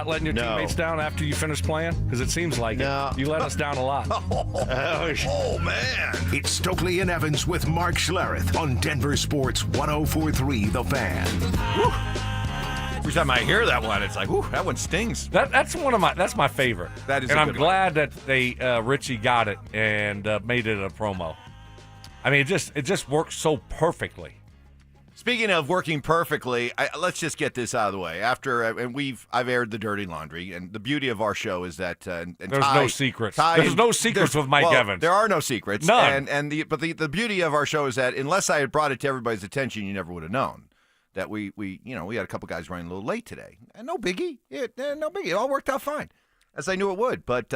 not letting your teammates down after you finish playing? Because it seems like it. You let us down a lot. Oh, man. It's Stokley and Evans with Mark Schlereth on Denver Sports 104.3 The Fan. Every time I hear that one, it's like, whew, that one stings. That's my favorite. That is, and a I'm good glad that they Richie got it and made it a promo. I mean, it just works so perfectly. Speaking of working perfectly, let's just get this out of the way. I've aired the dirty laundry, and the beauty of our show is that there's no secrets. There's no secrets with Mike Evans. There are no secrets. None. But the beauty of our show is that unless I had brought it to everybody's attention, you never would have known that we had a couple guys running a little late today. And no biggie. No biggie. It all worked out fine, as I knew it would. But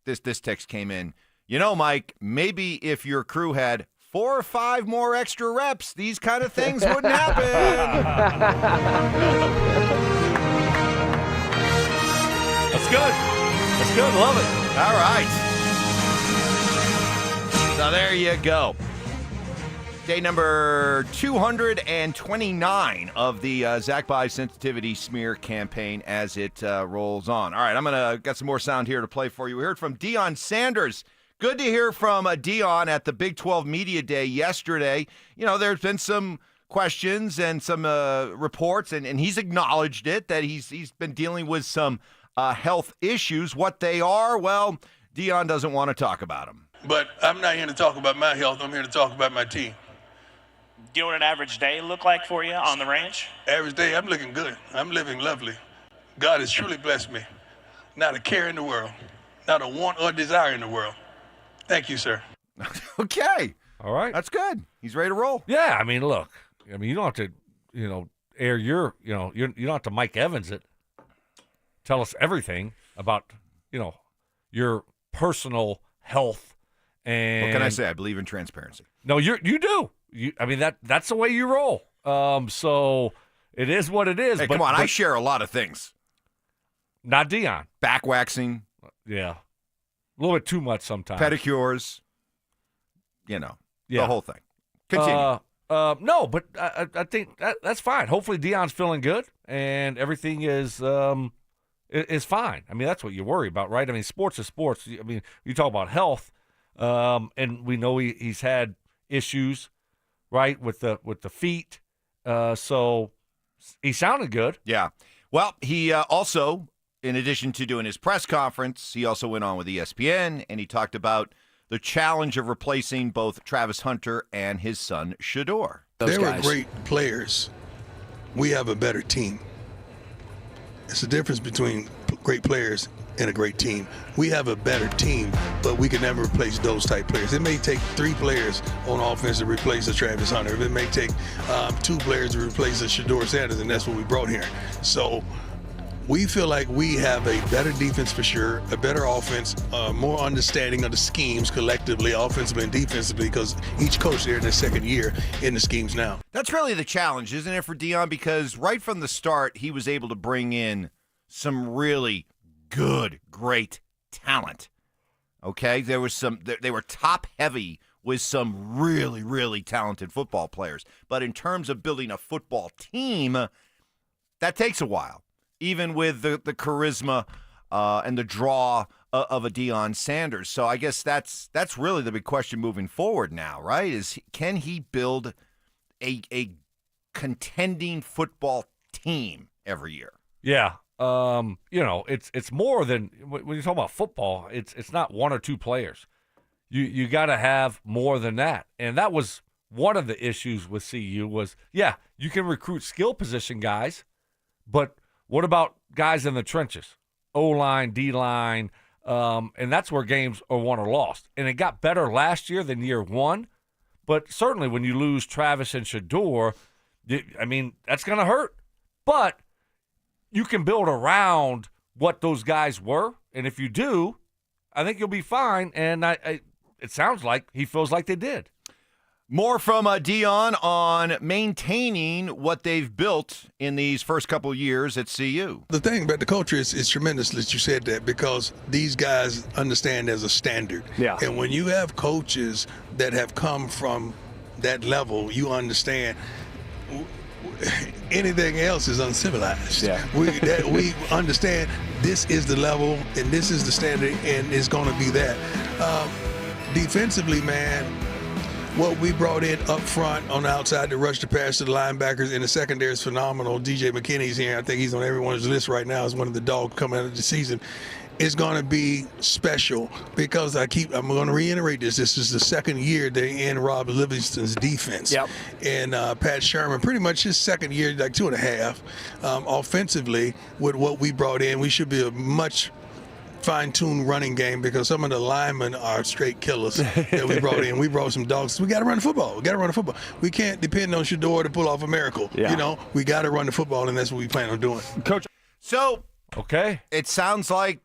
this text came in. Mike, maybe if your crew had 4 or 5 more extra reps, these kind of things wouldn't happen. That's good. That's good. Love it. All right. So there you go. Day number 229 of the Zach By Sensitivity Smear campaign as it rolls on. All right, I'm going to get some more sound here to play for you. We heard from Deion Sanders. Good to hear from Dion at the Big 12 Media Day yesterday. There's been some questions and some reports, and he's acknowledged it, that he's been dealing with some health issues. What they are, well, Dion doesn't want to talk about them. But I'm not here to talk about my health. I'm here to talk about my team. Do you know what an average day look like for you on the range? Average day, I'm looking good. I'm living lovely. God has truly blessed me. Not a care in the world. Not a want or desire in the world. Thank you, sir. Okay. All right. That's good. He's ready to roll. Yeah, I mean, look. I mean, you don't have to, air your, you don't have to Mike Evans it. Tell us everything about, your personal health. And what can I say? I believe in transparency. No, you do. That's the way you roll. So it is what it is. Hey, come on. I share a lot of things. Not Dion. Back waxing. Yeah. A little bit too much sometimes. Pedicures. The whole thing. Continue. No, but I think that's fine. Hopefully Dion's feeling good and everything is fine. I mean, that's what you worry about, right? I mean, sports is sports. I mean, you talk about health, and we know he's had issues, right, with the feet. So he sounded good. Yeah. Well, he also, in addition to doing his press conference, he also went on with ESPN, and he talked about the challenge of replacing both Travis Hunter and his son, Shedeur. They were great players. We have a better team. It's the difference between great players and a great team. We have a better team, but we can never replace those type players. It may take 3 players on offense to replace a Travis Hunter. It may take 2 players to replace a Shedeur Sanders, and that's what we brought here. So we feel like we have a better defense for sure, a better offense, more understanding of the schemes collectively, offensively and defensively, because each coach there in their second year in the schemes now. That's really the challenge, isn't it, for Dion? Because right from the start, he was able to bring in some really good, great talent. Okay? They were top heavy with some really, really talented football players. But in terms of building a football team, that takes a while. Even with the charisma and the draw of a Deion Sanders. So I guess that's really the big question moving forward now, right? Is can he build a contending football team every year? Yeah. It's more than when you talk about football, it's not 1 or 2 players. You got to have more than that. And that was one of the issues with CU was, you can recruit skill position guys, but what about guys in the trenches, O-line, D-line, and that's where games are won or lost. And it got better last year than year 1, but certainly when you lose Travis and Shedeur, that's going to hurt. But you can build around what those guys were, and if you do, I think you'll be fine. And it sounds like he feels like they did. More from Dion on maintaining what they've built in these first couple of years at CU. The thing about the culture is tremendous that you said that, because these guys understand there's a standard. Yeah. And when you have coaches that have come from that level, you understand anything else is uncivilized. Yeah. We understand this is the level and this is the standard and it's going to be that. Defensively, man, what we brought in up front on the outside to rush the pass to the linebackers in the secondary is phenomenal. DJ McKinney's here. I think he's on everyone's list right now as one of the dogs coming out of the season. It's going to be special because I'm going to reiterate this. This is the second year they're in Rob Livingston's defense. Yep. And Pat Sherman, pretty much his second year, like 2.5. Offensively, with what we brought in, we should be a much fine-tuned running game because some of the linemen are straight killers that we brought in. We brought some dogs. We got to run the football. We can't depend on Shador to pull off a miracle. Yeah. You know, we got to run the football, and that's what we plan on doing. Coach. So Okay. it sounds like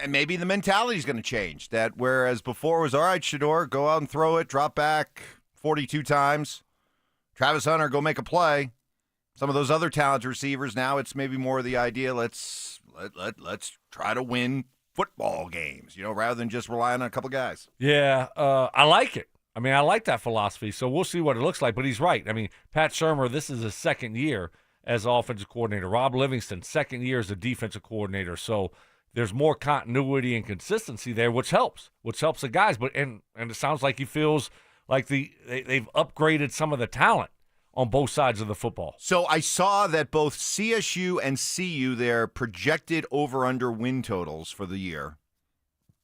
maybe the mentality is going to change. That whereas before was, all right, Shador, go out and throw it, drop back 42 times. Travis Hunter, go make a play. Some of those other talented receivers, now it's maybe more the idea, let's try to win football games, rather than just relying on a couple guys. Yeah, I like it. I mean, I like that philosophy. So we'll see what it looks like. But he's right. I mean, Pat Shermer, this is his second year as offensive coordinator. Rob Livingston, second year as a defensive coordinator. So there's more continuity and consistency there, which helps the guys. But and it sounds like he feels like they've upgraded some of the talent on both sides of the football. So I saw that both CSU and CU, their projected over-under win totals for the year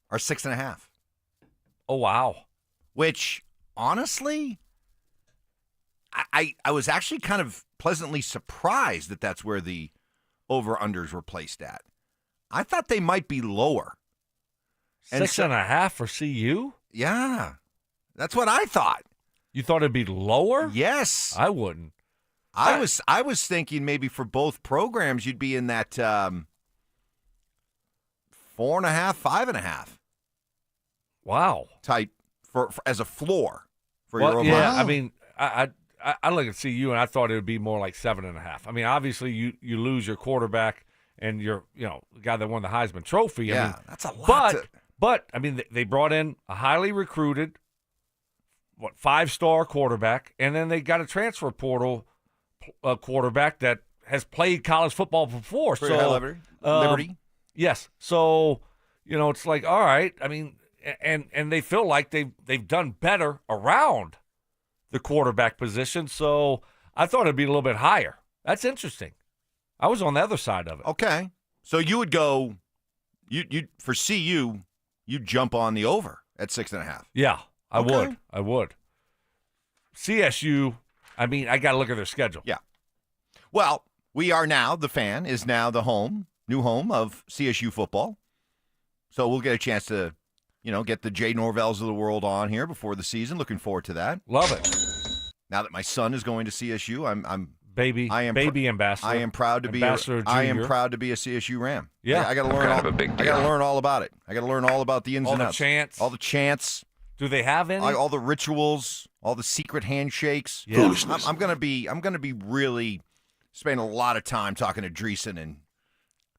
are 6.5. Oh, wow. Which, honestly, I was actually kind of pleasantly surprised that that's where the over-unders were placed at. I thought they might be lower. 6.5 for CU? Yeah, that's what I thought. You thought it'd be lower? Yes. I wouldn't. I was thinking maybe for both programs you'd be in that 4.5, 5.5 Wow. type for as a floor for your over. Yeah, I mean, I look at CU and I thought it would be more like 7.5. I mean, obviously you lose your quarterback and your the guy that won the Heisman Trophy. Yeah, I mean, that's a lot. But I mean, they brought in a highly recruited 5-star quarterback, and then they got a transfer portal quarterback that has played college football before. Pretty high Liberty. Yes. So, it's like, all right. I mean, and they feel like they've done better around the quarterback position. So I thought it'd be a little bit higher. That's interesting. I was on the other side of it. Okay. So you would go, you for CU, you jump on the over at 6.5. Yeah. I Okay. would. CSU, I mean, I got to look at their schedule. Yeah. Well, we are now, the Fan is now the new home of CSU football. So we'll get a chance to, get the Jay Norvells of the world on here before the season. Looking forward to that. Love it. Now that my son is going to CSU, I'm Baby ambassador. I am proud to be I am proud to be a CSU Ram. Yeah. I got to learn I got to learn all about it. I got to learn all about the ins and outs. All the chants. Do they have any? All the rituals, all the secret handshakes. Yeah. Foolishness. I'm gonna be really spending a lot of time talking to Dreesen and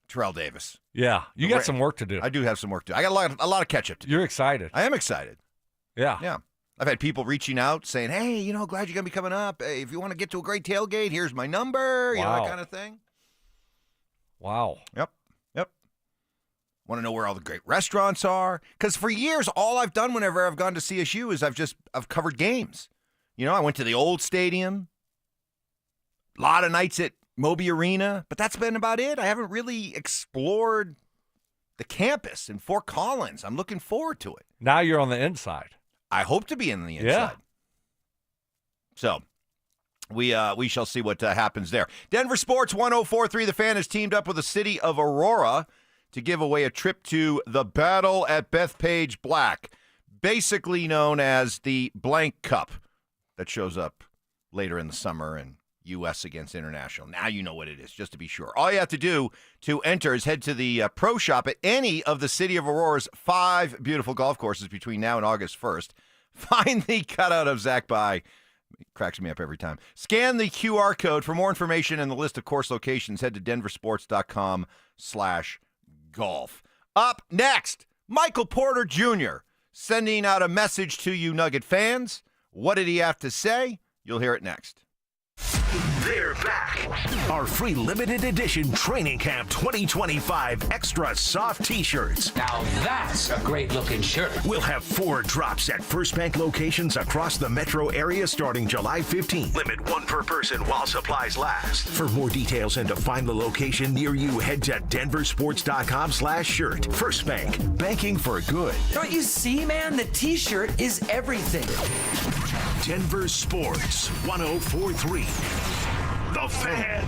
Terrell Davis. Yeah, you got some work to do. I do have some work to do. I got a lot of catch up to do. You're excited. I am excited. Yeah. Yeah. I've had people reaching out saying, "Hey, glad you're gonna be coming up. Hey, if you want to get to a great tailgate, here's my number." Wow. That kind of thing. Wow. Yep. Want to know where all the great restaurants are? Because for years, all I've done whenever I've gone to CSU is I've covered games. I went to the old stadium, a lot of nights at Moby Arena, but that's been about it. I haven't really explored the campus in Fort Collins. I'm looking forward to it. Now you're on the inside. I hope to be in the inside. Yeah. So we shall see what happens there. Denver Sports 104.3 The Fan has teamed up with the city of Aurora to give away a trip to the Battle at Bethpage Black, basically known as the Blank Cup that shows up later in the summer in U.S. against International. Now you know what it is, just to be sure. All you have to do to enter is head to the pro shop at any of the city of Aurora's 5 beautiful golf courses between now and August 1st. Find the cutout of Zach By. It cracks me up every time. Scan the QR code. For more information and the list of course locations, head to denversports.com/golf. Up next, Michael Porter Jr. sending out a message to you Nugget fans. What did he have to say? You'll hear it next. They're back. Our free limited edition Training Camp 2025 Extra Soft T-shirts. Now that's a great looking shirt. We'll have 4 drops at First Bank locations across the metro area starting July 15th. Limit 1 per person while supplies last. For more details and to find the location near you, head to denversports.com/shirt. First Bank, banking for good. Don't you see, man? The T-shirt is everything. Denver Sports 104.3. The Fan.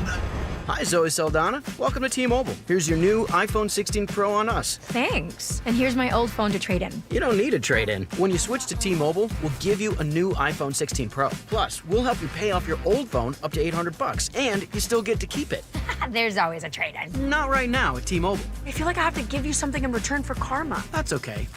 Hi, Zoe Saldana. Welcome to T-Mobile. Here's your new iPhone 16 Pro on us. Thanks. And here's my old phone to trade in. You don't need a trade-in. When you switch to T-Mobile, we'll give you a new iPhone 16 Pro. Plus, we'll help you pay off your old phone up to $800, and you still get to keep it. There's always a trade-in. Not right now at T-Mobile. I feel like I have to give you something in return for karma. That's okay.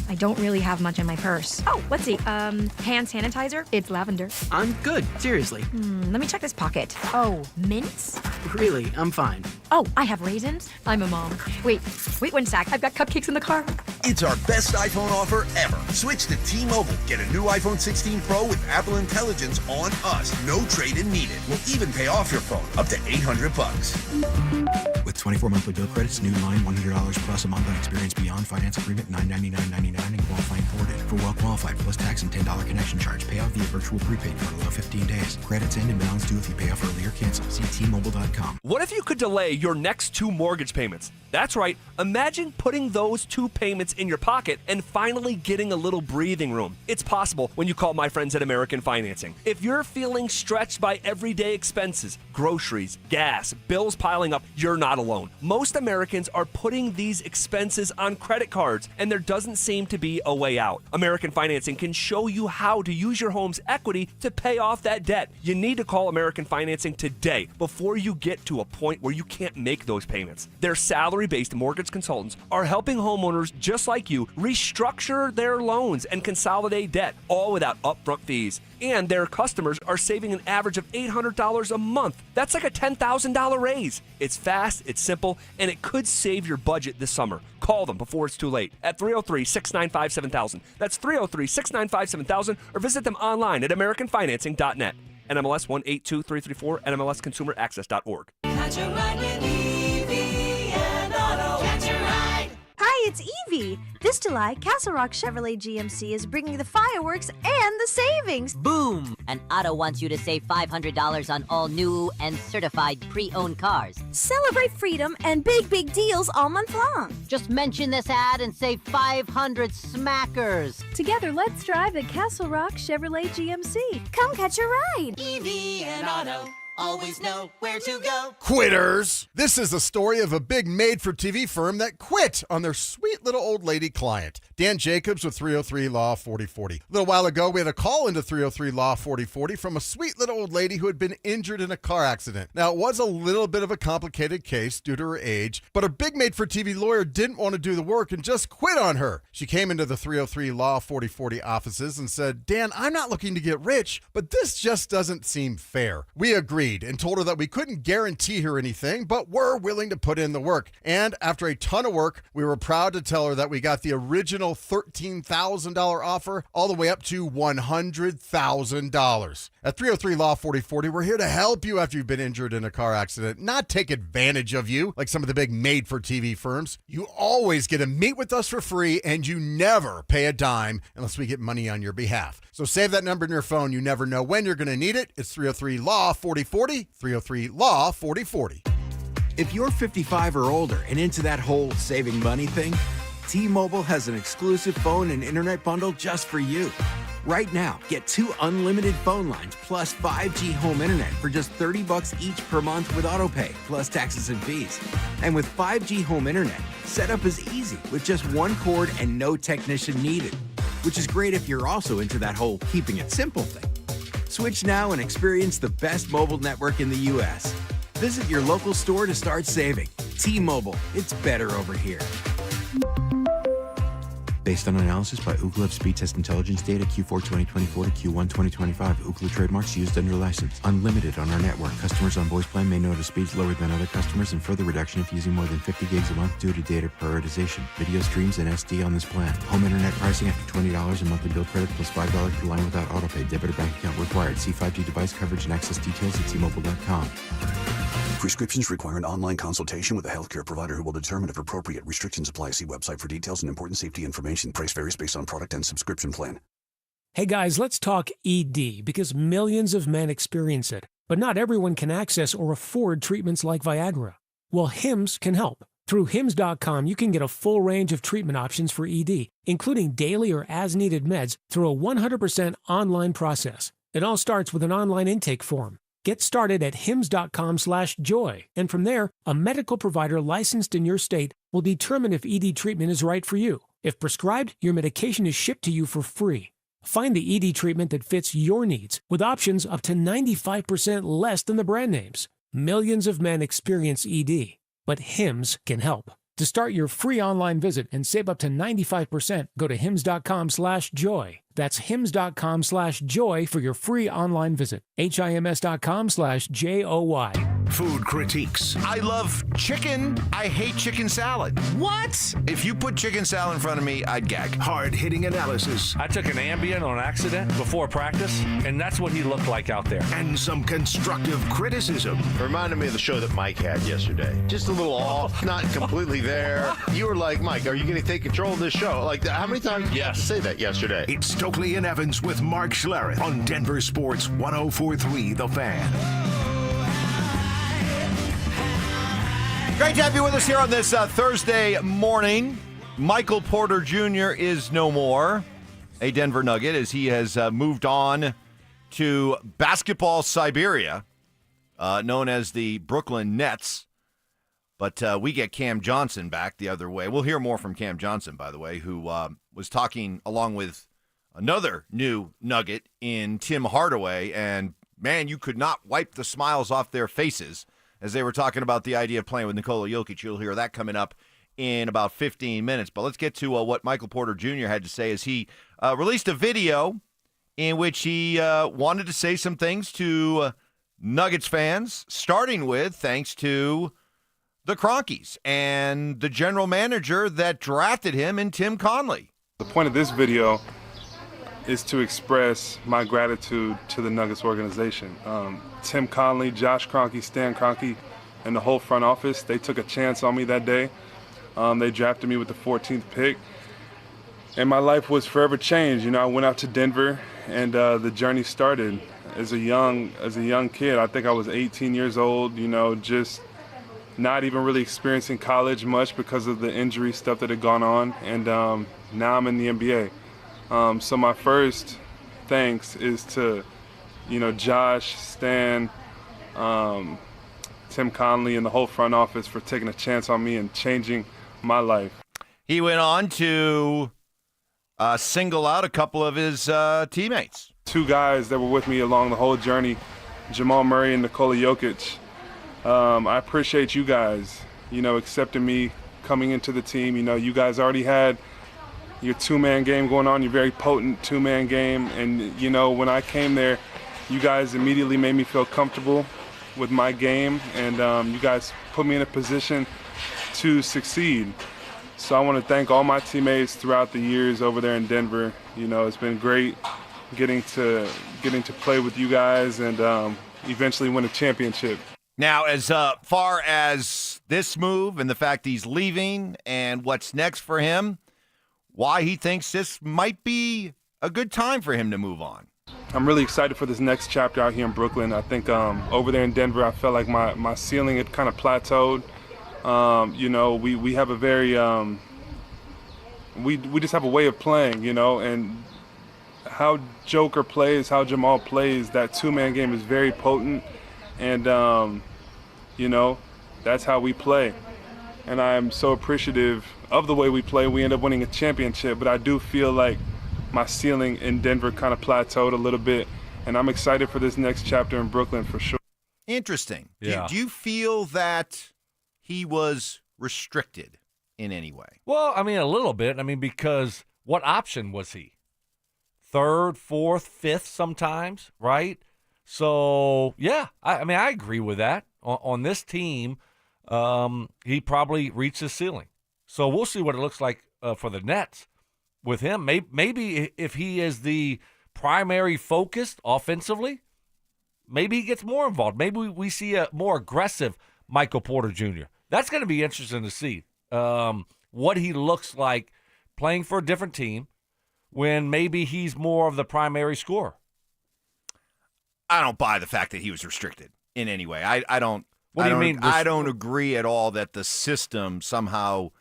I don't really have much in my purse. Oh, let's see. Hand sanitizer. It's lavender. I'm good. Seriously. Let me check this pocket. Oh, mints? Really, I'm fine. Oh, I have raisins. I'm a mom. Wait 1 sec. I've got cupcakes in the car. It's our best iPhone offer ever. Switch to T-Mobile. Get a new iPhone 16 Pro with Apple Intelligence on us. No trade-in needed. We'll even pay off your phone up to $800. With 24 monthly bill credits, new line $100 plus a month on experience beyond finance agreement $999.99 and qualifying ported. For well qualified plus tax and $10 connection charge. Pay off via virtual prepaid card allow 15 days. Credits end and balance due if you pay off early or cancel. See T-Mobile.com. What if you could delay your next 2 mortgage payments? That's right. Imagine putting those 2 payments in your pocket and finally getting a little breathing room. It's possible when you call my friends at American Financing. If you're feeling stretched by everyday expenses, groceries, gas, bills piling up, you're not alone. Most Americans are putting these expenses on credit cards, and there doesn't seem to be a way out. American Financing can show you how to use your home's equity to pay off that debt. You need to call American Financing today before you get to a point where you can't make those payments. Their salary-based mortgage consultants are helping homeowners just like you restructure their loans and consolidate debt, all without upfront fees. And their customers are saving an average of $800 a month. That's like a $10,000 raise. It's fast, it's simple, and it could save your budget this summer. Call them before it's too late at 303-695-7000. That's 303-695-7000, or visit them online at americanfinancing.net. NMLS 182334, NMLSconsumeraccess.org. Catch a ride with Evie and Auto. Catch a ride. Hi, it's Evie. This July, Castle Rock Chevrolet GMC is bringing the fireworks and the savings. Boom! And Otto wants you to save $500 on all new and certified pre-owned cars. Celebrate freedom and big deals all month long. Just mention this ad and save 500 smackers. Together, let's drive the Castle Rock Chevrolet GMC. Come catch a ride. Evie and Auto. Always know where to go. Quitters! This is the story of a big made-for-TV firm that quit on their sweet little old lady client. Dan Jacobs with 303 Law 4040. A little while ago, we had a call into 303 Law 4040 from a sweet little old lady who had been injured in a car accident. Now, it was a little bit of a complicated case due to her age, but her big made-for-TV lawyer didn't want to do the work and just quit on her. She came into the 303 Law 4040 offices and said, Dan, I'm not looking to get rich, but this just doesn't seem fair. We agreed and told her that we couldn't guarantee her anything, but were willing to put in the work. And after a ton of work, we were proud to tell her that we got the original $13,000 offer all the way up to $100,000. At 303 Law 4040, we're here to help you after you've been injured in a car accident, not take advantage of you like some of the big made-for-TV firms. You always get to meet with us for free, and you never pay a dime unless we get money on your behalf. So save that number in your phone. You never know when you're going to need it. It's 303 Law 4040. 303 Law 4040. If you're 55 or older and into that whole saving money thing, T-Mobile has an exclusive phone and internet bundle just for you. Right now, get 2 unlimited phone lines plus 5G home internet for just $30 each per month with AutoPay, plus taxes and fees. And with 5G home internet, setup is easy with just 1 cord and no technician needed, which is great if you're also into that whole keeping it simple thing. Switch now and experience the best mobile network in the U.S. Visit your local store to start saving. T-Mobile, it's better over here. Based on analysis by Ookla of Speed Test Intelligence data Q4 2024 to Q1 2025. Ookla trademarks used under license. Unlimited on our network. Customers on voice plan may notice speeds lower than other customers and further reduction if using more than 50 gigs a month due to data prioritization. Video streams and SD on this plan. Home internet pricing after $20 and monthly bill credit plus $5 per line without autopay. Debit or bank account required. See 5G device coverage and access details at T-Mobile.com. Prescriptions require an online consultation with a healthcare provider who will determine if appropriate. Restrictions apply. See website for details and important safety information. Price varies based on product and subscription plan. Hey guys, let's talk ED because millions of men experience it, but not everyone can access or afford treatments like Viagra. Well, Hims can help. Through Hims.com, you can get a full range of treatment options for ED, including daily or as-needed meds through a 100% online process. It all starts with an online intake form. Get started at hims.com/joy, and from there, a medical provider licensed in your state will determine if ED treatment is right for you. If prescribed, your medication is shipped to you for free. Find the ED treatment that fits your needs, with options up to 95% less than the brand names. Millions of men experience ED, but Hims can help. To start your free online visit and save up to 95%, go to hims.com/joy. That's hims.com/joy for your free online visit. HIMS.com/JOY. Food critiques. I love chicken. I hate chicken salad. What? If you put chicken salad in front of me, I'd gag. Hard-hitting analysis. I took an Ambien on accident before practice, and that's what he looked like out there. And some constructive criticism. Reminded me of the show that Mike had yesterday. Just a little off, not completely there. You were like, Mike, are you going to take control of this show? Like, how many times did you have to say that yesterday? It's Stokley and Evans with Mark Schlereth on Denver Sports 104.3 The Fan. Great to have you with us here on this Thursday morning. Michael Porter Jr. is no more a Denver Nugget as he has moved on to Basketball Siberia, known as the Brooklyn Nets. But we get Cam Johnson back the other way. We'll hear more from Cam Johnson, by the way, who was talking along with another new Nugget in Tim Hardaway. And, man, you could not wipe the smiles off their faces as they were talking about the idea of playing with Nikola Jokic. You'll hear that coming up in about 15 minutes. But let's get to what Michael Porter Jr. had to say as he released a video in which he wanted to say some things to Nuggets fans, starting with thanks to the Cronkies and the general manager that drafted him in Tim Conley. The point of this video is to express my gratitude to the Nuggets organization. Tim Conley, Josh Kroenke, Stan Kroenke, and the whole front office, they took a chance on me that day. They drafted me with the 14th pick, and my life was forever changed. You know, I went out to Denver, and the journey started as a young kid. I think I was 18 years old, you know, just not even really experiencing college much because of the injury stuff that had gone on, and now I'm in the NBA. So my first thanks is to, you know, Josh, Stan, Tim Conley, and the whole front office for taking a chance on me and changing my life. He went on to single out a couple of his teammates. Two guys that were with me along the whole journey, Jamal Murray and Nikola Jokic. I appreciate you guys, you know, accepting me coming into the team. You know, you guys already had your two-man game going on, your very potent two-man game. And, you know, when I came there, you guys immediately made me feel comfortable with my game. And you guys put me in a position to succeed. So I want to thank all my teammates throughout the years over there in Denver. You know, it's been great getting to play with you guys and eventually win a championship. Now, as far as this move and the fact he's leaving and what's next for him, why he thinks this might be a good time for him to move on. I'm really excited for this next chapter out here in Brooklyn. I think over there in Denver, I felt like my ceiling had kind of plateaued. You know, we have a very we just have a way of playing, you know, and how Joker plays, how Jamal plays, that two-man game is very potent, and you know, that's how we play. And I'm so appreciative of the way we play. We end up winning a championship, but I do feel like my ceiling in Denver kind of plateaued a little bit, and I'm excited for this next chapter in Brooklyn for sure. Interesting. Yeah. Do you feel that he was restricted in any way? Well, I mean, a little bit. I mean, because what option was he? Third, fourth, fifth sometimes, right? So, yeah, I agree with that. On this team, he probably reached his ceiling. So we'll see what it looks like for the Nets with him. Maybe if he is the primary focus offensively, maybe he gets more involved. Maybe we see a more aggressive Michael Porter Jr. That's going to be interesting to see what he looks like playing for a different team when maybe he's more of the primary scorer. I don't buy the fact that he was restricted in any way. I don't. What do you mean? I don't agree at all that the system somehow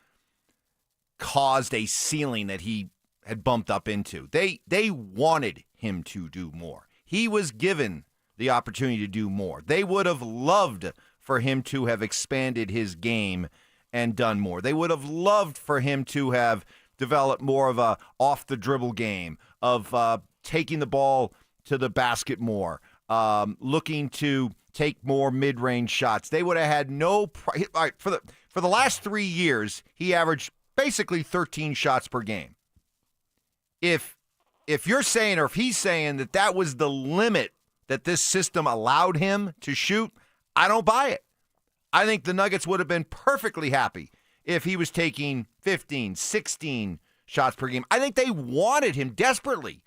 caused a ceiling that he had bumped up into. They wanted him to do more. He was given the opportunity to do more. They would have loved for him to have expanded his game and done more. They would have loved for him to have developed more of a off-the-dribble game, of taking the ball to the basket more, looking to take more mid-range shots. They would have had no for the last 3 years, he averaged basically 13 shots per game. If you're saying, or if he's saying that was the limit that this system allowed him to shoot, I don't buy it. I think the Nuggets would have been perfectly happy if he was taking 15, 16 shots per game. I think they wanted him desperately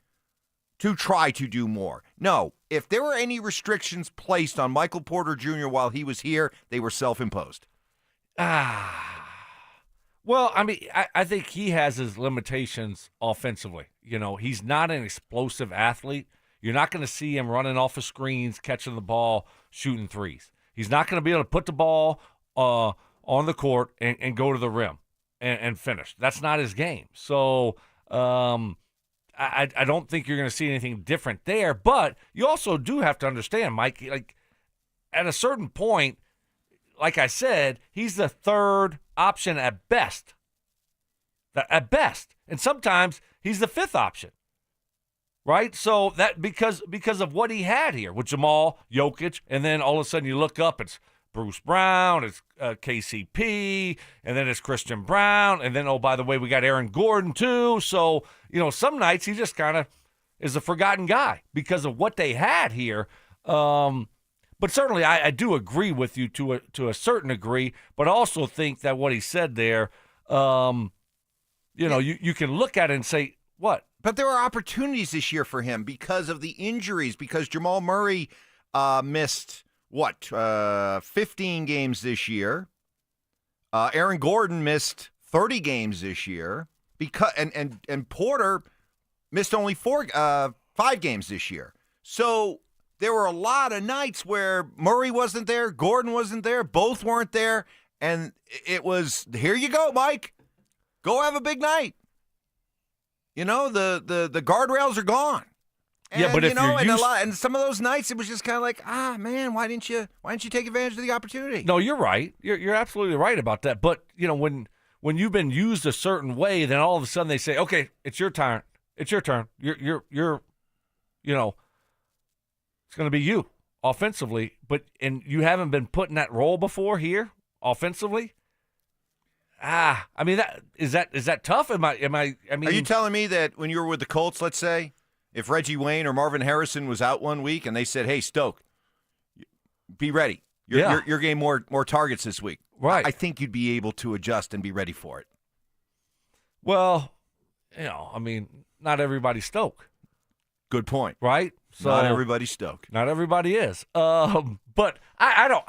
to try to do more. No, if there were any restrictions placed on Michael Porter Jr. while he was here, they were self-imposed. Well, I mean, I think he has his limitations offensively. You know, he's not an explosive athlete. You're not going to see him running off of screens, catching the ball, shooting threes. He's not going to be able to put the ball on the court and go to the rim and finish. That's not his game. So I don't think you're going to see anything different there. But you also do have to understand, Mike, like at a certain point, like I said, he's the third option at best. At best. And sometimes he's the fifth option. Right? So that because of what he had here with Jamal, Jokic, and then all of a sudden you look up, it's Bruce Brown, it's KCP, and then it's Christian Brown, and then, oh, by the way, we got Aaron Gordon too. So, you know, some nights he just kind of is a forgotten guy because of what they had here. But certainly I do agree with you to a certain degree, but I also think that what he said there, you can look at it and say, what? But there are opportunities this year for him because of the injuries, because Jamal Murray missed, 15 games this year. Aaron Gordon missed 30 games this year, and Porter missed only 5 games this year. So there were a lot of nights where Murray wasn't there, Gordon wasn't there, both weren't there, and it was, here you go, Mike. Go have a big night. You know, the guardrails are gone. And, yeah, but if and some of those nights it was just kind of like, man, why didn't you take advantage of the opportunity? No, you're right. You're absolutely right about that. But you know, when you've been used a certain way, then all of a sudden they say, okay, it's your turn. It's your turn. You're you know, it's going to be you offensively. And you haven't been put in that role before here offensively. I mean, is that tough? I mean, are you telling me that when you were with the Colts, let's say, if Reggie Wayne or Marvin Harrison was out one week and they said, "Hey, Stoke, be ready. You're getting more targets this week," right? I think you'd be able to adjust and be ready for it. Well, you know, I mean, not everybody's Stoke. Good point, right? So not everybody's Stoke. Not everybody is. But I don't.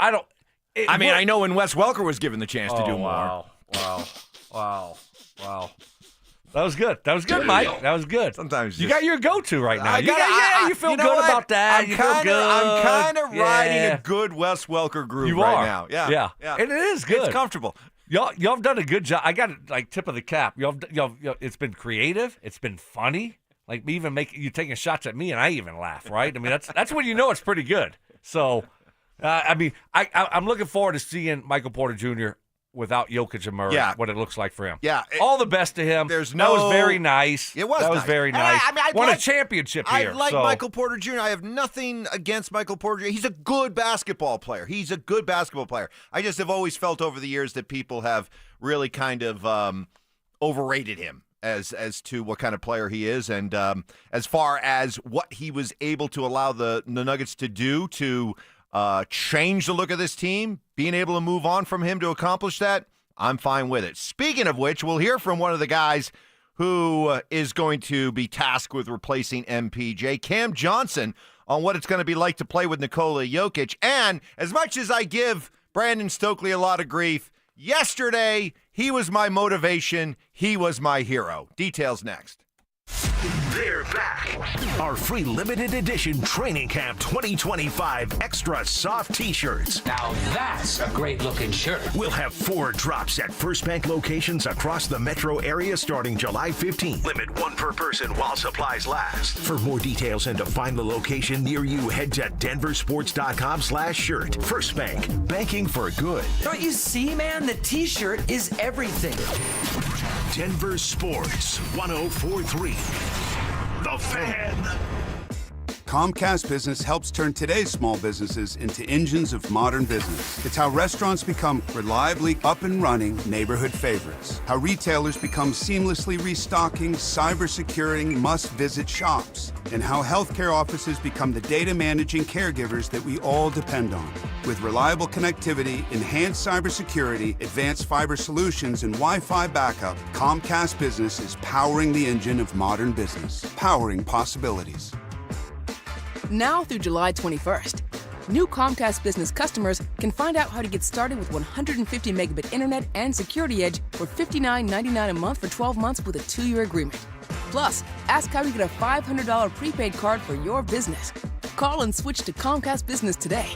I know when Wes Welker was given the chance to do more. Wow. That was good, Mike. That was good. Sometimes you got your go-to right now. You feel good about that. I'm kind of riding a good Wes Welker groove now. Yeah. And it is good. It's comfortable. Y'all have done a good job. I got it, tip of the cap. Y'all, it's been creative. It's been funny. Like even you taking shots at me, and I even laugh. Right? I mean, that's when you know it's pretty good. So, I mean, I'm looking forward to seeing Michael Porter Jr. without Jokic and Murray, what it looks like for him. Yeah. All the best to him. That was very nice. It was That was nice. very nice. Won a championship here. I like Michael Porter Jr. I have nothing against Michael Porter Jr. He's a good basketball player. I just have always felt over the years that people have really kind of overrated him as to what kind of player he is, and as far as what he was able to allow the Nuggets to do to change the look of this team, being able to move on from him to accomplish that, I'm fine with it. Speaking of which, we'll hear from one of the guys who is going to be tasked with replacing MPJ, Cam Johnson, on what it's going to be like to play with Nikola Jokic. And as much as I give Brandon Stokley a lot of grief, yesterday he was my motivation. He was my hero. Details next. They're back. Our free limited edition Training Camp 2025 Extra Soft T-shirts. Now that's a great looking shirt. We'll have 4 drops at First Bank locations across the metro area starting July 15th. Limit 1 per person while supplies last. For more details and to find the location near you, head to DenverSports.com/shirt. First Bank, banking for good. Don't you see, man? The T-shirt is everything. Denver Sports 104.3. The Fan. Comcast Business helps turn today's small businesses into engines of modern business. It's how restaurants become reliably up and running neighborhood favorites. How retailers become seamlessly restocking, cyber-securing, must-visit shops. And how healthcare offices become the data managing caregivers that we all depend on. With reliable connectivity, enhanced cybersecurity, advanced fiber solutions, and Wi-Fi backup, Comcast Business is powering the engine of modern business. Powering possibilities. Now through July 21st, new Comcast Business customers can find out how to get started with 150 megabit internet and Security Edge for $59.99 a month for 12 months with a 2-year agreement. Plus, ask how to get a $500 prepaid card for your business. Call and switch to Comcast Business today.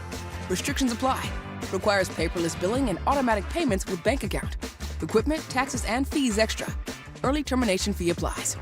Restrictions apply. Requires paperless billing and automatic payments with bank account. Equipment, taxes, and fees extra. Early termination fee applies.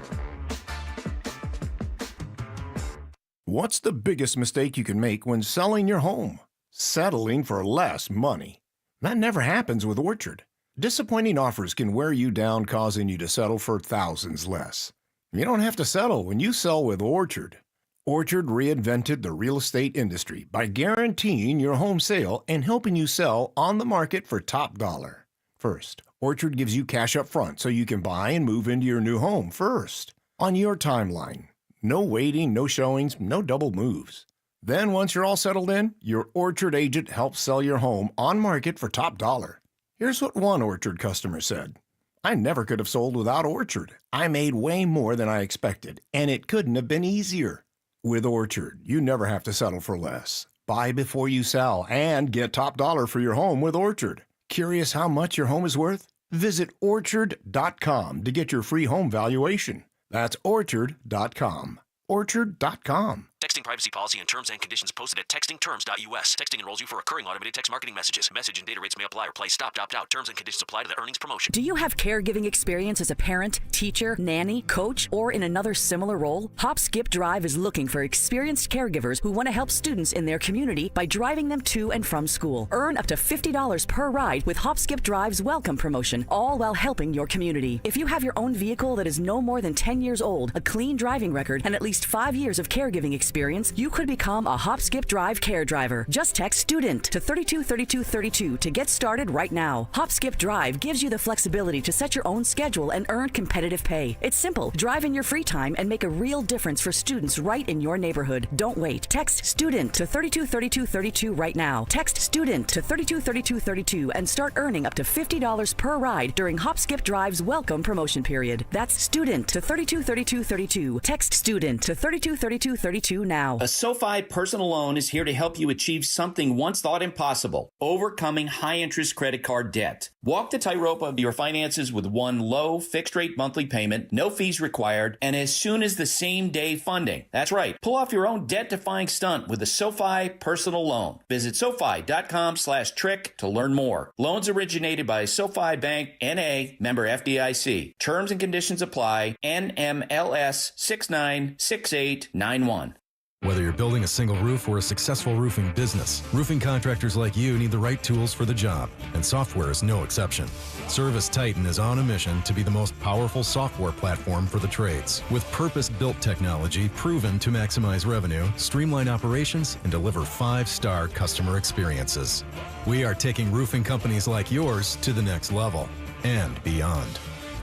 What's the biggest mistake you can make when selling your home? Settling for less money. That never happens with Orchard. Disappointing offers can wear you down, causing you to settle for thousands less. You don't have to settle when you sell with Orchard. Orchard reinvented the real estate industry by guaranteeing your home sale and helping you sell on the market for top dollar. First, Orchard gives you cash up front so you can buy and move into your new home first, on your timeline. No waiting, no showings, no double moves. Then once you're all settled in, your Orchard agent helps sell your home on market for top dollar. Here's what one Orchard customer said. I never could have sold without Orchard. I made way more than I expected, and it couldn't have been easier. With Orchard, you never have to settle for less. Buy before you sell and get top dollar for your home with Orchard. Curious how much your home is worth? Visit Orchard.com to get your free home valuation. That's Orchard.com. Orchard.com. Texting privacy policy and terms and conditions posted at textingterms.us. Texting enrolls you for recurring automated text marketing messages. Message and data rates may apply or play. Stop, opt out. Terms and conditions apply to the earnings promotion. Do you have caregiving experience as a parent, teacher, nanny, coach, or in another similar role? Hop Skip Drive is looking for experienced caregivers who want to help students in their community by driving them to and from school. Earn up to $50 per ride with Hop Skip Drive's welcome promotion, all while helping your community. If you have your own vehicle that is no more than 10 years old, a clean driving record, and at least 5 years of caregiving experience, you could become a Hop Skip Drive care driver. Just text STUDENT to 323232 to get started right now. Hop Skip Drive gives you the flexibility to set your own schedule and earn competitive pay. It's simple. Drive in your free time and make a real difference for students right in your neighborhood. Don't wait. Text STUDENT to 323232 right now. Text STUDENT to 323232 and start earning up to $50 per ride during Hop Skip Drive's welcome promotion period. That's STUDENT to 323232. Text STUDENT to 323232 now. A SoFi personal loan is here to help you achieve something once thought impossible: overcoming high-interest credit card debt. Walk the tightrope of your finances with one low, fixed-rate monthly payment, no fees required, and as soon as the same-day funding. That's right. Pull off your own debt-defying stunt with a SoFi personal loan. Visit SoFi.com/trick to learn more. Loans originated by SoFi Bank, N.A., member FDIC. Terms and conditions apply. NMLS 696891. Whether you're building a single roof or a successful roofing business, roofing contractors like you need the right tools for the job, and software is no exception. Service Titan is on a mission to be the most powerful software platform for the trades, with purpose-built technology proven to maximize revenue, streamline operations, and deliver 5-star customer experiences. We are taking roofing companies like yours to the next level and beyond.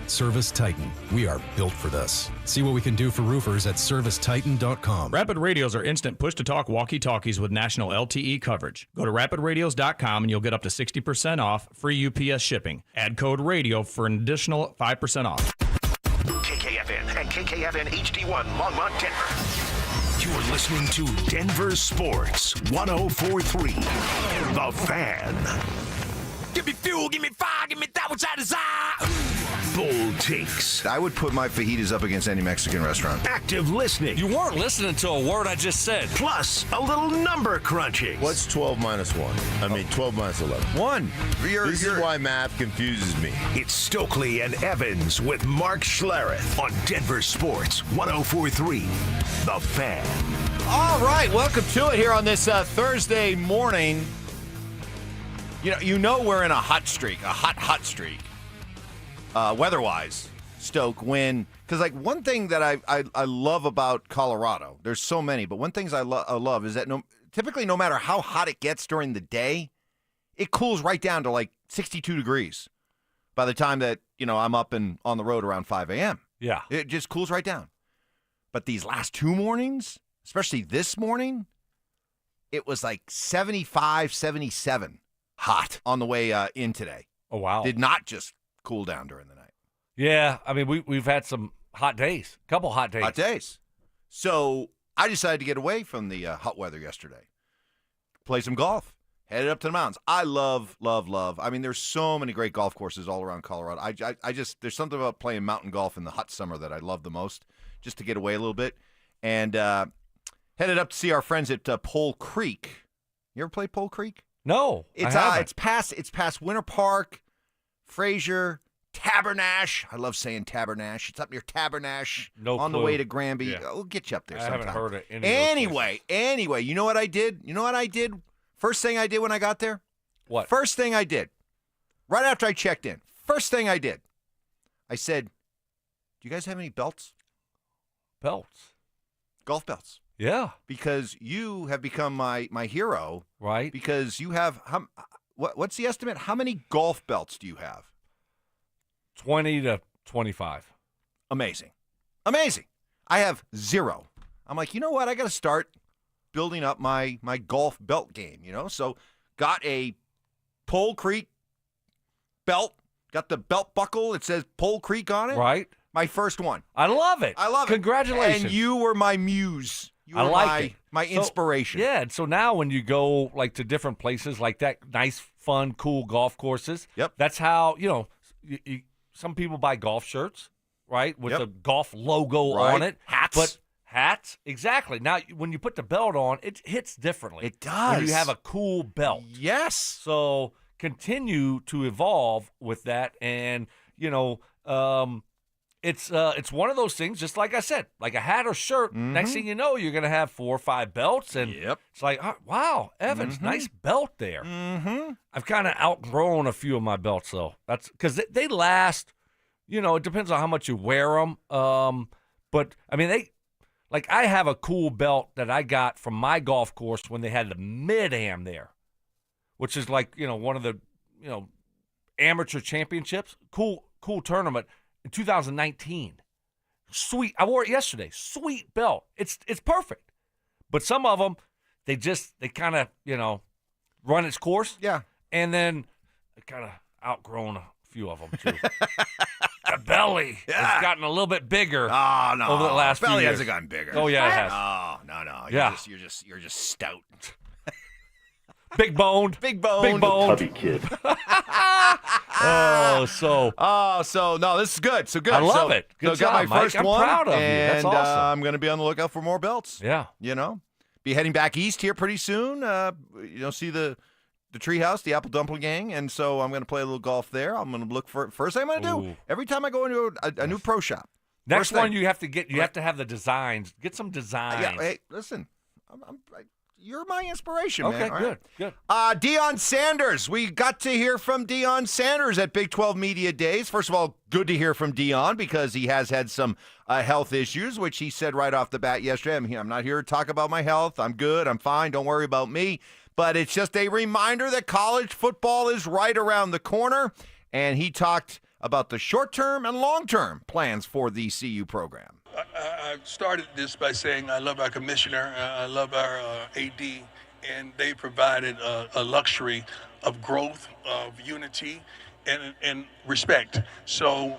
Service Titan. We are built for this. See what we can do for roofers at servicetitan.com. Rapid Radios are instant push-to-talk walkie-talkies with national LTE coverage. Go to rapidradios.com and you'll get up to 60% off, free UPS shipping. Add code RADIO for an additional 5% off. KKFN and KKFN HD1 Longmont, Denver. You're listening to Denver Sports 104.3. The Fan. Give me fuel, give me fire, give me that which I desire. Bold takes. I would put my fajitas up against any Mexican restaurant. Active listening. You weren't listening to a word I just said. Plus, a little number crunching. What's 12 minus 1? I mean, 12 minus 11. 1. This is why math confuses me. It's Stokley and Evans with Mark Schlereth on Denver Sports 104.3. The Fan. All right, welcome to it here on this Thursday morning. You know we're in a hot streak, a hot streak, weather-wise, Stoke, when, because like one thing that I love about Colorado, there's so many, but one thing I love is that typically no matter how hot it gets during the day, it cools right down to like 62 degrees by the time that, I'm up and on the road around 5 a.m. Yeah. It just cools right down. But these last 2 mornings, especially this morning, it was like 75, 77. Hot on the way in today. Oh, wow. Did not just cool down during the night. Yeah, I mean, we've had some hot days, a couple hot days. Hot days. So I decided to get away from the hot weather yesterday. Play some golf. Headed up to the mountains. I love. I mean, there's so many great golf courses all around Colorado. I just, there's something about playing mountain golf in the hot summer that I love the most, just to get away a little bit. And headed up to see our friends at Pole Creek. You ever play Pole Creek? No, it's past Winter Park, Fraser, Tabernash. I love saying Tabernash. It's up near Tabernash on the way to Granby. Yeah. We'll get you up there I sometime. haven't heard it. Anyway, you know what I did? First thing I did when I got there? What? First thing I did, right after I checked in, first thing I did, I said, do you guys have any belts? Belts? Golf belts. Yeah. Because you have become my hero. Right. Because you have, what's the estimate? How many golf belts do you have? 20 to 25. Amazing. I have 0. I'm like, you know what? I got to start building up my golf belt game, So got a Pole Creek belt. Got the belt buckle. It says Pole Creek on it. Right. My first one. I love it. Congratulations. And you were my muse. You were my inspiration. Yeah, and so now when you go like to different places like that, nice, fun, cool golf courses. Yep. That's how some people buy golf shirts, right, with the golf logo on it. Hats, exactly. Now when you put the belt on, it hits differently. It does. When you have a cool belt. Yes. So continue to evolve with that, and It's one of those things, just like I said, like a hat or shirt. Mm-hmm. Next thing you know, you're going to have 4 or 5 belts. And it's like, oh, wow, Evans, nice belt there. Mm-hmm. I've kind of outgrown a few of my belts, though. That's because they last, it depends on how much you wear them. But, I mean, I have a cool belt that I got from my golf course when they had the Mid-Am there, which is like, one of the, amateur championships. Cool tournament. In 2019, sweet. I wore it yesterday. Sweet belt. It's perfect. But some of them, they kind of run its course. Yeah. And then they kind of outgrown a few of them too. The belly has gotten a little bit bigger. Oh no! Over the last few belly years. hasn't gotten bigger. Oh yeah, it has. Oh no! You're just stout. Big boned. Tubby kid. So no, this is good. So good. I love it. Good so job, got my first Mike. I'm one, proud of you. That's and awesome. I'm going to be on the lookout for more belts. Yeah. Be heading back east here pretty soon. See the treehouse, the Apple Dumpling Gang, and so I'm going to play a little golf there. I'm going to look for first thing I'm going to do every time I go into a new pro shop. Next one you have to have the designs. Get some designs. Yeah. Hey, listen, you're my inspiration, man. Okay, good. Deion Sanders. We got to hear from Deion Sanders at Big 12 Media Days. First of all, good to hear from Deion because he has had some health issues, which he said right off the bat yesterday. I'm not here to talk about my health. I'm good. I'm fine. Don't worry about me. But it's just a reminder that college football is right around the corner. And he talked about the short-term and long-term plans for the CU program. I started this by saying I love our commissioner, I love our AD, and they provided a luxury of growth, of unity, and respect. So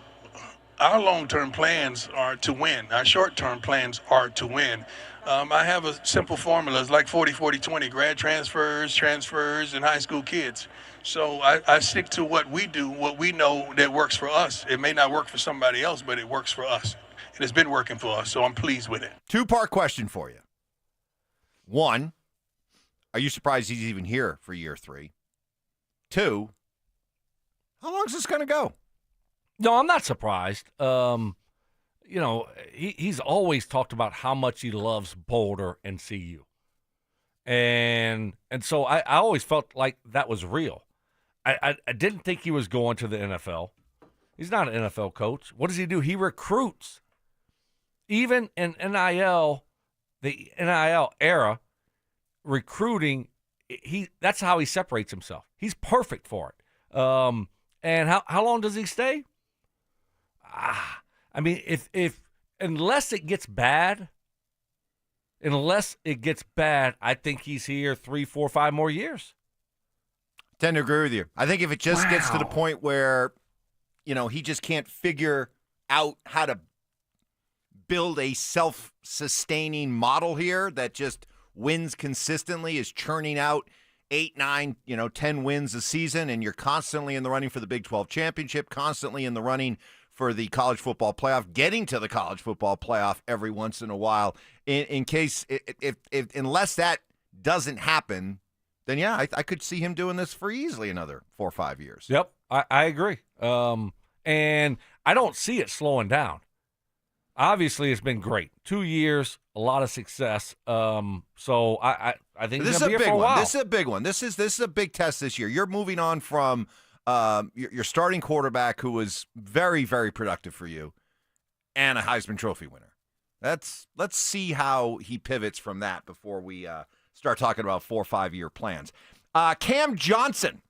our long-term plans are to win. Our short-term plans are to win. I have a simple formula. It's like 40-40-20, grad transfers, and high school kids. So I stick to what we do, what we know that works for us. It may not work for somebody else, but it works for us. It has been working for us, so I'm pleased with it. Two-part question for you. One, are you surprised he's even here for year 3? 2, how long is this going to go? No, I'm not surprised. He's always talked about how much he loves Boulder and CU. And so I always felt like that was real. I didn't think he was going to the NFL. He's not an NFL coach. What does he do? He recruits. Even in NIL, the NIL era, recruiting, that's how he separates himself. He's perfect for it. And how long does he stay? I mean, unless it gets bad, I think he's here 3, 4, 5 more years. Tend to agree with you. I think if it just gets to the point where, he just can't figure out how to build a self-sustaining model here that just wins consistently, is churning out 8, 9, 10 wins a season, and you're constantly in the running for the Big 12 championship, constantly in the running for the college football playoff, getting to the college football playoff every once in a while. In case, unless that doesn't happen, then yeah, I could see him doing this for easily another 4 or 5 years. Yep, I agree. And I don't see it slowing down. Obviously, it's been great. 2 years, a lot of success. So I think this he's is a gonna be here big for a one. while. This is a big one. This is a big test this year. You're moving on from your starting quarterback, who was very, very productive for you, and a Heisman Trophy winner. Let's see how he pivots from that before we start talking about 4 or 5 year plans. Cam Johnson,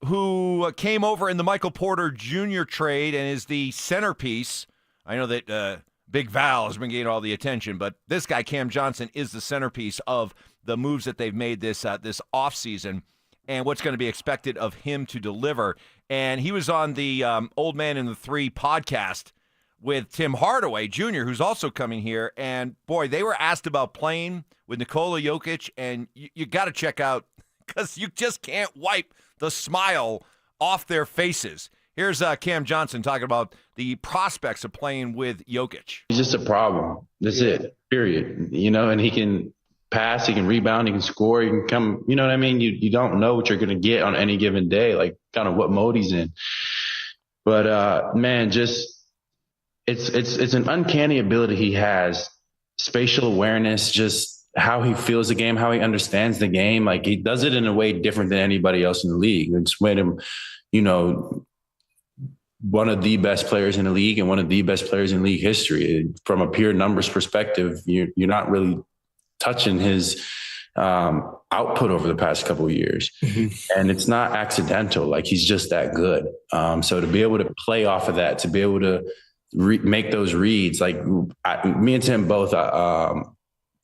who came over in the Michael Porter Jr. trade and is the centerpiece. I know that Big Val has been getting all the attention, but this guy, Cam Johnson, is the centerpiece of the moves that they've made this offseason and what's going to be expected of him to deliver. And he was on the Old Man in the 3 podcast with Tim Hardaway Jr., who's also coming here. And, boy, they were asked about playing with Nikola Jokic, and you got to check out, because you just can't wipe the smile off their faces. Here's Cam Johnson talking about the prospects of playing with Jokic. He's just a problem. That's it, period. And he can pass, he can rebound, he can score, he can come, you know what I mean? You don't know what you're going to get on any given day, like kind of what mode he's in. But, man, just it's an uncanny ability he has, spatial awareness, just how he feels the game, how he understands the game. Like, he does it in a way different than anybody else in the league. It's made him, one of the best players in the league and one of the best players in league history. From a pure numbers perspective, you're not really touching his output over the past couple of years. Mm-hmm. And it's not accidental. Like, he's just that good. So to be able to play off of that, to be able to make those reads, like me and Tim both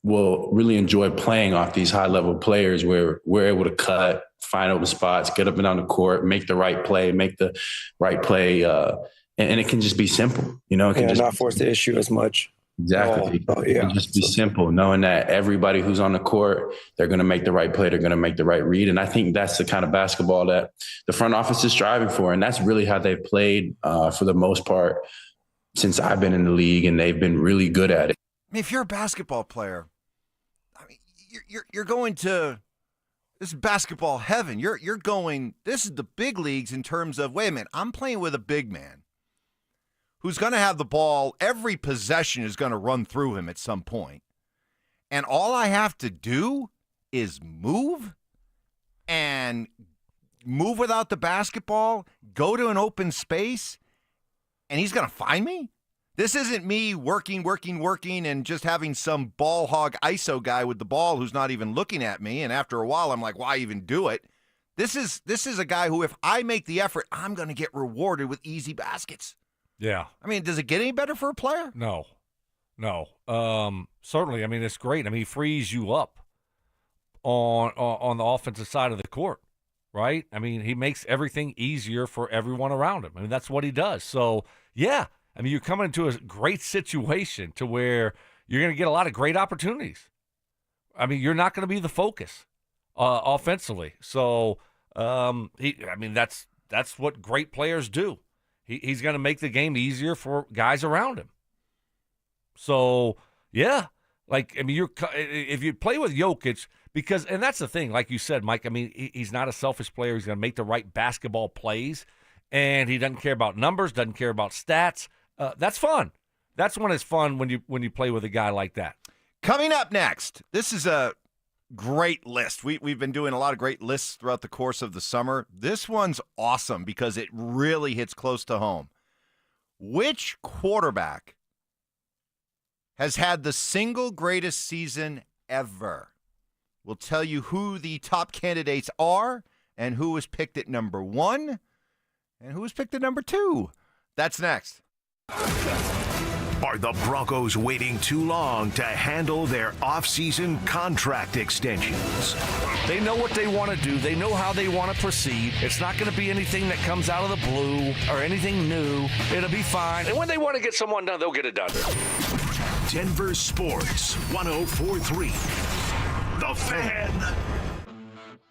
will really enjoy playing off these high level players where we're able to cut, find open spots, get up and down the court, make the right play, and it can just be simple, It can just not force the issue as much. Exactly. It can just be simple, knowing that everybody who's on the court, they're going to make the right play, they're going to make the right read. And I think that's the kind of basketball that the front office is striving for. And that's really how they've played for the most part since I've been in the league, and they've been really good at it. I mean, if you're a basketball player, you're going to this is basketball heaven. You're going. This is the big leagues in terms of, wait a minute, I'm playing with a big man who's going to have the ball. Every possession is going to run through him at some point, and all I have to do is move without the basketball, go to an open space, and he's going to find me. This isn't me working, and just having some ball hog ISO guy with the ball who's not even looking at me. And after a while, I'm like, why even do it? This is a guy who, if I make the effort, I'm going to get rewarded with easy baskets. Yeah. I mean, does it get any better for a player? No. Certainly. I mean, it's great. I mean, he frees you up on the offensive side of the court, right? I mean, he makes everything easier for everyone around him. I mean, that's what he does. So, yeah. I mean, you're coming into a great situation to where you're going to get a lot of great opportunities. I mean, you're not going to be the focus offensively. So, that's what great players do. He's going to make the game easier for guys around him. So, yeah. Like, I mean, if you play with Jokic, and that's the thing, like you said, Mike, I mean, he's not a selfish player. He's going to make the right basketball plays, and he doesn't care about numbers, doesn't care about stats. That's fun. That's when it's fun when you play with a guy like that. Coming up next, this is a great list. We've been doing a lot of great lists throughout the course of the summer. This one's awesome because it really hits close to home. Which quarterback has had the single greatest season ever? We'll tell you who the top candidates are and who was picked at number 1 and who was picked at number 2. That's next. Are the Broncos waiting too long to handle their offseason contract extensions? They know what they want to do. They know how they want to proceed. It's not going to be anything that comes out of the blue or anything new. It'll be fine. And when they want to get someone done, they'll get it done. Denver Sports 104.3. The Fan.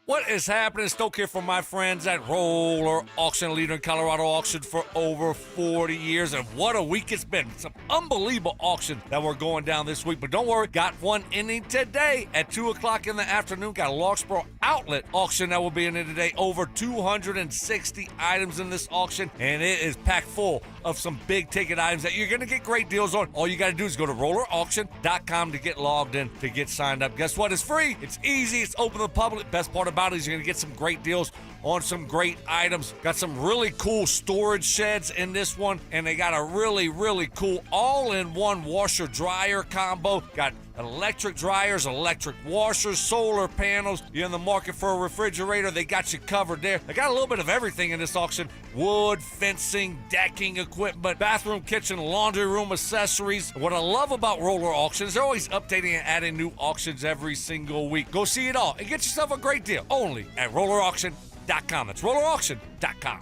What is happening? Stoke here for my friends at Roller Auction, leader in Colorado auction for over 40 years. And what a week it's been. Some unbelievable auction that we're going down this week. But don't worry, got one ending today at 2 o'clock in the afternoon. Got a Larkspur outlet auction that will be in it today. Over 260 items in this auction. And it is packed full of some big ticket items that you're going to get great deals on. All you got to do is go to rollerauction.com to get logged in, to get signed up. Guess what? It's free. It's easy. It's open to the public. Best part about it is you're going to get some great deals on some great items. Got some really cool storage sheds in this one, and they got a really, really cool all-in-one washer-dryer combo. Got electric dryers, electric washers, solar panels. You're in the market for a refrigerator, they got you covered there. They got a little bit of everything in this auction. Wood, fencing, decking equipment, bathroom, kitchen, laundry room accessories. What I love about Roller Auctions, they're always updating and adding new auctions every single week. Go see it all and get yourself a great deal only at rollerauction.com. That's rollerauction.com.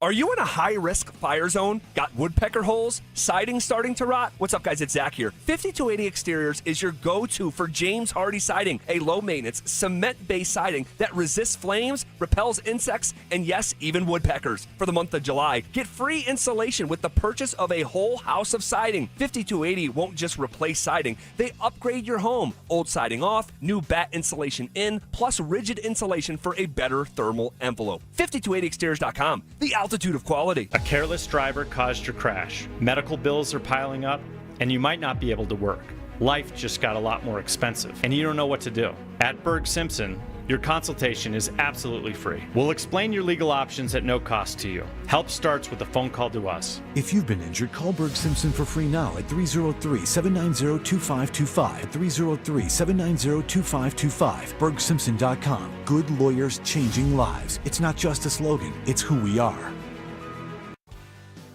Are you in a high-risk fire zone? Got woodpecker holes? Siding starting to rot? What's up, guys? It's Zach here. 5280 Exteriors is your go-to for James Hardy siding, a low-maintenance, cement-based siding that resists flames, repels insects, and yes, even woodpeckers. For the month of July, get free installation with the purchase of a whole house of siding. 5280 won't just replace siding. They upgrade your home. Old siding off, new bat insulation in, plus rigid insulation for a better thermal envelope. 5280exteriors.com. The altitude of quality. A careless driver caused your crash. Medical bills are piling up, and you might not be able to work. Life just got a lot more expensive, and you don't know what to do. At Berg Simpson, your consultation is absolutely free. We'll explain your legal options at no cost to you. Help starts with a phone call to us. If you've been injured, call Berg Simpson for free now at 303-790-2525. 303-790-2525. BergSimpson.com. Good lawyers changing lives. It's not just a slogan, it's who we are.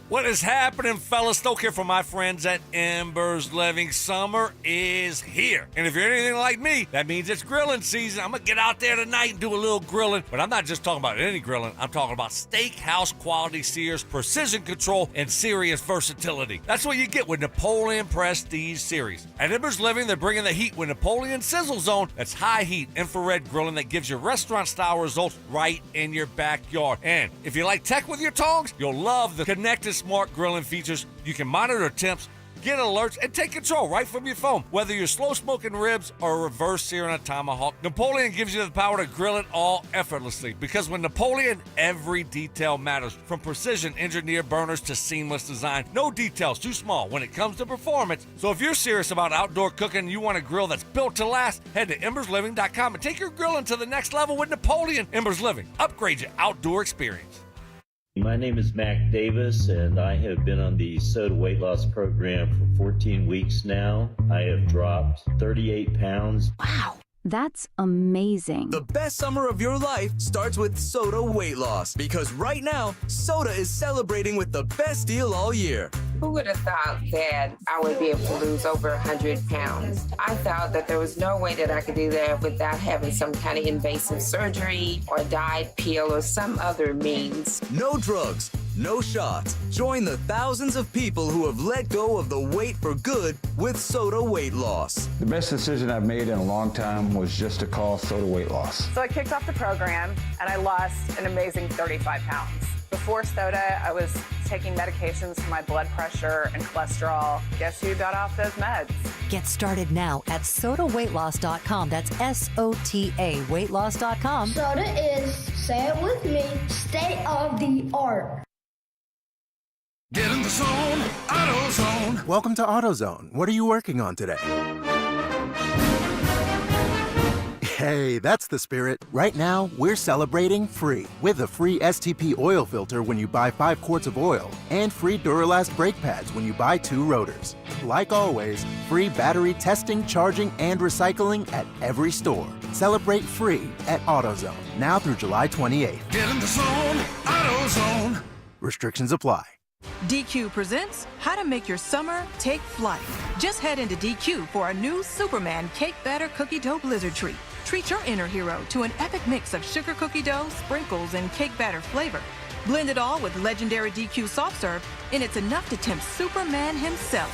What is happening, fellas? Stoke here for my friends at Embers Living. Summer is here. And if you're anything like me, that means it's grilling season. I'm going to get out there tonight and do a little grilling. But I'm not just talking about any grilling. I'm talking about steakhouse quality sears, precision control, and serious versatility. That's what you get with Napoleon Prestige Series. At Embers Living, they're bringing the heat with Napoleon Sizzle Zone. That's high heat infrared grilling that gives you restaurant-style results right in your backyard. And if you like tech with your tongs, you'll love the connected smart grilling features. You can monitor temps, get alerts, and take control right from your phone. Whether you're slow smoking ribs or reverse searing a tomahawk, Napoleon gives you the power to grill it all effortlessly. Because with Napoleon, every detail matters. From precision engineered burners to seamless design, no detail's too small when it comes to performance. So if you're serious about outdoor cooking and you want a grill that's built to last, head to embersliving.com and take your grilling to the next level with Napoleon. Embers Living. Upgrade your outdoor experience. My name is Mac Davis, and I have been on the SOTA weight loss program for 14 weeks now. I have dropped 38 pounds. Wow. That's amazing. The best summer of your life starts with Soda Weight Loss, because right now, Soda is celebrating with the best deal all year. Who would have thought that I would be able to lose over 100 pounds? I thought that there was no way that I could do that without having some kind of invasive surgery or diet pill or some other means. No drugs, no shots. Join the thousands of people who have let go of the weight for good with Soda Weight Loss. The best decision I've made in a long time was just to call Soda Weight Loss. So I kicked off the program and I lost an amazing 35 pounds. Before Soda, I was taking medications for my blood pressure and cholesterol. Guess who got off those meds? Get started now at sodaweightloss.com. That's SOTA weightloss.com. Soda is, say it with me, state of the art. Get in the zone, AutoZone. Welcome to AutoZone. What are you working on today? Hey, that's the spirit. Right now, we're celebrating free with a free STP oil filter when you buy 5 quarts of oil and free Duralast brake pads when you buy 2 rotors. Like always, free battery testing, charging, and recycling at every store. Celebrate free at AutoZone, now through July 28th. Get in the zone, AutoZone. Restrictions apply. DQ presents How to Make Your Summer Take Flight. Just head into DQ for a new Superman Cake Batter Cookie Dough Blizzard Treat. Treat your inner hero to an epic mix of sugar cookie dough, sprinkles, and cake batter flavor. Blend it all with legendary DQ soft serve, and it's enough to tempt Superman himself.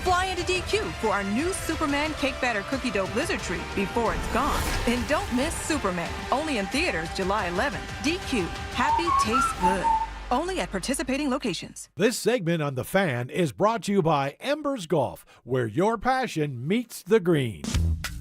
Fly into DQ for our new Superman Cake Batter Cookie Dough Blizzard Treat before it's gone. And don't miss Superman, only in theaters July 11th. DQ, happy tastes good. Only at participating locations. This segment on The Fan is brought to you by Embers Golf, where your passion meets the green.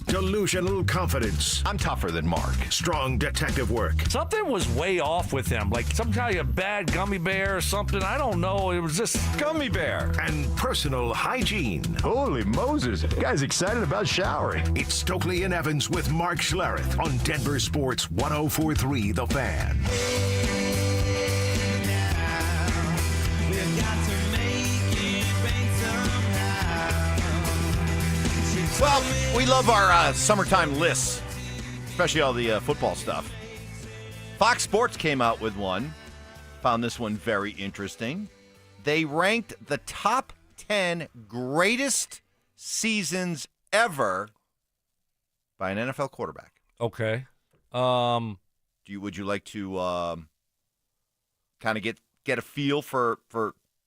Delusional confidence. I'm tougher than Mark. Strong detective work. Something was way off with him, like some kind of bad gummy bear or something. I don't know. It was just gummy bear. And personal hygiene. Holy Moses. The guy's excited about showering. It's Stokley and Evans with Mark Schlereth on Denver Sports 104.3 The Fan. Well, we love our summertime lists, especially all the football stuff. Fox Sports came out with one. Found this one very interesting. They ranked the top 10 greatest seasons ever by an NFL quarterback. Okay. Would you like to kind of get a feel for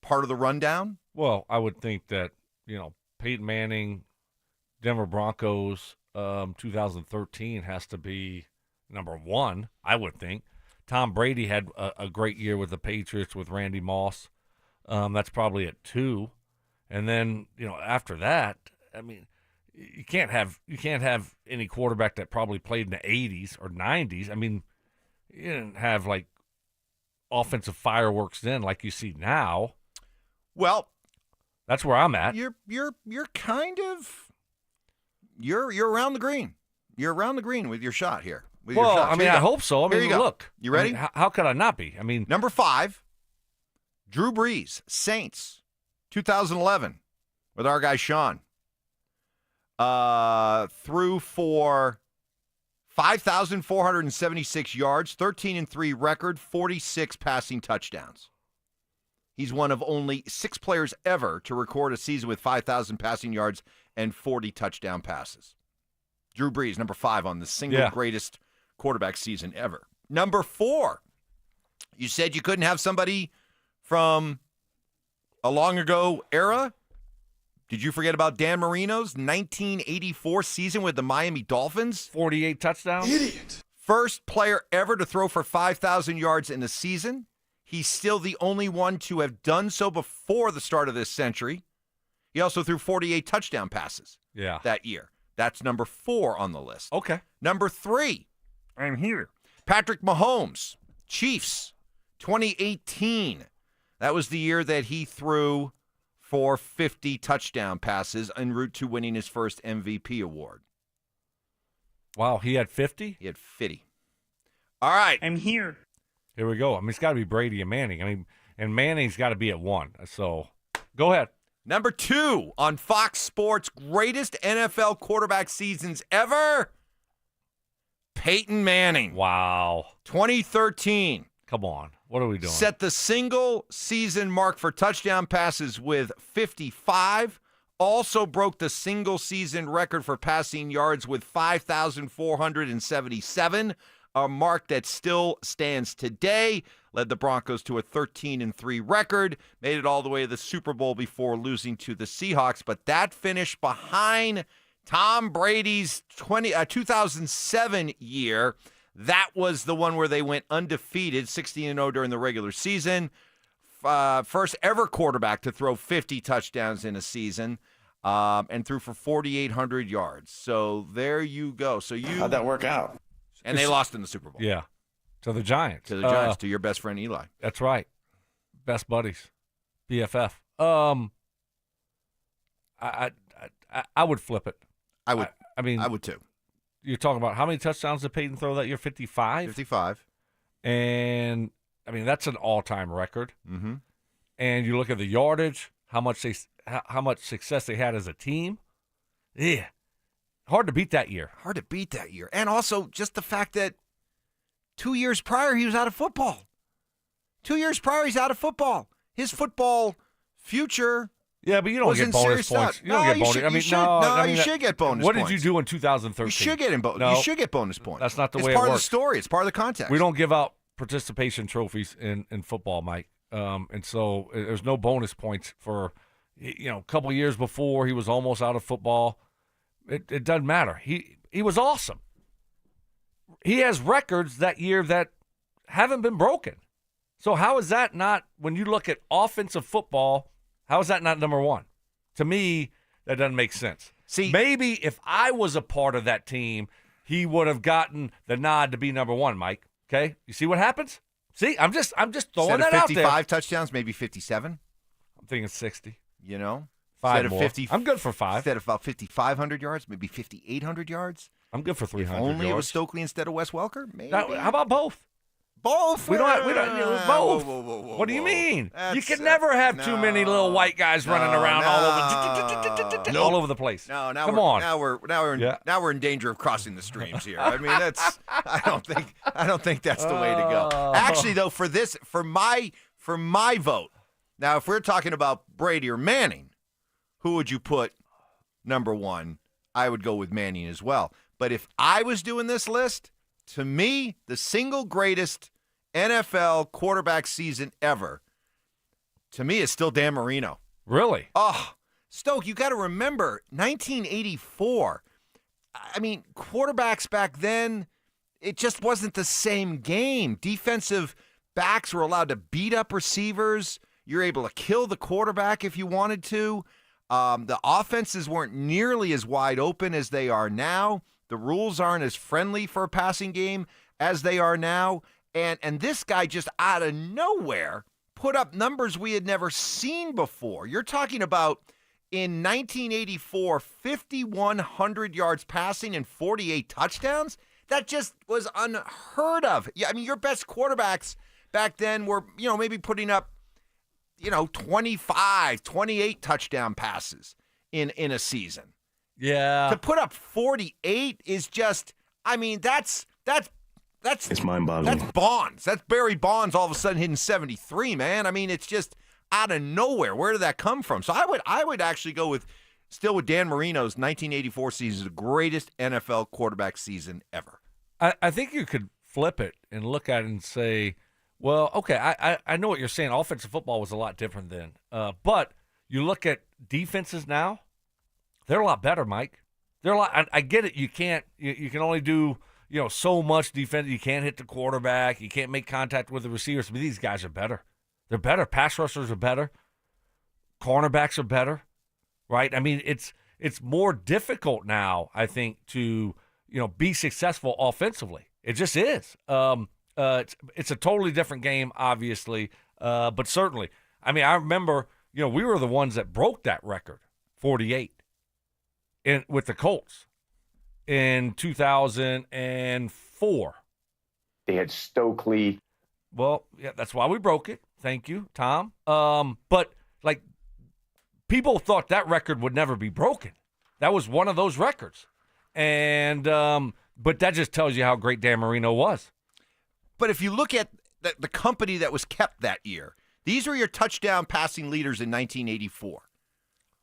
part of the rundown? Well, I would think that, Peyton Manning, Denver Broncos, 2013 has to be number 1, I would think. Tom Brady had a great year with the Patriots with Randy Moss. That's probably at 2. And then, after that, I mean, you can't have any quarterback that probably played in the 80s or 90s. I mean, you didn't have like offensive fireworks then like you see now. Well, that's where I'm at. You're kind of you're around the green. You're around the green with your shot here. Well, I mean, I hope so. I mean, look. You ready? I mean, how could I not be? I mean, number 5, Drew Brees, Saints, 2011, with our guy Sean. Threw for 5,476 yards, 13-3 record, 46 passing touchdowns. He's one of only 6 players ever to record a season with 5,000 passing yards and 40 touchdown passes. Drew Brees, number 5 on the single greatest quarterback season ever. Number 4, you said you couldn't have somebody from a long ago era. Did you forget about Dan Marino's 1984 season with the Miami Dolphins? 48 touchdowns? Idiot. First player ever to throw for 5,000 yards in a season. He's still the only one to have done so before the start of this century. He also threw 48 touchdown passes that year. That's number 4 on the list. Okay. Number 3. I'm here. Patrick Mahomes, Chiefs, 2018. That was the year that he threw for 50 touchdown passes en route to winning his first MVP award. Wow, he had 50? He had 50. All right. I'm here. Here we go. I mean, it's got to be Brady and Manning. I mean, and Manning's got to be at 1. So, go ahead. Number 2 on Fox Sports, greatest NFL quarterback seasons ever. Peyton Manning. Wow. 2013. Come on. What are we doing? Set the single season mark for touchdown passes with 55. Also broke the single season record for passing yards with 5,477, a mark that still stands today. Led the Broncos to a 13-3 record, made it all the way to the Super Bowl before losing to the Seahawks. But that finished behind Tom Brady's 2007 year. That was the one where they went undefeated, 16-0 during the regular season. First ever quarterback to throw 50 touchdowns in a season, and threw for 4,800 yards. So there you go. So How'd that work out? And they lost in the Super Bowl. Yeah. To the Giants. To the Giants, to your best friend Eli. That's right. Best buddies. BFF. I would flip it. I would. I mean, I would too. You're talking about how many touchdowns did Peyton throw that year? 55? 55. And, I mean, that's an all-time record. Mm-hmm. And you look at the yardage, how much success they had as a team. Yeah. Hard to beat that year. Hard to beat that year. And also just the fact that 2 years prior, he was out of football. 2 years prior, he's out of football. His football future. Yeah, but you don't get bonus points. You don't get bonus. I mean, you should get bonus points. What did you do in 2013? You should get No, you should get bonus points. That's not the way it works. It's part of the story. It's part of the context. We don't give out participation trophies in football, Mike. And so there's no bonus points for, a couple of years before he was almost out of football. It doesn't matter. He was awesome. He has records that year that haven't been broken. So how is that not, when you look at offensive football, how is that not number one? To me, that doesn't make sense. See, maybe if I was a part of that team, he would have gotten the nod to be number one, Mike. Okay? You see what happens? See, I'm just throwing that out there. 55 touchdowns, maybe 57. I'm thinking 60. Five more. 50, I'm good for 5. Instead of about 5,500 yards, maybe 5,800 yards. I'm good for 300 If only yards. it was Stokley instead of Wes Welker. Maybe. Now, how about both? Both? We don't both. What do you mean? You can never have too many little white guys running around all over the place. No, Come on. Now we're in danger of crossing the streams here. I mean, I don't think that's the way to go. Actually, though, for my vote. Now, if we're talking about Brady or Manning, who would you put number one? I would go with Manning as well. But if I was doing this list, to me, the single greatest NFL quarterback season ever, to me, is still Dan Marino. Really? Oh, Stoke, you got to remember, 1984. I mean, quarterbacks back then, it just wasn't the same game. Defensive backs were allowed to beat up receivers. You're able to kill the quarterback if you wanted to. The offenses weren't nearly as wide open as they are now. The rules aren't as friendly for a passing game as they are now. And this guy just out of nowhere put up numbers we had never seen before. You're talking about in 1984, 5,100 yards passing and 48 touchdowns. That just was unheard of. Yeah, I mean, your best quarterbacks back then were, maybe putting up, 25, 28 touchdown passes in a season. Yeah. To put up 48 is just, I mean, that's it's mind-boggling. That's Bonds. That's Barry Bonds all of a sudden hitting 73, man. I mean, it's just out of nowhere. Where did that come from? So I would actually go with Dan Marino's 1984 season, the greatest NFL quarterback season ever. I think you could flip it and look at it and say, well, okay, I know what you're saying. Offensive football was a lot different then. But you look at defenses now, they're a lot better, Mike. They're a lot. I get it. You can't. You can only do so much defense. You can't hit the quarterback. You can't make contact with the receivers. But these guys are better. They're better. Pass rushers are better. Cornerbacks are better. Right. I mean, it's more difficult now, I think, to be successful offensively. It just is. It's a totally different game, obviously, but certainly. I mean, I remember, we were the ones that broke that record, 48, with the Colts in 2004. They had Stokley. Well, yeah, that's why we broke it. Thank you, Tom. But, people thought that record would never be broken. That was one of those records. And But that just tells you how great Dan Marino was. But if you look at the company that was kept that year, these were your touchdown passing leaders in 1984.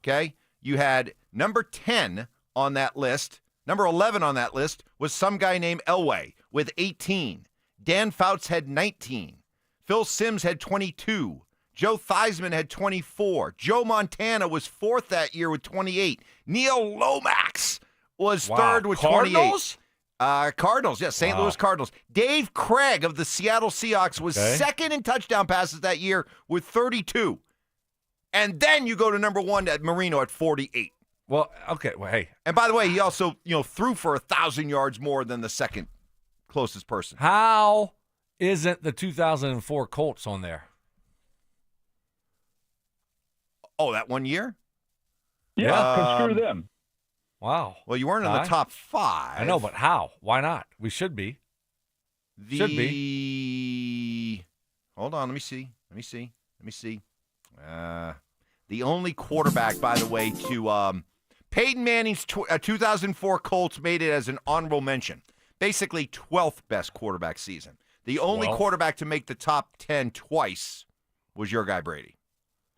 Okay? You had number 10 on that list. Number 11 on that list was some guy named Elway with 18. Dan Fouts had 19. Phil Simms had 22. Joe Theismann had 24. Joe Montana was fourth that year with 28. Neil Lomax was third with 28. Cardinals, yes, St. Louis Cardinals. Dave Craig of the Seattle Seahawks was second in touchdown passes that year with 32. And then you go to number 1 at Marino at 48. Well, okay, well, hey. And by the way, he also, threw for 1,000 yards more than the second closest person. How isn't the 2004 Colts on there? Oh, that 1 year? Yeah, screw them. Wow. Well, you weren't in the top 5. I know, but how? Why not? We should be. Should be. Hold on, let me see. The only quarterback, by the way, to Peyton Manning's 2004 Colts made it as an honorable mention. Basically, 12th best quarterback season. The only quarterback to make the top 10 twice was your guy Brady,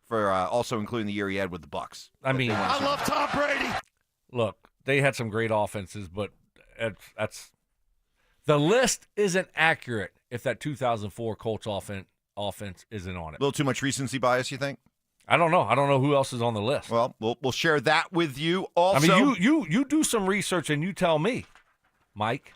for also including the year he had with the Bucs. I mean, I love Tom Brady. Look, they had some great offenses, but that's the list isn't accurate if that 2004 Colts offense isn't on it. A little too much recency bias, you think? I don't know. I don't know who else is on the list. Well, we'll share that with you. Also, I mean, you do some research and you tell me, Mike.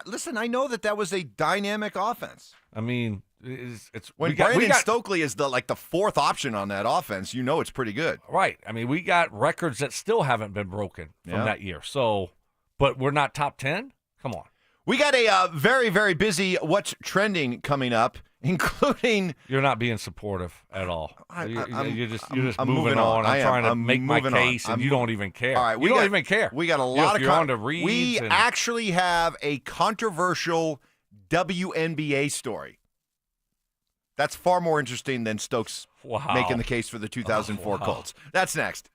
Listen, I know that was a dynamic offense. I mean, it's when Brandon Stokley is the fourth option on that offense, it's pretty good. Right. I mean, we got records that still haven't been broken from that year. So, but we're not top 10? Come on. We got a very, very busy What's Trending coming up, including... You're not being supportive at all. You're just I'm moving on. I'm trying to make my moving case, and you don't even care. All right, you don't even care. We got a lot of... You're on to reads. We actually have a controversial WNBA story. That's far more interesting than Stokes making the case for the 2004 Colts. That's next.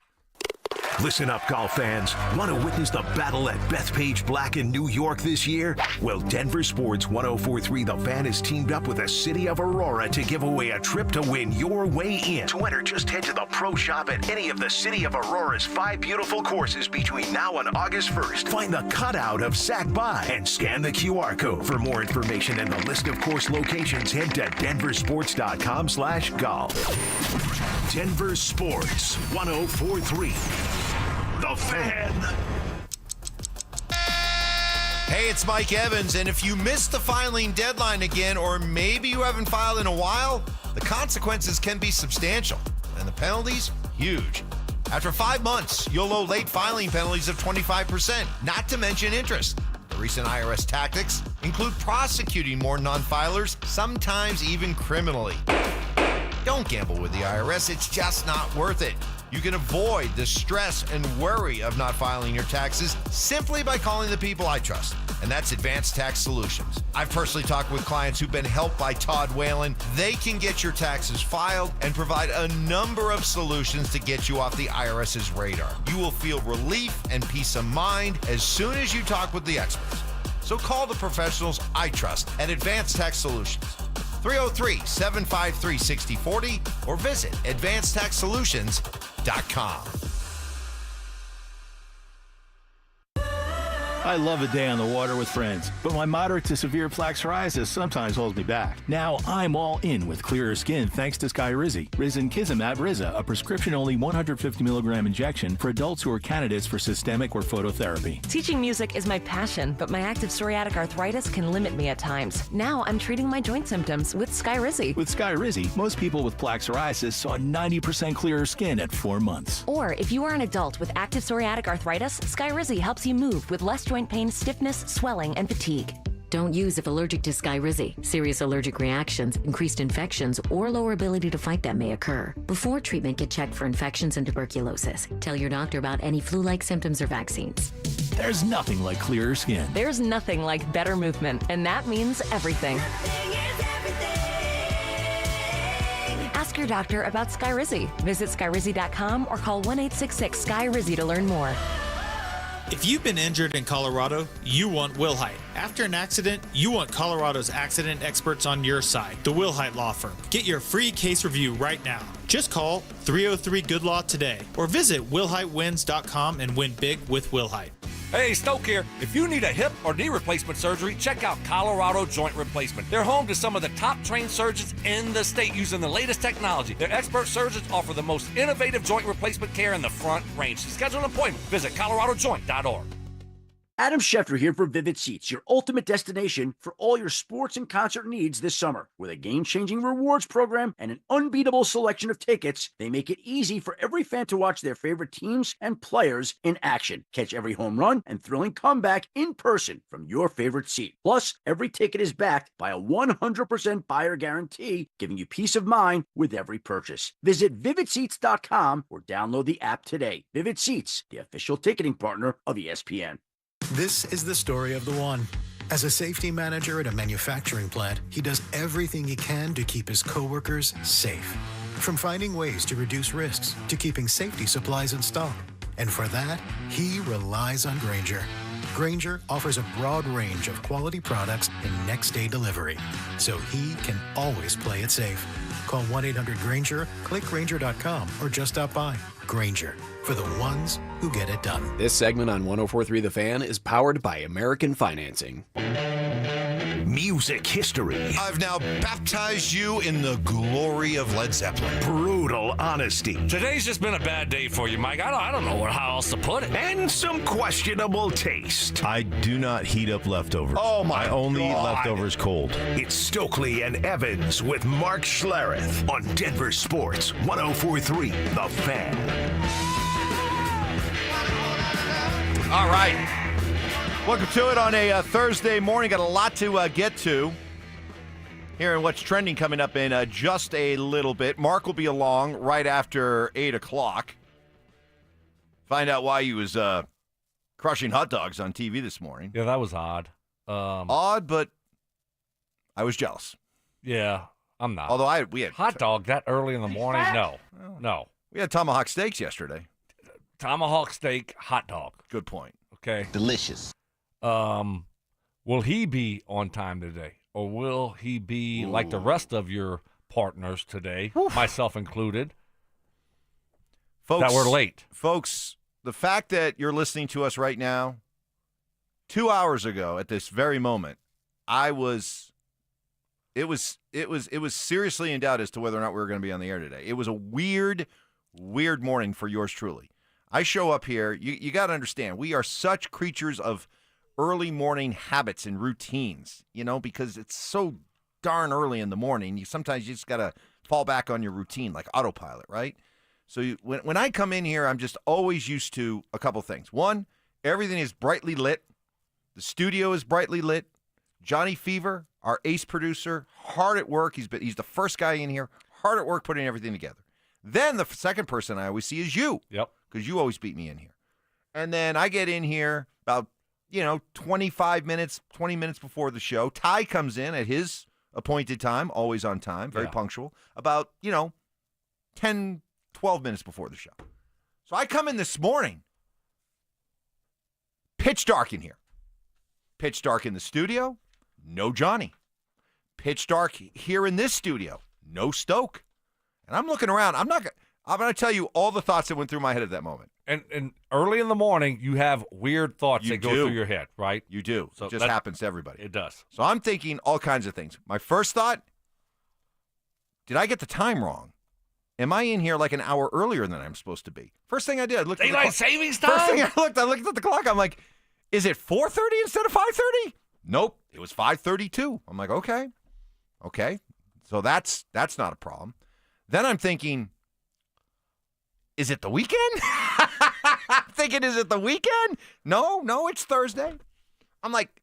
Listen up, golf fans. Want to witness the battle at Bethpage Black in New York this year? Well, Denver Sports 104.3 The Fan has teamed up with the City of Aurora to give away a trip to win your way in. To enter, just head to the Pro Shop at any of the City of Aurora's 5 beautiful courses between now and August 1st. Find the cutout of Sac By and scan the QR code. For more information and the list of course locations, head to denversports.com/golf. Denver Sports 104.3 The Fan. Hey, it's Mike Evans, and if you missed the filing deadline again, or maybe you haven't filed in a while, the consequences can be substantial, and the penalties, huge. After 5 months, you'll owe late filing penalties of 25%, not to mention interest. The recent IRS tactics include prosecuting more non-filers, sometimes even criminally. Don't gamble with the IRS. It's just not worth it. You can avoid the stress and worry of not filing your taxes simply by calling the people I trust, and that's Advanced Tax Solutions. I've personally talked with clients who've been helped by Todd Whalen. They can get your taxes filed and provide a number of solutions to get you off the IRS's radar. You will feel relief and peace of mind as soon as you talk with the experts. So call the professionals I trust at Advanced Tax Solutions. 303-753-6040 or visit advancedtaxsolutions.com. I love a day on the water with friends, but my moderate to severe plaque psoriasis sometimes holds me back. Now I'm all in with clearer skin thanks to Skyrizi. Risankizumab Riza, a prescription-only 150 milligram injection for adults who are candidates for systemic or phototherapy. Teaching music is my passion, but my active psoriatic arthritis can limit me at times. Now I'm treating my joint symptoms with Skyrizi. With Skyrizi, most people with plaque psoriasis saw 90% clearer skin at 4 months. Or if you are an adult with active psoriatic arthritis, Skyrizi helps you move with less joint pain, stiffness, swelling, and fatigue. Don't use if allergic to Skyrizi. Serious allergic reactions, increased infections, or lower ability to fight them may occur. Before treatment, get checked for infections and tuberculosis. Tell your doctor about any flu-like symptoms or vaccines. There's nothing like clearer skin. There's nothing like better movement, and that means everything. Ask your doctor about Skyrizi. Visit Skyrizi.com or call 1-866-SKY-RIZI to learn more. If you've been injured in Colorado, you want Wilhite. After an accident, you want Colorado's accident experts on your side, the Wilhite Law Firm. Get your free case review right now. Just call 303-GOOD-LAW today or visit WilhiteWins.com and win big with Wilhite. Hey, Stoke here. If you need a hip or knee replacement surgery, check out Colorado Joint Replacement. They're home to some of the top trained surgeons in the state using the latest technology. Their expert surgeons offer the most innovative joint replacement care in the Front Range. To schedule an appointment, visit coloradojoint.org. Adam Schefter here for Vivid Seats, your ultimate destination for all your sports and concert needs this summer. With a game-changing rewards program and an unbeatable selection of tickets, they make it easy for every fan to watch their favorite teams and players in action. Catch every home run and thrilling comeback in person from your favorite seat. Plus, every ticket is backed by a 100% buyer guarantee, giving you peace of mind with every purchase. Visit VividSeats.com or download the app today. Vivid Seats, the official ticketing partner of ESPN. This is the story of the one. As a safety manager at a manufacturing plant, he does everything he can to keep his coworkers safe. From finding ways to reduce risks to keeping safety supplies in stock. And for that, he relies on Grainger. Grainger offers a broad range of quality products and next-day delivery, so he can always play it safe. Call 1-800-GRAINGER, click Grainger.com, or just stop by. Grainger, for the ones who get it done. This segment on 104.3 The Fan is powered by American Financing. Music history. I've now baptized you in the glory of Led Zeppelin. Brutal honesty. Today's just been a bad day for you, Mike. I don't know how else to put it. And some questionable taste. I do not heat up leftovers. Oh, my I only eat God. leftovers cold. It's Stokley and Evans with Mark Schlereth on Denver Sports 104.3 The Fan. All right. Welcome to it on a Thursday morning. Got a lot to get to. Hearing what's trending coming up in just a little bit. Mark will be along right after 8 o'clock. Find out why he was crushing hot dogs on TV this morning. Yeah, that was odd. Odd, but I was jealous. Yeah, I'm not. Although we had hot dog that early in the morning. No. We had tomahawk steaks yesterday. Tomahawk steak, hot dog. Good point. Okay. Delicious. Will he be on time today? Or will he be like the rest of your partners today, myself included, folks, that were late? Folks, the fact that you're listening to us right now, 2 hours ago at this very moment, it was seriously in doubt as to whether or not we were going to be on the air today. It was a weird morning for yours truly. I show up here, you got to understand, we are such creatures of early morning habits and routines, because it's so darn early in the morning. Sometimes you just got to fall back on your routine like autopilot, right? So when I come in here, I'm just always used to a couple things. One, everything is brightly lit. The studio is brightly lit. Johnny Fever, our ace producer, hard at work. He's the first guy in here, hard at work putting everything together. Then the second person I always see is you. Yep. Because you always beat me in here. And then I get in here about 25 minutes, 20 minutes before the show. Ty comes in at his appointed time, always on time, very punctual, about, 10, 12 minutes before the show. So I come in this morning, pitch dark in here. Pitch dark in the studio, no Johnny. Pitch dark here in this studio, no Stoke. And I'm looking around. I'm going to tell you all the thoughts that went through my head at that moment. And early in the morning, you have weird thoughts that go through your head, right? You do. So it just happens to everybody. It does. So I'm thinking all kinds of things. My first thought, did I get the time wrong? Am I in here like an hour earlier than I'm supposed to be? First thing I did, I looked at the clock. Savings time? First thing I looked at the clock. I'm like, is it 4:30 instead of 5:30? Nope, it was 5:32. I'm like, okay. So that's not a problem. Then I'm thinking, is it the weekend? I'm thinking, is it the weekend? No, it's Thursday. I'm like,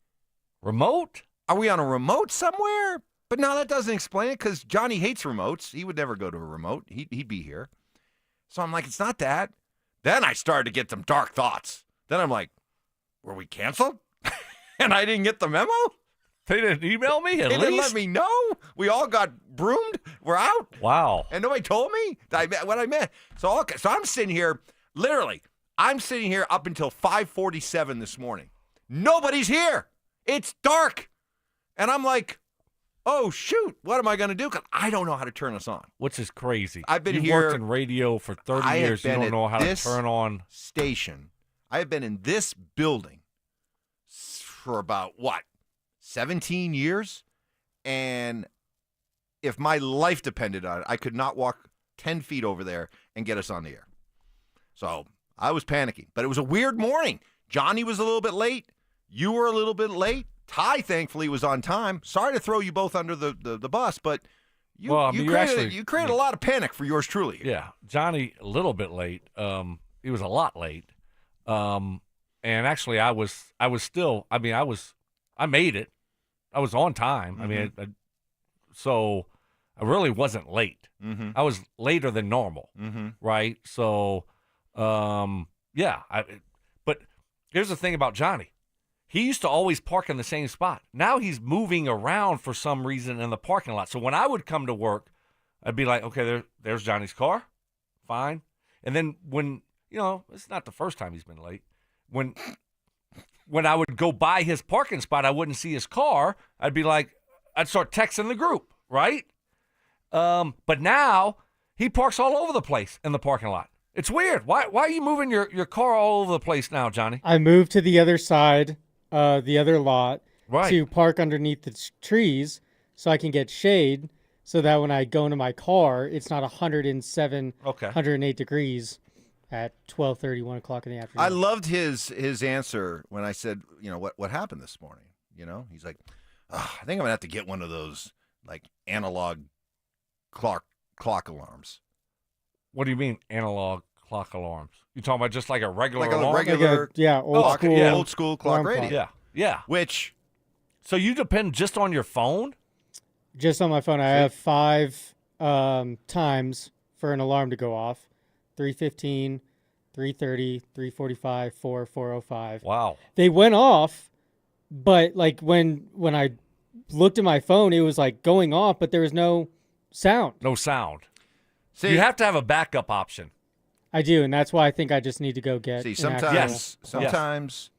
remote? Are we on a remote somewhere? But no, that doesn't explain it because Johnny hates remotes. He would never go to a remote. He'd be here. So I'm like, it's not that. Then I started to get some dark thoughts. Then I'm like, were we canceled? And I didn't get the memo? They didn't email me at They least? didn't let me know. We all got broomed. We're out. Wow. And nobody told me what I meant. So I'm sitting here, literally, I'm sitting here up until 5:47 this morning. Nobody's here. It's dark. And I'm like, oh, shoot, what am I going to do? Because I don't know how to turn this on. Which is crazy. I've been You've here. worked in radio for 30 years. You don't know how to turn on. Station. I have been in this building for about, 17 years? And if my life depended on it, I could not walk 10 feet over there and get us on the air. So I was panicking. But it was a weird morning. Johnny was a little bit late. You were a little bit late. Ty, thankfully, was on time. Sorry to throw you both under the bus, but you created a lot of panic for yours truly. Yeah, Johnny, a little bit late. He was a lot late. And actually, I made it. I was on time. Mm-hmm. So I really wasn't late. Mm-hmm. I was later than normal, right? So, yeah. But here's the thing about Johnny. He used to always park in the same spot. Now he's moving around for some reason in the parking lot. So when I would come to work, I'd be like, okay, there's Johnny's car. Fine. And then when, it's not the first time he's been late. When I would go by his parking spot, I wouldn't see his car. I'd start texting the group, right? But now he parks all over the place in the parking lot. It's weird. Why are you moving your car all over the place now, Johnny? I moved to the other side, the other lot, to park underneath the trees so I can get shade so that when I go into my car, it's not 108 degrees at 12:30, 1 o'clock in the afternoon. I loved his answer when I said, what happened this morning? He's like, I think I'm going to have to get one of those, analog clock alarms. What do you mean analog clock alarms? You talking about just like a regular alarm? Old school clock radio. Yeah. So you depend just on your phone? Just on my phone. I have 5 times for an alarm to go off. 3:15, 3:30, 3:45, 4:05. Wow. They went off, but when I looked at my phone, it was going off, but there was no sound. No sound. See, you have to have a backup option. I do, and that's why I think I just need to go get. See, sometimes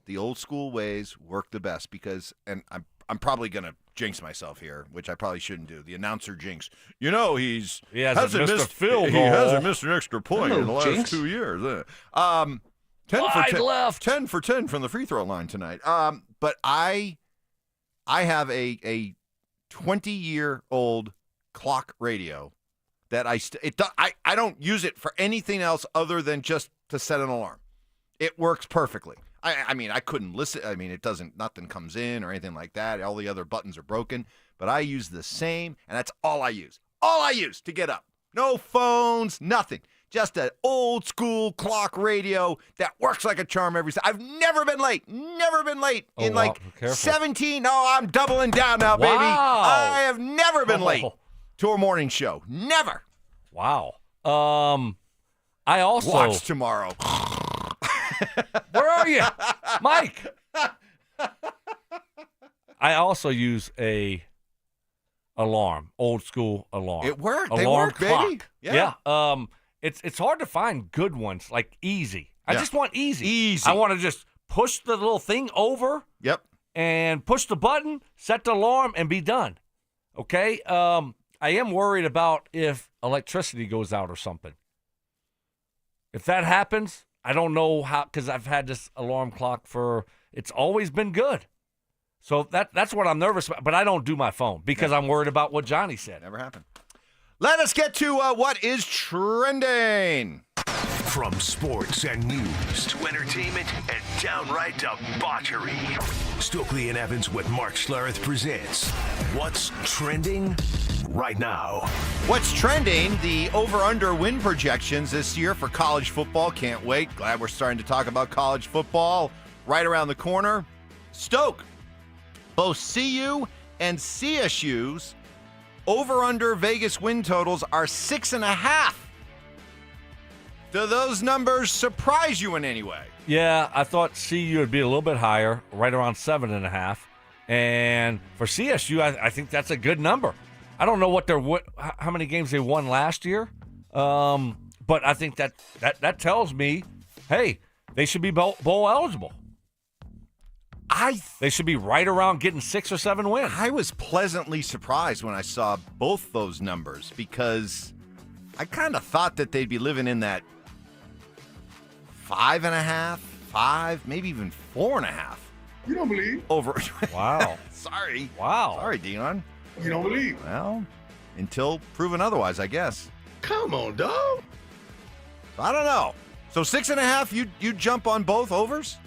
the old school ways work the best because, and I'm probably gonna jinx myself here, which I probably shouldn't do. The announcer jinx. He hasn't missed field goal. He hasn't missed an extra point in the last 2 years. 10 for 10 from the free throw line tonight. But I have a 20-year-old clock radio that I don't use it for anything else other than just to set an alarm. It works perfectly. I couldn't listen. Nothing comes in or anything like that. All the other buttons are broken, but I use the same, and that's all I use. All I use to get up. No phones, nothing. Just an old school clock radio that works like a charm every time. I've never been late. Never been late in 17. No, I'm doubling down now, baby. I have never been late to a morning show. Never. Wow. I also watch tomorrow. Where are you, Mike? I also use a alarm, old school alarm. It worked. Alarm they work, clock. Baby. Yeah. It's hard to find good ones like easy. I just want easy. Easy. I want to just push the little thing over. Yep. And push the button, set the alarm, and be done. Okay. I am worried about if electricity goes out or something. If that happens, I don't know how, because I've had this alarm clock it's always been good. So that's what I'm nervous about. But I don't do my phone because I'm worried about what Johnny said. Never happened. Let us get to what is trending. From sports and news to entertainment and downright debauchery. Stokley and Evans with Mark Schlereth presents What's Trending Right Now. What's trending? The over-under win projections this year for college football. Can't wait. Glad we're starting to talk about college football right around the corner. Stoke, both CU and CSU's over-under Vegas win totals are 6.5. Do those numbers surprise you in any way? Yeah, I thought CU would be a little bit higher, right around 7.5. And for CSU, I think that's a good number. I don't know how many games they won last year, but I think that tells me, hey, they should be bowl eligible. They should be right around getting 6 or 7 wins. I was pleasantly surprised when I saw both those numbers because I kind of thought that they'd be living in that 5.5, 5, maybe even 4.5. You don't believe? Over. Wow. Sorry. Wow. Sorry, Dion. You don't believe? Well, until proven otherwise, I guess. Come on, dog. I don't know. So 6.5, you jump on both overs?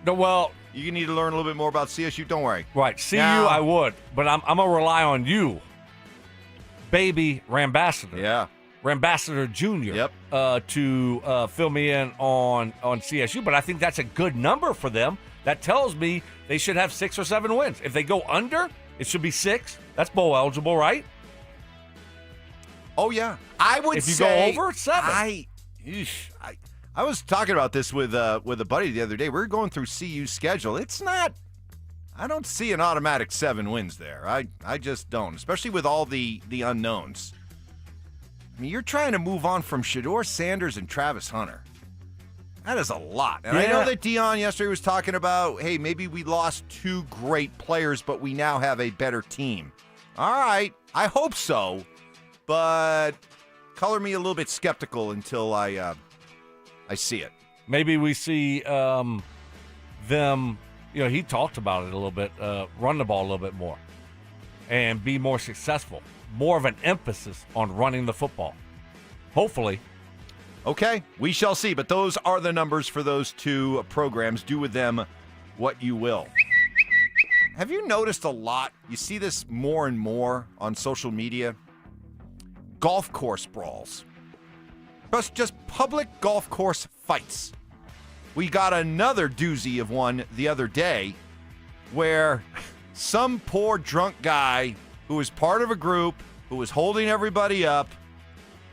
No, well, you need to learn a little bit more about CSU. Don't worry. Right, CU I would, but I'm gonna rely on you, baby Rambassador. Yeah, Rambassador Jr. Yep. To fill me in on CSU, but I think that's a good number for them. That tells me they should have 6 or 7 wins. If they go under, it should be 6. That's bowl eligible, right? Oh yeah, I would. If you say go over, it's 7. I was talking about this with a buddy the other day. We were going through CU's schedule. It's not. I don't see an automatic 7 wins there. I just don't, especially with all the unknowns. I mean, you're trying to move on from Shedeur Sanders and Travis Hunter. That is a lot. And I know that Dion yesterday was talking about, hey, maybe we lost 2 great players, but we now have a better team. All right, I hope so, but color me a little bit skeptical until I see it. Maybe we see them, he talked about it a little bit, run the ball a little bit more and be more successful. More of an emphasis on running the football. Hopefully. Okay, we shall see. But those are the numbers for those 2 programs. Do with them what you will. Have you noticed a lot? You see this more and more on social media. Golf course brawls. Just public golf course fights. We got another doozy of one the other day where some poor drunk guy who was part of a group who was holding everybody up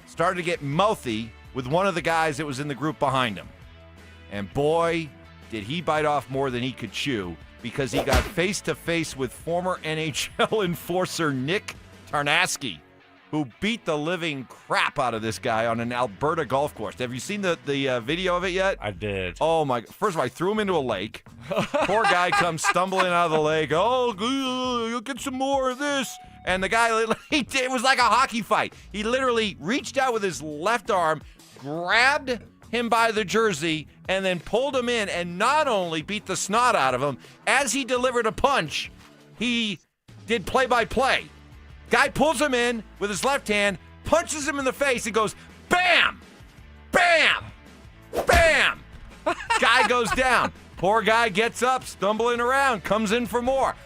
started to get mouthy with one of the guys that was in the group behind him. And boy, did he bite off more than he could chew because he got face-to-face with former NHL enforcer Nick Tarnasky, who beat the living crap out of this guy on an Alberta golf course. Have you seen the video of it yet? I did. Oh, my. First of all, I threw him into a lake. Poor guy comes stumbling out of the lake. Oh, you'll get some more of this. And the guy, it was like a hockey fight. He literally reached out with his left arm, grabbed him by the jersey, and then pulled him in and not only beat the snot out of him, as he delivered a punch, he did play-by-play. Guy pulls him in with his left hand, punches him in the face, and goes, bam! Bam! Bam! Guy goes down. Poor guy gets up, stumbling around, comes in for more.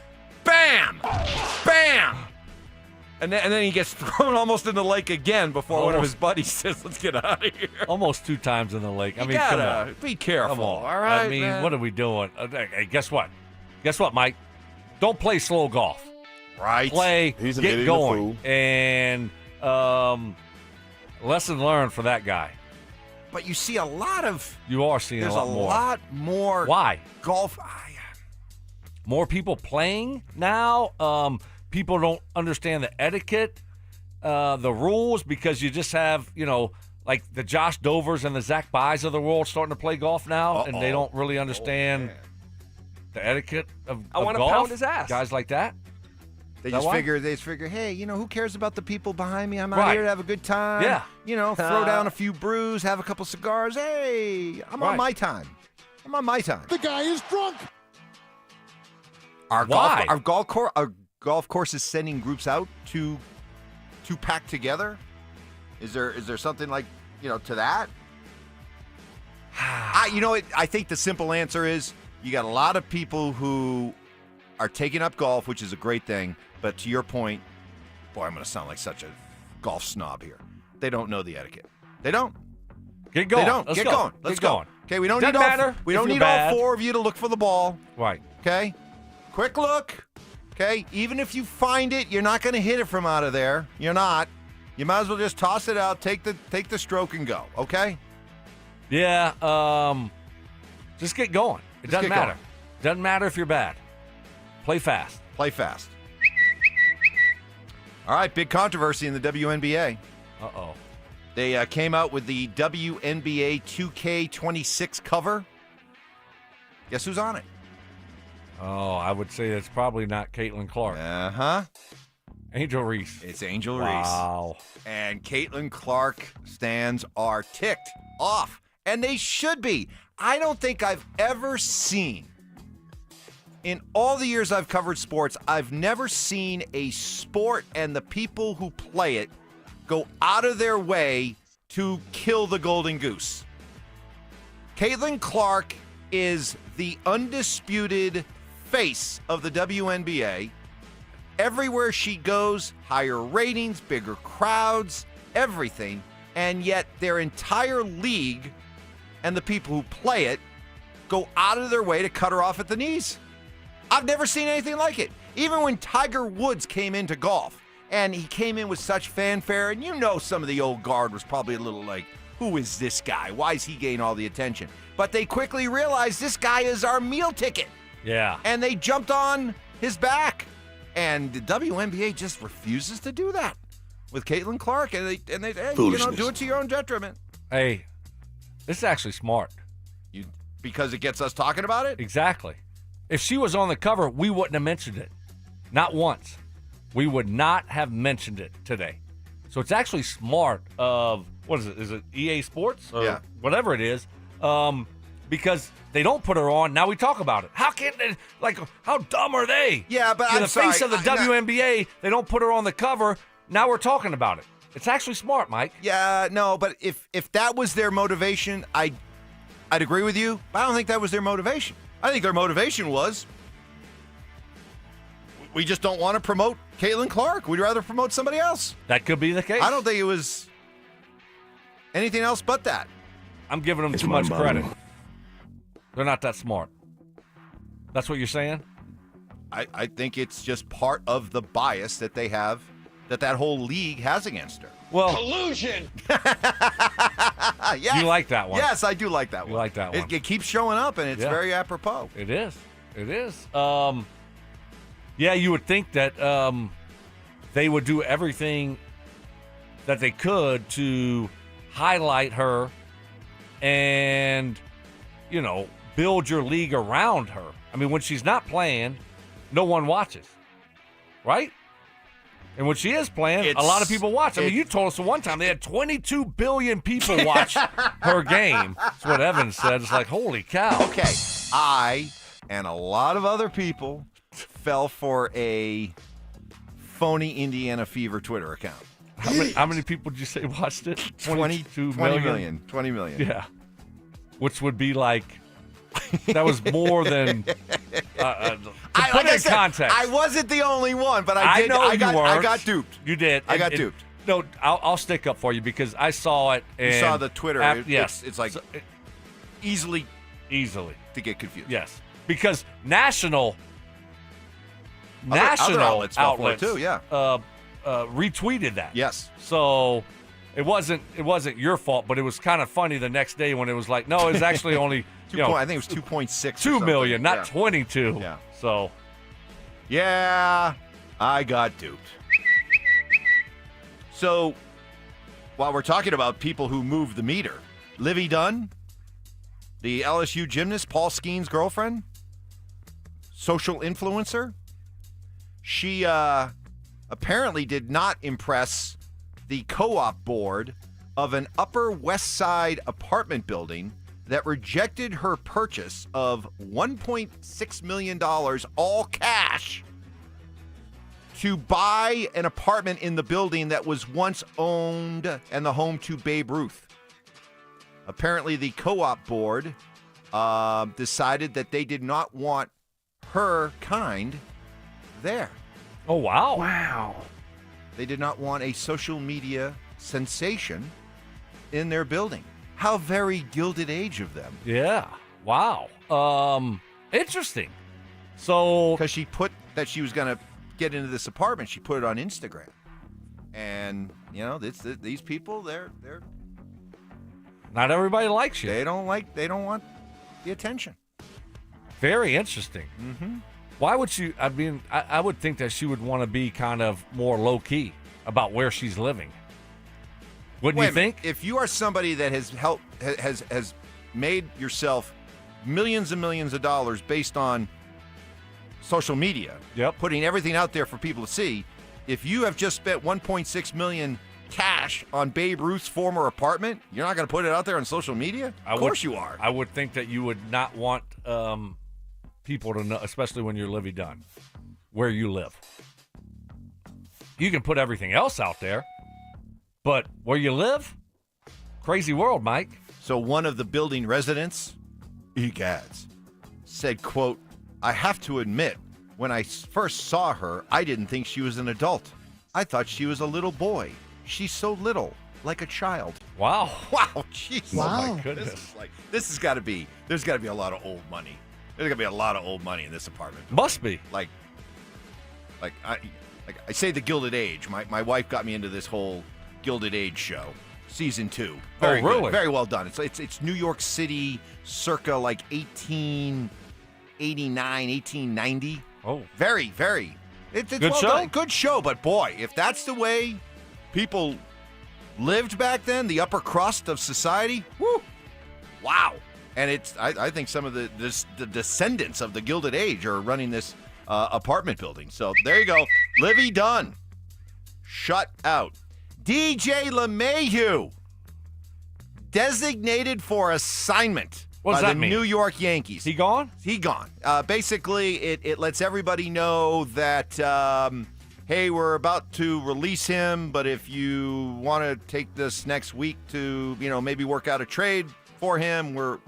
Bam! Bam! And then he gets thrown almost in the lake again before one of his buddies says, let's get out of here. Almost 2 times in the lake. Come on. Be careful, all right, I mean, man. What are we doing? Hey, guess what? Guess what, Mike? Don't play slow golf. Right. Play, He's an get idiot, going. a fool. And lesson learned for that guy. But you see a lot of... You are seeing a lot more. There's a lot more... Why? Golf... More people playing now. People don't understand the etiquette, the rules, because you just have, like the Josh Dovers and the Zach Byes of the world starting to play golf now, and they don't really understand the etiquette of golf. I want to pound his ass. Guys like that. They just figure, hey, who cares about the people behind me? I'm out here to have a good time. Yeah. Throw down a few brews, have a couple cigars. Hey, I'm on my time. The guy is drunk. Our golf course is sending groups out to pack together. Is there something like to that? I think the simple answer is you got a lot of people who are taking up golf, which is a great thing. But to your point, boy, I'm going to sound like such a golf snob here. They don't know the etiquette. They don't. Get going. They don't. Let's Get go. going. Let's go. Going. Okay, we don't Doesn't need matter we if don't you're need bad. all 4 of you to look for the ball. Right. Okay. Quick look. Okay. Even if you find it, you're not going to hit it from out of there. You're not. You might as well just toss it out, take the stroke, and go. Okay. Yeah. Just get going. It doesn't matter. Doesn't matter if you're bad. Play fast. Play fast. All right, big controversy in the WNBA. Uh-oh. They came out with the WNBA 2K26 cover Guess who's on it? Oh, I would say it's probably not Caitlin Clark. Uh-huh. Angel Reese. It's Angel Reese. Wow. And Caitlin Clark stands are ticked off, and they should be. I don't think I've ever seen, in all the years I've covered sports, I've never seen a sport and the people who play it go out of their way to kill the golden goose. Caitlin Clark is the undisputed face of the WNBA. Everywhere she goes, higher ratings, bigger crowds, everything. And yet their entire league and the people who play it go out of their way to cut her off at the knees. I've never seen anything like it. Even when Tiger Woods came into golf, and he came in with such fanfare, and you know some of the old guard was probably a little like, who is this guy? Why is he getting all the attention? But they quickly realized this guy is our meal ticket. Yeah. And they jumped on his back. And the WNBA just refuses to do that with Caitlin Clark. And they hey, do it to your own detriment. Hey, this is actually smart. Because it gets us talking about it? Exactly. If she was on the cover, we wouldn't have mentioned it. Not once. We would not have mentioned it today. So it's actually smart of, what is it? Is it EA Sports? Or yeah. Whatever it is. Because they don't put her on. Now we talk about it. How can they, like, how dumb are they? Yeah, but You're I'm the sorry. face of the WNBA. They don't put her on the cover. Now we're talking about it. It's actually smart, Mike. Yeah, no, but if that was their motivation, I'd agree with you. But I don't think that was their motivation. I think their motivation was, we just don't want to promote Caitlin Clark. We'd rather promote somebody else. That could be the case. I don't think it was anything else but that. I'm giving them too much credit. They're not that smart. That's what you're saying? I think it's just part of the bias that they have, that whole league has against her. Well, collusion. Yes. You like that one? Yes, I do like that one. You like that one? It keeps showing up, and it's very apropos. It is. It is. Yeah, you would think that they would do everything that they could to highlight her and, build your league around her. I mean, when she's not playing, no one watches, right? And when she is playing, a lot of people watch. I mean, you told us the one time they had 22 billion people watch her game. That's what Evans said. It's like, holy cow. Okay, I and a lot of other people fell for a phony Indiana Fever Twitter account. How many people did you say watched it? 20 million. 20 million. Yeah. Which would be like, that was more than, put it in context. I wasn't the only one, but I got duped. You did. I got duped. No, I'll stick up for you because I saw it. And you saw the Twitter. Yes. It's like easily to get confused. Yes. Because national other outlets fell for it outlets too, yeah. Retweeted that. Yes. So it wasn't your fault, but it was kind of funny the next day when it was like, no, it's actually only I think it was 2.6. 2 million, not 22. Yeah. So yeah, I got duped. So while we're talking about people who move the meter, Libby Dunn, the LSU gymnast, Paul Skeen's girlfriend, social influencer, she apparently did not impress the co-op board of an Upper West Side apartment building that rejected her purchase of $1.6 million, all cash, to buy an apartment in the building that was once owned and the home to Babe Ruth. Apparently, the co-op board decided that they did not want her kind there. Oh, wow. Wow. They did not want a social media sensation in their building. How very Gilded Age of them. Yeah. Wow. Interesting. So, because she put that she was going to get into this apartment, she put it on Instagram, and these people, they're not everybody likes you. They don't want the attention. Very interesting. Mm-hmm. Why would she? I mean, I would think that she would want to be kind of more low key about where she's living. Wouldn't you think? If you are somebody that has made yourself millions and millions of dollars based on social media, putting everything out there for people to see. If you have just spent $1.6 million cash on Babe Ruth's former apartment, you're not going to put it out there on social media? Of course you are. I would think that you would not want people to know, especially when you're Libby Dunn, where you live. You can put everything else out there, but where you live, crazy world, Mike. So one of the building residents, egads, said, quote, "I have to admit, when I first saw her, I didn't think she was an adult. I thought she was a little boy. She's so little, like a child." Wow. Wow, jeez. Wow. Oh, my goodness. There's got to be a lot of old money. There's got to be a lot of old money in this apartment. Must be. Like I say the Gilded Age. My wife got me into this whole Gilded Age show. Season 2. Very really? Good. Very well done. It's New York City circa like 1889, 1890. Oh. Very, very. It's Good well show? done. Good show, but boy, if that's the way people lived back then, the upper crust of society, whoo, wow. And I think some of the descendants of the Gilded Age are running this apartment building. So there you go. Libby Dunn, shut out. DJ LeMahieu, designated for assignment. What does by that the mean? New York Yankees. He gone? He gone. Basically, it lets everybody know that, hey, we're about to release him, but if you want to take this next week to, maybe work out a trade for him, we're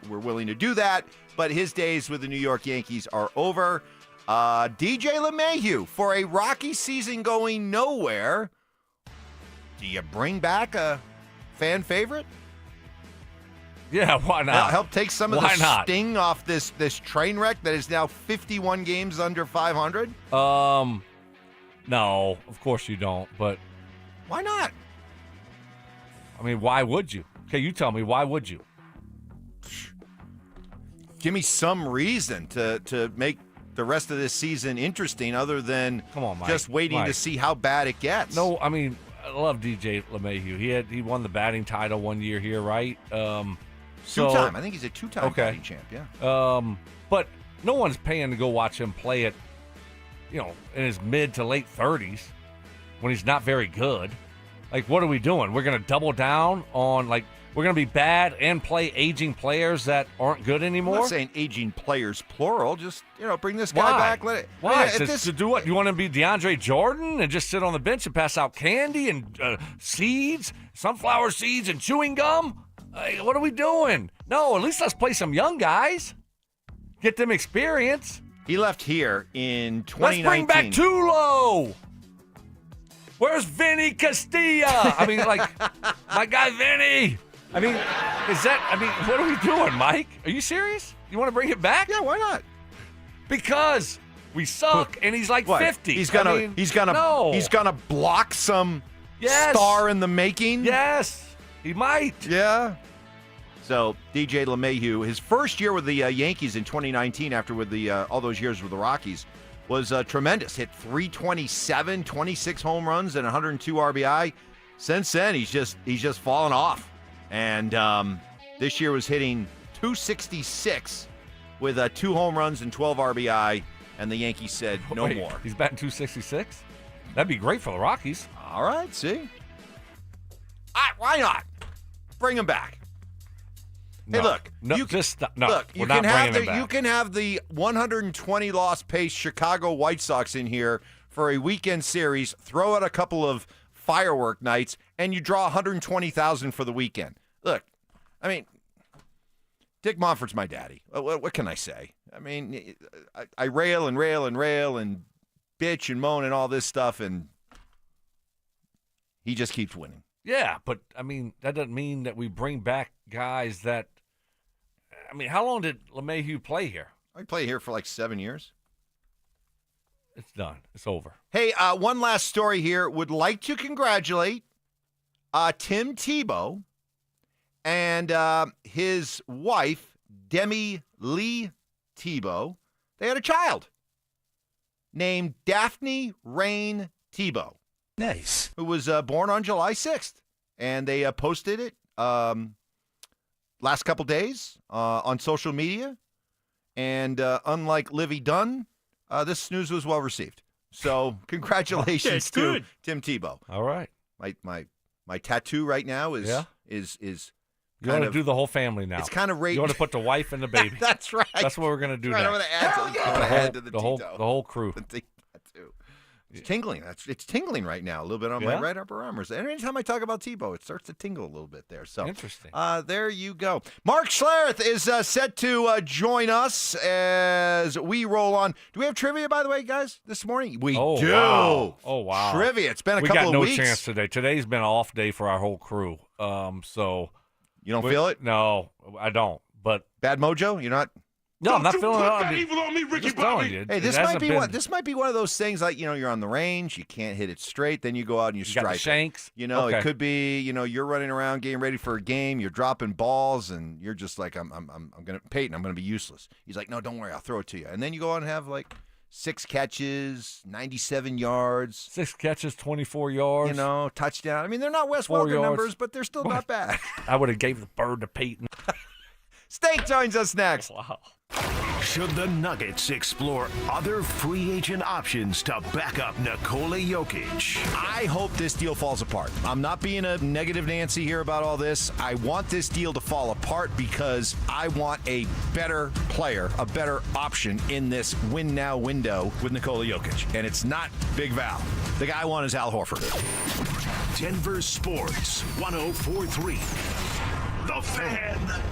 willing to do that. But his days with the New York Yankees are over. DJ LeMahieu, for a Rocky season going nowhere, do you bring back a fan favorite? Yeah, why not? Help take some of the sting off this train wreck that is now 51 games under 500? No, of course you don't, but... Why not? I mean, why would you? Okay, you tell me, why would you? Give me some reason to make the rest of this season interesting other than Come on, Mike. just waiting to Mike. see how bad it gets. No, I mean, I love DJ LeMahieu. He won the batting title one year here, right? Two-time. I think he's a two-time batting champ, yeah. But no one's paying to go watch him play at, in his mid to late 30s when he's not very good. Like, what are we doing? We're going to double down on, we're going to be bad and play aging players that aren't good anymore? I'm not saying aging players, plural. Just, bring this guy back. Let it. Why? To do what? You want to be DeAndre Jordan and just sit on the bench and pass out candy and seeds, sunflower seeds and chewing gum? What are we doing? No, at least let's play some young guys. Get them experience. He left here in 2019. Let's bring back Tulo. Where's Vinny Castilla? I mean, my guy Vinny. I mean, what are we doing, Mike? Are you serious? You want to bring it back? Yeah, why not? Because we suck, and he's like 50. He's gonna block some star in the making. Yes, he might. Yeah. So DJ LeMahieu, his first year with the Yankees in 2019, after with the all those years with the Rockies, was tremendous. Hit 327, 26 home runs, and 102 RBI. Since then, he's just fallen off. And this year was hitting 266 with 2 home runs and 12 RBI. And the Yankees said no more. He's batting 266? That'd be great for the Rockies. All right, see? Why not? Bring him back. No. Hey, look. Just stop. No, look, we're not bringing him back. You can have the 120 loss pace Chicago White Sox in here for a weekend series, throw out a couple of firework nights, and you draw 120,000 for the weekend. Look, I mean, Dick Monfort's my daddy. What can I say? I mean, I rail and rail and rail and bitch and moan and all this stuff, and he just keeps winning. Yeah, but, I mean, that doesn't mean that we bring back guys that – I mean, how long did LeMahieu play here? I played here for like 7 years. It's done. It's over. Hey, one last story here. Would like to congratulate Tim Tebow and his wife, Demi Lee Tebow. They had a child named Daphne Rain Tebow. Nice. Who was born on July 6th. And they posted it last couple days on social media. And unlike Libby Dunn, this news was well received. So congratulations to Tim Tebow. All right. My tattoo right now is you want to do the whole family now. It's kind of You want to put the wife and the baby. That's right. That's what we're going to do now. I'm going to add to the whole crew. Tattoo. It's tingling. It's tingling right now a little bit on my right upper arm. And anytime I talk about Tebow, it starts to tingle a little bit there. So interesting. There you go. Mark Schlereth is set to join us as we roll on. Do we have trivia, by the way, guys, this morning? We do. Wow. Oh, wow. Trivia. It's been a couple of weeks. We got no chance today. Today's been an off day for our whole crew. So you don't feel it? No, I don't. But bad mojo? You're not? No, I'm not feeling it. That evil on me, Ricky Bobby. Hey, this might be one of those things like, you're on the range, you can't hit it straight, then you go out and you strike got the shanks. It could be, you're running around getting ready for a game, you're dropping balls, and you're just like, Peyton, I'm gonna be useless. He's like, no, don't worry, I'll throw it to you. And then you go out and have like 6 catches, 97 yards. 6 catches, 24 yards. Touchdown. I mean, they're not Wes Welker numbers, but they're still not bad. I would have gave the bird to Peyton. Steak joins us next. Wow. Should the Nuggets explore other free agent options to back up Nikola Jokic? I hope this deal falls apart. I'm not being a negative Nancy here about all this. I want this deal to fall apart because I want a better player, a better option in this win-now window with Nikola Jokic. And it's not Big Val. The guy I want is Al Horford. Denver Sports 104.3. The Fan.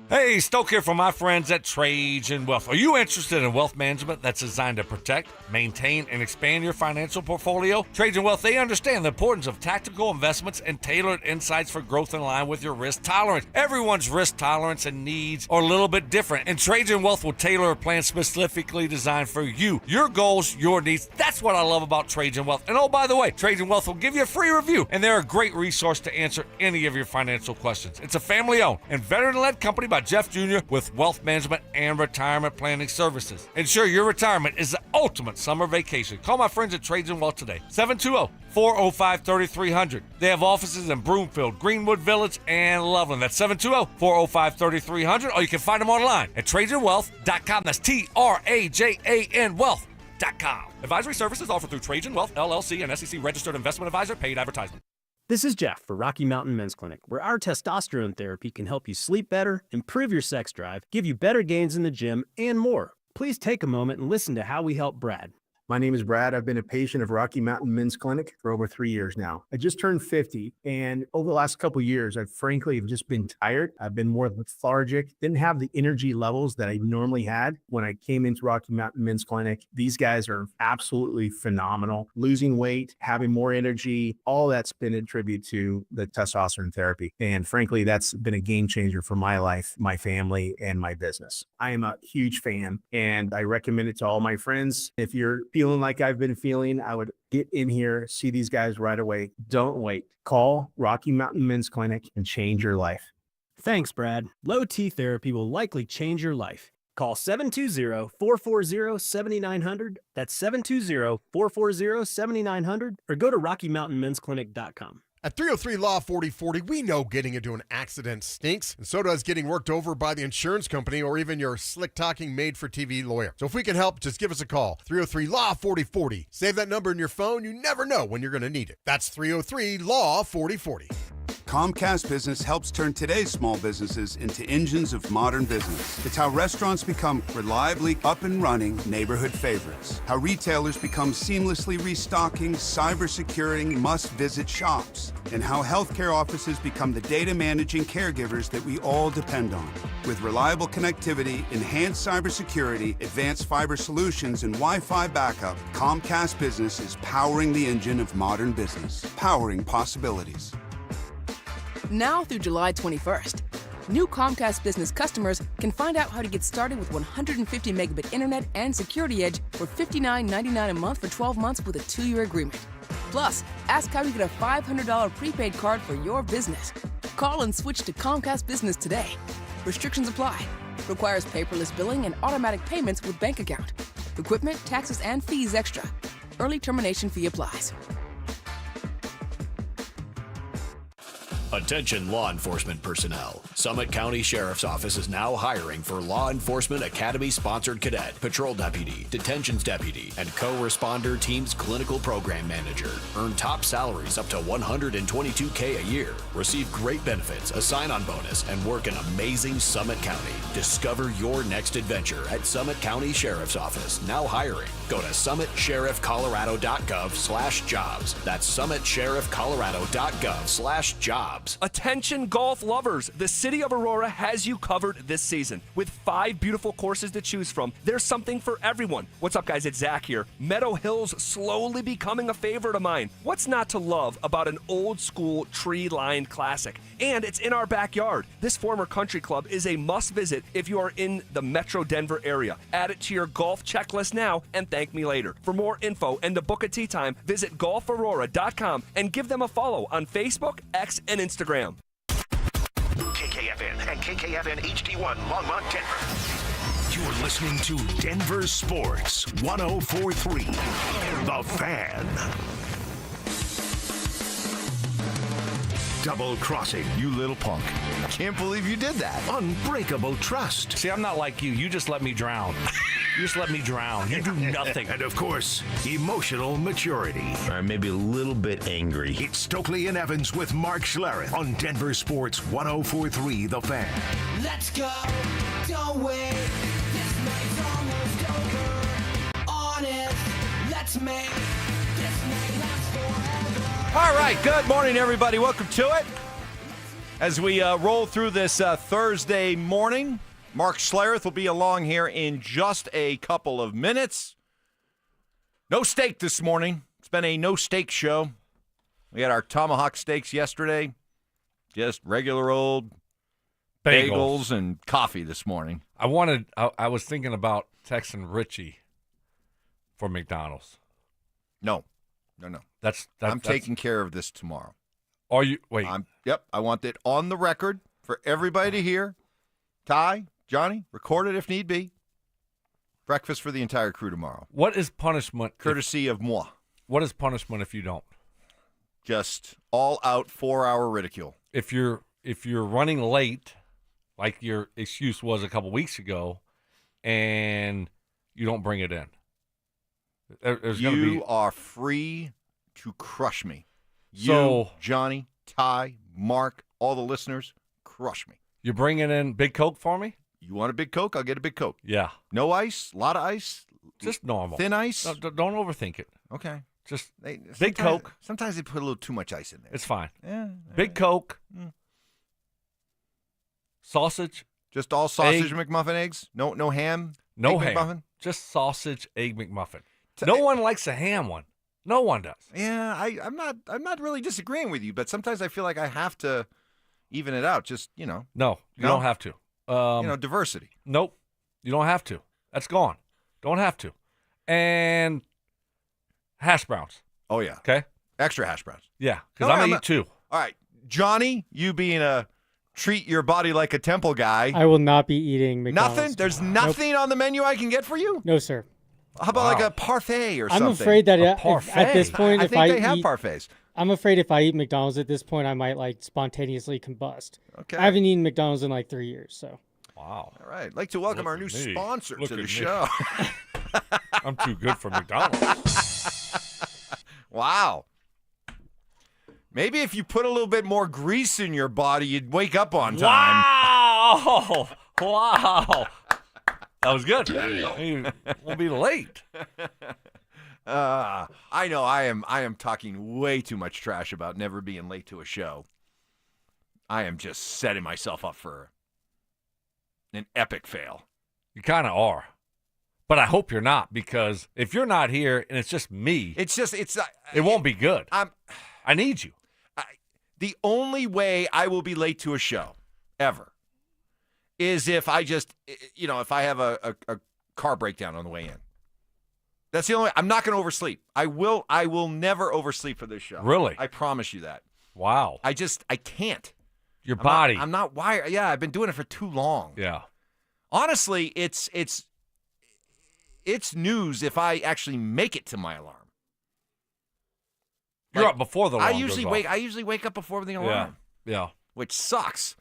Hey, Stoke here from my friends at Trajan Wealth. Are you interested in wealth management that's designed to protect, maintain, and expand your financial portfolio? Trajan Wealth, they understand the importance of tactical investments and tailored insights for growth in line with your risk tolerance. Everyone's risk tolerance and needs are a little bit different, and Trajan Wealth will tailor a plan specifically designed for you, your goals, your needs. That's what I love about Trajan Wealth. And oh, by the way, Trajan Wealth will give you a free review, and they're a great resource to answer any of your financial questions. It's a family-owned and veteran-led company by Jeff Jr. with wealth management and retirement planning services. Ensure your retirement is the ultimate summer vacation. Call my friends at Trajan Wealth today, 720-405-3300. They have offices in Broomfield, Greenwood Village, and Loveland. That's 720-405-3300, or you can find them online at TrajanWealth.com. That's TRAJAN Wealth.com. Advisory services offered through Trajan Wealth, LLC, and SEC registered investment advisor. Paid advertisement. This is Jeff for Rocky Mountain Men's Clinic, where our testosterone therapy can help you sleep better, improve your sex drive, give you better gains in the gym, and more. Please take a moment and listen to how we help Brad. My name is Brad. I've been a patient of Rocky Mountain Men's Clinic for over 3 years now. I just turned 50, and over the last couple of years, I've frankly just been tired. I've been more lethargic, didn't have the energy levels that I normally had when I came into Rocky Mountain Men's Clinic. These guys are absolutely phenomenal. Losing weight, having more energy, all that's been a tribute to the testosterone therapy. And frankly, that's been a game changer for my life, my family, and my business. I am a huge fan, and I recommend it to all my friends. If you're feeling like I've been feeling, I would get in here, see these guys right away. Don't wait. Call Rocky Mountain Men's Clinic and change your life. Thanks, Brad. Low T therapy will likely change your life. Call 720-440-7900. That's 720-440-7900, or go to RockyMountainMen'sClinic.com. At 303 Law 4040, we know getting into an accident stinks, and so does getting worked over by the insurance company or even your slick-talking made-for-TV lawyer. So if we can help, just give us a call. 303 Law 4040. Save that number in your phone. You never know when you're going to need it. That's 303 Law 4040. Comcast Business helps turn today's small businesses into engines of modern business. It's how restaurants become reliably up and running neighborhood favorites. How retailers become seamlessly restocking, cyber-securing, must-visit shops. And how healthcare offices become the data managing caregivers that we all depend on. With reliable connectivity, enhanced cybersecurity, advanced fiber solutions, and Wi-Fi backup, Comcast Business is powering the engine of modern business. Powering possibilities. Now through July 21st, new Comcast Business customers can find out how to get started with 150 megabit internet and Security Edge for $59.99 a month for 12 months with a 2-year agreement. Plus, ask how you get a $500 prepaid card for your business. Call and switch to Comcast Business today. Restrictions apply. Requires paperless billing and automatic payments with bank account. Equipment, taxes, and fees extra. Early termination fee applies. A Attention law enforcement personnel. Summit County Sheriff's Office is now hiring for Law Enforcement Academy-sponsored cadet, patrol deputy, detentions deputy, and co-responder team's clinical program manager. Earn top salaries up to $122K a year. Receive great benefits, a sign-on bonus, and work in amazing Summit County. Discover your next adventure at Summit County Sheriff's Office. Now hiring. Go to summitsheriffcolorado.gov/jobs. That's summitsheriffcolorado.gov/jobs. Attention golf lovers, the city of Aurora has you covered this season. With 5 beautiful courses to choose from, there's something for everyone. What's up, guys? It's Zach here. Meadow Hill's slowly becoming a favorite of mine. What's not to love about an old school tree-lined classic? And it's in our backyard. This former country club is a must visit if you are in the Metro Denver area. Add it to your golf checklist now and thank me later. For more info and to book a tee time, visit golfaurora.com and give them a follow on Facebook, X, and Instagram. KKFN and KKFN HD1 Longmont, Denver. You're listening to Denver Sports 104.3. The Fan. Double crossing. You little punk. Can't believe you did that. Unbreakable trust. See, I'm not like you. You just let me drown. You just let me drown. You do nothing. And of course, emotional maturity. Or maybe a little bit angry. It's Stokley and Evans with Mark Schlereth on Denver Sports 104.3 The Fan. Let's go. Don't wait. This night's almost over. Honest. Let's make this night last forever. All right, good morning, everybody. Welcome to it. As we roll through this Thursday morning, Mark Schlereth will be along here in just a couple of minutes. No steak this morning. It's been a no-steak show. We had our tomahawk steaks yesterday. Just regular old bagels and coffee this morning. I was thinking about texting Richie for McDonald's. No. I'm taking care of this tomorrow. Are you? Wait. Yep. I want it on the record for everybody to hear. Ty, Johnny, record it if need be. Breakfast for the entire crew tomorrow. What is punishment? Courtesy of moi. What is punishment if you don't? Just all-out 4-hour ridicule. If you're running late, like your excuse was a couple weeks ago, and you don't bring it in. You are free to crush me. You, Johnny, Ty, Mark, all the listeners, crush me. You're bringing in Big Coke for me? You want a Big Coke? I'll get a Big Coke. Yeah. No ice? A lot of ice? Just normal. Thin ice? No, don't overthink it. Okay. Just Big Coke. Sometimes they put a little too much ice in there. It's fine. Yeah. Big Coke. Sausage. Just all sausage egg. McMuffin eggs? No ham? No egg ham. McMuffin? Just sausage, egg McMuffin. No one likes a ham one. No one does. Yeah, I'm not really disagreeing with you, but sometimes I feel like I have to even it out. Just, No, you don't have to. Diversity. Nope. You don't have to. That's gone. Don't have to. And hash browns. Oh, yeah. Okay? Extra hash browns. Yeah, because I'm going to eat 2. All right. Johnny, you being a treat your body like a temple guy. I will not be eating McDonald's. Nothing? There's nothing on the menu I can get for you? No, sir. How about like a parfait or something? I'm afraid that at this point, I think they have parfaits. I'm afraid if I eat McDonald's at this point, I might spontaneously combust. Okay. I haven't eaten McDonald's in 3 years, so. Wow. All right. I'd like to welcome our new sponsor to the show. I'm too good for McDonald's. Wow. Maybe if you put a little bit more grease in your body, you'd wake up on time. Wow. That was good. You won't be late. I know I am talking way too much trash about never being late to a show. I am just setting myself up for an epic fail. You kind of are. But I hope you're not, because if you're not here and it's just me, it won't be good. I need you. The only way I will be late to a show ever is if I just, if I have a car breakdown on the way in. That's the only way. I'm not going to oversleep. I will never oversleep for this show. Really? I promise you that. Wow. I can't. Your body. I'm not wired. Yeah, I've been doing it for too long. Yeah. Honestly, it's news if I actually make it to my alarm. You're up before the alarm I usually wake up before the alarm. Yeah. Which sucks.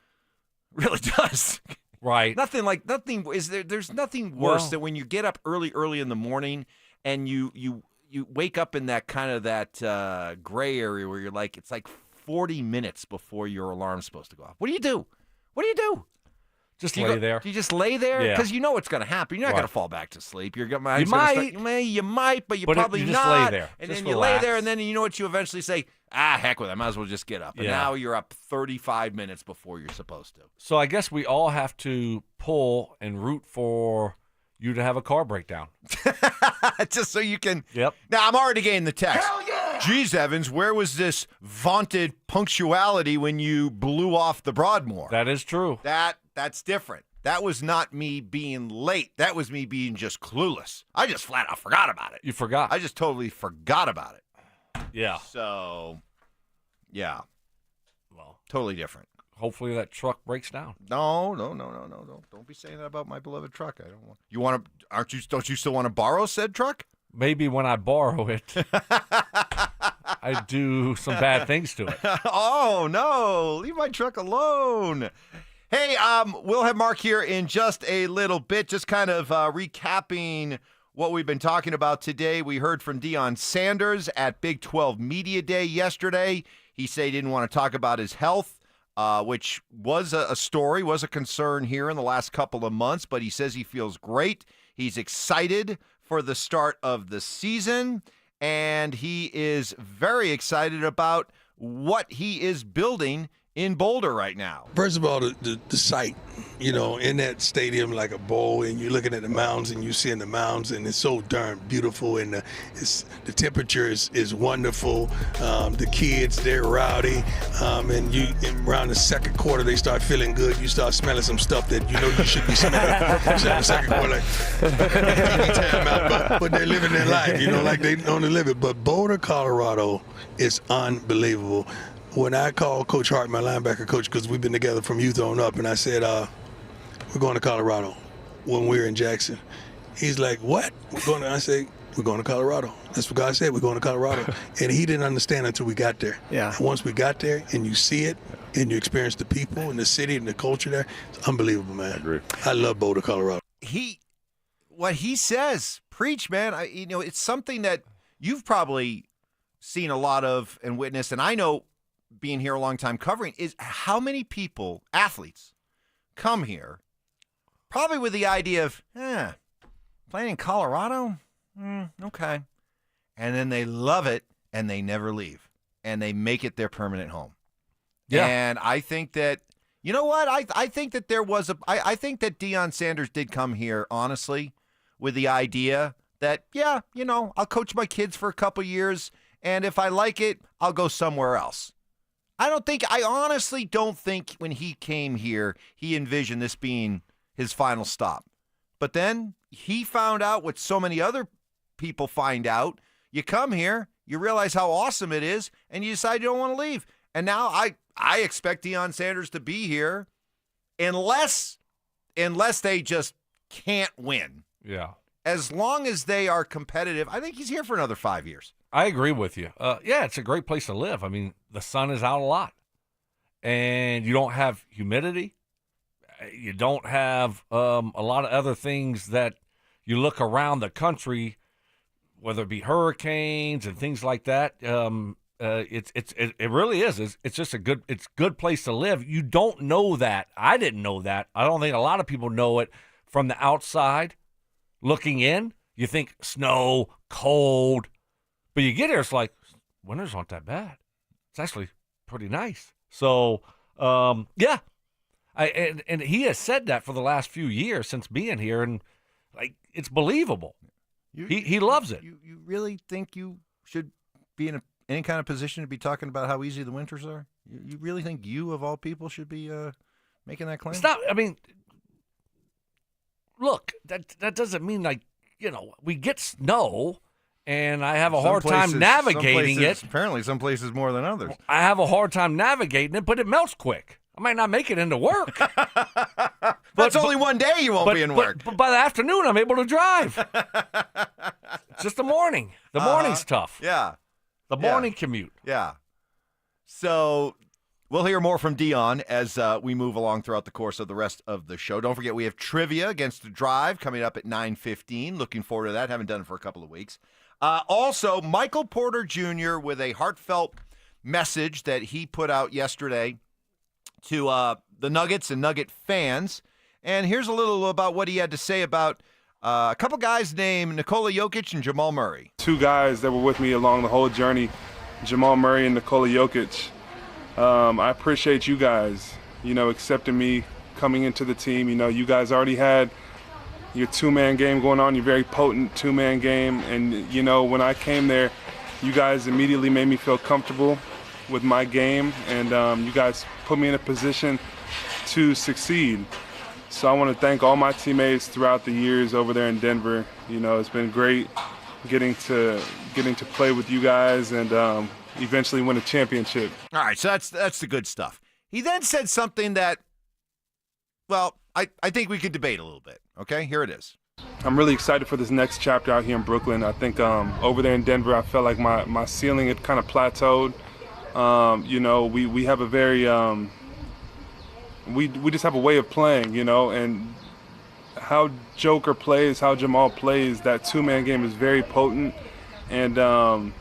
Really does. Right. There's nothing worse than when you get up early in the morning and you wake up in that kind of that gray area where you're like, it's like 40 minutes before your alarm's supposed to go off. What do you do? Just lay there. Do you just lay there? Yeah. Because you know what's going to happen. You're not going to fall back to sleep. You might, but you But probably you not. just lay there. And Just then you relax. lay there, and then you know what you eventually say? Heck with it. I might as well just get up. And Yeah. now you're up 35 minutes before you're supposed to. So I guess we all have to pull and root for you to have a car breakdown. Just so you can. Yep. Now, I'm already getting the text. Hell yeah! Geez, Evans, where was this vaunted punctuality when you blew off the Broadmoor? That is true. That's different. That was not me being late. That was me being just clueless. I just flat out forgot about it. You forgot. I just totally forgot about it. Yeah. So, yeah. Well, totally different. Hopefully that truck breaks down. No. Don't be saying that about my beloved truck. I don't want. You want to? Don't you still want to borrow said truck? Maybe when I borrow it, I do some bad things to it. Oh no! Leave my truck alone. Hey, we'll have Mark here in just a little bit, just kind of recapping what we've been talking about today. We heard from Deion Sanders at Big 12 Media Day yesterday. He said he didn't want to talk about his health, which was a story, was a concern here in the last couple of months, but he says he feels great. He's excited for the start of the season, and he is very excited about what he is building in Boulder right now. First of all, the site, in that stadium like a bowl, and you're looking at the mountains and you're seeing the mountains, and it's so darn beautiful, and the temperature is wonderful. The kids, they're rowdy, and around the second quarter they start feeling good. You start smelling some stuff that you should be smelling. So in the second quarter, but they're living their life, like they only live it. But Boulder, Colorado is unbelievable. When I called Coach Hart, my linebacker coach, because we've been together from youth on up, and I said, we're going to Colorado when we were in Jackson. He's like, what? I said, we're going to Colorado. That's what God said, we're going to Colorado. And he didn't understand until we got there. Yeah. And once we got there and you see it and you experience the people and the city and the culture there, it's unbelievable, man. I agree. I love Boulder, Colorado. What he says, preach, man. It's something that you've probably seen a lot of and witnessed, and I know being here a long time covering, is how many people, athletes, come here probably with the idea of, playing in Colorado? Okay. And then they love it, and they never leave, and they make it their permanent home. Yeah. And I think that, you know what? I think that I think that Deion Sanders did come here, honestly, with the idea that, I'll coach my kids for a couple years, and if I like it, I'll go somewhere else. I honestly don't think when he came here, he envisioned this being his final stop. But then he found out what so many other people find out. You come here, you realize how awesome it is, and you decide you don't want to leave. And now I expect Deion Sanders to be here unless they just can't win. Yeah. As long as they are competitive, I think he's here for another 5 years. I agree with you. It's a great place to live. I mean, the sun is out a lot, and you don't have humidity. You don't have a lot of other things that you look around the country, whether it be hurricanes and things like that. It really is. It's just a good place to live. You don't know that. I didn't know that. I don't think a lot of people know it from the outside looking in. You think snow, cold. But you get here, it's like, winters aren't that bad. It's actually pretty nice. So, yeah. And he has said that for the last few years since being here, and it's believable. He loves it. You really think you should be in any kind of position to be talking about how easy the winters are? You really think you, of all people, should be making that claim? Stop. I mean, look, that doesn't mean we get snow. And I have a hard time navigating it. Apparently, some places more than others. I have a hard time navigating it, but it melts quick. I might not make it into work. That's only one day you won't be in work. But by the afternoon, I'm able to drive. It's just the morning. The morning's tough. Yeah. The morning commute. Yeah. So, We'll hear more from Dion as we move along throughout the course of the rest of the show. Don't forget, we have trivia against the Drive coming up at 9:15. Looking forward to that. Haven't done it for a couple of weeks. Also, Michael Porter Jr. with a heartfelt message that he put out yesterday to the Nuggets and Nugget fans. And here's a little about what he had to say about a couple guys named Nikola Jokic and Jamal Murray. Two guys that were with me along the whole journey, Jamal Murray and Nikola Jokic. I appreciate you guys, accepting me coming into the team. You guys already had your two-man game going on, your very potent two-man game. And, when I came there, you guys immediately made me feel comfortable with my game. And you guys put me in a position to succeed. So I want to thank all my teammates throughout the years over there in Denver. It's been great getting to play with you guys and eventually win a championship. All right, so that's the good stuff. He then said something that, well, I think we could debate a little bit. Okay, here it is. I'm really excited for this next chapter out here in Brooklyn. I think over there in Denver, I felt like my ceiling had kind of plateaued. We have a very we just have a way of playing, and how Joker plays, how Jamal plays, that two-man game is very potent, and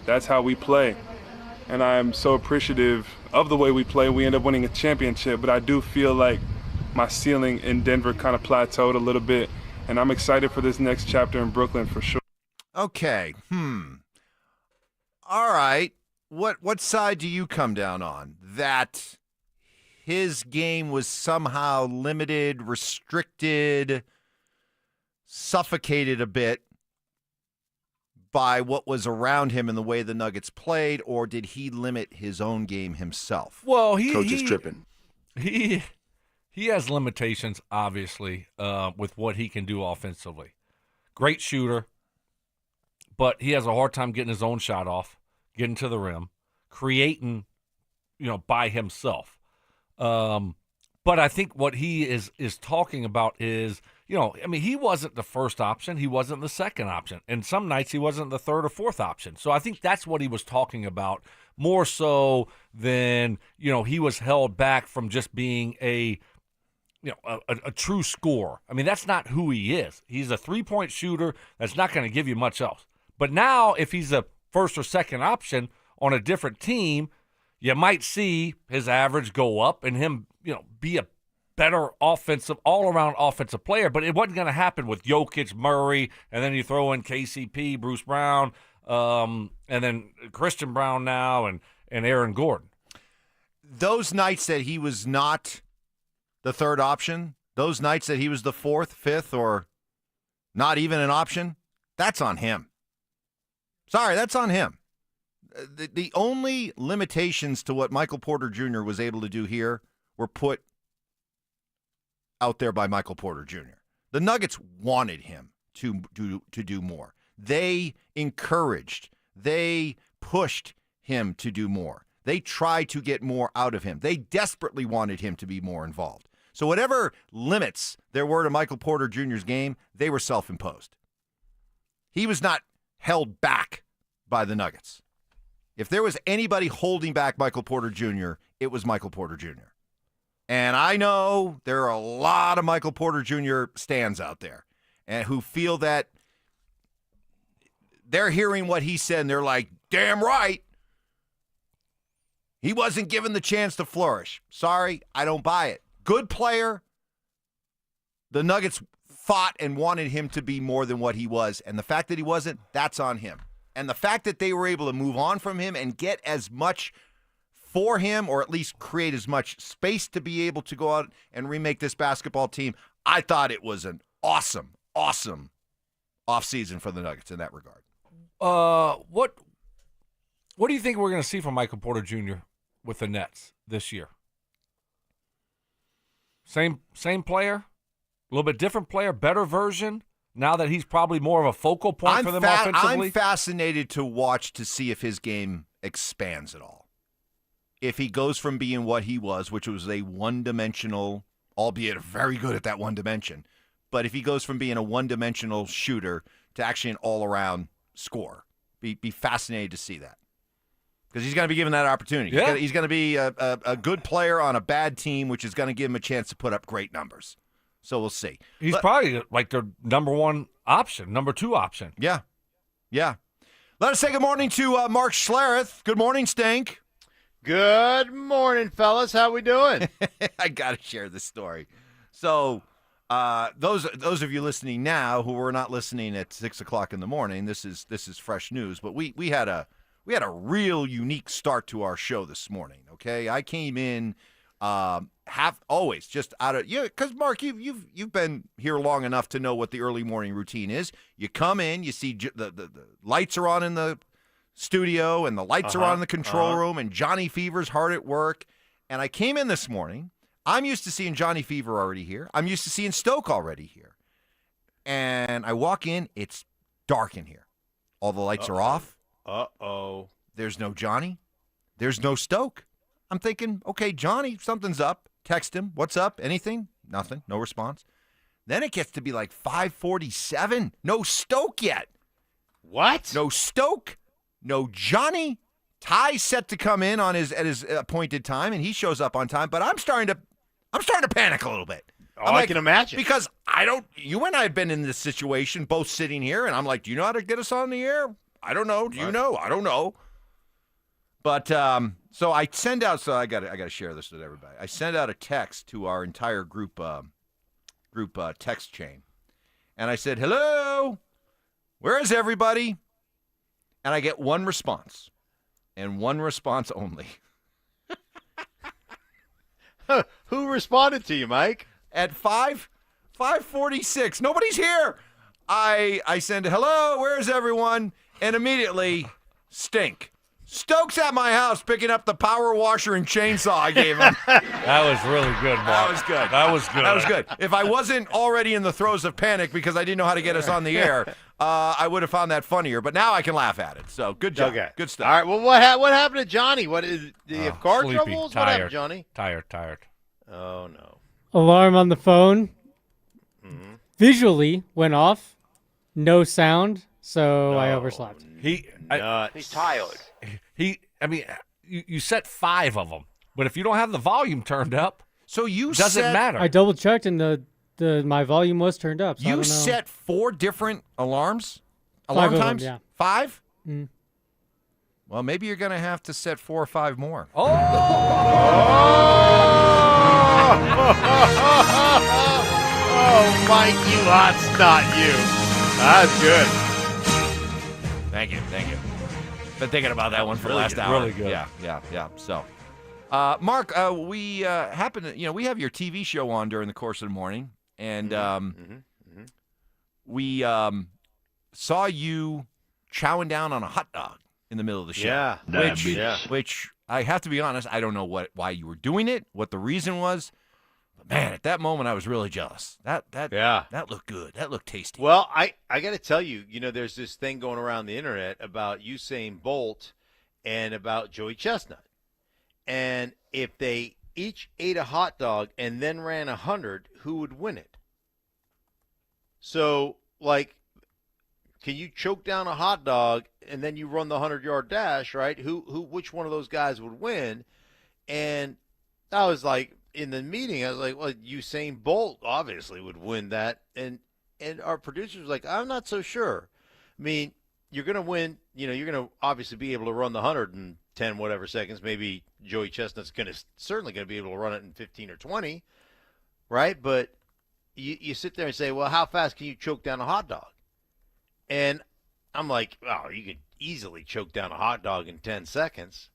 that's how we play. And I'm so appreciative of the way we play. We end up winning a championship, but I do feel like my ceiling in Denver kind of plateaued a little bit, and I'm excited for this next chapter in Brooklyn for sure. Okay. All right. What side do you come down on? That his game was somehow limited, restricted, suffocated a bit by what was around him and the way the Nuggets played, or did he limit his own game himself? Well, Coach is tripping. He has limitations, obviously, with what he can do offensively. Great shooter, but he has a hard time getting his own shot off, getting to the rim, creating, by himself. But I think what he is talking about is, he wasn't the first option. He wasn't the second option. And some nights he wasn't the third or fourth option. So I think that's what he was talking about more so than, he was held back from just being a true scorer. That's not who he is. He's a three-point shooter that's not going to give you much else. But now if he's a first or second option on a different team, you might see his average go up and him, be a better all-around offensive player. But it wasn't going to happen with Jokic, Murray, and then you throw in KCP, Bruce Brown, and then Christian Brown now and Aaron Gordon. Those nights that he was not the third option, those nights that he was the fourth, fifth, or not even an option, that's on him. Sorry, that's on him. The only limitations to what Michael Porter Jr. was able to do here were put out there by Michael Porter Jr. The Nuggets wanted him to do more. They encouraged, they pushed him to do more. They tried to get more out of him. They desperately wanted him to be more involved. So whatever limits there were to Michael Porter Jr.'s game, they were self-imposed. He was not held back by the Nuggets. If there was anybody holding back Michael Porter Jr., it was Michael Porter Jr. And I know there are a lot of Michael Porter Jr. stands out there and who feel that they're hearing what he said and they're like, damn right. He wasn't given the chance to flourish. Sorry, I don't buy it. Good player. The Nuggets fought and wanted him to be more than what he was. And the fact that he wasn't, that's on him. And the fact that they were able to move on from him and get as much for him, or at least create as much space to be able to go out and remake this basketball team, I thought it was an awesome, awesome offseason for the Nuggets in that regard. What do you think we're going to see from Michael Porter Jr. with the Nets this year? Same player? A little bit different player, better version? Now that he's probably more of a focal point for them offensively? I'm fascinated to watch to see if his game expands at all. If he goes from being what he was, which was a one-dimensional, albeit very good at that one dimension, but if he goes from being a one-dimensional shooter to actually an all-around scorer, be fascinated to see that. because he's going to be given that opportunity. Yeah. He's going to be a good player on a bad team, which is going to give him a chance to put up great numbers. So we'll see. He's probably like their number 1 option, number 2 option. Yeah. Yeah. Let us say good morning to Mark Schlereth. Good morning, Stink. Good morning, fellas. How we doing? I got to share this story. So those of you listening now who were not listening at 6 o'clock in the morning, this is fresh news. But we had a real unique start to our show this morning. Okay, I came in always just out of because Mark, you've been here long enough to know what the early morning routine is. You come in, you see the lights are on in the studio and the lights are on in the control room, and Johnny Fever's hard at work. And I came in this morning. I'm used to seeing Johnny Fever already here. I'm used to seeing Stoke already here. And I walk in, it's dark in here. All the lights are off. Uh-oh. There's no Johnny. There's no Stoke. I'm thinking, okay, Johnny, something's up. Text him. What's up? Anything? Nothing. No response. Then it gets to be like 5:47. No Stoke yet. What? No Stoke. No Johnny. Ty's set to come in at his appointed time, and he shows up on time. But I'm starting to panic a little bit. Oh, I can imagine. Because you and I have been in this situation, both sitting here, and I'm like, do you know how to get us on the air? I don't know. Do you know? I don't know. But so I send out. So I got to share this with everybody. I send out a text to our entire group text chain, and I said, "Hello, where is everybody?" And I get one response, and one response only. Who responded to you, Mike? At 5:46, nobody's here. I send, "Hello, where is everyone?" And immediately, Stink. Stoke's at my house picking up the power washer and chainsaw I gave him. That was really good, Mark. That was good. That was good. That was good. If I wasn't already in the throes of panic because I didn't know how to get us on the air, I would have found that funnier. But now I can laugh at it. So good job. Okay. Good stuff. All right. Well, what happened to Johnny? Did he have car sleepy, troubles? Tired, What happened, Johnny? Tired. Oh, no. Alarm on the phone. Visually went off. No sound. So I overslept. He's tired. You set 5 of them, but if you don't have the volume turned up, so it doesn't matter. I double checked and my volume was turned up. So I You don't know. set 4 different alarm 5 of them, times? yeah. 5? Mm. Well, maybe you're going to have to set 4 or 5 more. Oh, Mike, you hot snot, you. That's good. Thank you. Been thinking about that one for the Really last good, hour. really good. Yeah. So, Mark, we happen to, we have your TV show on during the course of the morning, and we saw you chowing down on a hot dog in the middle of the show. Yeah. Which I have to be honest, I don't know why you were doing it, what the reason was. But man, at that moment, I was really jealous. That looked good. That looked tasty. Well, I got to tell you, there's this thing going around the internet about Usain Bolt and about Joey Chestnut. And if they each ate a hot dog and then ran 100, who would win it? So, can you choke down a hot dog and then you run the 100-yard dash, right? Which one of those guys would win? And I was like, in the meeting, I was like, well, Usain Bolt obviously would win that. And our producer was like, I'm not so sure. I mean, you're going to win, you're going to obviously be able to run the 110 whatever seconds. Maybe Joey Chestnut's certainly going to be able to run it in 15 or 20, right? But you sit there and say, well, how fast can you choke down a hot dog? And I'm like, oh, you could easily choke down a hot dog in 10 seconds.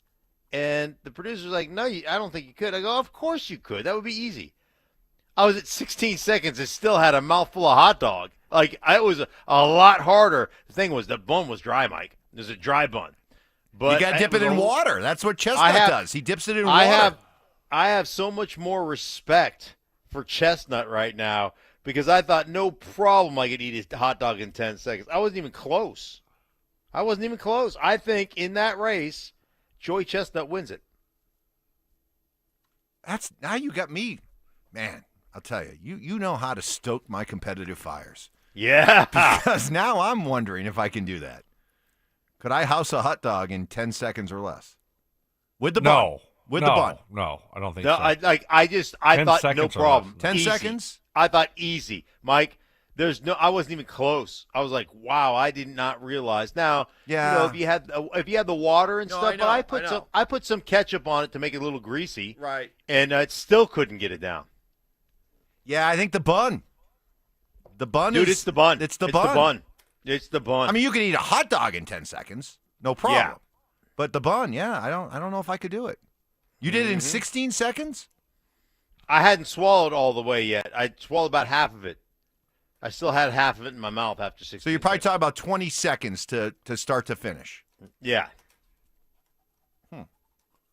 And the producer's like, no, I don't think you could. I go, of course you could. That would be easy. I was at 16 seconds and still had a mouthful of hot dog. It was a lot harder. The thing was, the bun was dry, Mike. It was a dry bun. But you got to dip it in water. That's what Chestnut does. He dips it in water. I have so much more respect for Chestnut right now because I thought no problem I could eat a hot dog in 10 seconds. I wasn't even close. I think in that race, Joey Chestnut wins it. Now you got me. Man, I'll tell you, you know how to stoke my competitive fires. Yeah. Because now I'm wondering if I can do that. Could I house a hot dog in 10 seconds or less? With the no. bun. With the bun. No, I don't think No, so. I 10 thought seconds no or problem. less. 10 Easy. seconds? I thought easy. Mike, I wasn't even close. I was like, wow, I did not realize. Now, Yeah. if you had the water and No, stuff, I know, but I put some ketchup on it to make it a little greasy. Right. And it still couldn't get it down. Yeah, I think the bun. The bun Dude, is it's the bun. It's the It's bun. the bun. It's the bun. I mean, you can eat a hot dog in 10 seconds. No problem. Yeah. But the bun, yeah, I don't know if I could do it. You did it in 16 seconds? I hadn't swallowed all the way yet. I swallowed about half of it. I still had half of it in my mouth after 16. So you're probably talking about 20 seconds to start to finish. Yeah. You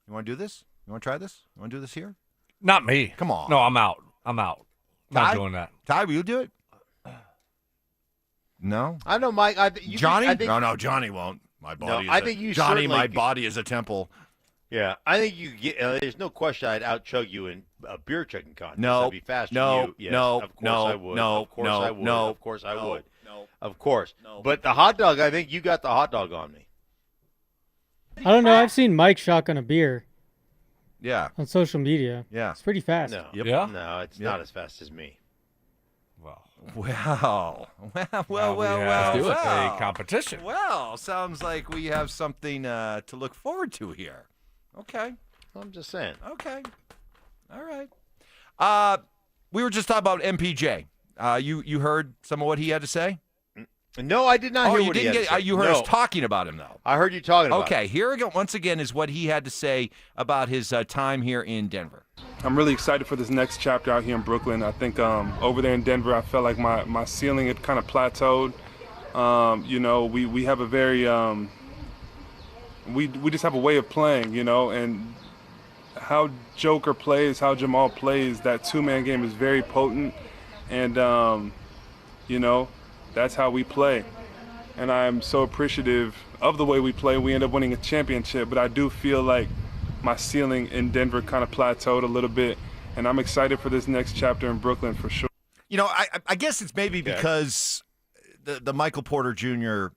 want to do this? You want to try this? You want to do this here? Not me. Come on. No, I'm out. Not Ty? doing that. Ty, will you do it? No? I know, Mike. Johnny? No, Johnny won't. My body I think you Johnny, certainly my body is a temple. Yeah, I think you get. There's no question I'd out-chug you in a beer chugging contest. No, I'd be faster no, than you. Yes, no, of course no, I would. no, of course no, I would. no, of course I no, would. no, of course. no. But the hot dog, I think you got the hot dog on me. I don't know. I've seen Mike shotgun a beer Yeah. on social media. Yeah. It's pretty fast. No, Yeah? no, it's not as fast as me. Well. Let's do it. A competition. Well, sounds like we have something to look forward to here. Okay. I'm just saying. Okay. All right. We were just talking about MPJ. You heard some of what he had to say? No, I did not hear you what he didn't had to say. You heard No. us talking about him, though. I heard you talking about Okay, here again, once again, is what he had to say about his time here in Denver. I'm really excited for this next chapter out here in Brooklyn. I think over there in Denver, I felt like my ceiling had kind of plateaued. We have a very we just have a way of playing, and how Joker plays, how Jamal plays, that two-man game is very potent, and that's how we play. And I'm so appreciative of the way we play. We end up winning a championship, but I do feel like my ceiling in Denver kind of plateaued a little bit, and I'm excited for this next chapter in Brooklyn for sure. I guess it's maybe because the Michael Porter Jr.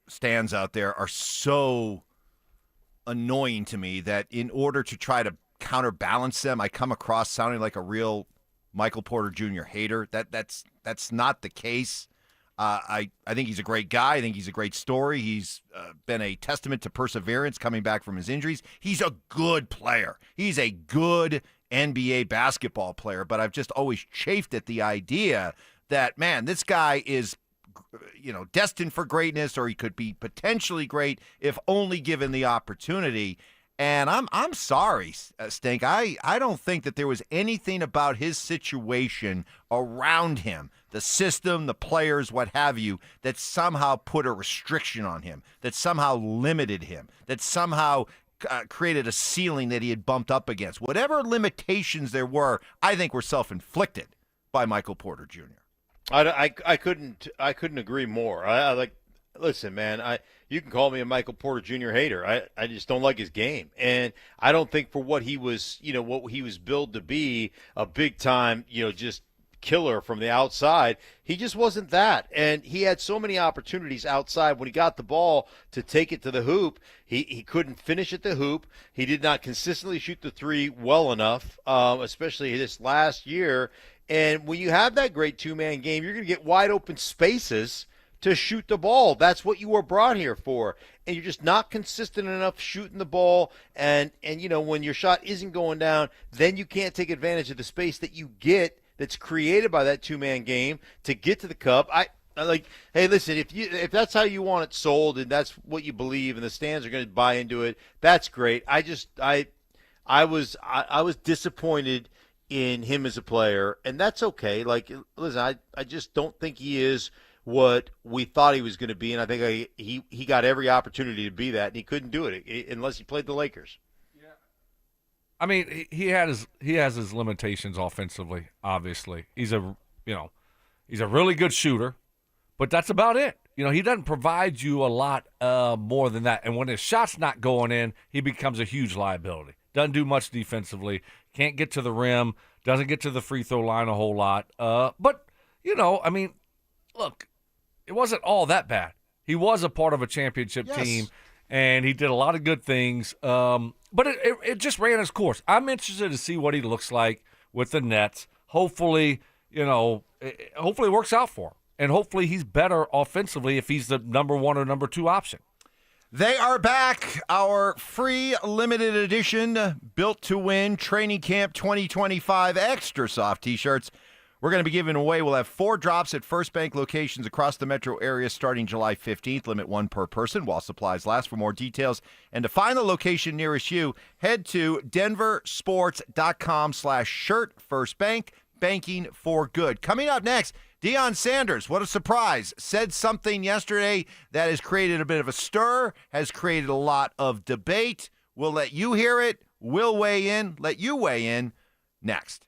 stands out there are so annoying to me that in order to try to counterbalance them, I come across sounding like a real Michael Porter Jr. hater. That's not the case. I think he's a great guy. I think he's a great story. He's been a testament to perseverance coming back from his injuries. He's a good player. He's a good NBA basketball player, but I've just always chafed at the idea that, man, this guy is destined for greatness, or he could be potentially great if only given the opportunity. And I'm sorry, Stink. I don't think that there was anything about his situation around him, the system, the players, what have you, that somehow put a restriction on him, that somehow limited him, that somehow created a ceiling that he had bumped up against. Whatever limitations there were, I think were self-inflicted by Michael Porter Jr. I couldn't agree more. Listen, man, you can call me a Michael Porter Jr. hater. I just don't like his game. And I don't think for what he was, what he was billed to be, a big time, just killer from the outside, he just wasn't that. And he had so many opportunities outside when he got the ball to take it to the hoop. He couldn't finish at the hoop. He did not consistently shoot the three well enough, especially this last year. And when you have that great two-man game, you're going to get wide open spaces to shoot the ball. That's what you were brought here for. And you're just not consistent enough shooting the ball. And when your shot isn't going down, then you can't take advantage of the space that you get that's created by that two-man game to get to the cup. I like, hey, listen, if that's how you want it sold and that's what you believe and the stands are going to buy into it, that's great. I was disappointed in him as a player, and that's okay. Like, listen, I just don't think he is what we thought he was going to be, and I think he got every opportunity to be that, and he couldn't do it unless he played the Lakers. Yeah, I mean, he has his limitations offensively. Obviously, he's a really good shooter, but that's about it. He doesn't provide you a lot more than that. And when his shot's not going in, he becomes a huge liability. Doesn't do much defensively. Can't get to the rim. Doesn't get to the free throw line a whole lot. But I mean, look, it wasn't all that bad. He was a part of a championship team, and he did a lot of good things. But it just ran its course. I'm interested to see what he looks like with the Nets. Hopefully, hopefully it works out for him. And hopefully he's better offensively if he's the number 1 or number 2 option. They are back. Our free limited edition Built to Win Training Camp 2025 Extra Soft T-shirts. We're going to be giving away. We'll have 4 drops at First Bank locations across the metro area starting July 15th. Limit 1 per person while supplies last. For more details and to find the location nearest you, head to DenverSports.com/shirt. First Bank, banking for good. Coming up next, Deion Sanders, what a surprise, said something yesterday that has created a bit of a stir, has created a lot of debate. We'll let you hear it. We'll weigh in. Let you weigh in next.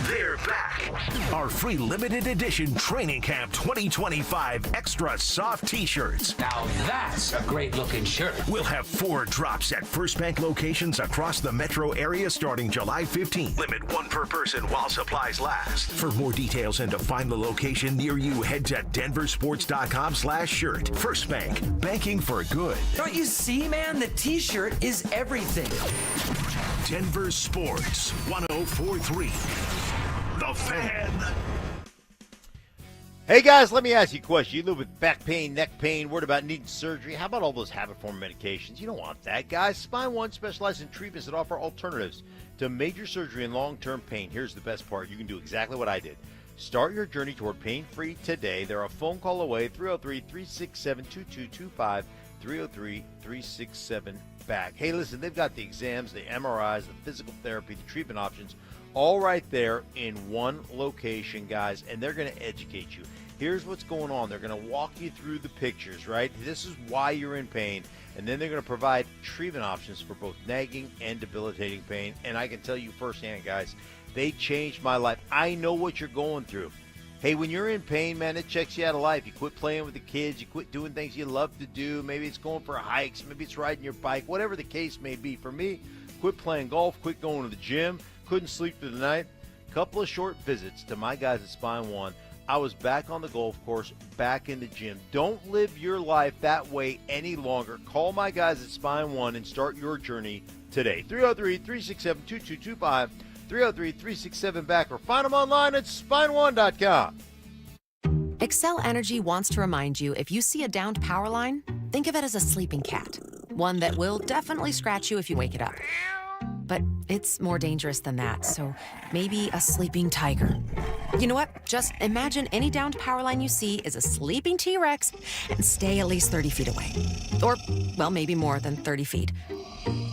They're back. Our free limited edition Training Camp 2025 Extra Soft T-shirts. Now that's a great looking shirt. We'll have 4 drops at First Bank locations across the metro area starting July 15th. Limit 1 per person while supplies last. For more details and to find the location near you, head to DenverSports.com/shirt. First Bank, banking for good. Don't you see, man? The T-shirt is everything. Denver Sports 1043. The Fan. Hey guys, let me ask you a question. You live with back pain, neck pain, worried about needing surgery. How about all those habit-forming medications? You don't want that, guys. Spine One specializes in treatments that offer alternatives to major surgery and long-term pain. Here's the best part. You can do exactly what I did. Start your journey toward pain-free today. They're a phone call away, 303-367-2225, 303-367-BACK. Hey, listen, they've got the exams, the MRIs, the physical therapy, the treatment options, all right there in one location, guys, and they're going to educate you. Here's what's going on. They're going to walk you through the pictures, right? This is why you're in pain, and then they're going to provide treatment options for both nagging and debilitating pain, and I can tell you firsthand, guys, they changed my life. I know what you're going through. Hey, when you're in pain, man, it checks you out of life. You quit playing with the kids. You quit doing things you love to do. Maybe it's going for hikes. Maybe it's riding your bike. Whatever the case may be. For me, quit playing golf, quit going to the gym, couldn't sleep through the night. Couple of short visits to my guys at Spine One. I was back on the golf course, back in the gym. Don't live your life that way any longer. Call my guys at Spine One and start your journey today. 303-367-2225, 303-367-BACK, or find them online at spineone.com. Xcel Energy wants to remind you, if you see a downed power line, think of it as a sleeping cat. One that will definitely scratch you if you wake it up. But it's more dangerous than that, so maybe a sleeping tiger. You know what? Just imagine any downed power line you see is a sleeping T-Rex and stay at least 30 feet away. Or, well, maybe more than 30 feet.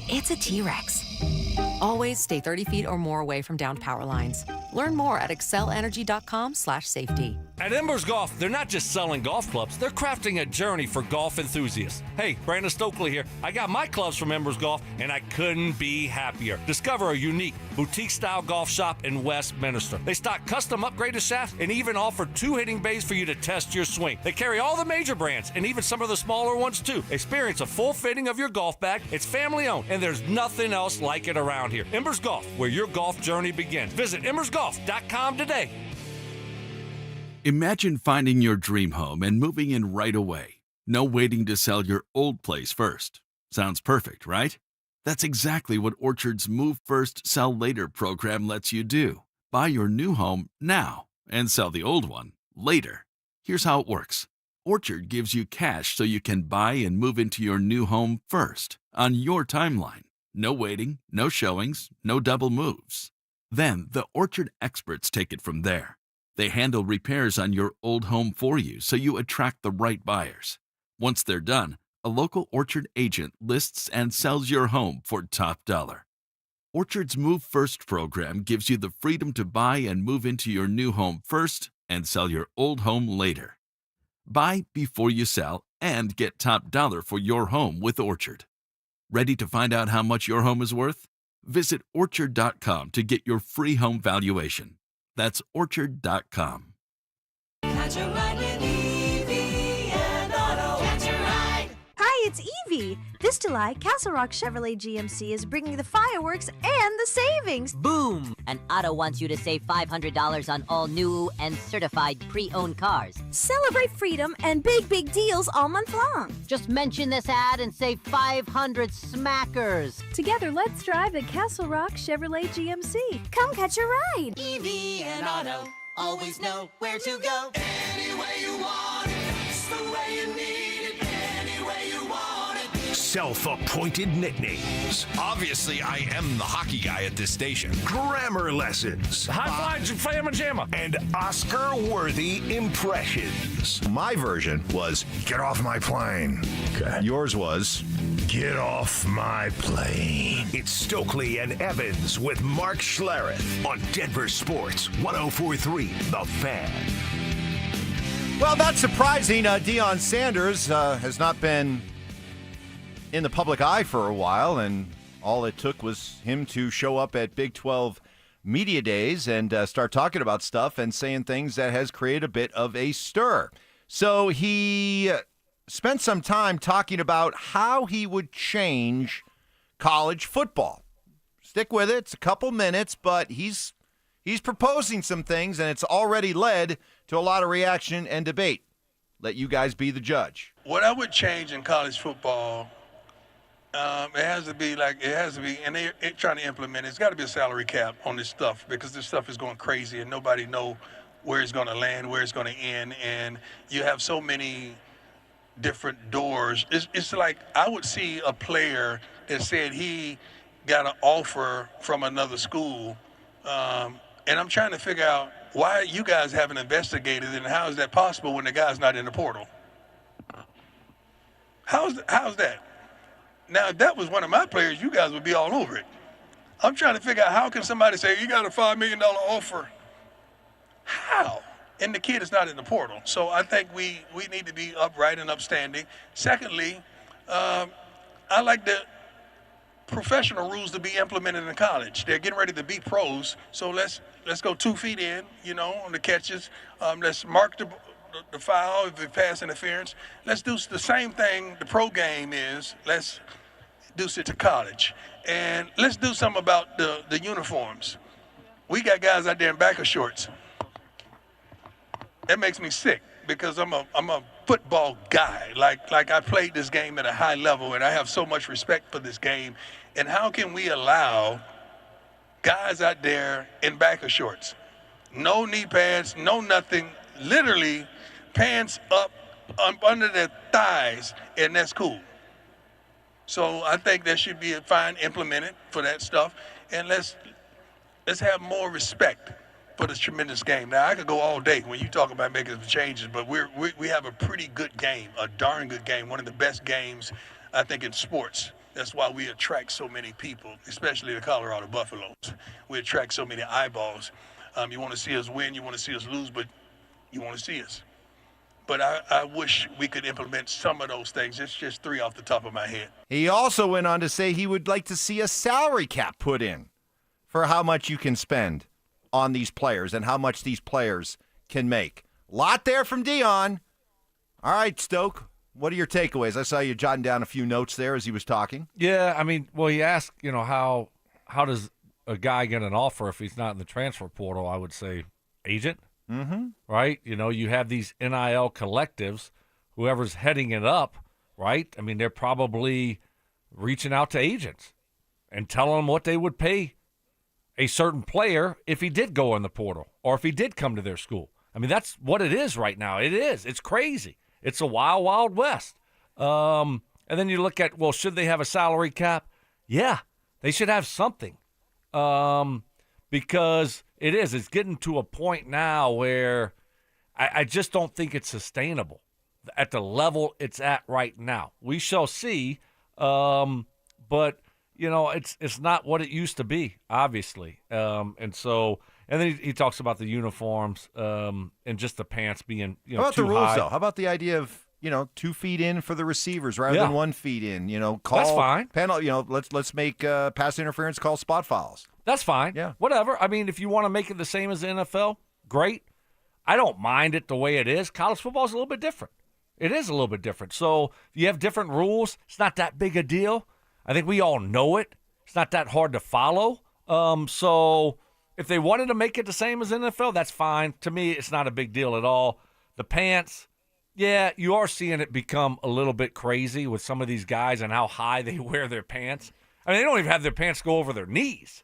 It's a T-Rex. Always stay 30 feet or more away from downed power lines. Learn more at excelenergy.com/safety. At Embers Golf, they're not just selling golf clubs, they're crafting a journey for golf enthusiasts. Hey, Brandon Stokley here. I got my clubs from Embers Golf, and I couldn't be happier. Discover a unique, boutique-style golf shop in Westminster. They stock custom upgraded shafts and even offer 2 hitting bays for you to test your swing. They carry all the major brands and even some of the smaller ones, too. Experience a full fitting of your golf bag. It's family-owned, and there's nothing else like it around here. Embers Golf, where your golf journey begins. Visit embersgolf.com today. Imagine finding your dream home and moving in right away. No waiting to sell your old place first. Sounds perfect, right? That's exactly what Orchard's Move First, Sell Later program lets you do. Buy your new home now and sell the old one later. Here's how it works. Orchard gives you cash so you can buy and move into your new home first, on your timeline. No waiting, no showings, no double moves. Then the Orchard experts take it from there. They handle repairs on your old home for you so you attract the right buyers. Once they're done, a local Orchard agent lists and sells your home for top dollar. Orchard's Move First program gives you the freedom to buy and move into your new home first and sell your old home later. Buy before you sell and get top dollar for your home with Orchard. Ready to find out how much your home is worth? Visit Orchard.com to get your free home valuation. That's Orchard.com. Catch a ride with Evie and Otto. Catch a ride. Hi, it's Evie. This July, Castle Rock Chevrolet GMC is bringing the fireworks and the savings. Boom! And Otto wants you to save $500 on all new and certified pre-owned cars. Celebrate freedom and big deals all month long. Just mention this ad and save 500 smackers. Together, let's drive the Castle Rock Chevrolet GMC. Come catch a ride. Evie and Otto always know where to go. Any way you want it, that's the way you need it. Any way you want it. Self-appointed nicknames. Obviously, I am the hockey guy at this station. Grammar lessons. High five, flamma jamma. And Oscar-worthy impressions. My version was, get off my plane. Okay. Yours was, get off my plane. It's Stokley and Evans with Mark Schlereth on Denver Sports 104.3 The Fan. Well, not surprising. Deion Sanders has not been in the public eye for a while, and all it took was him to show up at Big 12 Media Days and start talking about stuff and saying things that has created a bit of a stir. So he spent some time talking about how he would change college football. Stick with it. It's a couple minutes, but he's proposing some things, and it's already led to a lot of reaction and debate. Let you guys be the judge. What I would change in college football, it has to be, and they're trying to implement it. It's got to be a salary cap on this stuff because this stuff is going crazy and nobody know where it's going to land, where it's going to end, and you have so many different doors. It's like I would see a player that said he got an offer from another school, and I'm trying to figure out why you guys haven't investigated it and how is that possible when the guy's not in the portal? How's that? Now, if that was one of my players, you guys would be all over it. I'm trying to figure out how can somebody say, you got a $5 million offer? How? And the kid is not in the portal. So I think we need to be upright and upstanding. Secondly, I like the professional rules to be implemented in college. They're getting ready to be pros, so let's go 2 feet in, on the catches. Let's mark the foul if it pass interference. Let's do the same thing the pro game is. Let's do it to college. And let's do something about the uniforms. We got guys out there in backer shorts. That makes me sick because I'm a football guy. Like I played this game at a high level, and I have so much respect for this game. And how can we allow guys out there in backer shorts? No knee pads, no nothing, literally pants up under their thighs, and that's cool. So I think there should be a fine implemented for that stuff, and let's have more respect for this tremendous game. Now, I could go all day when you talk about making some changes, but we have a pretty good game, a darn good game, one of the best games, I think, in sports. That's why we attract so many people, especially the Colorado Buffaloes. We attract so many eyeballs. You want to see us win, you want to see us lose, but you want to see us. But I wish we could implement some of those things. It's just 3 off the top of my head. He also went on to say he would like to see a salary cap put in for how much you can spend on these players and how much these players can make. Lot there from Deion. All right, Stoke, what are your takeaways? I saw you jotting down a few notes there as he was talking. Yeah, I mean, well, he asked, how does a guy get an offer if he's not in the transfer portal? I would say agent. Mm-hmm. Right? You have these NIL collectives, whoever's heading it up, right? I mean, they're probably reaching out to agents and telling them what they would pay a certain player if he did go in the portal or if he did come to their school. I mean, that's what it is right now. It is. It's crazy. It's a wild, wild west. And then you look at, well, should they have a salary cap? Yeah, they should have something. Because it's getting to a point now where I just don't think it's sustainable at the level it's at right now. We shall see, but it's not what it used to be, obviously. And then he talks about the uniforms and just the pants being How about too the rules high. though? How about the idea of 2 feet in for the receivers rather than 1 feet in? Call That's fine. Panel. Let's make pass interference call spot fouls. That's fine. Yeah. Whatever. I mean, if you want to make it the same as the NFL, great. I don't mind it the way it is. College football is a little bit different. It is a little bit different. So you have different rules. It's not that big a deal. I think we all know it. It's not that hard to follow. So if they wanted to make it the same as NFL, that's fine. To me, it's not a big deal at all. The pants, yeah, you are seeing it become a little bit crazy with some of these guys and how high they wear their pants. I mean, they don't even have their pants go over their knees,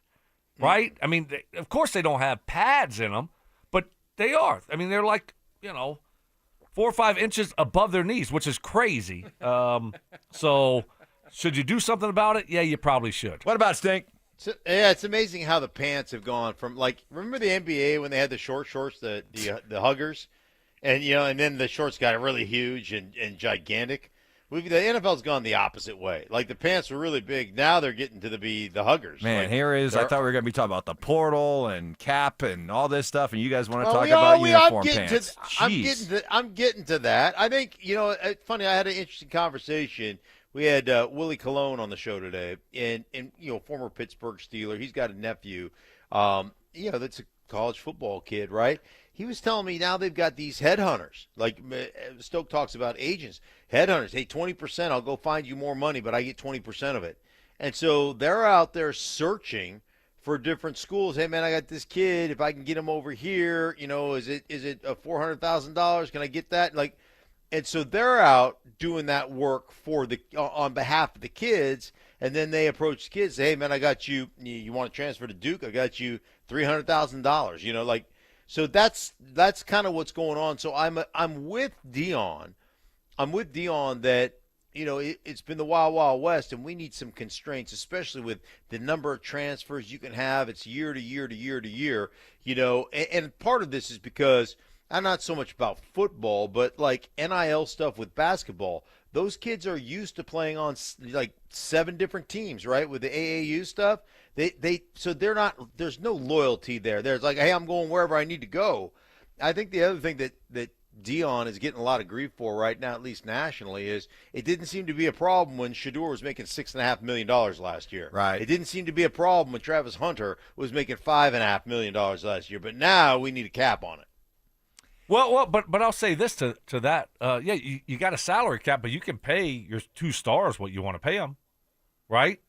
right? I mean, of course they don't have pads in them, but they are. I mean, they're like, 4 or 5 inches above their knees, which is crazy. So should you do something about it? Yeah, you probably should. What about Stink? Yeah, it's amazing how the pants have gone from, like, remember the NBA when they had the short shorts, the huggers? And, and then the shorts got really huge and gigantic. The NFL's gone the opposite way. Like, the pants were really big. Now they're getting to be the huggers. Man, like, I thought we were going to be talking about the portal and cap and all this stuff, and you guys want to talk about uniform pants. I'm getting to that. I think, it's funny, I had an interesting conversation. We had Willie Colon on the show today, and former Pittsburgh Steeler. He's got a nephew, that's a college football kid, right? He was telling me now they've got these headhunters. Like Stoke talks about agents. Headhunters, hey, 20%, I'll go find you more money, but I get 20% of it. And so they're out there searching for different schools. Hey, man, I got this kid. If I can get him over here, is it a $400,000? Can I get that? And so they're out doing that work on behalf of the kids, and then they approach the kids, say, hey, man, I got you. You want to transfer to Duke? I got you $300,000. So that's kind of what's going on. So I'm with Dion. I'm with Dion that it's been the Wild Wild West, and we need some constraints, especially with the number of transfers you can have. It's year to year to year to year. And part of this is because I'm not so much about football, but like NIL stuff with basketball. Those kids are used to playing on like 7 different teams, right? With the AAU stuff, so they're not. There's no loyalty there. There's like, hey, I'm going wherever I need to go. I think the other thing that Dion is getting a lot of grief for right now, at least nationally, is it didn't seem to be a problem when Shedeur was making $6.5 million last year. Right. It didn't seem to be a problem when Travis Hunter was making $5.5 million last year. But now we need a cap on it. Well, but I'll say this to that. You got a salary cap, but you can pay your 2 stars what you want to pay them, right?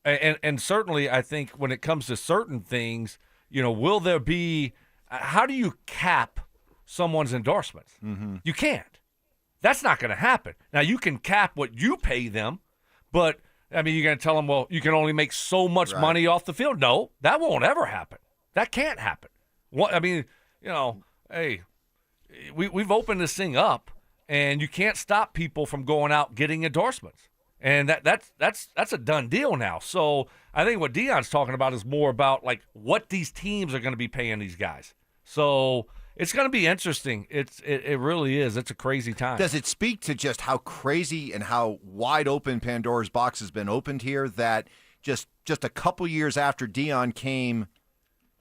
And certainly, I think when it comes to certain things, will there be? How do you cap someone's endorsements? Mm-hmm. You can't. That's not going to happen. Now you can cap what you pay them, but I mean, you're going to tell them, well, you can only make so much money off the field. No, that won't ever happen. That can't happen. Hey. We've opened this thing up, and you can't stop people from going out getting endorsements, and that's a done deal now. So I think what Dion's talking about is more about like what these teams are going to be paying these guys. So it's going to be interesting. It really is. It's a crazy time. Does it speak to just how crazy and how wide open Pandora's box has been opened here? That just a couple years after Dion came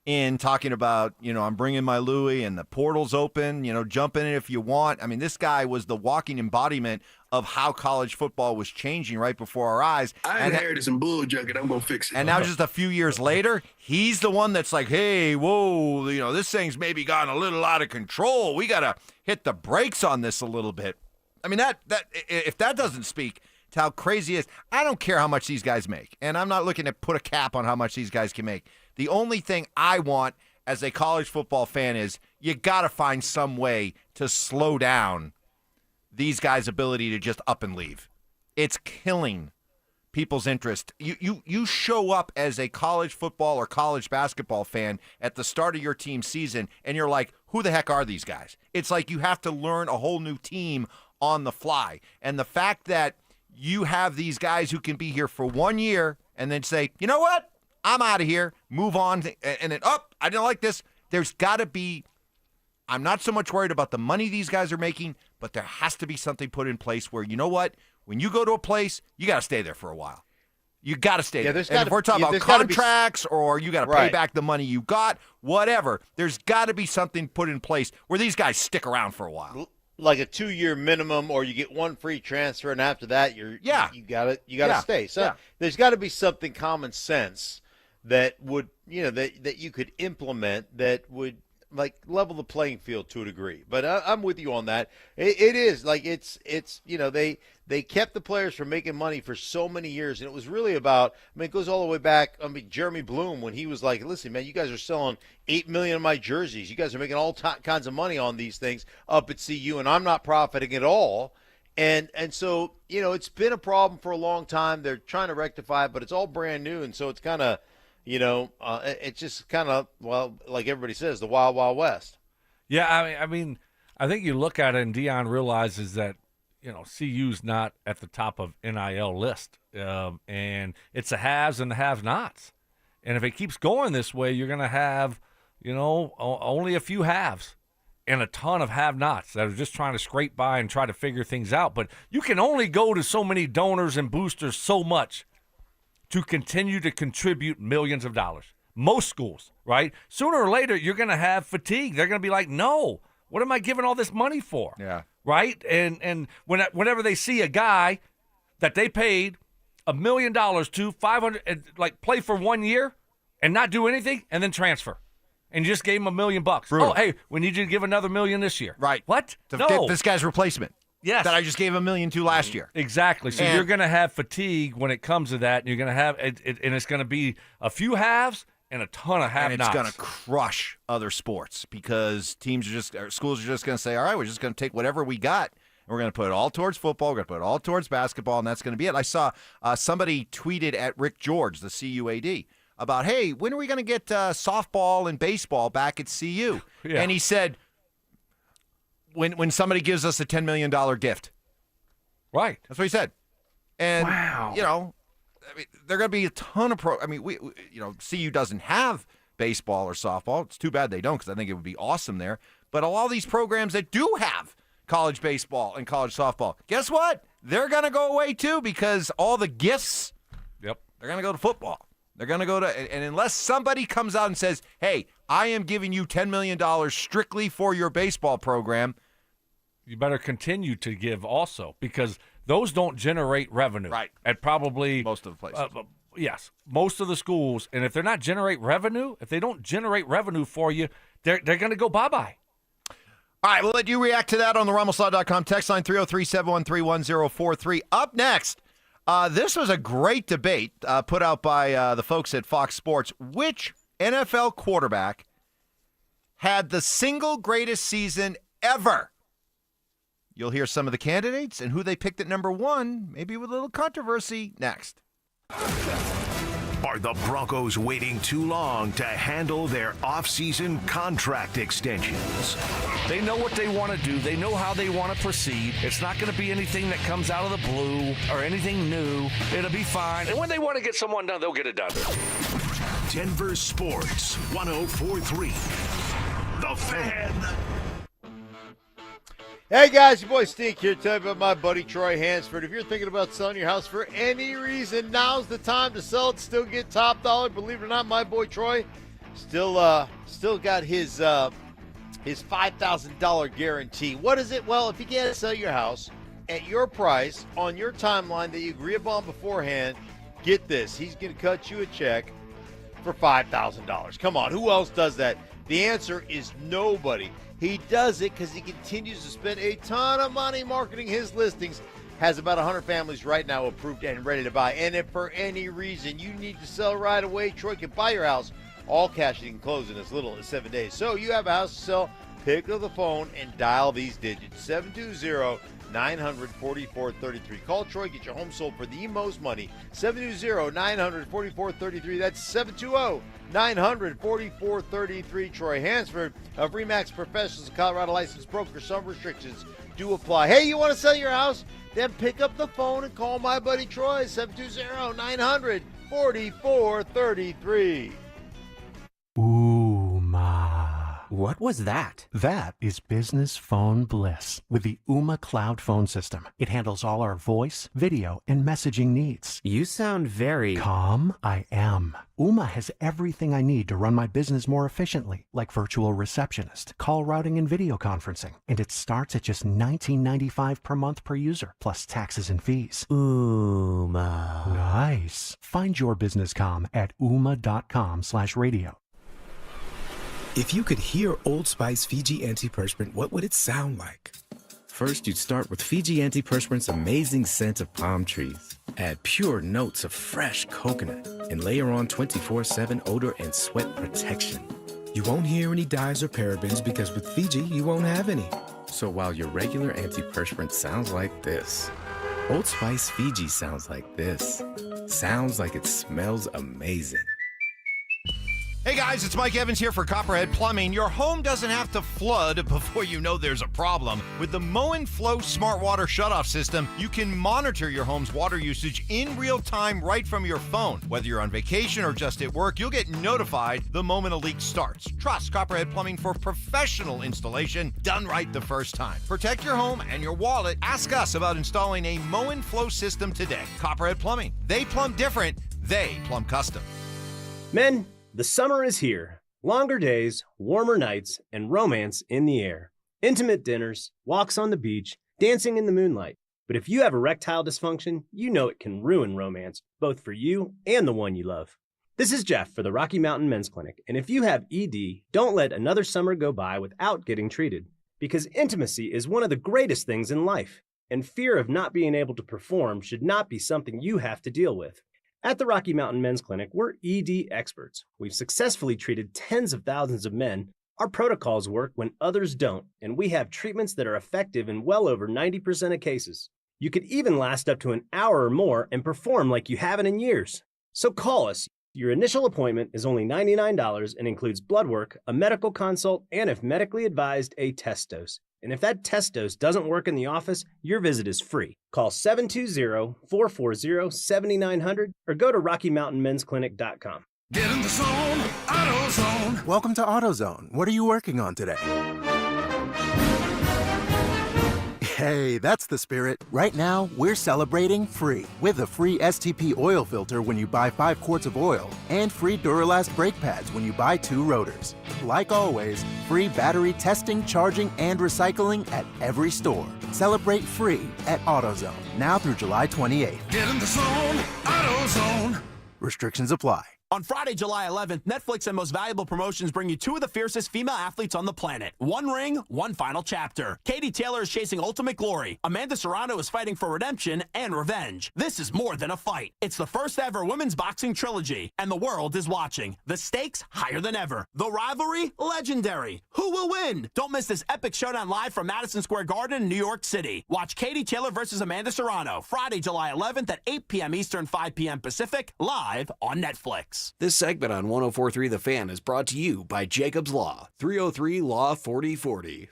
in talking about, I'm bringing my Louis and the portal's open, jump in it if you want. I mean, this guy was the walking embodiment of how college football was changing right before our eyes. I inherited some bull junket. I'm going to fix it. And now just a few years later, he's the one that's like, hey, whoa, this thing's maybe gotten a little out of control. We got to hit the brakes on this a little bit. I mean, that if that doesn't speak to how crazy it is, I don't care how much these guys make. And I'm not looking to put a cap on how much these guys can make. The only thing I want as a college football fan is you got to find some way to slow down these guys' ability to just up and leave. It's killing people's interest. You show up as a college football or college basketball fan at the start of your team season, and you're like, who the heck are these guys? It's like you have to learn a whole new team on the fly. And the fact that you have these guys who can be here for 1 year and then say, you know what? I'm out of here, move on, and then, I didn't like this. There's got to be, I'm not so much worried about the money these guys are making, but there has to be something put in place where, you know what, when you go to a place, you got to stay there for a while. You got to stay there. And if we're talking about contracts or you got to pay back the money you got, whatever, there's got to be something put in place where these guys stick around for a while. Like a 2-year minimum, or you get 1 free transfer, and after that, you got to stay. So there's got to be something common sense that would, that you could implement that would like level the playing field to a degree. But I'm with you on that. It is like it's they kept the players from making money for so many years, and it was really about. I mean, it goes all the way back. I mean, Jeremy Bloom, when he was like, "Listen, man, you guys are selling 8 million of my jerseys. You guys are making all kinds of money on these things up at CU, and I'm not profiting at all." And so it's been a problem for a long time. They're trying to rectify it, but it's all brand new, and so it's kind of. It's just kind of, well, like everybody says, the Wild Wild West. Yeah, I mean, I think you look at it and Deion realizes that, CU's not at the top of NIL list. And it's the haves and the have-nots. And if it keeps going this way, you're going to have, only a few haves and a ton of have-nots that are just trying to scrape by and try to figure things out. But you can only go to so many donors and boosters so much to continue to contribute millions of dollars. Most schools, right? Sooner or later, you're going to have fatigue. They're going to be like, no, what am I giving all this money for? Yeah. Right? And whenever they see a guy that they paid $1 million to, 500, like play for 1 year and not do anything and then transfer. And you just gave him $1 million. Brutal. Oh, hey, we need you to give another $1 million this year. Right. What? To no. get this guy's replacement. Yes. That I just gave $1 million to last year. Exactly. So you're going to have fatigue when it comes to that. And you're going to have and it's going to be a few halves and a ton of have-nots. And it's going to crush other sports because schools are just going to say, all right, we're just going to take whatever we got. And we're going to put it all towards football. We're going to put it all towards basketball, and that's going to be it. I saw somebody tweeted at Rick George, the CUAD, about, hey, when are we going to get softball and baseball back at CU? Yeah. And he said, when somebody gives us a $10 million gift. Right. That's what he said. And, wow. There are going to be a ton of CU doesn't have baseball or softball. It's too bad they don't because I think it would be awesome there. But all these programs that do have college baseball and college softball, guess what? They're going to go away too because all the gifts, they're going to go to football. They're going to go to, and unless somebody comes out and says, hey, I am giving you $10 million strictly for your baseball program. You better continue to give also because those don't generate revenue. Right. At probably most of the places. Yes, most of the schools. And if they're not generate revenue, if they don't generate revenue for you, they're going to go bye-bye. All right, we'll let you react to that on the RumbleSaw.com text line 303-713-1043. Up next, this was a great debate put out by the folks at Fox Sports. Which NFL quarterback had the single greatest season ever? You'll hear some of the candidates and who they picked at number one, maybe with a little controversy, next. Are the Broncos waiting too long to handle their offseason contract extensions? They know what they want to do. They know how they want to proceed. It's not going to be anything that comes out of the blue or anything new. It'll be fine. And when they want to get someone done, they'll get it done. Denver Sports 104.3. The Fan. Hey guys, your boy Stink here, telling you about my buddy Troy Hansford. If you're thinking about selling your house for any reason, now's the time to sell it. Still get top dollar. Believe it or not, my boy Troy still got his $5,000 guarantee. What is it? Well, if you can't sell your house at your price on your timeline that you agree upon beforehand, get this: he's going to cut you a check for $5,000. Come on, who else does that? The answer is nobody. He does it because he continues to spend a ton of money marketing his listings. Has about 100 families right now approved and ready to buy. And if for any reason you need to sell right away, Troy can buy your house all cash. You can close in as little as 7 days. So you have a house to sell, pick up the phone and dial these digits. 720-900-4433. Call Troy, get your home sold for the most money. 720-900-4433. That's 720-900-4433. Troy Hansford of RE/MAX Professionals, Colorado licensed broker. Some restrictions do apply. Hey, you want to sell your house? Then pick up the phone and call my buddy Troy, 720-900-4433. What was that? That is business phone bliss with the Ooma Cloud phone system. It handles all our voice, video, and messaging needs. You sound very... Calm? I am. Ooma has everything I need to run my business more efficiently, like virtual receptionist, call routing, and video conferencing. And it starts at just $19.95 per month per user, plus taxes and fees. Ooma. Nice. Find your business calm at ooma.com/radio. If you could hear Old Spice Fiji Antiperspirant, what would it sound like? First, you'd start with Fiji Antiperspirant's amazing scent of palm trees. Add pure notes of fresh coconut and layer on 24/7 odor and sweat protection. You won't hear any dyes or parabens because with Fiji, you won't have any. So while your regular antiperspirant sounds like this, Old Spice Fiji sounds like this. Sounds like it smells amazing. Hey guys, it's Mike Evans here for Copperhead Plumbing. Your home doesn't have to flood before you know there's a problem. With the Mow & Flow Smart Water Shutoff System, you can monitor your home's water usage in real time right from your phone. Whether you're on vacation or just at work, you'll get notified the moment a leak starts. Trust Copperhead Plumbing for professional installation done right the first time. Protect your home and your wallet. Ask us about installing a Mow & Flow system today. Copperhead Plumbing. They plumb different. They plumb custom. Men, the summer is here. Longer days, warmer nights, and romance in the air. Intimate dinners, walks on the beach, dancing in the moonlight. But if you have erectile dysfunction, you know it can ruin romance, both for you and the one you love. This is Jeff for the Rocky Mountain Men's Clinic, and if you have ED, don't let another summer go by without getting treated. Because intimacy is one of the greatest things in life, and fear of not being able to perform should not be something you have to deal with. At the Rocky Mountain Men's Clinic, we're ED experts. We've successfully treated tens of thousands of men. Our protocols work when others don't, and we have treatments that are effective in well over 90% of cases. You could even last up to an hour or more and perform like you haven't in years. So call us. Your initial appointment is only $99 and includes blood work, a medical consult, and if medically advised, a test dose. And if that test dose doesn't work in the office, your visit is free. Call 720-440-7900 or go to RockyMountainMen'sClinic.com. Get in the zone, AutoZone. Welcome to AutoZone. What are you working on today? Hey, that's the spirit. Right now, we're celebrating free with a free STP oil filter when you buy 5 quarts of oil and free Duralast brake pads when you buy 2 rotors. Like always, free battery testing, charging, and recycling at every store. Celebrate free at AutoZone, now through July 28th. Get in the zone, AutoZone. Restrictions apply. On Friday, July 11th, Netflix and Most Valuable Promotions bring you 2 of the fiercest female athletes on the planet. One ring, one final chapter. Katie Taylor is chasing ultimate glory. Amanda Serrano is fighting for redemption and revenge. This is more than a fight. It's the first ever women's boxing trilogy, and the world is watching. The stakes higher than ever. The rivalry legendary. Who will win? Don't miss this epic showdown live from Madison Square Garden in New York City. Watch Katie Taylor versus Amanda Serrano, Friday, July 11th at 8 p.m. Eastern, 5 p.m. Pacific, live on Netflix. This segment on 104.3 The Fan is brought to you by Jacob's Law, 303 Law 4040.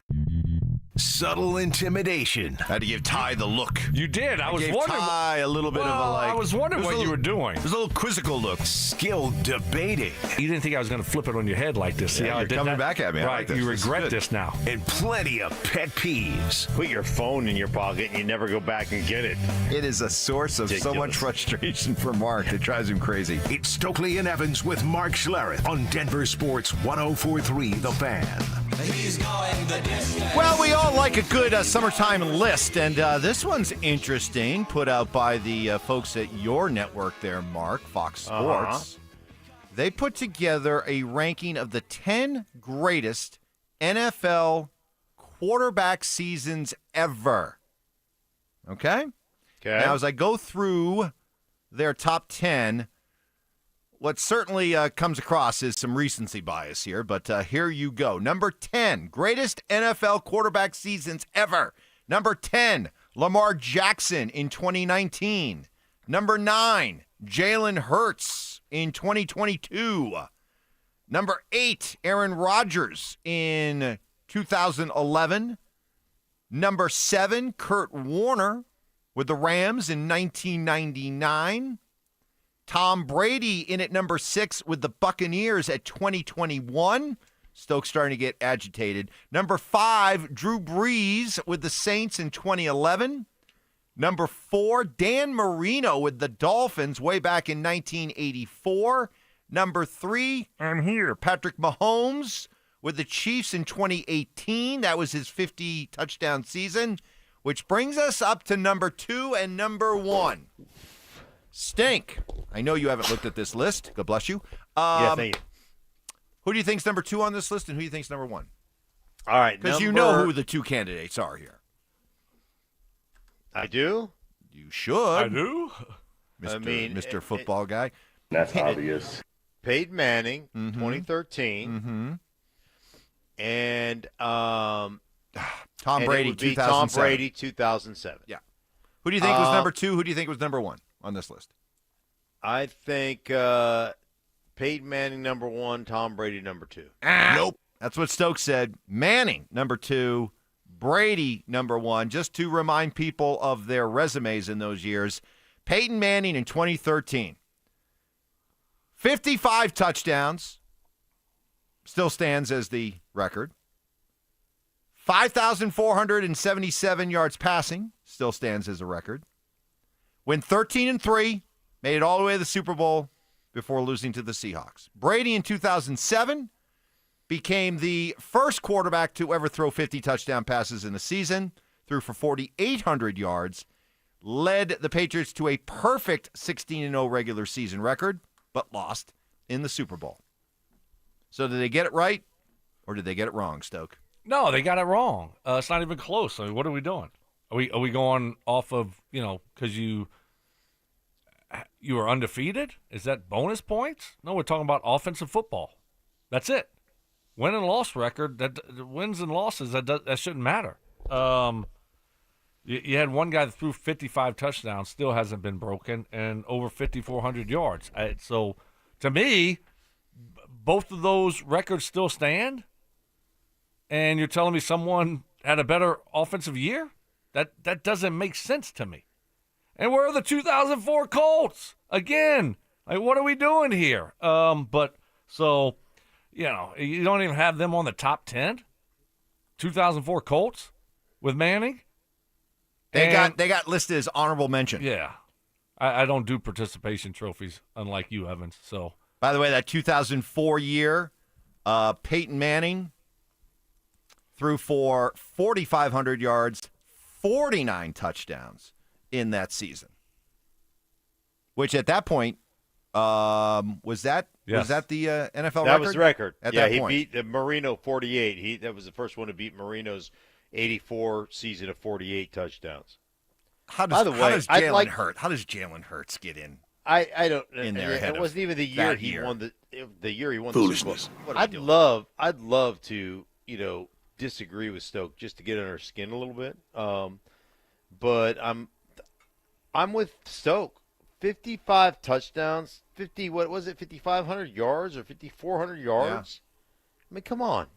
Subtle intimidation. Had to give Ty the look. You did. I was gave wondering. Ty a little bit of a like. I was wondering what you were doing. There's a little quizzical look. Skilled debating. You didn't think I was going to flip it on your head like this. See how I you're did coming that? back at me. I Right. like this. You This is regret good. this now. And plenty of pet peeves. Put your phone in your pocket and you never go back and get it. It is a source of so much frustration for Mark. It drives him crazy. It's Stokley and Evans with Mark Schlereth on Denver Sports 104.3 The Fan. He's going the distance. Well, we all like a good summertime list, and this one's interesting, put out by the folks at your network there, Mark, Fox Sports. They put together a ranking of the 10 greatest NFL quarterback seasons ever. Okay? Now, as I go through their top 10, what certainly comes across is some recency bias here, but here you go. Number 10, greatest NFL quarterback seasons ever. Number 10, Lamar Jackson in 2019. Number 9, Jalen Hurts in 2022. Number 8, Aaron Rodgers in 2011. Number 7, Kurt Warner with the Rams in 1999. Tom Brady in at number 6 with the Buccaneers at 2021. Stokes starting to get agitated. Number 5, Drew Brees with the Saints in 2011. Number 4, Dan Marino with the Dolphins way back in 1984. Number 3, I'm here, Patrick Mahomes with the Chiefs in 2018. That was his 50-touchdown season, which brings us up to number 2 and number 1. Stink. I know you haven't looked at this list. God bless you. Yeah, thank you. Who do you think's number 2 on this list, and who do you think's number 1? All right, because you know who the 2 candidates are here. I do. You should. I do. Mr. Football guy. That's obvious. Peyton Manning, Mm-hmm. 2013, and Tom and Brady, it would be 2007. Tom Brady, 2007. Yeah. Who do you think was number 2? Who do you think was number 1 on this list? I think Peyton Manning number 1, Tom Brady number 2. Nope. That's what Stokes said. Manning number 2, Brady number 1. Just to remind people of their resumes in those years, Peyton Manning in 2013, 55 touchdowns, still stands as the record. 5,477 yards passing, still stands as a record. Went 13-3, made it all the way to the Super Bowl before losing to the Seahawks. Brady in 2007 became the first quarterback to ever throw 50 touchdown passes in a season, threw for 4,800 yards, led the Patriots to a perfect 16-0 regular season record, but lost in the Super Bowl. So did they get it right, or did they get it wrong, Stoke? No, they got it wrong. It's not even close. I mean, what are we doing? Are we going off of, because you were undefeated? Is that bonus points? No, we're talking about offensive football. That's it. Win and loss record, that wins and losses, that shouldn't matter. You had one guy that threw 55 touchdowns, still hasn't been broken, and over 5,400 yards. So, to me, both of those records still stand, and you're telling me someone had a better offensive year? That doesn't make sense to me. And where are the 2004 Colts? Again, what are we doing here? You don't even have them on the top 10? 2004 Colts with Manning? They got listed as honorable mention. Yeah. I don't do participation trophies, unlike you, Evans. So, by the way, that 2004 year, Peyton Manning threw for 4,500 yards, 49 touchdowns in that season. Which at that point, was that the NFL record? That was the record. At that point. He beat Marino 48. That was the first one to beat Marino's 84 season of 48 touchdowns. How does Jalen Hurts get in? I don't. In there, it wasn't even the year he won the year he won Foolishness. the Super Bowl. I'd love to disagree with Stoke just to get under his skin a little bit. But I'm with Stoke. 55 touchdowns, 5,500 yards or 5,400 yards? Yeah. I mean, come on.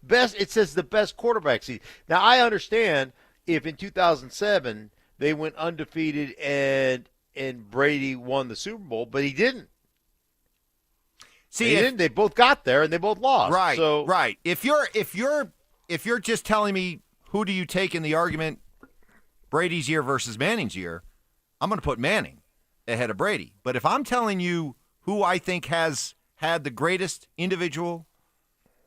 It says the best quarterback season. Now, I understand if in 2007 they went undefeated and Brady won the Super Bowl, but he didn't. They both got there and they both lost. Right. So, right. If you're just telling me who do you take in the argument, Brady's year versus Manning's year, I'm going to put Manning ahead of Brady. But if I'm telling you who I think has had the greatest individual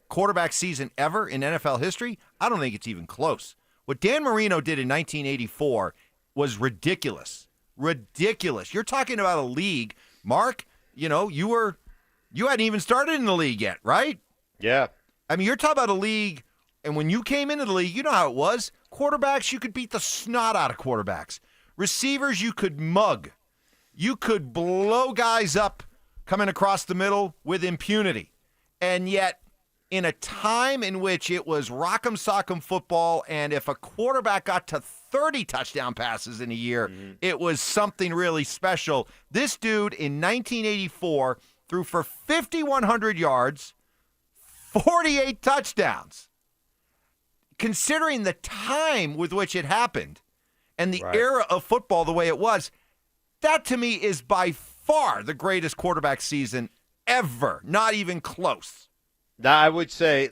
quarterback season ever in NFL history, I don't think it's even close. What Dan Marino did in 1984 was ridiculous. Ridiculous. You're talking about a league, Mark, you hadn't even started in the league yet, right? Yeah. I mean, you're talking about a league, and when you came into the league, you know how it was. Quarterbacks, you could beat the snot out of quarterbacks. Receivers, you could mug. You could blow guys up coming across the middle with impunity. And yet, in a time in which it was rock'em sock'em football, and if a quarterback got to 30 touchdown passes in a year, it was something really special. This dude in 1984 threw for 5,100 yards, 48 touchdowns. Considering the time with which it happened and the era of football the way it was, that to me is by far the greatest quarterback season ever. Not even close. Now, I would say,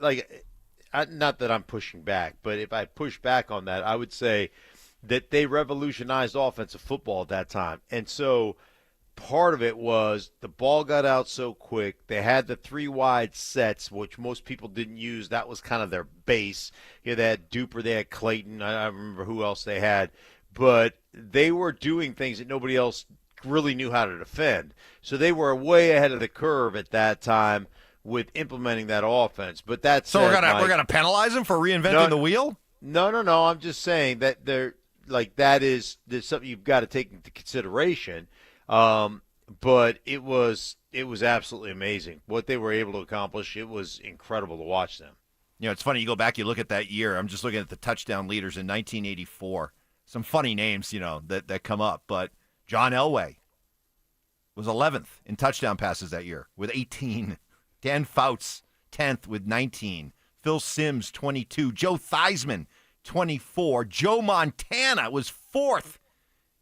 not that I'm pushing back, but if I push back on that, I would say that they revolutionized offensive football at that time. And so part of it was the ball got out so quick. They had the 3 wide sets, which most people didn't use. That was kind of their base. They had Duper, they had Clayton. I don't remember who else they had. But they were doing things that nobody else really knew how to defend. So they were way ahead of the curve at that time with implementing that offense. But that's so we're gonna penalize him for reinventing the wheel. No. I'm just saying that there's something you've got to take into consideration. But it was absolutely amazing what they were able to accomplish. It was incredible to watch them. It's funny. You go back, you look at that year. I'm just looking at the touchdown leaders in 1984. Some funny names, that come up. But John Elway was 11th in touchdown passes that year with 18. Dan Fouts, 10th with 19. Phil Simms, 22. Joe Theismann, 24. Joe Montana was 4th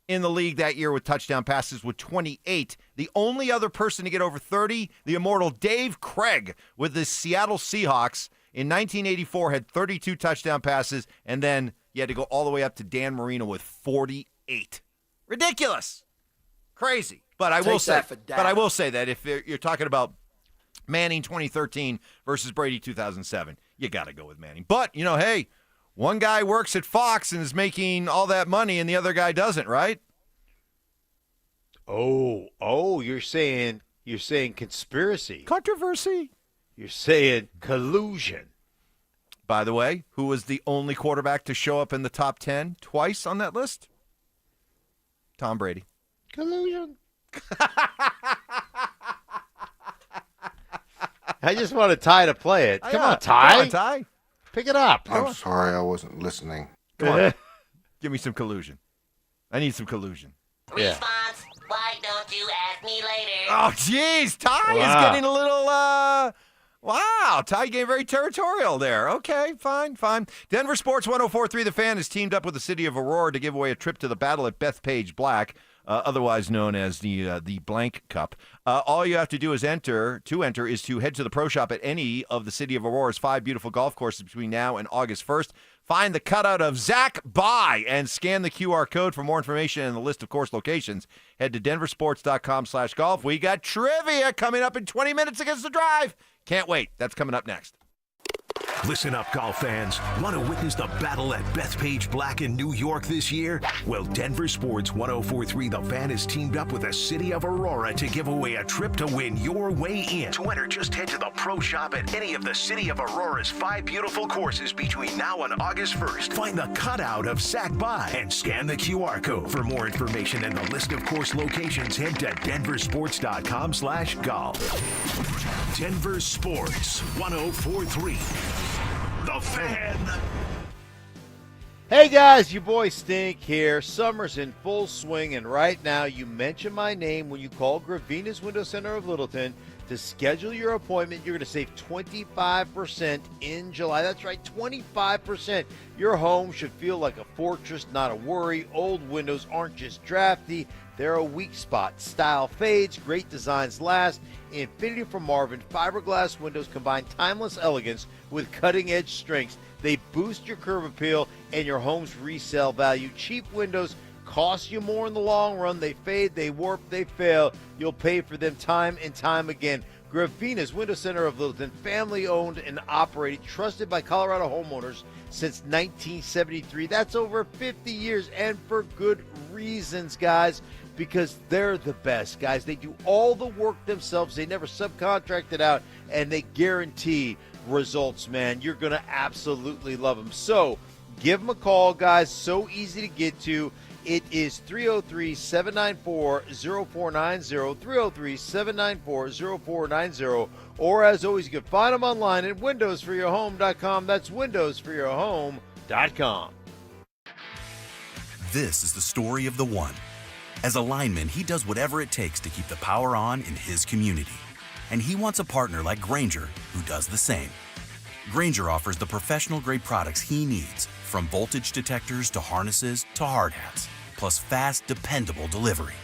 in the league that year with touchdown passes with 28. The only other person to get over 30, the immortal Dave Craig with the Seattle Seahawks in 1984 had 32 touchdown passes, and then you had to go all the way up to Dan Marino with 48. Ridiculous. Crazy. But I will say that if you're talking about Manning 2013 versus Brady 2007, you got to go with Manning. But, hey, one guy works at Fox and is making all that money and the other guy doesn't, right? Oh, you're saying conspiracy. Controversy. You're saying collusion. By the way, who was the only quarterback to show up in the top 10 twice on that list? Tom Brady. Collusion. I just want a tie to play it. Come on, Ty. Come on, Ty. Pick it up. I'm sorry, I wasn't listening. Come on. Give me some collusion. I need some collusion. Yeah. Why don't you ask me later? Oh, jeez. Ty is getting a little, wow. Ty getting very territorial there. Okay, fine. Denver Sports 104.3 The Fan is teamed up with the city of Aurora to give away a trip to the Battle at Bethpage Black, otherwise known as the Blank Cup. All you have to do is to enter is to head to the pro shop at any of the city of Aurora's 5 beautiful golf courses between now and August 1st. Find the cutout of Zach By and scan the QR code for more information and the list of course locations. Head to denversports.com/golf. We got trivia coming up in 20 minutes against the Drive. Can't wait. That's coming up next. Listen up, golf fans. Want to witness the battle at Bethpage Black in New York this year? Well, Denver Sports 104.3 The Fan is teamed up with the city of Aurora to give away a trip to win your way in. To enter, just head to the pro shop at any of the city of Aurora's 5 beautiful courses between now and August 1st. Find the cutout of Sac By and scan the QR code. For more information and the list of course locations, head to denversports.com/golf. Denver Sports 104.3 The Fan. Hey guys, your boy Stink here. Summer's in full swing, and right now you mention my name when you call Gravina's Window Center of Littleton to schedule your appointment. You're going to save 25% in July. That's right, 25%. Your home should feel like a fortress, not a worry. Old windows aren't just drafty. They're a weak spot. Style fades, great designs last. Infinity from Marvin fiberglass windows combine timeless elegance with cutting-edge strengths. They boost your curb appeal and your home's resale value. Cheap windows cost you more in the long run. They fade, they warp, they fail. You'll pay for them time and time again. Gravina's Window Center of Littleton, family-owned and operated, trusted by Colorado homeowners since 1973. That's over 50 years, and for good reasons, guys, because they're the best, guys. They do all the work themselves. They never subcontract it out, and they guarantee results, man. You're going to absolutely love them. So give them a call, guys. So easy to get to. It is 303-794-0490, 303-794-0490, or as always, you can find them online at windowsforyourhome.com. That's windowsforyourhome.com. This is the story of the one. As a lineman, he does whatever it takes to keep the power on in his community. And he wants a partner like Grainger who does the same. Grainger offers the professional-grade products he needs, from voltage detectors to harnesses to hard hats, plus fast, dependable delivery,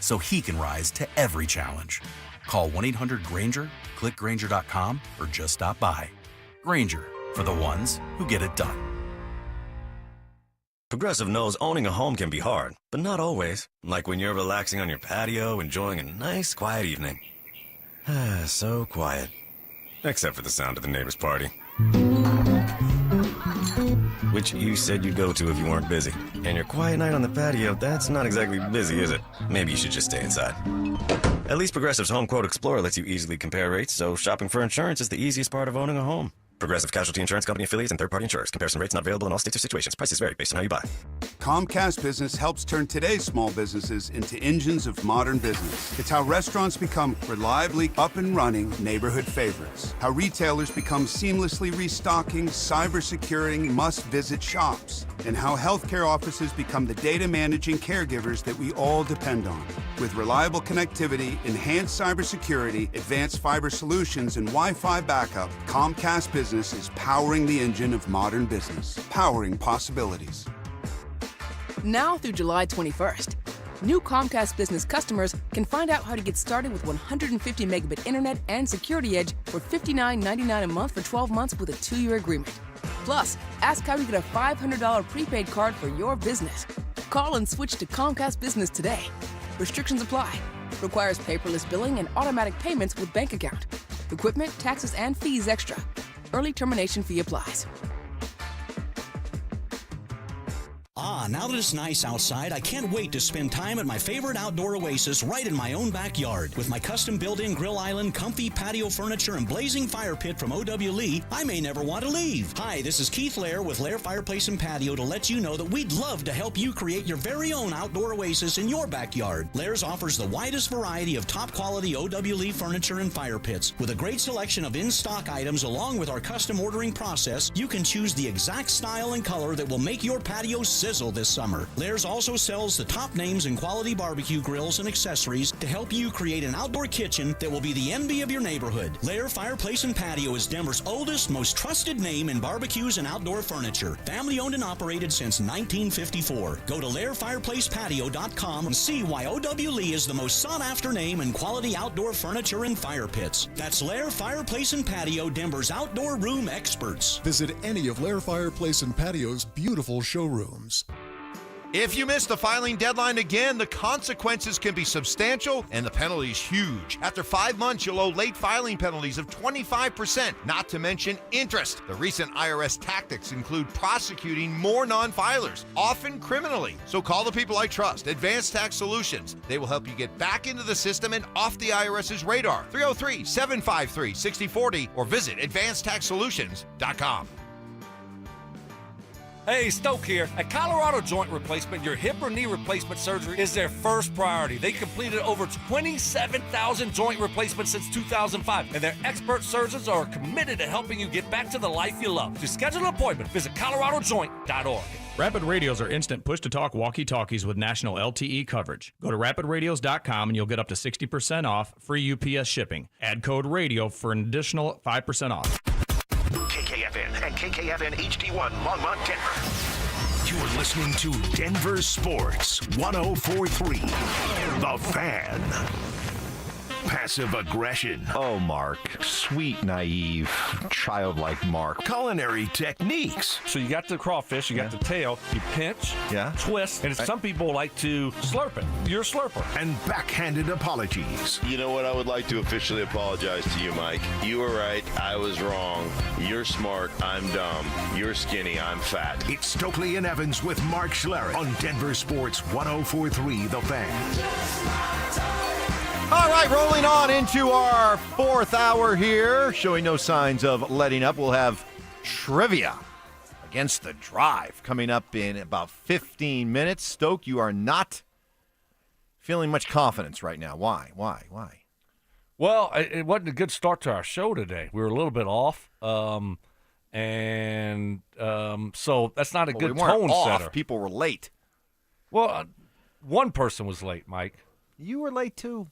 so he can rise to every challenge. Call 1-800-GRAINGER, click Grainger.com, or just stop by. Grainger, for the ones who get it done. Progressive knows owning a home can be hard, but not always. Like when you're relaxing on your patio, enjoying a nice, quiet evening. So quiet. Except for the sound of the neighbor's party. Which you said you'd go to if you weren't busy. And your quiet night on the patio, that's not exactly busy, is it? Maybe you should just stay inside. At least Progressive's Home Quote Explorer lets you easily compare rates, so shopping for insurance is the easiest part of owning a home. Progressive Casualty Insurance Company affiliates and third-party insurers. Comparison rates not available in all states or situations. Prices vary based on how you buy. Comcast Business helps turn today's small businesses into engines of modern business. It's how restaurants become reliably up and running neighborhood favorites. How retailers become seamlessly restocking, cyber-securing, must-visit shops. And how healthcare offices become the data managing caregivers that we all depend on. With reliable connectivity, enhanced cybersecurity, advanced fiber solutions, and Wi-Fi backup, Comcast Business is powering the engine of modern business, powering possibilities. Now through July 21st, new Comcast Business customers can find out how to get started with 150 megabit internet and Security Edge for $59.99 a month for 12 months with a 2-year agreement. Plus, ask how to get a $500 prepaid card for your business. Call and switch to Comcast Business today. Restrictions apply. Requires paperless billing and automatic payments with bank account. Equipment, taxes, and fees extra. Early termination fee applies. Now that it's nice outside, I can't wait to spend time at my favorite outdoor oasis right in my own backyard. With my custom built-in grill island, comfy patio furniture, and blazing fire pit from O.W. Lee, I may never want to leave. Hi, this is Keith Lair with Lair Fireplace and Patio to let you know that we'd love to help you create your very own outdoor oasis in your backyard. Lair's offers the widest variety of top-quality O.W. Lee furniture and fire pits. With a great selection of in-stock items along with our custom ordering process, you can choose the exact style and color that will make your patio sizzle this summer. Lair's also sells the top names in quality barbecue grills and accessories to help you create an outdoor kitchen that will be the envy of your neighborhood. Lair Fireplace and Patio is Denver's oldest, most trusted name in barbecues and outdoor furniture. Family owned and operated since 1954. Go to LairFireplacePatio.com and see why O.W. Lee is the most sought after name in quality outdoor furniture and fire pits. That's Lair Fireplace and Patio, Denver's outdoor room experts. Visit any of Lair Fireplace and Patio's beautiful showrooms. If you miss the filing deadline again, the consequences can be substantial and the penalties huge. After 5 months, you'll owe late filing penalties of 25%, not to mention interest. The recent IRS tactics include prosecuting more non-filers, often criminally. So call the people I trust, Advanced Tax Solutions. They will help you get back into the system and off the IRS's radar. 303-753-6040 or visit advancedtaxsolutions.com. Hey, Stoke here. At Colorado Joint Replacement, your hip or knee replacement surgery is their first priority. They completed over 27,000 joint replacements since 2005, and their expert surgeons are committed to helping you get back to the life you love. To schedule an appointment, visit coloradojoint.org. Rapid Radios are instant push-to-talk walkie-talkies with national LTE coverage. Go to rapidradios.com and you'll get up to 60% off, free UPS shipping. Add code RADIO for an additional 5% off. KKFN and KKFN HD1 Longmont, Denver. You're listening to Denver Sports 104.3. The Fan. Passive aggression. Oh, Mark. Sweet, naive, childlike Mark. Culinary techniques. So you got the crawfish, you got the tail, you pinch, twist, and some people like to slurp it. You're a slurper. And backhanded apologies. You know what? I would like to officially apologize to you, Mike. You were right. I was wrong. You're smart. I'm dumb. You're skinny. I'm fat. It's Stokley and Evans with Mark Schlereth on Denver Sports 104.3 The Fan. All right, rolling on into our fourth hour here, showing no signs of letting up. We'll have trivia against the Drive coming up in about 15 minutes. Stoke, you are not feeling much confidence right now. Why? Well, it wasn't a good start to our show today. We were a little bit off, so that's not a good tone setter. People were late. Well, one person was late, Mike. You were late, too.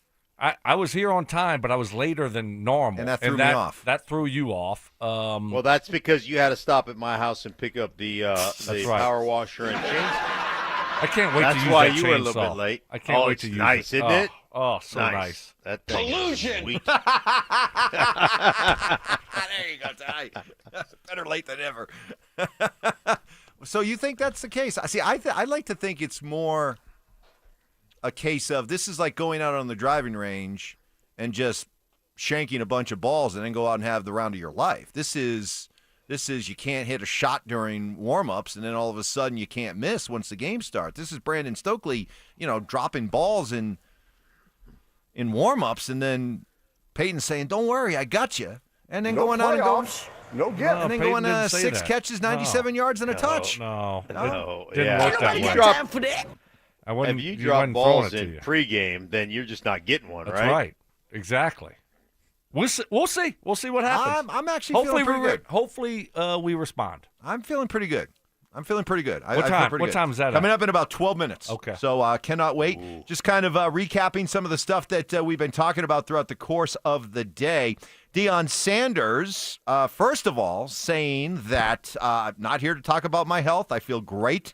I was here on time, but I was later than normal. And that threw me off. That threw you off. Well, that's because you had to stop at my house and pick up the power washer and chainsaw. I can't wait to use that chainsaw. That's why you were a little bit late. I can't wait to use it. Nice, isn't it? Oh, so nice. That thing Collusion! Is there you go, Ty. Better late than ever. So you think that's the case? See, I like to think it's more a case of this is like going out on the driving range and just shanking a bunch of balls and then go out and have the round of your life. This is you can't hit a shot during warm-ups and then all of a sudden you can't miss once the game starts. This is Brandon Stokley, dropping balls and in warm-ups, and then Peyton saying, "Don't worry, I got you," and then No going out and going, playoffs, no get. and then Peyton going didn't say 6 that. catches, 97 yards, and a touch. No. Yeah. Didn't work that way. Drop, for that. I wouldn't, if you he drop wasn't throwing balls it to in you. pregame, then you're just not getting one, That's right? right. Exactly. We'll see. We'll see what happens. I'm actually feeling pretty good. Hopefully we respond. I'm feeling pretty good. What time? What What time is that Coming at? up in about 12 minutes. Okay. So cannot wait. Just kind of recapping some of the stuff that we've been talking about throughout the course of the day. Deion Sanders, first of all, saying that I'm not here to talk about my health. I feel great.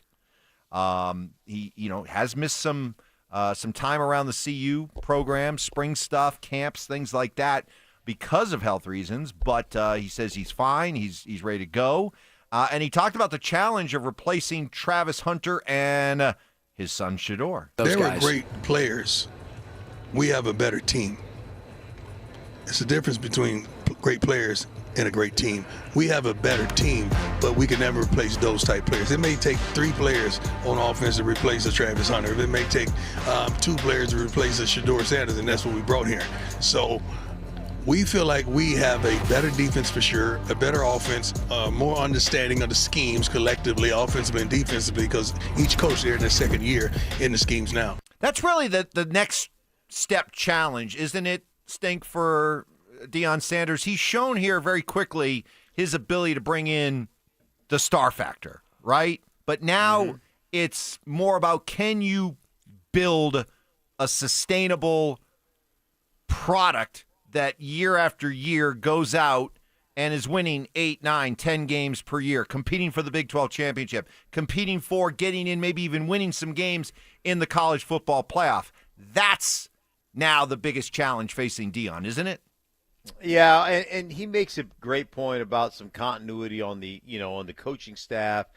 He, has missed some time around the CU program, spring stuff, camps, things like that, because of health reasons. But he says he's fine. He's ready to go. And he talked about the challenge of replacing Travis Hunter and his son Shedeur. They were great players. We have a better team. It's the difference between great players and a great team. We have a better team, but we can never replace those type players. It may take 3 players on offense to replace a Travis Hunter. It may take 2 players to replace a Shedeur Sanders, and that's what we brought here. So we feel like we have a better defense for sure, a better offense, more understanding of the schemes collectively, offensively and defensively, because each coach there in their second year in the schemes now. That's really the next step challenge, isn't it, Stink, for Deion Sanders? He's shown here very quickly his ability to bring in the star factor, right? But now it's more about, can you build a sustainable product that year after year goes out and is winning 8, 9, 10 games per year, competing for the Big 12 championship, competing for getting in, maybe even winning some games in the college football playoff. That's now the biggest challenge facing Deion, isn't it? Yeah, and he makes a great point about some continuity on the coaching staff,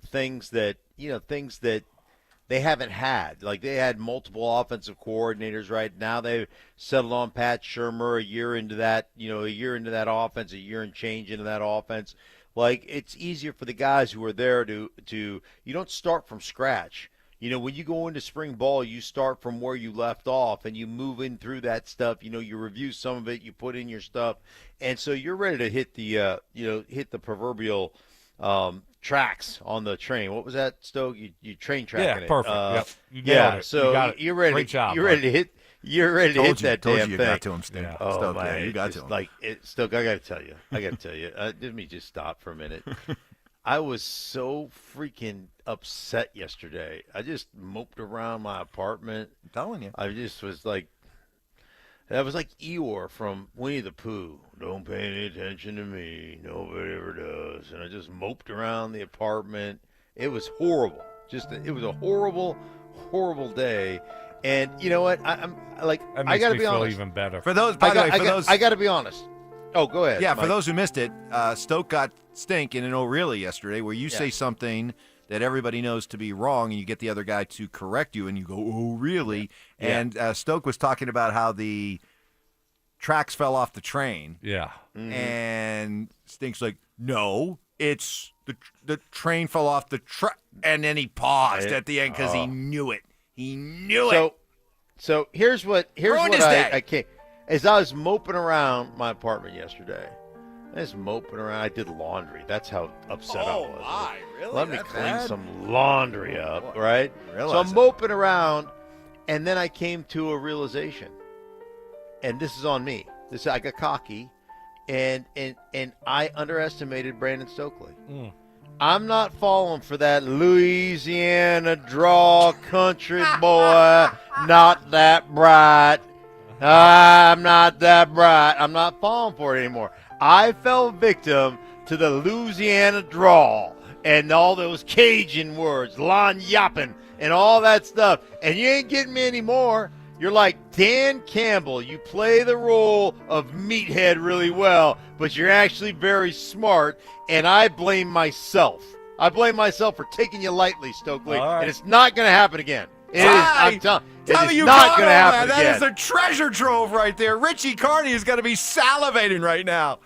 things that they haven't had. Like, they had multiple offensive coordinators. Right now, they've settled on Pat Shurmur a year into that offense, a year and change into that offense. Like, it's easier for the guys who are there to you don't start from scratch. When you go into spring ball, you start from where you left off, and you move in through that stuff. You review some of it, you put in your stuff, and so you're ready to hit the proverbial tracks on the train. What was that, Stoke? You train tracking it. Yeah, perfect. Yep. You yeah, it. so you got it. you're ready. Great job, you're ready to hit. You're ready to hit that damn you thing. got to him, Stink. Yeah. Oh, Stoke, man, yeah, you got to him. Stoke, I got to tell you. Let me just stop for a minute. I was so freaking upset yesterday. I just moped around my apartment. I'm telling you. I just was like, that was like Eeyore from Winnie the Pooh. Don't pay any attention to me. Nobody ever does. And I just moped around the apartment. It was horrible. It was a horrible, horrible day. And you know what? I'm like, I got to be honest. Even better. For those, by the way, I got to be honest. Oh, go ahead. Yeah, Mike. for those who missed it, Stoke got Stink in an "Oh really" yesterday, where you say something that everybody knows to be wrong, and you get the other guy to correct you, and you go, "Oh really?" Yeah. And Stoke was talking about how the tracks fell off the train. Yeah. Mm-hmm. And Stink's like, "No, it's the train fell off the track," and then he paused at the end because he knew it. He knew it. So here's what Ruined his day. I can't. As I was moping around my apartment yesterday, I was moping around. I did laundry. That's how upset I was. Oh, my, really? Let me That clean bad? some laundry up, right? So Realize I'm it. moping around, and then I came to a realization, and this is on me. I got cocky, and I underestimated Brandon Stokley. I'm not falling for that Louisiana draw country boy, not that bright. I'm not that bright. I'm not falling for it anymore. I fell victim to the Louisiana drawl and all those Cajun words, lon yapping, and all that stuff. And you ain't getting me anymore. You're like Dan Campbell. You play the role of meathead really well, but you're actually very smart, and I blame myself. I blame myself for taking you lightly, Stokley, All right. and it's not going to happen again. It is. I'm telling Tell it me is you not caught going to all happen that. again. That is a treasure trove right there. Richie Carney is going to be salivating right now.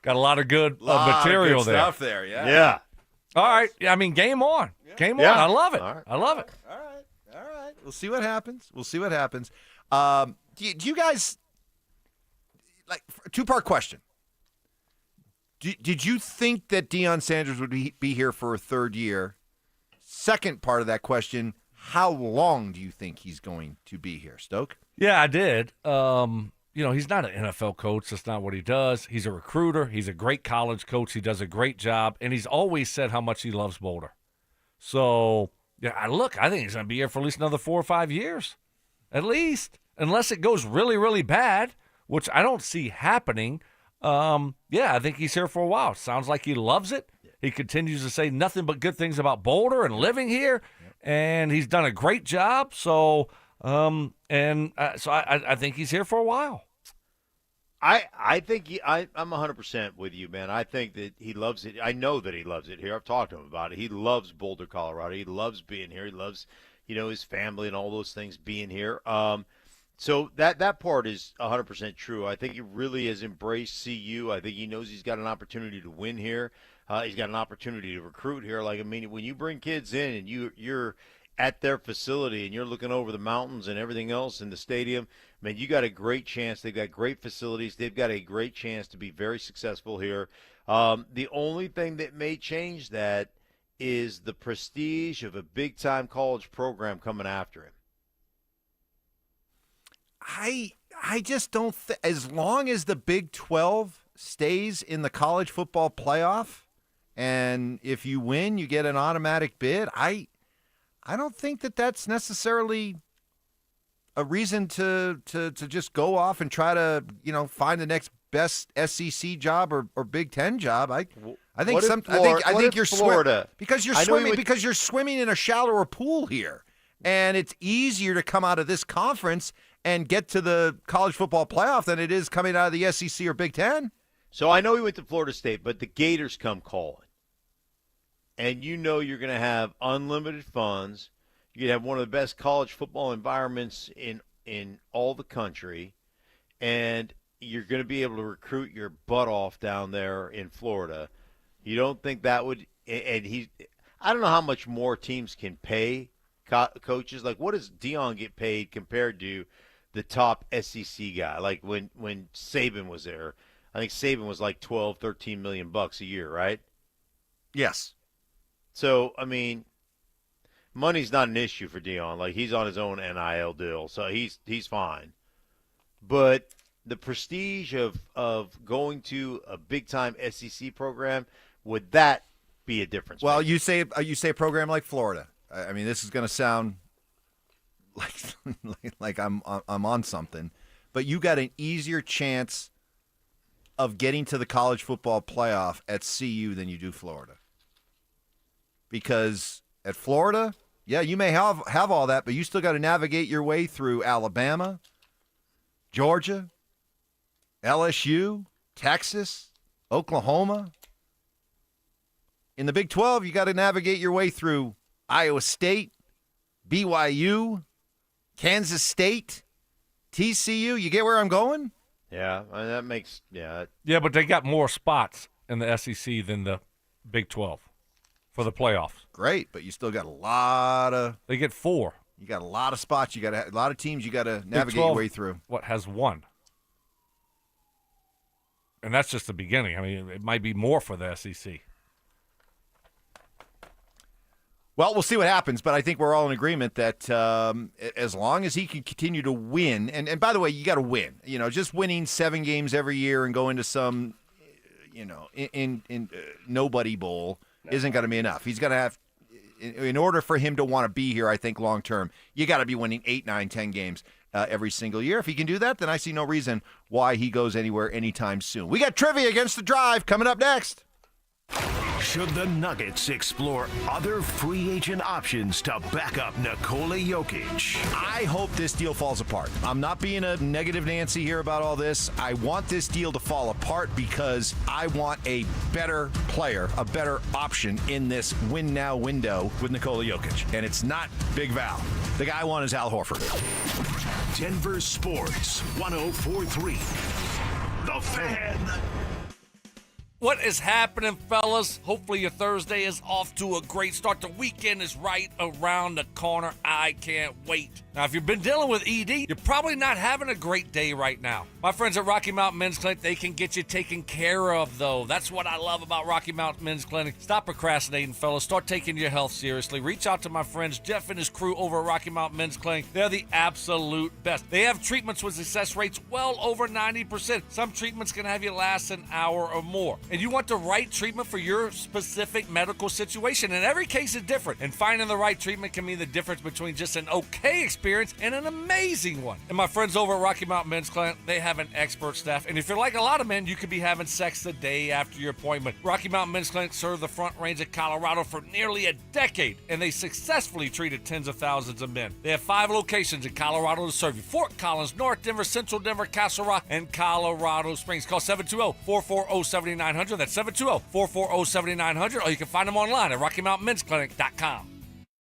Got a lot of good Lot of material good there. stuff there, yeah. Yeah. All right. I mean, game on. Game on. Yeah. I love it. All right. I love it. All right. right. We'll see what happens. Do you guys, like, a two-part question. Did you think that Deion Sanders would be here for a third year? Second part of that question, how long do you think he's going to be here, Stoke? Yeah, I did. He's not an NFL coach. That's not what he does. He's a recruiter. He's a great college coach. He does a great job, and he's always said how much he loves Boulder. So, yeah, I think he's going to be here for at least another 4 or 5 years, at least, unless it goes really, really bad, which I don't see happening. I think he's here for a while. Sounds like he loves it. He continues to say nothing but good things about Boulder and living here, and he's done a great job. So, I think he's here for a while. I think I'm 100% with you, man. I think that he loves it. I know that he loves it here. I've talked to him about it. He loves Boulder, Colorado. He loves being here. He loves, his family and all those things being here. So that part is 100% true. I think he really has embraced CU. I think he knows he's got an opportunity to win here. He's got an opportunity to recruit here. When you bring kids in and you're at their facility and you're looking over the mountains and everything else in the stadium, man, you got a great chance. They've got great facilities. They've got a great chance to be very successful here. The only thing that may change that is the prestige of a big-time college program coming after him. I just don't as long as the Big 12 stays in the college football playoff, and if you win, you get an automatic bid, I don't think that that's necessarily a reason to just go off and try to, find the next best SEC job or Big 10 job. I think you're Florida because you're swimming in a shallower pool here, and it's easier to come out of this conference and get to the college football playoff than it is coming out of the SEC or Big 10. So I know he went to Florida State, but the Gators come calling. And you're going to have unlimited funds. You're going to have one of the best college football environments in all the country. And you're going to be able to recruit your butt off down there in Florida. You don't think that would – I don't know how much more teams can pay coaches. Like, what does Deion get paid compared to – the top SEC guy? Like when Saban was there, I think Saban was like $12-13 million a year, right? Yes. So, money's not an issue for Deion. Like, he's on his own NIL deal, so he's fine. But the prestige of going to a big-time SEC program, would that be a difference? Well, you say a program like Florida. This is going to sound like I'm on something, but you got an easier chance of getting to the college football playoff at CU than you do Florida. Because at Florida, you may have all that, but you still got to navigate your way through Alabama, Georgia, LSU, Texas, Oklahoma. In the Big 12, you got to navigate your way through Iowa State, BYU, Kansas State, TCU. You get where I'm going? Yeah, that makes Yeah, but they got more spots in the SEC than the Big 12 for the playoffs. Great, but you still got a lot of. They get 4. You got a lot of spots. You got a lot of teams. You got to navigate your way through. What has 1? And that's just the beginning. It might be more for the SEC. Well, we'll see what happens, but I think we're all in agreement that as long as he can continue to win, and by the way, you got to win. Just winning 7 games every year and going to some, in nobody bowl isn't going to be enough. He's going to have, in order for him to want to be here, I think long term, you got to be winning 8, 9, 10 games every single year. If he can do that, then I see no reason why he goes anywhere anytime soon. We got trivia against the drive coming up next. Should the Nuggets explore other free agent options to back up Nikola Jokic? I hope this deal falls apart. I'm not being a negative Nancy here about all this. I want this deal to fall apart because I want a better player, a better option in this win now window with Nikola Jokic. And it's not Big Val. The guy I want is Al Horford. Denver Sports 104.3. The Fan. What is happening, fellas? Hopefully your Thursday is off to a great start. The weekend is right around the corner. I can't wait. Now, if you've been dealing with ED, you're probably not having a great day right now. My friends at Rocky Mountain Men's Clinic, they can get you taken care of, though. That's what I love about Rocky Mountain Men's Clinic. Stop procrastinating, fellas. Start taking your health seriously. Reach out to my friends, Jeff and his crew over at Rocky Mountain Men's Clinic. They're the absolute best. They have treatments with success rates well over 90%. Some treatments can have you last an hour or more. And you want the right treatment for your specific medical situation. And every case is different. And finding the right treatment can mean the difference between just an okay experience and an amazing one. And my friends over at Rocky Mountain Men's Clinic, they have an expert staff. And if you're like a lot of men, you could be having sex the day after your appointment. Rocky Mountain Men's Clinic served the Front Range of Colorado for nearly a decade. And they successfully treated tens of thousands of men. They have 5 locations in Colorado to serve you. Fort Collins, North Denver, Central Denver, Castle Rock, and Colorado Springs. Call 720-440-7900. That's 720-440-7900, or you can find them online at RockyMountainMen'sClinic.com.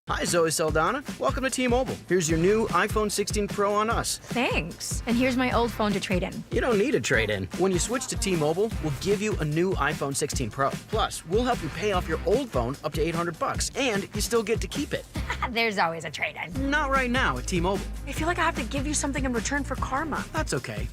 Hi, Zoe Saldana. Welcome to T-Mobile. Here's your new iPhone 16 Pro on us. Thanks. And here's my old phone to trade in. You don't need a trade-in. When you switch to T-Mobile, we'll give you a new iPhone 16 Pro. Plus, we'll help you pay off your old phone up to $800, and you still get to keep it. There's always a trade-in. Not right now at T-Mobile. I feel like I have to give you something in return for karma. That's okay.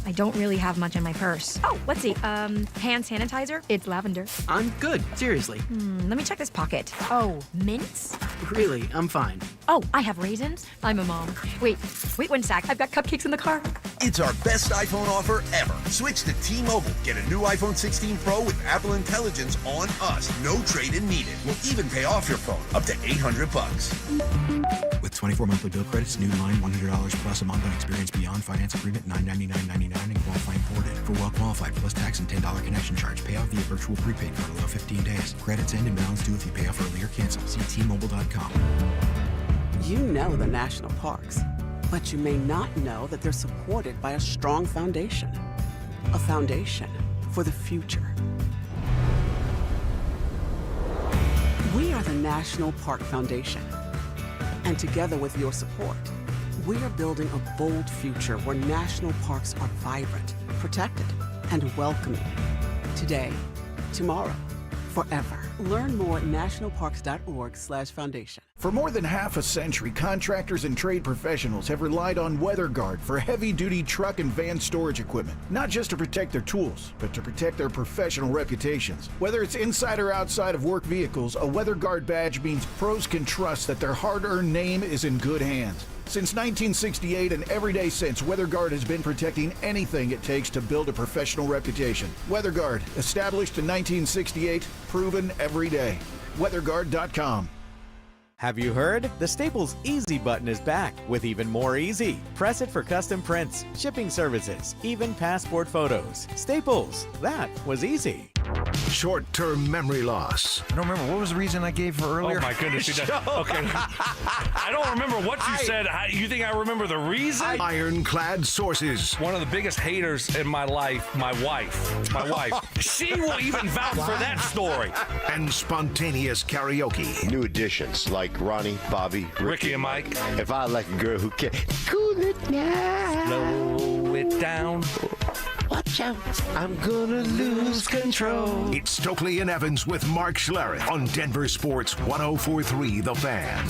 I don't really have much in my purse. Oh, let's see. Hand sanitizer. It's lavender. I'm good. Seriously. Let me check this pocket. Oh, mints? Really, I'm fine. Oh, I have raisins. I'm a mom. Wait 1 sec. I've got cupcakes in the car. It's our best iPhone offer ever. Switch to T-Mobile. Get a new iPhone 16 Pro with Apple Intelligence on us. No trade-in needed. We'll even pay off your phone up to $800. With 24 monthly bill credits, new line $100 plus a month on experience beyond finance agreement $999.99 and qualifying ported. For well qualified plus tax and $10 connection charge. Pay off via virtual prepaid card below 15 days. Credits end and balance due if you pay off early or cancel. See T-Mobile.com. You know the national parks, but you may not know that they're supported by a strong foundation. A foundation for the future. We are the National Park Foundation. And together with your support, we are building a bold future where national parks are vibrant, protected, and welcoming. Today, tomorrow, forever. Learn more at nationalparks.org/foundation. For more than half a century, contractors and trade professionals have relied on WeatherGuard for heavy-duty truck and van storage equipment, not just to protect their tools, but to protect their professional reputations. Whether it's inside or outside of work vehicles, a WeatherGuard badge means pros can trust that their hard-earned name is in good hands. Since 1968 and every day since, WeatherGuard has been protecting anything it takes to build a professional reputation. WeatherGuard, established in 1968, proven every day. WeatherGuard.com. Have you heard? The Staples Easy button is back with even more easy. Press it for custom prints, shipping services, even passport photos. Staples, that was easy. Short-term memory loss. I don't remember. What was the reason I gave for earlier? Oh, my goodness. Okay. I don't remember what you said. You think I remember the reason? Ironclad sources. One of the biggest haters in my life, my wife. My wife. She will even vouch for that story. And spontaneous karaoke. New additions like Ronnie, Bobby, Ricky and Mike. If I like a girl who can cool it down. Slow it down. Watch out, I'm gonna lose control. It's Stokley and Evans with Mark Schlereth on Denver Sports 104.3 The Fan.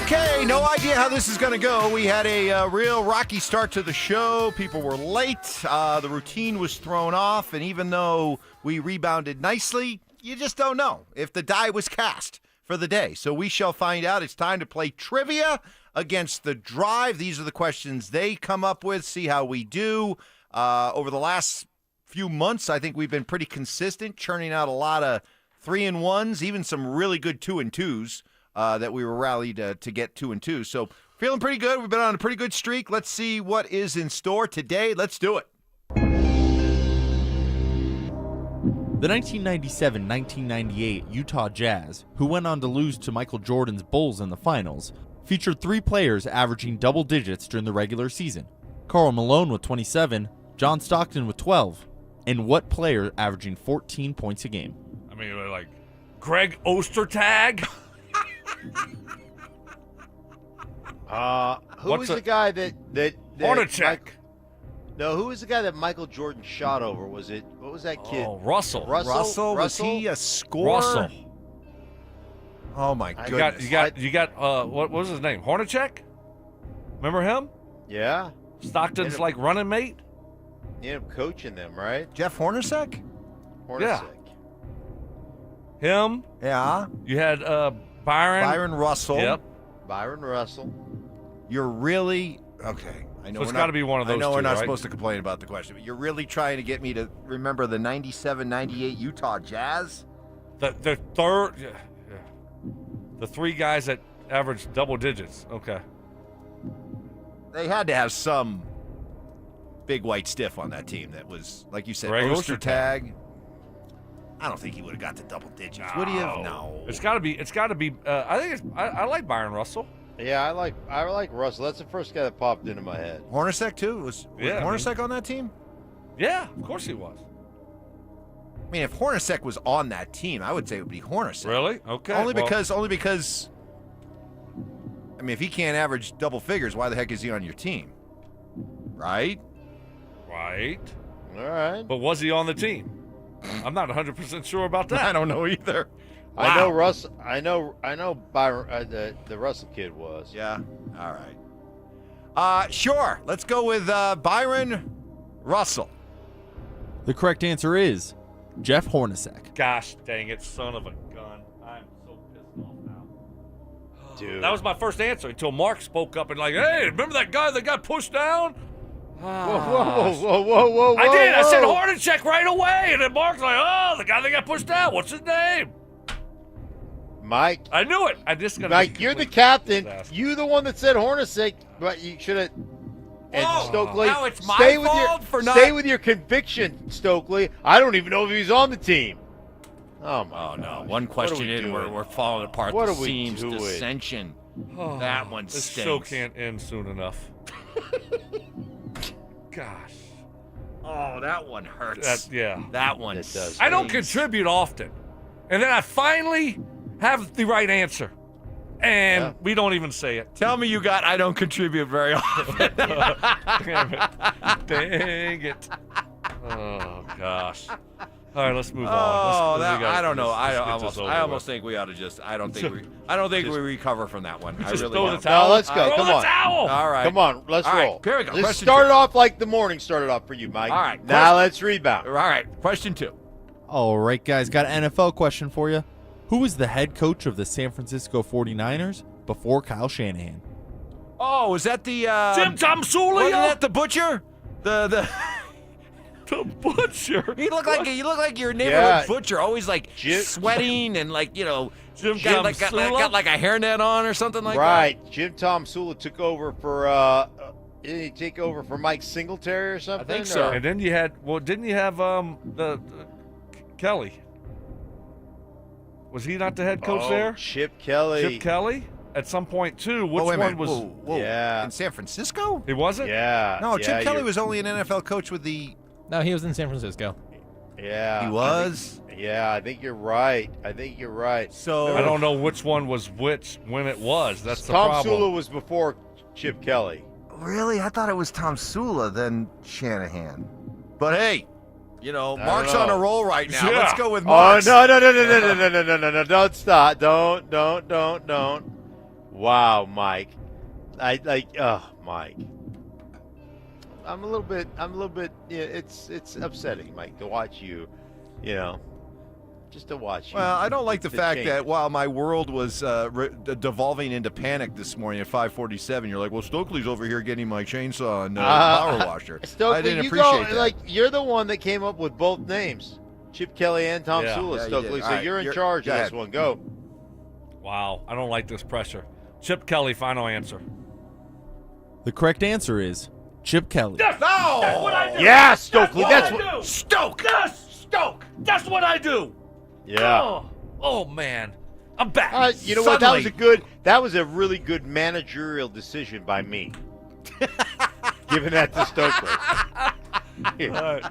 Okay, no idea how this is going to go. We had a real rocky start to the show. People were late. The routine was thrown off. And even though we rebounded nicely, you just don't know if the die was cast for the day. So we shall find out. It's time to play trivia against the Drive. These are the questions they come up with. See how we do. Over the last few months, I think we've been pretty consistent, churning out a lot of 3-1s, even some really good 2-2s that we were rallied to get 2-2. So feeling pretty good. We've been on a pretty good streak. Let's see what is in store today. Let's do it. The 1997-1998 Utah Jazz, who went on to lose to Michael Jordan's Bulls in the finals, featured 3 players averaging double digits during the regular season. Karl Malone with 27, John Stockton with 12, and what player averaging 14 points a game? I mean, like Greg Ostertag? Who was the guy that Hornacek. No, who was the guy that Michael Jordan shot over? What was that kid? Oh, Russell. Russell? Was he a scorer? Russell. Oh my goodness! You got what was his name? Hornacek? Remember him? Yeah. Stockton's like running mate. You ended up coaching them, right? Jeff Hornacek? Yeah. Him. Yeah. You had Byron Russell. Yep. Byron Russell. You're really okay. I know So it's got to be one of those. I know two, we're not right? supposed to complain about the question, but you're really trying to get me to remember the 97-98 Utah Jazz? The third. Yeah. The three guys that averaged double digits. Okay. They had to have some big white stiff on that team that was, like you said, Greg Ostertag. I don't think he would have got to double digits. Would he have? No. It's got to be. I think I like Byron Russell. Yeah, I like Russell. That's the first guy that popped into my head. Hornacek too? Was Hornacek on that team? Yeah, of course he was. I mean, if Hornacek was on that team, I would say it would be Hornacek. Really? Okay. Only because. I mean, if he can't average double figures, why the heck is he on your team? Right. All right. But was he on the team? I'm not 100% sure about that. I don't know either. Wow. I know Russ. I know Byron. The Russell kid was. Yeah. All right. Sure. Let's go with Byron Russell. The correct answer is Jeff Hornacek. Gosh dang it, son of a gun. I'm so pissed off now. Dude. That was my first answer until Mark spoke up and like, hey, remember that guy that got pushed down? Whoa. I did. I said Hornacek right away. And then Mark's like, oh, the guy that got pushed down. What's his name? Mike. I knew it. I just got Mike, you're the captain. You the one that said Hornacek, but you should have. And Stokley, now it's my fault for not. Stay with your conviction, Stokley. I don't even know if he's on the team. Oh my! Oh no! One question in, we're falling apart. What the are we seams, doing? dissension. That one This stinks. show can't end soon enough. Gosh. Oh, that one hurts. Yeah. That one does. I don't contribute often. And then I finally have the right answer. And we don't even say it. Tell me you got I don't contribute very often. Damn it. Dang it. Oh, gosh. All right, let's move on. I don't know. I almost with. think we ought to just. I don't think we recover from that one. I Just really throw the don't. towel. No, let's go. Throw Come the on. towel. All right. Come on, let's All right, roll. here we go. Let's Question start two. off like the morning started off for you, Mike. All right. Now let's rebound. All right. Question 2. All right, guys, got an NFL question for you. Who was the head coach of the San Francisco 49ers before Kyle Shanahan? Oh, is that the Jim Tomsula? Wasn't that the butcher? The The butcher. You look like your neighborhood butcher, always like sweating and like Jim got like a hairnet on or something like that. Right. Jim Tomsula took over for didn't he take over for Mike Singletary or something? I think so. And then you had didn't you have the Kelly? Was he not the head coach there? Chip Kelly. Chip Kelly? At some point too. Which wait a one minute. was Whoa. Yeah. In San Francisco? He wasn't? Yeah. No, yeah, Chip Kelly was only an NFL coach with the No, he was in San Francisco. Yeah. He was? I think you're right. So I don't know which one was which when it was. That's the Tom problem. Sula was before Chip Kelly. Really? I thought it was Tom Sula, then Shanahan. But hey, Mark's know. on a roll right now. Yeah. Let's go with Mark. Oh no! Don't stop! Don't! Wow, Mike. Mike. I'm a little bit. Yeah, it's upsetting, Mike, to watch you. Just to watch you. Well, I don't like the fact change. that while my world was devolving into panic this morning at 5:47, you're like, well, Stokley's over here getting my chainsaw and power washer. Stokely, I didn't appreciate that. You're the one that came up with both names, Chip Kelly and Tom Sula, Yeah, you Stokely. did. So All right, you're in charge go of this ahead. one. Go. Wow, I don't like this pressure. Chip Kelly, final answer. The correct answer is Chip Kelly. Yes! No! That's what I do! Yeah, Stokely. That's That's what I what. do! Stoke! Yes! Stoke! That's what I do! Yeah. Oh man. I'm back. You know what? That was a really good managerial decision by me. Giving that to Stokely. All right.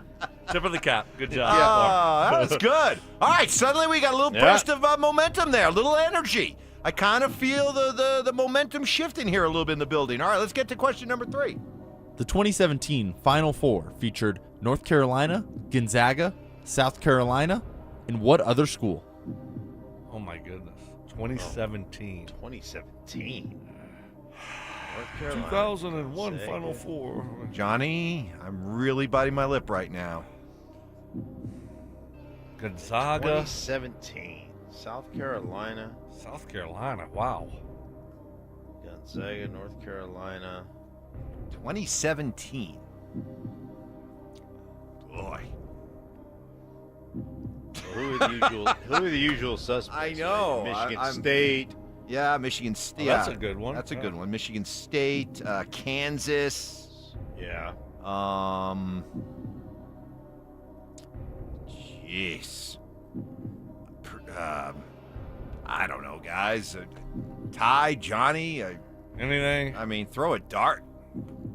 Tip of the cap. Good job. That was good. All right, suddenly we got a little burst of momentum there, a little energy. I kind of feel the momentum shifting here a little bit in the building. All right, let's get to question number 3. The 2017 Final Four featured North Carolina, Gonzaga, South Carolina, and what other school? Oh, my goodness. 2017. 2017. North Carolina. 2001 Final Four. Johnny, I'm really biting my lip right now. Gonzaga. 2017. South Carolina. South Carolina. Wow. Gonzaga, North Carolina. 2017. Boy. Who are the usual suspects? I know. Right? Michigan I'm State. Yeah, Michigan State. Oh, that's a good one. That's a good one. Michigan State, Kansas. Yeah. Jeez. I don't know, guys. Ty, Johnny. Anything? I mean, throw a dart.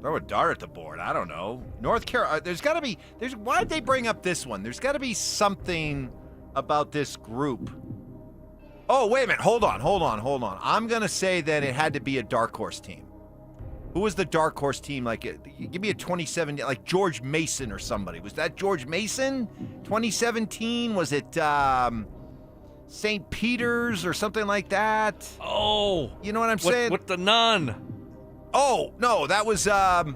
Throw a dart at the board. I don't know. North Carolina. There's got to be. Why'd they bring up this one? There's got to be something about this group. Oh, wait a minute. Hold on. I'm going to say that it had to be a dark horse team. Who was the dark horse team? Like, give me a 2017, like George Mason or somebody. Was that George Mason? 2017? Was it St. Peter's or something like that? Oh. You know what I'm saying? With the nun. Oh, no, that was what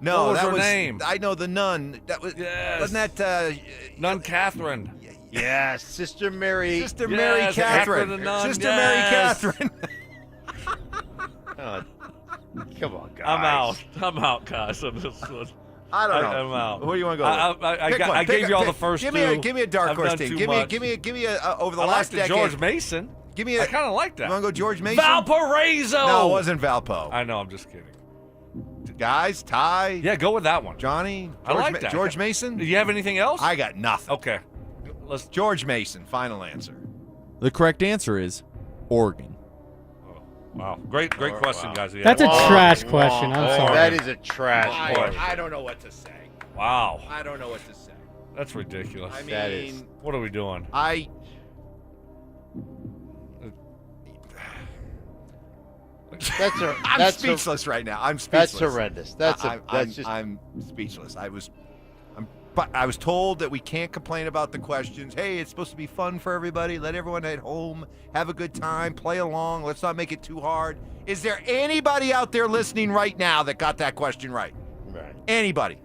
was her name? I know the nun. That was wasn't that Nun Catherine? Yes, Sister Mary. Sister Mary Catherine. Sister Mary Catherine. Come on, guys. I'm out, guys. On this one. I don't know. I'm out. Who do you want to go with? I gave you all the first give two. Give me a dark horse team. Give me a over the last decade. George Mason. Give me a. I kind of like that. You want to go George Mason? Valparaiso. No, it wasn't Valpo. I know. I'm just kidding. Guys, Ty. Yeah, go with that one. Johnny. I like that. George Mason. Do you have anything else? I got nothing. Okay. George Mason. Final answer. The correct answer is Oregon. Wow. Great question, guys. That's a trash question. I'm sorry. That is a trash question. I don't know what to say. Wow. I don't know what to say. That's ridiculous. I mean, that is. What are we doing? I'm speechless right now. I'm speechless. That's horrendous. I'm speechless. I was told that we can't complain about the questions. Hey, it's supposed to be fun for everybody. Let everyone at home have a good time, play along. Let's not make it too hard. Is there anybody out there listening right now that got that question right? Right. Anybody?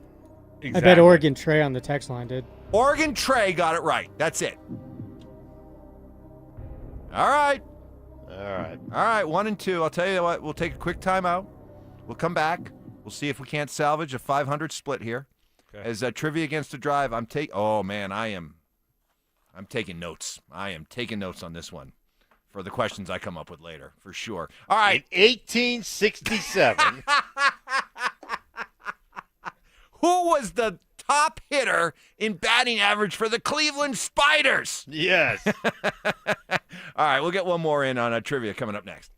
Exactly. I bet Oregon Trey on the text line did. Oregon Trey got it right. That's it. All right. 1 and 2. I'll tell you what. We'll take a quick timeout. We'll come back. We'll see if we can't salvage a 500 split here. Okay. As Trivia Against the Drive, I'm taking notes. I am taking notes on this one for the questions I come up with later, for sure. All right. In 1867. Who was the top hitter in batting average for the Cleveland Spiders? Yes. All right, we'll get one more in on trivia coming up next.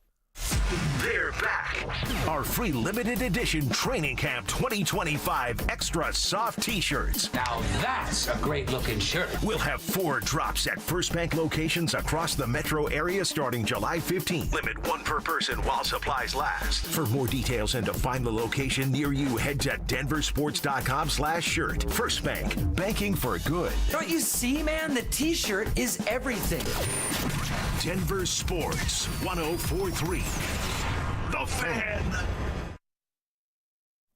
They're back. Our free limited edition Training Camp 2025 Extra Soft T-shirts. Now that's a great looking shirt. We'll have 4 drops at First Bank locations across the metro area starting July 15th. Limit 1 per person while supplies last. For more details and to find the location near you, head to DenverSports.com/shirt. First Bank, banking for good. Don't you see, man? The T-shirt is everything. Denver Sports 104.3. The Fan.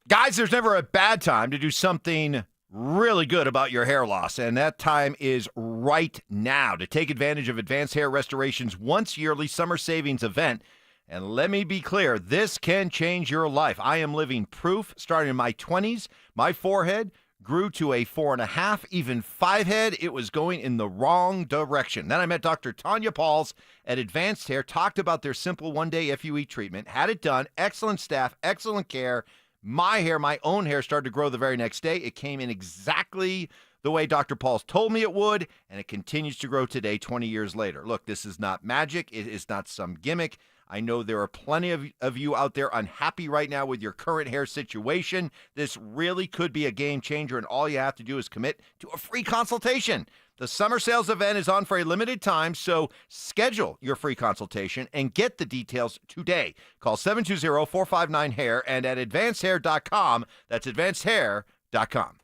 Guys, there's never a bad time to do something really good about your hair loss, and that time is right now to take advantage of Advanced Hair Restoration's once-yearly summer savings event. And let me be clear, this can change your life. I am living proof. Starting in my 20s, my forehead grew to a 4.5, even 5 head. It was going in the wrong direction. Then I met Dr. Tanya Pauls at Advanced Hair, talked about their simple one-day FUE treatment, had it done, excellent staff, excellent care. My hair, my own hair, started to grow the very next day. It came in exactly the way Dr. Pauls told me it would, and it continues to grow today, 20 years later. Look, this is not magic. It is not some gimmick. I know there are plenty of you out there unhappy right now with your current hair situation. This really could be a game changer, and all you have to do is commit to a free consultation. The summer sales event is on for a limited time, so schedule your free consultation and get the details today. Call 720-459-HAIR and at advancedhair.com. That's advancedhair.com.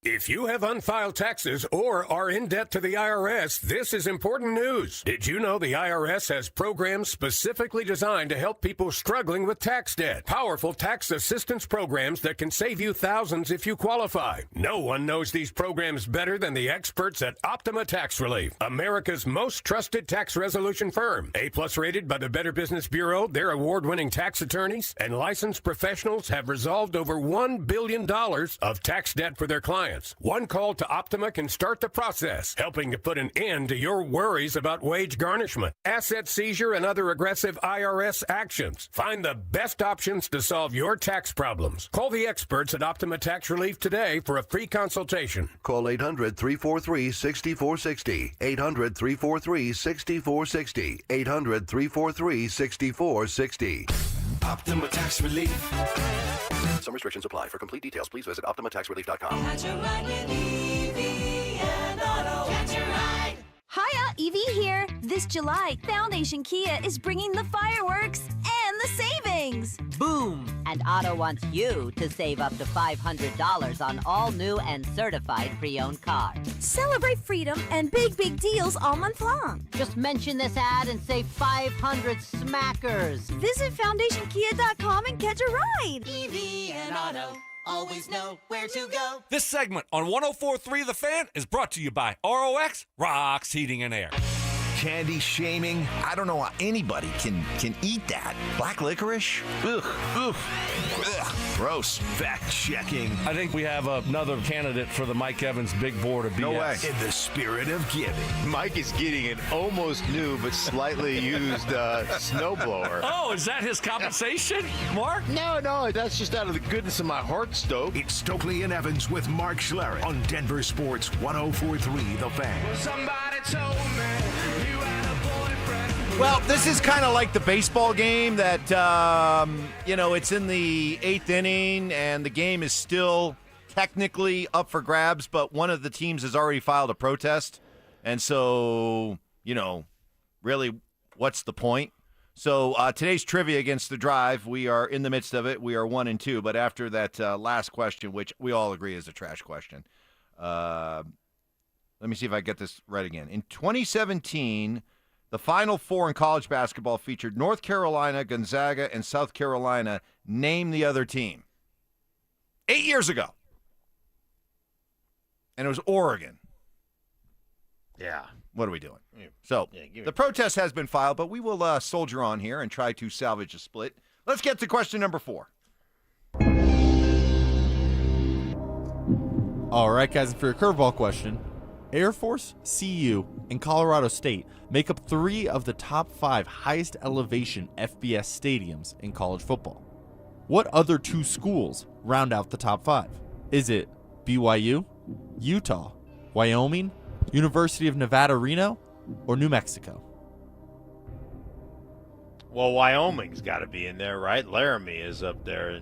If you have unfiled taxes or are in debt to the IRS, this is important news. Did you know the IRS has programs specifically designed to help people struggling with tax debt? Powerful tax assistance programs that can save you thousands if you qualify. No one knows these programs better than the experts at Optima Tax Relief, America's most trusted tax resolution firm. A-plus rated by the Better Business Bureau, their award-winning tax attorneys and licensed professionals have resolved over $1 billion of tax debt for their clients. One call to Optima can start the process, helping to put an end to your worries about wage garnishment, asset seizure, and other aggressive IRS actions. Find the best options to solve your tax problems. Call the experts at Optima Tax Relief today for a free consultation. Call 800-343-6460. 800-343-6460. 800-343-6460. Optima Tax Relief. Some restrictions apply. For complete details, please visit OptimaTaxRelief.com. Catch a ride with Evie and Auto. Catch a ride. Hiya, Evie here. This July, Foundation Kia is bringing the fireworks and the savings. Boom! And Otto wants you to save up to $500 on all new and certified pre-owned cars. Celebrate freedom and big deals all month long. Just mention this ad and save 500 smackers. Visit FoundationKia.com and catch a ride. Evie and Auto. Always know where to go. This segment on 104.3 The Fan is brought to you by ROX Rocks Heating and Air. Candy shaming. I don't know how anybody can eat that. Black licorice? Ugh. Ugh. Ugh. Gross. Fact checking. I think we have another candidate for the Mike Evans Big Board of BS. No way. In the spirit of giving. Mike is getting an almost new but slightly used snowblower. Oh, is that his compensation, Mark? No, that's just out of the goodness of my heart, Stoke. It's Stokley and Evans with Mark Schlereth on Denver Sports 104.3 The Fan. Well, somebody told me you had a boyfriend. Well, this is kind of like the baseball game that, it's in the 8th inning and the game is still technically up for grabs, but one of the teams has already filed a protest. And so, really, what's the point? So today's trivia against the Drive, we are in the midst of it. We are 1-2, but after that last question, which we all agree is a trash question, let me see if I get this right again. In 2017, the Final Four in college basketball featured North Carolina, Gonzaga, and South Carolina. Name the other team. 8 years ago. And it was Oregon. Yeah. What are we doing? So, the protest has been filed, but we will soldier on here and try to salvage a split. Let's get to question number 4. All right, guys, and for your curveball question, Air Force, CU, and Colorado State make up 3 of the top 5 highest elevation FBS stadiums in college football. What other 2 schools round out the top 5? Is it BYU, Utah, Wyoming, University of Nevada, Reno, or New Mexico? Well, Wyoming's got to be in there, right? Laramie is up there.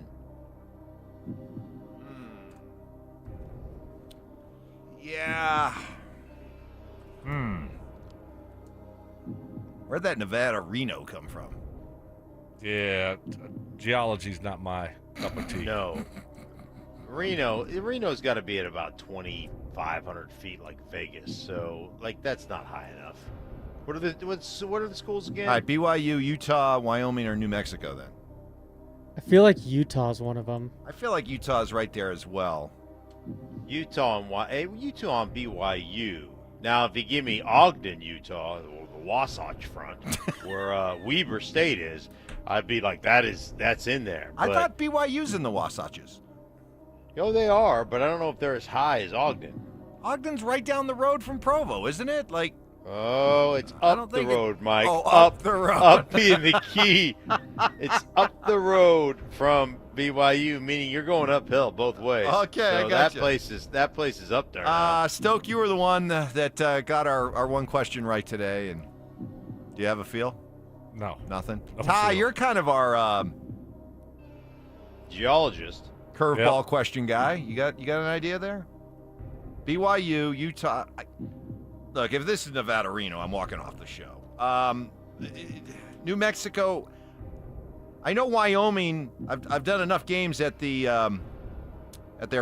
Yeah. Where'd that Nevada Reno come from? Yeah, geology's not my cup of tea. No. Reno's got to be at about 2,500 feet like Vegas. So, that's not high enough. What are the schools again? All right, BYU, Utah, Wyoming, or New Mexico then? I feel like Utah's one of them. I feel like Utah's right there as well. Utah and BYU. Now, if you give me Ogden, Utah, or the Wasatch Front, where Weber State is, I'd be like, that's in there. I thought BYU's in the Wasatches. Oh, they are, but I don't know if they're as high as Ogden. Ogden's right down the road from Provo, isn't it? Oh, it's up the road, Mike. Oh, up the road. Up being the key. It's up the road from BYU, meaning you're going uphill both ways. Okay, so I got you. That place is up there now. Stoke, you were the one that got our one question right today. And do you have a feel? No. Nothing? Ty, you're kind of our geologist. Curveball question guy. You got an idea there? BYU, Utah. Look, if this is Nevada Reno, I'm walking off the show. New Mexico, I know Wyoming. I've done enough games at their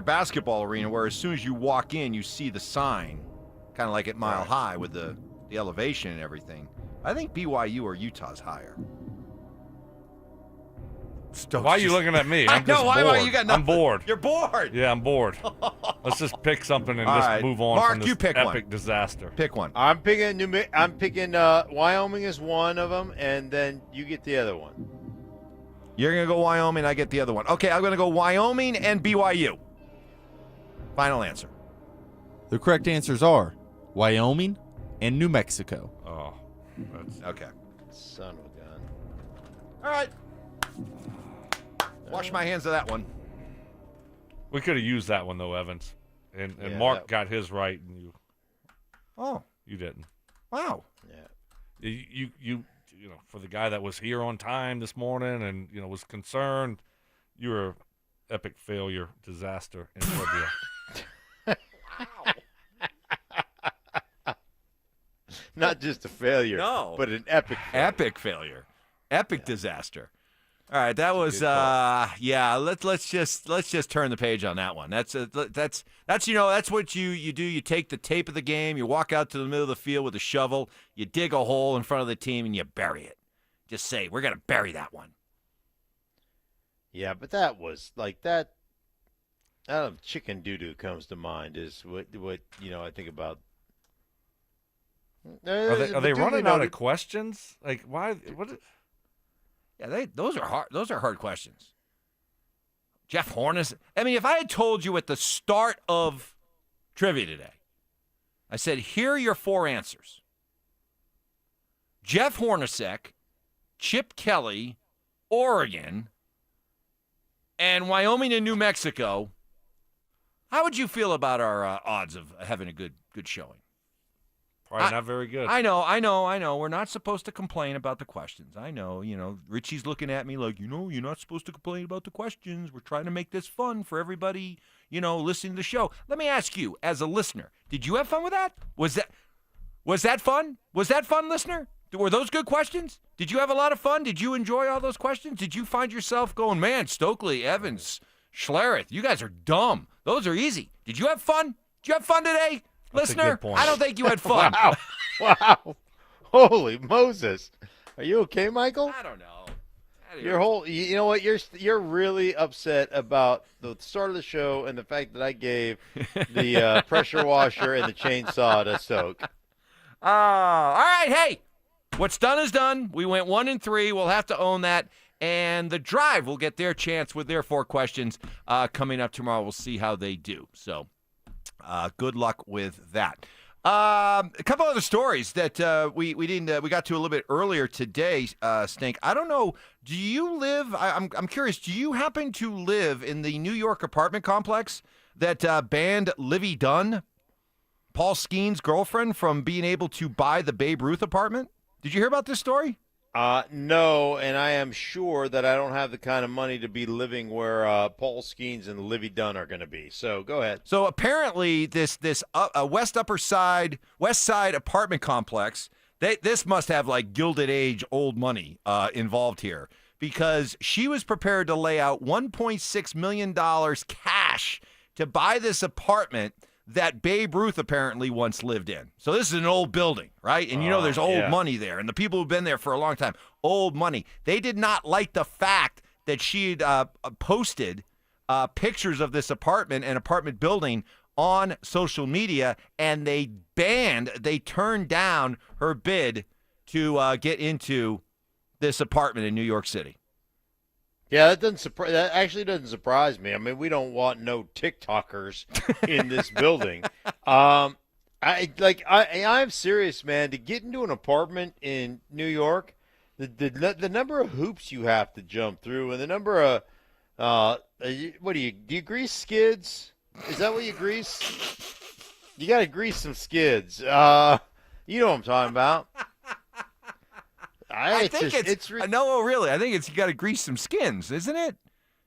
basketball arena where as soon as you walk in, you see the sign, kind of like at Mile High with the elevation and everything. I think BYU or Utah's higher. Why are you looking at me? I'm I know. just Why? bored. You got nothing. I'm bored. You're bored. Yeah, I'm bored. Let's just pick something and All just right. move on Mark, from this you pick epic one. disaster. Pick one. I'm picking Wyoming as one of them, and then you get the other one. You're going to go Wyoming. I get the other one. Okay, I'm going to go Wyoming and BYU. Final answer. The correct answers are Wyoming and New Mexico. Oh, that's okay. Son of a gun. All right. Wash my hands of that one. We could have used that one though, Evans, and Yeah, Mark got his right, and you didn't. Wow. Yeah. You know, for the guy that was here on time this morning and was concerned, you were epic failure, disaster in trivia. Not just a failure, No. but an epic failure. Epic failure. Epic disaster. All right, that was let's just turn the page on that one. That's what you do. You take the tape of the game, you walk out to the middle of the field with a shovel, you dig a hole in front of the team and you bury it. Just say, we're going to bury that one. Yeah, but that was like that. Chicken doo-doo comes to mind is what I think about. Are they running out of questions? Like why? What? Yeah, those are hard. Those are hard questions. Jeff Hornacek. I mean, if I had told you at the start of trivia today, I said, here are your 4 answers: Jeff Hornacek, Chip Kelly, Oregon, and Wyoming and New Mexico. How would you feel about our odds of having a good showing? Probably not very good. I know. We're not supposed to complain about the questions. I know, Richie's looking at me like, you're not supposed to complain about the questions. We're trying to make this fun for everybody, listening to the show. Let me ask you, as a listener, did you have fun with that? Was that fun? Was that fun, listener? Were those good questions? Did you have a lot of fun? Did you enjoy all those questions? Did you find yourself going, man, Stokley, Evans, Schlereth, you guys are dumb. Those are easy. Did you have fun? Did you have fun today? That's a Listener, good point. I don't think you had fun. Wow. Holy Moses. Are you okay, Michael? I don't know. You know what? You're really upset about the start of the show and the fact that I gave the pressure washer and the chainsaw to Stoke. All right. Hey, what's done is done. We went 1-3. We'll have to own that. And the Drive will get their chance with their 4 questions coming up tomorrow. We'll see how they do. So good luck with that. A couple other stories that we got to a little bit earlier today, Stink. I don't know. Do you live? I'm curious. Do you happen to live in the New York apartment complex that banned Libby Dunn, Paul Skeen's girlfriend, from being able to buy the Babe Ruth apartment? Did you hear about this story? No, and I am sure that I don't have the kind of money to be living where Paul Skeens and Libby Dunn are going to be. So go ahead. So apparently, this West Side apartment complex, this must have like Gilded Age old money involved here, because she was prepared to lay out $1.6 million cash to buy this apartment that Babe Ruth apparently once lived in. So this is an old building, right? And there's old money there. And the people who've been there for a long time, old money. They did not like the fact that she had posted pictures of this apartment and apartment building on social media, and they turned down her bid to get into this apartment in New York City. Yeah, that actually doesn't surprise me. I mean, we don't want no TikTokers in this building. I'm serious, man. To get into an apartment in New York, the number of hoops you have to jump through, and the number of do you grease skids? Is that what you grease? You got to grease some skids. You know what I'm talking about. I think you got to grease some skins, isn't it?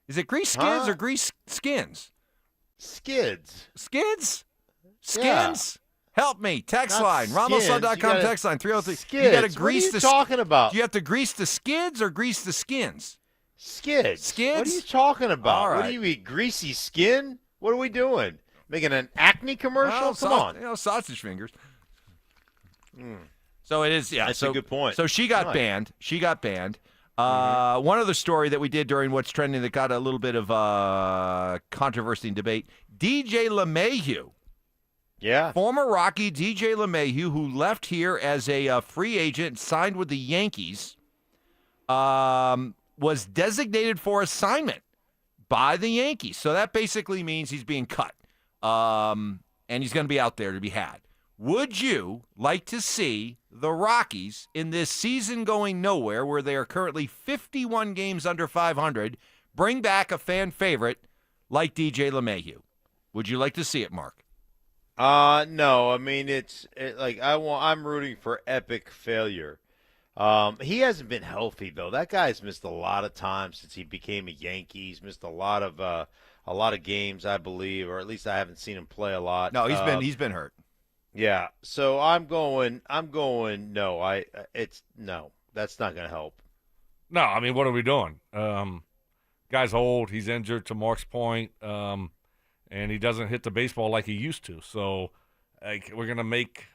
Is it grease skids or grease skins? Skids. Skids? Yeah. Skins? Help me. Text Not line. skins. RamosLaw.com text line 303. Skids. You got to What grease are you the talking about? Do you have to grease the skids or grease the skins? Skids. Skids? What are you talking about? All right. What do you eat? Greasy skin? What are we doing? Making an acne commercial? Well, Come on. You know, sausage fingers. So it is, yeah. That's so, a good point. So she got Right. banned. She got banned. One other story that we did during What's Trending that got a little bit of controversy and debate. DJ LeMahieu. Yeah. Former Rocky DJ LeMahieu, who left here as a free agent, signed with the Yankees, was designated for assignment by the Yankees. So that basically means he's being cut. And he's going to be out there to be had. Would you like to see the Rockies in this season going nowhere, where they are currently 51 games under 500, bring back a fan favorite like DJ LeMahieu? Would you like to see it, Mark? No. I mean, I'm rooting for epic failure. He hasn't been healthy though. That guy's missed a lot of time since he became a Yankee. He's missed a lot of games, I believe, or at least I haven't seen him play a lot. No, he's been hurt. Yeah. So I'm going no. No. That's not going to help. No, I mean, what are we doing? Guy's old. He's injured, to Mark's point, and he doesn't hit the baseball like he used to. So we're going to make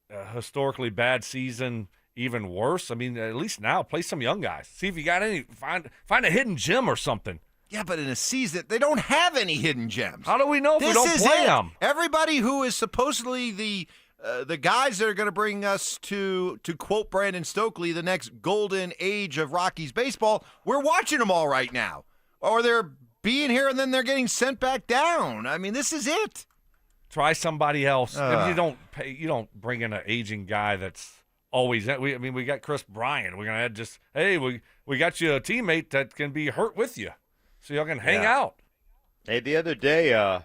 a historically bad season even worse. I mean, at least now play some young guys. See if you got any. Find a hidden gem or something. Yeah, but in a season, they don't have any hidden gems. How do we know if we don't play them? Everybody who is supposedly the guys that are going to bring us to quote Brandon Stokley, the next golden age of Rockies baseball, we're watching them all right now. Or they're being here and then they're getting sent back down. I mean, this is it. Try somebody else. If you don't bring in an aging guy that's always. We got Chris Bryant. We're gonna add we got you a teammate that can be hurt with you. So y'all can hang out. Hey, the other day, Doug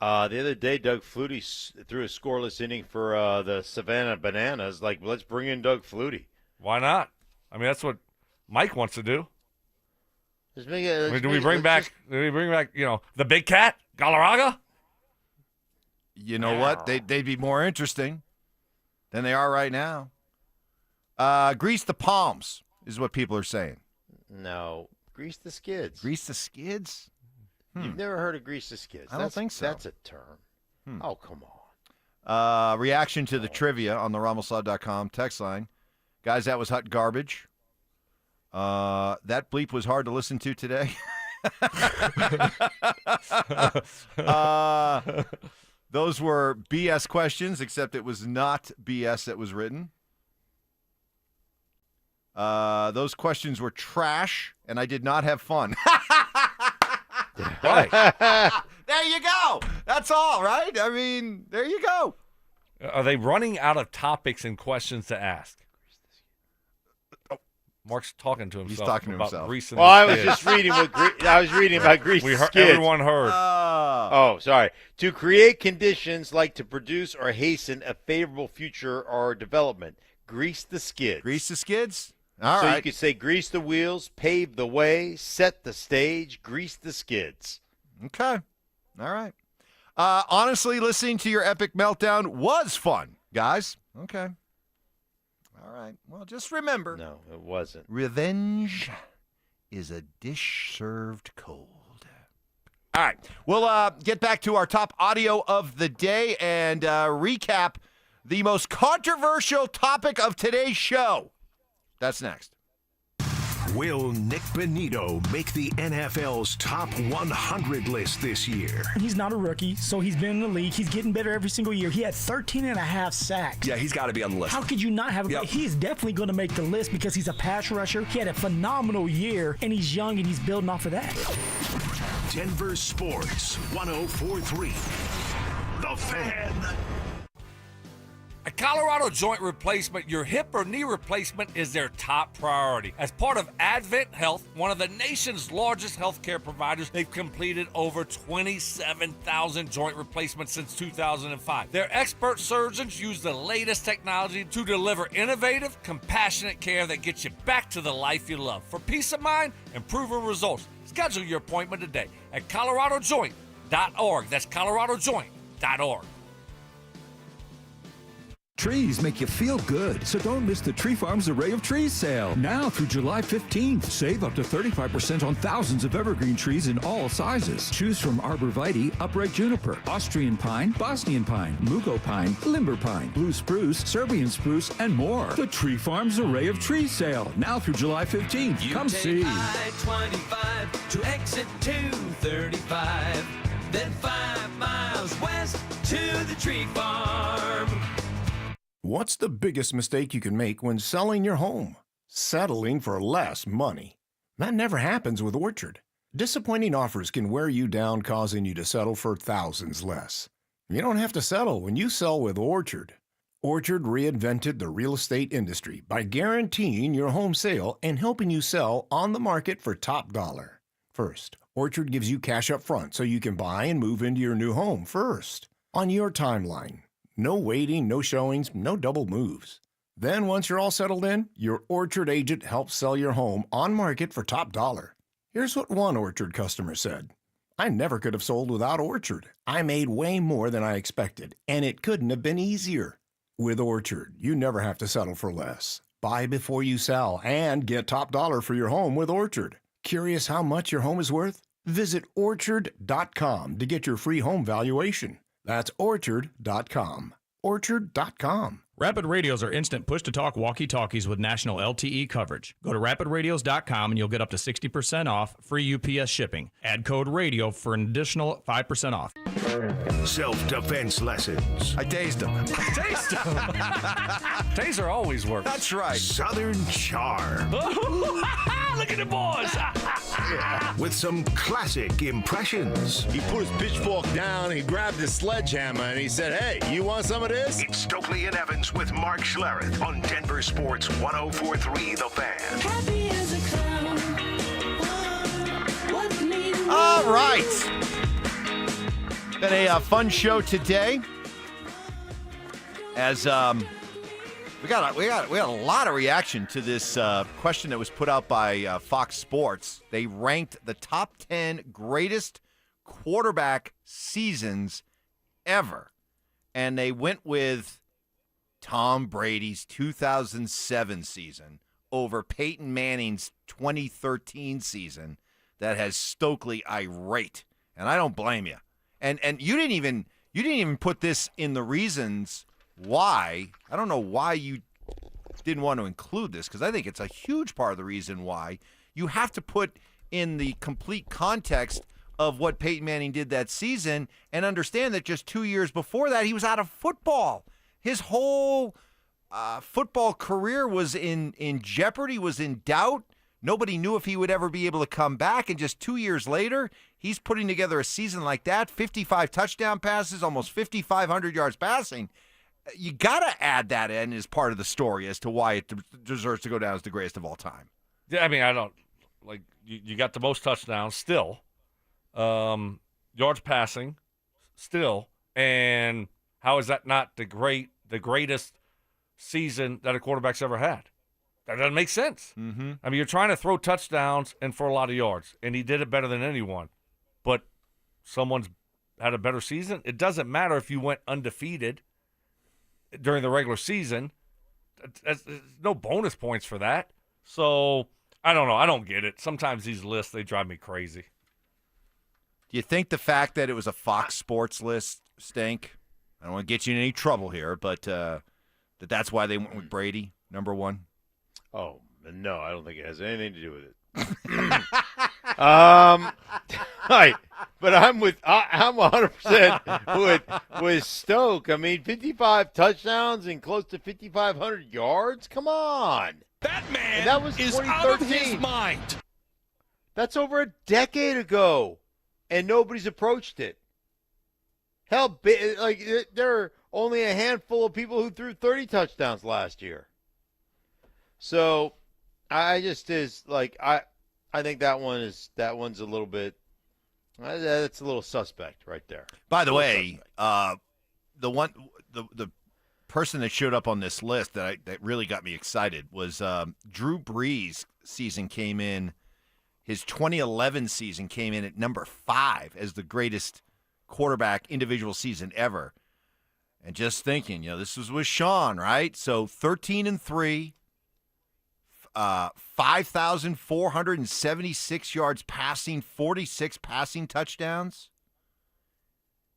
Flutie threw a scoreless inning for the Savannah Bananas. Like, let's bring in Doug Flutie. Why not? I mean, that's what Mike wants to do. Do we bring back? The big cat, Galarraga? You know what? They'd be more interesting than they are right now. Grease the palms is what people are saying. No. Grease the skids. Grease the skids? You've never heard of grease the skids? I don't think so. That's a term. Oh, come on. Reaction to the trivia on the RamosLaw.com text line. Guys, that was hot garbage. That bleep was hard to listen to today. Those were BS questions, except it was not BS that was written. Those questions were trash, and I did not have fun. Right. There you go. That's all, right? I mean, there you go. Are they running out of topics and questions to ask? Mark's talking to himself. He's talking to about himself. greasing I the was skids. just reading I was reading about grease the skids. Everyone heard. Oh, sorry. To create conditions like to produce or hasten a favorable future or development. Grease the skids. Grease the skids? All so right. you could say grease the wheels, pave the way, set the stage, grease the skids. Okay. All right. Honestly, listening to your epic meltdown was fun, guys. Okay. All right. Well, just remember. No, it wasn't. Revenge is a dish served cold. All right. We'll get back to our top audio of the day and recap the most controversial topic of today's show. That's next. Will Nick Benito make the NFL's top 100 list this year? He's not a rookie, so he's been in the league. He's getting better every single year. He had 13.5 sacks. Yeah, he's got to be on the list. How could you not have him? He's definitely going to make the list because he's a pass rusher. He had a phenomenal year, and he's young, and he's building off of that. Denver Sports 104.3. The Fan. At Colorado Joint Replacement, your hip or knee replacement is their top priority. As part of Advent Health, one of the nation's largest healthcare providers, they've completed over 27,000 joint replacements since 2005. Their expert surgeons use the latest technology to deliver innovative, compassionate care that gets you back to the life you love. For peace of mind and proven results, schedule your appointment today at coloradojoint.org. That's coloradojoint.org. trees make you feel good, so don't miss the Tree Farm's Array of Trees sale. Now through July 15th, save up to 35% on thousands of evergreen trees in all sizes. Choose from arborvitae, upright juniper, Austrian pine, Bosnian pine, mugo pine, limber pine, blue spruce, Serbian spruce, and more. The Tree Farm's Array of Trees sale, now through July 15th. Come see. I-25 to exit 235, then 5 miles west to the Tree Farm. What's the biggest mistake you can make when selling your home? Settling for less money. That never happens with Orchard. Disappointing offers can wear you down, causing you to settle for thousands less. You don't have to settle when you sell with Orchard. Orchard reinvented the real estate industry by guaranteeing your home sale and helping you sell on the market for top dollar. First, Orchard gives you cash up front so you can buy and move into your new home first, on your timeline. No waiting, no showings, no double moves. Then once you're all settled in, your Orchard agent helps sell your home on market for top dollar. Here's what one Orchard customer said. I never could have sold without Orchard. I made way more than I expected, and it couldn't have been easier. With Orchard, you never have to settle for less. Buy before you sell and get top dollar for your home with Orchard. Curious how much your home is worth? Visit Orchard.com to get your free home valuation. That's Orchard.com. Orchard.com. Rapid Radios are instant push-to-talk walkie-talkies with national LTE coverage. Go to rapidradios.com and you'll get up to 60% off, free UPS shipping. Add code RADIO for an additional 5% off. Self-defense lessons. I tased him. Taste him. Taser always works. That's right. Southern charm. Look at the boys. With some classic impressions. He put his pitchfork down, he grabbed his sledgehammer, and he said, hey, you want some of this? It's Stokley and Evans with Mark Schlereth on Denver Sports 104.3 The Fan. Happy as a clown. All right. Been a fun show today. As we got a lot of reaction to this question that was put out by Fox Sports. They ranked the top 10 greatest quarterback seasons ever, and they went with Tom Brady's 2007 season over Peyton Manning's 2013 season. That has Stokley irate, and I don't blame you. And you didn't even put this in the reasons why. I don't know why you didn't want to include this, because I think it's a huge part of the reason why. You have to put in the complete context of what Peyton Manning did that season and understand that just 2 years before that, he was out of football. His whole football career was in jeopardy, was in doubt. Nobody knew if he would ever be able to come back. And just 2 years later, he's putting together a season like that, 55 touchdown passes, almost 5,500 yards passing. You got to add that in as part of the story as to why it deserves to go down as the greatest of all time. Yeah, I mean, I don't like you got the most touchdowns still, yards passing still, and how is that not the greatest season that a quarterback's ever had? That doesn't make sense. Mm-hmm. I mean, you're trying to throw touchdowns and for a lot of yards, and he did it better than anyone. But someone's had a better season. It doesn't matter if you went undefeated during the regular season. There's no bonus points for that. So, I don't know. I don't get it. Sometimes these lists, they drive me crazy. Do you think the fact that it was a Fox Sports list stink? I don't want to get you in any trouble here, but that's why they went with Brady, number one? Oh, no, I don't think it has anything to do with it. Right, but I'm 100% with Stoke. I mean, 55 touchdowns and close to 5,500 yards. Come on, that man that was is 2013. out of his mind. That's over a decade ago, and nobody's approached it. Hell, like there are only a handful of people who threw 30 touchdowns last year. So, I just is like I think that one's a little bit. That's a little suspect right there. By the way, the person that showed up on this list that really got me excited was Drew Brees' season came in. His 2011 season came in at number 5 as the greatest quarterback individual season ever. And just thinking, this was with Sean, right? So 13-3, 5,476 yards passing, 46 passing touchdowns.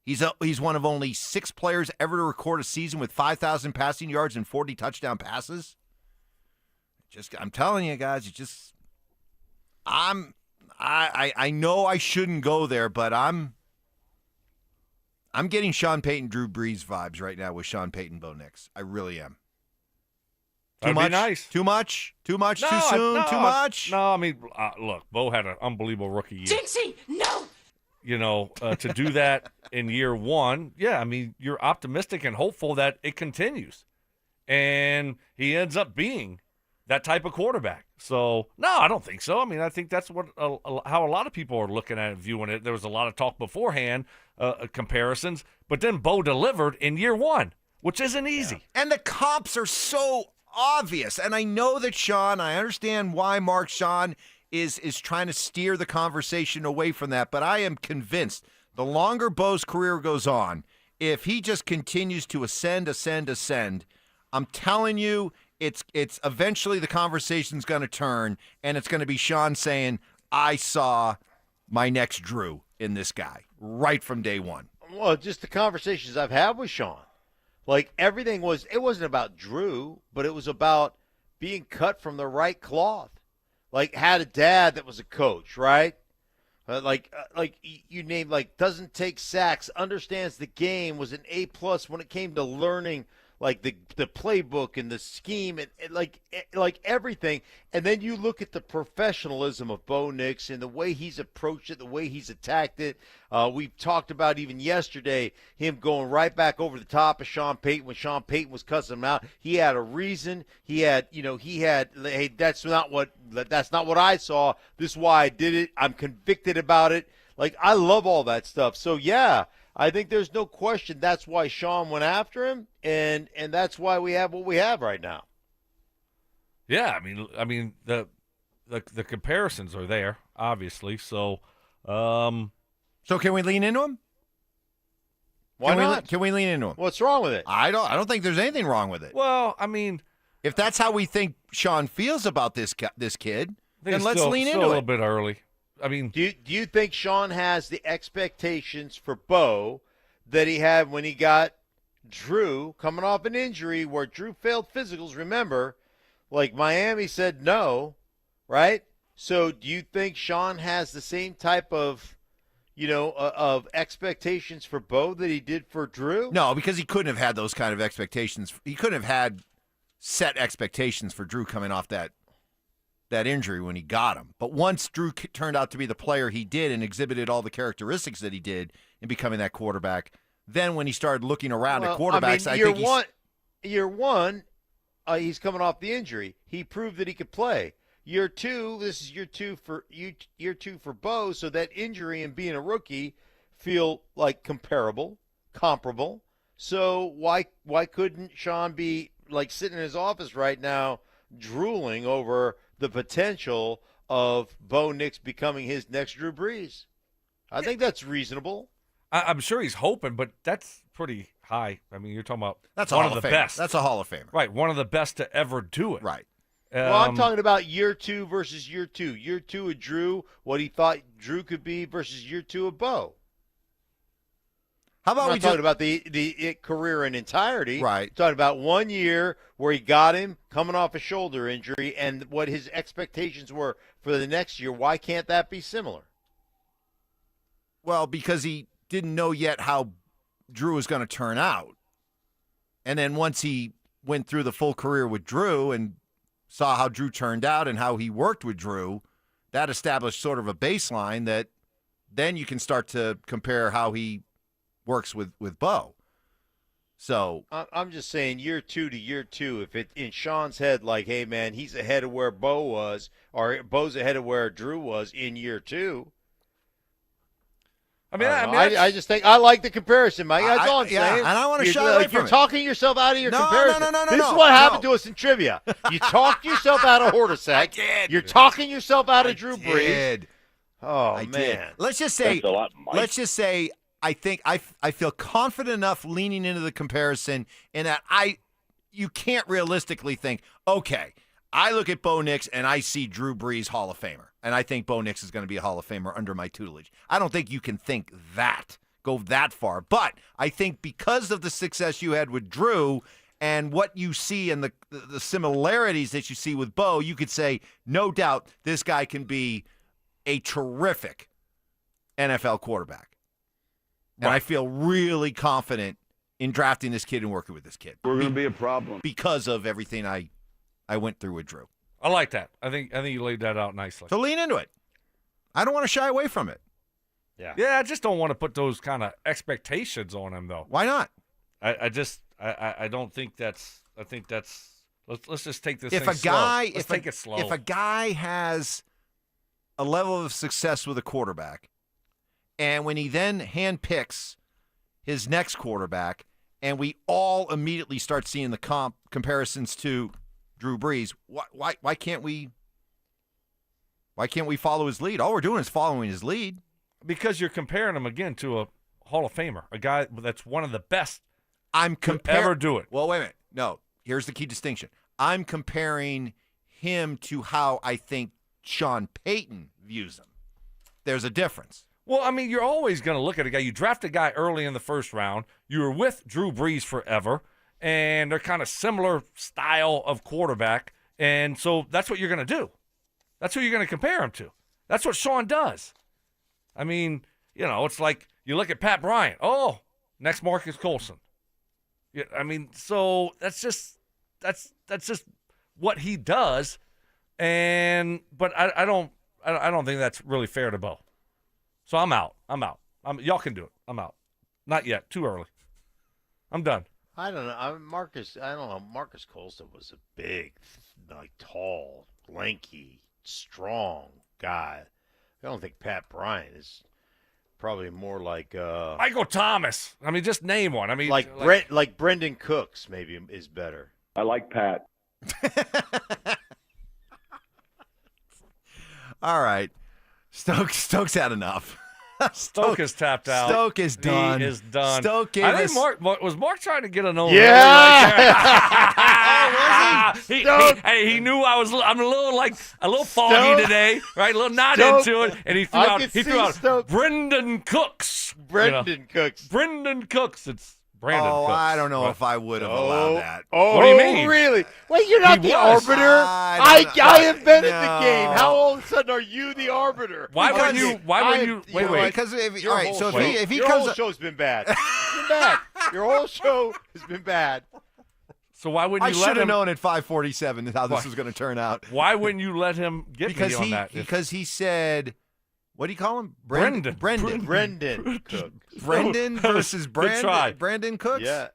He's one of only 6 players ever to record a season with 5,000 passing yards and 40 touchdown passes. I'm telling you guys, I know I shouldn't go there, but I'm getting Sean Payton, Drew Brees vibes right now with Sean Payton, Bo Nix. I really am. That'd be nice. Too much? Too soon? Too much? No, I mean, look, Bo had an unbelievable rookie year. Jinxie, no! To do that in year one, yeah, I mean, you're optimistic and hopeful that it continues. And he ends up being that type of quarterback. So, no, I don't think so. I mean, I think that's what how a lot of people are looking at it, viewing it. There was a lot of talk beforehand, comparisons, but then Bo delivered in year one, which isn't easy. Yeah. And the comps are so obvious. And I know that I understand why Sean is trying to steer the conversation away from that, but I am convinced the longer Bo's career goes on, if he just continues to ascend, I'm telling you, it's eventually the conversation's going to turn, and it's going to be Sean saying, I saw my next Drew in this guy right from day one. Well, just the conversations I've had with Sean. Like, it wasn't about Drew, but it was about being cut from the right cloth. Like, had a dad that was a coach, right? You named, doesn't take sacks, understands the game, was an A+ when it came to learning, the playbook and the scheme and everything. And then you look at the professionalism of Bo Nix and the way he's approached it, the way he's attacked it. We've talked about even yesterday him going right back over the top of Sean Payton when Sean Payton was cussing him out. He had a reason. Hey, that's not what I saw. This is why I did it. I'm convicted about it. I love all that stuff. So yeah, I think there's no question that's why Sean went after him, and that's why we have what we have right now. Yeah, I mean the comparisons are there, obviously. So, so can we lean into him? Why not? Can we lean into him? What's wrong with it? I don't think there's anything wrong with it. Well, I mean, if that's how we think Sean feels about this kid, then let's lean into it. A little bit early. I mean, do you think Sean has the expectations for Bo that he had when he got Drew coming off an injury where Drew failed physicals? Remember, Miami said no, right? So do you think Sean has the same type of, of expectations for Bo that he did for Drew? No, because he couldn't have had those kind of expectations. He couldn't have had set expectations for Drew coming off that injury when he got him. But once Drew turned out to be the player he did and exhibited all the characteristics that he did in becoming that quarterback, then when he started looking around at quarterbacks, year one, he's coming off the injury. He proved that he could play. Year two, this is year two for Bo, so that injury and being a rookie feel comparable. So why couldn't Sean be sitting in his office right now drooling over the potential of Bo Nix becoming his next Drew Brees? I think that's reasonable. I'm sure he's hoping, but that's pretty high. I mean, you're talking about that's one of the best. That's a Hall of Famer. Right, one of the best to ever do it. Right. Well, I'm talking about year two versus year two. Year two of Drew, what he thought Drew could be versus year two of Bo. How about I'm not talking about the career in entirety. Right. I'm talking about 1 year where he got him coming off a shoulder injury and what his expectations were for the next year. Why can't that be similar? Well, because he didn't know yet how Drew was going to turn out. And then once he went through the full career with Drew and saw how Drew turned out and how he worked with Drew, that established sort of a baseline that then you can start to compare how he works with Bo. So I'm just saying year two to year two, if it in Sean's head, hey man, he's ahead of where Bo was, or Bo's ahead of where Drew was in year two. I just think I like the comparison, Mike. That's all I'm saying. And I want to shy away from You're talking yourself out of your comparison. No. This is what happened to us in trivia. You talked yourself out of Hornacek. I did. You're talking yourself out of Drew Brees. Did. Oh, I man. did. Let's just say I think I feel confident enough leaning into the comparison in that you can't realistically think, okay, I look at Bo Nix and I see Drew Brees Hall of Famer, and I think Bo Nix is going to be a Hall of Famer under my tutelage. I don't think you can think that, go that far. But I think because of the success you had with Drew and what you see and the similarities that you see with Bo, you could say, no doubt, this guy can be a terrific NFL quarterback. And I feel really confident in drafting this kid and working with this kid. We're going to be a problem. Because of everything I went through with Drew. I like that. I think you laid that out nicely. So lean into it. I don't want to shy away from it. Yeah, I just don't want to put those kind of expectations on him, though. Why not? I don't think that's. I think that's. Let's just take this. If thing a guy, slow. Let's take it slow. If a guy has a level of success with a quarterback, and when he then handpicks his next quarterback, and we all immediately start seeing the comparisons to Drew Brees, why can't we? Why can't we follow his lead? All we're doing is following his lead. Because you're comparing him again to a Hall of Famer, a guy that's one of the best. I'm comparing. Ever do it? Well, wait a minute. No, here's the key distinction. I'm comparing him to how I think Sean Payton views him. There's a difference. Well, I mean, you're always going to look at a guy. You draft a guy early in the first round. You were with Drew Brees forever, and they're kind of similar style of quarterback, and so that's what you're going to do. That's who you're going to compare him to. That's what Sean does. I mean, it's like you look at Pat Bryant. Oh, next Marcus Colson. Yeah, I mean, so that's just what he does, but I don't think that's really fair to Bo. So I'm out. Y'all can do it. I'm out. Not yet. Too early. I'm done. I don't know. Marcus Colson was a big, tall, lanky, strong guy. I don't think Pat Bryant is. Probably more like Michael Thomas. I mean, just name one. I mean, like Brendan Cooks maybe is better. I like Pat. All right, Stokes had enough. Stoke is tapped out. Stoke is done. He is done. Stoke gave I think Mark trying to get an over. Yeah. He knew I'm a little foggy today, right? A little not into it, and he threw out Brendan Cooks. Brendan Cooks. It's Brandon Cooks. I don't know if I would have allowed that. What do you mean? Really? Wait, you're not the arbiter. I invented the game. How all of a sudden are you the arbiter? Why would you? Wait. Because if he comes, your whole show's been bad. It's been bad. Your whole show has been bad. So why wouldn't you let him? I should have known at 5:47 how this was going to turn out. Why wouldn't you let him get me on that? Because he said, what do you call him? Brendan Cook. Brendan versus Brandon Cooks? Yeah.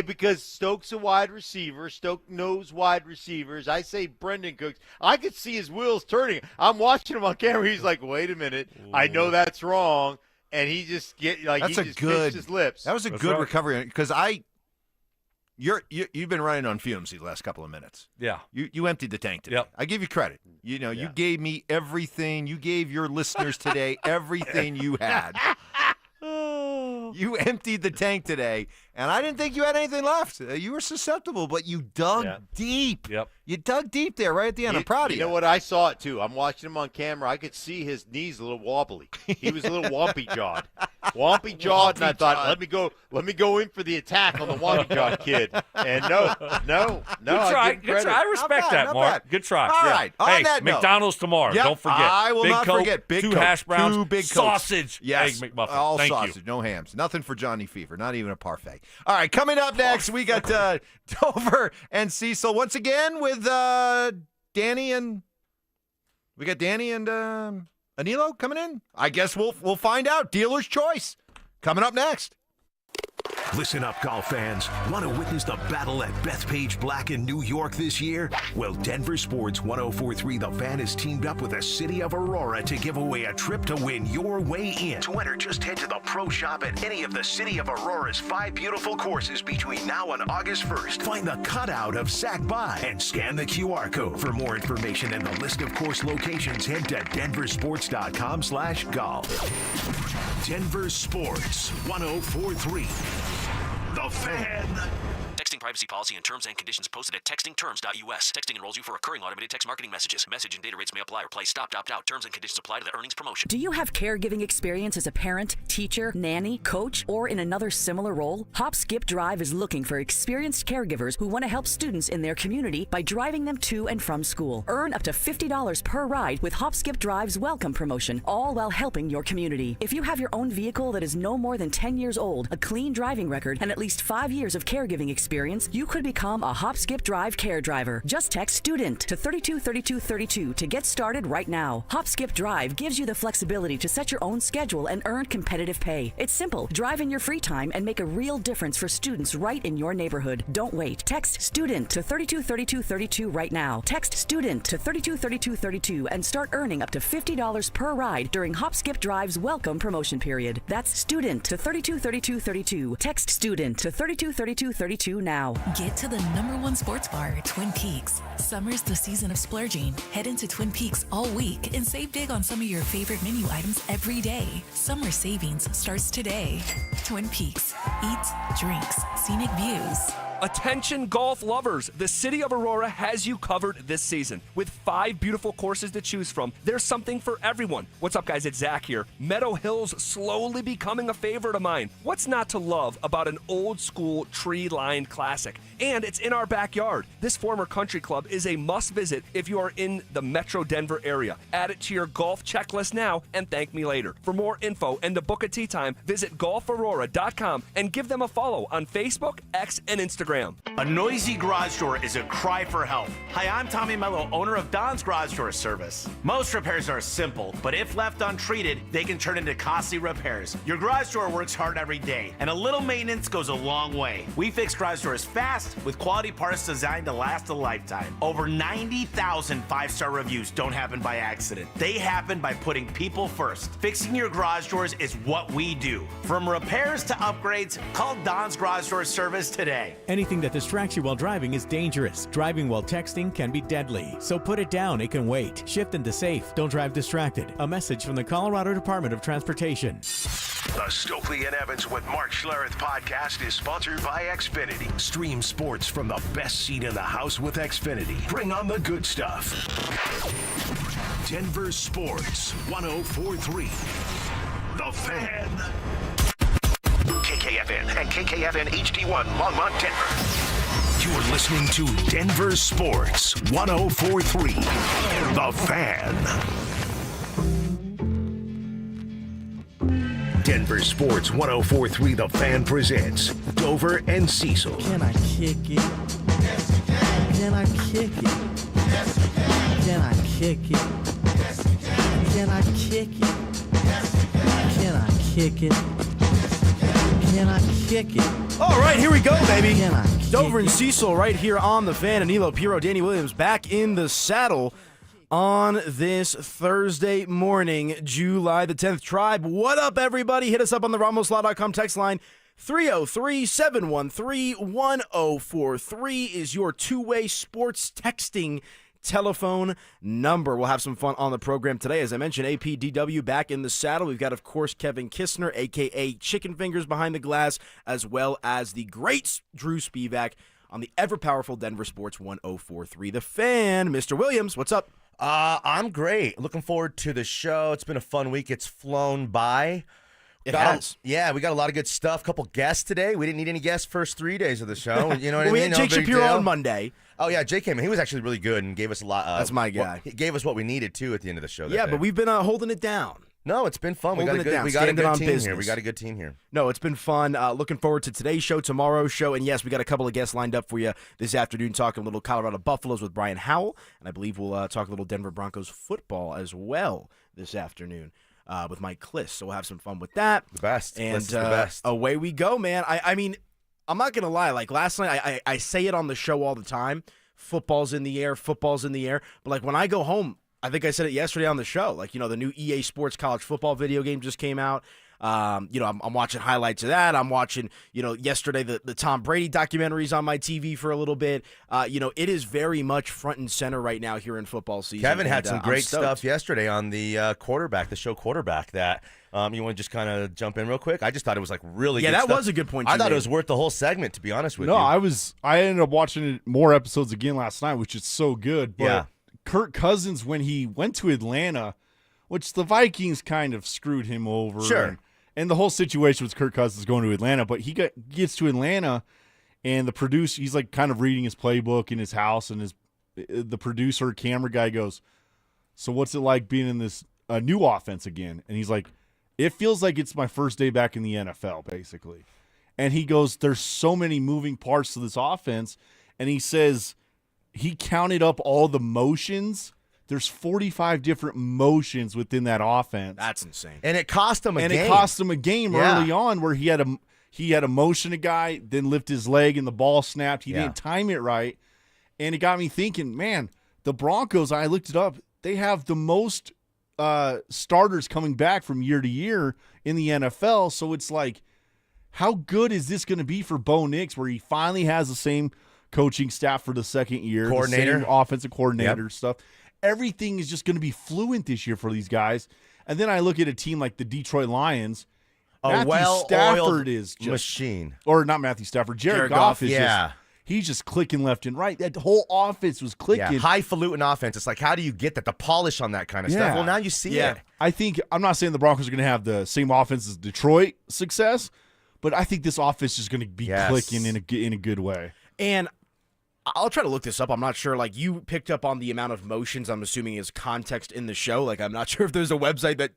Because Stokes a wide receiver. Stokes knows wide receivers. I say Brendan Cooks. I could see his wheels turning. I'm watching him on camera. He's like, wait a minute. I know that's wrong. And he just pinched his lips. That was a good recovery because you've been running on fumes these last couple of minutes. Yeah. You emptied the tank today. Yep. I give you credit. You gave me everything. You gave your listeners today everything you had. You emptied the tank today, and I didn't think you had anything left. You were susceptible, but you dug deep. Yep. You dug deep there right at the end. I'm proud of you. You know what? I saw it, too. I'm watching him on camera. I could see his knees a little wobbly. He was a little wompy-jawed. Wompy-jawed, and I thought, let me go in for the attack on the wompy-jawed kid. And no. Good try. I respect that, Mark. Good try. All right. On that note, McDonald's tomorrow. Yep, Don't forget. I will not forget. Big two Coke, hash browns, 2 big sausage, yes, egg McMuffin. All Thank sausage, you. no hams. Nothing for Johnny Fever. Not even a parfait. All right, coming up next, we got Dover and Cecil once again with Danny and Anilo coming in. I guess we'll find out. Dealer's choice coming up next. Listen up, golf fans. Want to witness the battle at Bethpage Black in New York this year? Well, Denver Sports 104.3 The Fan has teamed up with the City of Aurora to give away a trip to win your way in. To enter, just head to the Pro Shop at any of the City of Aurora's 5 beautiful courses between now and August 1st. Find the cutout of Sac By and scan the QR code. For more information and the list of course locations, head to denversports.com/golf. Denver Sports 104.3 The Fan. Texting privacy policy and terms and conditions posted at textingterms.us. Texting enrolls you for recurring automated text marketing messages. Message and data rates may apply. Reply stop, opt out. Terms and conditions apply to the earnings promotion. Do you have caregiving experience as a parent, teacher, nanny, coach, or in another similar role? Hop Skip Drive is looking for experienced caregivers who want to help students in their community by driving them to and from school. Earn up to $50 per ride with Hop Skip Drive's welcome promotion, all while helping your community. If you have your own vehicle that is no more than 10 years old, a clean driving record, and at least 5 years of caregiving experience, you could become a Hop Skip Drive care driver. Just text STUDENT to 323232 to get started right now. Hop Skip Drive gives you the flexibility to set your own schedule and earn competitive pay. It's simple. Drive in your free time and make a real difference for students right in your neighborhood. Don't wait. Text STUDENT to 323232 right now. Text STUDENT to 323232 and start earning up to $50 per ride during Hop Skip Drive's welcome promotion period. That's STUDENT to 323232. Text STUDENT to 323232 now. Get to the #1 sports bar, Twin Peaks. Summer's the season of splurging. Head into Twin Peaks all week and save big on some of your favorite menu items every day. Summer savings starts today. Twin Peaks. Eats, drinks, scenic views. Attention golf lovers, the City of Aurora has you covered this season. With 5 beautiful courses to choose from, there's something for everyone. What's up, guys? It's Zach here. Meadow Hill's slowly becoming a favorite of mine. What's not to love about an old-school tree-lined classic? And it's in our backyard. This former country club is a must-visit if you are in the Metro Denver area. Add it to your golf checklist now and thank me later. For more info and to book a tee time, visit golfaurora.com and give them a follow on Facebook, X, and Instagram. A noisy garage door is a cry for help. Hi, I'm Tommy Mello, owner of Don's Garage Door Service. Most repairs are simple, but if left untreated, they can turn into costly repairs. Your garage door works hard every day, and a little maintenance goes a long way. We fix garage doors fast with quality parts designed to last a lifetime. Over 90,000 5-star reviews don't happen by accident. They happen by putting people first. Fixing your garage doors is what we do. From repairs to upgrades, call Don's Garage Door Service today. Anything that distracts you while driving is dangerous. Driving while texting can be deadly. So put it down, it can wait. Shift into safe, don't drive distracted. A message from the Colorado Department of Transportation. The Stokley and Evans with Mark Schlereth podcast is sponsored by Xfinity. Stream sports from the best seat in the house with Xfinity. Bring on the good stuff. Denver Sports 104.3 The Fan. KKFN and KKFN HD1 Longmont, Denver. You're listening to Denver Sports 104.3 The Fan. Denver Sports 104.3 The Fan presents Dover and Cecil. Can I kick it? Yes, you can. Can I kick it? Yes, you can. Can I kick it? Yes, you can. Can I kick it? Yes, you can. Can I kick it? Can I kick it? All right, here we go, baby. Can I Dover and Cecil right here on The Fan. Anilo Piro, Danny Williams back in the saddle on this Thursday morning, July the 10th. Tribe, what up, everybody? Hit us up on the RamosLaw.com text line. 303-713-1043 is your two-way sports texting telephone number. We'll have some fun on the program today. As I mentioned, APDW back in the saddle. We've got, of course, Kevin Kistner, a.k.a. Chicken Fingers behind the glass, as well as the great Drew Spivak on the ever-powerful Denver Sports 104.3 The Fan. Mr. Williams, what's up? I'm great. Looking forward to the show. It's been a fun week. It's flown by. It has. Yeah, we got a lot of good stuff. Couple guests today. We didn't need any guests first 3 days of the show. You know what I mean? We had Jake Shapiro on Monday. Oh, yeah, Jake came in. He was actually really good and gave us a lot. That's my guy. He gave us what we needed, too, at the end of the show. Yeah, but we've been holding it down. No, it's been fun. We got a good team here. We got a good team here. No, it's been fun. Looking forward to today's show, tomorrow's show. And, yes, we got a couple of guests lined up for you this afternoon, talking a little Colorado Buffaloes with Brian Howell. And I believe we'll talk a little Denver Broncos football as well this afternoon. with Mike Kliss. So we'll have some fun with that. The best. And Kliss is the best. Away we go, man. I mean, I'm not going to lie. Like last night, I say it on the show all the time. Football's in the air. But like when I go home, I think I said it yesterday on the show. Like, the new EA Sports college football video game just came out. I'm watching highlights of that. I'm watching, yesterday the Tom Brady documentaries on my TV for a little bit. It is very much front and center right now here in football season. Kevin had some great stuff yesterday on the quarterback, the show quarterback that you want to just kind of jump in real quick? I just thought it was like really good that stuff. was a good point. I thought it was worth the whole segment, to be honest with you. I ended up watching more episodes again last night, which is so good. But yeah. Kirk Cousins, when he went to Atlanta, which the Vikings kind of screwed him over. Sure. And the whole situation was Kirk Cousins going to Atlanta, but he gets to Atlanta, and the producer, he's like kind of reading his playbook in his house, and the producer, camera guy goes, "So what's it like being in this new offense again?" And he's like, "It feels like it's my first day back in the NFL, basically." And he goes, "There's so many moving parts to this offense," and he says he counted up all the motions. There's 45 different motions within that offense. That's insane. And it cost him a game. And it cost him a game early on where he had to motion a guy, then lift his leg, and the ball snapped. He didn't time it right. And it got me thinking, man, the Broncos, I looked it up, they have the most starters coming back from year to year in the NFL. So it's like, how good is this going to be for Bo Nix, where he finally has the same coaching staff for the second year, coordinator, the same offensive coordinator stuff. Everything is just going to be fluent this year for these guys. And then I look at a team like the Detroit Lions. Matthew Stafford is just machine. Or not Matthew Stafford. Jared Goff is just, he's just clicking left and right. That whole offense was clicking. Yeah, highfalutin offense. It's like, how do you get that? The polish on that kind of stuff. Well, now you see it. I'm not saying the Broncos are going to have the same offense as Detroit success, but I think this offense is going to be clicking in a good way. And I'll try to look this up. I'm not sure. Like, you picked up on the amount of motions, I'm assuming, is context in the show. Like, I'm not sure if there's a website that,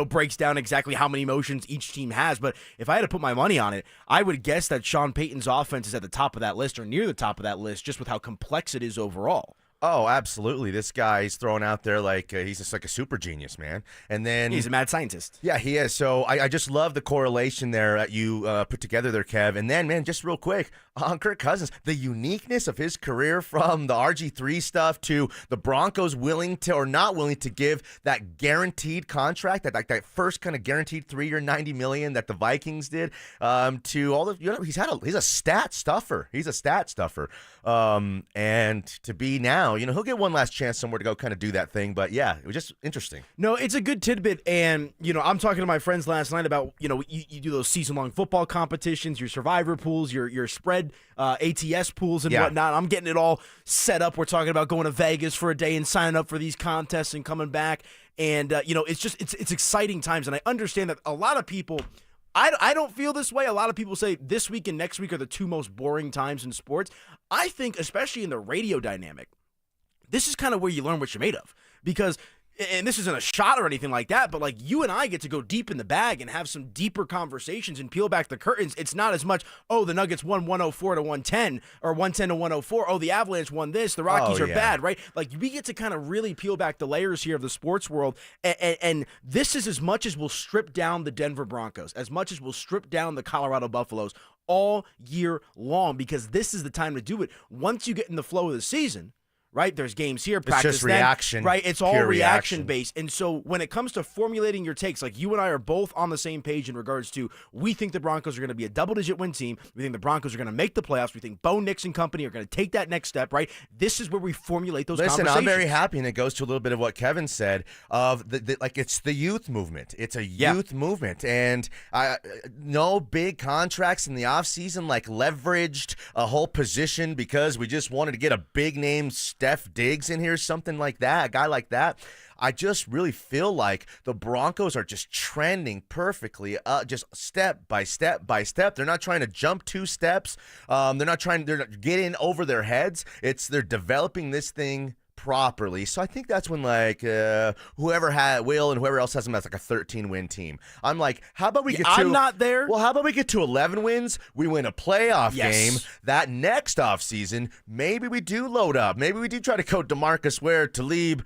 breaks down exactly how many motions each team has. But if I had to put my money on it, I would guess that Sean Payton's offense is at the top of that list or near the top of that list just with how complex it is overall. Oh, absolutely. This guy's thrown out there like he's just like a super genius, man. And then he's a mad scientist. Yeah, he is. So I just love the correlation there that you put together there, Kev. And then, man, just real quick, on Kirk Cousins, the uniqueness of his career from the RG3 stuff to the Broncos willing to or not willing to give that guaranteed contract, that first kind of guaranteed 3-year $90 million that the Vikings did, to all the he's a stat stuffer. He's a stat stuffer. And to be now, he'll get one last chance somewhere to go kind of do that thing. But yeah, it was just interesting. No, it's a good tidbit. And, I'm talking to my friends last night about, you do those season-long football competitions, your survivor pools, your spread ATS pools and whatnot. I'm getting it all set up. We're talking about going to Vegas for a day and signing up for these contests and coming back. And, it's exciting times. And I understand that a lot of people – I don't feel this way. A lot of people say this week and next week are the two most boring times in sports. I think, especially in the radio dynamic, this is kind of where you learn what you're made of. Because, and this isn't a shot or anything like that, but like you and I get to go deep in the bag and have some deeper conversations and peel back the curtains. It's not as much, the Nuggets won 104 to 110 or 110 to 104. Oh, the Avalanche won this. The Rockies are bad, right? Like we get to kind of really peel back the layers here of the sports world. And this is as much as we'll strip down the Denver Broncos, as much as we'll strip down the Colorado Buffaloes all year long, because this is the time to do it. Once you get in the flow of the season, right? There's games here, practice it's just reaction, right? It's all reaction based. And so when it comes to formulating your takes, like you and I are both on the same page in regards to, we think the Broncos are going to be a double-digit win team. We think the Broncos are going to make the playoffs. We think Bo Nix and company are going to take that next step, right? This is where we formulate those conversations. I'm very happy, and it goes to a little bit of what Kevin said of it's the youth movement. It's a youth movement, and no big contracts in the offseason, like leveraged a whole position because we just wanted to get a big name Steph Diggs in here, something like that, a guy like that. I just really feel like the Broncos are just trending perfectly, just step by step by step. They're not trying to jump 2 steps. They're not getting over their heads. They're developing this thing properly. So I think that's when whoever had Will and whoever else has them as like a 13-win team. I'm like, how about we get to I'm not there. Well, how about we get to 11 wins? We win a playoff game. That next offseason, maybe we do load up. Maybe we do try to go DeMarcus Ware, Talib,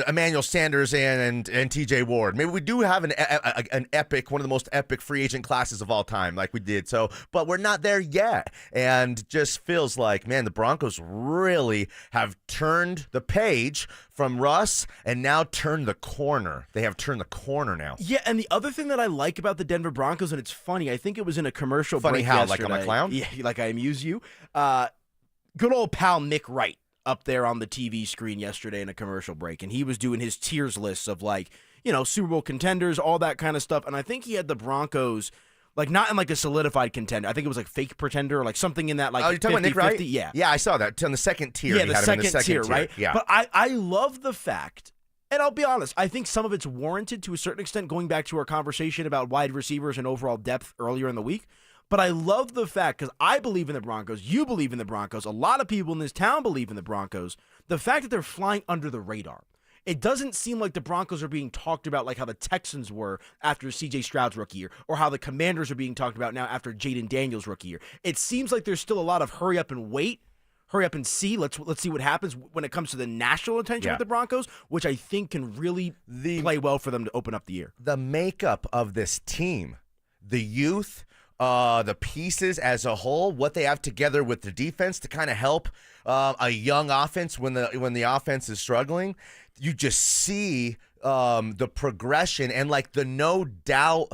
Emmanuel Sanders and TJ Ward. Maybe we do have an epic, one of the most epic free agent classes of all time, like we did. So, but we're not there yet, and just feels like, man, the Broncos really have turned the page from Russ and now turned the corner. They have turned the corner now. Yeah, and the other thing that I like about the Denver Broncos, and it's funny, I think it was in a commercial Funny break how, yesterday. like I'm a clown? Yeah, like I amuse you. Good old pal Nick Wright up there on the TV screen yesterday in a commercial break, and he was doing his tiers lists of, like, you know, Super Bowl contenders, all that kind of stuff, and I think he had the Broncos, like, not in, like, a solidified contender. I think it was, like, fake pretender or, like, something in that, like, oh, you're talking 50, about Nick Wright? 50, yeah. Yeah, I saw that. On the second tier. Yeah, he the had him in second tier, right? Yeah. But I love the fact, and I'll be honest, I think some of it's warranted to a certain extent, going back to our conversation about wide receivers and overall depth earlier in the week. But I love the fact, because I believe in the Broncos, you believe in the Broncos, a lot of people in this town believe in the Broncos, the fact that they're flying under the radar. It doesn't seem like the Broncos are being talked about like how the Texans were after C.J. Stroud's rookie year, or how the Commanders are being talked about now after Jaden Daniels' rookie year. It seems like there's still a lot of hurry up and wait, hurry up and see. Let's see what happens when it comes to the national attention with the Broncos, which I think can really play well for them to open up the year. The makeup of this team, the youth, the pieces as a whole, what they have together with the defense to kind of help a young offense when the offense is struggling, you just see the progression and like the no doubt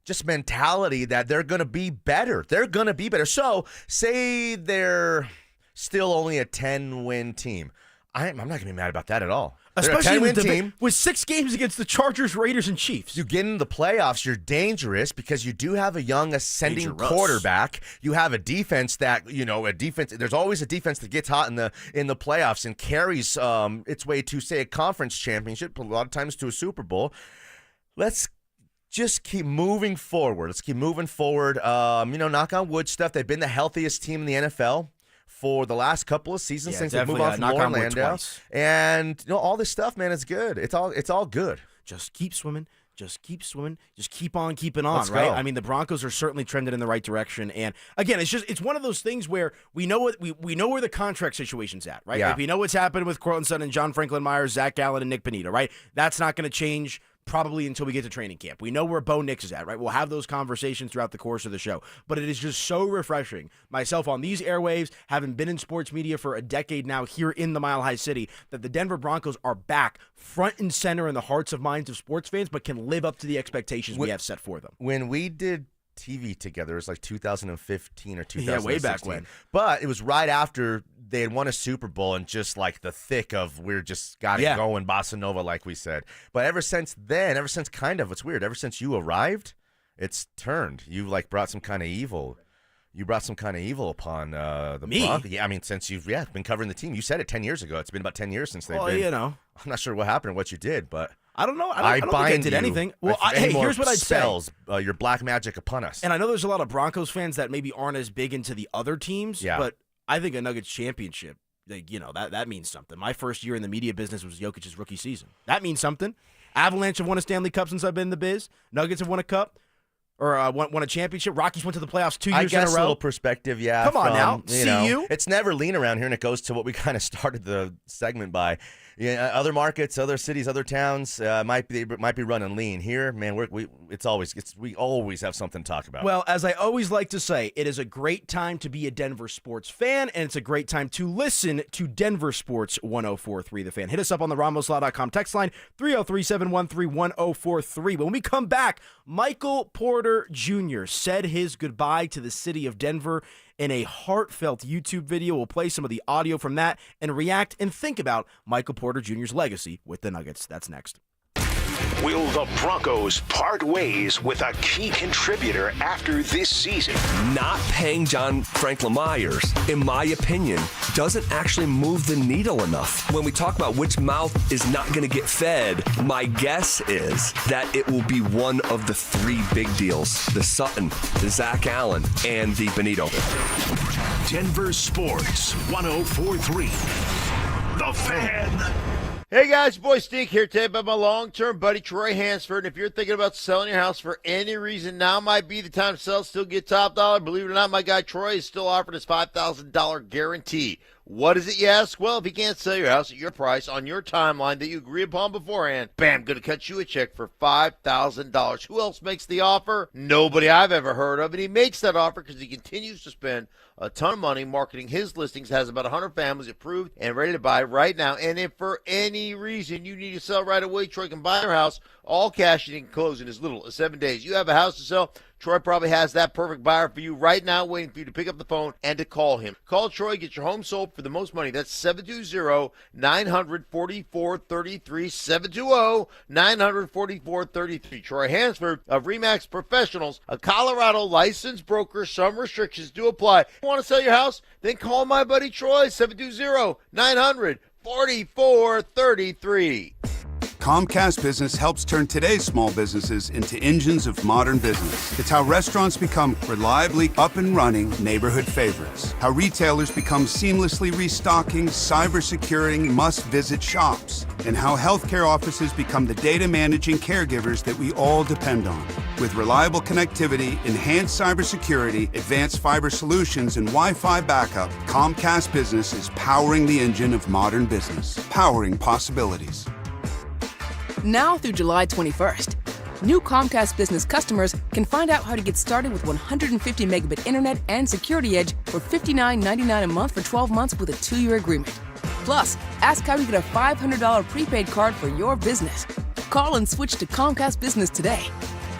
just mentality that they're going to be better. They're going to be better. So say they're still only a 10-win team. I'm not going to be mad about that at all. Especially with 6 games against the Chargers, Raiders, and Chiefs. You get in the playoffs, you're dangerous because you do have a young ascending quarterback. You have a defense that, you know, there's always a defense that gets hot in the playoffs and carries its way to, say, a conference championship, a lot of times to a Super Bowl. Let's just keep moving forward. Let's keep moving forward. Knock on wood stuff. They've been the healthiest team in the NFL for the last couple of seasons since they moved on from Orlando. And all this stuff, man, is good. It's all good. Just keep swimming. Just keep swimming. Just keep on keeping on, Let's right? go. I mean, the Broncos are certainly trending in the right direction. And again, it's one of those things where we know where the contract situation's at, right? Yeah. Like, we know what's happened with Cortland Sutton and John Franklin Myers, Zach Allen, and Nick Bonita, right? That's not going to change probably until we get to training camp. We know where Bo Nix is at, right? We'll have those conversations throughout the course of the show. But it is just so refreshing, myself on these airwaves, having been in sports media for a decade now here in the Mile High City, that the Denver Broncos are back front and center in the hearts of minds of sports fans, but can live up to the expectations we have set for them. When we did TV together, it was like 2015 or 2016. Yeah, way back when. But it was right after they had won a Super Bowl and just like the thick of we're just got it going, Bossa Nova, like we said. But ever since then, it's weird. Ever since you arrived, it's turned. You like brought some kind of evil. You brought some kind of evil upon the Broncos. Yeah, I mean, since you've been covering the team. You said it 10 years ago. It's been about 10 years since they've been. I'm not sure what happened or what you did, but I don't know. I don't think I did anything. Well, here's what I'd say. Your black magic upon us. And I know there's a lot of Broncos fans that maybe aren't as big into the other teams, Yeah. but I think a Nuggets championship, that means something. My first year in the media business was Jokic's rookie season. That means something. Avalanche have won a Stanley Cup since I've been in the biz. Nuggets have won a cup. Or won a championship. Rockies went to the playoffs 2 years in a row. A little perspective, yeah. Come on now, CU. It's never lean around here, and it goes to what we kind of started the segment by. Yeah, other markets, other cities, other towns might be running lean. Here, man, we always have something to talk about. Well, as I always like to say, it is a great time to be a Denver sports fan, and it's a great time to listen to Denver Sports 104.3 The Fan. Hit us up on the RamosLaw.com text line 303-713-1043. When we come back, Michael Porter Jr. said his goodbye to the city of Denver in a heartfelt YouTube video. We'll play some of the audio from that and react and think about Michael Porter Jr.'s legacy with the Nuggets. That's next. Will the Broncos part ways with a key contributor after this season? Not paying John Franklin Myers, in my opinion, doesn't actually move the needle enough. When we talk about which mouth is not going to get fed, my guess is that it will be one of the 3 big deals: the Sutton, the Zach Allen, and the Benito. Denver Sports 104.3 The Fan. Hey guys, boy Steve here today about my long-term buddy Troy Hansford. And if you're thinking about selling your house for any reason, now might be the time to sell, still get top dollar. Believe it or not, my guy Troy is still offering his $5,000 guarantee. What is it, you ask? Well, if he can't sell your house at your price on your timeline that you agree upon beforehand, bam, going to cut you a check for $5,000. Who else makes the offer? Nobody I've ever heard of. And he makes that offer because he continues to spend a ton of money marketing his listings, has about 100 families approved and ready to buy right now. And if for any reason you need to sell right away, Troy can buy your house, all cash, and he can close in as little as 7 days. You have a house to sell, Troy probably has that perfect buyer for you right now, waiting for you to pick up the phone and to call him. Call Troy, get your home sold for the most money. That's 720-900-4433, 720-900-4433. Troy Hansford of RE/MAX Professionals, a Colorado licensed broker. Some restrictions do apply. Want to sell your house? Then call my buddy Troy, 720-900-4433. Comcast Business helps turn today's small businesses into engines of modern business. It's how restaurants become reliably up and running neighborhood favorites. How retailers become seamlessly restocking, cyber-securing, must-visit shops. And how healthcare offices become the data-managing caregivers that we all depend on. With reliable connectivity, enhanced cybersecurity, advanced fiber solutions, and Wi-Fi backup, Comcast Business is powering the engine of modern business. Powering possibilities. Now through July 21st, new Comcast Business customers can find out how to get started with 150 megabit internet and Security Edge for $59.99 a month for 12 months with a 2-year agreement. Plus, ask how you get a $500 prepaid card for your business. Call and switch to Comcast Business today.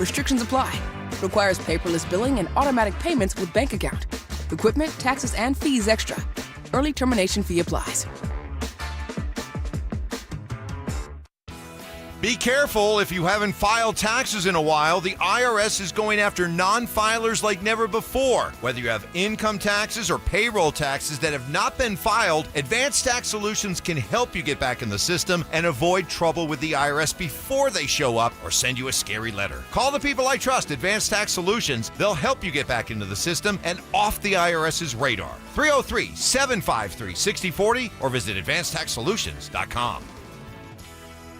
Restrictions apply. Requires paperless billing and automatic payments with bank account. Equipment, taxes, and fees extra. Early termination fee applies. Be careful if you haven't filed taxes in a while. The IRS is going after non-filers like never before. Whether you have income taxes or payroll taxes that have not been filed, Advanced Tax Solutions can help you get back in the system and avoid trouble with the IRS before they show up or send you a scary letter. Call the people I trust, Advanced Tax Solutions. They'll help you get back into the system and off the IRS's radar. 303-753-6040 or visit AdvancedTaxSolutions.com.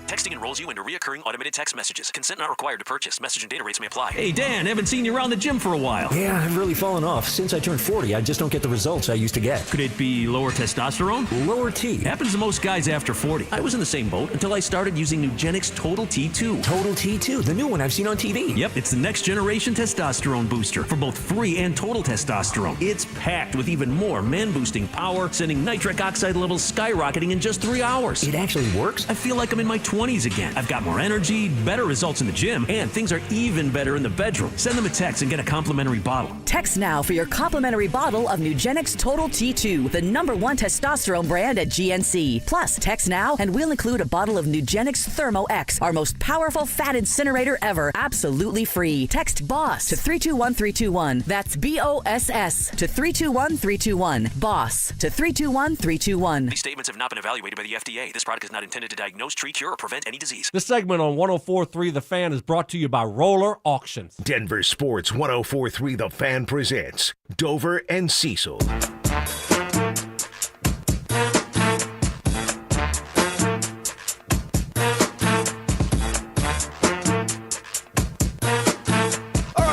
Texting enrolls you into recurring automated text messages. Consent not required to purchase. Message and data rates may apply. Hey, Dan, haven't seen you around the gym for a while. Yeah, I've really fallen off. Since I turned 40, I just don't get the results I used to get. Could it be lower testosterone? Lower T. Happens to most guys after 40. I was in the same boat until I started using Nugenix Total T2. Total T2, the new one I've seen on TV. Yep, it's the next generation testosterone booster for both free and total testosterone. It's packed with even more man-boosting power, sending nitric oxide levels skyrocketing in just 3 hours. It actually works? I feel like I'm in my 20s again. I've got more energy, better results in the gym, and things are even better in the bedroom. Send them a text and get a complimentary bottle. Text now for your complimentary bottle of Nugenix Total T2, the #1 testosterone brand at GNC. Plus, text now and we'll include a bottle of Nugenix Thermo X, our most powerful fat incinerator ever, absolutely free. Text BOSS to 321321. That's BOSS to 321321. BOSS to 321321. These statements have not been evaluated by the FDA. This product is not intended to diagnose, treat, cure, or prevent any disease. This segment on 104.3 The Fan is brought to you by Roller Auctions. Denver Sports 104.3 The Fan presents Dover and Cecil.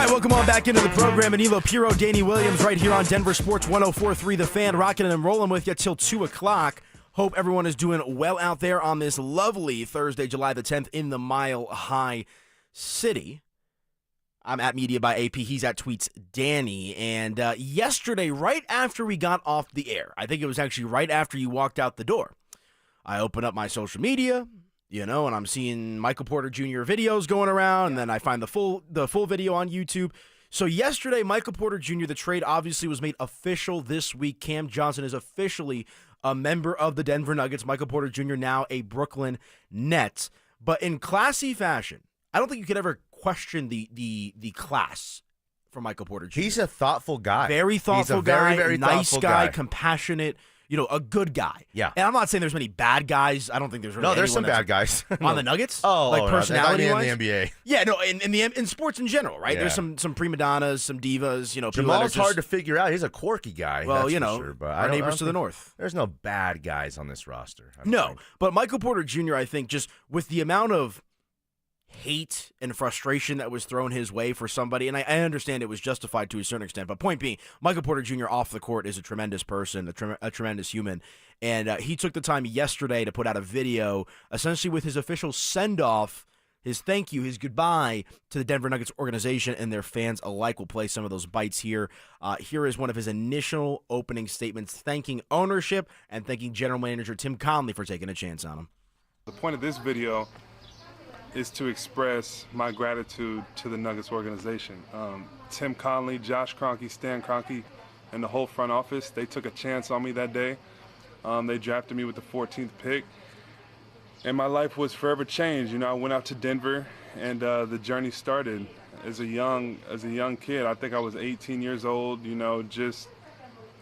Welcome on back into the program. Anilo Piro, Danny Williams right here on Denver Sports 104.3 The Fan, rocking and rolling with you till 2 o'clock. Hope everyone is doing well out there on this lovely Thursday, July the 10th in the Mile High City. I'm at Media by AP. He's at Tweets Danny. And yesterday, right after we got off the air, I think it was actually right after you walked out the door, I opened up my social media, and I'm seeing Michael Porter Jr. videos going around, and then I find the full video on YouTube. So yesterday, Michael Porter Jr., the trade obviously was made official this week. Cam Johnson is officially a member of the Denver Nuggets. Michael Porter Jr. now a Brooklyn Net. But in classy fashion, I don't think you could ever question the class for Michael Porter Jr. He's a thoughtful guy. Very thoughtful He's a very, guy, very nice thoughtful guy, compassionate, a good guy. Yeah. And I'm not saying there's many bad guys. I don't think there's really No, there's some anyone bad guys. on the Nuggets. Personality-wise? In the NBA. Yeah, no, in sports in general, right? Yeah. There's some prima donnas, some divas, people Jamal's that are hard to figure out. He's a quirky guy. Well, that's for sure, but our neighbors to the north. There's no bad guys on this roster. No, but Michael Porter Jr., I think, just with the amount of hate and frustration that was thrown his way for somebody, and I understand it was justified to a certain extent, but point being, Michael Porter Jr. off the court is a tremendous person, a tremendous human, and he took the time yesterday to put out a video essentially with his official send-off, his thank you, his goodbye to the Denver Nuggets organization and their fans alike. We'll play some of those bites here. Here is one of his initial opening statements, thanking ownership and thanking general manager Tim Connelly for taking a chance on him. The point of this video is to express my gratitude to the Nuggets organization. Tim Connelly, Josh Kroenke, Stan Kroenke, and the whole front office, they took a chance on me that day. They drafted me with the 14th pick. And my life was forever changed. You know, I went out to Denver, and the journey started as a young kid. I think I was 18 years old, you know, just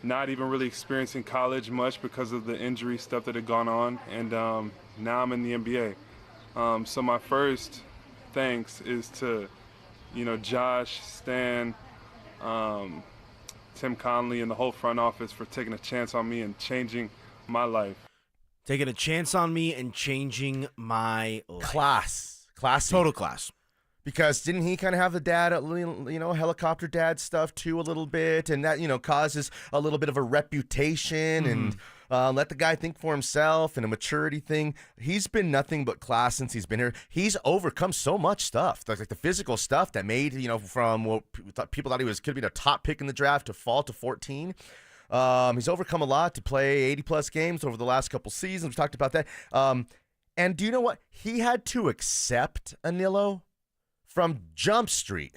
not even really experiencing college much because of the injury stuff that had gone on. And now I'm in the NBA. So my first thanks is to, you know, Josh, Stan, Tim Connelly, and the whole front office for taking a chance on me and changing my life. Taking a chance on me and changing my life. Class. Total class. Because didn't he kind of have the dad, you know, helicopter dad stuff too a little bit, and that, you know, causes a little bit of a reputation and let the guy think for himself and a maturity thing. He's been nothing but class since he's been here. He's overcome so much stuff, like the physical stuff that made, you know, from what people thought he could be the top pick in the draft to fall to 14. He's overcome a lot to play 80-plus games over the last couple seasons. We talked about that. And do you know what? He had to accept, Anilo, from Jump Street,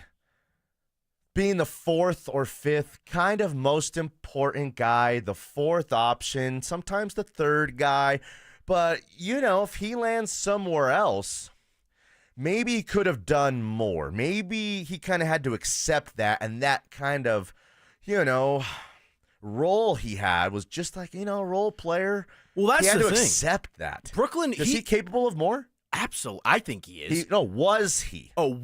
being the fourth or fifth kind of most important guy, the fourth option, sometimes the third guy. But, you know, if he lands somewhere else, maybe he could have done more. Maybe he kind of had to accept that, and that kind of, you know, role he had was just like, you know, a role player. Well, that's he had the to thing. accept that. Brooklyn, is he capable of more? Absolutely, I think he is. Was he? Oh,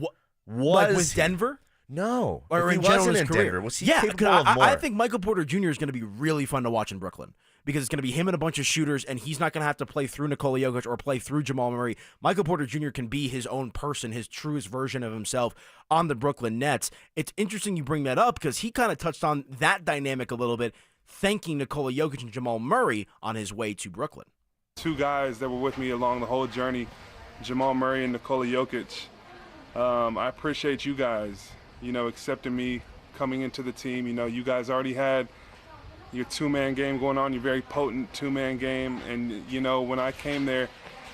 was like with he? Denver? No, or if in he general wasn't his in career. Denver, was he Yeah, capable of more? I think Michael Porter Jr. is going to be really fun to watch in Brooklyn because it's going to be him and a bunch of shooters, and he's not going to have to play through Nikola Jokic or play through Jamal Murray. Michael Porter Jr. can be his own person, his truest version of himself on the Brooklyn Nets. It's interesting you bring that up because he kind of touched on that dynamic a little bit, thanking Nikola Jokic and Jamal Murray on his way to Brooklyn. Two guys that were with me along the whole journey, Jamal Murray and Nikola Jokic. I appreciate you guys, you know, accepting me coming into the team. You know, you guys already had your two-man game going on, your very potent two-man game. And, you know, when I came there,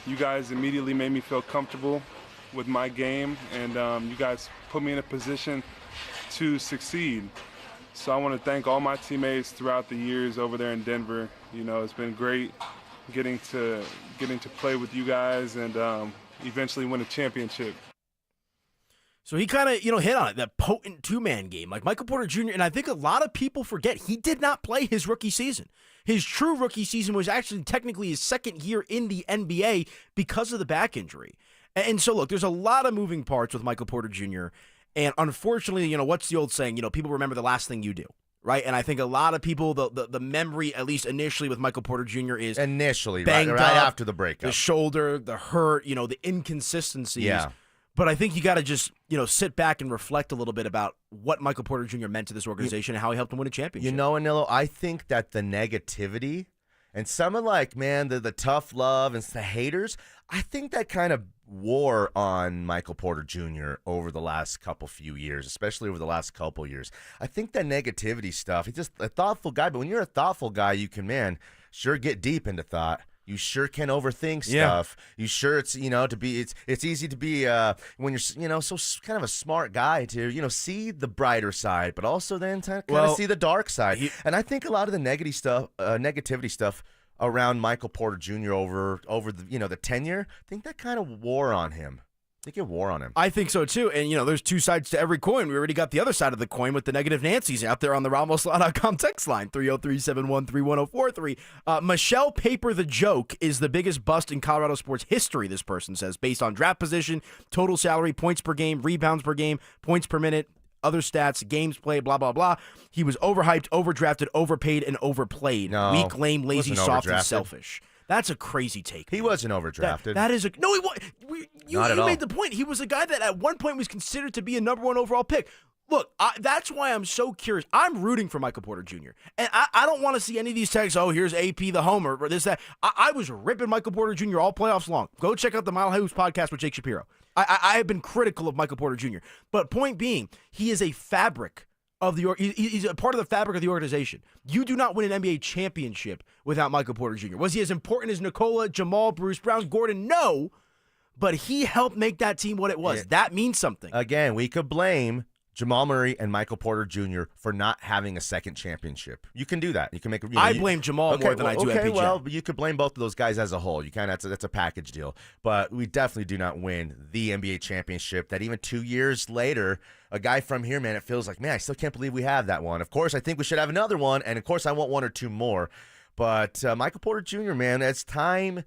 you guys immediately made me feel comfortable with my game. And you guys put me in a position to succeed. So I want to thank all my teammates throughout the years over there in Denver. You know, it's been great getting to play with you guys and eventually win a championship. So he kind of, you know, hit on it, that potent two-man game. Like Michael Porter Jr., and I think a lot of people forget, he did not play his rookie season. His true rookie season was actually technically his second year in the NBA because of the back injury. And so, look, there's a lot of moving parts with Michael Porter Jr., and unfortunately, you know, what's the old saying? You know, people remember the last thing you do, right? And I think a lot of people, the memory, at least initially with Michael Porter Jr. is initially, banged right up, after the breakup. the shoulder, the hurt, you know, the inconsistencies. Yeah. But I think you got to just, you know, sit back and reflect a little bit about what Michael Porter Jr. meant to this organization and how he helped them win a championship. You know, Anilo, I think that the negativity and some of like, man, the tough love and the haters, I think that kind of wore on Michael Porter Jr. over the last few years, especially over the last couple years. I think that negativity stuff, he's just a thoughtful guy, but when you're a thoughtful guy, you can, man, sure get deep into thought. You sure can overthink stuff. You sure it's, you know, it's easy to be when you're, you know, so kind of a smart guy to, you know, see the brighter side, but also then kind of see the dark side. And I think a lot of the negativity stuff around Michael Porter Jr. over the, you know, the tenure, I think that kind of wore on him. I think it wore on him. I think so, too. And, you know, there's two sides to every coin. We already got the other side of the coin with the negative Nancy's out there on the RamosLaw.com text line, 303-713-1043. Michelle Paper the Joke is the biggest bust in Colorado sports history, this person says, based on draft position, total salary, points per game, rebounds per game, points per minute, other stats, games played, blah, blah, blah. He was overhyped, overdrafted, overpaid, and overplayed. No, Weak, lame, lazy, wasn't soft, and overdrafted. selfish. That's a crazy take. He wasn't overdrafted. That is no. He was. You Not at all. made the point. He was a guy that at one point was considered to be a number 1 overall pick. Look, that's why I'm so curious. I'm rooting for Michael Porter Jr. And I don't want to see any of these texts, oh, here's AP the homer, or this, that. I was ripping Michael Porter Jr. all playoffs long. Go check out the Mile High Hoops podcast with Jake Shapiro. I have been critical of Michael Porter Jr. But point being, he is a fabric of the he's a part of the fabric of the organization. You do not win an NBA championship without Michael Porter Jr. Was he as important as Nikola, Jamal, Bruce Brown, Gordon? No. But he helped make that team what it was. That means something. Again, we could blame Jamal Murray and Michael Porter Jr. for not having a second championship. You can do that. You can make. I blame Jamal more than I do MPJ. Okay, well, but you could blame both of those guys as a whole. You kind of that's a package deal. But we definitely do not win the NBA championship. That even 2 years later, a guy from here, man, it feels like, man, I still can't believe we have that one. Of course, I think we should have another one, and of course, I want 1 or 2 more. But Michael Porter Jr., man, as time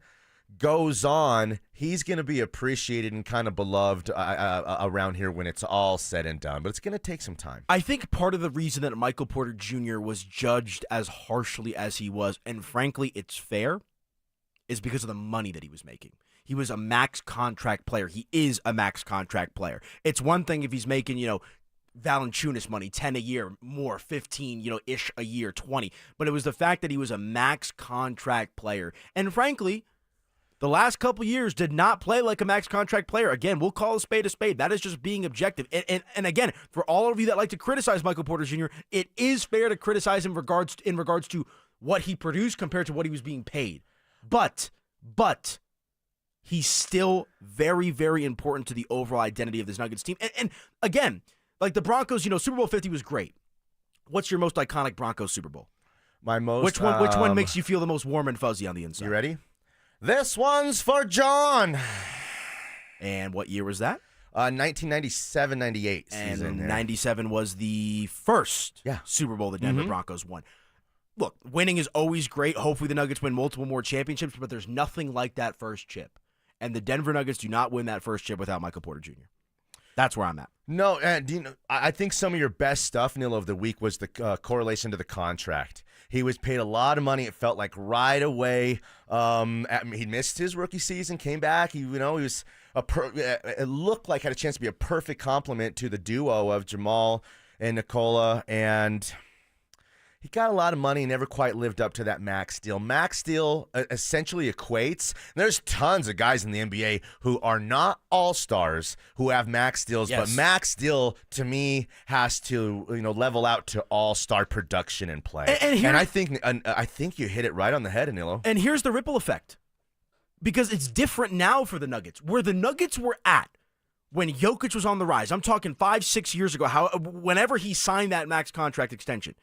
goes on, he's going to be appreciated and kind of beloved around here when it's all said and done. But it's going to take some time. I think part of the reason that Michael Porter Jr. was judged as harshly as he was, and frankly, it's fair, is because of the money that he was making. He was a max contract player. He is a max contract player. It's one thing if he's making, Valanciunas money, 10 a year, more, 15, ish a year, 20. But it was the fact that he was a max contract player. And frankly, the last couple years did not play like a max contract player. Again, we'll call a spade a spade. That is just being objective. And again, for all of you that like to criticize Michael Porter Jr., it is fair to criticize him in regards to what he produced compared to what he was being paid. But he's still very, very important to the overall identity of this Nuggets team. And again, like the Broncos, Super Bowl 50 was great. What's your most iconic Broncos Super Bowl? Which one makes you feel the most warm and fuzzy on the inside? You ready? This one's for John. And what year was that? 1997-98 season. And 97 was the first Super Bowl the Denver Broncos won. Look, winning is always great. Hopefully the Nuggets win multiple more championships, but there's nothing like that first chip. And the Denver Nuggets do not win that first chip without Michael Porter Jr. That's where I'm at. No, I think some of your best stuff, Neil, of the week was the correlation to the contract. He was paid a lot of money. It felt like right away. He missed his rookie season, came back. He was it looked like had a chance to be a perfect complement to the duo of Jamal and Nikola, and he got a lot of money and never quite lived up to that max deal. Max deal essentially equates. There's tons of guys in the NBA who are not all-stars who have max deals, but max deal to me has to level out to all-star production and play. And I think you hit it right on the head, Anilo. And here's the ripple effect, because it's different now for the Nuggets. Where the Nuggets were at when Jokic was on the rise, I'm talking 5-6 years ago, whenever he signed that max contract extension,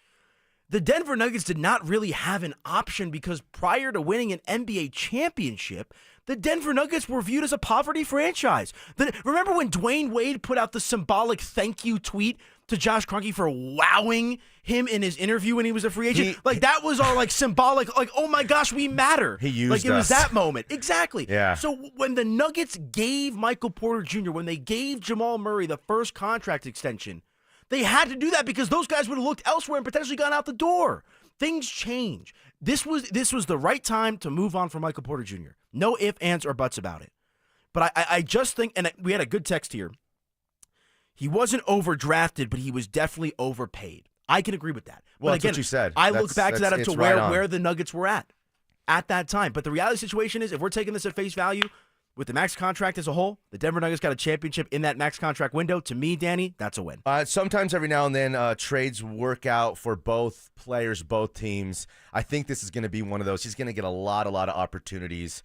the Denver Nuggets did not really have an option, because prior to winning an NBA championship, the Denver Nuggets were viewed as a poverty franchise. Remember when Dwayne Wade put out the symbolic thank you tweet to Josh Kroenke for wowing him in his interview when he was a free agent? That was all symbolic, oh my gosh, we matter. He used it was that moment. Exactly. Yeah. So when the Nuggets gave Michael Porter Jr., when they gave Jamal Murray the first contract extension, they had to do that because those guys would have looked elsewhere and potentially gone out the door. Things change. This was the right time to move on from Michael Porter Jr. No ifs, ands, or buts about it. But I just think, and we had a good text here, he wasn't overdrafted, but he was definitely overpaid. I can agree with that. Well, but that's again, what you said. I look back to that up to right where the Nuggets were at that time. But the reality situation is, if we're taking this at face value, with the max contract as a whole, the Denver Nuggets got a championship in that max contract window. To me, Danny, that's a win. Sometimes every now and then trades work out for both players, both teams. I think this is going to be one of those. He's going to get a lot of opportunities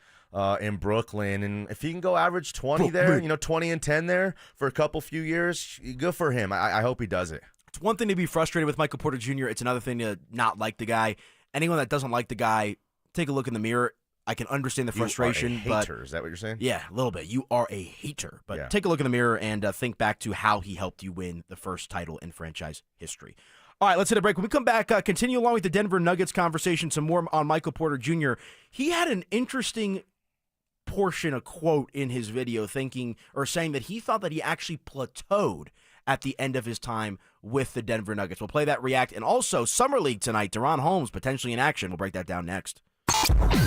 in Brooklyn. And if he can go average 20 there, 20 and 10 there for a few years, good for him. I hope he does it. It's one thing to be frustrated with Michael Porter Jr. It's another thing to not like the guy. Anyone that doesn't like the guy, take a look in the mirror. I can understand the frustration. You are a hater, is that what you're saying? Yeah, a little bit. You are a hater. But take a look in the mirror and think back to how he helped you win the first title in franchise history. All right, let's hit a break. When we come back, continue along with the Denver Nuggets conversation, some more on Michael Porter Jr. He had an interesting portion, a quote in his video saying that he thought that he actually plateaued at the end of his time with the Denver Nuggets. We'll play that, react, and also Summer League tonight. DeRon Holmes potentially in action. We'll break that down next.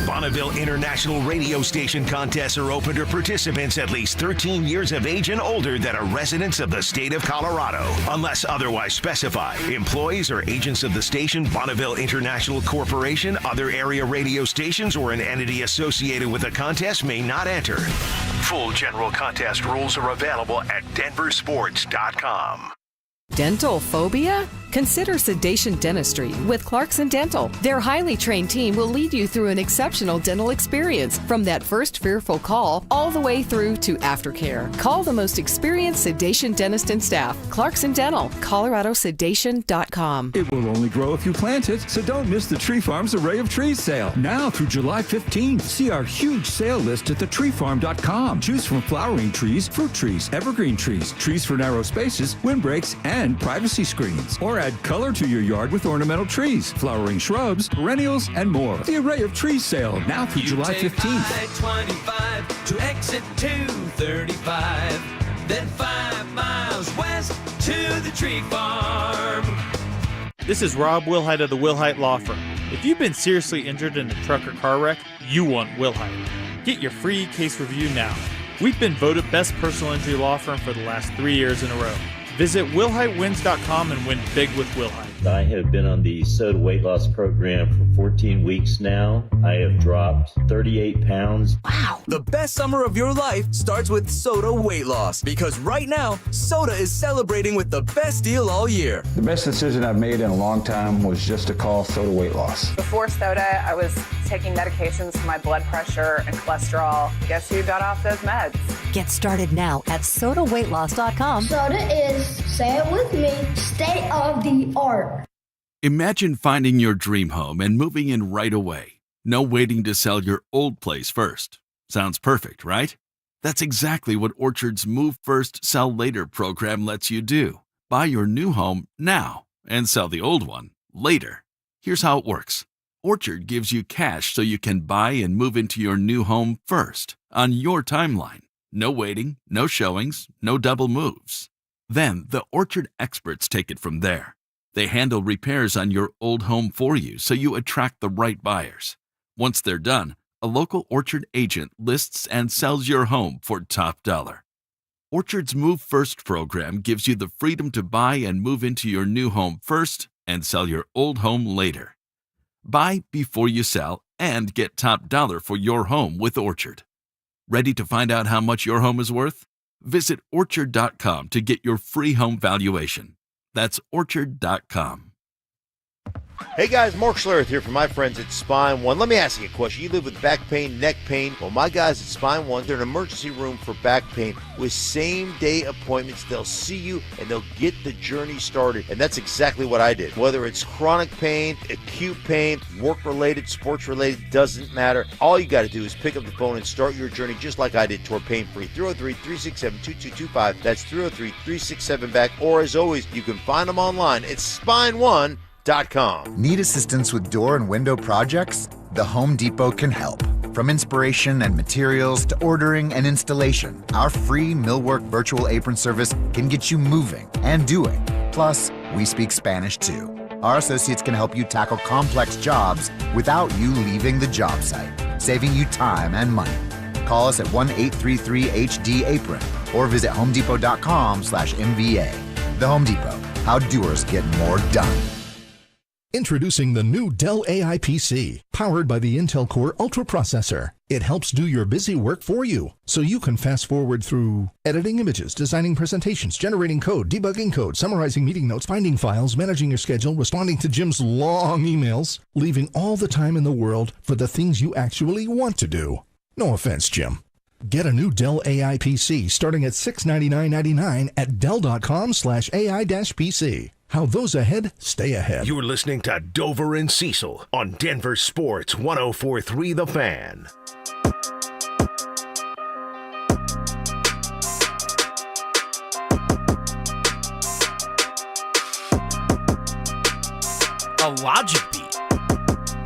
Bonneville International Radio Station contests are open to participants at least 13 years of age and older that are residents of the state of Colorado. Unless otherwise specified, employees or agents of the station, Bonneville International Corporation, other area radio stations, or an entity associated with the contest may not enter. Full general contest rules are available at DenverSports.com. Dental phobia? Consider sedation dentistry with Clarkson Dental. Their highly trained team will lead you through an exceptional dental experience from that first fearful call all the way through to aftercare. Call the most experienced sedation dentist and staff. Clarkson Dental, ColoradoSedation.com. It will only grow if you plant it, so don't miss the Tree Farm's Array of Trees sale. Now through July 15th. See our huge sale list at thetreefarm.com. Choose from flowering trees, fruit trees, evergreen trees, trees for narrow spaces, windbreaks, and privacy screens. Or add color to your yard with ornamental trees, flowering shrubs, perennials, and more. The Array of Trees sale now through July 15th. 25 to exit 235, then 5 miles west to the Tree Farm. This is Rob Wilhite of the Wilhite Law Firm. If you've been seriously injured in a truck or car wreck, you want Wilhite. Get your free case review now. We've been voted best personal injury law firm for the last 3 years in a row. Visit WilhiteWins.com and win big with Wilhite. I have been on the SOTA weight loss program for 14 weeks now. I have dropped 38 pounds. Wow! The best summer of your life starts with SOTA weight loss, because right now, SOTA is celebrating with the best deal all year. The best decision I've made in a long time was just to call SOTA weight loss. Before SOTA, I was taking medications for my blood pressure and cholesterol. Guess who got off those meds? Get started now at SOTAweightloss.com. SOTA is, say it with me, state of the art. Imagine finding your dream home and moving in right away. No waiting to sell your old place first. Sounds perfect, right? That's exactly what Orchard's Move First, Sell Later program lets you do. Buy your new home now and sell the old one later. Here's how it works. Orchard gives you cash so you can buy and move into your new home first, on your timeline. No waiting, no showings, no double moves. Then the Orchard experts take it from there. They handle repairs on your old home for you so you attract the right buyers. Once they're done, a local Orchard agent lists and sells your home for top dollar. Orchard's Move First program gives you the freedom to buy and move into your new home first and sell your old home later. Buy before you sell and get top dollar for your home with Orchard. Ready to find out how much your home is worth? Visit Orchard.com to get your free home valuation. That's Orchard.com. Hey guys, Mark Schlereth here from my friends at Spine One. Let me ask you a question. You live with back pain, neck pain? Well, my guys at Spine One, they're an emergency room for back pain. With same-day appointments, they'll see you and they'll get the journey started. And that's exactly what I did. Whether it's chronic pain, acute pain, work-related, sports-related, doesn't matter. All you got to do is pick up the phone and start your journey just like I did toward pain-free. 303-367-2225. That's 303-367-BACK. Or as always, you can find them online at SpineOne.com. Need assistance with door and window projects? The Home Depot can help. From inspiration and materials to ordering and installation, our free Millwork virtual apron service can get you moving and doing. Plus, we speak Spanish too. Our associates can help you tackle complex jobs without you leaving the job site, saving you time and money. Call us at 1-833-HD-APRON or visit homedepot.com/MVA. The Home Depot, how doers get more done. Introducing the new Dell AI PC, powered by the Intel Core Ultra processor. It helps do your busy work for you, so you can fast forward through editing images, designing presentations, generating code, debugging code, summarizing meeting notes, finding files, managing your schedule, responding to Jim's long emails, leaving all the time in the world for the things you actually want to do. No offense, Jim. Get a new Dell AI PC starting at $699.99 at Dell.com/AI-PC. How those ahead stay ahead. You're listening to Dover and Cecil on Denver Sports 104.3 The Fan. A Logic beat.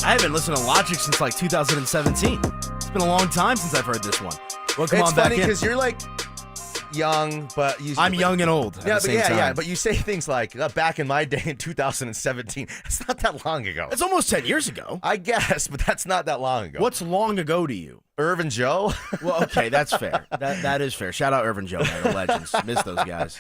I haven't listened to Logic since like 2017. It's been a long time since I've heard this one. Welcome It's on back funny in. because you're like young, but I'm young and old. At the same time. Yeah. But you say things like back in my day in 2017. It's not that long ago. It's almost 10 years ago. I guess, but that's not that long ago. What's long ago to you? Irv and Joe. Well, okay, that's fair. That is fair. Shout out Irv and Joe, man, the legends. Miss those guys.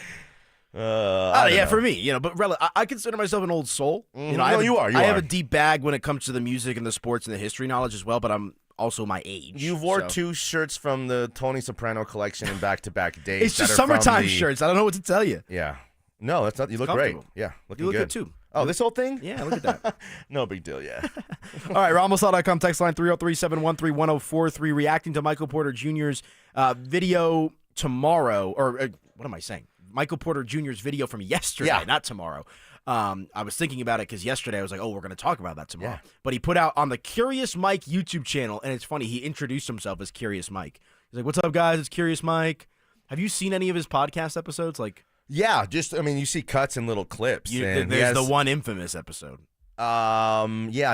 For me, but I consider myself an old soul. You are. I have a deep bag when it comes to the music and the sports and the history knowledge as well, but I'm also my age. You wore 2 shirts from the Tony Soprano collection in back-to-back days. It's just summertime shirts. I don't know what to tell you. Yeah. No, that's not. You look great. Yeah, looking you look good too. Oh, this whole thing? Yeah, look at that. No big deal, yeah. All right, RamosLaw.com, text line 303-713-1043, reacting to Michael Porter Jr.'s video tomorrow, or what am I saying? Michael Porter Jr.'s video from yesterday, not tomorrow. I was thinking about it because yesterday I was like, we're going to talk about that tomorrow. Yeah. But he put out on the Curious Mike YouTube channel, and it's funny, he introduced himself as Curious Mike. He's like, what's up, guys? It's Curious Mike. Have you seen any of his podcast episodes? Yeah, you see cuts and little clips. There's the one infamous episode. I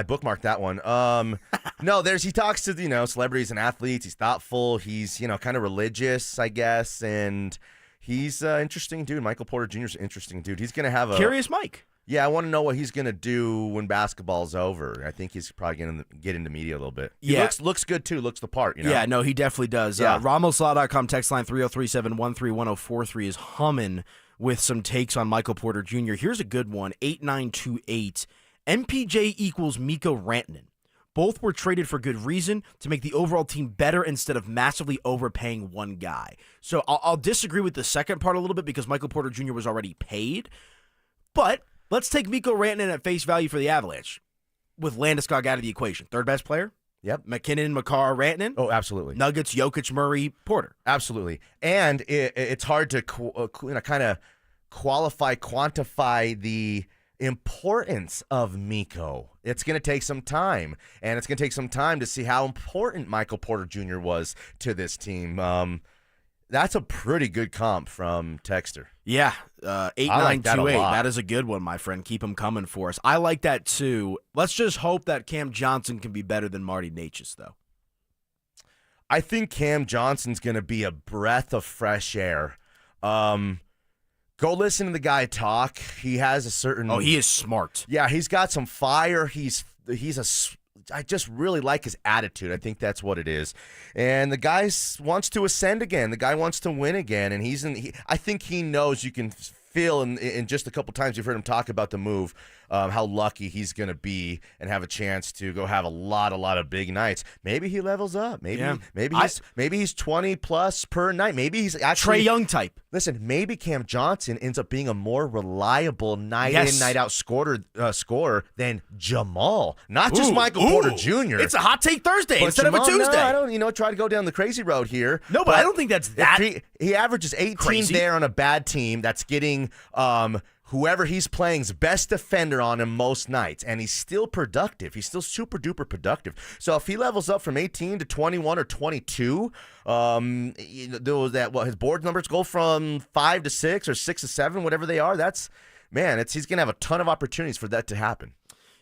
bookmarked that one. No, he talks to, celebrities and athletes. He's thoughtful. He's, kind of religious, I guess, and he's an interesting dude. Michael Porter Jr. is an interesting dude. He's going to have Curious Mike. Yeah, I want to know what he's going to do when basketball's over. I think he's probably going to get into media a little bit. He looks good, too. Looks the part, Yeah, no, he definitely does. Yeah. RamosLaw.com, text line 303-713-1043 is humming with some takes on Michael Porter Jr. Here's a good one, 8928. MPJ equals Mikko Rantanen. Both were traded for good reason, to make the overall team better instead of massively overpaying one guy. So I'll disagree with the second part a little bit because Michael Porter Jr. was already paid. But let's take Mikko Rantanen at face value for the Avalanche with Landeskog out of the equation. Third best player? Yep. McKinnon, Makar, Rantanen? Oh, absolutely. Nuggets, Jokic, Murray, Porter. Absolutely. And it's hard to kind of quantify the importance of Mikko. It's going to take some time, and it's going to take some time to see how important Michael Porter Jr. was to this team. That's a pretty good comp from Texter. Yeah, 8928. Like that is a good one, my friend. Keep them coming for us. I like that too. Let's just hope that Cam Johnson can be better than Marty Necas, though. I think Cam Johnson's going to be a breath of fresh air. Go listen to the guy talk. He has a certain... Oh, he is smart. Yeah, he's got some fire. I just really like his attitude. I think that's what it is. And the guy wants to ascend again. The guy wants to win again. And I think he knows you can feel in just a couple times you've heard him talk about the move, how lucky he's going to be and have a chance to go have a lot of big nights. Maybe he levels up. Maybe he's 20 plus per night. Maybe he's actually Trae Young type. Listen, maybe Cam Johnson ends up being a more reliable night in, night out scorer than Jamal. Not just Michael Porter Jr. It's a hot take Thursday instead Jamal, of a Tuesday. No, I don't try to go down the crazy road here. No, but I don't think that's that. He averages 18 crazy there on a bad team that's getting whoever he's playing's best defender on him most nights, and he's still productive. He's still super duper productive. So if he levels up from 18 to 21 or 22, his board numbers go from 5 to 6 or 6 to 7, whatever they are. He's gonna have a ton of opportunities for that to happen.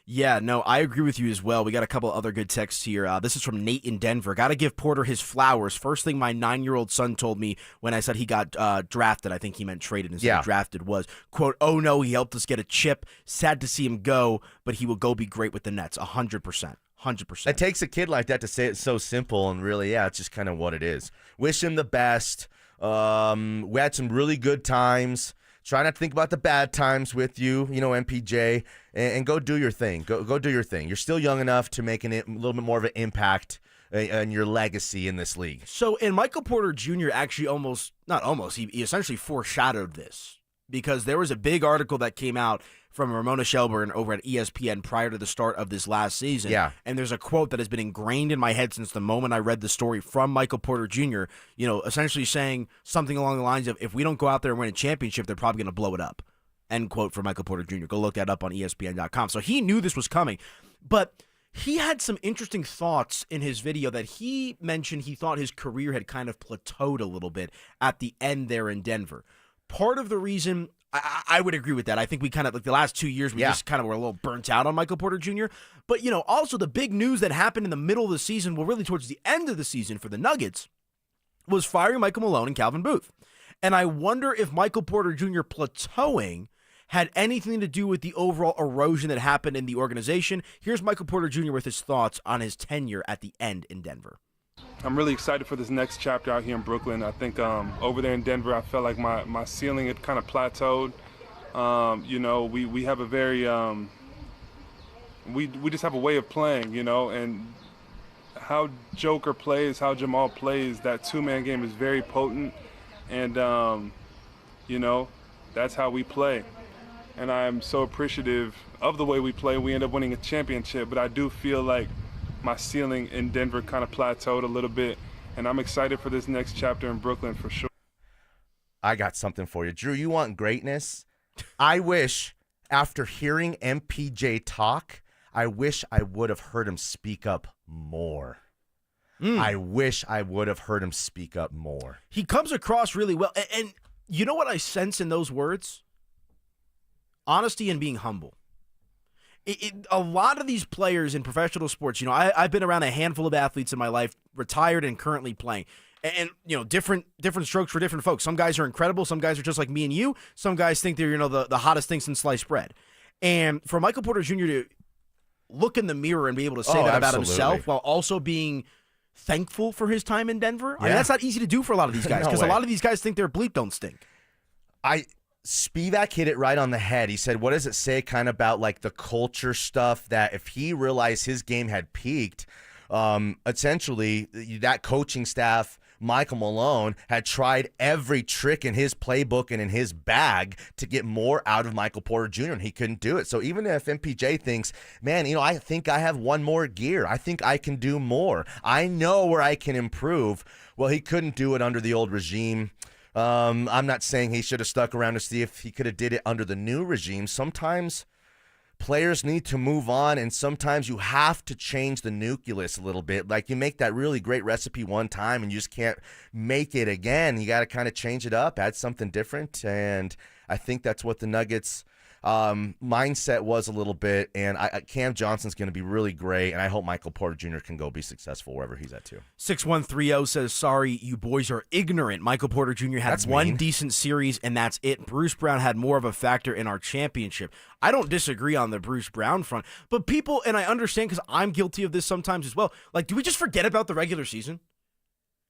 Yeah, no, I agree with you as well. We got a couple other good texts here. This is from Nate in Denver. Got to give Porter his flowers. First thing my 9-year-old son told me when I said he got drafted, I think he meant traded instead of drafted, was, quote, "Oh no, he helped us get a chip. Sad to see him go, but he will go be great with the Nets." 100%. 100%. It takes a kid like that to say it so simple, and really, it's just kind of what it is. Wish him the best. We had some really good times. Try not to think about the bad times with you, MPJ, and go do your thing. Go do your thing. You're still young enough to make a little bit more of an impact in your legacy in this league. So, and Michael Porter Jr. actually he essentially foreshadowed this, because there was a big article that came out from Ramona Shelburne over at ESPN prior to the start of this last season. Yeah. And there's a quote that has been ingrained in my head since the moment I read the story from Michael Porter Jr., essentially saying something along the lines of, if we don't go out there and win a championship, they're probably going to blow it up. End quote for Michael Porter Jr. Go look that up on ESPN.com. So he knew this was coming. But he had some interesting thoughts in his video that he mentioned he thought his career had kind of plateaued a little bit at the end there in Denver. Part of the reason... I would agree with that. I think we kind of, the last 2 years, we just kind of were a little burnt out on Michael Porter Jr. But, also the big news that happened in the middle of the season, well, really towards the end of the season for the Nuggets, was firing Michael Malone and Calvin Booth. And I wonder if Michael Porter Jr. plateauing had anything to do with the overall erosion that happened in the organization. Here's Michael Porter Jr. with his thoughts on his tenure at the end in Denver. I'm really excited for this next chapter out here in Brooklyn. I think over there in Denver, I felt like my ceiling had kind of plateaued. We have a very we just have a way of playing, and how Joker plays, how Jamal plays, that two-man game is very potent, and that's how we play. And I'm so appreciative of the way we play. We end up winning a championship, but I do feel like my ceiling in Denver kind of plateaued a little bit, and I'm excited for this next chapter in Brooklyn for sure. I got something for you. Drew, you want greatness? I wish, after hearing MPJ talk, I wish I would have heard him speak up more. I wish I would have heard him speak up more. He comes across really well. And you know what I sense in those words? Honesty and being humble. A lot of these players in professional sports, I've been around a handful of athletes in my life, retired and currently playing. And different strokes for different folks. Some guys are incredible. Some guys are just like me and you. Some guys think they're, the hottest thing since sliced bread. And for Michael Porter Jr. to look in the mirror and be able to say that about himself while also being thankful for his time in Denver, I mean, that's not easy to do for a lot of these guys because a lot of these guys think their bleep don't stink. Spivak hit it right on the head. He said, what does it say kind of about like the culture stuff, that if he realized his game had peaked, essentially that coaching staff, Michael Malone, had tried every trick in his playbook and in his bag to get more out of Michael Porter Jr., and he couldn't do it. So even if MPJ thinks, man, I think I have one more gear. I think I can do more. I know where I can improve. Well, he couldn't do it under the old regime. I'm not saying he should have stuck around to see if he could have did it under the new regime. Sometimes players need to move on, and sometimes you have to change the nucleus a little bit. Like, you make that really great recipe one time and you just can't make it again. You got to kind of change it up, add something different, and I think that's what the Nuggets mindset was a little bit, and Cam Johnson's going to be really great, and I hope Michael Porter Jr. can go be successful wherever he's at too. 6130 says, sorry, you boys are ignorant. Michael Porter Jr. had one decent series, and that's it. Bruce Brown had more of a factor in our championship. I don't disagree on the Bruce Brown front, but people, and I understand because I'm guilty of this sometimes as well, like, do we just forget about the regular season?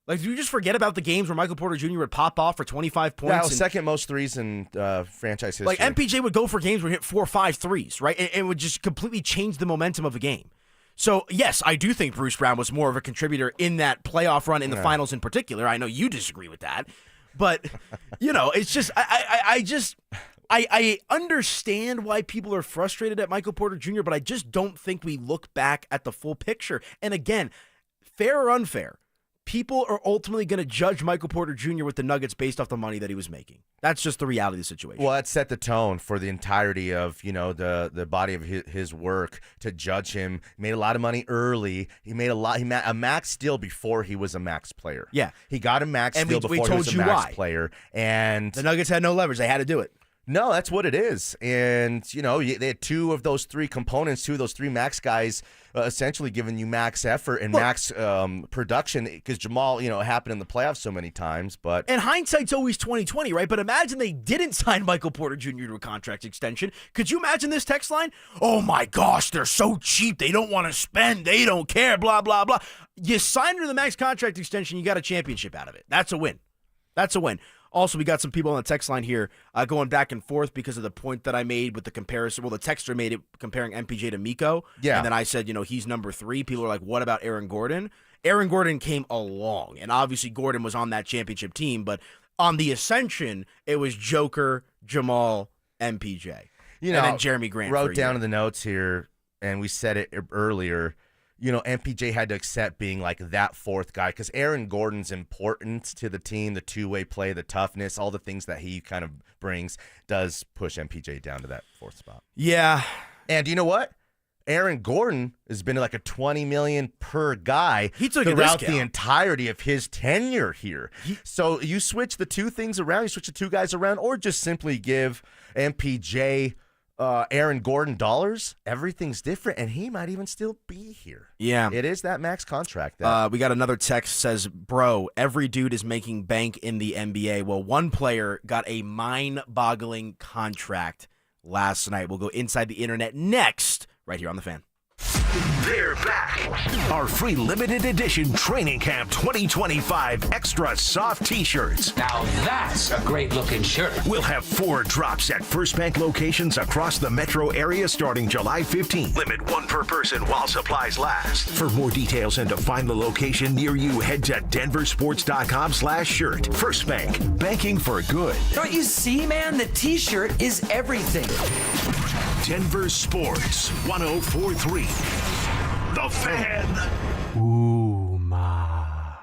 Like, do you just forget about the games where Michael Porter Jr. would pop off for 25 points? Yeah, second most threes in franchise history. Like, MPJ would go for games where he hit 4 or 5 threes, right? And would just completely change the momentum of a game. So, yes, I do think Bruce Brown was more of a contributor in that playoff run in the finals in particular. I know you disagree with that. But, it's just, I understand why people are frustrated at Michael Porter Jr., but I just don't think we look back at the full picture. And again, fair or unfair, people are ultimately going to judge Michael Porter Jr. with the Nuggets based off the money that he was making. That's just the reality of the situation. Well, that set the tone for the entirety of, the body of his work to judge him. He made a lot of money early. He made a max deal before he was a max player. Yeah. He got a max deal before he was a max player. And the Nuggets had no leverage. They had to do it. No, that's what it is. And, they had 2 of those 3 components, 2 of those 3 max guys essentially giving you max effort and max production, because Jamal, happened in the playoffs so many times. But and hindsight's always 20/20, right? But imagine they didn't sign Michael Porter Jr. to a contract extension. Could you imagine this text line? Oh, my gosh, they're so cheap. They don't want to spend. They don't care, blah, blah, blah. You signed her to the max contract extension. You got a championship out of it. That's a win. That's a win. Also, we got some people on the text line here going back and forth because of the point that I made with the comparison. Well, the texter made it comparing MPJ to Miko. Yeah. And then I said, he's number 3. People are like, what about Aaron Gordon? Aaron Gordon came along, and obviously Gordon was on that championship team. But on the ascension, it was Joker, Jamal, MPJ. And then Jeremy Grant. Wrote down in the notes here, and we said it earlier, MPJ had to accept being like that 4th guy because Aaron Gordon's importance to the team, the two-way play, the toughness, all the things that he kind of brings does push MPJ down to that 4th spot. Yeah. And you know what? Aaron Gordon has been like a $20 million per guy throughout the entirety of his tenure here. So you switch the 2 things around, you switch the 2 guys around, or just simply give MPJ Aaron Gordon dollars, everything's different, and he might even still be here. Yeah. It is that max contract. We got another text says, bro, every dude is making bank in the NBA. Well, one player got a mind-boggling contract last night. We'll go inside the internet next, right here on The Fan. They're back. Our free limited edition Training Camp 2025 Extra Soft T-shirts. Now that's a great-looking shirt. We'll have 4 drops at First Bank locations across the metro area starting July 15th. Limit 1 per person while supplies last. For more details and to find the location near you, head to DenverSports.com/shirt. First Bank, banking for good. Don't you see, man? The T-shirt is everything. Denver Sports 104.3. The Fan.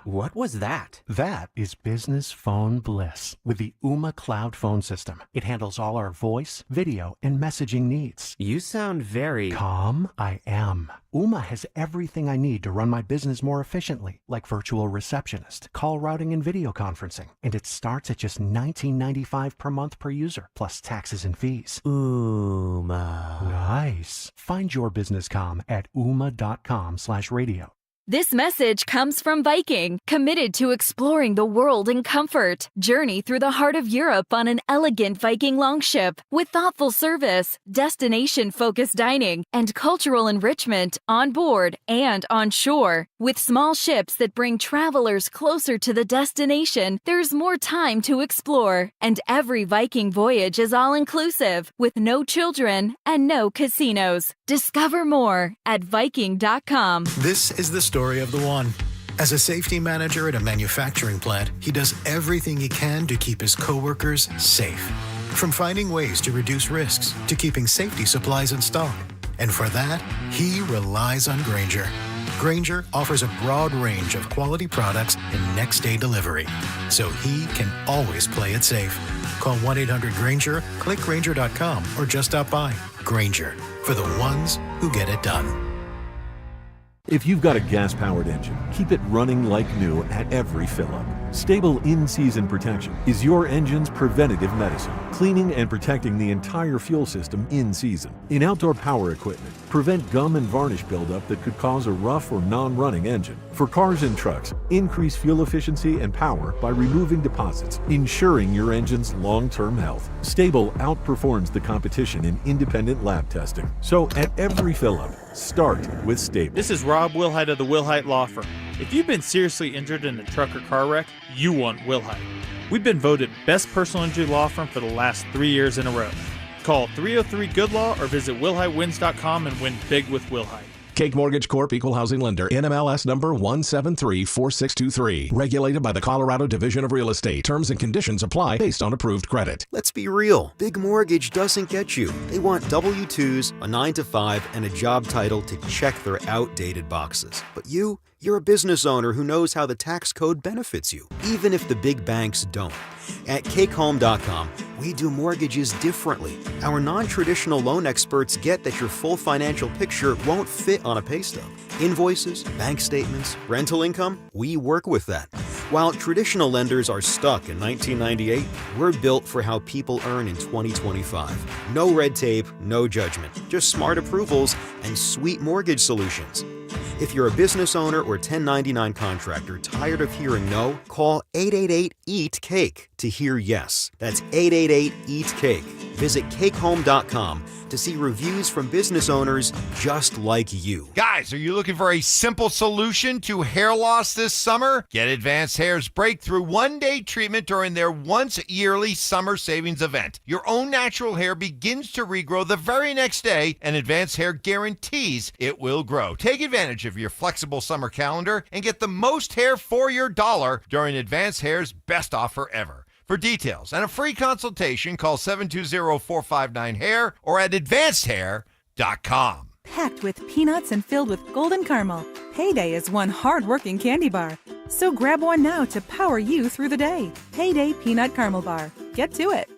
What was that? That is business phone bliss with the Ooma Cloud phone system. It handles all our voice, video, and messaging needs. You sound very calm. I am. Ooma has everything I need to run my business more efficiently, like virtual receptionist, call routing, and video conferencing. And it starts at just $19.95 per month per user, plus taxes and fees. Ooma. Nice. Find your business comm at ooma.com/radio. This message comes from Viking, committed to exploring the world in comfort. Journey through the heart of Europe on an elegant Viking longship with thoughtful service, destination-focused dining, and cultural enrichment on board and on shore. With small ships that bring travelers closer to the destination, there's more time to explore. And every Viking voyage is all-inclusive, with no children and no casinos. Discover more at Viking.com. This is the story of the one. As a safety manager at a manufacturing plant, he does everything he can to keep his coworkers safe. From finding ways to reduce risks to keeping safety supplies in stock. And for that, he relies on Grainger. Grainger offers a broad range of quality products and next-day delivery, so he can always play it safe. Call 1-800-GRAINGER, click Grainger.com, or just stop by. Grainger, for the ones who get it done. If you've got a gas-powered engine, keep it running like new at every Phillip. Stable in-season protection is your engine's preventative medicine, cleaning and protecting the entire fuel system in season. In outdoor power equipment, prevent gum and varnish buildup that could cause a rough or non-running engine. For cars and trucks, increase fuel efficiency and power by removing deposits, ensuring your engine's long-term health. Stable outperforms the competition in independent lab testing. So at every Phillip, start with Stable. This is Rob Wilhite of the Wilhite Law Firm. If you've been seriously injured in a truck or car wreck, you want Wilhite. We've been voted best personal injury law firm for the last 3 years in a row. Call 303-GOOD-LAW or visit WilhiteWins.com and win big with Wilhite. Cake Mortgage Corp. Equal Housing Lender. NMLS number 1734623. Regulated by the Colorado Division of Real Estate. Terms and conditions apply based on approved credit. Let's be real. Big Mortgage doesn't get you. They want W-2s, a 9-to-5, and a job title to check their outdated boxes. But you're a business owner who knows how the tax code benefits you, even if the big banks don't. At CakeHome.com, we do mortgages differently. Our non-traditional loan experts get that your full financial picture won't fit on a pay stub. Invoices, bank statements, rental income, we work with that. While traditional lenders are stuck in 1998, we're built for how people earn in 2025. No red tape, no judgment, just smart approvals and sweet mortgage solutions. If you're a business owner or 1099 contractor tired of hearing no, call 888-EAT-CAKE to hear yes. That's 888-EAT-CAKE. Visit CakeHome.com to see reviews from business owners just like you. Guys, are you looking for a simple solution to hair loss this summer? Get Advanced Hair's breakthrough one-day treatment during their once-yearly summer savings event. Your own natural hair begins to regrow the very next day, and Advanced Hair guarantees it will grow. Take advantage of your flexible summer calendar and get the most hair for your dollar during Advanced Hair's best offer ever. For details and a free consultation, call 720-459-HAIR or at advancedhair.com. Packed with peanuts and filled with golden caramel, Payday is one hard-working candy bar. So grab one now to power you through the day. Payday Peanut Caramel Bar. Get to it.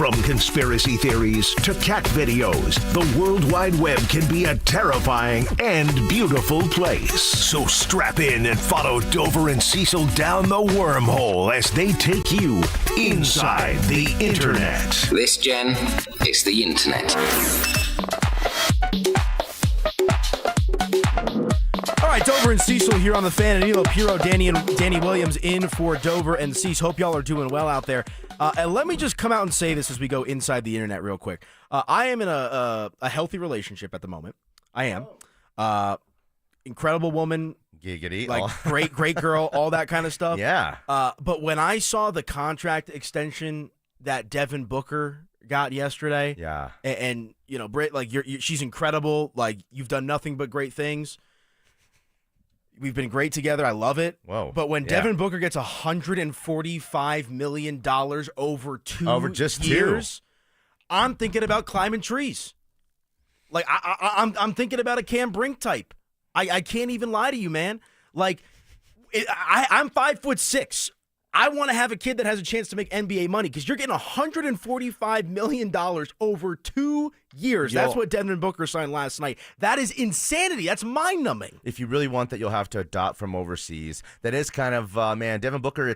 From conspiracy theories to cat videos, the World Wide Web can be a terrifying and beautiful place. So strap in and follow Dover and Cecil down the wormhole as they take you inside the Internet. This, Jen, is the Internet. All right, Dover and Cecil here on the Fan. And Elo Piro, Danny Williams in for Dover and Cecil. Hope y'all are doing well out there. And let me just come out and say this as we go inside the Internet real quick. I am in a healthy relationship at the moment. I am. Incredible woman. Giggity. Like, great girl, all that kind of stuff. Yeah. But when I saw the contract extension that Devin Booker got yesterday, yeah, and you know, like she's incredible. Like, you've done nothing but great things. We've been great together. I love it. Whoa! But when Devin Booker gets $145 million over just years, I'm thinking about climbing trees. Like, I'm thinking about a Cam Brink type. I can't even lie to you, man. Like, I'm 5'6". I want to have a kid that has a chance to make NBA money because you're getting $145 million over 2 years. That's what Devin Booker signed last night. That is insanity. That's mind-numbing. If you really want that, you'll have to adopt from overseas. That is kind of, man, Devin Booker,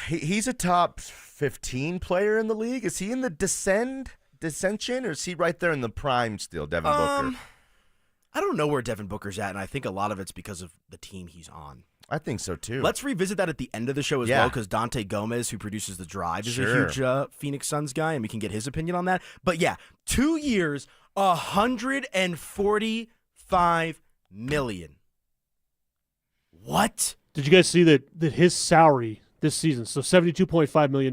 he's a top 15 player in the league. Is he in the dissension, or is he right there in the prime still, Devin Booker? I don't know where Devin Booker's at, and I think a lot of it's because of the team he's on. I think so, too. Let's revisit that at the end of the show as well, because Dante Gomez, who produces The Drive, is a huge Phoenix Suns guy, and we can get his opinion on that. But, yeah, 2 years, $145 million. What? Did you guys see that his salary this season, so $72.5 million,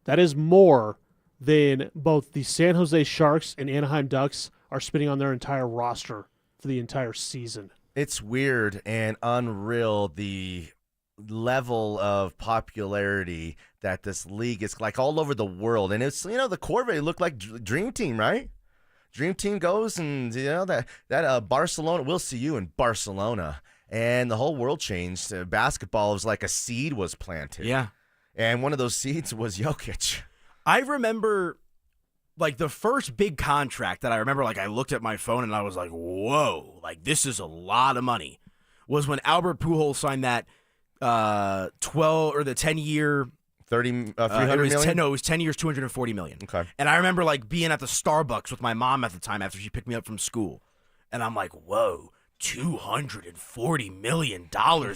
that is more than both the San Jose Sharks and Anaheim Ducks are spending on their entire roster for the entire season. It's weird and unreal, the level of popularity that this league is like all over the world. And it's, the Corvette looked like Dream Team, right? Dream Team goes and, that Barcelona, we'll see you in Barcelona. And the whole world changed. Basketball was like a seed was planted. Yeah. And one of those seeds was Jokic. I remember, like, the first big contract that I remember, like, I looked at my phone and I was like, whoa, like, this is a lot of money, was when Albert Pujols signed that 10-year, 300 million? It was 10 years, $240 million. Okay. And I remember, like, being at the Starbucks with my mom at the time after she picked me up from school. And I'm like, whoa, $240 million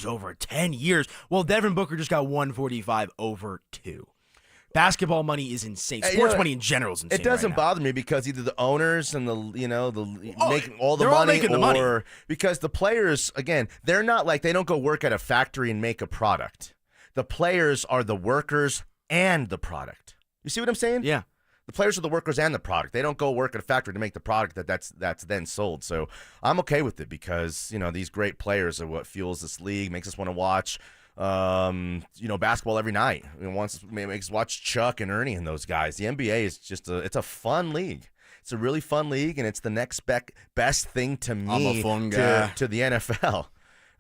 over 10 years. Well, Devin Booker just got $145 over 2. Basketball money is insane. Sports money in general is insane. It doesn't bother me because either the owners and making all the money, or because the players, again, they're not like, they don't go work at a factory and make a product. The players are the workers and the product. You see what I'm saying? Yeah. The players are the workers and the product. They don't go work at a factory to make the product that's then sold. So I'm okay with it because, these great players are what fuels this league, makes us want to watch basketball every night. Makes us watch Chuck and Ernie and those guys. The NBA is just it's a fun league. It's a really fun league, and it's the next best thing to me to the NFL.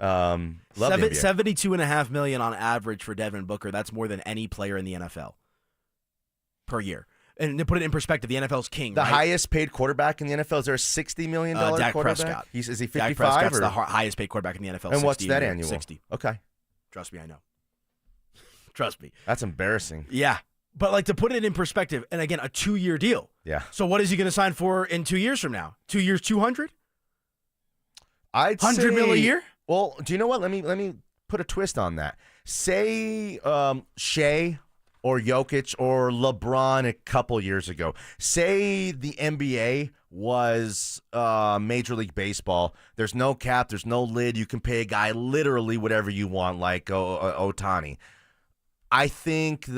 Love the NBA. $72.5 million on average for Devin Booker. That's more than any player in the NFL per year. And to put it in perspective, the NFL's king. The right? highest paid quarterback in the NFL, is there a $60 million Dak quarterback? Prescott. Is he 55? Dak Prescott's the highest paid quarterback in the NFL. And what's that annual? 60. Okay. Trust me, I know. Trust me. That's embarrassing. Yeah. But, like, to put it in perspective, and again, a 2-year deal. Yeah. So what is he going to sign for in 2 years from now? 2 years, 200? I'd say $100 million a year? Well, do you know what? Let me put a twist on that. Say Shea or Jokic or LeBron a couple years ago. Say the NBA was Major League Baseball. There's no cap. There's no lid. You can pay a guy literally whatever you want, like Ohtani. I think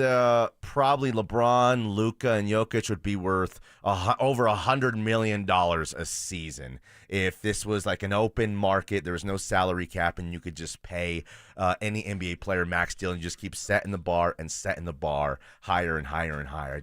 probably LeBron, Luka, and Jokic would be worth over $100 million a season if this was like an open market. There was no salary cap, and you could just pay any NBA player max deal and just keep setting the bar higher and higher and higher.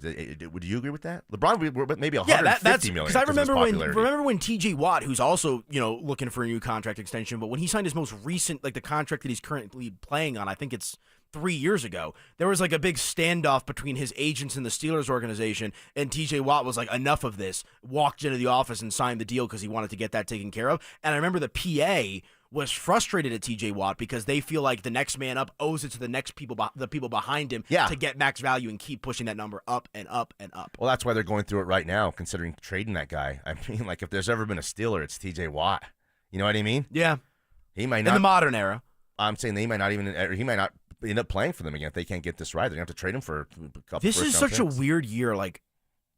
Would you agree with that? LeBron, maybe $150 million. Because I remember when T.J. Watt, who's also looking for a new contract extension, but when he signed his most recent, like the contract that he's currently playing on, I think it's 3 years ago. There was like a big standoff between his agents and the Steelers organization, and TJ Watt was like, enough of this, walked into the office and signed the deal because he wanted to get that taken care of. And I remember the PA was frustrated at TJ Watt because they feel like the next man up owes it to the next people, the people behind him, to get max value and keep pushing that number up and up and up. Well, that's why they're going through it right now, considering trading that guy. I mean, like, if there's ever been a Steeler, it's TJ Watt. You know what I mean? Yeah. He might not. In the modern era. I'm saying he might not end up playing for them again if they can't get this right. They're going to have to trade him for a couple. This is such a weird year, like,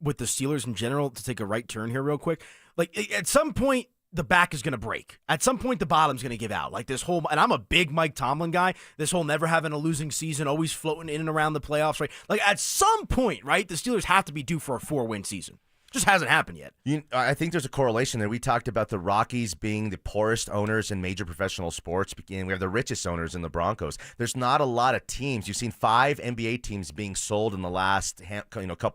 with the Steelers in general, to take a right turn here real quick. Like, at some point, the back is going to break. At some point, the bottom's going to give out. Like this whole, and I'm a big Mike Tomlin guy, this whole never having a losing season, always floating in and around the playoffs, right? Like at some point, right, the Steelers have to be due for a 4-win season. Just hasn't happened yet. I think there's a correlation there. We talked about the Rockies being the poorest owners in major professional sports, and we have the richest owners in the Broncos. There's not a lot of teams. You've seen 5 NBA teams being sold in the last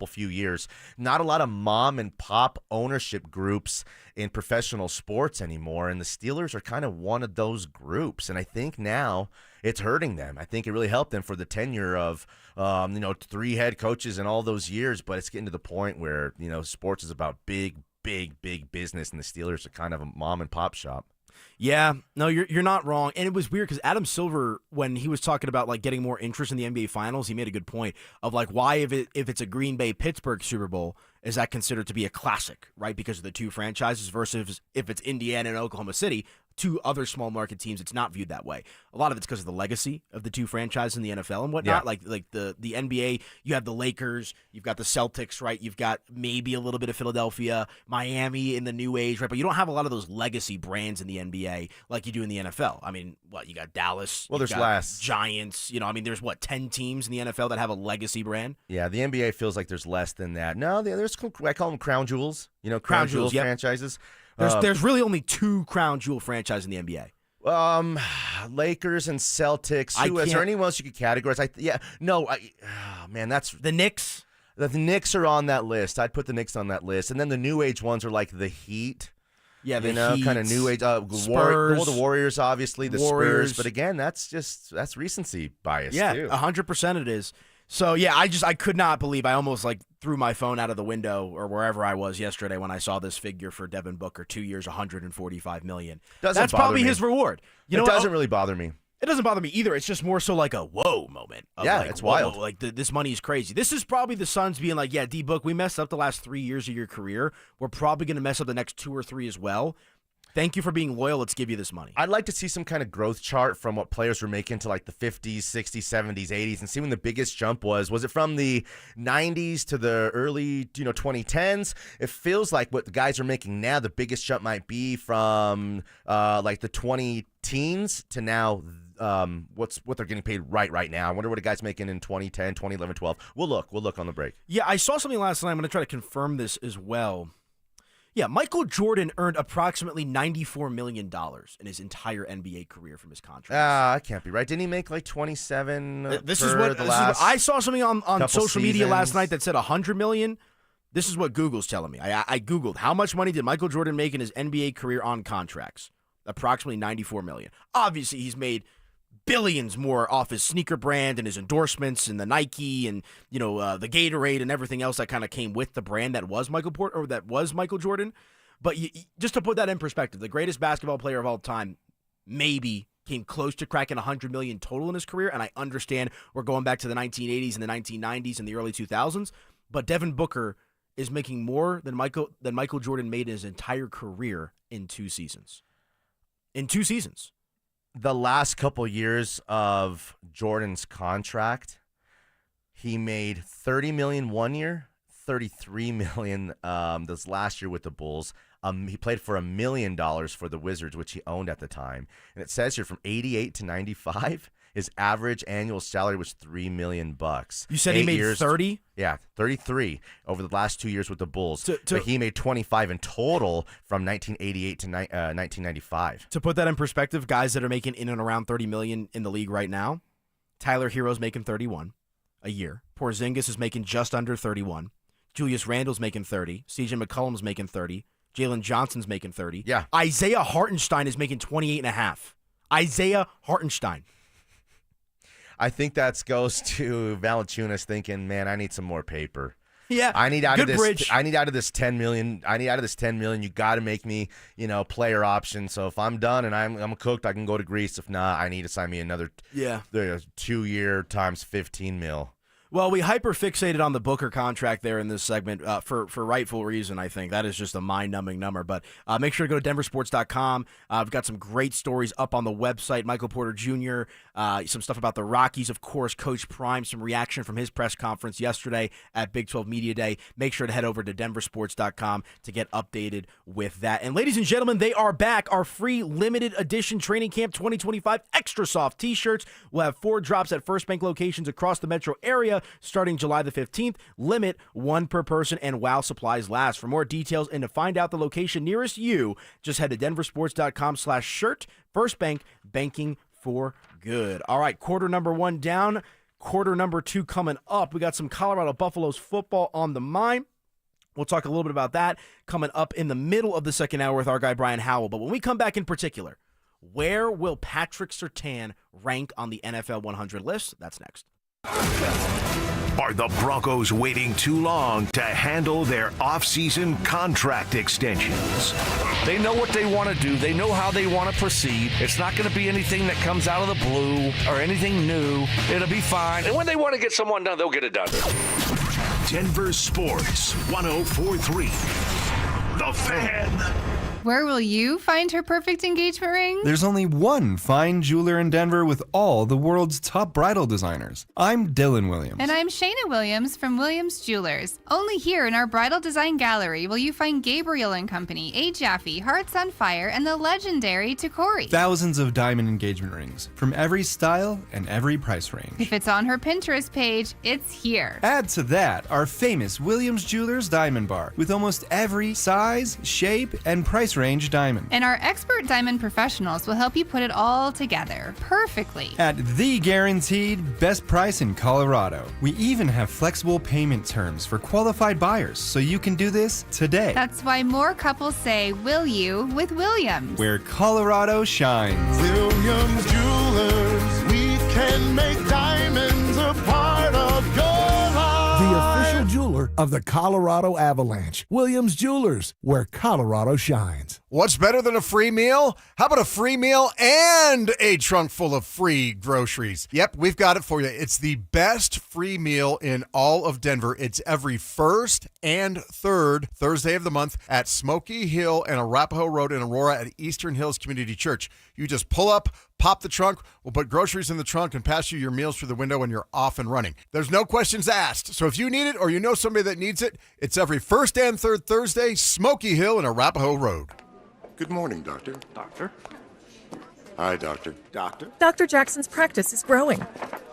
few years. Not a lot of mom and pop ownership groups in professional sports anymore, and the Steelers are kind of one of those groups. And I think now it's hurting them. I think it really helped them for the tenure of 3 head coaches in all those years, but it's getting to the point where sports is about big business, and the Steelers are kind of a mom and pop shop. Yeah, no, you're not wrong. And it was weird because Adam Silver, when he was talking about like getting more interest in the NBA Finals, he made a good point of like why if it's a Green Bay Pittsburgh Super Bowl is that considered to be a classic, right? Because of the 2 franchises versus if it's Indiana and Oklahoma City, 2 other small market teams, it's not viewed that way. A lot of it's because of the legacy of the 2 franchises in the NFL and whatnot. Yeah. Like the NBA, you have the Lakers, you've got the Celtics, right? You've got maybe a little bit of Philadelphia, Miami in the new age, right? But you don't have a lot of those legacy brands in the NBA like you do in the NFL. I mean, you got Dallas. Well, there's less. Giants. There's 10 teams in the NFL that have a legacy brand. Yeah, the NBA feels like there's less than that. No, there's, I call them crown jewels. Crown jewels franchises. There's really only 2 crown jewel franchises in the NBA. Lakers and Celtics. Is there anyone else you could categorize? That's the Knicks. The Knicks are on that list. I'd put the Knicks on that list, and then the new age ones are like the Heat. Yeah, the Heat, kind of new age. Spurs, the Warriors, obviously the Warriors. Spurs, but again, that's recency bias. Yeah, too. 100% it is. So yeah, I could not believe I almost threw my phone out of the window or wherever I was yesterday when I saw this figure for Devin Booker, 2 years, $145 million. That's probably his reward. It doesn't really bother me. It doesn't bother me either. It's just more so like a whoa moment. It's wild. Whoa, this money is crazy. This is probably the Suns being like, yeah, D-Book, we messed up the last 3 years of your career. We're probably going to mess up the next 2 or 3 as well. Thank you for being loyal. Let's give you this money. I'd like to see some kind of growth chart from what players were making to like the 50s, 60s, 70s, 80s, and see when the biggest jump was. Was it from the 90s to the early 2010s? It feels like what the guys are making now, the biggest jump might be from like the 20-teens to now what they're getting paid right now. I wonder what a guy's making in 2010, 2011, 12. We'll look on the break. Yeah, I saw something last night. I'm going to try to confirm this as well. Yeah, Michael Jordan earned approximately $94 million in his entire NBA career from his contract. That can't be right. Didn't he make like 27? This is what I saw something on social media last night that said $100 million. This is what Google's telling me. I Googled how much money did Michael Jordan make in his NBA career on contracts. Approximately $94 million. Obviously, he's made billions more off his sneaker brand and his endorsements and the Nike and the Gatorade and everything else that kind of came with the brand that was Michael Jordan. But just to put that in perspective, the greatest basketball player of all time maybe came close to cracking $100 million total in his career. And I understand we're going back to the 1980s and the 1990s and the early 2000s, but Devin Booker is making more than Michael Jordan made in his entire career in 2 seasons. In 2 seasons. The last couple years of Jordan's contract, he made $30 million one year, $33 million this last year with the Bulls. He played for $1 million for the Wizards, which he owned at the time. And it says here from 88 to 95, his average annual salary was $3 million. You said he made 30? Yeah, 33 over the last 2 years with the Bulls. But he made 25 in total from 1988 to 1995. To put that in perspective, guys that are making in and around $30 million in the league right now, Tyler Hero's making 31 a year. Porzingis is making just under 31. Julius Randle's making 30. CJ McCollum's making 30. Jalen Johnson's making 30. Yeah. Isaiah Hartenstein is making 28.5. Isaiah Hartenstein. I think that goes to Valanciunas thinking, man, I need some more paper. Yeah, I need out good of this. bridge. I need out of this $10 million. You got to make me, player option. So if I'm done and I'm cooked, I can go to Greece. If not, I need to sign me another 2-year times $15 million. Well, we hyper-fixated on the Booker contract there in this segment for rightful reason, I think. That is just a mind-numbing number. But make sure to go to DenverSports.com. We've got some great stories up on the website. Michael Porter Jr., some stuff about the Rockies, of course. Coach Prime, some reaction from his press conference yesterday at Big 12 Media Day. Make sure to head over to DenverSports.com to get updated with that. And ladies and gentlemen, they are back. Our free limited edition Training Camp 2025 Extra Soft T-shirts. We'll have 4 drops at First Bank locations across the metro area starting July the 15th. Limit 1 per person and while supplies last. For more details and to find out the location nearest you, just head to denversports.com/shirt. First Bank, banking for good. All right, quarter number 1 down. Quarter number 2 coming up. We got some Colorado Buffaloes football on the mind. We'll talk a little bit about that coming up in the middle of the second hour with our guy Brian Howell. But when we come back in particular, where will Patrick Surtain rank on the NFL 100 list? That's next. Are the Broncos waiting too long to handle their off-season contract extensions? They know what they want to do. They know how they want to proceed. It's not going to be anything that comes out of the blue or anything new. It'll be fine. And when they want to get someone done, they'll get it done. Denver Sports 104.3. The Fan. Where will you find her perfect engagement ring? There's only one fine jeweler in Denver with all the world's top bridal designers. I'm Dylan Williams. And I'm Shayna Williams from Williams Jewelers. Only here in our Bridal Design Gallery will you find Gabriel & Company, A. Jaffe, Hearts on Fire, and the legendary Tacori. Thousands of diamond engagement rings from every style and every price range. If it's on her Pinterest page, it's here. Add to that our famous Williams Jewelers Diamond Bar with almost every size, shape, and price range diamond. And our expert diamond professionals will help you put it all together perfectly. At the guaranteed best price in Colorado. We even have flexible payment terms for qualified buyers, so you can do this today. That's why more couples say, will you, with Williams. Where Colorado shines. Williams Jewelers, we can make diamonds a part of your life. The official jeweler of the Colorado Avalanche. Williams Jewelers, where Colorado shines. What's better than a free meal? How about a free meal and a trunk full of free groceries? Yep, we've got it for you. It's the best free meal in all of Denver. It's every first and third Thursday of the month at Smoky Hill and Arapahoe Road in Aurora at Eastern Hills Community Church. You just pull up, pop the trunk, we'll put groceries in the trunk and pass you your meals through the window and you're off and running. There's no questions asked. So if you need it or you know somebody that needs it, it's every first and third Thursday, Smoky Hill and Arapahoe Road. Good morning, Doctor. Doctor? Hi, Doctor. Doctor? Dr. Jackson's practice is growing.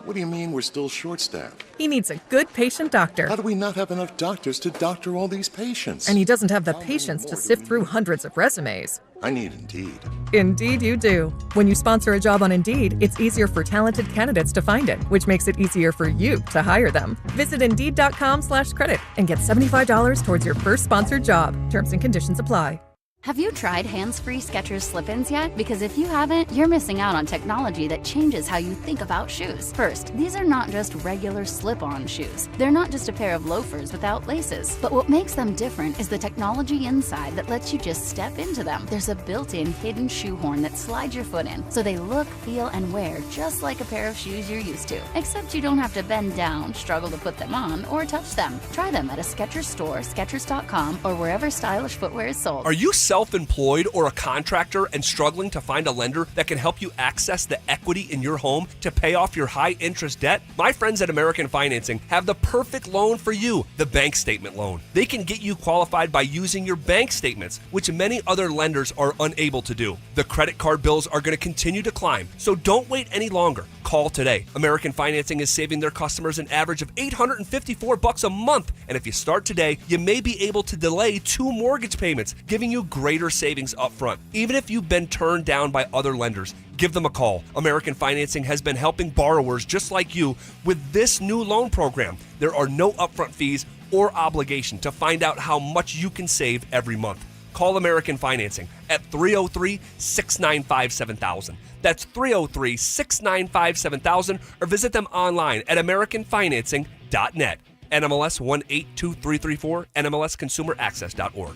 What do you mean we're still short-staffed? He needs a good patient doctor. How do we not have enough doctors to doctor all these patients? And he doesn't have the patience to sift through hundreds of resumes. I need Indeed. Indeed you do. When you sponsor a job on Indeed, it's easier for talented candidates to find it, which makes it easier for you to hire them. Visit Indeed.com/credit and get $75 towards your first sponsored job. Terms and conditions apply. Have you tried hands-free Skechers slip-ins yet? Because if you haven't, you're missing out on technology that changes how you think about shoes. First, these are not just regular slip-on shoes. They're not just a pair of loafers without laces. But what makes them different is the technology inside that lets you just step into them. There's a built-in hidden shoehorn that slides your foot in, so they look, feel, and wear just like a pair of shoes you're used to. Except you don't have to bend down, struggle to put them on, or touch them. Try them at a Skechers store, Skechers.com, or wherever stylish footwear is sold. Are you self-employed or a contractor and struggling to find a lender that can help you access the equity in your home to pay off your high-interest debt? My friends at American Financing have the perfect loan for you, the bank statement loan. They can get you qualified by using your bank statements, which many other lenders are unable to do. The credit card bills are going to continue to climb, so don't wait any longer. Call today. American Financing is saving their customers an average of $854 a month, and if you start today, you may be able to delay 2 mortgage payments, giving you greater savings up front. Even if you've been turned down by other lenders, give them a call. American Financing has been helping borrowers just like you with this new loan program. There are no upfront fees or obligation to find out how much you can save every month. call American Financing at 303-695-7000. That's 303-695-7000, or visit them online at AmericanFinancing.net. NMLS 182334, NMLSConsumerAccess.org.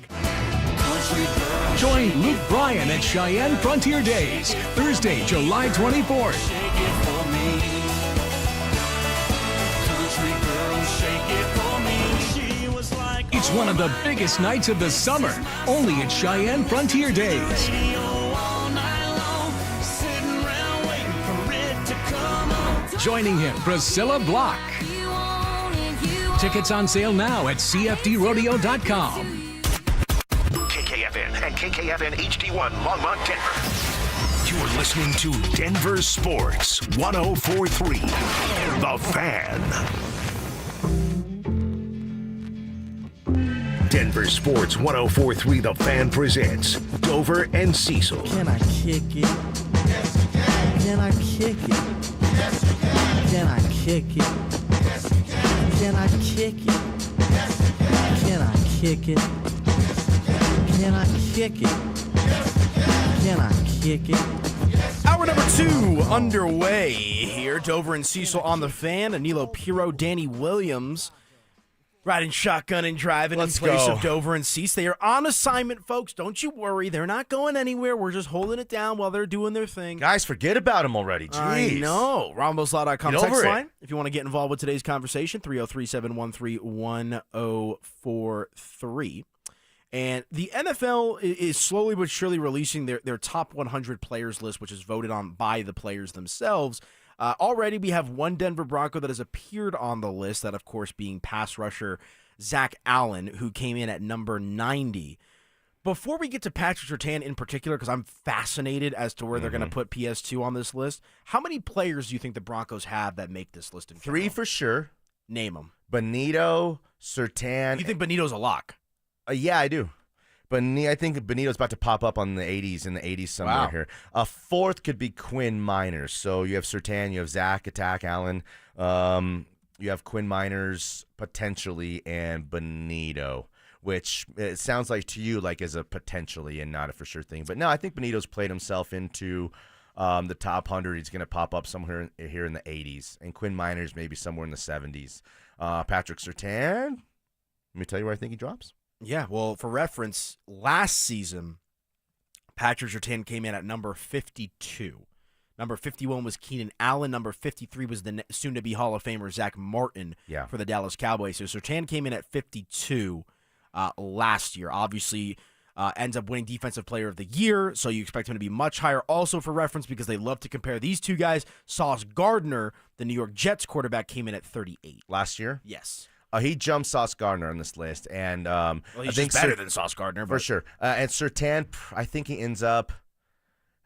Join Luke Bryan at Cheyenne Frontier Days, Thursday, July 24th. It's one of the biggest nights of the summer, only at Cheyenne Frontier Days. Joining him, Priscilla Block. Tickets on sale now at CFDrodeo.com. KKFN and KKFN HD1 Longmont, Denver. You're listening to Denver Sports 104.3. The Fan. Denver Sports 104.3 The Fan presents Dover and Cecil. Can I kick it? Yes, you can. Can I kick it? Yes, you can. Can I kick it? Yes, you can. Can I kick it? Yes, you can. Can I kick it? Can I kick it? Can I kick it? Hour number 2 underway here. Dover and Cecil on the Fan. Anilo Piro, Danny Williams riding shotgun and driving in place of Dover and Cecil. They are on assignment, folks. Don't you worry. They're not going anywhere. We're just holding it down while they're doing their thing. Guys, forget about them already. Jeez. I know. RomboSlaw.com text line. If you want to get involved with today's conversation, 303-713-1043. And the NFL is slowly but surely releasing their top 100 players list, which is voted on by the players themselves. Already we have one Denver Bronco that has appeared on the list, that of course being pass rusher Zach Allen, who came in at number 90. Before we get to Patrick Surtain in particular, because I'm fascinated as to where they're going to put PS2 on this list, how many players do you think the Broncos have that make this list in general? 3 for sure. Name them. Benito, Surtain. You think Benito's a lock? Yeah, I do. I think Benito's about to pop up in the 80s somewhere here. A fourth could be Quinn Miners. So you have Surtain, you have Zach, Attack, Allen. You have Quinn Miners potentially and Benito, which it sounds like to you like is a potentially and not a for sure thing. But no, I think Benito's played himself into the top 100. He's going to pop up somewhere here in the 80s. And Quinn Miners maybe somewhere in the 70s. Patrick Surtain, let me tell you where I think he drops. Yeah, well, for reference, last season, Patrick Surtain came in at number 52. Number 51 was Keenan Allen. Number 53 was the soon-to-be Hall of Famer Zach Martin for the Dallas Cowboys. So Surtain came in at 52 last year. Obviously, ends up winning Defensive Player of the Year, so you expect him to be much higher. Also, for reference, because they love to compare these two guys, Sauce Gardner, the New York Jets quarterback, came in at 38. Last year? Yes. He jumped Sauce Gardner on this list, and he's I think better than Sauce Gardner for sure. And Surtain, I think he ends up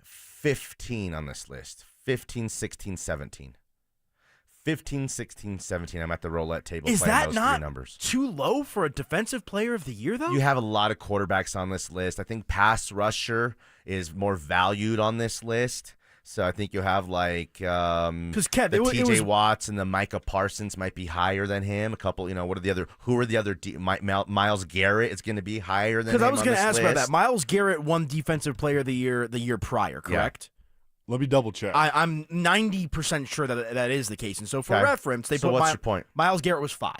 15 on this list. 15, 16, 17. 15, 16, 17. I'm at the roulette table. Is playing that those not three numbers. Too low for a Defensive Player of the Year, though? You have a lot of quarterbacks on this list. I think pass rusher is more valued on this list. So I think you'll have like Kev, the TJ Watts and the Micah Parsons might be higher than him. A couple, what are the other? Who are the other? Miles Garrett is going to be higher than him. Because I was going to ask about that. Miles Garrett won Defensive Player of the year prior, correct? Yeah. Let me double check. I'm 90% sure that is the case. And so for reference, they put what's your point? Miles Garrett was 5.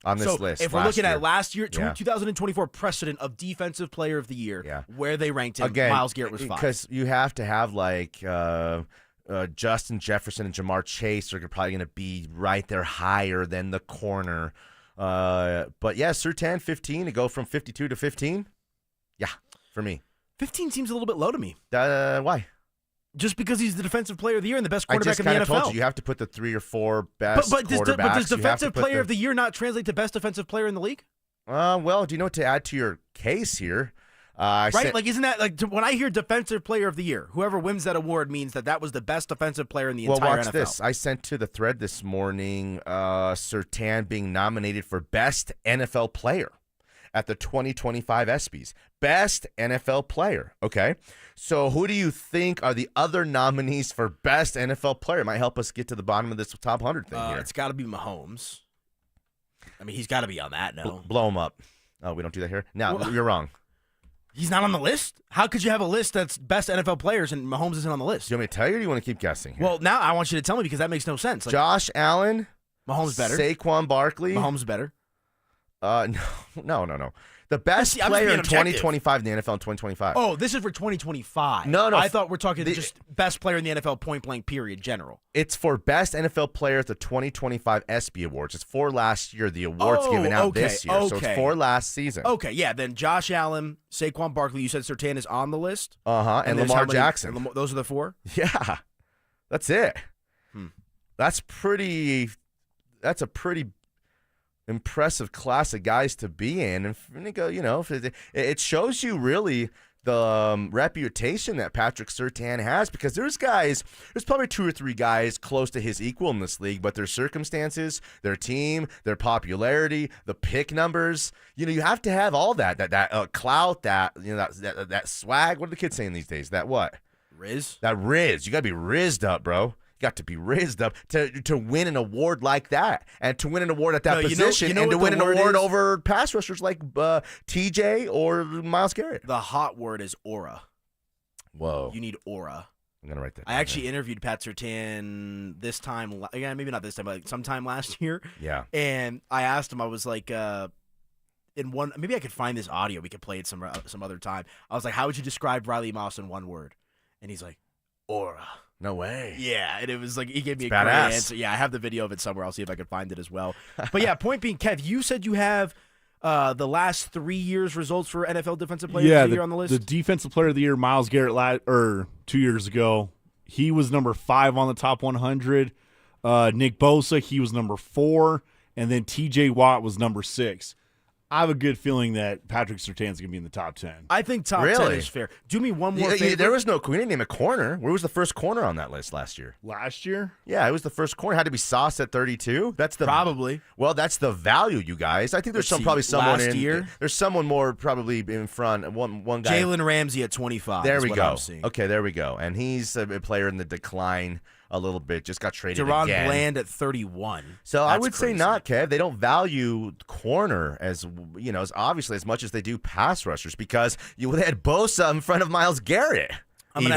On this list. If we're looking at last year, 2024 precedent of Defensive Player of the Year, where they ranked him, again, Miles Garrett was 5. Because you have to have like Justin Jefferson and Jamar Chase are probably going to be right there higher than the corner. But yeah, Surtain 15 to go from 52 to 15. Yeah, for me. 15 seems a little bit low to me. Why? Just because he's the Defensive Player of the Year and the best quarterback in the NFL. I just kind of told you have to put the 3 or 4 best quarterbacks. But does Defensive Player of the Year not translate to best defensive player in the league? Well, do you know what to add to your case here? Isn't that like when I hear Defensive Player of the Year, whoever wins that award means that was the best defensive player in the entire NFL. Watch this. I sent to the thread this morning Surtain being nominated for Best NFL Player at the 2025 ESPYs. Best NFL Player. Okay. So who do you think are the other nominees for Best NFL Player? It might help us get to the bottom of this top 100 thing here. It's got to be Mahomes. I mean, he's got to be on that now. Blow him up. Oh, we don't do that here? No, you're wrong. He's not on the list? How could you have a list that's best NFL players and Mahomes isn't on the list? Do you want me to tell you or do you want to keep guessing here? Well, now I want you to tell me because that makes no sense. Josh Allen. Mahomes better. Saquon Barkley. Mahomes better. No. The best player in 2025 in the NFL in 2025. Oh, this is for 2025. No. I thought we're talking just best player in the NFL point blank period general. It's for best NFL player at the 2025 ESPY Awards. It's for last year. The awards given out this year. So it's for last season. Okay, yeah. Then Josh Allen, Saquon Barkley. You said Surtain is on the list. And Lamar Jackson. Those are the four. Yeah, that's it. That's a pretty impressive class of guys to be in, and it shows you really the reputation that Patrick Surtain has, because there's probably 2 or 3 guys close to his equal in this league, but their circumstances, their team, their popularity, the pick numbers, you have to have all that clout, that swag. What are the kids saying these days? That what? Riz? That riz. You got to be rizzed up, bro. Got to be raised up to win an award like that, and to win an award at that position, and to win an award over pass rushers like TJ or Myles Garrett. The hot word is aura. Whoa. You need aura. I'm going to write that down. I actually interviewed Pat Surtain this time. Again, maybe not this time, but sometime last year. Yeah. And I asked him, I was like, maybe I could find this audio. We could play it some other time. I was like, how would you describe Riley Moss in one word? And he's like, aura. No way. Yeah, and it was like he gave me it's a badass. great answer. Yeah, I have the video of it somewhere. I'll see if I can find it as well. But yeah, point being, Kev, you said you have the last 3 years results for NFL Defensive Player of the Year on the list. The Defensive Player of the Year, Myles Garrett, 2 years ago, he was number 5 on the top 100. Nick Bosa, he was number 4, and then T.J. Watt was number 6. I have a good feeling that Patrick Surtain's going to be in the top 10. I think top 10 is fair. Do me one more favor. There was we didn't name a corner. Where was the first corner on that list last year? Last year? Yeah, it was the first corner. Had to be Sauce at 32. That's the probably. Well, that's the value, you guys. I think there's probably someone last year. There's someone more probably in front. One guy. Jalen Ramsey at 25. There we go. I'm okay, there we go. And he's a player in the decline a little bit. Just got traded Deron again. Bland at 31. So I would say not, Kev. They don't value corner as obviously as much as they do pass rushers, because you had Bosa in front of Myles Garrett. Which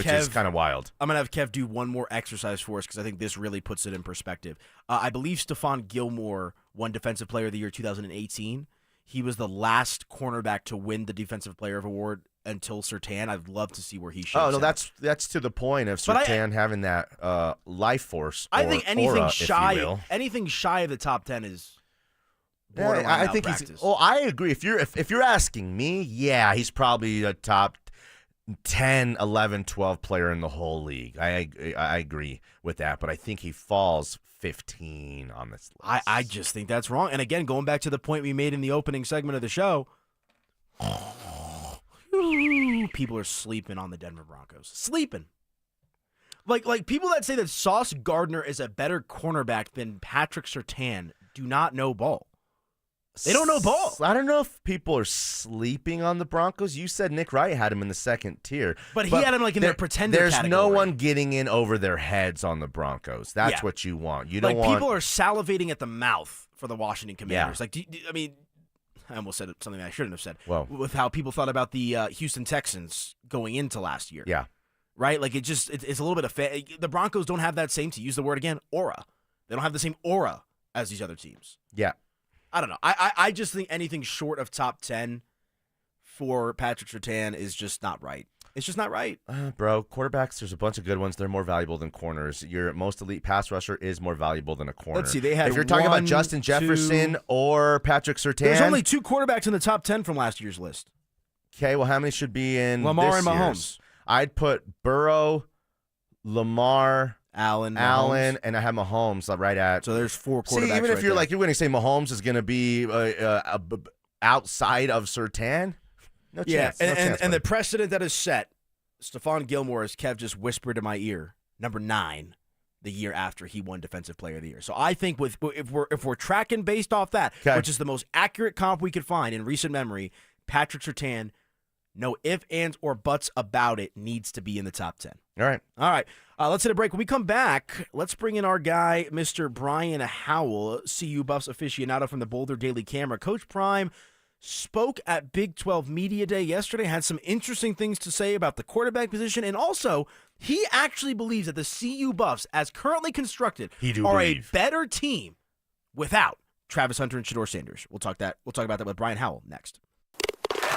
is kind of wild. I'm going to have Kev do one more exercise for us, because I think this really puts it in perspective. I believe Stephon Gilmore won Defensive Player of the Year 2018. He was the last cornerback to win the Defensive Player Award until Surtain. I'd love to see where he shakes out. Oh, no, that's to the point of Surtain having that life force. I think anything aura, shy of the top 10 is borderline I think malpractice. I agree. If you're asking me, yeah, he's probably a top 10, 11, 12 player in the whole league. I agree with that, but I think he falls 15 on this list. I just think that's wrong. And again, going back to the point we made in the opening segment of the show, people are sleeping on the Denver Broncos. Sleeping. Like people that say that Sauce Gardner is a better cornerback than Patrick Surtain do not know ball. They don't know ball. I don't know if people are sleeping on the Broncos. You said Nick Wright had him in the second tier. But he had him in their pretender There's category. no one getting in over their heads on the Broncos. That's what you want. You don't want... People are salivating at the mouth for the Washington Commanders. Yeah. I almost said something I shouldn't have said. Well, with how people thought about the Houston Texans going into last year. Yeah. Right? It's a little bit of... the Broncos don't have that same, to use the word again, aura. They don't have the same aura as these other teams. Yeah. I don't know. I just think anything short of top 10 for Patrick Surtain is just not right. It's just not right. Bro, quarterbacks, there's a bunch of good ones. They're more valuable than corners. Your most elite pass rusher is more valuable than a corner. Let's see. They had if you're talking about Justin Jefferson or Patrick Surtain. There's only 2 quarterbacks in the top 10 from last year's list. Okay, well, how many should be in Lamar this and Mahomes? Year's? I'd put Burrow, Lamar, Allen, and I have Mahomes right at. So there's 4 quarterbacks. See, even if you're there. you're going to say Mahomes is going to be outside of Surtain, no chance. Yeah, and the precedent that is set, Stephon Gilmore, as Kev just whispered in my ear, number 9, the year after he won Defensive Player of the Year. So I think if we're tracking based off that, which is the most accurate comp we could find in recent memory, Patrick Surtain, no ifs, ands, or buts about it, needs to be in the top 10. All right. Let's hit a break. When we come back, let's bring in our guy, Mr. Brian Howell, CU Buffs aficionado from the Boulder Daily Camera. Coach Prime spoke at Big 12 Media Day yesterday, had some interesting things to say about the quarterback position, and also he actually believes that the CU Buffs, as currently constructed, are a better team without Travis Hunter and Shedeur Sanders. We'll talk about that with Brian Howell next.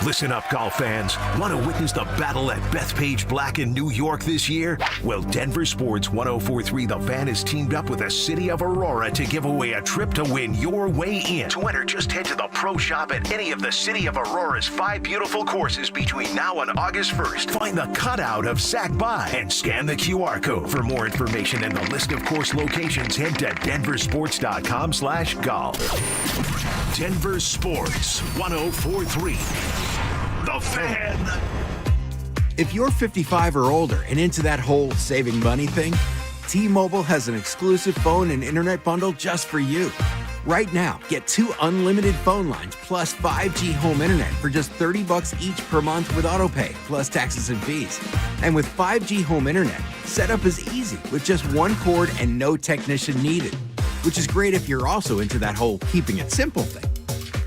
Listen up, golf fans. Want to witness the battle at Bethpage Black in New York this year? Well, Denver Sports 104.3 The Fan is teamed up with the city of Aurora to give away a trip to win your way in. To enter, just head to the pro shop at any of the city of Aurora's 5 beautiful courses between now and August 1st. Find the cutout of Sac By and scan the QR code. For more information and the list of course locations, head to denversports.com/golf. Denver Sports 104.3 The Fan. If you're 55 or older and into that whole saving money thing, T-Mobile has an exclusive phone and internet bundle just for you. Right now, get 2 unlimited phone lines plus 5G home internet for just $30 each per month with autopay, plus taxes and fees. And with 5G home internet, setup is easy with just 1 cord and no technician needed, which is great if you're also into that whole keeping it simple thing.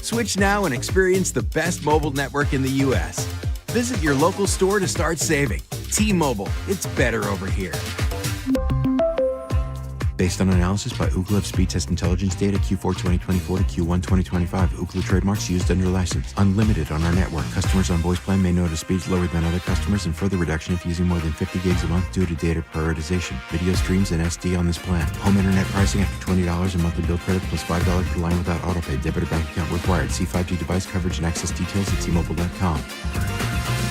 Switch now and experience the best mobile network in the U.S. Visit your local store to start saving. T-Mobile, it's better over here. Based on analysis by Ookla of speed test intelligence data Q4 2024 to Q1 2025. Ookla trademarks used under license. Unlimited on our network. Customers on voice plan may notice speeds lower than other customers and further reduction if using more than 50 gigs a month due to data prioritization. Video streams and SD on this plan. Home internet pricing after $20 a monthly bill credit plus $5 per line without autopay. Debit or bank account required. See 5G device coverage and access details at T-Mobile.com.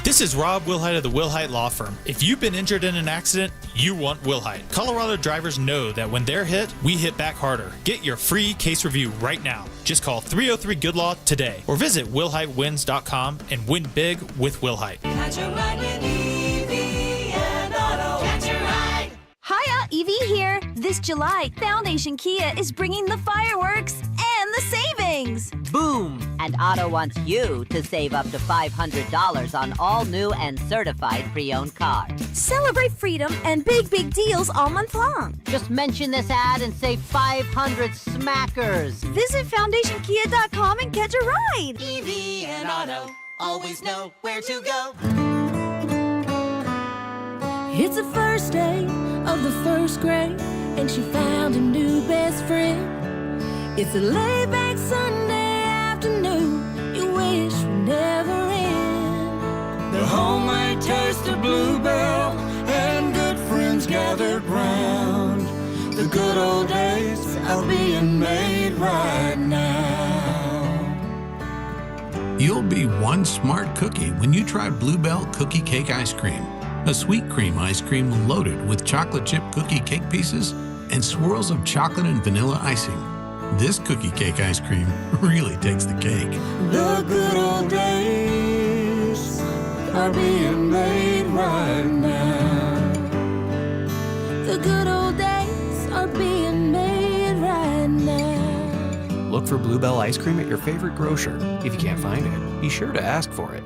This is Rob Wilhite of the Wilhite Law Firm. If you've been injured in an accident, you want Wilhite. Colorado drivers know that when they're hit, we hit back harder. Get your free case review right now. Just call 303-GOOD-LAW today or visit WilhiteWins.com and win big with Wilhite. Catch a ride with EV and Auto. Catch a ride. Hiya, Evie here. This July, Foundation Kia is bringing the fireworks and the savings. Boom! And Otto wants you to save up to $500 on all new and certified pre-owned cars. Celebrate freedom and big deals all month long. Just mention this ad and save 500 smackers. Visit FoundationKia.com and catch a ride. EV and Auto, always know where to go. It's the first day of the first grade, and she found a new best friend. It's a laid-back Sunday afternoon you wish would never end. The homemade taste of Bluebell and good friends gathered round. The good old days are being made right now. You'll be one smart cookie when you try Bluebell Cookie Cake Ice Cream. A sweet cream ice cream loaded with chocolate chip cookie cake pieces and swirls of chocolate and vanilla icing. This cookie cake ice cream really takes the cake. The good old days are being made right now. The good old days are being made right now. Look for Bluebell ice cream at your favorite grocer. If you can't find it, be sure to ask for it.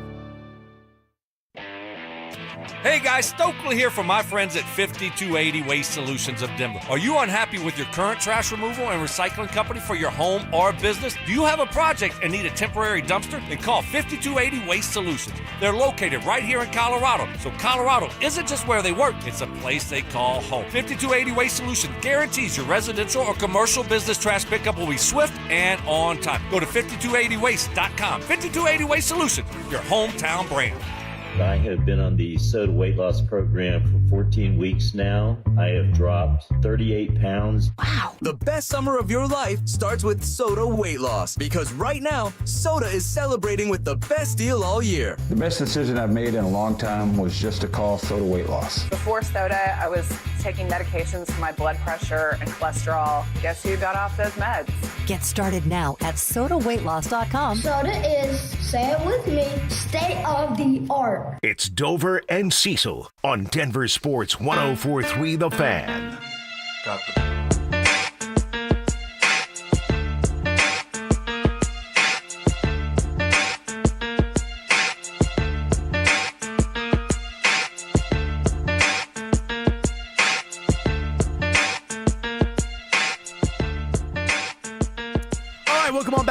Hey guys, Stokley here from my friends at 5280 Waste Solutions of Denver. Are you unhappy with your current trash removal and recycling company for your home or business? Do you have a project and need a temporary dumpster? Then call 5280 Waste Solutions. They're located right here in Colorado. So Colorado isn't just where they work, it's a place they call home. 5280 Waste Solutions guarantees your residential or commercial business trash pickup will be swift and on time. Go to 5280waste.com. 5280 Waste Solutions, your hometown brand. I have been on the soda weight loss program for 14 weeks now. I have dropped 38 pounds. Wow! The best summer of your life starts with soda weight loss, because right now, soda is celebrating with the best deal all year. The best decision I've made in a long time was just to call soda weight loss. Before soda, I was taking medications for my blood pressure and cholesterol. Guess who got off those meds? Get started now at sodaweightloss.com. Soda is, say it with me, state of the art. It's Dover and Cecil on Denver Sports 104.3 The Fan. Got the...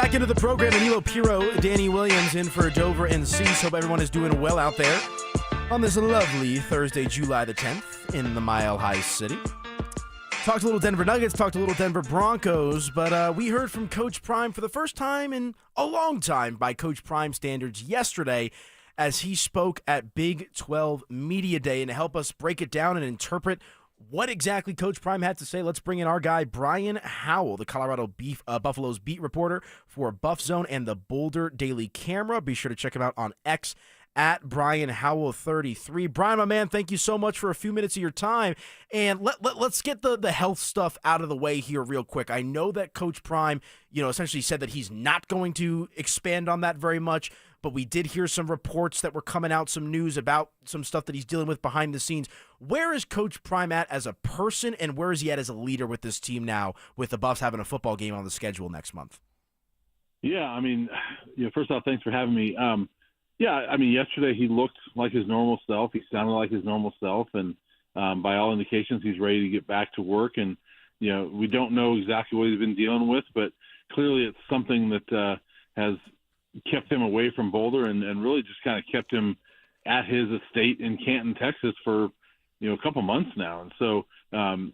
Back into the program, Danilo Piro, Danny Williams in for Dover and Cecil. Hope everyone is doing well out there on this lovely Thursday, July the 10th in the Mile High City. Talked a little Denver Nuggets, talked a little Denver Broncos, but we heard from Coach Prime for the first time in a long time by Coach Prime standards yesterday as he spoke at Big 12 Media Day. And to help us break it down and interpret what exactly Coach Prime had to say, let's bring in our guy, Brian Howell, the Colorado Buffaloes beat reporter for Buff Zone and the Boulder Daily Camera. Be sure to check him out on X at Brian Howell 33. Brian, my man, thank you so much for a few minutes of your time. And let's get the health stuff out of the way here real quick. I know that Coach Prime, essentially said that he's not going to expand on that very much, but we did hear some reports that were coming out, some news about some stuff that he's dealing with behind the scenes. Where is Coach Prime at as a person, and where is he at as a leader with this team now, with the Buffs having a football game on the schedule next month? Yeah, first off, thanks for having me. Yesterday he looked like his normal self. He sounded like his normal self, and by all indications, he's ready to get back to work. And we don't know exactly what he's been dealing with, but clearly it's something that has kept him away from Boulder and really just kind of kept him at his estate in Canton, Texas for a couple months now. And so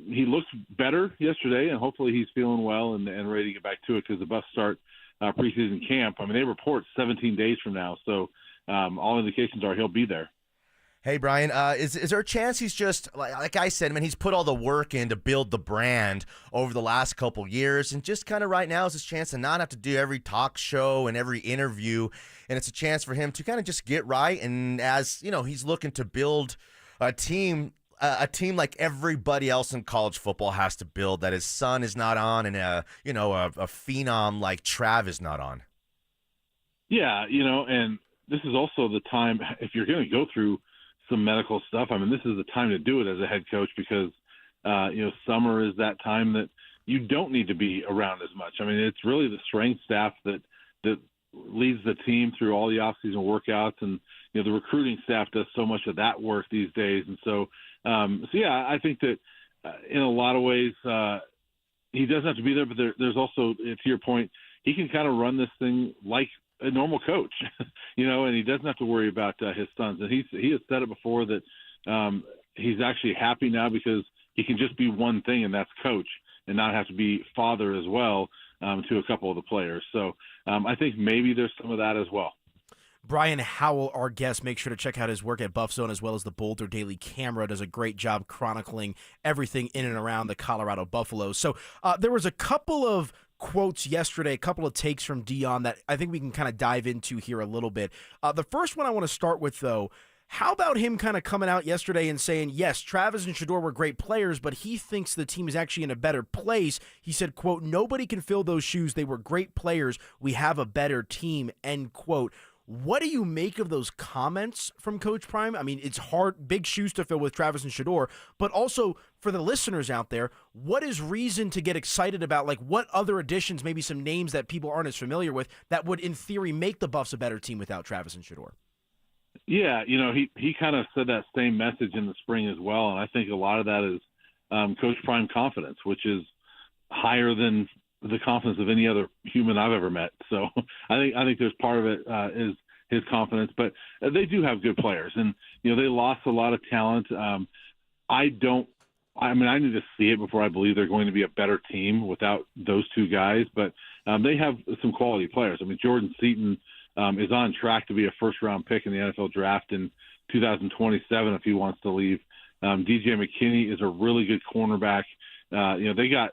he looked better yesterday, and hopefully he's feeling well and ready to get back to it because the Buffs start preseason camp. They report 17 days from now, so all indications are he'll be there. Hey, Brian, is there a chance he's just, like I said, he's put all the work in to build the brand over the last couple years, and just kind of right now is his chance to not have to do every talk show and every interview, and it's a chance for him to kind of just get right, and as, he's looking to build a team like everybody else in college football has to build, that his son is not on and a phenom like Trav is not on. Yeah, and this is also the time, if you're going to go through some medical stuff, this is the time to do it as a head coach because, summer is that time that you don't need to be around as much. It's really the strength staff that leads the team through all the off-season workouts, and, the recruiting staff does so much of that work these days. And so I think that in a lot of ways he doesn't have to be there, but there's also, to your point, he can kind of run this thing like a normal coach, and he doesn't have to worry about his sons. And he has said it before that he's actually happy now because he can just be one thing, and that's coach, and not have to be father as well to a couple of the players. So I think maybe there's some of that as well. Brian Howell, our guest. Make sure to check out his work at Buff Zone as well as the Boulder Daily Camera. Does a great job chronicling everything in and around the Colorado Buffaloes. So there was a couple of quotes yesterday, a couple of takes from Deion that I think we can kind of dive into here a little bit. The first one I want to start with, though, how about him kind of coming out yesterday and saying, yes, Travis and Shedeur were great players, but he thinks the team is actually in a better place. He said, quote, nobody can fill those shoes. They were great players. We have a better team, end quote. What do you make of those comments from Coach Prime? It's hard, big shoes to fill with Travis and Shedeur, but also for the listeners out there, what is reason to get excited about? Like, what other additions, maybe some names that people aren't as familiar with, that would, in theory, make the Buffs a better team without Travis and Shedeur? Yeah, he kind of said that same message in the spring as well, and I think a lot of that is Coach Prime confidence, which is higher than the confidence of any other human I've ever met. So I think there's part of it is his confidence, but they do have good players, and they lost a lot of talent. I need to see it before I believe they're going to be a better team without those two guys, but they have some quality players. Jordan Seaton is on track to be a first-round pick in the NFL draft in 2027 if he wants to leave. DJ McKinney is a really good cornerback. They got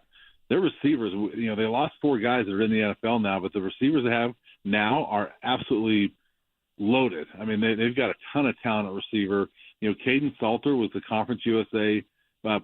their receivers, they lost 4 guys that are in the NFL now, but the receivers they have now are absolutely loaded. They've got a ton of talent at receiver. Caden Salter was the Conference USA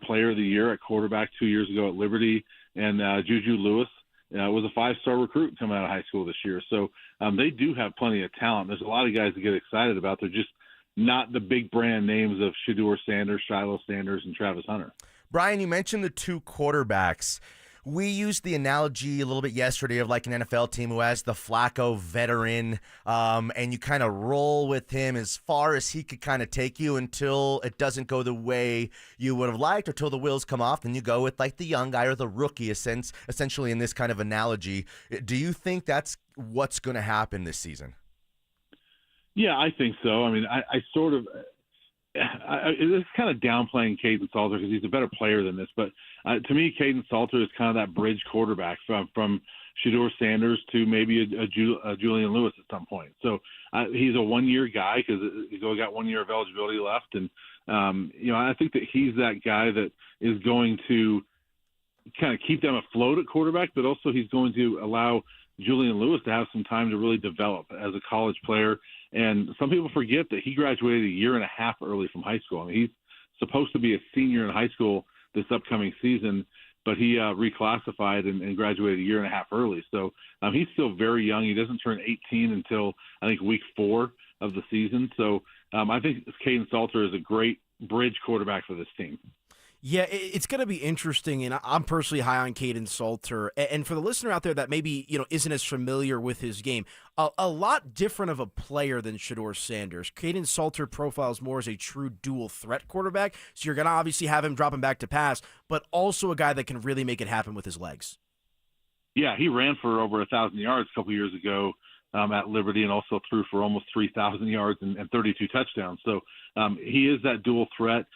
Player of the Year at quarterback 2 years ago at Liberty, and Juju Lewis was a 5-star recruit coming out of high school this year. So they do have plenty of talent. There's a lot of guys to get excited about. They're just not the big brand names of Shedeur Sanders, Shiloh Sanders, and Travis Hunter. Brian, you mentioned the 2 quarterbacks. We used the analogy a little bit yesterday of like an NFL team who has the Flacco veteran, and you kind of roll with him as far as he could kind of take you until it doesn't go the way you would have liked, or till the wheels come off, and you go with like the young guy or the rookie, essentially in this kind of analogy. Do you think that's what's going to happen this season? Yeah, I think so. I mean, I sort of it's kind of downplaying Peyton Salter because he's a better player than this. But to me, Peyton Salter is kind of that bridge quarterback from Shedeur Sanders to maybe a Julian Lewis at some point. So he's a one-year guy because he's only got 1 year of eligibility left. And, I think that he's that guy that is going to kind of keep them afloat at quarterback, but also he's going to allow Julian Lewis to have some time to really develop as a college player. And some people forget that he graduated a year and a half early from high school. I mean, he's supposed to be a senior in high school this upcoming season, but he reclassified and graduated a year and a half early. So he's still very young. He doesn't turn 18 until, I think, week 4 of the season. So I think Peyton Salter is a great bridge quarterback for this team. Yeah, it's going to be interesting, and I'm personally high on Peyton Salter. And for the listener out there that maybe isn't as familiar with his game, a lot different of a player than Shedeur Sanders. Peyton Salter profiles more as a true dual threat quarterback, so you're going to obviously have him dropping back to pass, but also a guy that can really make it happen with his legs. Yeah, he ran for over 1,000 yards a couple years ago at Liberty, and also threw for almost 3,000 yards and 32 touchdowns. So he is that dual threat.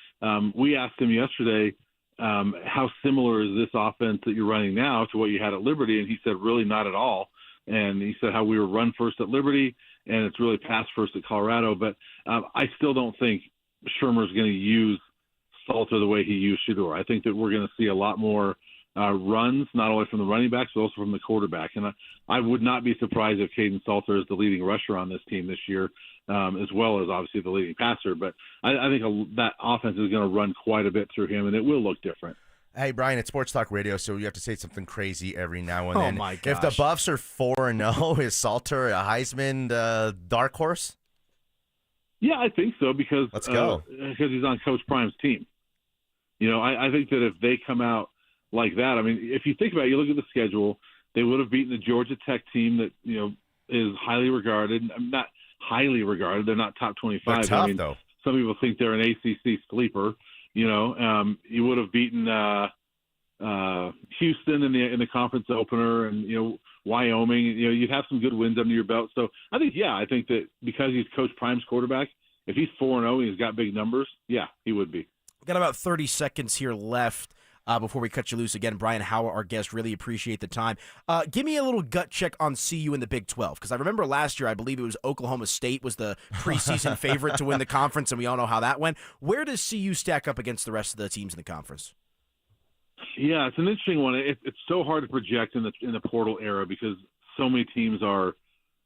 We asked him yesterday, how similar is this offense that you're running now to what you had at Liberty? And he said, really not at all. And he said how we were run first at Liberty, and it's really pass first at Colorado. But I still don't think Shermer's going to use Salter the way he used Shedeur. I think that we're going to see a lot more runs, not only from the running backs, but also from the quarterback. And I would not be surprised if Peyton Salter is the leading rusher on this team this year, as well as obviously the leading passer. But I think that offense is going to run quite a bit through him, and it will look different. Hey, Brian, it's Sports Talk Radio, so you have to say something crazy every now and then. Oh, my gosh. If the Buffs are 4-0, is Salter a Heisman dark horse? Yeah, I think so, because Let's go. Because he's on Coach Prime's team. I think that if they come out like that, I mean, if you think about it, you look at the schedule, they would have beaten the Georgia Tech team that, is highly regarded. Not highly regarded. They're not top 25. They're tough, though. Some people think they're an ACC sleeper. You would have beaten Houston in the conference opener, and Wyoming. You'd have some good wins under your belt. So I think that because he's Coach Prime's quarterback, if he's 4-0 and he's got big numbers, yeah, he would be. We've got about 30 seconds here left. Before we cut you loose again, Brian Howell, our guest, really appreciate the time. Give me a little gut check on CU in the Big 12, because I remember last year, I believe it was Oklahoma State was the preseason favorite to win the conference, and we all know how that went. Where does CU stack up against the rest of the teams in the conference? Yeah, it's an interesting one. It's so hard to project in the portal era because so many teams are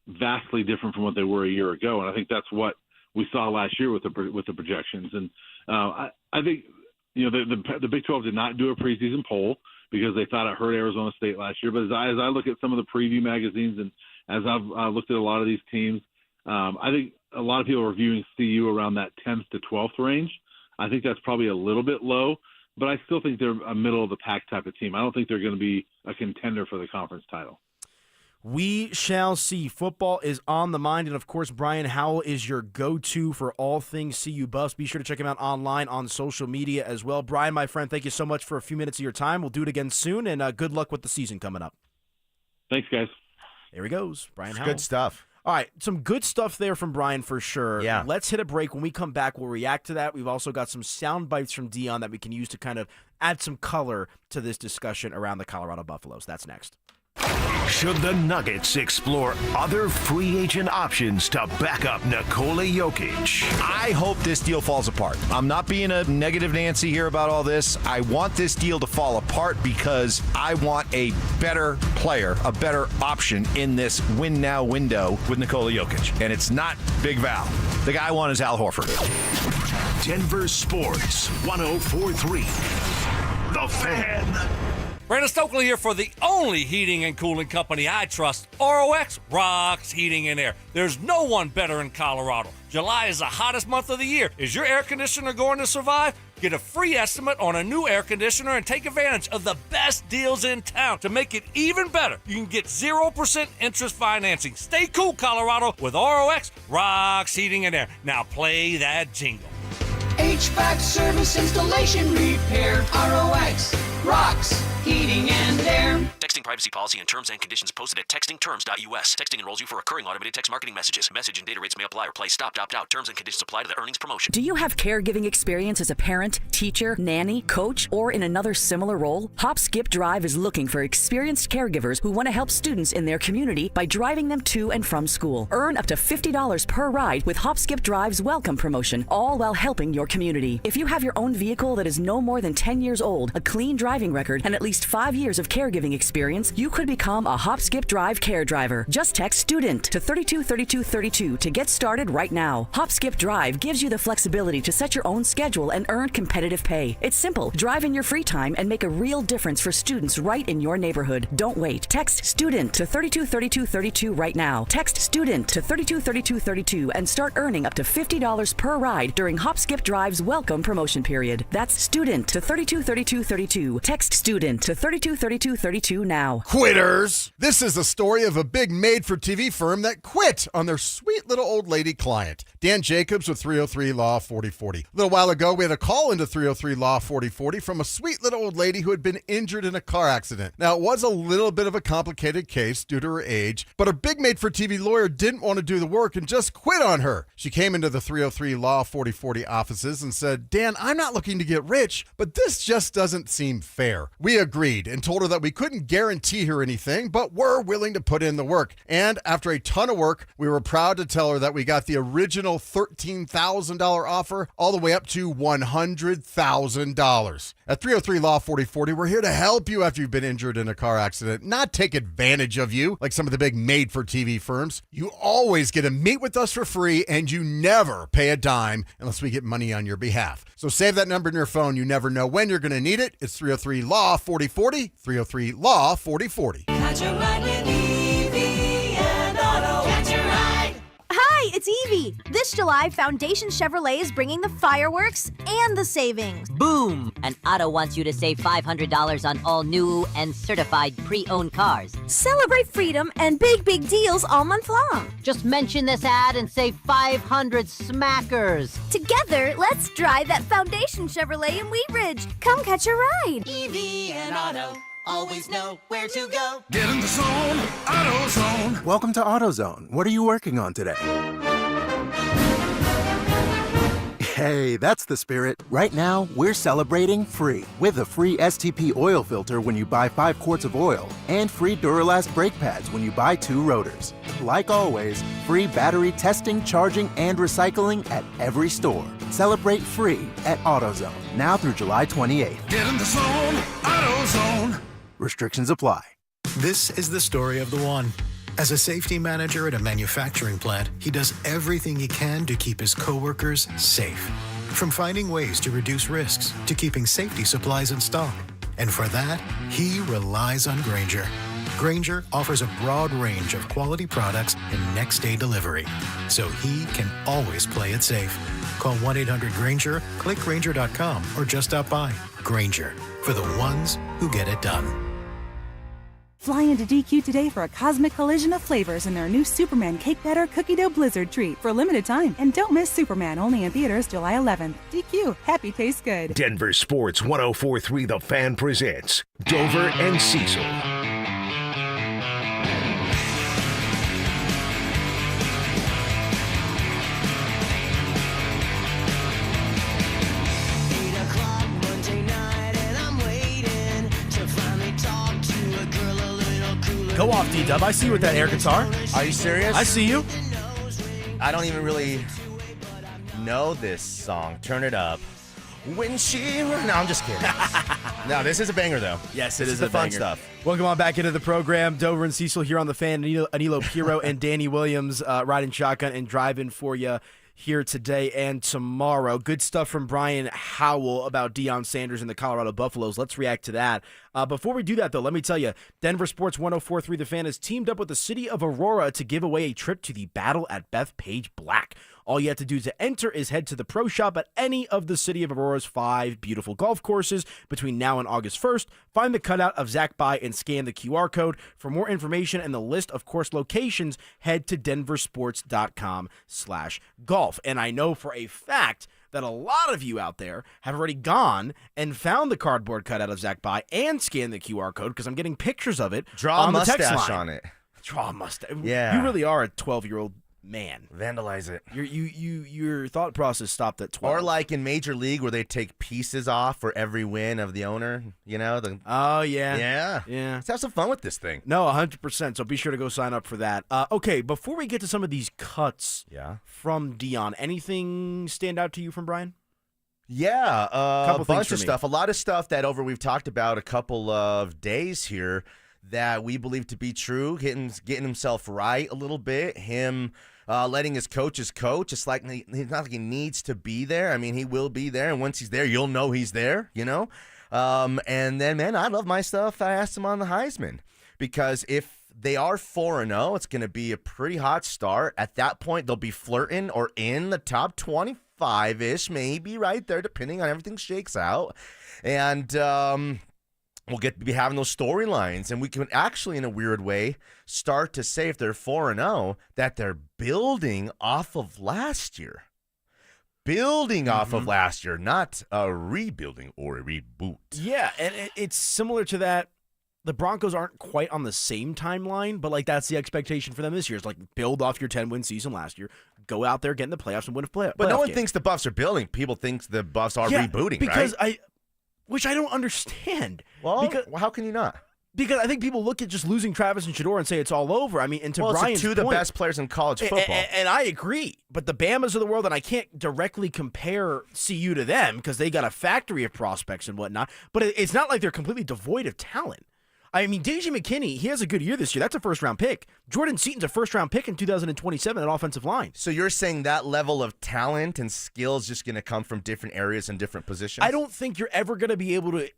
vastly different from what they were a year ago, and I think that's what we saw last year with the projections. And I think. The Big 12 did not do a preseason poll because they thought it hurt Arizona State last year. But as I look at some of the preview magazines and as I've looked at a lot of these teams, I think a lot of people are viewing CU around that 10th to 12th range. I think that's probably a little bit low, but I still think they're a middle-of-the-pack type of team. I don't think they're going to be a contender for the conference title. We shall see. Football is on the mind, and of course, Brian Howell is your go-to for all things CU Buffs. Be sure to check him out online on social media as well. Brian, my friend, thank you so much for a few minutes of your time. We'll do it again soon, and good luck with the season coming up. Thanks, guys. There he goes, Brian Howell. Good stuff. All right, some good stuff there from Brian for sure. Yeah. Let's hit a break. When we come back, we'll react to that. We've also got some sound bites from Dion that we can use to kind of add some color to this discussion around the Colorado Buffaloes. That's next. Should the Nuggets explore other free agent options to back up Nikola Jokic? I hope this deal falls apart. I'm not being a negative Nancy here about all this. I want this deal to fall apart because I want a better player, a better option in this win-now window with Nikola Jokic. And it's not Big Val. The guy I want is Al Horford. Denver Sports 104.3. The Fan. Brandon Stokley here for the only heating and cooling company I trust. ROX rocks heating and air. There's no one better in Colorado. July is the hottest month of the year. Is your air conditioner going to survive? Get a free estimate on a new air conditioner and take advantage of the best deals in town. To make it even better, you can get 0% interest financing. Stay cool, Colorado, with ROX rocks heating and air. Now play that jingle. HVAC service, installation, repair. ROX rocks heating and air. Texting privacy policy and terms and conditions posted at textingterms.us. Texting enrolls you for recurring automated text marketing messages. Message and data rates may apply or play. Stop, opt out. Terms and conditions apply to the earnings promotion. Do you have caregiving experience as a parent, teacher, nanny, coach, or in another similar role? Hop Skip Drive is looking for experienced caregivers who want to help students in their community by driving them to and from school. Earn up to $50 per ride with Hop Skip Drive's welcome promotion, all while helping your community. If you have your own vehicle that is no more than 10 years old, a clean driving record, and at least 5 years of caregiving experience, you could become a Hop Skip Drive care driver. Just text STUDENT to 323232 to get started right now. Hop Skip Drive gives you the flexibility to set your own schedule and earn competitive pay. It's simple. Drive in your free time and make a real difference for students right in your neighborhood. Don't wait. Text STUDENT to 323232 right now. Text STUDENT to 323232 and start earning up to $50 per ride during Hop Skip Drive's welcome promotion period. That's STUDENT to 323232. Text STUDENT to 323232 now. Quitters! This is the story of a big made-for-TV firm that quit on their sweet little old lady client. Dan Jacobs with 303 Law 4040. A little while ago, we had a call into 303 Law 4040 from a sweet little old lady who had been injured in a car accident. Now, it was a little bit of a complicated case due to her age, but her big made-for-TV lawyer didn't want to do the work and just quit on her. She came into the 303 Law 4040 offices and said, Dan, I'm not looking to get rich, but this just doesn't seem fair. We agreed and told her that we couldn't guarantee her anything, but we're willing to put in the work. And after a ton of work, we were proud to tell her that we got the original $13,000 offer all the way up to $100,000. At 303 Law 4040, we're here to help you after you've been injured in a car accident, not take advantage of you like some of the big made-for-TV firms. You always get to meet with us for free, and you never pay a dime unless we get money on your behalf. So save that number in your phone. You never know when you're going to need it. It's 303 Law 4040, 303 Law 4040. Catch a ride with Evie and Otto. Catch a ride. Hi, it's Evie. This July, Foundation Chevrolet is bringing the fireworks and the savings. Boom! And Otto wants you to save $500 on all new and certified pre-owned cars. Celebrate freedom and big, big deals all month long. Just mention this ad and save 500 smackers. Together, let's drive that Foundation Chevrolet in Wheat Ridge. Come catch a ride. Evie and Otto always know where to go. Get in the zone, AutoZone. Welcome to AutoZone. What are you working on today? Hey, that's the spirit. Right now, we're celebrating free with a free STP oil filter when you buy 5 quarts of oil and free Duralast brake pads when you buy 2 rotors. Like always, free battery testing, charging, and recycling at every store. Celebrate free at AutoZone, now through July 28th. Get in the zone, AutoZone. Restrictions apply. This is the story of the one. As a safety manager at a manufacturing plant, he does everything he can to keep his coworkers safe. From finding ways to reduce risks to keeping safety supplies in stock. And for that, he relies on Grainger. Grainger offers a broad range of quality products and next-day delivery, so he can always play it safe. Call 1-800-GRAINGER, click Grainger.com, or just stop by. Grainger, for the ones who get it done. Fly into DQ today for a cosmic collision of flavors in their new Superman Cake Batter Cookie Dough Blizzard treat for a limited time. And don't miss Superman, only in theaters July 11th. DQ, happy tastes good. Denver Sports 104.3 The Fan presents Dover and Cecil. Go off, D-Dub. I see you with that air guitar. Are you serious? I see you. I don't even really know this song. Turn it up. When she... No, I'm just kidding. No, this is a banger, though. Yes, it this is the a fun banger. stuff. Welcome on back into the program. Dover and Cecil here on the Fan. Anilo Piro and Danny Williams riding shotgun and driving for you here today and tomorrow. Good stuff from Brian Howell about Deion Sanders and the Colorado Buffaloes. Let's react to that. Before we do that, though, let me tell you, Denver Sports 104.3 The Fan has teamed up with the city of Aurora to give away a trip to the Battle at Bethpage Black. All you have to do to enter is head to the Pro Shop at any of the city of Aurora's 5 beautiful golf courses between now and August 1st. Find the cutout of Zach By and scan the QR code. For more information and the list of course locations, head to denversports.com/golf. And I know for a fact that a lot of you out there have already gone and found the cardboard cutout of Zach By and scanned the QR code because I'm getting pictures of it. Draw on a the text mustache line. on it. Draw a mustache. Yeah. You really are a 12-year-old man. Vandalize it. Your thought process stopped at 12. Or like in Major League where they take pieces off for every win of the owner, Oh, yeah. Yeah. Let's have some fun with this thing. No, 100%. So be sure to go sign up for that. Okay, before we get to some of these cuts from Deion, anything stand out to you from Brian? Yeah, a bunch of me. stuff. A lot of stuff that we've talked about a couple of days here that we believe to be true. Getting himself right a little bit. Him letting his coaches coach. It's like he's not like he needs to be there. I mean, he will be there, and once he's there, you'll know he's there, And then, man, I love my stuff. I asked him on the Heisman because if they are 4-0, it's going to be a pretty hot start. At that point, they'll be flirting or in the top 25-ish, maybe right there, depending on everything shakes out. And we'll be having those storylines, and we can actually, in a weird way, start to say if they're 4-0 that they're building off of last year. Building off of last year, not a rebuilding or a reboot. Yeah, and it's similar to that. The Broncos aren't quite on the same timeline, but that's the expectation for them this year. It's build off your 10-win season last year, go out there, get in the playoffs, and win a playoff. But no one game. thinks the Buffs are building. People think the Buffs are rebooting, because right? Which I don't understand. Well, how can you not? Because I think people look at just losing Travis and Shedeur and say it's all over. I mean, and to Brian's two of the point, best players in college football. And I agree. But the Bamas of the world, and I can't directly compare CU to them because they got a factory of prospects and whatnot, but it's not like they're completely devoid of talent. I mean, DJ McKinney, he has a good year this year. That's a first-round pick. Jordan Seaton's a first-round pick in 2027 at offensive line. So you're saying that level of talent and skill is just going to come from different areas and different positions? I don't think you're ever going to be able to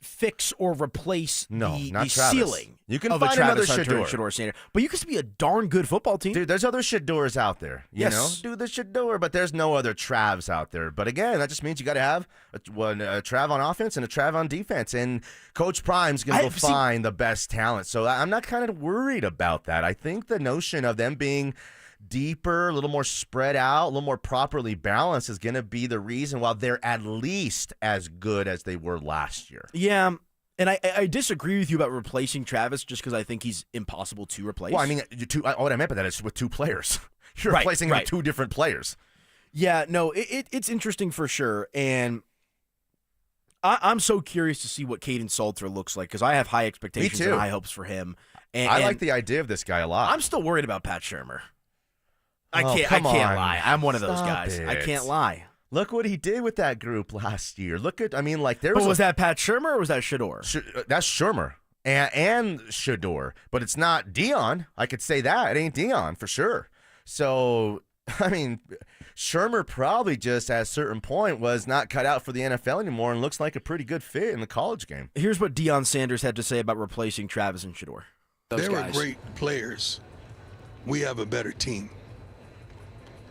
fix or replace the ceiling you can of find a Travis another Hunter and Shedeur Sanders. But you can be a darn good football team. Dude, there's other Shedeurs out there. You know? Yes. Do the Shedeur, but there's no other Travs out there. But again, that just means you got to have a Trav on offense and a Trav on defense. And Coach Prime's going to go find the best talent. So I'm not kind of worried about that. I think the notion of them being deeper, a little more spread out, a little more properly balanced is going to be the reason why they're at least as good as they were last year. Yeah, and I disagree with you about replacing Travis just because I think he's impossible to replace. Well, I mean, what I meant by that is with two players. You're replacing him with two different players. Yeah, no, it's interesting for sure, and I'm so curious to see what Caden Salter looks like because I have high expectations and high hopes for him. And I like the idea of this guy a lot. I'm still worried about Pat Shurmur. I Oh, can't come lie. I'm one of those Stop guys. it. I can't lie. Look what he did with that group last year. Was that Pat Shurmur or was that Shedeur? That's Shurmur and Shedeur, but it's not Dion. I could say that. It ain't Dion for sure. So, I mean, Shurmur probably just at a certain point was not cut out for the NFL anymore and looks like a pretty good fit in the college game. Here's what Deion Sanders had to say about replacing Travis and Shedeur. They were great players. We have a better team.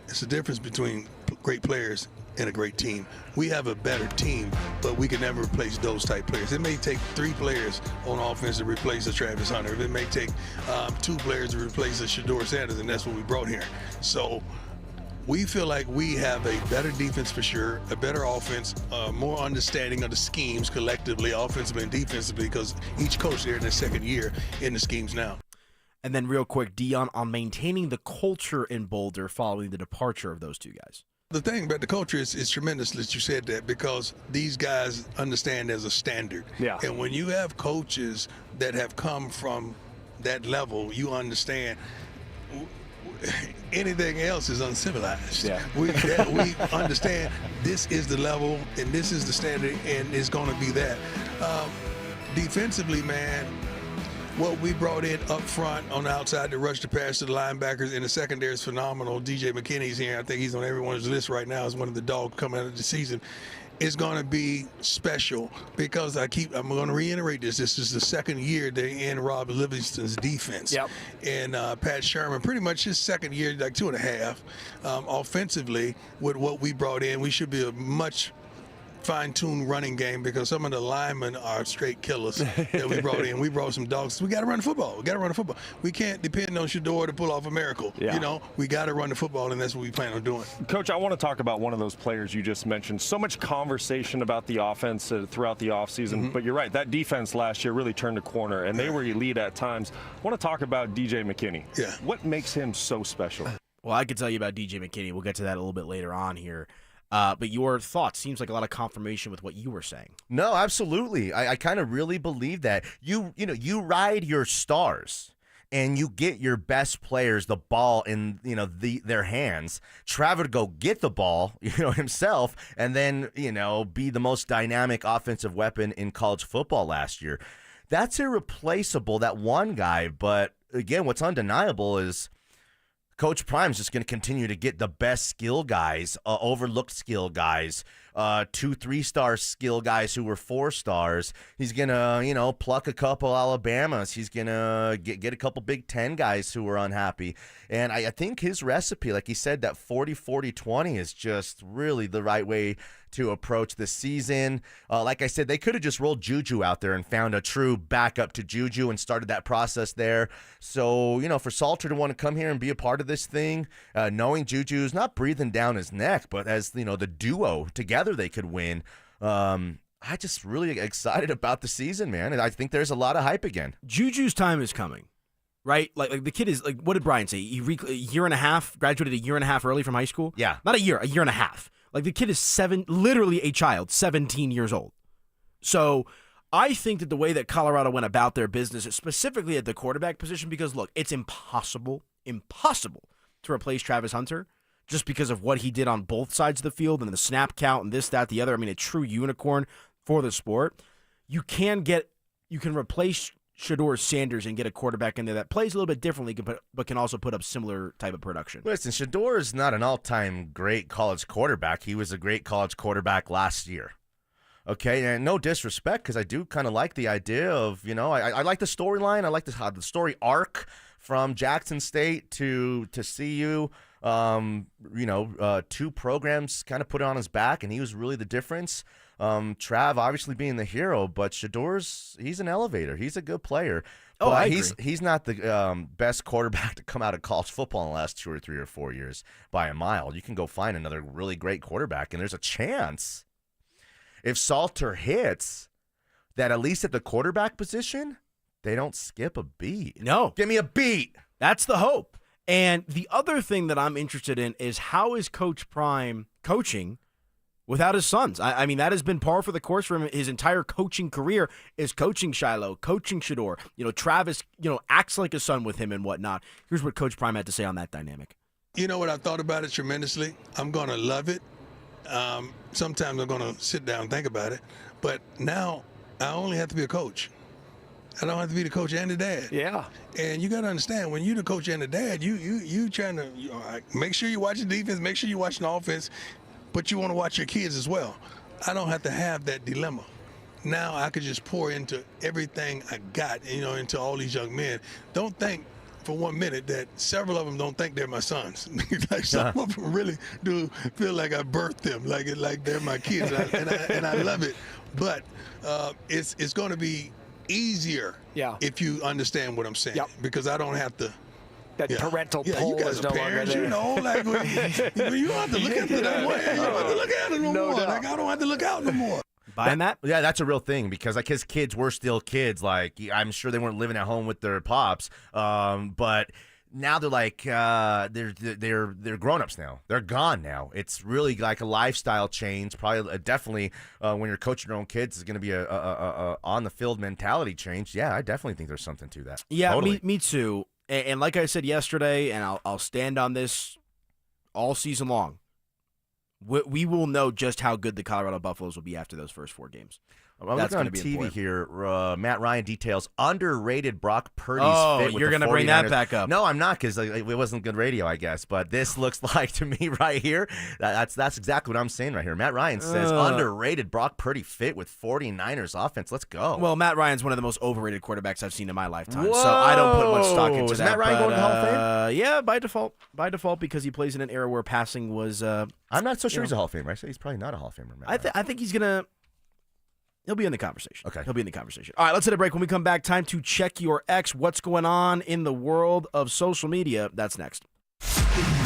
It's the difference between great players and a great team. We have a better team, but we can never replace those type players. It may take 3 players on offense to replace a Travis Hunter. It may take 2 players to replace a Shedeur Sanders, and that's what we brought here. So we feel like we have a better defense for sure, a better offense, more understanding of the schemes collectively, offensively and defensively, because each coach there in their second year in the schemes now. And then real quick, Deion on maintaining the culture in Boulder following the departure of those two guys. The thing about the culture is tremendous that you said that because these guys understand there's a standard. Yeah. And when you have coaches that have come from that level, you understand anything else is uncivilized. Yeah. We understand this is the level and this is the standard and it's going to be that. Defensively, man, what we brought in up front on the outside to rush the pass to the linebackers in the secondary is phenomenal. DJ McKinney's here. I think he's on everyone's list right now as one of the dogs coming out of the season. It's going to be special because I'm going to reiterate this. This is the second year they're in Rob Livingston's defense. Yep. And Pat Sherman, pretty much his second year, like 2.5. Offensively, with what we brought in, we should be a much fine-tuned running game because some of the linemen are straight killers that we brought in. We brought some dogs. We got to run the football. We can't depend on Shador to pull off a miracle. Yeah. You know, we got to run the football, and that's what we plan on doing. Coach, I want to talk about one of those players you just mentioned. So much conversation about the offense throughout the offseason, but you're right. That defense last year really turned a corner, and they were elite at times. I want to talk about DJ McKinney. Yeah. What makes him so special? Well, I could tell you about DJ McKinney. We'll get to that a little bit later on here. But your thoughts seems like a lot of confirmation with what you were saying. No, absolutely. I kind of really believe that. You ride your stars and you get your best players the ball in their hands. Trav would go get the ball, himself, and then be the most dynamic offensive weapon in college football last year. That's irreplaceable, that one guy. But again, what's undeniable is Coach Prime's just going to continue to get the best skill guys, overlooked skill guys, 2-3-star skill guys who were 4 stars. He's going to, pluck a couple Alabamas. He's going to get a couple Big Ten guys who were unhappy. And I think his recipe, like he said, that 40-40-20 is just really the right way to approach the season. Like I said, they could have just rolled Juju out there and found a true backup to Juju and started that process there. So, for Salter to want to come here and be a part of this thing, knowing Juju's not breathing down his neck, but as, the duo together they could win. I just really excited about the season, man. And I think there's a lot of hype again. Juju's time is coming, right? Like the kid is, like, what did Brian say? He a year and a half, graduated a year and a half early from high school? Yeah. Not a year and a half. Like, the kid is literally a child, 17 years old. So I think that the way that Colorado went about their business, specifically at the quarterback position, because, look, it's impossible to replace Travis Hunter just because of what he did on both sides of the field and the snap count and this, that, the other. I mean, a true unicorn for the sport. You can replace Shador Sanders and get a quarterback in there that plays a little bit differently, but can also put up similar type of production. Listen, Shador is not an all-time great college quarterback. He was a great college quarterback last year. Okay, and no disrespect, because I do kind of like the idea of, I like the storyline. I like the story arc from Jackson State to CU. 2 programs kind of put it on his back, and he was really the difference. Trav obviously being the hero, but he's an elevator. He's a good player. Oh, I agree. He's not the best quarterback to come out of college football in the last 2 or 3 or 4 years by a mile. You can go find another really great quarterback, and there's a chance if Salter hits that at least at the quarterback position, they don't skip a beat. No. Give me a beat. That's the hope. And the other thing that I'm interested in is how is Coach Prime coaching without his sons? I mean, that has been par for the course for him. His entire coaching career is coaching Shiloh, coaching Shador. Travis, acts like a son with him and whatnot. Here's what Coach Prime had to say on that dynamic. You know what? I've thought about it tremendously. I'm going to love it. Sometimes I'm going to sit down and think about it. But now I only have to be a coach. I don't have to be the coach and the dad. Yeah. And you got to understand, when you're the coach and the dad, you trying to make sure you watch the defense, make sure you watch the offense, but you want to watch your kids as well. I don't have to have that dilemma. Now I could just pour into everything I got, into all these young men. Don't think for 1 minute that several of them don't think they're my sons. Like some of them really do feel like I birthed them, like they're my kids, and I love it. But it's going to be easier if you understand what I'm saying, because I don't have to. That parental pull you guys is are no parents, longer there. you don't have to look at it that way. You don't have to look at it no more. doubt. Like, I don't have to look out no more. Buying that? Yeah, that's a real thing, because his kids were still kids. Like, I'm sure they weren't living at home with their pops, but now they're like they're grown-ups now. They're gone now. It's really like a lifestyle change. Probably definitely when you're coaching your own kids, is going to be a on the field mentality change. Yeah, I definitely think there's something to that. Yeah, totally. me too. And like I said yesterday, and I'll stand on this all season long, we will know just how good the Colorado Buffaloes will be after those first 4 games. I'm That's looking on gonna be TV important. here. Matt Ryan details underrated Brock Purdy's fit with you're the going to bring that 49ers. back up. No, I'm not, because it wasn't good radio, I guess. But this looks like to me right here, that's exactly what I'm saying right here. Matt Ryan says underrated Brock Purdy fit with 49ers offense. Let's go. Well, Matt Ryan's one of the most overrated quarterbacks I've seen in my lifetime, so I don't put much stock into Is that. Matt Ryan going to the Hall of Fame? Yeah, by default, because he plays in an era where passing was. I'm not so sure he's a Hall of Famer. I say he's probably not a Hall of Famer. I think he's gonna. He'll be in the conversation. Okay. He'll be in the conversation. All right, let's hit a break. When we come back, time to check your ex. What's going on in the world of social media? That's next.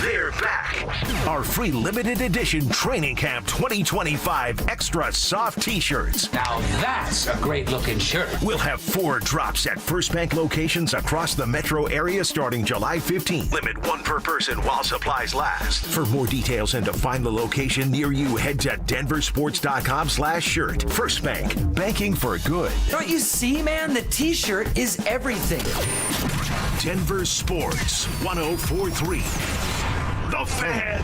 They're back. Our free limited edition Training Camp 2025 Extra Soft T-shirts. Now that's a great looking shirt. We'll have 4 drops at First Bank locations across the metro area starting July 15th. Limit 1 per person while supplies last. For more details and to find the location near you, head to denversports.com/shirt. First Bank, banking for good. Don't you see, man? The T-shirt is everything. Denver Sports 104.3. The Fan.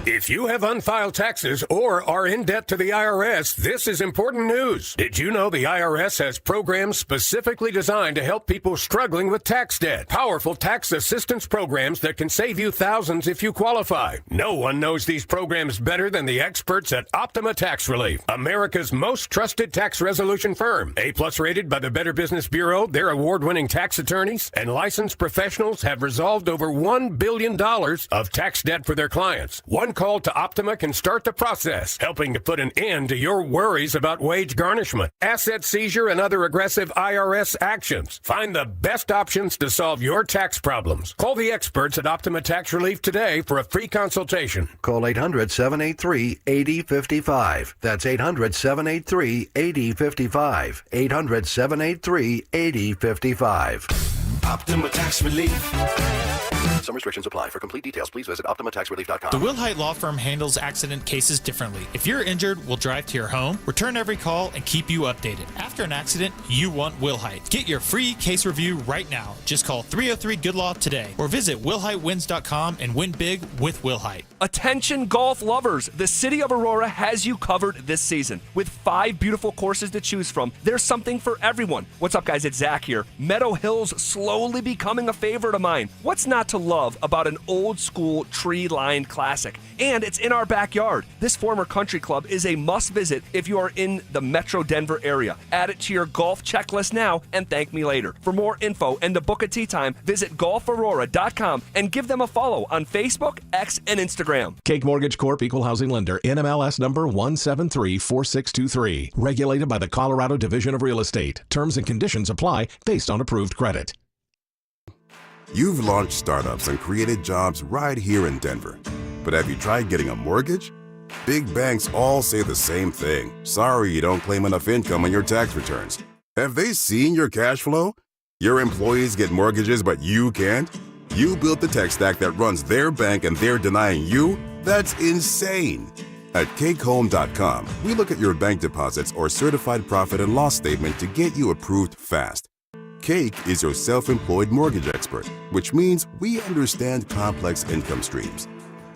If you have unfiled taxes or are in debt to the IRS, this is important news. Did you know the IRS has programs specifically designed to help people struggling with tax debt? Powerful tax assistance programs that can save you thousands if you qualify. No one knows these programs better than the experts at Optima Tax Relief, America's most trusted tax resolution firm. A+ rated by the Better Business Bureau, their award-winning tax attorneys and licensed professionals have resolved over $1 billion of tax debt for their clients. One call to Optima can start the process, helping to put an end to your worries about wage garnishment, asset seizure, and other aggressive IRS actions. Find the best options to solve your tax problems. Call the experts at Optima Tax Relief today for a free consultation. Call 800-783-8055. That's 800-783-8055. 800-783-8055. Optima Tax Relief. Some restrictions apply. For complete details, please visit OptimaTaxRelief.com. The Wilhite Law Firm handles accident cases differently. If you're injured, we'll drive to your home, return every call, and keep you updated. After an accident, you want Wilhite. Get your free case review right now. Just call 303-GOOD-LAW today or visit WilhiteWins.com and win big with Wilhite. Attention golf lovers, the city of Aurora has you covered this season. With 5 beautiful courses to choose from, there's something for everyone. What's up, guys? It's Zach here. Meadow Hill's slowly becoming a favorite of mine. What's not to love about an old school tree-lined classic? And it's in our backyard. This former country club is a must visit if you are in the Metro Denver area. Add it to your golf checklist now and thank me later. For more info and to book a tee time, visit golfaurora.com and give them a follow on Facebook, X, and Instagram. Cake Mortgage Corp. Equal Housing Lender. NMLS number 1734623. Regulated by the Colorado Division of Real Estate. Terms and conditions apply based on approved credit. You've launched startups and created jobs right here in Denver. But have you tried getting a mortgage? Big banks all say the same thing. Sorry you don't claim enough income on your tax returns. Have they seen your cash flow? Your employees get mortgages, but you can't? You built the tech stack that runs their bank and they're denying you? That's insane. At cakehome.com, we look at your bank deposits or certified profit and loss statement to get you approved fast. Cake is your self-employed mortgage expert, which means we understand complex income streams.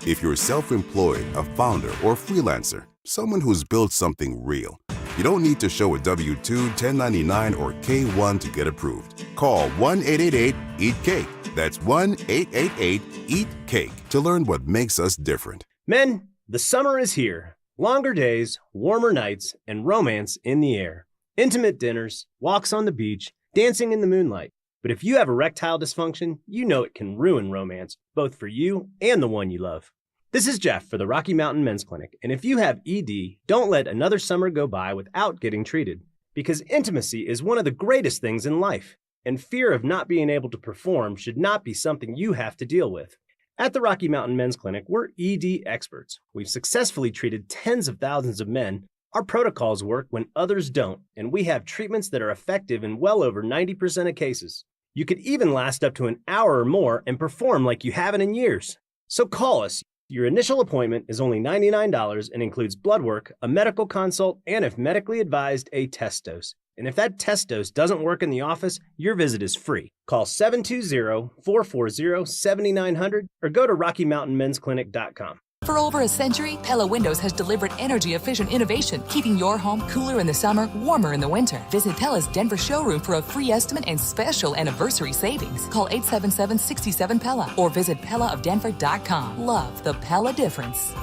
If you're self-employed, a founder, or freelancer, someone who's built something real, you don't need to show a W-2, 1099, or K-1 to get approved. Call 1-888-EAT-CAKE. That's 1-888-EAT-CAKE to learn what makes us different. Men, the summer is here. Longer days, warmer nights, and romance in the air. Intimate dinners, walks on the beach, dancing in the moonlight. But if you have erectile dysfunction, you know it can ruin romance, both for you and the one you love. This is Jeff for the Rocky Mountain Men's Clinic, and if you have ED, don't let another summer go by without getting treated, because intimacy is one of the greatest things in life, and fear of not being able to perform should not be something you have to deal with. At the Rocky Mountain Men's Clinic, we're ED experts. We've successfully treated tens of thousands of men. Our protocols work when others don't, and we have treatments that are effective in well over 90% of cases. You could even last up to an hour or more and perform like you haven't in years. So call us. Your initial appointment is only $99 and includes blood work, a medical consult, and if medically advised, a test dose. And if that test dose doesn't work in the office, your visit is free. Call 720-440-7900 or go to RockyMountainMen'sClinic.com. For over a century, Pella Windows has delivered energy-efficient innovation, keeping your home cooler in the summer, warmer in the winter. Visit Pella's Denver showroom for a free estimate and special anniversary savings. Call 877-67-PELLA or visit PellaofDenver.com. Love the Pella difference.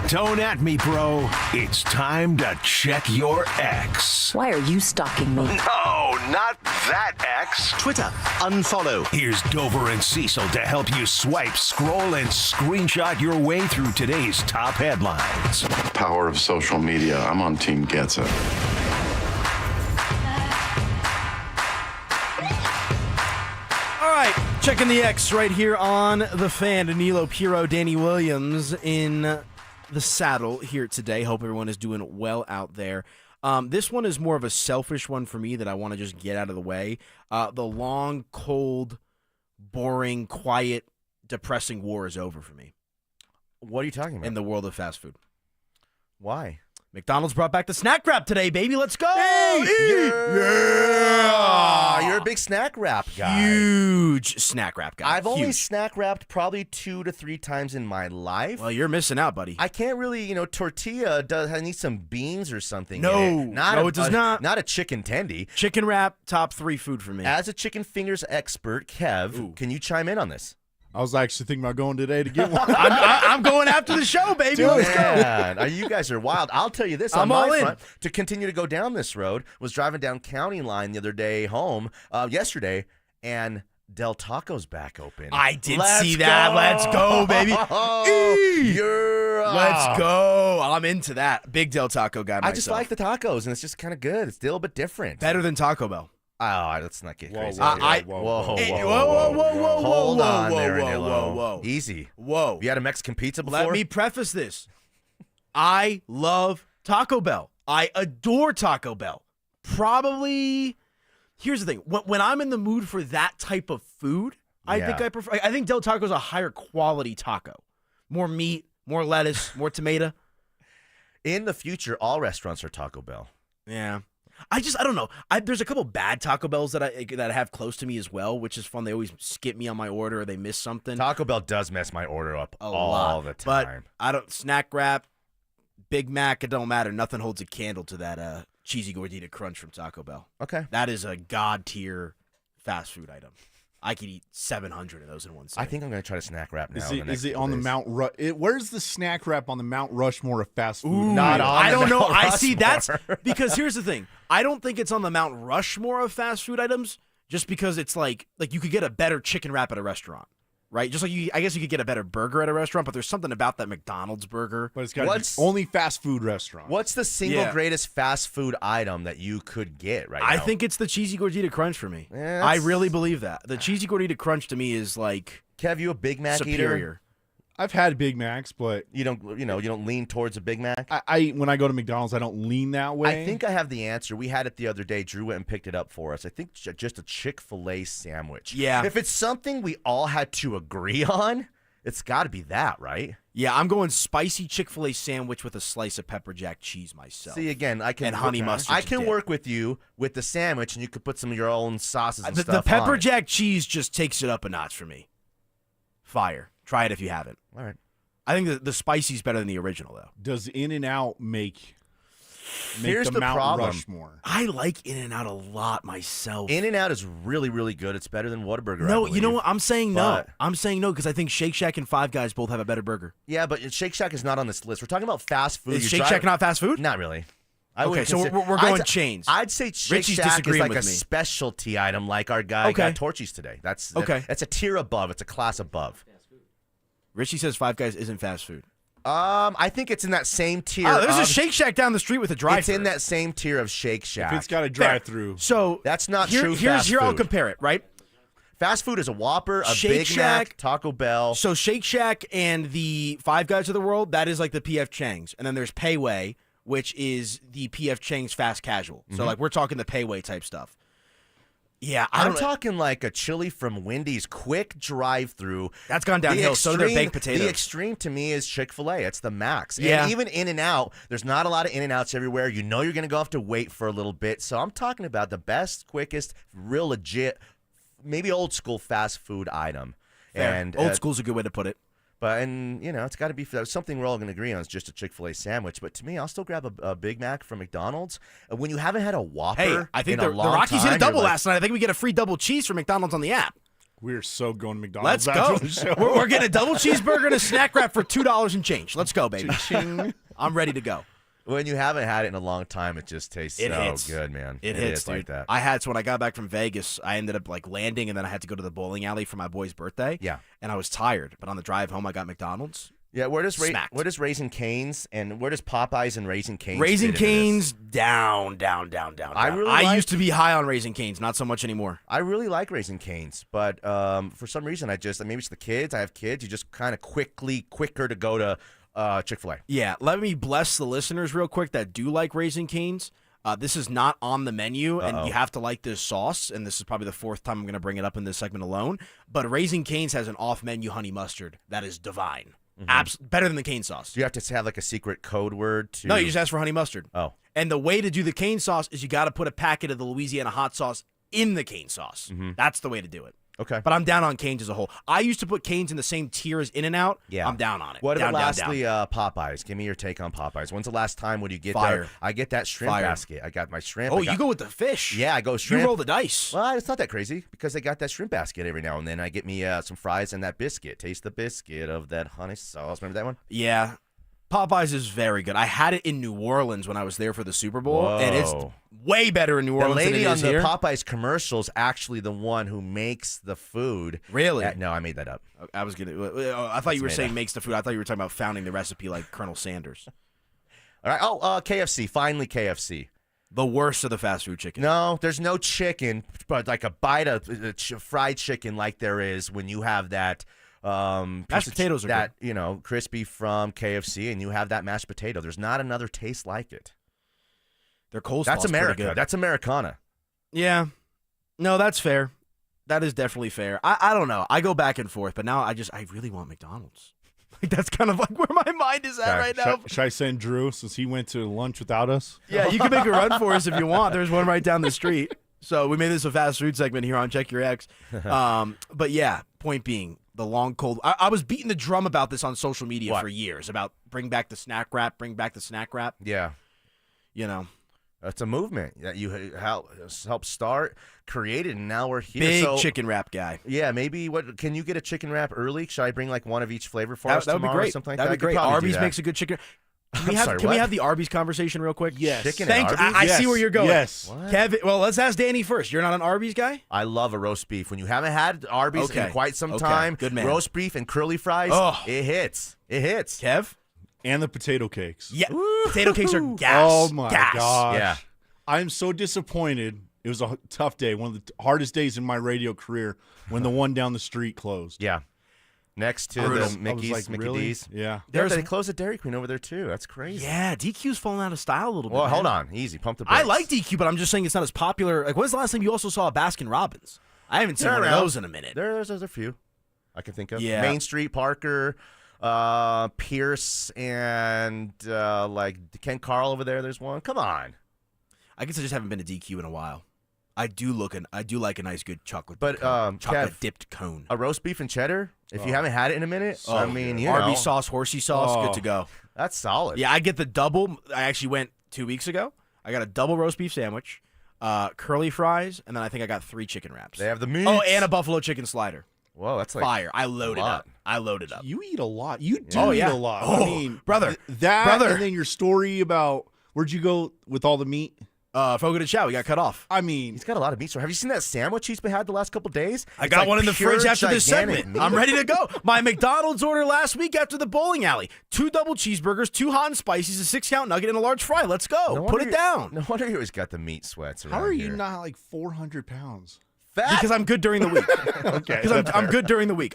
Don't at me, bro. It's time to check your ex. Why are you stalking me? No, not that ex. Twitter, unfollow. Here's Dover and Cecil to help you swipe, scroll, and screenshot your way through today's top headlines. Power of social media. I'm on Team Gets It. All right, checking the X right here on The Fan. Danilo Piro, Danny Williams in the saddle here today. Hope everyone is doing well out there. This one is more of a selfish one for me that I want to just get out of the way. The long, cold, boring, quiet, depressing war is over for me. What are you talking about? In the world of fast food. Why? McDonald's brought back the snack wrap today, baby. Let's go! Yeah! You're a big snack wrap guy. Huge snack wrap guy. I've only snack wrapped probably 2 to 3 times in my life. Well, you're missing out, buddy. I can't really, tortilla needs some beans or something. No, in it. it does not. Not a chicken tendy. Chicken wrap, top 3 food for me. As a chicken fingers expert, Kev, can you chime in on this? I was actually thinking about going today to get one. I'm going after the show, baby. Dude, Let's go. You guys are wild. I'll tell you this. I'm on all my in. front, to continue to go down this road, was driving down County Line the other day home, yesterday, and Del Taco's back open. I did see that. Let's go, baby. Let's go. I'm into that. Big Del Taco guy myself. I just like the tacos, and it's just kind of good. It's still a bit different. Better than Taco Bell. Oh, let's not get crazy. Whoa. Hold on there, Whoa. Easy. Whoa. You had a Mexican pizza before? Let me preface this. I love Taco Bell. I adore Taco Bell. Probably, here's the thing. When I'm in the mood for that type of food, I think Del Taco's a higher quality taco. More meat, more lettuce, more tomato. In the future, all restaurants are Taco Bell. Yeah. I don't know. There's a couple bad Taco Bells that I have close to me as well, which is fun. They always skip me on my order or they miss something. Taco Bell does mess my order up all the time. But I don't snack wrap, Big Mac, it don't matter. Nothing holds a candle to that cheesy gordita crunch from Taco Bell. Okay. That is a god tier fast food item. I could eat 700 of those in one sitting. I think I'm going to try to snack wrap now. Is it on the Mount Where's the snack wrap on the Mount Rushmore of fast food? Ooh, Not on I the don't know. Mount I see Rushmore. that's because here's the thing. I don't think it's on the Mount Rushmore of fast food items just because it's like you could get a better chicken wrap at a restaurant. Right? Just like I guess you could get a better burger at a restaurant, but there's something about that McDonald's burger. But it's got to be only fast food restaurant. What's the single greatest fast food item that you could get right now? I think it's the cheesy gordita crunch for me. I really believe that. The cheesy gordita crunch to me is like Kev, you a Big Mac superior. eater? I've had Big Macs, but you don't lean towards a Big Mac. I when I go to McDonald's, I don't lean that way. I think I have the answer. We had it the other day. Drew went and picked it up for us. I think just a Chick-fil-A sandwich. Yeah. If it's something we all had to agree on, it's got to be that, right? Yeah, I'm going spicy Chick-fil-A sandwich with a slice of pepper jack cheese myself. See, again, I can and honey mustard. I can work with you with the sandwich, and you could put some of your own sauces and stuff The pepper on it. jack cheese just takes it up a notch for me. Fire. Try it if you haven't. All right. I think the spicy's better than the original, though. Does In-N-Out make Here's the Mount problem. Rushmore? I like In-N-Out a lot myself. In-N-Out is really, really good. It's better than Whataburger. No, I you know what? I'm saying no. But- I'm saying no because I think Shake Shack and Five Guys both have a better burger. Yeah, but Shake Shack is not on this list. We're talking about fast food. Is You're Shake Shack not fast food? Not really. Okay, so we're going chains. I'd say Shake Richie's Shack is disagreeing like with a me. specialty item, like our guy got Torchy's today. That's a tier above. It's a class above. Richie says Five Guys isn't fast food. I think it's in that same tier. Oh, there's a of- Shake Shack down the street with a drive-thru. It's in that same tier of Shake Shack. If it's got a drive-through. So that's not true fast Here I'll food. compare it, right? Fast food is a Whopper, a Shake Big Shack, Mac, Taco Bell. So Shake Shack and the Five Guys of the world, that is like the P.F. Chang's. And then there's Pei Wei, which is the P.F. Chang's fast casual. So like we're talking the Pei Wei type stuff. Yeah, I'm talking like a chili from Wendy's quick drive-through. That's gone downhill. So they're baked potatoes. The extreme to me is Chick-fil-A. It's the max. Yeah. And even In-N-Out, there's not a lot of In-N-Outs everywhere. You know you're going to have to wait for a little bit. So I'm talking about the best, quickest, real legit, maybe old school fast food item. Fair. And Old school's a good way to put it. But, and, it's got to be something we're all going to agree on is just a Chick-fil-A sandwich. But to me, I'll still grab a Big Mac from McDonald's. When you haven't had a Whopper I think in a the long Rockies time, hit a double you're last night. I think we get a free double cheese from McDonald's on the app. We're so going to McDonald's. Let's after go. the show. We're getting a double cheeseburger and a snack wrap for $2 and change. Let's go, baby. Ching. I'm ready to go. When you haven't had it in a long time, it just tastes hits. good, man. It hits, dude. like that. I had, so when I got back from Vegas, I ended up landing, and then I had to go to the bowling alley for my boy's birthday. Yeah. And I was tired, but on the drive home, I got McDonald's. Yeah, where does Smacked. Raising Cane's and where does Popeyes and Raising Cane's Raising fit into Cane's down. I used to be high on Raising Cane's, not so much anymore. I really like Raising Cane's, but for some reason maybe it's the kids. I have kids. You just kind of quicker to go to Chick-fil-A. Yeah, let me bless the listeners real quick that do like Raising Cane's. This is not on the menu, and you have to like this sauce, and this is probably the fourth time I'm going to bring it up in this segment alone, but Raising Cane's has an off-menu honey mustard that is divine. Better than the cane sauce. Do you have to have like a secret code word to? No, you just ask for honey mustard. Oh. And the way to do the cane sauce is you got to put a packet of the Louisiana hot sauce in the cane sauce. That's the way to do it. Okay. But I'm down on Cane's as a whole. I used to put Cane's in the same tier as In-N-Out. Yeah. I'm down on it. What about down. lastly, Popeyes? Give me your take on Popeyes. When's the last time when you get Fire. there? I get that shrimp Fire. basket. I got my shrimp. Oh, you go with the fish. Yeah, I go shrimp. You roll the dice. Well, it's not that crazy because they got that shrimp basket every now and then. I get me some fries and that biscuit. Taste the biscuit of that honey sauce. Remember that one? Yeah. Popeyes is very good. I had it in New Orleans when I was there for the Super Bowl, and it's way better in New Orleans than it is The lady here. on the Popeyes commercial is actually the one who makes the food. Really? No, I made that up. I was gonna. I thought you were saying makes the food. I thought you were talking about founding the recipe like Colonel Sanders. All right. KFC. Finally, KFC. The worst of the fast food chicken. No, there's no chicken, but like a bite of fried chicken like there is when you have that. Mashed potatoes are that crispy from KFC, and you have that mashed potato. There's not another taste like it. Their coleslaw. That's America. Pretty good. That's Americana. Yeah, no, that's fair. That is definitely fair. I don't know. I go back and forth, but now I really want McDonald's. Like that's kind of like where my mind is at right now. Should I send Drew since he went to lunch without us? Yeah, you can make a run for us if you want. There's one right down the street. So we made this a fast food segment here on Check Your Ex. But yeah, point being. The long cold. I was beating the drum about this on social media for years about bring back the snack wrap. Yeah. That's a movement that you helped start, created, and now we're here. Big chicken wrap guy. Yeah, maybe can you get a chicken wrap early? Should I bring like one of each flavor for us That would be tomorrow great. or something like That'd that? be great. Arby's makes a good chicken. Can we have the Arby's conversation real quick? Yes. Chicken Thank and you. Arby's? I see where you're going. Yes. Kevin, well, let's ask Danny first. You're not an Arby's guy? I love a roast beef. When you haven't had Arby's in quite some time, good man. Roast beef and curly fries, it hits. It hits. Kev? And the potato cakes. Yeah. Potato cakes are gas. Oh, my gas. gosh. Yeah. I'm so disappointed. It was a tough day. One of the hardest days in my radio career when the one down the street closed. Yeah. Next to the Mickey's, Mickey D's. Yeah. They closed a Dairy Queen over there, too. That's crazy. Yeah, DQ's falling out of style a little bit. Well, hold man. on. Easy. Pump the brakes. I like DQ, but I'm just saying it's not as popular. Like, when's the last time you also saw a Baskin Robbins? I haven't seen one of those in a minute. There's a few I can think of. Yeah. Main Street, Parker, Pierce, and like Ken Carl over there. There's one. Come on. I guess I just haven't been to DQ in a while. I do like a nice good chocolate, Kev, dipped cone. A roast beef and cheddar. If you haven't had it in a minute, I mean, Arby's sauce, horsey sauce, good to go. That's solid. Yeah, I get the double. I actually went 2 weeks ago. I got a double roast beef sandwich, curly fries, and then I think I got 3 chicken wraps. They have the meat. Oh, and a buffalo chicken slider. Whoa, that's like fire! I loaded up. You eat a lot. You do eat a lot. Oh, I mean, brother, and then your story about where'd you go with all the meat? Fogo de Chao, we got cut off. I mean, he's got a lot of meat. So have you seen that sandwich he's had the last couple of days? I got one in the fridge after this segment. Meat. I'm ready to go. My McDonald's order last week after the bowling alley: 2 double cheeseburgers, 2 hot and spices, a 6-count nugget, and a large fry. Let's go. Put it down. No wonder you always got the meat sweats around How are you here. not like 400 pounds? Fat? Because I'm good during the week. Okay. Because I'm good during the week.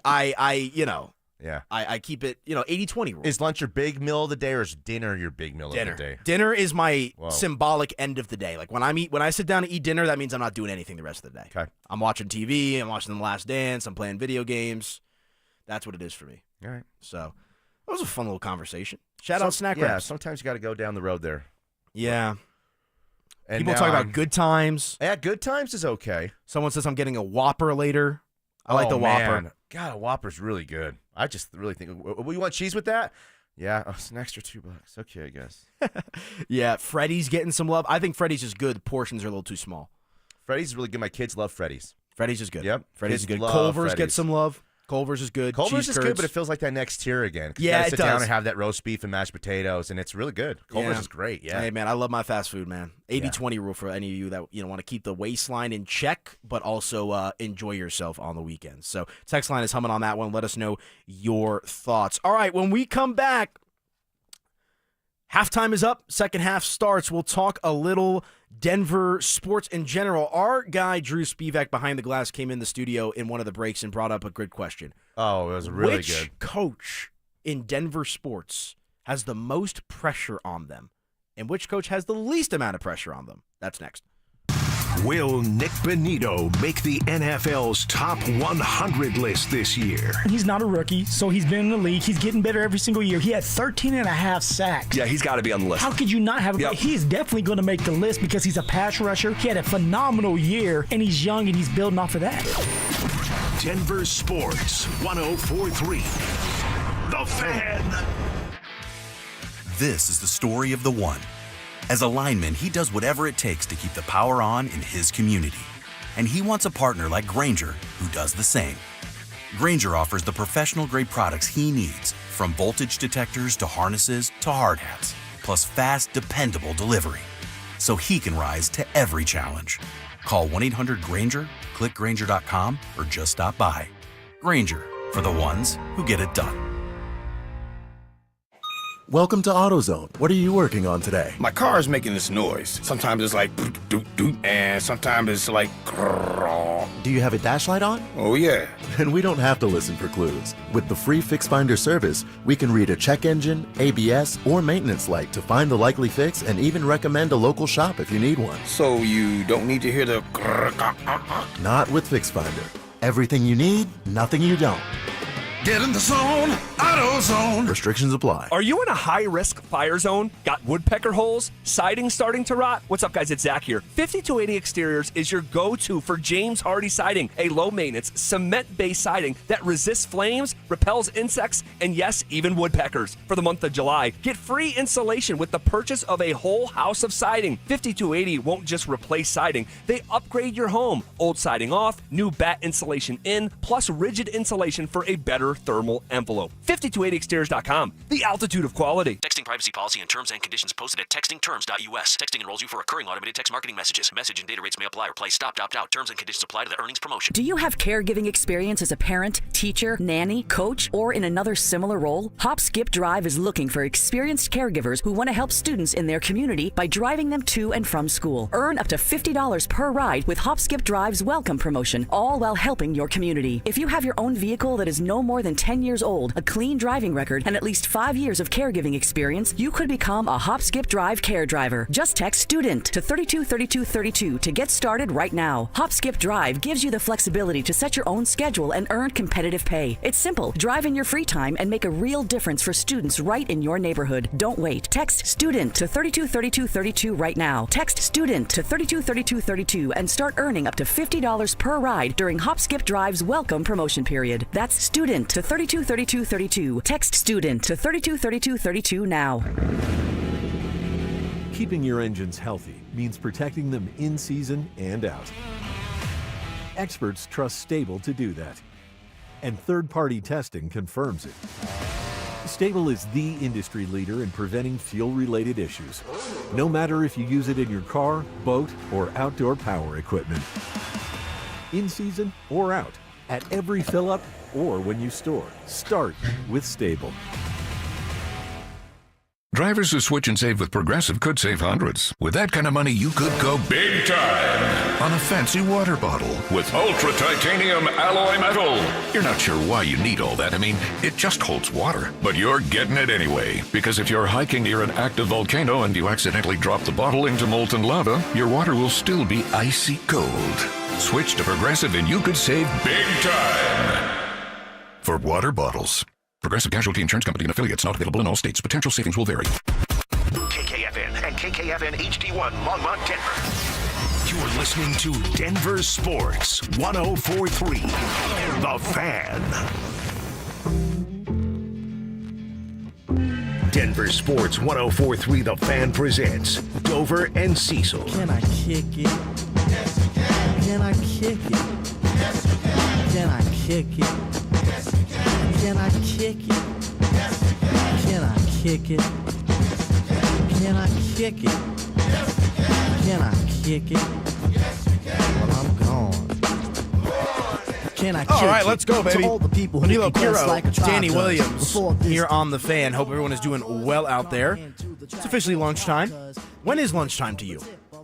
Yeah. I keep it, 80-20 rule. Is lunch your big meal of the day, or is dinner your big meal of the day? Dinner is my symbolic end of the day. Like when I sit down to eat dinner, that means I'm not doing anything the rest of the day. Okay. I'm watching TV. I'm watching The Last Dance. I'm playing video games. That's what it is for me. All right. So that was a fun little conversation. Shout out Snack Wraps. Yeah, sometimes you got to go down the road there. Yeah. And people talk about good times. Yeah, good times is okay. Someone says I'm getting a Whopper later. I like the Whopper. Man. God, a Whopper's really good. I just really think, you want cheese with that? Yeah, it's an extra $2. Okay, I guess. Yeah, Freddy's getting some love. I think Freddy's is good. The portions are a little too small. Freddy's is really good. My kids love Freddy's. Freddy's is good. Yep. Freddy's is Kids good. love Culver's Freddy's. gets some love. Culver's is good. Culver's Cheese is curds. good, but it feels like that next tier again. Yeah, you it sit does. down and have that roast beef and mashed potatoes, and it's really good. Culver's is great. Yeah. Hey, man, I love my fast food, man. 80-20 rule for any of you that want to keep the waistline in check, but also enjoy yourself on the weekends. So text line is humming on that one. Let us know your thoughts. All right, when we come back, halftime is up. Second half starts. We'll talk a little Denver sports in general. Our guy, Drew Spivak, behind the glass, came in the studio in one of the breaks and brought up a good question. Oh, it was really Which good. Which coach in Denver sports has the most pressure on them? And which coach has the least amount of pressure on them? That's next. Will Nick Bonito make the NFL's top 100 list this year? He's not a rookie, so he's been in the league. He's getting better every single year. He had 13.5 sacks. Yeah, he's got to be on the list. How could you not have him? Yep. He is definitely going to make the list because he's a pass rusher. He had a phenomenal year, and he's young, and he's building off of that. Denver Sports 104.3. The Fan. This is the story of the one. As a lineman, he does whatever it takes to keep the power on in his community. And he wants a partner like Grainger who does the same. Grainger offers the professional-grade products he needs, from voltage detectors to harnesses to hard hats, plus fast, dependable delivery, so he can rise to every challenge. Call 1-800-GRAINGER, click Grainger.com, or just stop by. Grainger, for the ones who get it done. Welcome to AutoZone. What are you working on today? My car is making this noise. Sometimes it's like doot doot, and sometimes it's like grrr. Do you have a dash light on? Oh yeah. Then we don't have to listen for clues. With the free Fix Finder service, we can read a check engine, ABS, or maintenance light to find the likely fix and even recommend a local shop if you need one. So you don't need to hear the grrr. Not with Fix Finder. Everything you need, nothing you don't. Get in the zone, AutoZone. Restrictions apply. Are you in a high-risk fire zone? Got woodpecker holes? Siding starting to rot? What's up, guys? It's Zach here. 5280 Exteriors is your go-to for James Hardy siding, a low-maintenance, cement-based siding that resists flames, repels insects, and yes, even woodpeckers. For the month of July, get free insulation with the purchase of a whole house of siding. 5280 won't just replace siding. They upgrade your home. Old siding off, new bat insulation in, plus rigid insulation for a better thermal envelope. 5280exteriors.com, the altitude of quality. Texting privacy policy and terms and conditions posted at textingterms.us. Texting enrolls you for recurring automated text marketing messages. Message and data rates may apply or play. Stop, opt out. Terms and conditions apply to the earnings promotion. Do you have caregiving experience as a parent, teacher, nanny, coach, or in another similar role? Hop Skip Drive is looking for experienced caregivers who want to help students in their community by driving them to and from school. Earn up to $50 per ride with Hop Skip Drive's welcome promotion, all while helping your community. If you have your own vehicle that is no more than 10 years old, a clean driving record, and at least 5 years of caregiving experience, you could become a Hop Skip Drive care driver. Just text STUDENT to 323232 to get started right now. Hop Skip Drive gives you the flexibility to set your own schedule and earn competitive pay. It's simple. Drive in your free time and make a real difference for students right in your neighborhood. Don't wait. Text STUDENT to 323232 right now. Text STUDENT to 323232 and start earning up to $50 per ride during Hop Skip Drive's welcome promotion period. That's STUDENT to 323232. Text STUDENT to 323232 now. Keeping your engines healthy means protecting them in season and out. Experts trust Stable to do that, and third-party testing confirms it. Stable is the industry leader in preventing fuel-related issues, no matter if you use it in your car, boat, or outdoor power equipment. In season or out, at every fill-up or when you store, start with Stable. Drivers who switch and save with Progressive could save hundreds. With that kind of money, you could go big time on a fancy water bottle with ultra titanium alloy metal. You're not sure why you need all that. I mean, it just holds water. But you're getting it anyway. Because if you're hiking near an active volcano and you accidentally drop the bottle into molten lava, your water will still be icy cold. Switch to Progressive and you could save big time for water bottles. Progressive Casualty Insurance Company and affiliates, not available in all states. Potential savings will vary. KKFN and KKFN HD1 Longmont, Denver. You're listening to Denver Sports 104.3. The Fan. Denver Sports 104.3 The Fan presents Dover and Cecil. Can I kick it? Yes, you can. Can I kick it? Yes, you can. Can I kick it? Yes, you can. Can I kick it? Yes, you can. Can I kick it? Can I kick it? Yes, you can. Can I kick it? Yes, you can. Well, I'm gone. Can I kick All right, it? let's go, baby. To all the people who Manilo make it Kiro, like a tribe Danny does. Williams Before this here on The Fan. Hope everyone is doing well out there. It's officially lunchtime. When is lunchtime to you?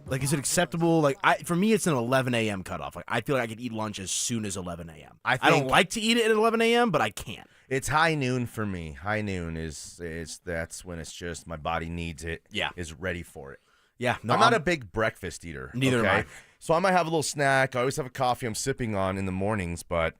Like, is it acceptable? Like, for me, it's an 11 a.m. cutoff. Like, I feel like I could eat lunch as soon as 11 a.m. I don't like to eat it at 11 a.m., but I can't. It's high noon for me. High noon is that's when it's just my body needs it. Yeah. Is ready for it. Yeah. No, I'm not a big breakfast eater. Neither am I. So I might have a little snack. I always have a coffee I'm sipping on in the mornings, but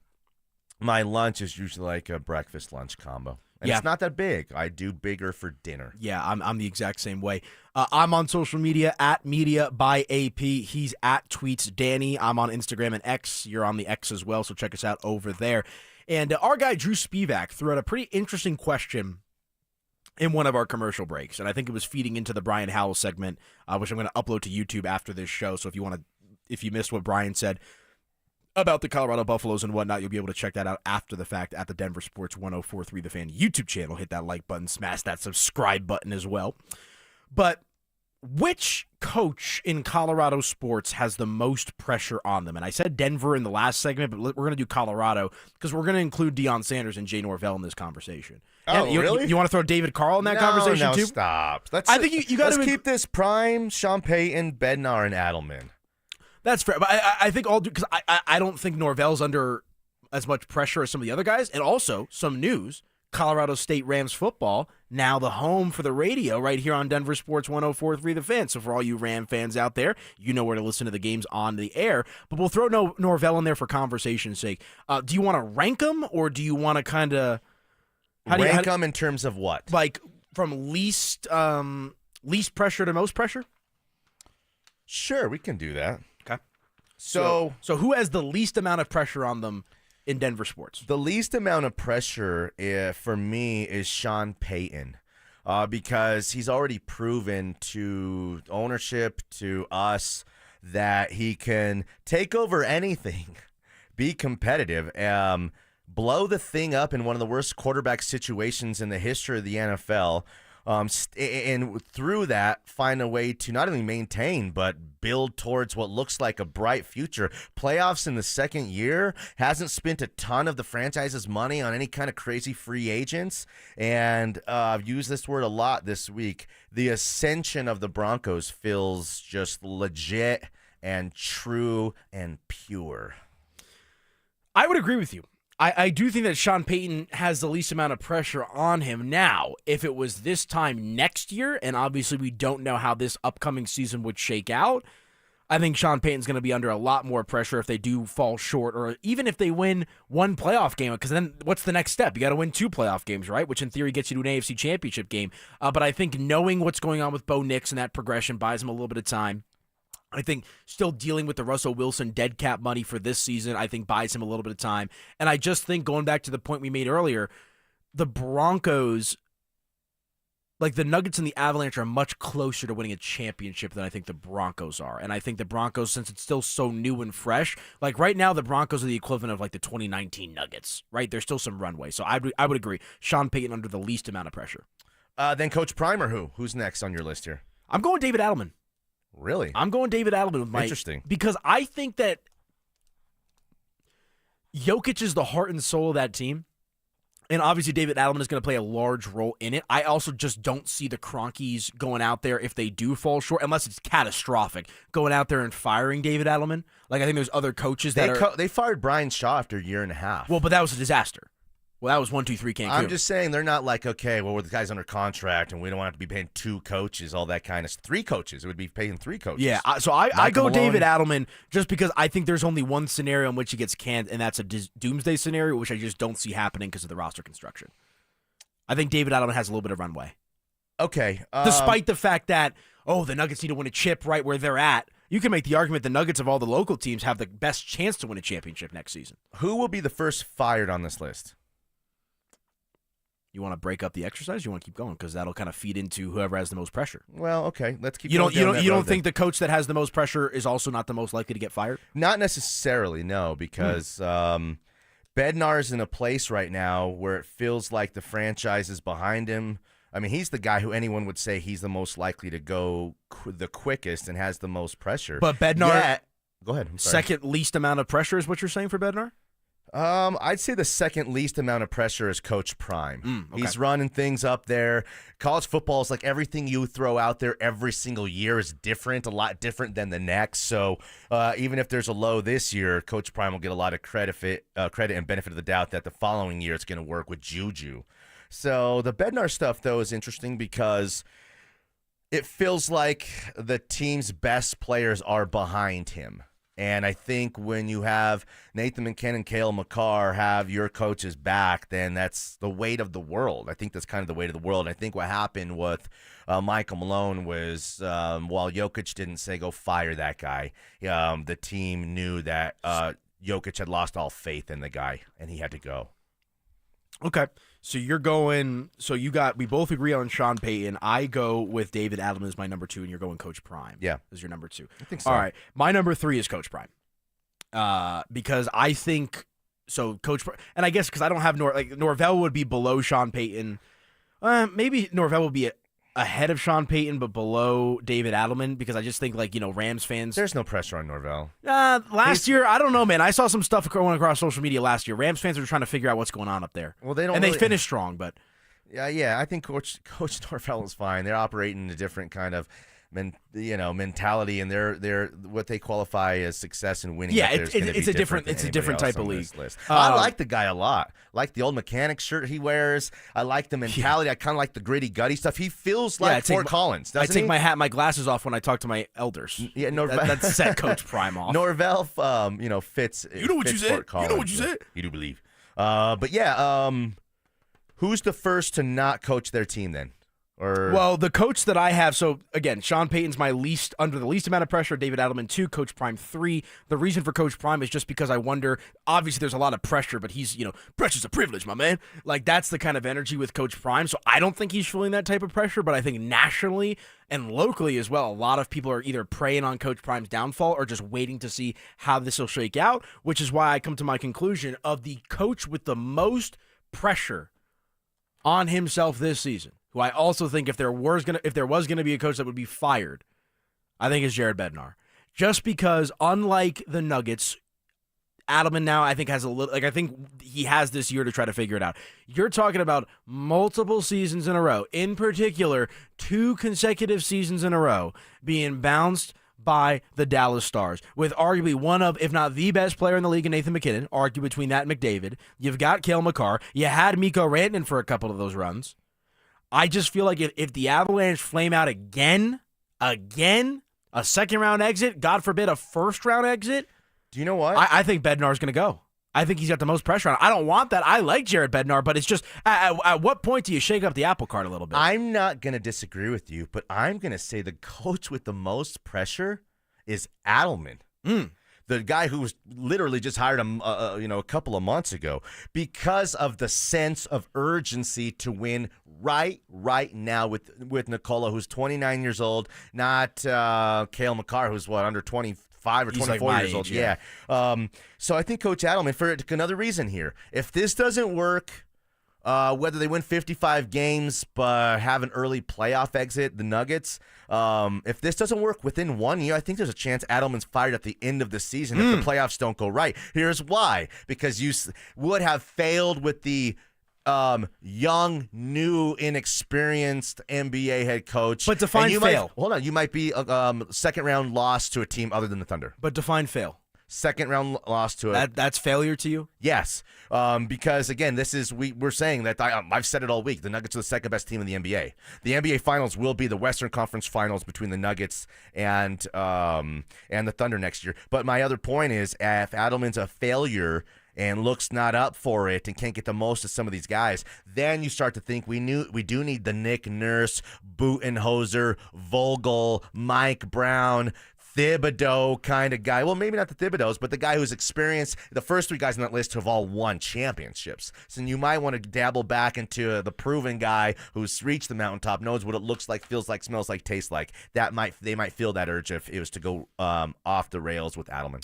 my lunch is usually like a breakfast-lunch combo. And it's not that big. I do bigger for dinner. Yeah, I'm the exact same way. I'm on social media at Media by AP. He's at Tweets Danny. I'm on Instagram and X. You're on the X as well, so check us out over there. And our guy Drew Spivak threw out a pretty interesting question in one of our commercial breaks, and I think it was feeding into the Brian Howell segment, which I'm going to upload to YouTube after this show. So if you missed what Brian said about the Colorado Buffaloes and whatnot, you'll be able to check that out after the fact at the Denver Sports 104.3 The Fan YouTube channel. Hit that like button, smash that subscribe button as well. But which coach in Colorado sports has the most pressure on them? And I said Denver in the last segment, but we're going to do Colorado because we're going to include Deion Sanders and Jay Norvell in this conversation. Oh, and really? You want to throw David Carl in that conversation no, too? Stop. I think you got to keep this prime Sean Payton, Bednar, and Adelman. That's fair, but I think because I don't think Norvell's under as much pressure as some of the other guys. And also, some news, Colorado State Rams football, now the home for the radio right here on Denver Sports 104.3 The Fan. So for all you Ram fans out there, you know where to listen to the games on the air. But we'll throw Norvell in there for conversation's sake. Do you want to rank them, or do you want to kind of... Rank them in terms of what? Like from least pressure to most pressure? Sure, we can do that. Okay. So who has the least amount of pressure on them in Denver sports? The least amount of pressure for me is Sean Payton because he's already proven to ownership, to us, that he can take over anything, be competitive, blow the thing up in one of the worst quarterback situations in the history of the NFL, and through that find a way to not only maintain but build towards what looks like a bright future. Playoffs in the second year, hasn't spent a ton of the franchise's money on any kind of crazy free agents, and I've used this word a lot this week. The ascension of the Broncos feels just legit and true and pure. I would agree with you. I do think that Sean Payton has the least amount of pressure on him. Now, if it was this time next year, and obviously we don't know how this upcoming season would shake out, I think Sean Payton's going to be under a lot more pressure if they do fall short, or even if they win one playoff game, because then what's the next step? You got to win 2 playoff games, right? Which in theory gets you to an AFC championship game. But I think knowing what's going on with Bo Nix and that progression buys him a little bit of time. I think still dealing with the Russell Wilson dead cap money for this season, I think buys him a little bit of time. And I just think, going back to the point we made earlier, the Broncos, like the Nuggets and the Avalanche, are much closer to winning a championship than I think the Broncos are. And I think the Broncos, since it's still so new and fresh, like right now the Broncos are the equivalent of like the 2019 Nuggets, right? There's still some runway. So I would agree. Sean Payton under the least amount of pressure. Then Coach Prime, or who's next on your list here? I'm going David Adelman. Really? I'm going David Adelman with my... Interesting. Because I think that Jokic is the heart and soul of that team. And obviously David Adelman is going to play a large role in it. I also just don't see the Cronkies going out there, if they do fall short, unless it's catastrophic, going out there and firing David Adelman. Like, I think there's other coaches that they fired Brian Shaw after a year and a half. Well, but that was a disaster. Well, that was 1, 2, 3 Cancun. I'm just saying they're not like, okay, well, the guy's under contract and we don't want to be paying 2 coaches, all that kind of 3 coaches. It would be paying 3 coaches. Yeah, so I go David Adelman just because I think there's only one scenario in which he gets canned, and that's a doomsday scenario, which I just don't see happening because of the roster construction. I think David Adelman has a little bit of runway. Okay. Despite the fact that, the Nuggets need to win a chip right where they're at. You can make the argument the Nuggets of all the local teams have the best chance to win a championship next season. Who will be the first fired on this list? You want to break up the exercise? You want to keep going because that'll kind of feed into whoever has the most pressure. Well, okay, let's keep. You going don't. down You that don't road think then. the coach that has the most pressure is also not the most likely to get fired? Not necessarily, no, because Bednar's in a place right now where it feels like the franchise is behind him. I mean, he's the guy who anyone would say he's the most likely to go the quickest and has the most pressure. But Bednar, go ahead. I'm sorry. second least amount of pressure is what you're saying for Bednar? I'd say the second least amount of pressure is Coach Prime. Okay. He's running things up there. College football is like everything you throw out there every single year is different, a lot different than the next. So even if there's a low this year, Coach Prime will get a lot of credit and benefit of the doubt that the following year it's going to work with Juju. So the Bednar stuff, though, is interesting because it feels like the team's best players are behind him. And I think when you have Nathan McKinnon and Cale Makar have your coaches back, then that's the weight of the world. I think that's kind of the weight of the world. I think what happened with Michael Malone was while Jokic didn't say go fire that guy, the team knew that Jokic had lost all faith in the guy and he had to go. Okay. So you're going – so we both agree on Sean Payton. I go with David Adelman as my number 2, and you're going Coach Prime. Yeah. As your number 2. I think so. All right. My number 3 is Coach Prime because I think – so Coach – and I guess because I don't have Norvell would be below Sean Payton. Maybe Norvell would be ahead of Sean Payton but below David Adelman because I just think Rams fans. There's no pressure on Norvell. Last year, I don't know, man. I saw some stuff going across social media last year. Rams fans are trying to figure out what's going on up there. Well, they don't. And they finished strong, but yeah. I think Coach Norvell is fine. They're operating a different kind of mentality, and they're what they qualify as success and winning. Yeah, it's a different type of league. I like the guy a lot. I like the old mechanic shirt he wears. I like the mentality. I kind of like the gritty, gutty stuff. He feels like Fort Collins. I take my glasses off when I talk to my elders. Yeah, that's set Coach Prime off. Norvell, fits. You know what you said. You know what you said. You do believe. But yeah, who's the first to not coach their team then? Well, the coach that I have, so again, Sean Payton's my under the least amount of pressure, David Adelman 2, Coach Prime 3. The reason for Coach Prime is just because I wonder, obviously there's a lot of pressure, but he's, pressure's a privilege, my man. Like, that's the kind of energy with Coach Prime, so I don't think he's feeling that type of pressure, but I think nationally and locally as well, a lot of people are either preying on Coach Prime's downfall or just waiting to see how this will shake out, which is why I come to my conclusion of the coach with the most pressure on himself this season, who I also think if there was gonna be a coach that would be fired, I think is Jared Bednar. Just because, unlike the Nuggets, Adelman now I think has a little I think he has this year to try to figure it out. You're talking about multiple seasons in a row, in particular 2 consecutive seasons in a row being bounced by the Dallas Stars, with arguably one of, if not the best player in the league in Nathan McKinnon, argue between that and McDavid. You've got Cale Makar. You had Mikko Rantanen for a couple of those runs. I just feel like if the Avalanche flame out again, a second-round exit, God forbid a first-round exit. Do you know what? I think Bednar's going to go. I think he's got the most pressure on. I don't want that. I like Jared Bednar, but it's just at what point do you shake up the apple cart a little bit? I'm not going to disagree with you, but I'm going to say the coach with the most pressure is Adelman. The guy who was literally just hired a couple of months ago, because of the sense of urgency to win right now with Nikola, who's 29 years old, not Cale Makar, who's under 25 or 24 years old. Yeah. So I think Coach Adelman, for another reason here, if this doesn't work, whether they win 55 games but have an early playoff exit, the Nuggets, if this doesn't work within 1 year, I think there's a chance Adelman's fired at the end of the season if the playoffs don't go right. Here's why. Because you would have failed with the young, new, inexperienced NBA head coach. But define fail. You might be a second-round loss to a team other than the Thunder. But define fail. Second-round loss to it. That's failure to you? Yes, because again, we're saying that I've said it all week. The Nuggets are the second-best team in the NBA. The NBA Finals will be the Western Conference Finals between the Nuggets and the Thunder next year. But my other point is, if Adelman's a failure and looks not up for it and can't get the most of some of these guys, then you start to think we do need the Nick Nurse, Budenholzer, Vogel, Mike Brown, Thibodeau kind of guy. Well, maybe not the Thibodeaus, but the guy who's experienced. The first 3 guys on that list have all won championships. So you might want to dabble back into the proven guy who's reached the mountaintop, knows what it looks like, feels like, smells like, tastes like. They might feel that urge if it was to go off the rails with Adelman.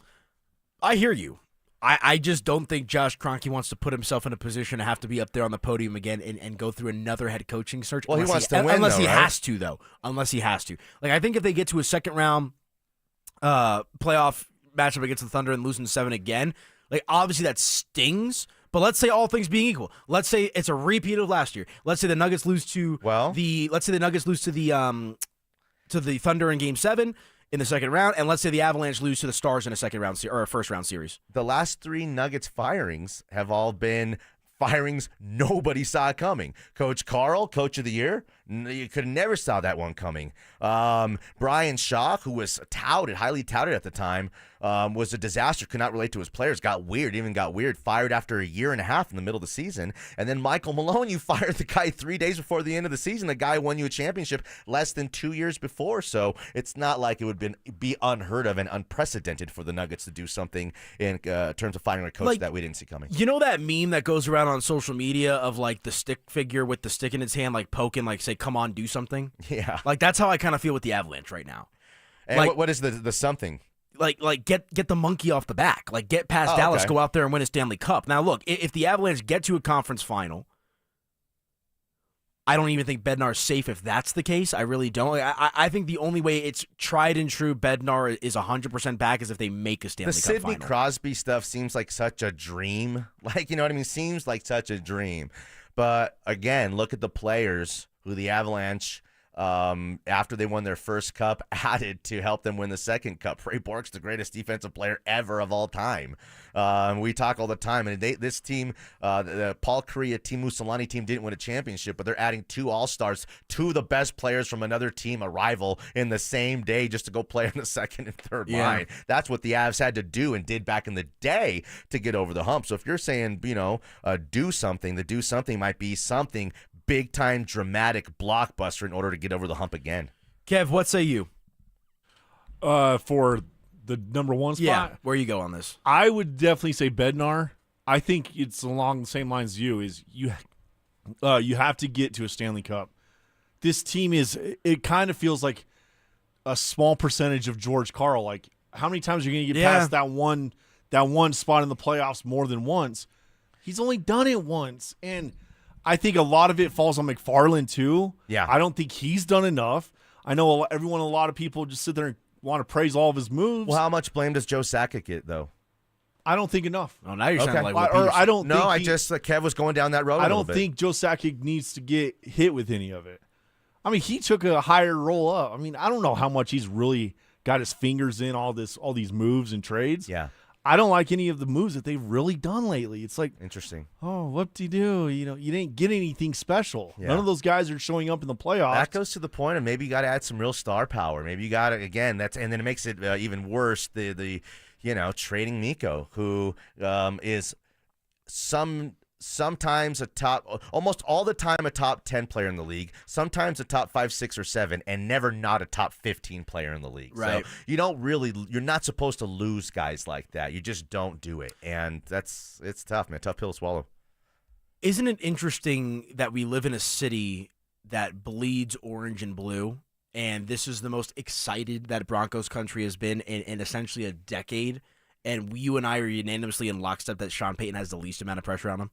I hear you. I just don't think Josh Kroenke wants to put himself in a position to have to be up there on the podium again and go through another head coaching search. Well, he wants to win, unless though, he right? has to, though. Unless he has to. Like, I think if they get to a second round playoff matchup against the Thunder and losing 7 again, like, obviously that stings. But let's say all things being equal. Let's say it's a repeat of last year. Let's say the Nuggets lose to the Thunder in Game 7. In the second round, and let's say the Avalanche lose to the Stars in a second round or a first round series. The last 3 Nuggets firings have all been firings nobody saw coming. Coach Carl, Coach of the Year, you could have never saw that one coming. Brian Shaw, who was highly touted at the time, was a disaster, could not relate to his players, got weird, fired after a year and a half in the middle of the season. And then Michael Malone, you fired the guy 3 days before the end of the season. The guy won you a championship less than 2 years before. So it's not like it would be unheard of and unprecedented for the Nuggets to do something in terms of firing a coach that we didn't see coming. You know that meme that goes around on social media of like the stick figure with the stick in its hand, like poking, like say, come on, do something? Yeah. Like that's how I kind of feel with the Avalanche right now. And like, what is the something? Like get the monkey off the back. Like get past Dallas, go out there and win a Stanley Cup. Now look, if the Avalanche get to a conference final, I don't even think Bednar's safe if that's the case. I really don't. I think the only way it's tried and true Bednar is 100% back is if they make a Stanley Cup final. The Sidney Crosby stuff seems like such a dream. Like, you know what I mean? Seems like such a dream. But again, look at the players who the Avalanche, after they won their first cup, added to help them win the second cup. Ray Bork's the greatest defensive player ever of all time. We talk all the time, and this team, the Paul Kariya, Teemu Selanne team, didn't win a championship, but they're adding 2 All-Stars, 2 of the best players from another team, a rival, in the same day just to go play on the second and third line. That's what the Avs had to do and did back in the day to get over the hump. So if you're saying, do something, the do something might be something big-time, dramatic blockbuster in order to get over the hump again. Kev, what say you? For the number 1 spot? Yeah, where you go on this? I would definitely say Bednar. I think it's along the same lines as you, is you have to get to a Stanley Cup. This team it kind of feels like a small percentage of George Karl. Like, how many times are you going to get past that one spot in the playoffs more than once? He's only done it once, and I think a lot of it falls on McFarland too. Yeah. I don't think he's done enough. I know a lot of people just sit there and want to praise all of his moves. Well, how much blame does Joe Sakic get, though? I don't think enough. Oh, now you're sounding like I don't. No, think Kev was going down that road. I don't think Joe Sakic needs to get hit with any of it. I mean, he took a higher roll up. I mean, I don't know how much he's really got his fingers in all these moves and trades. Yeah. I don't like any of the moves that they've really done lately. It's like, interesting. Oh, whoop-de-doo. You didn't get anything special. Yeah. None of those guys are showing up in the playoffs. That goes to the point of maybe you got to add some real star power. Maybe you got to, again, and then it makes it even worse, the trading Mikko, who is sometimes almost all the time a top 10 player in the league, sometimes a top 5, 6, or 7, and never not a top 15 player in the league. Right. So you're not supposed to lose guys like that. You just don't do it. And it's tough, man. Tough pill to swallow. Isn't it interesting that we live in a city that bleeds orange and blue? And this is the most excited that Broncos country has been in essentially a decade. And you and I are unanimously in lockstep that Sean Payton has the least amount of pressure on him.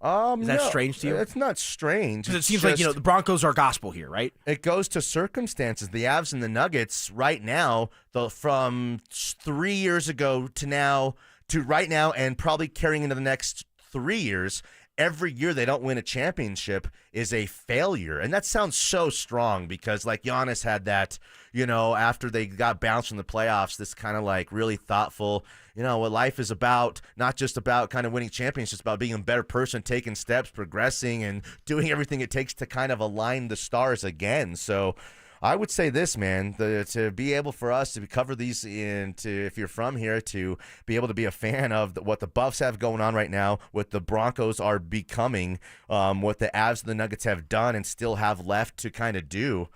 Is that strange to you? It's not strange. Because it seems like the Broncos are gospel here, right? It goes to circumstances. The Avs and the Nuggets right now, from 3 years ago to now to right now, and probably carrying into the next 3 years. Every year they don't win a championship is a failure. And that sounds so strong because, like, Giannis had that, after they got bounced from the playoffs, this kind of, like, really thoughtful, what life is about, not just about kind of winning championships, it's about being a better person, taking steps, progressing, and doing everything it takes to kind of align the stars again. So I would say this, man, to be able for us to cover these if you're from here, to be able to be a fan of what the Buffs have going on right now, what the Broncos are becoming, what the Avs and the Nuggets have done and still have left to kind of do.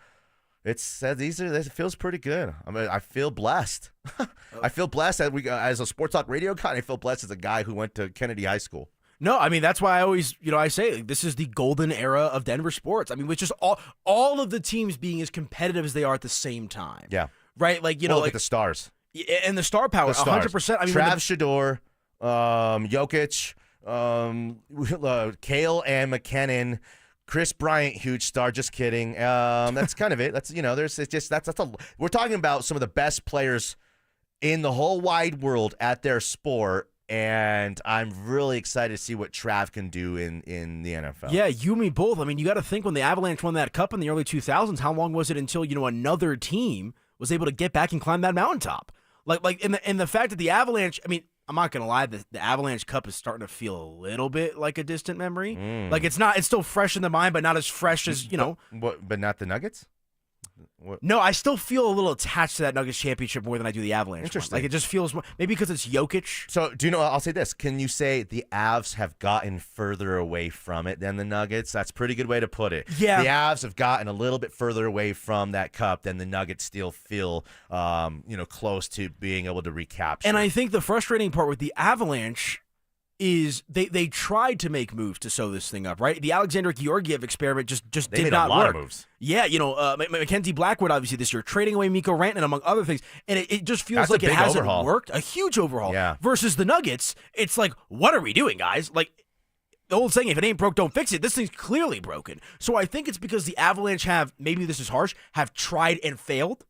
It feels pretty good. I mean, I feel blessed. I feel blessed that as a sports talk radio guy. I feel blessed as a guy who went to Kennedy High School. No, I mean, that's why I always, I say like, this is the golden era of Denver sports. I mean, with just all of the teams being as competitive as they are at the same time. Yeah. Right? Like, look at the stars. And the star power, 100%. I mean, Trav Shador, Jokic, Kale and McKinnon, Chris Bryant, huge star. Just kidding. That's kind of it. That's we're talking about some of the best players in the whole wide world at their sport. And I'm really excited to see what Trav can do in the NFL. Yeah, you and me both. I mean, you got to think when the Avalanche won that cup in the early 2000s, how long was it until, another team was able to get back and climb that mountaintop? And the fact that the Avalanche, I mean, I'm not going to lie, the Avalanche Cup is starting to feel a little bit like a distant memory. Like it's still fresh in the mind, but not as fresh as, But not the Nuggets? What? No, I still feel a little attached to that Nuggets championship more than I do the Avalanche. Interesting. Like it just feels more, maybe because it's Jokic. So do you know? I'll say this: can you say the Avs have gotten further away from it than the Nuggets? That's a pretty good way to put it. Yeah, the Avs have gotten a little bit further away from that cup than the Nuggets still feel, close to being able to recapture. And I think the frustrating part with the Avalanche is they tried to make moves to sew this thing up, right? The Alexander Georgiev experiment just they did made not a lot work. Of moves. Yeah, Mackenzie Blackwood obviously this year, trading away Mikko Rantanen among other things, and it just feels That's like a it big hasn't overhaul. worked. A huge overhaul. Yeah. Versus the Nuggets, it's like, what are we doing, guys? Like the old saying, if it ain't broke, don't fix it. This thing's clearly broken. So I think it's because the Avalanche have, maybe this is harsh, have tried and failed.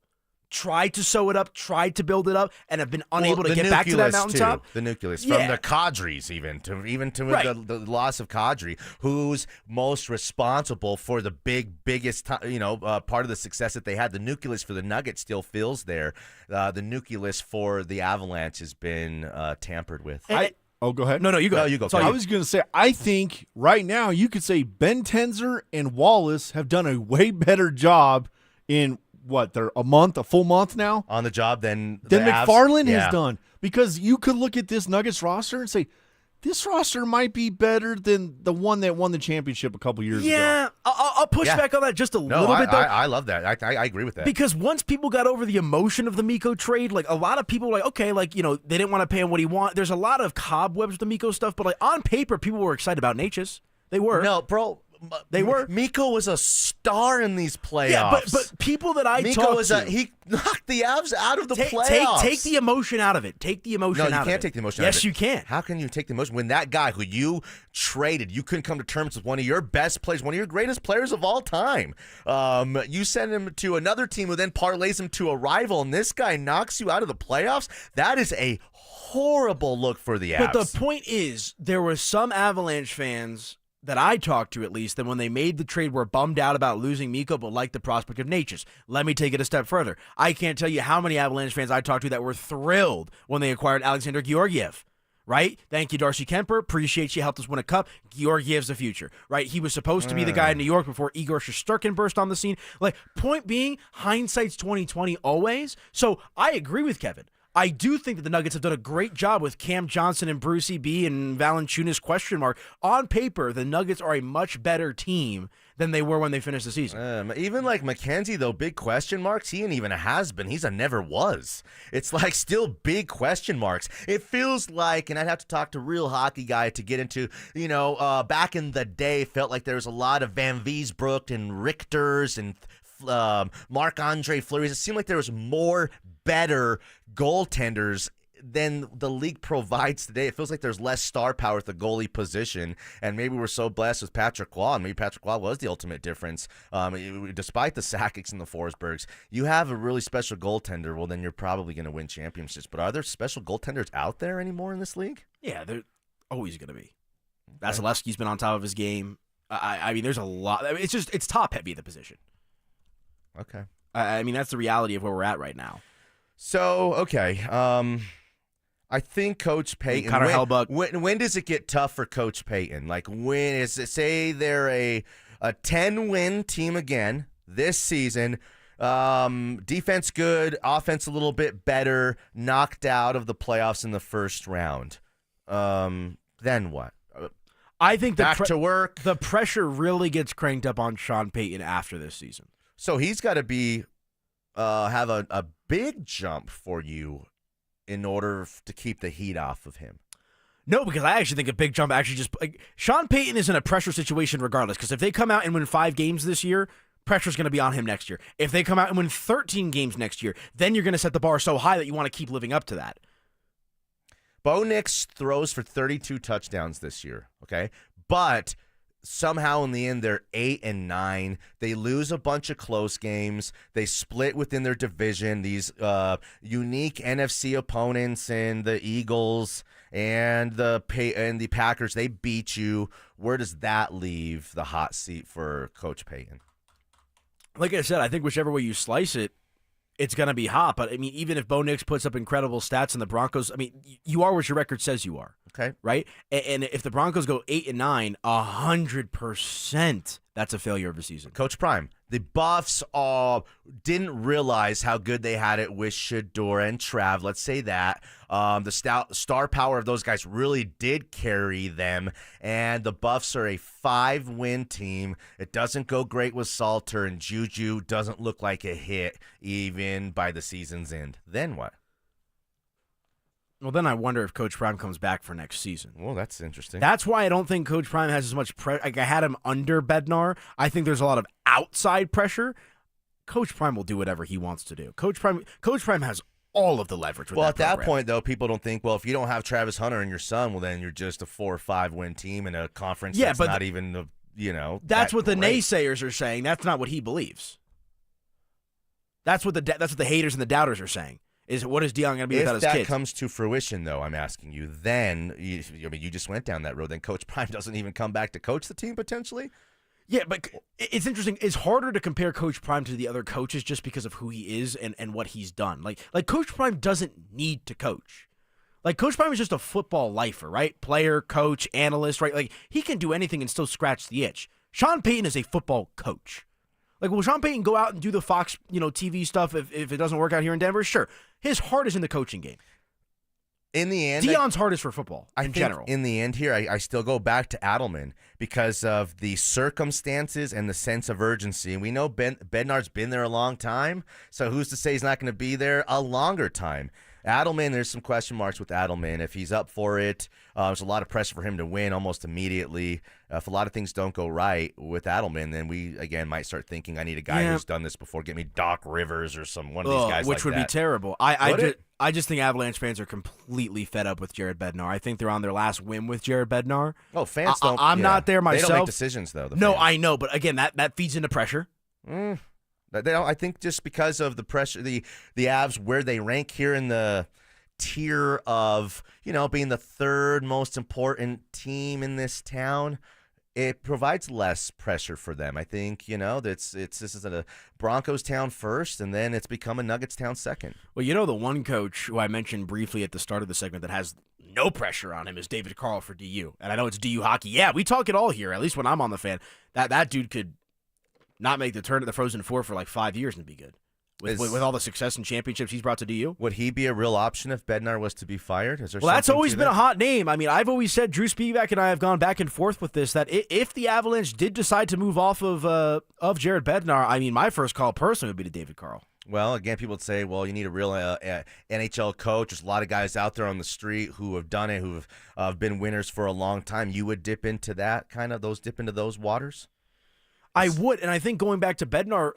Tried to sew it up, tried to build it up, and have been unable to get back to that mountaintop. The nucleus, from the Kadris even to Right. the loss of Kadri, who's most responsible for the biggest part of the success that they had. The nucleus for the Nuggets still feels there. The nucleus for the Avalanche has been tampered with. Oh, go ahead. No, you go. No, you go. I was going to say, I think right now you could say Ben Tenzer and Wallace have done a way better job in they're a full month now on the job than McFarland has done. Because you could look at this Nuggets roster and say, this roster might be better than the one that won the championship a couple years ago. Yeah, I'll push back on that just a little bit, though. I love that. I agree with that. Because once people got over the emotion of the Mikko trade, like a lot of people were like, okay, like, they didn't want to pay him what he wanted. There's a lot of cobwebs with the Mikko stuff, but like on paper, people were excited about Natchez. They were. No, bro. They were. Mikko was a star in these playoffs. Yeah, but people that I talked to, he knocked the Avs out of the playoffs. Take the emotion out of it. Take the emotion out of it. No, you can't take the emotion out of it. Yes, you can. How can you take the emotion when that guy who you traded, you couldn't come to terms with one of your best players, one of your greatest players of all time. You send him to another team who then parlays him to a rival, and this guy knocks you out of the playoffs? That is a horrible look for the Avs. But the point is, there were some Avalanche fans that I talked to, at least, that when they made the trade were bummed out about losing Mikko but liked the prospect of Natchez. Let me take it a step further. I can't tell you how many Avalanche fans I talked to that were thrilled when they acquired Alexander Georgiev. Right? Thank you, Darcy Kemper. Appreciate you helped us win a cup. Georgiev's the future. Right? He was supposed to be the guy in New York before Igor Shesterkin burst on the scene. Like, point being, hindsight's 20/20 always. So I agree with Kevin. I do think that the Nuggets have done a great job with Cam Johnson and Brucey B and Valanciunas ? On paper, the Nuggets are a much better team than they were when they finished the season. Even like McKenzie, though, big question marks. He ain't even a has-been. He's a never was. It's like still big question marks. It feels like, and I'd have to talk to a real hockey guy to get into, back in the day, felt like there was a lot of Van Viesbroek and Richters and Marc-Andre Fleury's. It seemed like there was more better goaltenders than the league provides today. It feels like there's less star power at the goalie position, and maybe we're so blessed with Patrick Waugh, and maybe Patrick Waugh was the ultimate difference. Despite the Sakic's and the Forsbergs, you have a really special goaltender, well, then you're probably going to win championships. But are there special goaltenders out there anymore in this league? Yeah, they're always going to be. Vasilevsky's been on top of his game. I mean, there's a lot. I mean, it's top-heavy, the position. Okay. I mean, that's the reality of where we're at right now. So, okay. I think Coach Payton. Connor Hellebuyck. When does it get tough for Coach Payton? Like, when is it? Say they're a 10-win team again this season. Defense good, offense a little bit better. Knocked out of the playoffs in the first round. Then what? I think back to work. The pressure really gets cranked up on Sean Payton after this season. So he's got to be have a big jump for you in order to keep the heat off of him. No, because I actually think a big jump actually just Sean Payton is in a pressure situation regardless, because if they come out and win 5 games this year, pressure's going to be on him next year. If they come out and win 13 games next year, then you're going to set the bar so high that you want to keep living up to that. Bo Nix throws for 32 touchdowns this year, okay? But somehow in the end they're 8-9. They lose a bunch of close games. They split within their division. These unique NFC opponents and the Eagles and the Packers, they beat you. Where does that leave the hot seat for Coach Payton? Like I said, I think whichever way you slice it, it's going to be hot. But, I mean, even if Bo Nix puts up incredible stats and the Broncos, I mean, you are what your record says you are. Okay. Right? And if the Broncos go 8-9, 100%, that's a failure of a season. Coach Prime, the Buffs didn't realize how good they had it with Shedeur and Trav. Let's say that. The star power of those guys really did carry them, and the Buffs are a 5-win team. It doesn't go great with Salter, and Juju doesn't look like a hit even by the season's end. Then what? Well, then I wonder if Coach Prime comes back for next season. Well, that's interesting. That's why I don't think Coach Prime has as much pressure. Like, I had him under Bednar. I think there's a lot of outside pressure. Coach Prime will do whatever he wants to do. Coach Prime has all of the leverage with Well, that at that program. point, though, people don't think, well, if you don't have Travis Hunter and your son, well, then you're just a 4 or 5 win team in a conference that's but not even, that's what the great. naysayers are saying. That's not what he believes. That's what the haters and the doubters are saying. Is what is Dion going to be without his kids? If that comes to fruition, though, I'm asking you, then you just went down that road. Then Coach Prime doesn't even come back to coach the team potentially. Yeah, but it's interesting. It's harder to compare Coach Prime to the other coaches just because of who he is and what he's done. Like Coach Prime doesn't need to coach. Like, Coach Prime is just a football lifer, right? Player, coach, analyst, right? Like, he can do anything and still scratch the itch. Sean Payton is a football coach. Like, will Sean Payton go out and do the Fox, TV stuff if it doesn't work out here in Denver? Sure. His heart is in the coaching game. In the end, Dion's heart is for football in general. In the end here, I still go back to Adelman because of the circumstances and the sense of urgency. And we know Bednar's been there a long time, so who's to say he's not going to be there a longer time? Adelman, there's some question marks with Adelman. If he's up for it, there's a lot of pressure for him to win almost immediately. If a lot of things don't go right with Adelman, then we, again, might start thinking, I need a guy who's done this before. Get me Doc Rivers or one of these guys which would like that. Be terrible. I just think Avalanche fans are completely fed up with Jared Bednar. I think they're on their last win with Jared Bednar. Oh, fans don't. I'm not there myself. They don't make decisions, though. No, I know, but again, that feeds into pressure. They don't, I think just because of the pressure, the Avs, where they rank here in the tier of, being the third most important team in this town, it provides less pressure for them. I think, this is a Broncos town first, and then it's become a Nuggets town second. Well, the one coach who I mentioned briefly at the start of the segment that has no pressure on him is David Carl for DU. And I know it's DU hockey. Yeah, we talk it all here, at least when I'm on the fan. That dude could not make the turn at the Frozen Four for like 5 years and be good. With all the success and championships he's brought to DU. Would he be a real option if Bednar was to be fired? That's always been a hot name. I mean, I've always said, Drew Spivak and I have gone back and forth with this, that if the Avalanche did decide to move off of Jared Bednar, I mean, my first call personally would be to David Carl. Well, again, people would say, well, you need a real NHL coach. There's a lot of guys out there on the street who have done it, who have been winners for a long time. You would dip into that dip into those waters? I would, and I think going back to Bednar,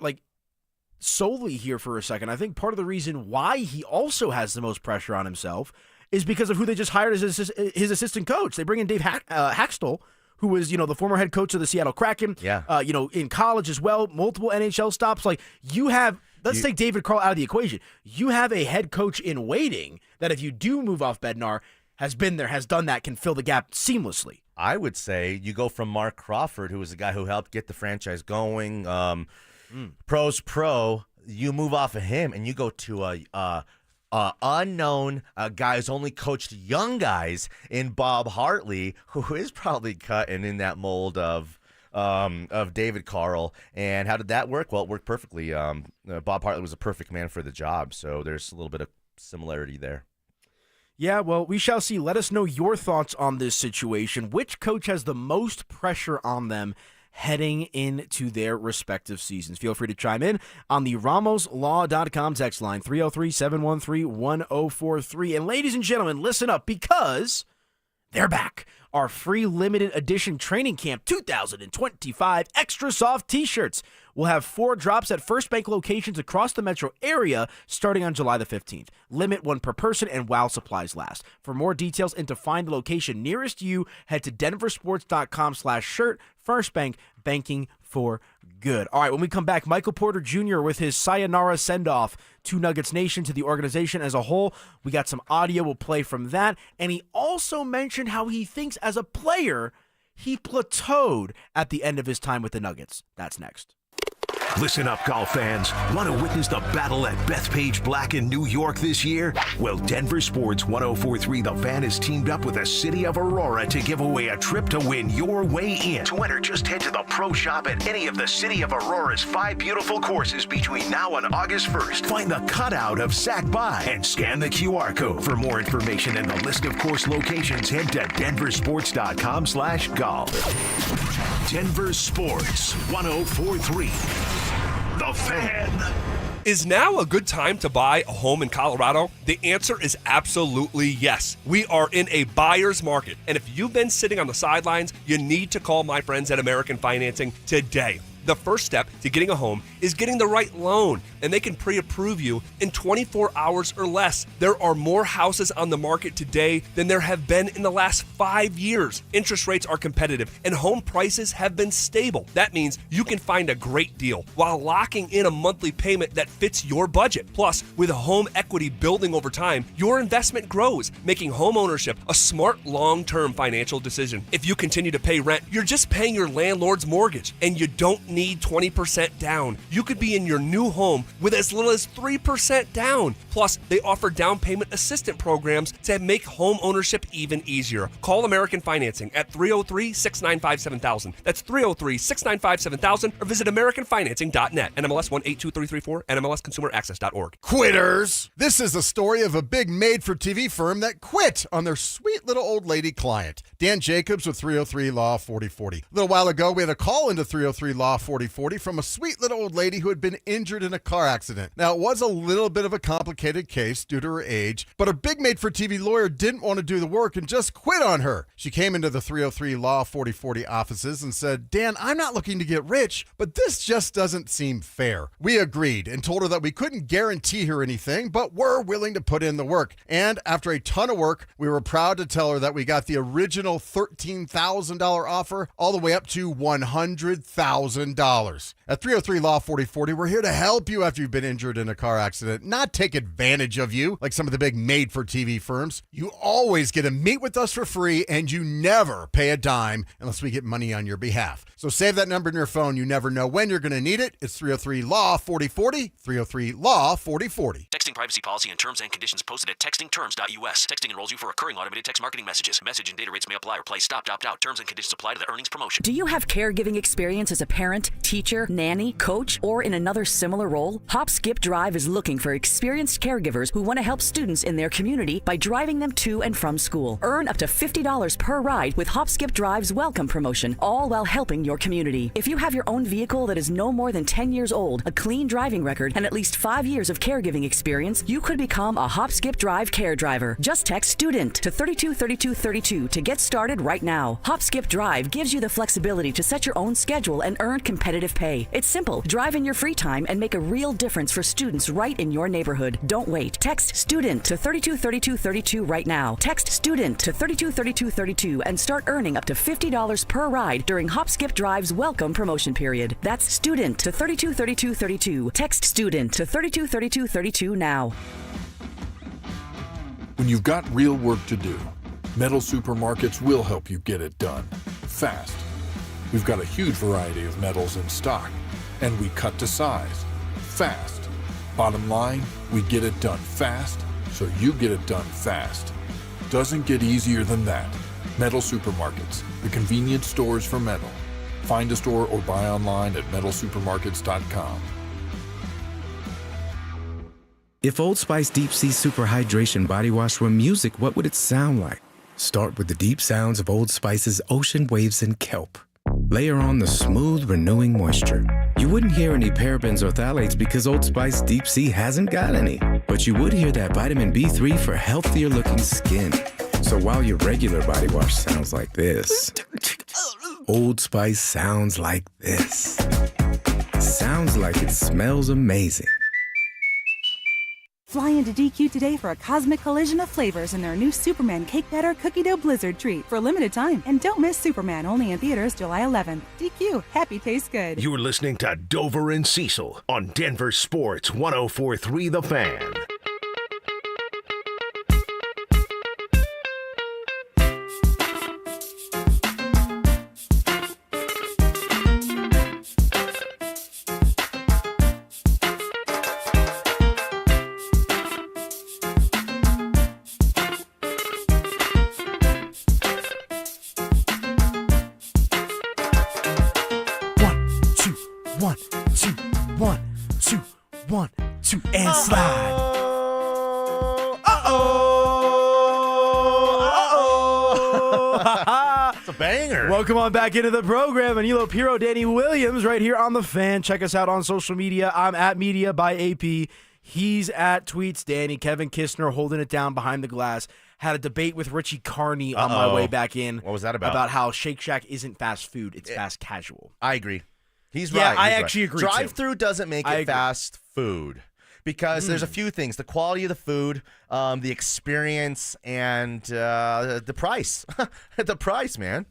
solely here for a second, I think part of the reason why he also has the most pressure on himself is because of who they just hired as his assistant coach. They bring in Dave Haxtell, who was, the former head coach of the Seattle Kraken. Yeah. In college as well, multiple NHL stops. Let's take David Carl out of the equation. You have a head coach in waiting that if you do move off Bednar, has been there, has done that, can fill the gap seamlessly. I would say you go from Mark Crawford, who was the guy who helped get the franchise going, Pro's pro. You move off of him and you go to a unknown guy who's only coached young guys in Bob Hartley, who is probably cutting in that mold of David Carl. And how did that work? Well, it worked perfectly. Bob Hartley was a perfect man for the job, so there's a little bit of similarity there. Yeah, well, we shall see. Let us know your thoughts on this situation. Which coach has the most pressure on them heading into their respective seasons. Feel free to chime in on the RamosLaw.com text line, 303-713-1043. And ladies and gentlemen, listen up, because they're back. Our free limited edition Training Camp 2025 Extra Soft T-shirts. We'll have 4 drops at First Bank locations across the metro area starting on July the 15th. Limit 1 per person and while supplies last. For more details and to find the location nearest you, head to DenverSports.com/shirt. First Bank, banking for good. All right, when we come back, Michael Porter Jr. with his sayonara send-off to Nuggets Nation, to the organization as a whole. We got some audio we'll play from that. And he also mentioned how he thinks as a player he plateaued at the end of his time with the Nuggets. That's next. Listen up, golf fans. Want to witness the battle at Bethpage Black in New York this year? Well, Denver Sports 1043 The Fan has teamed up with the city of Aurora to give away a trip to win your way in. To enter, just head to the pro shop at any of the city of Aurora's 5 beautiful courses between now and August 1st. Find the cutout of Sac By and scan the QR code. For more information and the list of course locations, head to denversports.com/golf. Denver Sports 1043. The Fan. Is now a good time to buy a home in Colorado? The answer is absolutely yes. We are in a buyer's market, and if you've been sitting on the sidelines, you need to call my friends at American Financing today. The first step to getting a home is getting the right loan, and they can pre-approve you in 24 hours or less. There are more houses on the market today than there have been in the last 5 years. Interest rates are competitive, and home prices have been stable. That means you can find a great deal while locking in a monthly payment that fits your budget. Plus, with home equity building over time, your investment grows, making home ownership a smart long-term financial decision. If you continue to pay rent, you're just paying your landlord's mortgage, and you don't need 20% down. You could be in your new home with as little as 3% down. Plus, they offer down payment assistance programs to make home ownership even easier. Call American Financing at 303-695-7000. That's 303-695-7000, or visit AmericanFinancing.net. NMLS 182334, NMLSConsumerAccess.org. Quitters! This is the story of a big made-for-TV firm that quit on their sweet little old lady client. Dan Jacobs with 303 Law 4040. A little while ago, we had a call into 303 Law 4040 from a sweet little old lady who had been injured in a car accident. Now, it was a little bit of a complicated case due to her age, but her big made-for-TV lawyer didn't want to do the work and just quit on her. She came into the 303 Law 4040 offices and said, Dan, I'm not looking to get rich, but this just doesn't seem fair. We agreed and told her that we couldn't guarantee her anything, but we're willing to put in the work. And after a ton of work, we were proud to tell her that we got the original $13,000 offer all the way up to $100,000. At 303 Law 4040, we're here to help you after you've been injured in a car accident, not take advantage of you like some of the big made-for-TV firms. You always get to meet with us for free, and you never pay a dime unless we get money on your behalf. So save that number in your phone. You never know when you're going to need it. It's 303 Law 4040, 303 Law 4040. Texting privacy policy and terms and conditions posted at textingterms.us. Texting enrolls you for recurring automated text marketing messages. Message and data rates may apply or play. Stop, opt out. Terms and conditions apply to the earnings promotion. Do you have caregiving experience as a parent, teacher, nanny, coach, or in another similar role? Hop Skip Drive is looking for experienced caregivers who want to help students in their community by driving them to and from school. Earn up to $50 per ride with Hop Skip Drive's welcome promotion, all while helping your community. If you have your own vehicle that is no more than 10 years old, a clean driving record, and at least 5 years of caregiving experience, you could become a Hop Skip Drive care driver. Just text STUDENT to 323232 to get started right now. Hop Skip Drive gives you the flexibility to set your own schedule and earn competitive pay. It's simple. Drive in your free time and make a real difference for students right in your neighborhood. Don't wait. Text STUDENT to 323232 right now. Text STUDENT to 323232 and start earning up to $50 per ride during Hop Skip Drive's welcome promotion period. That's STUDENT to 323232. Text STUDENT to 323232 now. When you've got real work to do, Metal Supermarkets will help you get it done fast. We've got a huge variety of metals in stock, and we cut to size fast. Bottom line, we get it done fast, so you get it done fast. Doesn't get easier than that. Metal Supermarkets, the convenience stores for metal. Find a store or buy online at metalsupermarkets.com. If Old Spice Deep Sea Super Hydration Body Wash were music, what would it sound like? Start with the deep sounds of Old Spice's Ocean Waves and Kelp. Layer on the smooth, renewing moisture. You wouldn't hear any parabens or phthalates because Old Spice Deep Sea hasn't got any. But you would hear that vitamin B3 for healthier looking skin. So while your regular body wash sounds like this, Old Spice sounds like this. Sounds like it smells amazing. Fly into DQ today for a cosmic collision of flavors in their new Superman Cake Batter Cookie Dough Blizzard treat for a limited time. And don't miss Superman, only in theaters July 11th. DQ, happy tastes good. You're listening to Dover and Cecil on Denver Sports 104.3 The Fan. And slide. It's a banger. Welcome on back into the program. Anilo Piro, Danny Williams, right here on The Fan. Check us out on social media. I'm at Media by AP. He's at Tweets Danny. Kevin Kistner holding it down behind the glass. Had a debate with Richie Carney on my way back in. What was that about? About how Shake Shack isn't fast food. It's fast casual. I agree. He's Yeah, right. I He's actually right. agree, too. Drive-through doesn't make I it agree. fast food. Because there's a few things: the quality of the food, the experience, and the price. The price, man.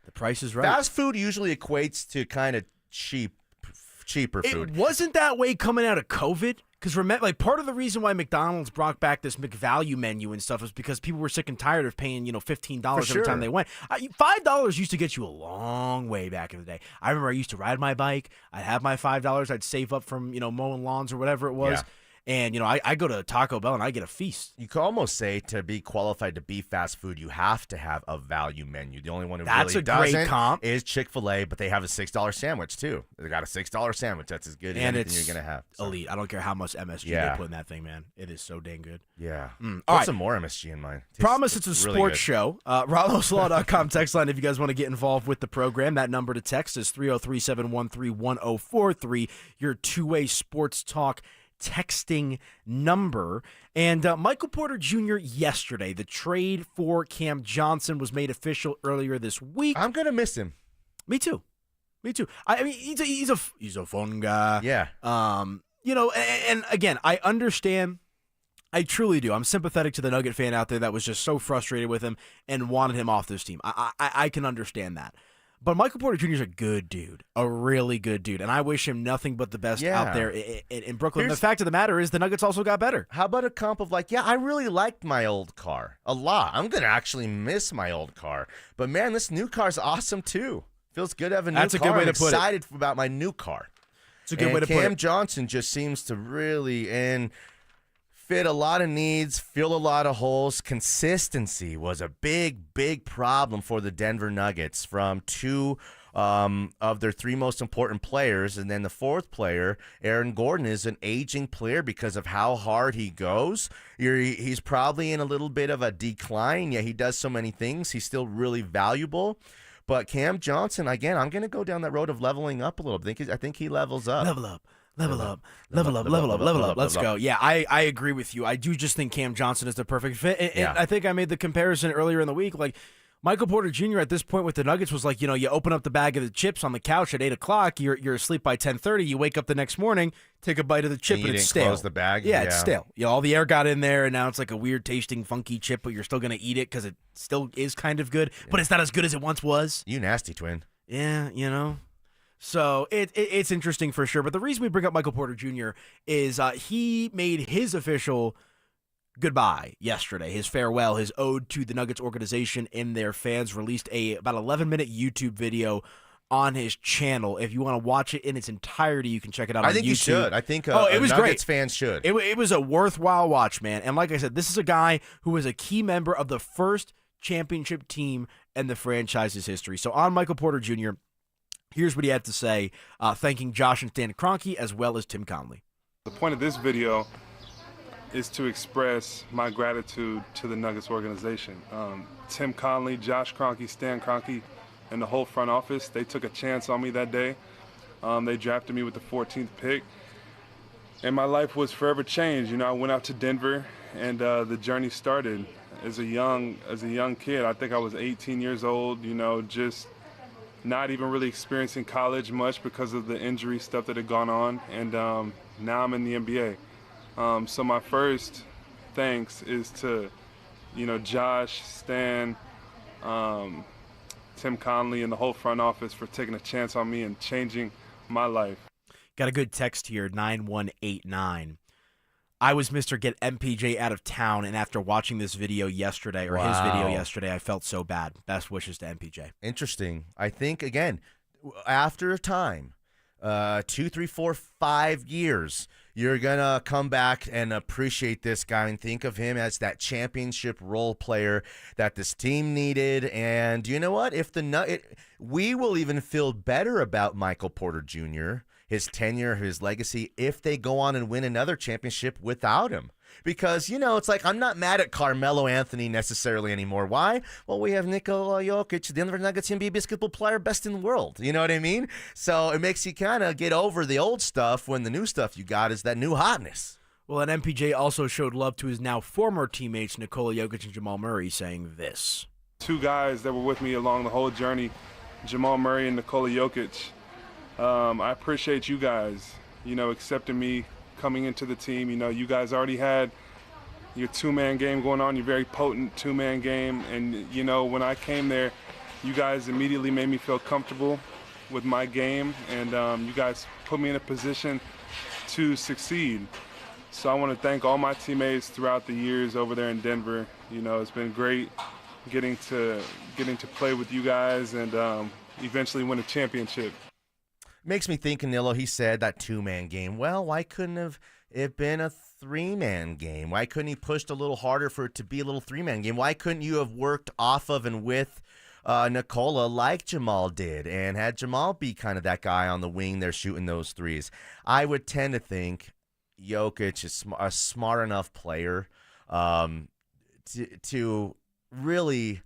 The price is right. Fast food usually equates to kind of cheaper food. It wasn't that way coming out of COVID. Because remember, like, part of the reason why McDonald's brought back this McValue menu and stuff is because people were sick and tired of paying, $15 every time they went. $5 used to get you a long way back in the day. I remember I used to ride my bike. I'd have my $5. I'd save up from, mowing lawns or whatever it was. Yeah. And, I go to Taco Bell and I get a feast. You could almost say to be qualified to be fast food, you have to have a value menu. The only one who That's really a great doesn't comp. is Chick-fil-A, but they have a $6 sandwich too. They got a $6 sandwich. That's as good as And anything it's you're going to have. So. elite. I don't care how much MSG they put in that thing, man. It is so dang good. Yeah. All Put right. some more MSG in mine. Promise it's a really sports good. show. RolloSlaw.com text line if you guys want to get involved with the program. That number to text is 303-713-1043. Your two-way sports talk texting number. And Michael Porter Jr. yesterday, the trade for Cam Johnson was made official earlier this week. I'm going to miss him. Me too. I mean, he's a fun guy. Yeah. And again, I understand. I truly do. I'm sympathetic to the Nugget fan out there that was just so frustrated with him and wanted him off this team. I can understand that. But Michael Porter Jr. is a good dude, a really good dude, and I wish him nothing but the best out there in Brooklyn. The fact of the matter is the Nuggets also got better. How about a comp of I really liked my old car a lot. I'm going to actually miss my old car. But, man, this new car's awesome, too. Feels good to have a new car. That's a good way to put it. I'm excited about my new car. It's a good way to put it. Cam Johnson just seems to really fit a lot of needs, fill a lot of holes. Consistency was a big, big problem for the Denver Nuggets from two of their three most important players. And then the fourth player, Aaron Gordon, is an aging player because of how hard he goes. He's probably in a little bit of a decline. Yeah, he does so many things. He's still really valuable. But Cam Johnson, again, I'm going to go down that road of leveling up a little bit. I think he levels up. Level up. Let's go. Yeah, I agree with you. I do just think Cam Johnson is the perfect fit. And I think I made the comparison earlier in the week. Like, Michael Porter Jr. at this point with the Nuggets was like, you open up the bag of the chips on the couch at 8 o'clock. You're asleep by 10:30. You wake up the next morning, take a bite of the chip, and it's stale. Close the bag? Yeah, it's stale. All the air got in there, and now it's like a weird tasting, funky chip, but you're still going to eat it because it still is kind of good, but it's not as good as it once was. You nasty twin. Yeah, So it's interesting for sure. But the reason we bring up Michael Porter Jr. is he made his official goodbye yesterday, his farewell, his ode to the Nuggets organization and their fans, released about 11-minute YouTube video on his channel. If you want to watch it in its entirety, you can check it out on YouTube. I think you should. I think it was Nuggets great. fans should. It was a worthwhile watch, man. And like I said, this is a guy who was a key member of the first championship team in the franchise's history. So on Michael Porter Jr., here's what he had to say, thanking Josh and Stan Kroenke as well as Tim Conley. The point of this video is to express my gratitude to the Nuggets organization. Tim Conley, Josh Kroenke, Stan Kroenke, and the whole front office, they took a chance on me that day. They drafted me with the 14th pick, and my life was forever changed. You know, I went out to Denver, and the journey started as a young kid. I think I was 18 years old, you know, just not even really experiencing college much because of the injury stuff that had gone on, and now I'm in the NBA. So my first thanks is to, you know, Josh, Stan, Tim Conley, and the whole front office for taking a chance on me and changing my life. Got a good text here, 9189. I was Mr. Get MPJ out of town, and after watching this video yesterday, or his video yesterday, I felt so bad. Best wishes to MPJ. Interesting. I think, again, after a time, 2, 3, 4, 5 years, you're going to come back and appreciate this guy and think of him as that championship role player that this team needed. And you know what? We will even feel better about Michael Porter Jr., his tenure, his legacy, if they go on and win another championship without him. Because, you know, it's like I'm not mad at Carmelo Anthony necessarily anymore. Why? Well, we have Nikola Jokic, the Denver Nuggets NBA basketball player, best in the world. You know what I mean? So it makes you kind of get over the old stuff when the new stuff you got is that new hotness. Well, and MPJ also showed love to his now former teammates, Nikola Jokic and Jamal Murray, saying this. Two guys that were with me along the whole journey, Jamal Murray and Nikola Jokic. I appreciate you guys, you know, accepting me coming into the team. You know, you guys already had your two-man game going on, your very potent two-man game. And, you know, when I came there, you guys immediately made me feel comfortable with my game. And you guys put me in a position to succeed. So I want to thank all my teammates throughout the years over there in Denver. You know, it's been great getting to play with you guys and eventually win a championship. Makes me think, Canelo, he said that two-man game. Well, why couldn't have it been a three-man game? Why couldn't he pushed a little harder for it to be a little three-man game? Why couldn't you have worked off of and with Nikola like Jamal did and had Jamal be kind of that guy on the wing there shooting those threes? I would tend to think Jokic is a smart enough player to really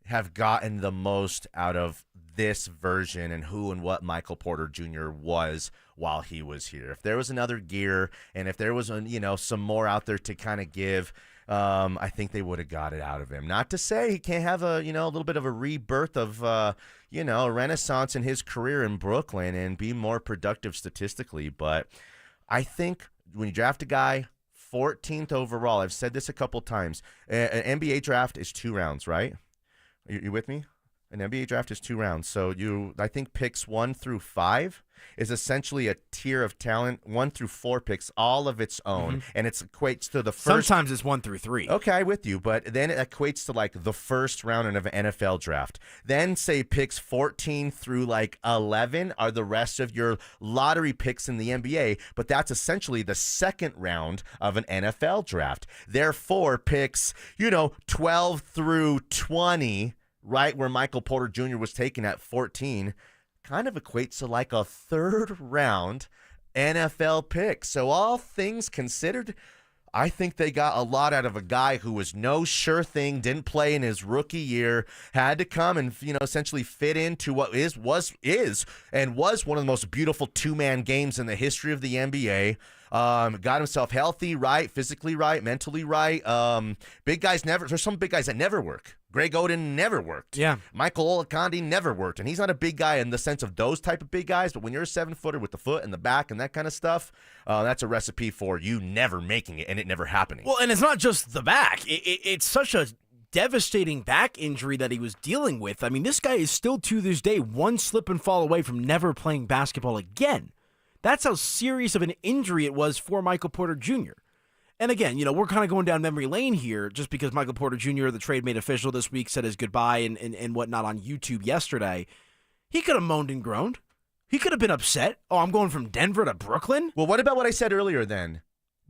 have gotten the most out of this version and who and what Michael Porter Jr. was while he was here. If there was another gear and if there was some more out there to kind of give, I think they would have got it out of him. Not to say he can't have a little bit of a rebirth of a renaissance in his career in Brooklyn and be more productive statistically, but I think when you draft a guy 14th overall, I've said this a couple times, an NBA draft is 2 rounds, right? You with me? An NBA draft is 2 rounds. So I think picks 1 through 5 is essentially a tier of talent, 1 through 4 picks, all of its own. Mm-hmm. And it equates to the first. Sometimes it's 1 through 3. Okay, with you. But then it equates to like the first round of an NFL draft. Then say picks 14 through like 11 are the rest of your lottery picks in the NBA. But that's essentially the second round of an NFL draft. Therefore, picks, 12 through 20, right where Michael Porter Jr. was taken at 14, kind of equates to like a third round NFL pick. So all things considered, I think they got a lot out of a guy who was no sure thing, didn't play in his rookie year, had to come and essentially fit into what was one of the most beautiful two-man games in the history of the NBA. Got himself healthy, right, physically right, mentally right. There's some big guys that never work. Greg Oden never worked. Yeah. Michael Olakandi never worked. And he's not a big guy in the sense of those type of big guys, but when you're a 7-footer with the foot and the back and that kind of stuff, that's a recipe for you never making it and it never happening. Well, and it's not just the back. It's such a devastating back injury that he was dealing with. I mean, this guy is still to this day one slip and fall away from never playing basketball again. That's how serious of an injury it was for Michael Porter Jr. And again, we're kind of going down memory lane here just because Michael Porter Jr., the trade made official this week, said his goodbye and whatnot on YouTube yesterday. He could have moaned and groaned. He could have been upset. Oh, I'm going from Denver to Brooklyn? Well, what about what I said earlier then?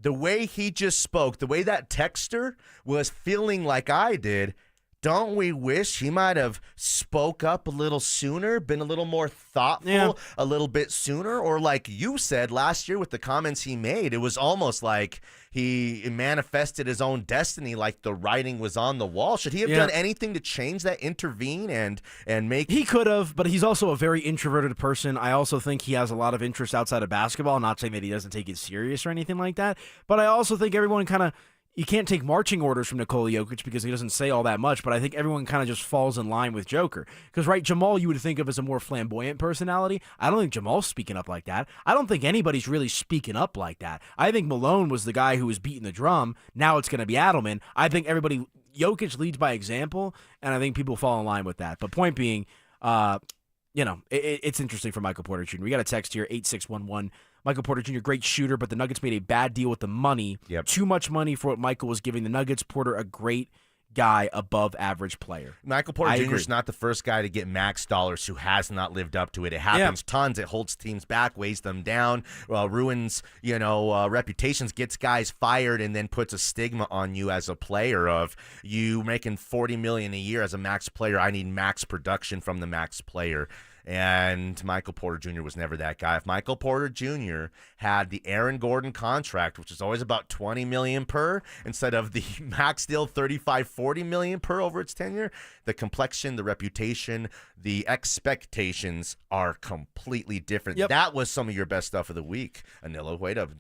The way he just spoke, the way that texter was feeling like I did, don't we wish he might have spoke up a little sooner, been a little more thoughtful a little bit sooner? Or like you said last year with the comments he made, it was almost like he manifested his own destiny, like the writing was on the wall. Should he have done anything to change that, intervene, and make... He could have, but he's also a very introverted person. I also think he has a lot of interest outside of basketball. I'm not saying that he doesn't take it serious or anything like that, but I also think everyone kind of... You can't take marching orders from Nikola Jokic because he doesn't say all that much, but I think everyone kind of just falls in line with Joker. Because, right, Jamal you would think of as a more flamboyant personality. I don't think Jamal's speaking up like that. I don't think anybody's really speaking up like that. I think Malone was the guy who was beating the drum. Now it's going to be Adelman. I think Jokic leads by example, and I think people fall in line with that. But point being, it's interesting for Michael Porter Jr. We got a text here, 8611. Michael Porter Jr., great shooter, but the Nuggets made a bad deal with the money. Too much money for what Michael was giving the Nuggets. Porter, a great guy, above average player. Michael Porter Jr. is not the first guy to get max dollars who has not lived up to it. It happens tons. It holds teams back, weighs them down, ruins reputations, gets guys fired, and then puts a stigma on you as a player of you making $40 million a year as a max player. I need max production from the max player. And Michael Porter Jr. was never that guy. If Michael Porter Jr. had the Aaron Gordon contract, which is always about $20 million per, instead of the max deal $35-40 million per over its tenure, the complexion, the reputation, the expectations are completely different. That was some of your best stuff of the week, Anilo. Wait up.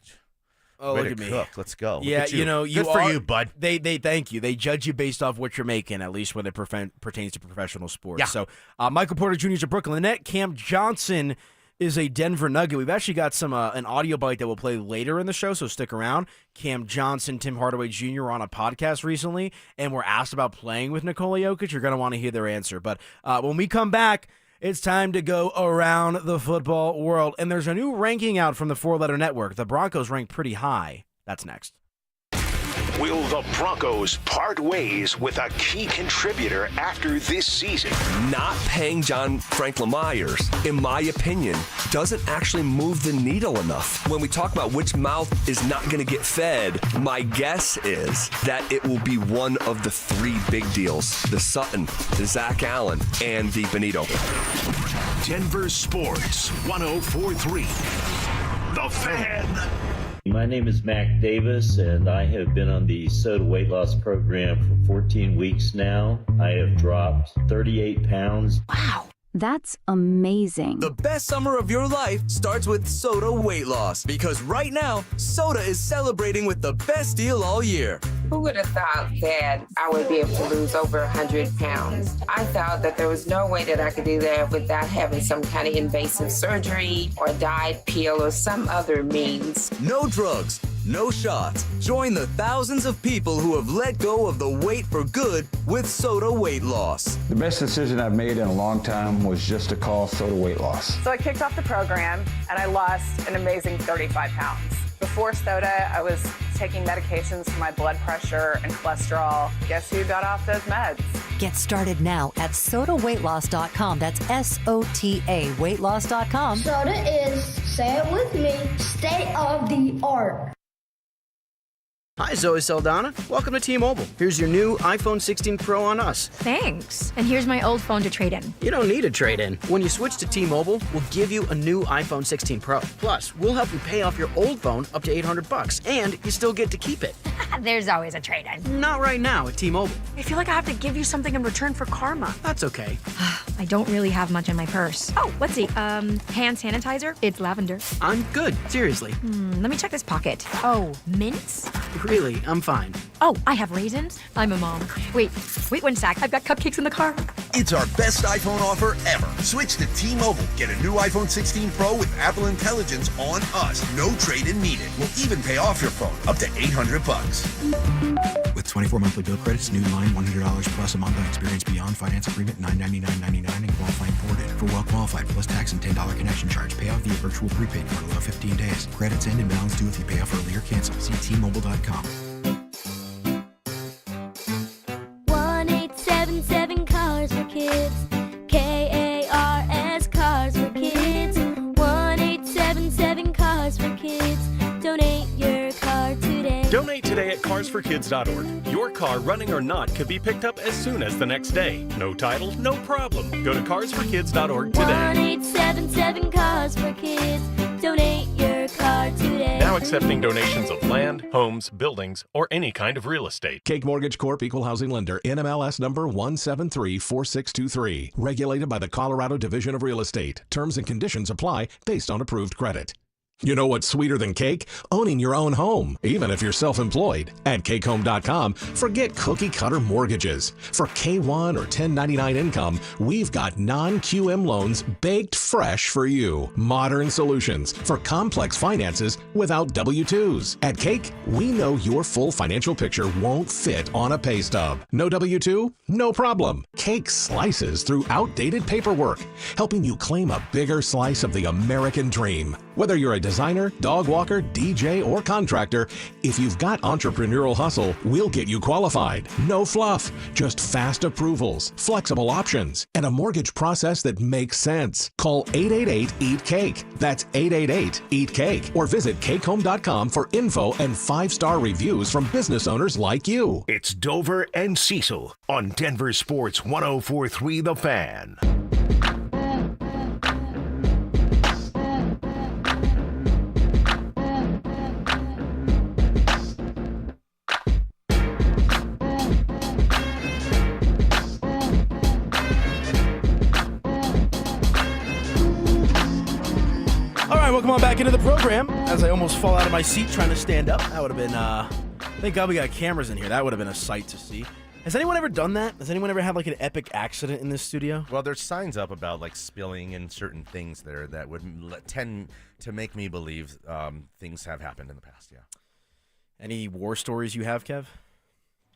Oh, way look to at cook. me. Let's go. Yeah, Good for you, bud. They thank you. They judge you based off what you're making, at least when it pertains to professional sports. Yeah. So Michael Porter Jr. is a Brooklyn Net. Cam Johnson is a Denver Nugget. We've actually got an audio bite that we'll play later in the show, so stick around. Cam Johnson, Tim Hardaway Jr. were on a podcast recently, and were asked about playing with Nikola Jokic. You're going to want to hear their answer. But when we come back, it's time to go around the football world. And there's a new ranking out from the Four-Letter Network. The Broncos rank pretty high. That's next. Will the Broncos part ways with a key contributor after this season? Not paying John Frank LeMahieu, in my opinion, doesn't actually move the needle enough. When we talk about which mouth is not going to get fed, my guess is that it will be one of the three big deals: the Sutton, the Zach Allen, and the Benito. Denver Sports 104.3. The Fan. My name is Mac Davis, and I have been on the SOTA weight loss program for 14 weeks now. I have dropped 38 pounds. Wow. That's amazing. The best summer of your life starts with SOTA weight loss, because right now, SOTA is celebrating with the best deal all year. Who would have thought that I would be able to lose over 100 pounds? I thought that there was no way that I could do that without having some kind of invasive surgery or diet pill or some other means. No drugs, no shots. Join the thousands of people who have let go of the weight for good with SOTA weight loss. The best decision I've made in a long time was just to call SOTA weight loss. So I kicked off the program and I lost an amazing 35 pounds. Before SOTA, I was taking medications for my blood pressure and cholesterol. Guess who got off those meds? Get started now at SOTAweightloss.com. That's SOTA weightloss.com. SOTA is, say it with me, state of the art. Hi, Zoe Saldana. Welcome to T-Mobile. Here's your new iPhone 16 Pro on us. Thanks. And here's my old phone to trade in. You don't need a trade-in. When you switch to T-Mobile, we'll give you a new iPhone 16 Pro. Plus, we'll help you pay off your old phone up to $800, and you still get to keep it. There's always a trade-in. Not right now at T-Mobile. I feel like I have to give you something in return for karma. That's okay. I don't really have much in my purse. Oh, let's see. Hand sanitizer. It's lavender. I'm good. Seriously. Let me check this pocket. Oh, mints? Really, I'm fine. Oh, I have raisins. I'm a mom. Wait 1 sec. I've got cupcakes in the car. It's our best iPhone offer ever. Switch to T-Mobile. Get a new iPhone 16 Pro with Apple Intelligence on us. No trade-in needed. We'll even pay off your phone up to $800. With 24 monthly bill credits, new line $100 plus a month on Experience Beyond finance agreement $999.99 and qualifying ported. For well qualified plus tax and $10 connection charge. Pay off via virtual prepaid card allow 15 days. Credits end and balance due if you pay off early or cancel. See T-Mobile.com. 1-877 Cars for Kids. KARS Cars for Kids. 1-877 Cars for Kids. Donate your car today. Donate Donate today at carsforkids.org. Your car, running or not, could be picked up as soon as the next day. No title, no problem. Go to carsforkids.org today. 1-877 Cars for Kids. Donate your car today. Now accepting donations of land, homes, buildings, or any kind of real estate. Cake Mortgage Corp. Equal Housing Lender. NMLS number 1734623. Regulated by the Colorado Division of Real Estate. Terms and conditions apply based on approved credit. You know what's sweeter than cake? Owning your own home, even if you're self-employed. At cakehome.com, forget cookie-cutter mortgages. For K-1 or 1099 income, we've got non-QM loans baked fresh for you. Modern solutions for complex finances without W-2s. At Cake, we know your full financial picture won't fit on a pay stub. No W-2? No problem. Cake slices through outdated paperwork, helping you claim a bigger slice of the American dream. Whether you're a designer, dog walker, DJ, or contractor, if you've got entrepreneurial hustle, we'll get you qualified. No fluff, just fast approvals, flexible options, and a mortgage process that makes sense. Call 888-EAT-CAKE. That's 888-EAT-CAKE. Or visit cakehome.com for info and 5-star reviews from business owners like you. It's Dover and Cecil on Denver Sports 104.3 The Fan. Welcome on back into the program. As I almost fall out of my seat trying to stand up. That would have been, thank God we got cameras in here. That would have been a sight to see. Has anyone ever done that? Has anyone ever had like an epic accident in this studio? Well, there's signs up about like spilling and certain things there that would tend to make me believe things have happened in the past, yeah. Any war stories you have, Kev?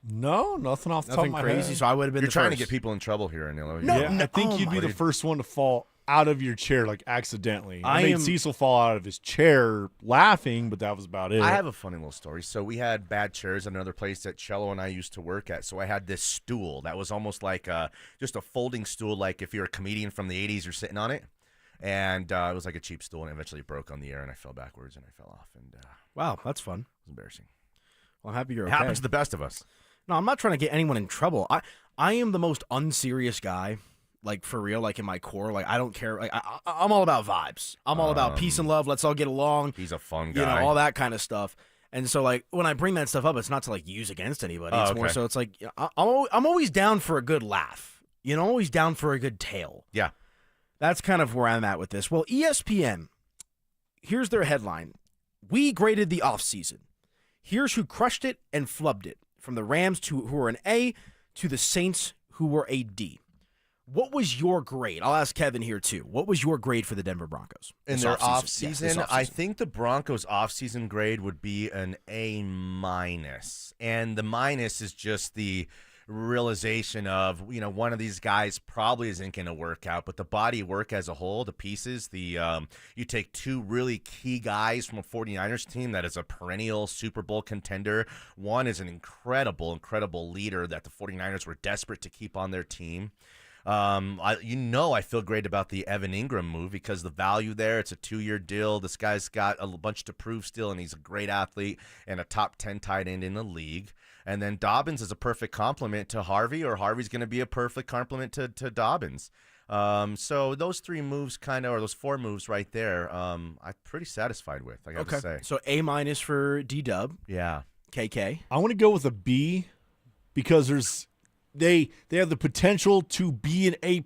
No, nothing off the top of my crazy, head. So I would have been You're the trying first. to get people in trouble here, Anilo. No, I think you'd be the first one to fall out of your chair, like accidentally. I made Cecil fall out of his chair laughing, but that was about it. I have a funny little story. So we had bad chairs at another place that Cello and I used to work at. So I had this stool that was almost like just a folding stool, like if you're a comedian from the 80s, you're sitting on it. And it was like a cheap stool, and eventually it broke on the air, and I fell backwards, and I fell off. And wow, that's fun. It was embarrassing. Well, I'm happy you're It okay. happens to the best of us. No, I'm not trying to get anyone in trouble. I am the most unserious guy, like for real, like in my core. Like I don't care. Like I'm all about vibes. I'm all about peace and love. Let's all get along. He's a fun guy. You know, all that kind of stuff. And so, like, when I bring that stuff up, it's not to like use against anybody. It's more so it's like I'm always down for a good laugh. You know, always down for a good tale. Yeah. That's kind of where I'm at with this. Well, ESPN, here's their headline. We graded the offseason. Here's who crushed it and flubbed it. From the Rams, who were an A, to the Saints, who were a D. What was your grade? I'll ask Kevin here, too. What was your grade for the Denver Broncos? In their offseason, I think the Broncos' offseason grade would be an A-. And the minus is just the realization of, you know, one of these guys probably isn't going to work out, but the body work as a whole, the pieces, you take two really key guys from a 49ers team that is a perennial Super Bowl contender. One is an incredible leader that the 49ers were desperate to keep on their team. I feel great about the Evan Ingram move because the value there, it's a 2-year deal. This guy's got a bunch to prove still, and he's a great athlete and a top 10 tight end in the league. And then Dobbins is a perfect complement to Harvey, or Harvey's going to be a perfect complement to Dobbins. So those 3 moves or those 4 moves right there, I'm pretty satisfied with, I got to say. So A- for D-Dub. Yeah. KK. I want to go with a B because they have the potential to be an A++,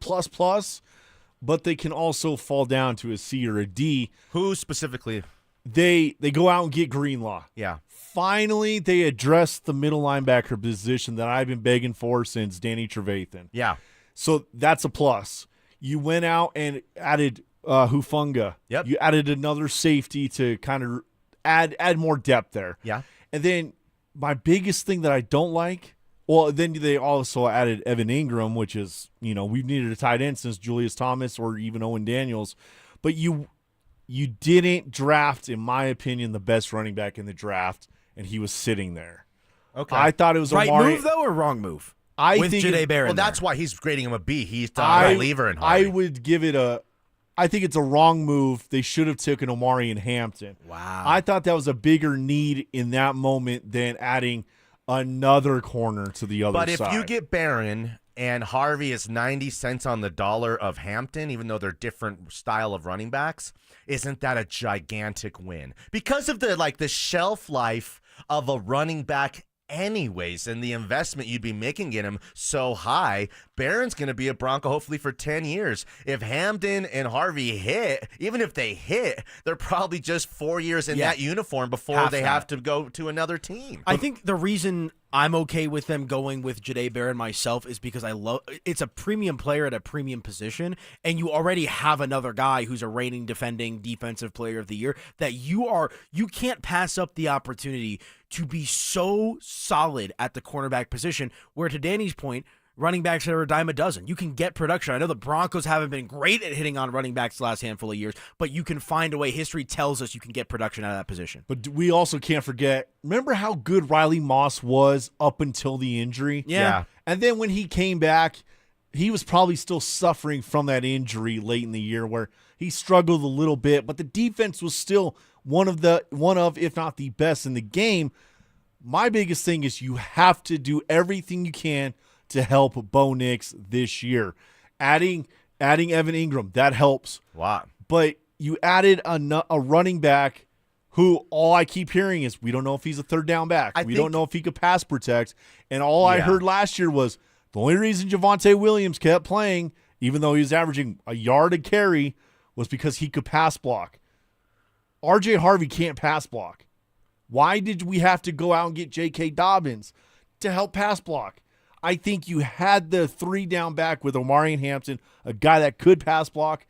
but they can also fall down to a C or a D. Who specifically? They go out and get Greenlaw. Yeah. Finally, they addressed the middle linebacker position that I've been begging for since Danny Trevathan. Yeah. So that's a plus. You went out and added Hufanga. Yep. You added another safety to kind of add more depth there. Yeah. And then my biggest thing that I don't like, well, then they also added Evan Ingram, which is, you know, we've needed a tight end since Julius Thomas or even Owen Daniels. But you didn't draft, in my opinion, the best running back in the draft, and he was sitting there. Okay. I thought it was right Amari. move, though, or wrong move? I with think Jahdae Barron. Well, that's why he's grading him a B. He's a reliever in Harvey. I would give it a I think it's a wrong move. They should have taken Omari and Hampton. Wow. I thought that was a bigger need in that moment than adding another corner to the other side. But if you get Barron and Harvey is 90 cents on the dollar of Hampton, even though they're different style of running backs, isn't that a gigantic win? Because of the shelf life of a running back anyways, and the investment you'd be making in him so high, Barron's going to be a Bronco hopefully for 10 years. If Hampton and Harvey hit, even if they hit, they're probably just 4 years in that uniform before they have to go to another team. I think the reason I'm okay with them going with Jahdae Barron myself is because it's a premium player at a premium position, and you already have another guy who's a reigning defending defensive player of the year that you can't pass up the opportunity to be so solid at the cornerback position, where to Danny's point, running backs are a dime a dozen. You can get production. I know the Broncos haven't been great at hitting on running backs the last handful of years, but you can find a way. History tells us you can get production out of that position. But we also can't forget, remember how good Riley Moss was up until the injury? Yeah. And then when he came back, he was probably still suffering from that injury late in the year where he struggled a little bit, but the defense was still one of, if not the best in the game. My biggest thing is you have to do everything you can to help Bo Nix this year. Adding Evan Ingram, that helps. Wow. But you added a running back who all I keep hearing is we don't know if he's a third down back. We don't know if he could pass protect. And all I heard last year was the only reason Javonte Williams kept playing, even though he was averaging a yard a carry, was because he could pass block. RJ Harvey can't pass block. Why did we have to go out and get J.K. Dobbins to help pass block? I think you had the 3-down back with Omari and Hampton, a guy that could pass block,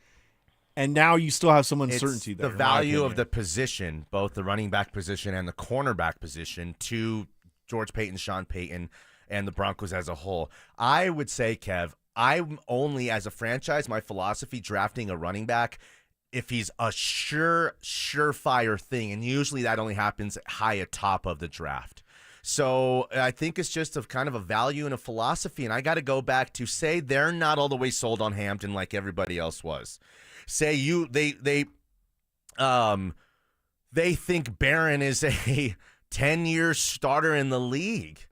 and now you still have some uncertainty there. The value of the position, both the running back position and the cornerback position, to George Payton, Sean Payton, and the Broncos as a whole. I would say, Kev, I'm only, as a franchise, my philosophy drafting a running back if he's a surefire thing, and usually that only happens high atop of the draft. So I think it's just a kind of a value and a philosophy, and I got to go back to say they're not all the way sold on Hampton like everybody else was. Say they think Barron is a 10-year starter in the league.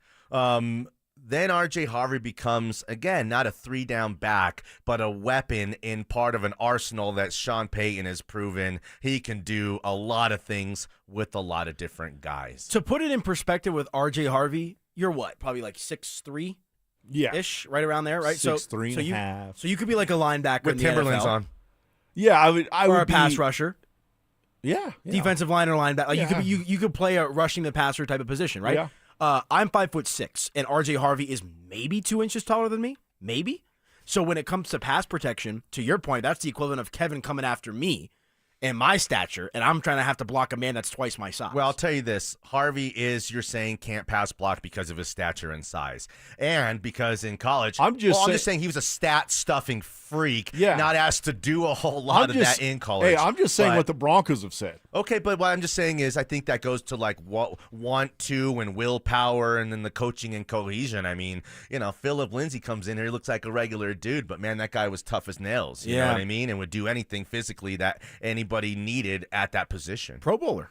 Then R.J. Harvey becomes, again, not a 3-down back, but a weapon in part of an arsenal that Sean Payton has proven he can do a lot of things with a lot of different guys. To put it in perspective with R.J. Harvey, you're what? Probably like 6'3"? Yeah. Ish, right around there, right? 6'3" and a half. So you could be like a linebacker with in the Timberlands NFL. on. Yeah, I would or a pass rusher. Yeah. Defensive line or linebacker. Like you could play a rushing the passer type of position, right? Yeah. I'm 5'6", and R.J. Harvey is maybe 2 inches taller than me, maybe. So when it comes to pass protection, to your point, that's the equivalent of Kevin coming after me and my stature, and I'm trying to have to block a man that's twice my size. Well, I'll tell you this. Harvey is, you're saying, can't pass block because of his stature and size. And because in college, I'm just saying he was a stat-stuffing freak, not asked to do a whole lot of that in college. Hey, I'm just saying what the Broncos have said. Okay, but what I'm just saying is I think that goes to like want to and willpower and then the coaching and cohesion. I mean, Phillip Lindsay comes in here, he looks like a regular dude, but man, that guy was tough as nails. You know what I mean? And would do anything physically that anybody needed at that position. Pro bowler.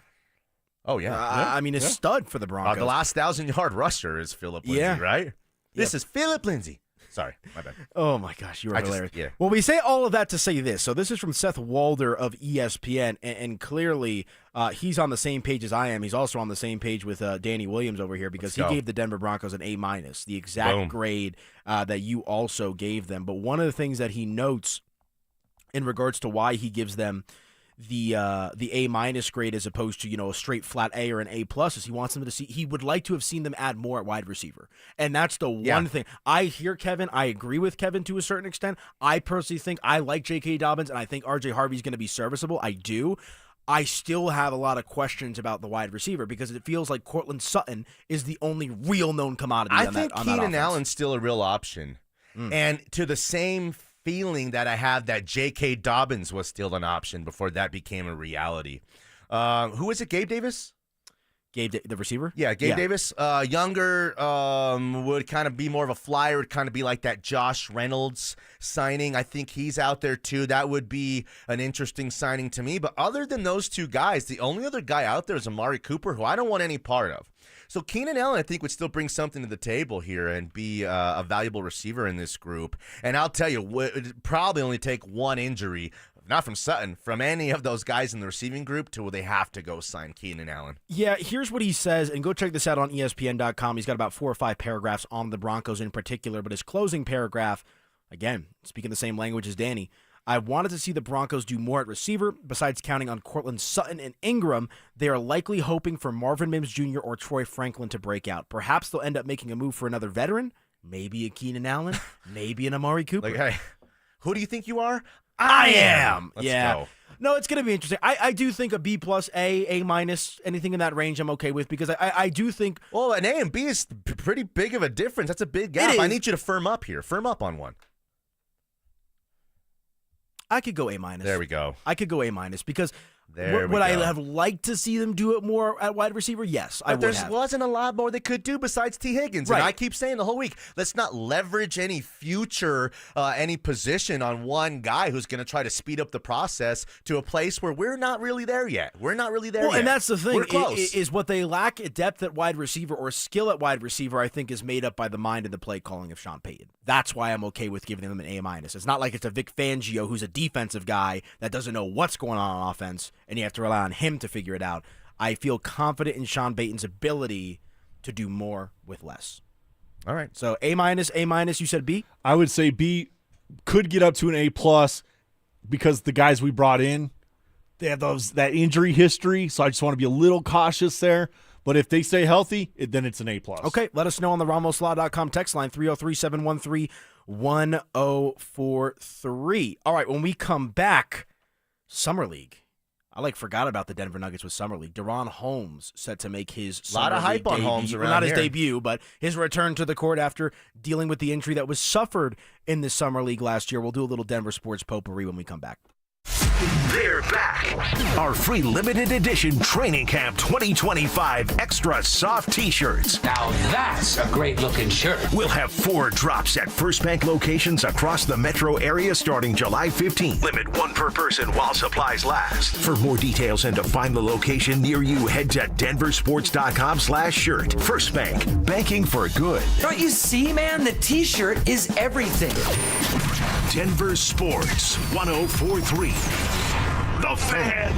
Oh, yeah. I mean, a stud for the Broncos. The last 1,000-yard rusher is Phillip Lindsay, right? This is Phillip Lindsay. Sorry, my bad. Oh, my gosh, you were hilarious. Yeah. Well, we say all of that to say this. So this is from Seth Walder of ESPN, and clearly he's on the same page as I am. He's also on the same page with Danny Williams over here because he gave the Denver Broncos an A-, the exact grade that you also gave them. But one of the things that he notes in regards to why he gives them the A- grade as opposed to a straight flat A or an A+ is he wants them to see, he would like to have seen them add more at wide receiver, and that's the one thing I hear. Kevin, I agree with Kevin to a certain extent. I personally think I like J.K. Dobbins and I think R.J. Harvey's going to be serviceable. I do. I still have a lot of questions about the wide receiver because it feels like Cortland Sutton is the only real known commodity. I think Keenan Allen's still a real option, and to the same feeling that I have that J.K. Dobbins was still an option before that became a reality. Who is it, Gabe Davis? The receiver? Yeah, Gabe Davis. Younger, would kind of be more of a flyer, would kind of be like that Josh Reynolds signing. I think he's out there too. That would be an interesting signing to me. But other than those two guys, the only other guy out there is Amari Cooper, who I don't want any part of. So Keenan Allen, I think, would still bring something to the table here and be a valuable receiver in this group. And I'll tell you, it would probably only take one injury, not from Sutton, from any of those guys in the receiving group to where they have to go sign Keenan Allen. Yeah, here's what he says, and go check this out on ESPN.com. He's got about 4 or 5 paragraphs on the Broncos in particular, but his closing paragraph, again, speaking the same language as Danny, I wanted to see the Broncos do more at receiver. Besides counting on Cortland Sutton and Ingram, they are likely hoping for Marvin Mims Jr. or Troy Franklin to break out. Perhaps they'll end up making a move for another veteran, maybe a Keenan Allen, maybe an Amari Cooper. Like, hey, who do you think you are? I am. Let's go. No, it's going to be interesting. I do think a B+, A minus, anything in that range I'm okay with because I do think... Well, an A and B is pretty big of a difference. That's a big gap. I need you to firm up here. Firm up on one. I could go A minus. There we go. I could go A minus because would I have liked to see them do it more at wide receiver? Yes, I would have. There wasn't a lot more they could do besides T. Higgins. Right. And I keep saying the whole week, let's not leverage any future, any position on one guy who's going to try to speed up the process to a place where we're not really there yet. We're not really there yet. And that's the thing. We're close. Is what they lack at depth at wide receiver or skill at wide receiver, I think, is made up by the mind and the play calling of Sean Payton. That's why I'm okay with giving them an A minus. It's not like it's a Vic Fangio who's a defensive guy that doesn't know what's going on offense, and you have to rely on him to figure it out. I feel confident in Sean Payton's ability to do more with less. All right. So A minus, you said B? I would say B could get up to an A+ because the guys we brought in, they have that injury history, so I just want to be a little cautious there. But if they stay healthy, then it's an A+. Okay, let us know on the RamosLaw.com text line, 303-713-1043. All right, when we come back, Summer League. I forgot about the Denver Nuggets with Summer League. Deron Holmes set to make his Summer League hype on debut. Holmes around not here. his debut, but his return to the court after dealing with the injury that was suffered in the Summer League last year. We'll do a little Denver sports potpourri when we come back. They're back. Our free limited edition Training Camp 2025 Extra Soft T-shirts. Now that's a great looking shirt. We'll have 4 drops at First Bank locations across the metro area starting July 15th. Limit 1 per person while supplies last. For more details and to find the location near you, head to DenverSports.com/shirt. First Bank, banking for good. Don't you see, man? The T-shirt is everything. Denver Sports 104.3. The Fan.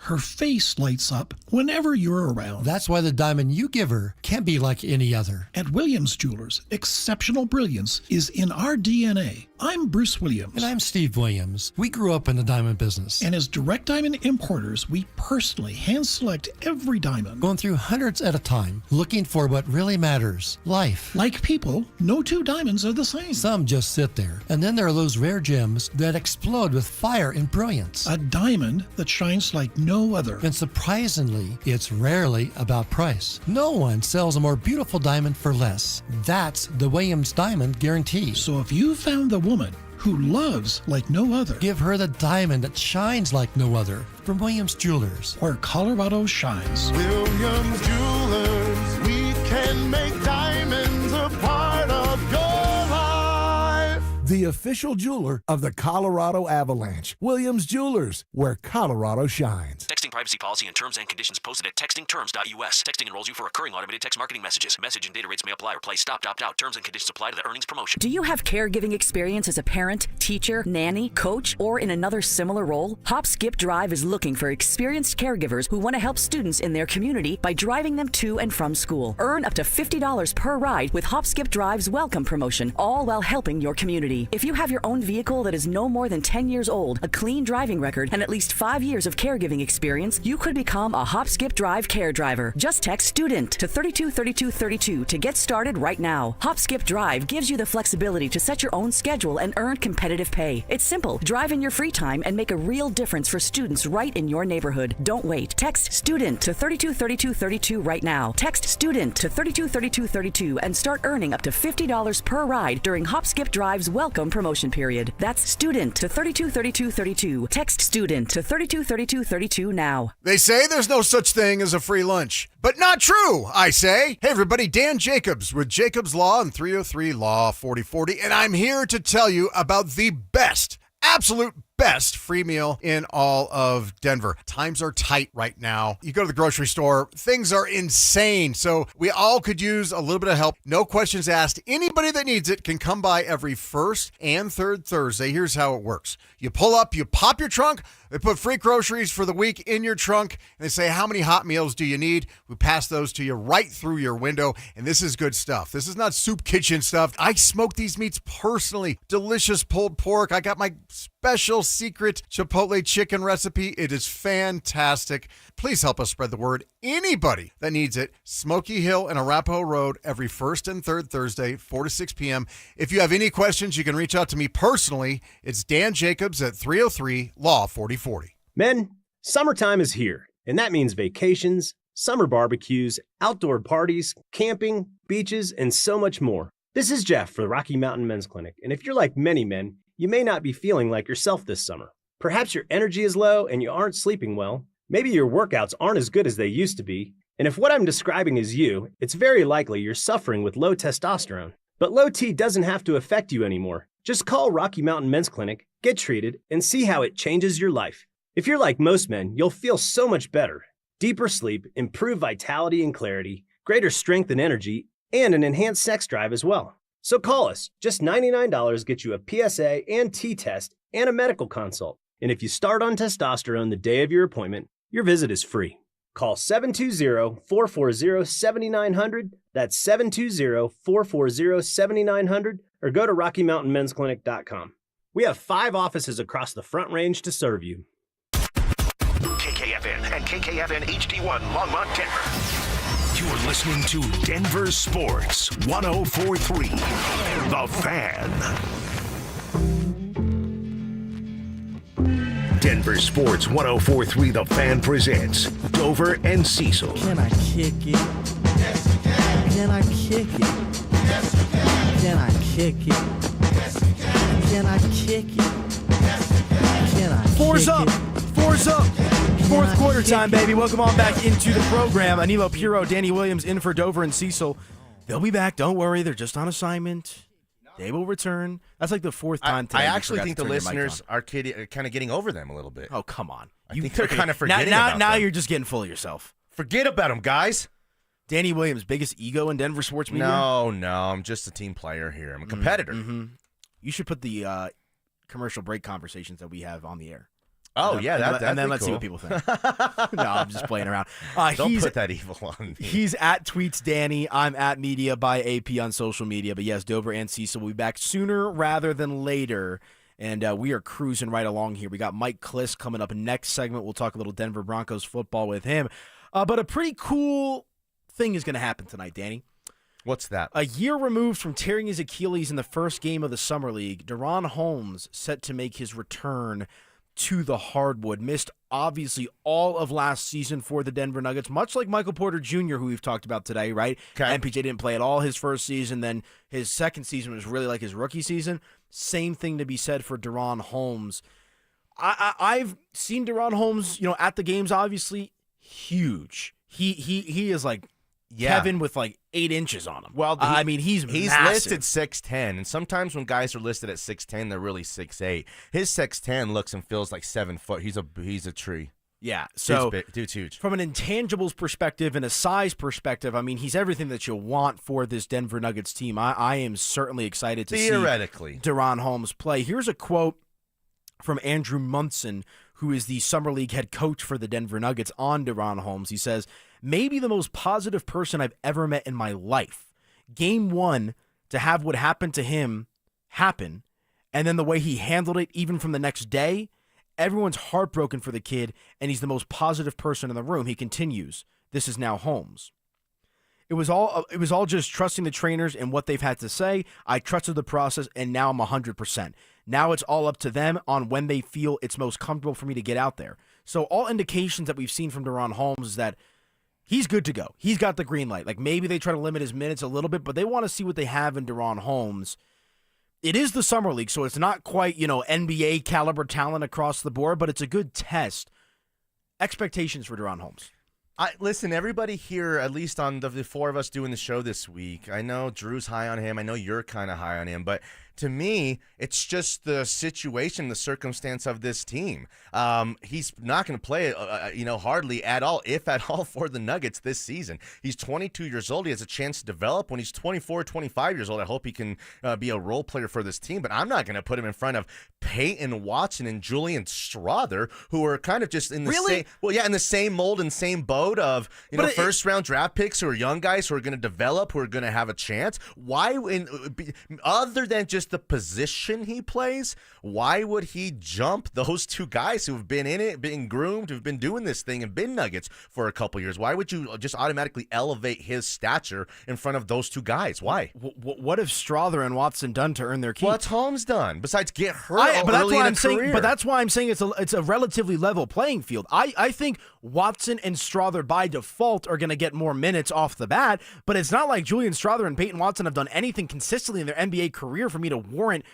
Her face lights up whenever you're around. That's why the diamond you give her can't be like any other. At Williams Jewelers, exceptional brilliance is in our DNA. I'm Bruce Williams. And I'm Steve Williams. We grew up in the diamond business. And as direct diamond importers, we personally hand select every diamond. Going through hundreds at a time, looking for what really matters. Life. Like people, no 2 diamonds are the same. Some just sit there. And then there are those rare gems that explode with fire and brilliance. A diamond that shines like no other. And surprisingly, it's rarely about price. No one sells a more beautiful diamond for less. That's the Williams Diamond Guarantee. So if you found the woman who loves like no other, give her the diamond that shines like no other from Williams Jewelers. Where Colorado shines. Williams Jewelers, we can make diamonds a part of your life. The official jeweler of the Colorado Avalanche. Williams Jewelers, where Colorado shines. Texting privacy policy and terms and conditions posted at textingterms.us. Texting enrolls you for recurring automated text marketing messages. Message and data rates may apply or play stop, opt out. Terms and conditions apply to the earnings promotion. Do you have caregiving experience as a parent, teacher, nanny, coach, or in another similar role? Hop Skip Drive is looking for experienced caregivers who want to help students in their community by driving them to and from school. Earn up to $50 per ride with Hop Skip Drive's welcome promotion, all while helping your community. If you have your own vehicle that is no more than 10 years old, a clean driving record, and at least 5 years of caregiving experience, you could become a Hop Skip Drive care driver. Just text STUDENT to 323232 to get started right now. Hop Skip Drive gives you the flexibility to set your own schedule and earn competitive pay. It's simple. Drive in your free time and make a real difference for students right in your neighborhood. Don't wait. Text STUDENT to 323232 right now. Text STUDENT to 323232 and start earning up to $50 per ride during Hop Skip Drive's welcome promotion period. That's STUDENT to 323232. Text STUDENT to 323232 now. now. They say there's no such thing as a free lunch, but not true, I say. Hey, everybody, Dan Jacobs with Jacobs Law and 303 Law 4040, and I'm here to tell you about the best, absolute best free meal in all of Denver. Times are tight right now. You go to the grocery store, things are insane. So we all could use a little bit of help. No questions asked. Anybody that needs it can come by every first and third Thursday. Here's how it works. You pull up, you pop your trunk, they put free groceries for the week in your trunk, and they say, how many hot meals do you need? We pass those to you right through your window, and this is good stuff. This is not soup kitchen stuff. I smoke these meats personally. Delicious pulled pork. I got my special secret Chipotle chicken recipe. It is fantastic. Please help us spread the word. Anybody that needs it, Smoky Hill and Arapahoe Road every first and third Thursday, 4 to 6 p.m. If you have any questions, you can reach out to me personally. It's Dan Jacobs at 303 Law 4040. Men, summertime is here, and that means vacations, summer barbecues, outdoor parties, camping, beaches, and so much more. This is Jeff for the Rocky Mountain Men's Clinic, and if you're like many men, you may not be feeling like yourself this summer. Perhaps your energy is low and you aren't sleeping well. Maybe your workouts aren't as good as they used to be. And if what I'm describing is you, it's very likely you're suffering with low testosterone. But low T doesn't have to affect you anymore. Just call Rocky Mountain Men's Clinic, get treated, and see how it changes your life. If you're like most men, you'll feel so much better. Deeper sleep, improved vitality and clarity, greater strength and energy, and an enhanced sex drive as well. So call us. Just $99 gets you a PSA and T-test and a medical consult. And if you start on testosterone the day of your appointment, your visit is free. Call 720-440-7900. That's 720-440-7900. Or go to RockyMountainMen'sClinic.com. We have 5 offices across the Front Range to serve you. KKFN and KKFN HD1 Longmont, Denver. You're listening to Denver Sports 104.3 The Fan. Denver Sports 104.3 The Fan presents Dover and Cecil. Can I kick it? Yes, you can. Can I kick it? Yes, you can. Can I kick it? Yes, you can. Can I kick it? Yes, you can. Can I Four's kick up. it? Four's up. Fourth quarter time, baby. Welcome on back into the program. Anilo Piro, Danny Williams in for Dover and Cecil. They'll be back. Don't worry. They're just on assignment. They will return. That's like the fourth time today. I actually think the listeners are kind of getting over them a little bit. Oh, come on. I think they're kind of forgetting about them. Now you're just getting full of yourself. Forget about them, guys. Danny Williams, biggest ego in Denver sports media? No. I'm just a team player here. I'm a competitor. Mm-hmm. You should put the commercial break conversations that we have on the air. Oh, that'd and then be let's see cool. what people think. No, I'm just playing around. Don't put that evil on me. He's at Tweets Danny. I'm at Media by AP on social media. But yes, Dover and Cecil will be back sooner rather than later. And we are cruising right along here. We got Mike Kliss coming up next segment. We'll talk a little Denver Broncos football with him. But a pretty cool thing is going to happen tonight, Danny. What's that? A year removed from tearing his Achilles in the first game of the Summer League, Deron Holmes set to make his return to the hardwood. Missed, obviously, all of last season for the Denver Nuggets, much like Michael Porter Jr., who we've talked about today, right? Okay. MPJ didn't play at all his first season. Then his second season was really like his rookie season. Same thing to be said for Deron Holmes. I've seen Deron Holmes, at the games, obviously, huge. He is like Kevin with like 8 inches on him. Well, he's massive. listed 6'10", and sometimes when guys are listed at 6'10", they're really 6'8". His 6'10" looks and feels like 7 foot. He's a tree. Yeah, so dude's huge. From an intangibles perspective and a size perspective, he's everything that you want for this Denver Nuggets team. I am certainly excited to see Deron Holmes play. Here's a quote from Andrew Munson, who is the Summer League head coach for the Denver Nuggets, on Deron Holmes. He says, "Maybe the most positive person I've ever met in my life. Game 1, to have what happened to him happen, and then the way he handled it even from the next day, everyone's heartbroken for the kid, and he's the most positive person in the room." He continues, "This is now Holmes. It was all just trusting the trainers and what they've had to say. I trusted the process, and now I'm 100%. Now it's all up to them on when they feel it's most comfortable for me to get out there." So all indications that we've seen from Deron Holmes is that he's good to go. He's got the green light. Like, maybe they try to limit his minutes a little bit, but they want to see what they have in Deron Holmes. It is the Summer League, so it's not quite, NBA caliber talent across the board, but it's a good test expectations for DaRon Holmes. Listen, everybody here, at least on the four of us doing the show this week, I know Drew's high on him. I know you're kind of high on him. But to me, it's just the situation, the circumstance of this team. He's not going to play, hardly at all, if at all, for the Nuggets this season. He's 22 years old. He has a chance to develop. When he's 24, 25 years old, I hope he can be a role player for this team. But I'm not going to put him in front of Peyton Watson and Julian Strawther, who are kind of just in the same, in the same mold and same boat of first-round draft picks who are young guys who are going to develop, who are going to have a chance. Why, other than just the position he plays, why would he jump those two guys who have been in it, been groomed, who've been doing this thing and been Nuggets for a couple years? Why would you just automatically elevate his stature in front of those two guys? Why? What if Strawther and Watson done to earn their keep? What's Holmes done besides get hurt but that's early why in I'm a saying. career? But that's why I'm saying it's a relatively level playing field. I think Watson and Strawther by default are going to get more minutes off the bat, but it's not like Julian Strawther and Peyton Watson have done anything consistently in their NBA career for me to warrant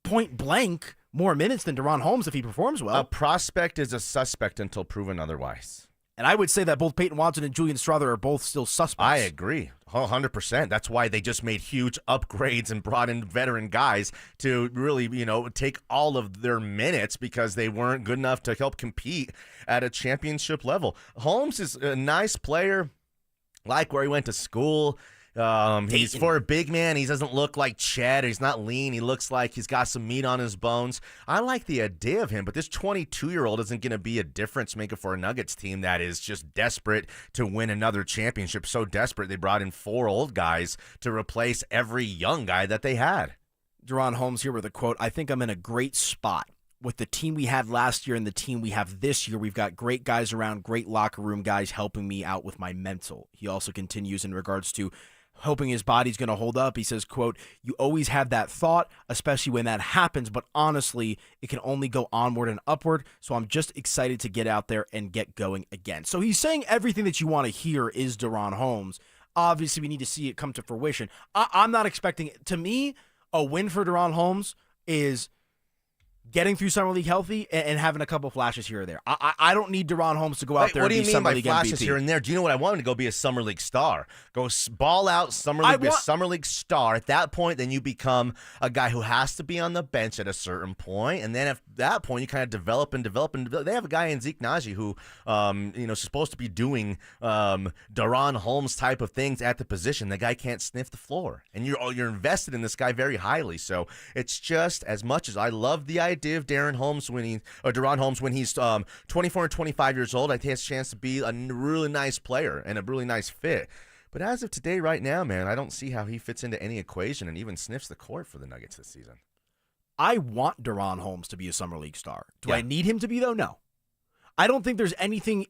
point blank more minutes than DaRon Holmes if he performs well. A prospect is a suspect until proven otherwise. And I would say that both Peyton Watson and Julian Strawther are both still suspects. I agree. 100%. That's why they just made huge upgrades and brought in veteran guys to really, take all of their minutes because they weren't good enough to help compete at a championship level. Holmes is a nice player, like where he went to school. He's for a big man. He doesn't look like Chet. He's not lean. He looks like he's got some meat on his bones. I like the idea of him, but this 22-year-old isn't going to be a difference maker for a Nuggets team that is just desperate to win another championship. So desperate they brought in 4 old guys to replace every young guy that they had. DaRon Holmes here with a quote, "I think I'm in a great spot. With the team we had last year and the team we have this year, we've got great guys around, great locker room guys helping me out with my mental." He also continues in regards to hoping his body's going to hold up. He says, quote, "You always have that thought, especially when that happens, but honestly, it can only go onward and upward, so I'm just excited to get out there and get going again." So he's saying everything that you want to hear is DaRon Holmes. Obviously, we need to see it come to fruition. I'm not expecting, to me, a win for DaRon Holmes is getting through Summer League healthy and having a couple flashes here or there. I don't need DaRon Holmes to go out there and be Summer League MVP. What do you mean by flashes here and there? Do you know what I want him to go be a Summer League star? Go ball out, Summer League, be a Summer League star. At that point, then you become a guy who has to be on the bench at a certain point, and then at that point, you kind of develop and develop. They have a guy in Zeke Naji who, is supposed to be doing DaRon Holmes type of things at the position. The guy can't sniff the floor, and you're invested in this guy very highly. So it's just, as much as I love the idea of DaRon Holmes when he's 24 and 25 years old, I think he has a chance to be a really nice player and a really nice fit. But as of today, right now, man, I don't see how he fits into any equation and even sniffs the court for the Nuggets this season. I want DaRon Holmes to be a Summer League star. Do I need him to be, though? No. I don't think there's anything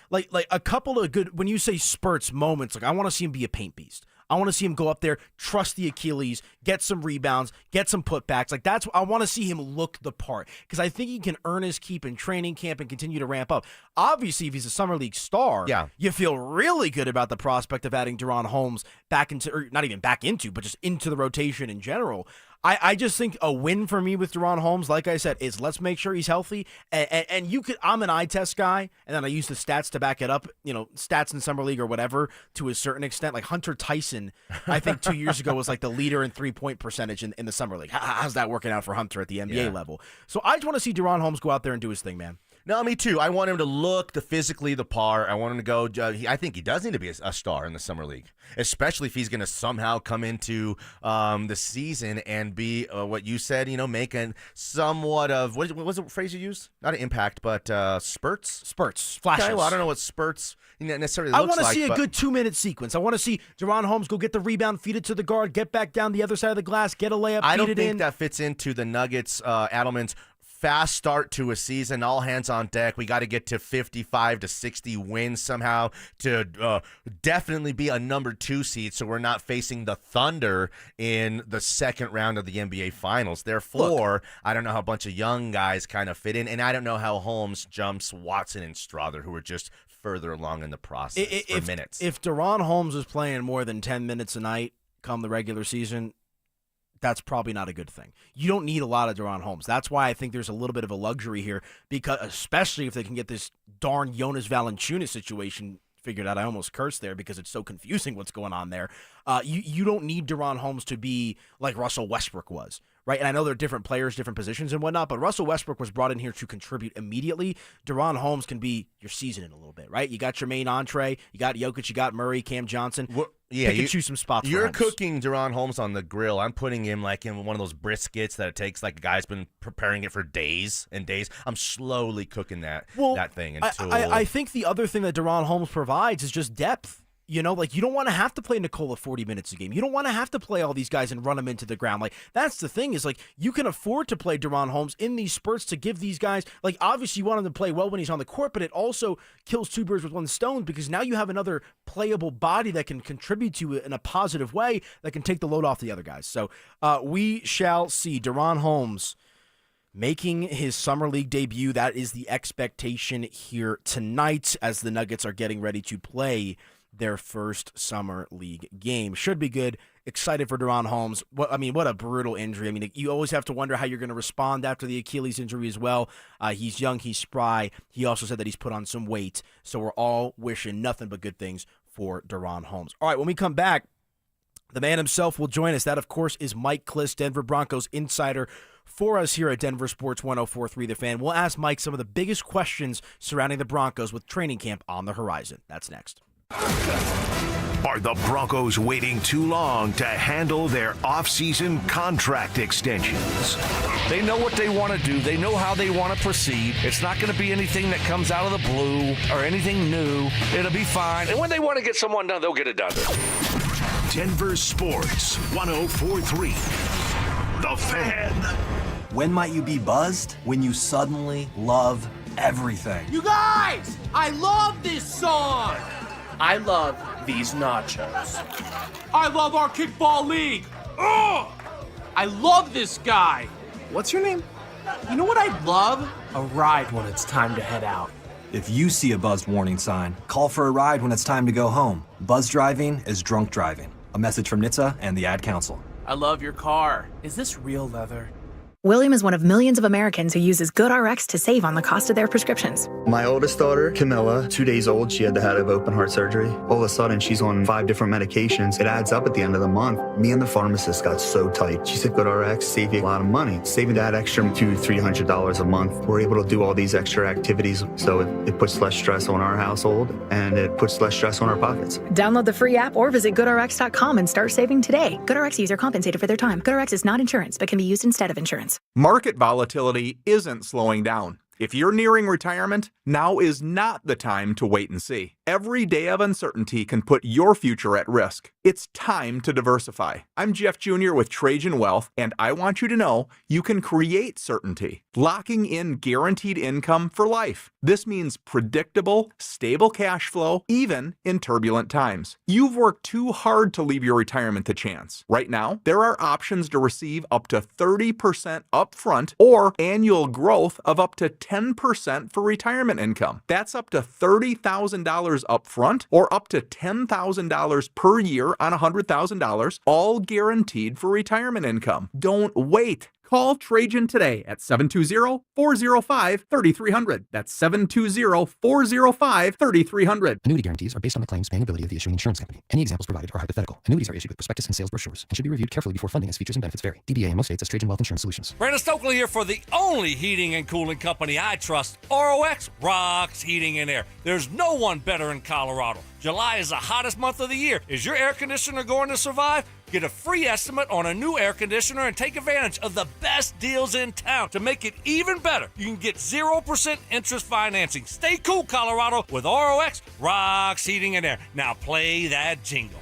like a couple of good, when you say spurts, moments, like I want to see him be a paint beast. I want to see him go up there, trust the Achilles, get some rebounds, get some putbacks. Like that's, I want to see him look the part because I think he can earn his keep in training camp and continue to ramp up. Obviously, if he's a Summer League star, you feel really good about the prospect of adding DaRon Holmes back into, or not even back into, but just into the rotation in general. I just think a win for me with DaRon Holmes, like I said, is let's make sure he's healthy. And you could, I'm an eye test guy, and then I use the stats to back it up, stats in Summer League or whatever to a certain extent. Like Hunter Tyson, I think 2 years ago was like the leader in 3-point percentage in the Summer League. How's that working out for Hunter at the NBA level? So I just want to see DaRon Holmes go out there and do his thing, man. No, me too. I want him to look physically the part. I want him to go. I think he does need to be a star in the Summer League, especially if he's going to somehow come into the season and be what you said. Making somewhat of what was the phrase you used? Not an impact, but spurts, flashes. Okay, well, I don't know what spurts necessarily I looks like. I want to see a good 2-minute sequence. I want to see DaRon Holmes go get the rebound, feed it to the guard, get back down the other side of the glass, get a layup, I feed don't it think in. that fits into the Nuggets, Adelman's fast start to a season, all hands on deck. We got to get to 55 to 60 wins somehow to definitely be a number 2 seed, so we're not facing the Thunder in the second round of the NBA Finals. Therefore, I don't know how a bunch of young guys kind of fit in, and I don't know how Holmes jumps Watson and Strawther, who are just further along in the process for minutes. If DaRon Holmes is playing more than 10 minutes a night come the regular season, that's probably not a good thing. You don't need a lot of DaRon Holmes. That's why I think there's a little bit of a luxury here, because especially if they can get this darn Jonas Valanciunas situation figured out. I almost cursed there because it's so confusing what's going on there. You don't need DaRon Holmes to be like Russell Westbrook was, right? And I know they're different players, different positions and whatnot, but Russell Westbrook was brought in here to contribute immediately. DaRon Holmes can be your seasoning a little bit, right? You got your main entree, you got Jokic, you got Murray, Cam Johnson. Yeah, pick and choose some spots. You're for Holmes. cooking DaRon Holmes on the grill. I'm putting him like in one of those briskets that it takes like a guy's been preparing it for days and days. I'm slowly cooking that thing until I think the other thing that DaRon Holmes provides is just depth. You know, like you don't want to have to play Nikola 40 minutes a game. You don't want to have to play all these guys and run them into the ground. Like that's the thing is like you can afford to play DaRon Holmes in these spurts to give these guys, like obviously you want him to play well when he's on the court, but it also kills two birds with one stone because now you have another playable body that can contribute to it in a positive way that can take the load off the other guys. So we shall see DaRon Holmes making his Summer League debut. That is the expectation here tonight as the Nuggets are getting ready to play their first Summer League game. Should be good. Excited for DaRon Holmes. What a brutal injury. I mean, you always have to wonder how you're going to respond after the Achilles injury as well. He's young, he's spry. He also said that he's put on some weight. So we're all wishing nothing but good things for DaRon Holmes. All right, when we come back, the man himself will join us. That, of course, is Mike Klis, Denver Broncos insider for us here at Denver Sports 104.3 The Fan. We'll ask Mike some of the biggest questions surrounding the Broncos with training camp on the horizon. That's next. Are the Broncos waiting too long to handle their offseason contract extensions? They know what they want to do. They know how they want to proceed. It's not going to be anything that comes out of the blue or anything new. It'll be fine. And when they want to get someone done, they'll get it done. Denver Sports 104.3 The Fan. When might you be buzzed? When you suddenly love everything. You guys, I love this song. I love these nachos. I love our kickball league. Ugh! I love this guy. What's your name? You know what I'd love? A ride when it's time to head out. If you see a buzzed warning sign, call for a ride when it's time to go home. Buzz driving is drunk driving. A message from NHTSA and the Ad Council. I love your car. Is this real leather? William is one of millions of Americans who uses GoodRx to save on the cost of their prescriptions. My oldest daughter, Camilla, 2 days old, she had to have open heart surgery. All of a sudden, she's on 5 different medications. It adds up at the end of the month. Me and the pharmacist got so tight. She said, GoodRx, save you a lot of money. Saving that extra $200-300 a month. We're able to do all these extra activities, so it puts less stress on our household, and it puts less stress on our pockets. Download the free app or visit GoodRx.com and start saving today. GoodRx user compensated for their time. GoodRx is not insurance, but can be used instead of insurance. Market volatility isn't slowing down. If you're nearing retirement, now is not the time to wait and see. Every day of uncertainty can put your future at risk. It's time to diversify. I'm Jeff Jr. with Trajan Wealth, and I want you to know you can create certainty, locking in guaranteed income for life. This means predictable, stable cash flow, even in turbulent times. You've worked too hard to leave your retirement to chance. Right now, there are options to receive up to 30% upfront or annual growth of up to 10% for retirement income. That's up to $30,000 upfront or up to $10,000 per year on $100,000, all guaranteed for retirement income. Don't wait. Call Trajan today at 720-405-3300. That's 720-405-3300. Annuity guarantees are based on the claims paying ability of the issuing insurance company. Any examples provided are hypothetical. Annuities are issued with prospectus and sales brochures and should be reviewed carefully before funding as features and benefits vary. DBA in most states as Trajan Wealth Insurance Solutions. Brandon Stokley here for the only heating and cooling company I trust. ROX rocks heating and air. There's no one better in Colorado. July is the hottest month of the year. Is your air conditioner going to survive? Get a free estimate on a new air conditioner and take advantage of the best deals in town. To make it even better, you can get 0% interest financing. Stay cool, Colorado, with ROX Rocks Heating and Air. Now play that jingle.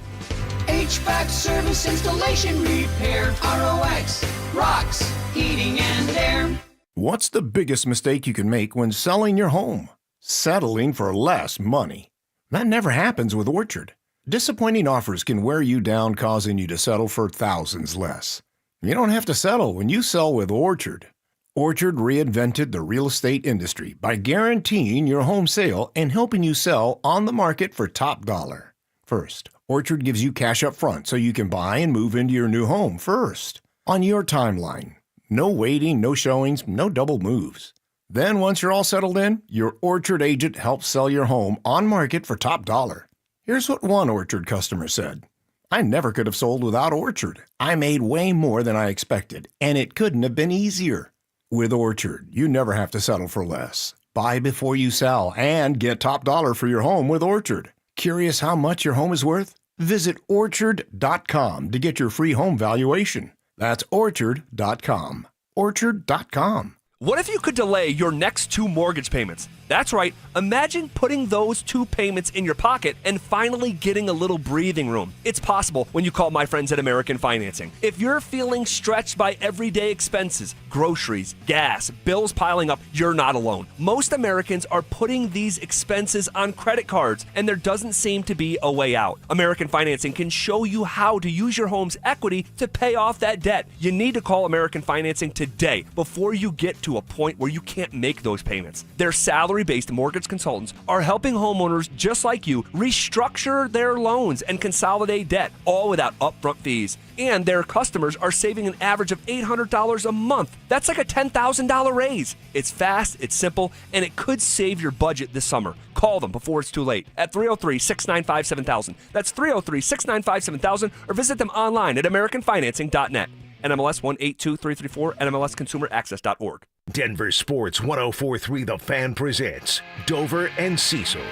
HVAC service, installation, repair. ROX Rocks Heating and Air. What's the biggest mistake you can make when selling your home? Settling for less money. That never happens with Orchard. Disappointing offers can wear you down, causing you to settle for thousands less. You don't have to settle when you sell with Orchard. Orchard reinvented the real estate industry by guaranteeing your home sale and helping you sell on the market for top dollar. First, Orchard gives you cash up front so you can buy and move into your new home first. on your timeline. No waiting, no showings, no double moves. Then once you're all settled in, your Orchard agent helps sell your home on market for top dollar. Here's what one Orchard customer said. I never could have sold without Orchard. I made way more than I expected, and it couldn't have been easier. With Orchard, you never have to settle for less. Buy before you sell and get top dollar for your home with Orchard. Curious how much your home is worth? Visit Orchard.com to get your free home valuation. That's Orchard.com. Orchard.com. What if you could delay your next 2 mortgage payments? That's right. Imagine putting those 2 payments in your pocket and finally getting a little breathing room. It's possible when you call my friends at American Financing. If you're feeling stretched by everyday expenses, groceries, gas, bills piling up, you're not alone. Most Americans are putting these expenses on credit cards, and there doesn't seem to be a way out. American Financing can show you how to use your home's equity to pay off that debt. You need to call American Financing today before you get to a point where you can't make those payments. Their salary-based mortgage consultants are helping homeowners just like you restructure their loans and consolidate debt, all without upfront fees. And their customers are saving an average of $800 a month. That's like a $10,000 raise. It's fast, it's simple, and it could save your budget this summer. Call them before it's too late at 303-695-7000. That's 303-695-7000, or visit them online at AmericanFinancing.net. NMLS 182334, NMLSConsumerAccess.org. Denver Sports 104.3 The Fan presents Dover and Cecil.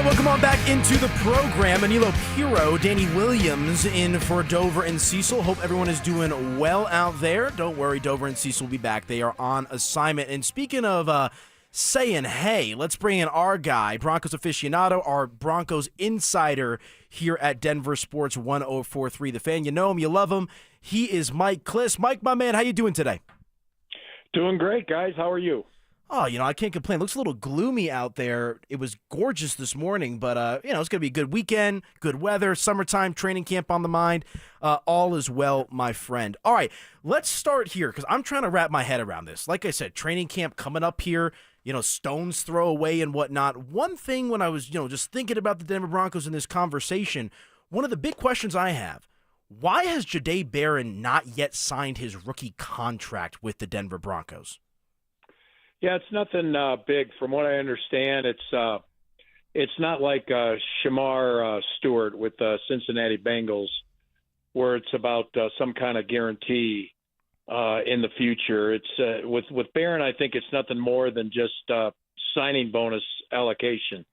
Welcome on back into the program. Anilo Piro, Danny Williams in for Dover and Cecil. Hope everyone is doing well out there. Don't worry, Dover and Cecil will be back. They are on assignment. And speaking of saying hey, let's bring in our guy, Broncos aficionado, our Broncos insider here at Denver Sports 104.3 The Fan. You know him, you love him. He is Mike Kliss. Mike, my man, how you doing today? Doing great, guys. How are you? Oh, I can't complain. Looks a little gloomy out there. It was gorgeous this morning, but, it's going to be a good weekend, good weather, summertime, training camp on the mind. All is well, my friend. All right, let's start here because I'm trying to wrap my head around this. Like I said, training camp coming up here, stones throw away and whatnot. One thing when I was, just thinking about the Denver Broncos in this conversation, one of the big questions I have, why has Jahdae Barron not yet signed his rookie contract with the Denver Broncos? Yeah, it's nothing big. From what I understand, it's not like Shamar Stewart with the Cincinnati Bengals, where it's about some kind of guarantee in the future. It's with Barron, I think it's nothing more than just signing bonus allocation.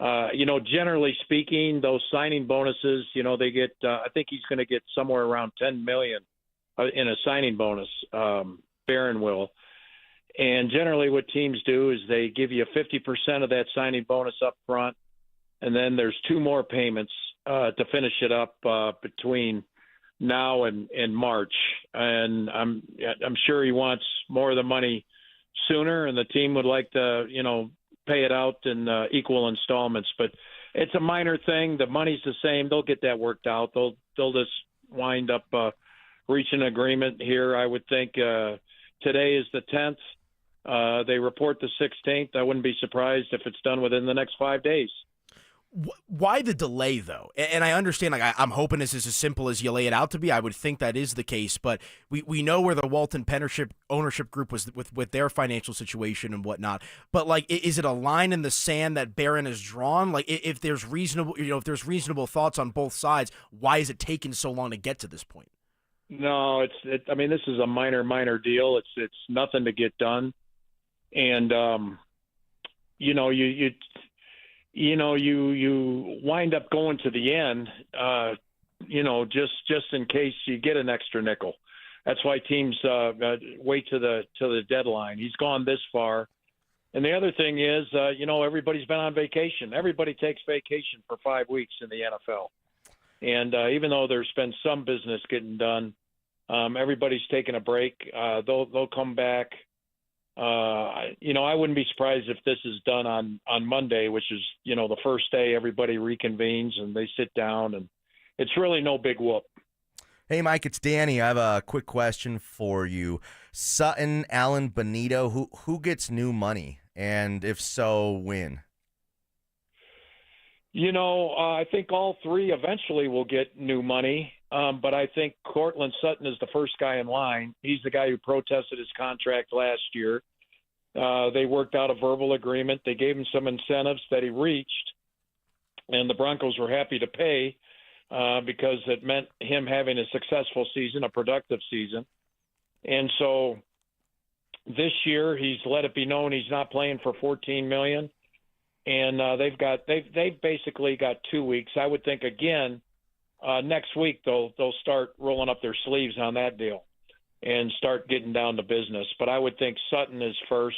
Generally speaking, those signing bonuses, they get. I think he's going to get somewhere around $10 million in a signing bonus. Barron will. And generally what teams do is they give you 50% of that signing bonus up front, and then there's 2 more payments to finish it up between now and March. And I'm sure he wants more of the money sooner, and the team would like to, pay it out in equal installments. But it's a minor thing. The money's the same. They'll get that worked out. They'll just wind up reaching an agreement here. I would think today is the 10th. They report the 16th. I wouldn't be surprised if it's done within the next 5 days. Why the delay, though? And I understand, I'm hoping this is as simple as you lay it out to be. I would think that is the case, but we know where the Walton Pennership ownership group was with their financial situation and whatnot. But is it a line in the sand that Barron has drawn? If there's reasonable thoughts on both sides, why is it taking so long to get to this point? No, this is a minor deal. It's nothing to get done. And, you wind up going to the end, just in case you get an extra nickel. That's why teams wait to the deadline. He's gone this far. And the other thing is, everybody's been on vacation. Everybody takes vacation for 5 weeks in the NFL. And even though there's been some business getting done, everybody's taking a break. They'll come back. I wouldn't be surprised if this is done on Monday, which is, the first day everybody reconvenes and they sit down, and it's really no big whoop. Hey, Mike, it's Danny. I have a quick question for you. Sutton, Allen, Benito, who gets new money? And if so, when? I think all three eventually will get new money, but I think Cortland Sutton is the first guy in line. He's the guy who protested his contract last year. They worked out a verbal agreement. They gave him some incentives that he reached, and the Broncos were happy to pay because it meant him having a successful season, a productive season. And so this year he's let it be known he's not playing for $14 million. And they've basically got 2 weeks. I would think again next week they'll start rolling up their sleeves on that deal and start getting down to business. But I would think Sutton is first,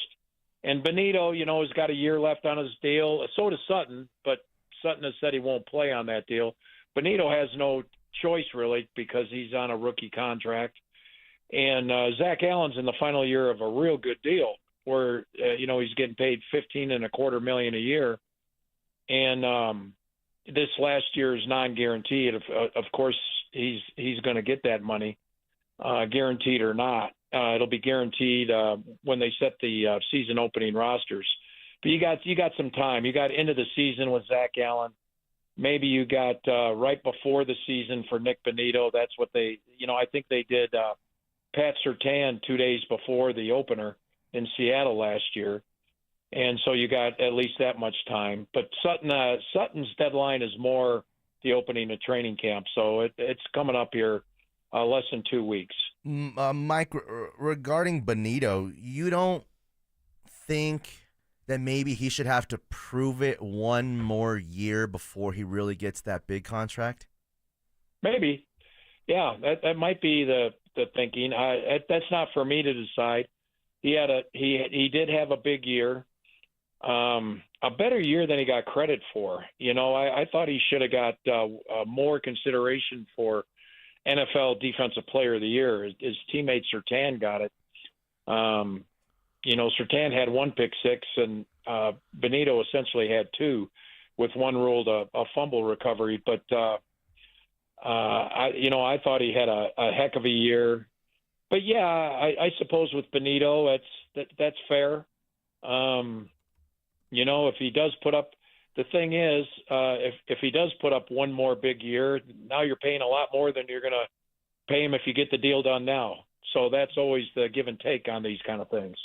and Benito, has got a year left on his deal. So does Sutton, but Sutton has said he won't play on that deal. Benito has no choice really because he's on a rookie contract, and Zach Allen's in the final year of a real good deal, where he's getting paid $15.25 million a year, and this last year is non-guaranteed. Of course, he's going to get that money, guaranteed or not. It'll be guaranteed when they set the season opening rosters. But you got some time. You got into the season with Zach Allen. Maybe you got right before the season for Nick Benito. That's what they. I think they did Pat Surtain 2 days before the opener in Seattle last year, and so you got at least that much time. But Sutton's deadline is more the opening of training camp, so it's coming up here less than 2 weeks. Mike, regarding Benito, you don't think that maybe he should have to prove it one more year before he really gets that big contract? Maybe, yeah, that might be the thinking. That's not for me to decide. He did have a big year, a better year than he got credit for. I thought he should have got more consideration for NFL Defensive Player of the Year. His teammate Surtain got it. Surtain had one pick six, and Benito essentially had two, with one ruled a fumble recovery. But I thought he had a heck of a year. But yeah, I suppose with Benito, that's fair. If he does put up, the thing is, if he does put up one more big year, now you're paying a lot more than you're going to pay him if you get the deal done now. So that's always the give and take on these kind of things.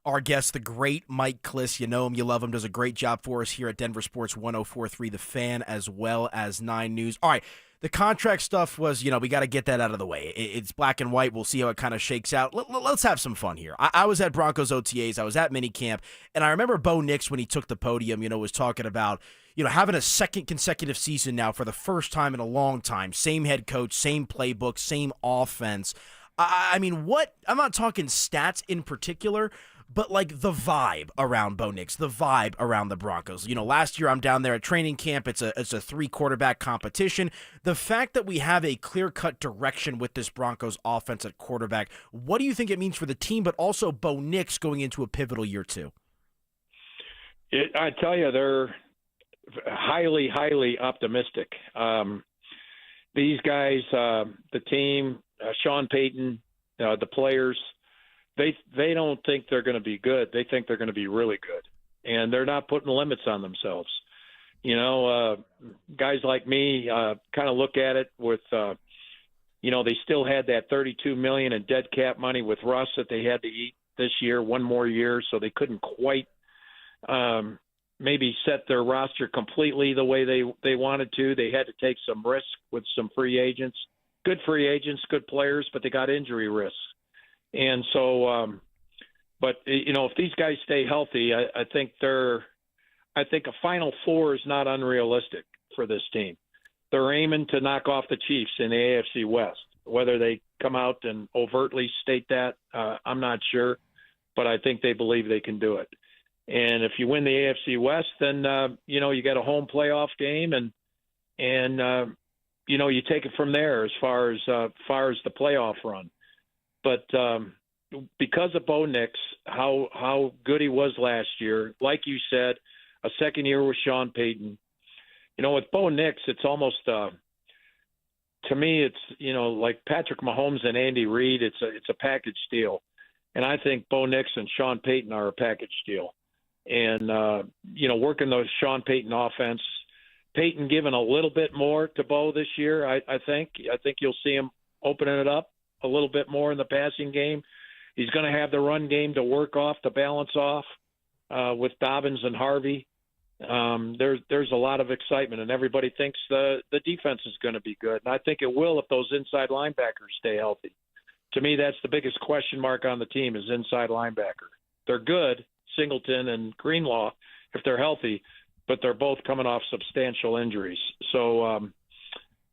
Our guest, the great Mike Kliss, you know him, you love him, does a great job for us here at Denver Sports 104.3 The Fan, as well as 9 News. All right, the contract stuff was, we got to get that out of the way. It's black and white. We'll see how it kind of shakes out. Let's have some fun here. I was at Broncos OTAs. I was at minicamp, and I remember Bo Nix, when he took the podium, was talking about, having a second consecutive season now for the first time in a long time. Same head coach, same playbook, same offense. I'm not talking stats in particular, but like the vibe around Bo Nix, the vibe around the Broncos. Last year I'm down there at training camp. It's a 3-quarterback competition. The fact that we have a clear-cut direction with this Broncos offense at quarterback, what do you think it means for the team, but also Bo Nix going into a pivotal year too? I tell you, they're highly, highly optimistic. These guys, the team, Sean Payton, the players, they don't think they're going to be good. They think they're going to be really good, and they're not putting limits on themselves. Guys like me kind of look at it with, they still had that $32 million in dead cap money with Russ that they had to eat this year, one more year, so they couldn't quite maybe set their roster completely the way they wanted to. They had to take some risk with some free agents, good players, but they got injury risks. And so, if these guys stay healthy, I think a Final Four is not unrealistic for this team. They're aiming to knock off the Chiefs in the AFC West. Whether they come out and overtly state that, I'm not sure, but I think they believe they can do it. And if you win the AFC West, then you got a home playoff game, and you take it from there as far as the playoff run. But because of Bo Nix, how good he was last year, like you said, a second year with Sean Payton. With Bo Nix, it's almost to me, it's, like Patrick Mahomes and Andy Reid, it's a package deal. And I think Bo Nix and Sean Payton are a package deal. And, working the Sean Payton offense, Payton giving a little bit more to Bo this year, I think. I think you'll see him opening it up a little bit more in the passing game. He's going to have the run game to work off, to balance off with Dobbins and Harvey. There's a lot of excitement, and everybody thinks the defense is going to be good. And I think it will if those inside linebackers stay healthy. To me, that's the biggest question mark on the team is inside linebacker. They're good, Singleton and Greenlaw, if they're healthy, but they're both coming off substantial injuries. So,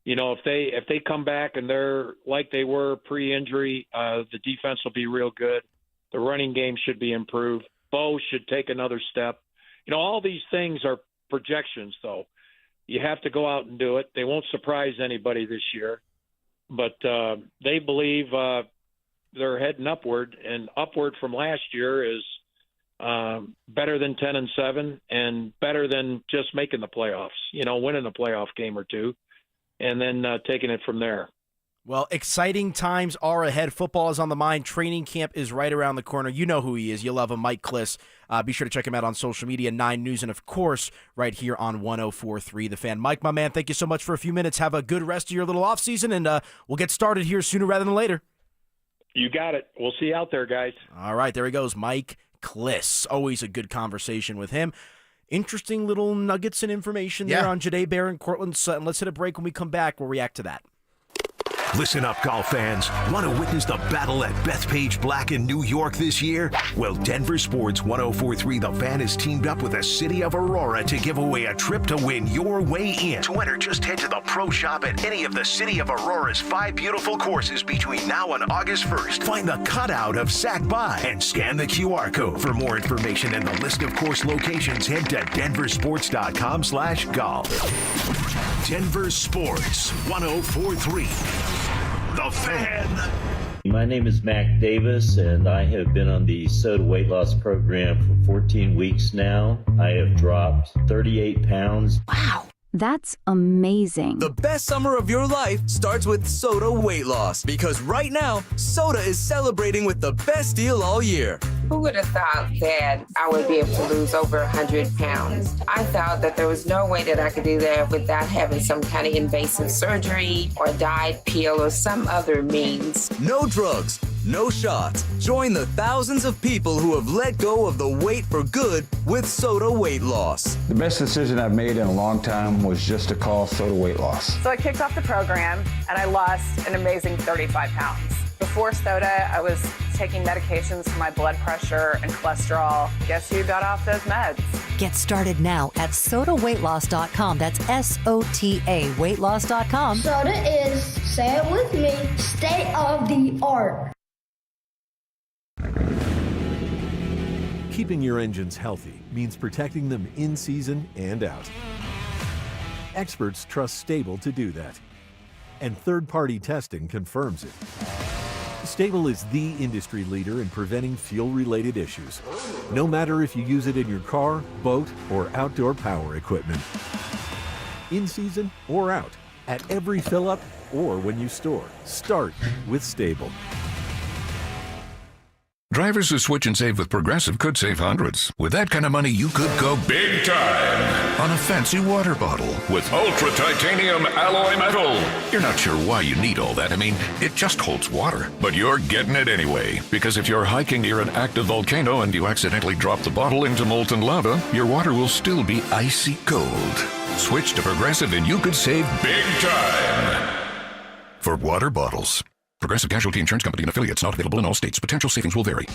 if they come back and they're like they were pre-injury, the defense will be real good. The running game should be improved. Bo should take another step. All these things are projections, though. You have to go out and do it. They won't surprise anybody this year. But they believe they're heading upward, and upward from last year is better than 10-7 and better than just making the playoffs, winning a playoff game or two, and then taking it from there. Well, exciting times are ahead. Football is on the mind. Training camp is right around the corner. You know who he is. You love him, Mike Kliss. Be sure to check him out on social media, 9 News, and, of course, right here on 104.3 The Fan. Mike, my man, thank you so much for a few minutes. Have a good rest of your little offseason, and we'll get started here sooner rather than later. You got it. We'll see you out there, guys. All right, there he goes, Mike Kliss. Always a good conversation with him. Interesting little nuggets and information there on Jahdae Bear and Cortland Sutton. Let's hit a break. When we come back, we'll react to that. Listen up, golf fans. Want to witness the battle at Bethpage Black in New York this year? Well, Denver Sports 104.3 The Fan is teamed up with the city of Aurora to give away a trip to win your way in. To enter, just head to the pro shop at any of the city of Aurora's 5 beautiful courses between now and August 1st. Find the cutout of Sac By and scan the QR code. For more information and the list of course locations, head to denversports.com/golf. Denver Sports 104.3 The Fan. My name is Mac Davis, and I have been on the SOTA weight loss program for 14 weeks now. I have dropped 38 pounds. Wow. That's amazing. The best summer of your life starts with SOTA weight loss, because right now, SOTA is celebrating with the best deal all year. Who would have thought that I would be able to lose over 100 pounds? I thought that there was no way that I could do that without having some kind of invasive surgery or diet pill or some other means. No drugs, no shots. Join the thousands of people who have let go of the weight for good with SOTA weight loss. The best decision I've made in a long time was just to call SOTA weight loss. So I kicked off the program and I lost an amazing 35 pounds. Before SOTA, I was taking medications for my blood pressure and cholesterol. Guess who got off those meds? Get started now at SOTAweightloss.com. That's SOTA weightloss.com. SOTA is, say it with me, state of the art. Keeping your engines healthy means protecting them in season and out. Experts trust Stable to do that, and third-party testing confirms it. Stable is the industry leader in preventing fuel-related issues, no matter if you use it in your car, boat, or outdoor power equipment. In season or out, at every fill-up or when you store, start with Stable. Drivers who switch and save with Progressive could save hundreds. With that kind of money, you could go big time on a fancy water bottle with ultra titanium alloy metal. You're not sure why you need all that. I mean, it just holds water. But you're getting it anyway. Because if you're hiking near an active volcano and you accidentally drop the bottle into molten lava, your water will still be icy cold. Switch to Progressive and you could save big time. For water bottles. Progressive Casualty Insurance Company and affiliates, not available in all states. Potential savings will vary.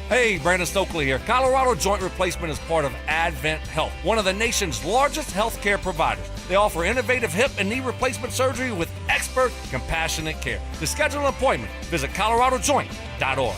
Hey, Brandon Stokley here. Colorado Joint Replacement is part of Advent Health, one of the nation's largest healthcare providers. They offer innovative hip and knee replacement surgery with expert, compassionate care. To schedule an appointment, visit coloradojoint.org.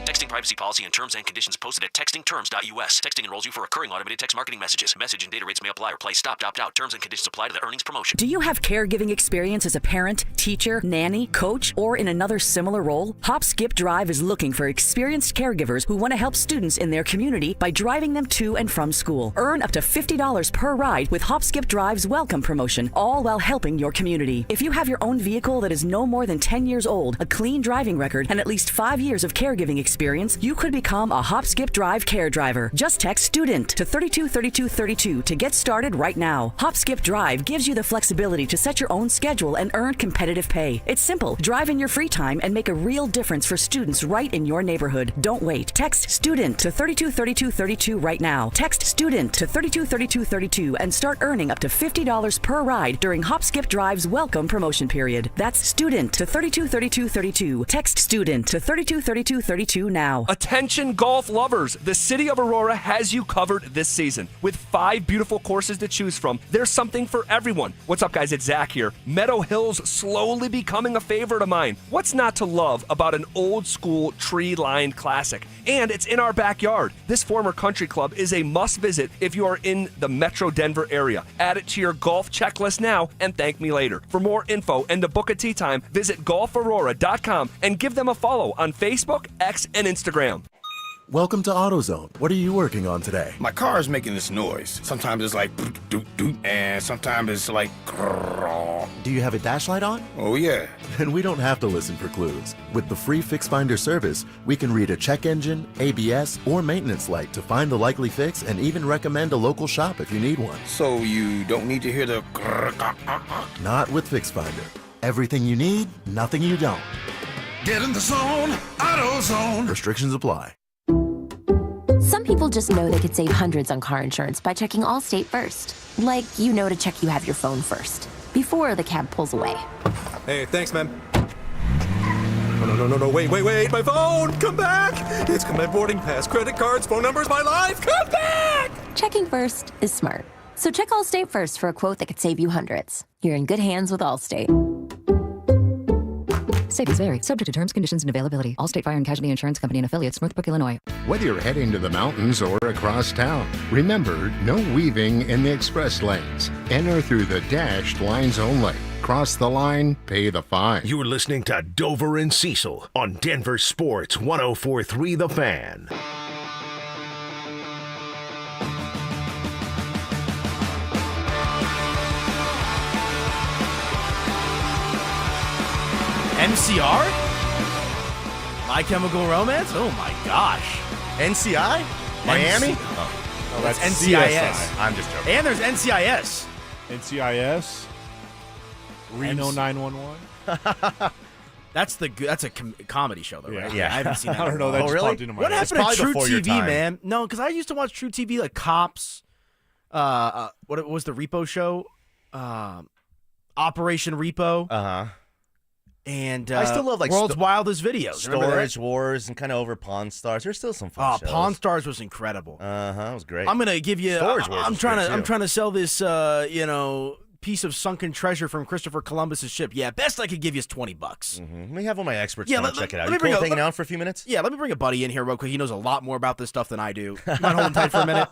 Texting privacy policy and terms and conditions posted at textingterms.us. Texting enrolls you for recurring automated text marketing messages. Message and data rates may apply or play stop, opt out. Terms and conditions apply to the earnings promotion. Do you have caregiving experience as a parent, teacher, nanny, coach, or in another similar role? Hop Skip Drive is looking for experienced caregivers who want to help students in their community by driving them to and from school. Earn up to $50 per ride with Hop Skip Drive's welcome promotion, all while helping your community. If you have your own vehicle that is no more than 10 years old, a clean driving record, and at least 5 years of caregiving experience, you could become a Hop Skip Drive care driver. Just text STUDENT to 323232 to get started right now. Hop Skip Drive gives you the flexibility to set your own schedule and earn competitive pay. It's simple. Drive in your free time and make a real difference for students right in your neighborhood. Don't wait. Text STUDENT to 323232 right now. Text STUDENT to 323232 and start earning up to $50 per ride during Hop Skip Drive's welcome promotion period. That's STUDENT to 323232. Text STUDENT to 323232 now. Attention golf lovers, the city of Aurora has you covered this season. With 5 beautiful courses to choose from, there's something for everyone. What's up, guys? It's Zach here. Meadow Hill's slowly becoming a favorite of mine. What's not to love about an old school tree-lined classic? And it's in our backyard. This former country club is a must visit if you are in the Metro Denver area. Add it to your golf checklist now and thank me later. For more info and to book a tee time, visit golfaurora.com and give them a follow on Facebook, X, and Instagram. Welcome to AutoZone. What are you working on today? My car is making this noise. Sometimes it's like doot doot, and sometimes it's like grrr. Do you have a dash light on? Oh yeah. Then we don't have to listen for clues. With the free Fix Finder service, we can read a check engine, ABS, or maintenance light to find the likely fix and even recommend a local shop if you need one. So you don't need to hear the grrr. Not with Fix Finder. Everything you need, nothing you don't. Get in the zone, AutoZone. Restrictions apply. Some people just know they could save hundreds on car insurance by checking Allstate first. Like, you know to check you have your phone first, before the cab pulls away. Hey, thanks, man. No, wait, my phone! Come back! It's got my boarding pass, credit cards, phone numbers, my life! Come back! Checking first is smart. So check Allstate first for a quote that could save you hundreds. You're in good hands with Allstate. Savings vary. Subject to terms, conditions, and availability. Allstate Fire and Casualty Insurance Company and affiliates, Northbrook, Illinois. Whether you're heading to the mountains or across town, remember, no weaving in the express lanes. Enter through the dashed lines only. Cross the line, pay the fine. You're listening to Dover and Cecil on Denver Sports 104.3 The Fan. MCR? My Chemical Romance? Oh my gosh. NCI? Miami? Oh, that's NCIS. CSI. I'm just joking. And there's NCIS. NCIS? Reno 911? That's a comedy show, though, right? Yeah. I haven't seen that. I don't know. That just popped into my What head. happened to True TV, man? No, because I used to watch True TV, like Cops. What was the Repo show? Operation Repo. Uh-huh. And I still love like World's Wildest Videos. Storage Wars and kind of over Pawn Stars. There's still some fun shows. Pawn Stars was incredible. It was great. I'm gonna give you. Storage Wars. I'm trying to sell this. Piece of sunken treasure from Christopher Columbus's ship. Yeah, best I could give you is $20. Mm-hmm. Let me have one of my experts Yeah, check it out. let me You bring cool a- hanging out for a few minutes? Yeah, let me bring a buddy in here real quick. He knows a lot more about this stuff than I do. Mind holding tight for a minute?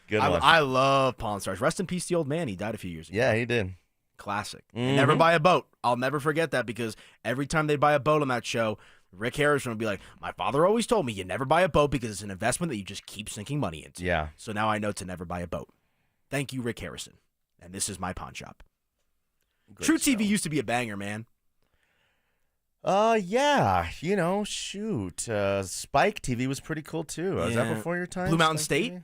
Good one. I love Pawn Stars. Rest in peace, the old man. He died a few years ago. Yeah, he did. Classic. Mhm. And never buy a boat. I'll never forget that because every time they buy a boat on that show, Rick Harrison would be like, my father always told me you never buy a boat because it's an investment that you just keep sinking money into. Yeah. So now I know to never buy a boat. Thank you, Rick Harrison. And this is my pawn shop. True TV used to be a banger, man. Yeah. Shoot. Spike TV was pretty cool, too. Was that before your time? Blue Mountain Spike State? TV?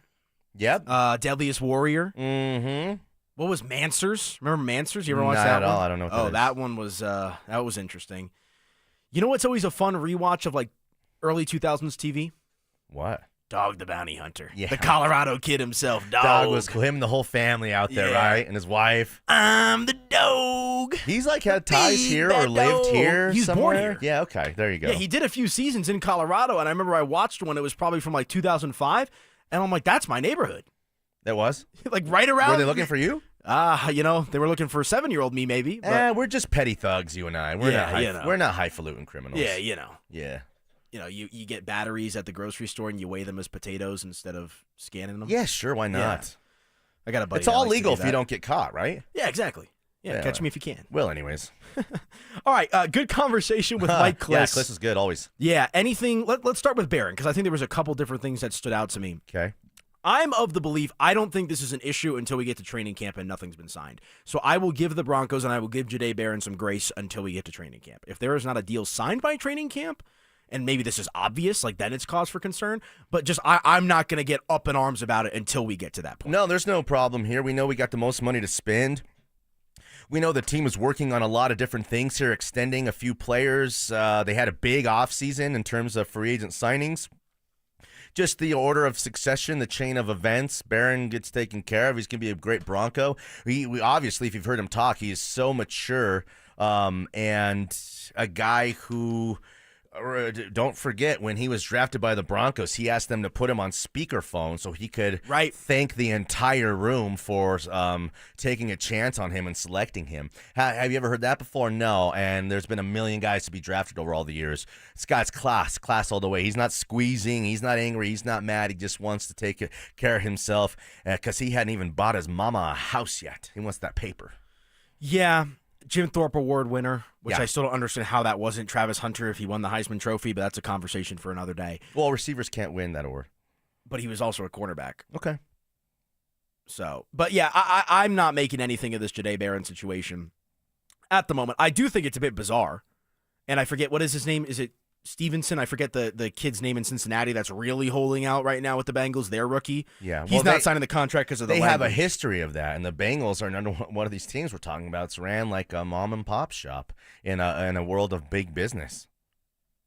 Yep. Deadliest Warrior? Mm-hmm. What was Mansers? Remember Mansers? You ever watch Not that at one? all. I don't know what that is. That was interesting. You know what's always a fun rewatch of like early 2000s TV? What? Dog the Bounty Hunter. Yeah. The Colorado kid himself, Dog. Dog was cool. Him and the whole family out there, Yeah. right? And his wife. I'm the dog. He's like had ties Big here bad or lived dog. here He was somewhere. born here. Yeah, okay. There you go. Yeah, he did a few seasons in Colorado, and I remember I watched one. It was probably from like 2005, and I'm like, that's my neighborhood. That was? Like right around. Were they looking for you? They were looking for a 7-year-old me, maybe. But We're just petty thugs, you and I. We're not highfalutin criminals. Yeah, you know. Yeah. you get batteries at the grocery store and you weigh them as potatoes instead of scanning them? Yeah, sure. Why not? Yeah. I got a buddy. It's all that likes to legal do if you that. don't get caught, right? Yeah, exactly. Yeah, catch me if you can. Well, anyways. All right, good conversation with Mike Kliss. Yeah, Kliss is good, always. Yeah, anything. Let's start with Barron, because I think there was a couple different things that stood out to me. Okay. I'm of the belief I don't think this is an issue until we get to training camp and nothing's been signed. So I will give the Broncos and I will give Jahdae Barron some grace until we get to training camp. If there is not a deal signed by training camp, and maybe this is obvious, like then it's cause for concern, but just I'm not going to get up in arms about it until we get to that point. No, there's no problem here. We know we got the most money to spend. We know the team is working on a lot of different things here, extending a few players. They had a big offseason in terms of free agent signings. Just the order of succession, the chain of events. Barron gets taken care of. He's going to be a great Bronco. We obviously, if you've heard him talk, he is so mature and a guy who, don't forget, when he was drafted by the Broncos, he asked them to put him on speakerphone so he could thank the entire room for taking a chance on him and selecting him. Have you ever heard that before? No, and there's been a million guys to be drafted over all the years. This guy's class all the way. He's not squeezing. He's not angry. He's not mad. He just wants to take care of himself because he hadn't even bought his mama a house yet. He wants that paper. Yeah. Jim Thorpe Award winner, which Yeah. I still don't understand how that wasn't Travis Hunter if he won the Heisman Trophy, but that's a conversation for another day. Well, receivers can't win that award. But he was also a cornerback. Okay. So, but yeah, I'm not making anything of this Jahdae Barron situation at the moment. I do think it's a bit bizarre, and I forget, what is his name? Is it Stevenson? I forget the kid's name in Cincinnati that's really holding out right now with the Bengals. Their rookie. Yeah, he's not signing the contract because of the They language. have a history of that, and the Bengals are another one of these teams we're talking about. It's ran like a mom and pop shop in a world of big business.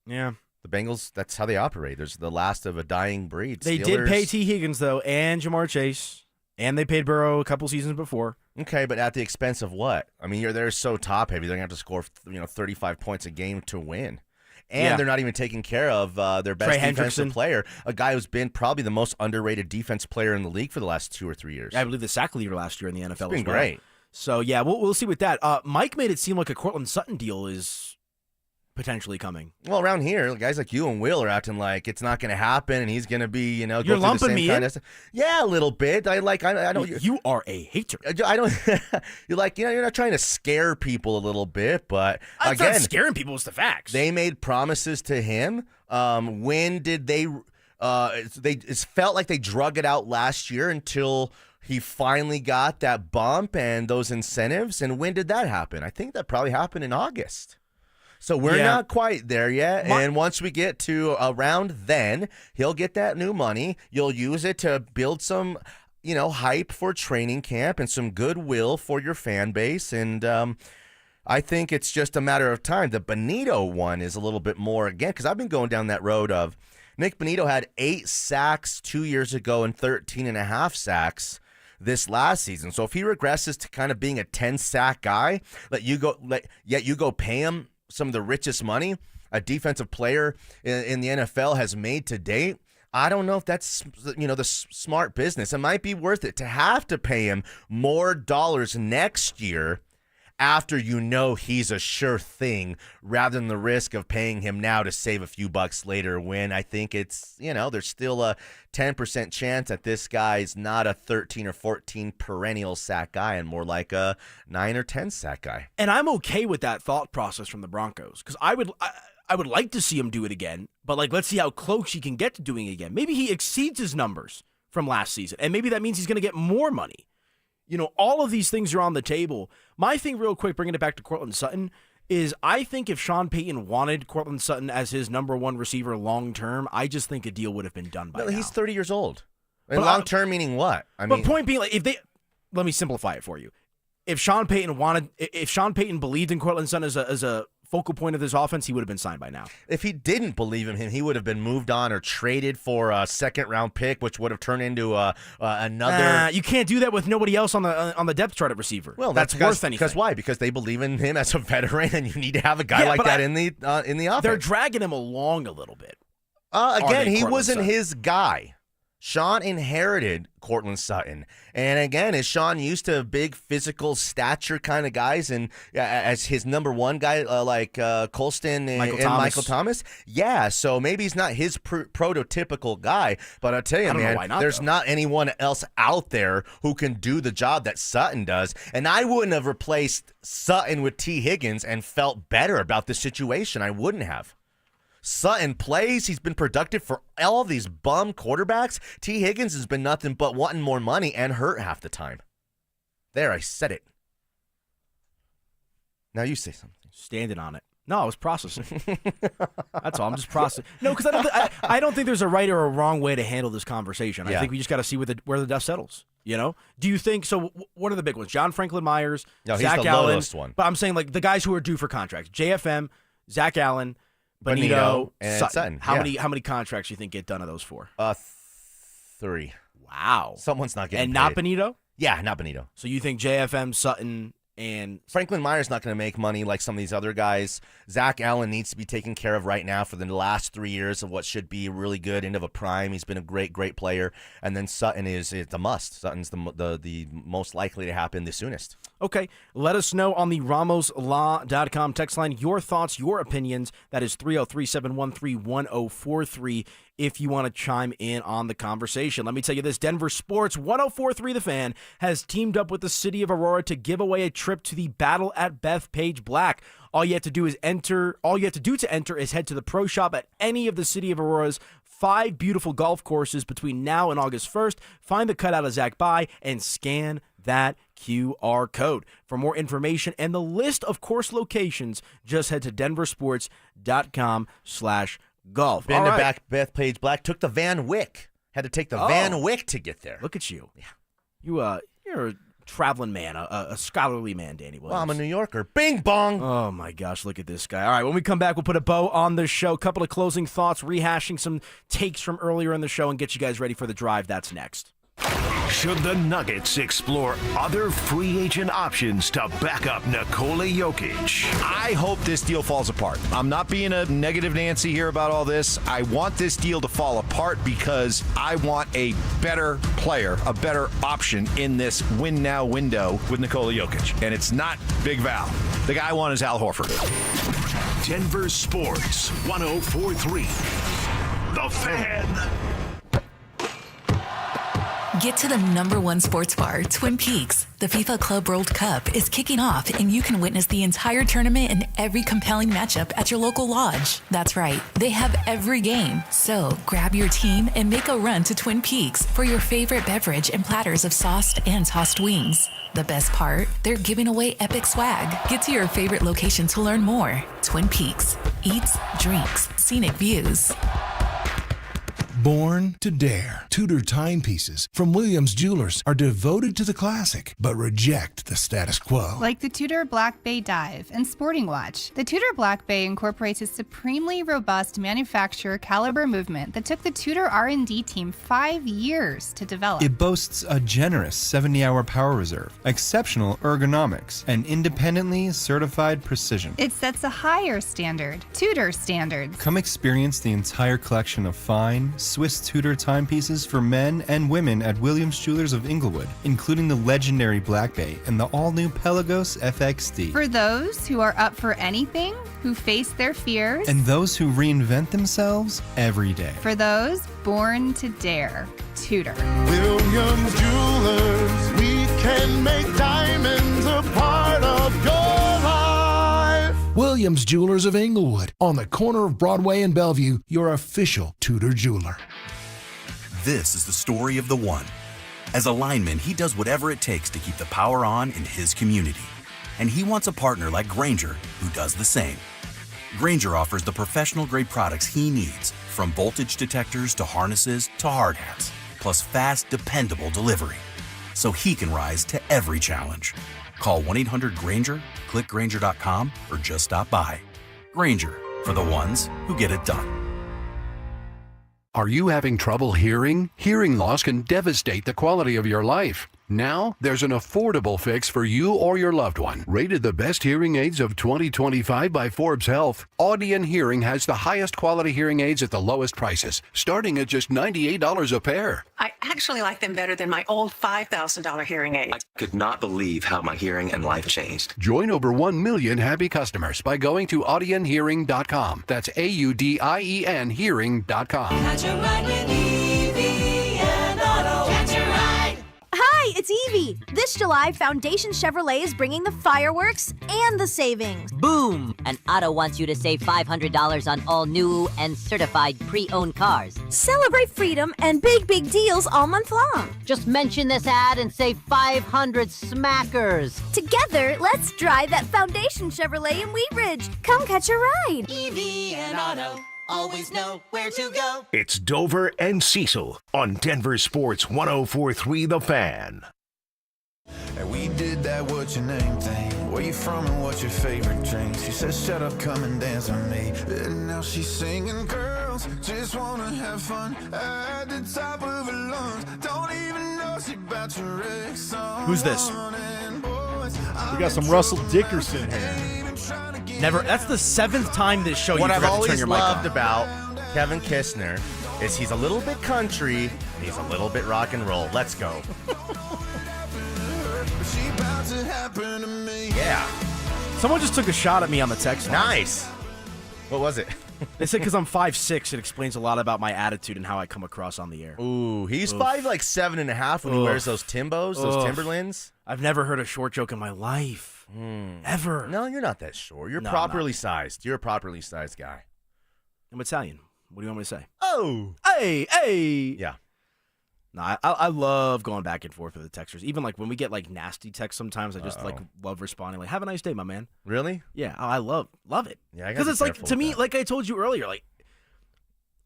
Yeah, the Bengals. That's how they operate. There's the last of a dying breed. They Steelers. did pay T. Higgins though, and Jamar Chase, and they paid Burrow a couple seasons before. Okay, but at the expense of what? I mean, they're so top heavy. They're gonna have to score 35 points a game to win. And they're not even taking care of their best defensive player, a guy who's been probably the most underrated defense player in the league for the last 2 or 3 years. Yeah, I believe the sack leader last year in the NFL. It's been as well. great. So yeah, we'll see with that. Mike made it seem like a Cortland Sutton deal is potentially coming. Well, around here, guys like you and Will are acting like it's not going to happen, and he's going to be, go You're through the lumping same me kind in? of stuff. Yeah, a little bit. I don't. You are a hater. I don't. You're like, you're not trying to scare people a little bit, but I'm again, not scaring people. It's the facts. They made promises to him. When did they? It felt like they drug it out last year until he finally got that bump and those incentives. And when did that happen? I think that probably happened in August. So we're not quite there yet. And once we get to around then, he'll get that new money. You'll use it to build some, hype for training camp and some goodwill for your fan base. And I think it's just a matter of time. The Benito one is a little bit more, again, because I've been going down that road of Nick Benito had 8 sacks 2 years ago and 13.5 sacks this last season. So if he regresses to kind of being a 10-sack guy, yet you go pay him some of the richest money a defensive player in the NFL has made to date, I don't know if that's, the smart business. It might be worth it to have to pay him more dollars next year after he's a sure thing, rather than the risk of paying him now to save a few bucks later, when I think it's, there's still a 10% chance that this guy's not a 13 or 14 perennial sack guy and more like a 9 or 10 sack guy. And I'm okay with that thought process from the Broncos, because I would like to see him do it again, but let's see how close he can get to doing it again. Maybe he exceeds his numbers from last season, and maybe that means he's going to get more money. All of these things are on the table. My thing, real quick, bringing it back to Cortland Sutton, is I think if Sean Payton wanted Cortland Sutton as his number one receiver long term, I just think a deal would have been done by now. He's 30 years old. And long term meaning what? Point being, let me simplify it for you. If Sean Payton believed in Cortland Sutton as a focal point of this offense, he would have been signed by now. If he didn't believe in him, he would have been moved on or traded for a second-round pick, which would have turned into another. You can't do that with nobody else on the depth chart at receiver. Well, that's worth anything. Because why? Because they believe in him as a veteran, and you need to have a guy like that in the offense. They're dragging him along a little bit. Again, he wasn't his guy. Sean inherited Cortland Sutton. And again, is Sean used to big physical stature kind of guys and as his number one guy like Colston and Michael Thomas? Yeah, so maybe he's not his prototypical guy, but I'll tell you, man, there's not anyone else out there who can do the job that Sutton does. And I wouldn't have replaced Sutton with T. Higgins and felt better about the situation. I wouldn't have. Sutton plays. He's been productive for all of these bum quarterbacks. T. Higgins has been nothing but wanting more money and hurt half the time. There, I said it. Now you say something. Standing on it. No, I was processing. That's all. I'm just processing. No, because I don't think there's a right or a wrong way to handle this conversation. I think we just got to see where the dust settles. You know? Do you think so? What are the big ones? John Franklin Myers, no, Zach he's the Allen. lowest one. But I'm saying like the guys who are due for contracts: JFM, Zach Allen, Benito, and Sutton. How many contracts do you think get done of those 4? 3. Wow. Someone's not getting and paid. not Benito? Yeah, not Benito. So you think JFM, Sutton, and Franklin Myers not going to make money like some of these other guys. Zach Allen needs to be taken care of right now for the last 3 years of what should be really good end of a prime. He's been a great player. And then Sutton is a must. Sutton's the most likely to happen the soonest. Okay, let us know on the RamosLaw.com text line your thoughts, your opinions. That is 303-713-1043 if you want to chime in on the conversation. Let me tell you this, Denver Sports 104.3 The Fan has teamed up with the city of Aurora to give away a trip to the Battle at Bethpage Black. All you have to do to enter is head to the pro shop at any of the city of Aurora's 5 beautiful golf courses between now and August 1st. Find the cutout of Zach By and scan that QR code. For more information and the list of course locations, just head to denversports.com/golf. Been to Bethpage Black, took the Van Wyck. Had to take the Van Wyck to get there. Look at you. Yeah. You're a traveling man, a scholarly man, Danny Williams. Well, I'm a New Yorker. Bing bong. Oh, my gosh, look at this guy. All right, when we come back, we'll put a bow on the show. Couple of closing thoughts, rehashing some takes from earlier in the show, and get you guys ready for the drive. That's next. Should the Nuggets explore other free agent options to back up Nikola Jokic? I hope this deal falls apart. I'm not being a negative Nancy here about all this. I want this deal to fall apart because I want a better player, a better option in this win-now window with Nikola Jokic. And it's not Big Val. The guy I want is Al Horford. Denver Sports 104.3 The Fan. Get to the #1 sports bar, Twin Peaks. The FIFA Club World Cup is kicking off, and you can witness the entire tournament and every compelling matchup at your local lodge. That's right, they have every game. So grab your team and make a run to Twin Peaks for your favorite beverage and platters of sauced and tossed wings. The best part, they're giving away epic swag. Get to your favorite location to learn more. Twin Peaks. Eats, drinks, scenic views. Born to Dare. Tudor timepieces from Williams Jewelers are devoted to the classic, but reject the status quo. Like the Tudor Black Bay Dive and Sporting Watch. The Tudor Black Bay incorporates a supremely robust manufacturer caliber movement that took the Tudor R&D team 5 years to develop. It boasts a generous 70-hour power reserve, exceptional ergonomics, and independently certified precision. It sets a higher standard, Tudor standards. Come experience the entire collection of fine, Swiss Tudor timepieces for men and women at Williams Jewelers of Inglewood, including the legendary Black Bay and the all-new Pelagos FXD. For those who are up for anything, who face their fears, and those who reinvent themselves every day. For those born to dare, Tudor. Williams Jewelers, we can make diamonds a part of your life. Williams Jewelers of Inglewood, on the corner of Broadway and Bellevue, your official Tudor jeweler. This is the story of the one. As a lineman, he does whatever it takes to keep the power on in his community. And he wants a partner like Grainger who does the same. Grainger offers the professional-grade products he needs, from voltage detectors to harnesses to hard hats, plus fast, dependable delivery, so he can rise to every challenge. Call 1-800-GRAINGER, click Grainger.com, or just stop by. Grainger, for the ones who get it done. Are you having trouble hearing? Hearing loss can devastate the quality of your life. Now, there's an affordable fix for you or your loved one. Rated the best hearing aids of 2025 by Forbes Health, Audion Hearing has the highest quality hearing aids at the lowest prices, starting at just $98 a pair. I actually like them better than my old $5,000 hearing aid. I could not believe how my hearing and life changed. Join over 1 million happy customers by going to audionhearing.com. That's AUDIEN hearing.com. Catch a ride with Evie and Otto. Catch a ride. Hi, it's Evie. This July, Foundation Chevrolet is bringing the fireworks and the savings. Boom! And Otto wants you to save $500 on all new and certified pre-owned cars. Celebrate freedom and big deals all month long. Just mention this ad and save 500 smackers. Together, let's drive that Foundation Chevrolet in Wheat Ridge. Come catch a ride. Evie and Otto. Always know where to go. It's Dover and Cecil on Denver Sports 104.3 The Fan. And we did that what's your name thing. Where you from and what's your favorite drink? She said, shut up, come and dance with me. And now she's singing, girls just wanna have fun at the top of her lungs. Don't even know she about to wreck some. Who's this? We got some Russell Dickerson here. Never. That's the 7th time this show. What you I've forgot to turn always your mic loved on. about Kevin Kistner is he's a little bit country and he's a little bit rock and roll. Let's go. Yeah. Someone just took a shot at me on the text line. Nice. What was it? They said because I'm 5'6", it explains a lot about my attitude and how I come across on the air. Ooh, he's 7.5 when he wears those Timbos, those Timberlands. I've never heard a short joke in my life. Ever. No, you're not that short. You're No, properly sized. You're a properly sized guy. I'm Italian. What do you want me to say? Oh. Hey. Yeah. No, I love going back and forth with the texters. Even like when we get like nasty texts sometimes, I just like love responding like, have a nice day, my man. Really? Yeah. I love it. Yeah, because it's like, to me, like I told you earlier, like,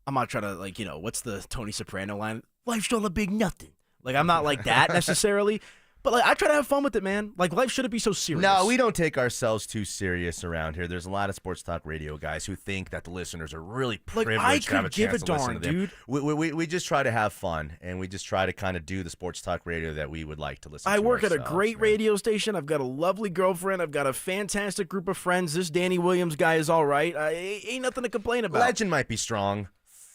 I'm not trying to like, what's the Tony Soprano line? Life's all a big nothing. Like, I'm not like that necessarily. But like, I try to have fun with it, man. Like, life shouldn't be so serious. No, we don't take ourselves too serious around here. There's a lot of sports talk radio guys who think that the listeners are really privileged I to have a could give chance a to listen darn, to them. dude. We just try to have fun, and we just try to kind of do the sports talk radio that we would like to listen to. I work at a ourselves, great man. radio station. I've got a lovely girlfriend. I've got a fantastic group of friends. This Danny Williams guy is all right. Ain't nothing to complain about. Legend might be strong.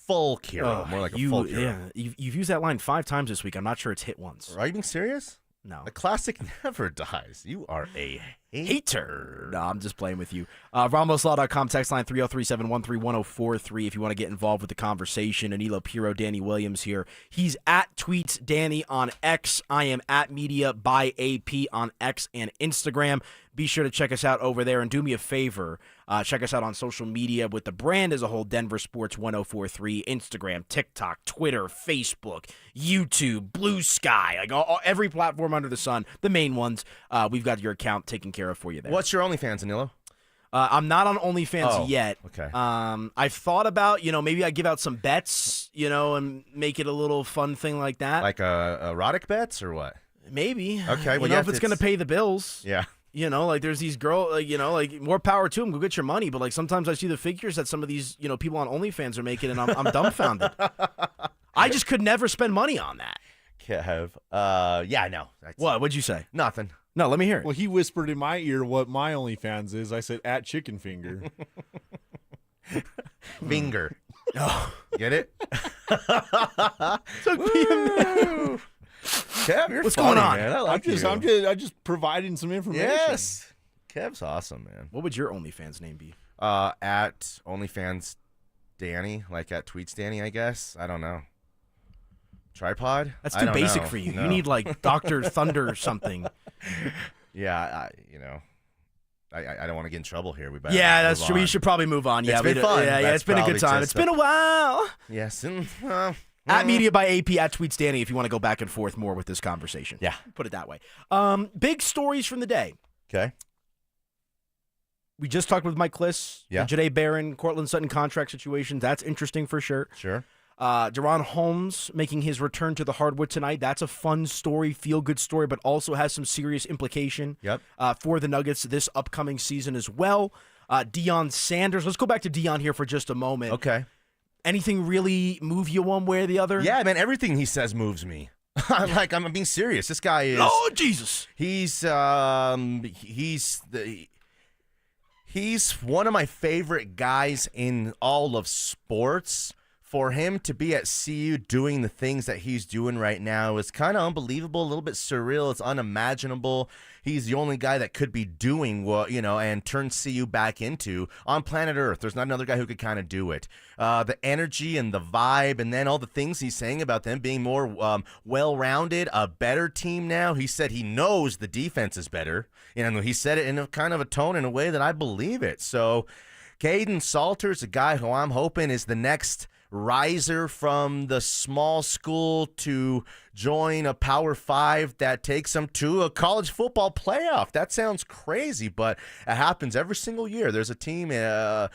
Folk hero. More like a folk hero. Yeah, you've used that line 5 times this week. I'm not sure it's hit once. Are you being serious? No. A classic never dies. You are a hater. No, I'm just playing with you. RamosLaw.com, text line 303-713-1043 if you want to get involved with the conversation. Anilo Piro, Danny Williams here. He's at Tweets Danny on X. I am at Media by AP on X and Instagram. Be sure to check us out over there and do me a favor. Check us out on social media with the brand as a whole, Denver Sports 104.3, Instagram, TikTok, Twitter, Facebook, YouTube, Blue Sky, like every platform under the sun, the main ones. We've got your account taken care of for you there. What's your OnlyFans, Anilo? I'm not on OnlyFans yet. Okay. I've thought about, maybe I give out some bets, and make it a little fun thing like that. Like erotic bets or what? Maybe. Okay. Well, if it's going to pay the bills. Yeah. Like there's these girls, like more power to them. Go get your money. But like sometimes I see the figures that some of these, people on OnlyFans are making, and I'm dumbfounded. I just could never spend money on that. Kev. Yeah, no. What? What'd you say? Nothing. No, let me hear it. Well, he whispered in my ear what my OnlyFans is. I said, at chicken finger. Finger. Oh. Get it? Took me a minute. Kev, you're What's funny, going on? man. I like you. I'm just providing some information. Yes. Kev's awesome, man. What would your OnlyFans name be? At OnlyFans Danny, like at Tweets Danny, I guess. I don't know. Tripod? That's I too don't basic know. for you. No. You need like Dr. Thunder or something. Yeah, I don't want to get in trouble here. We better That's move true. on. We should probably move on. It's been fun. Yeah, That's it's been a good probably time. just It's been a while. Yes. At Media by AP, at Tweets Danny, if you want to go back and forth more with this conversation. Yeah. Put it that way. Big stories from the day. Okay. We just talked with Mike Kliss. Yeah. The Janae Barron, Cortland Sutton contract situation. That's interesting for sure. Sure. Deron Holmes making his return to the hardwood tonight. That's a fun story, feel-good story, but also has some serious implication for the Nuggets this upcoming season as well. Deion Sanders. Let's go back to Deion here for just a moment. Okay. Anything really move you one way or the other? Yeah, man, everything he says moves me. I'm being serious. This guy is Lord Jesus. He's one of my favorite guys in all of sports. For him to be at CU doing the things that he's doing right now is kind of unbelievable, a little bit surreal. It's unimaginable. He's the only guy that could be doing what, and turn CU back into on planet Earth. There's not another guy who could kind of do it. The energy and the vibe, and then all the things he's saying about them being more well-rounded, a better team now. He said he knows the defense is better. He said it in a kind of a tone in a way that I believe it. So Caden Salter's a guy who I'm hoping is the next riser from the small school to join a Power 5 that takes them to a college football playoff. That sounds crazy, but it happens every single year. There's a team that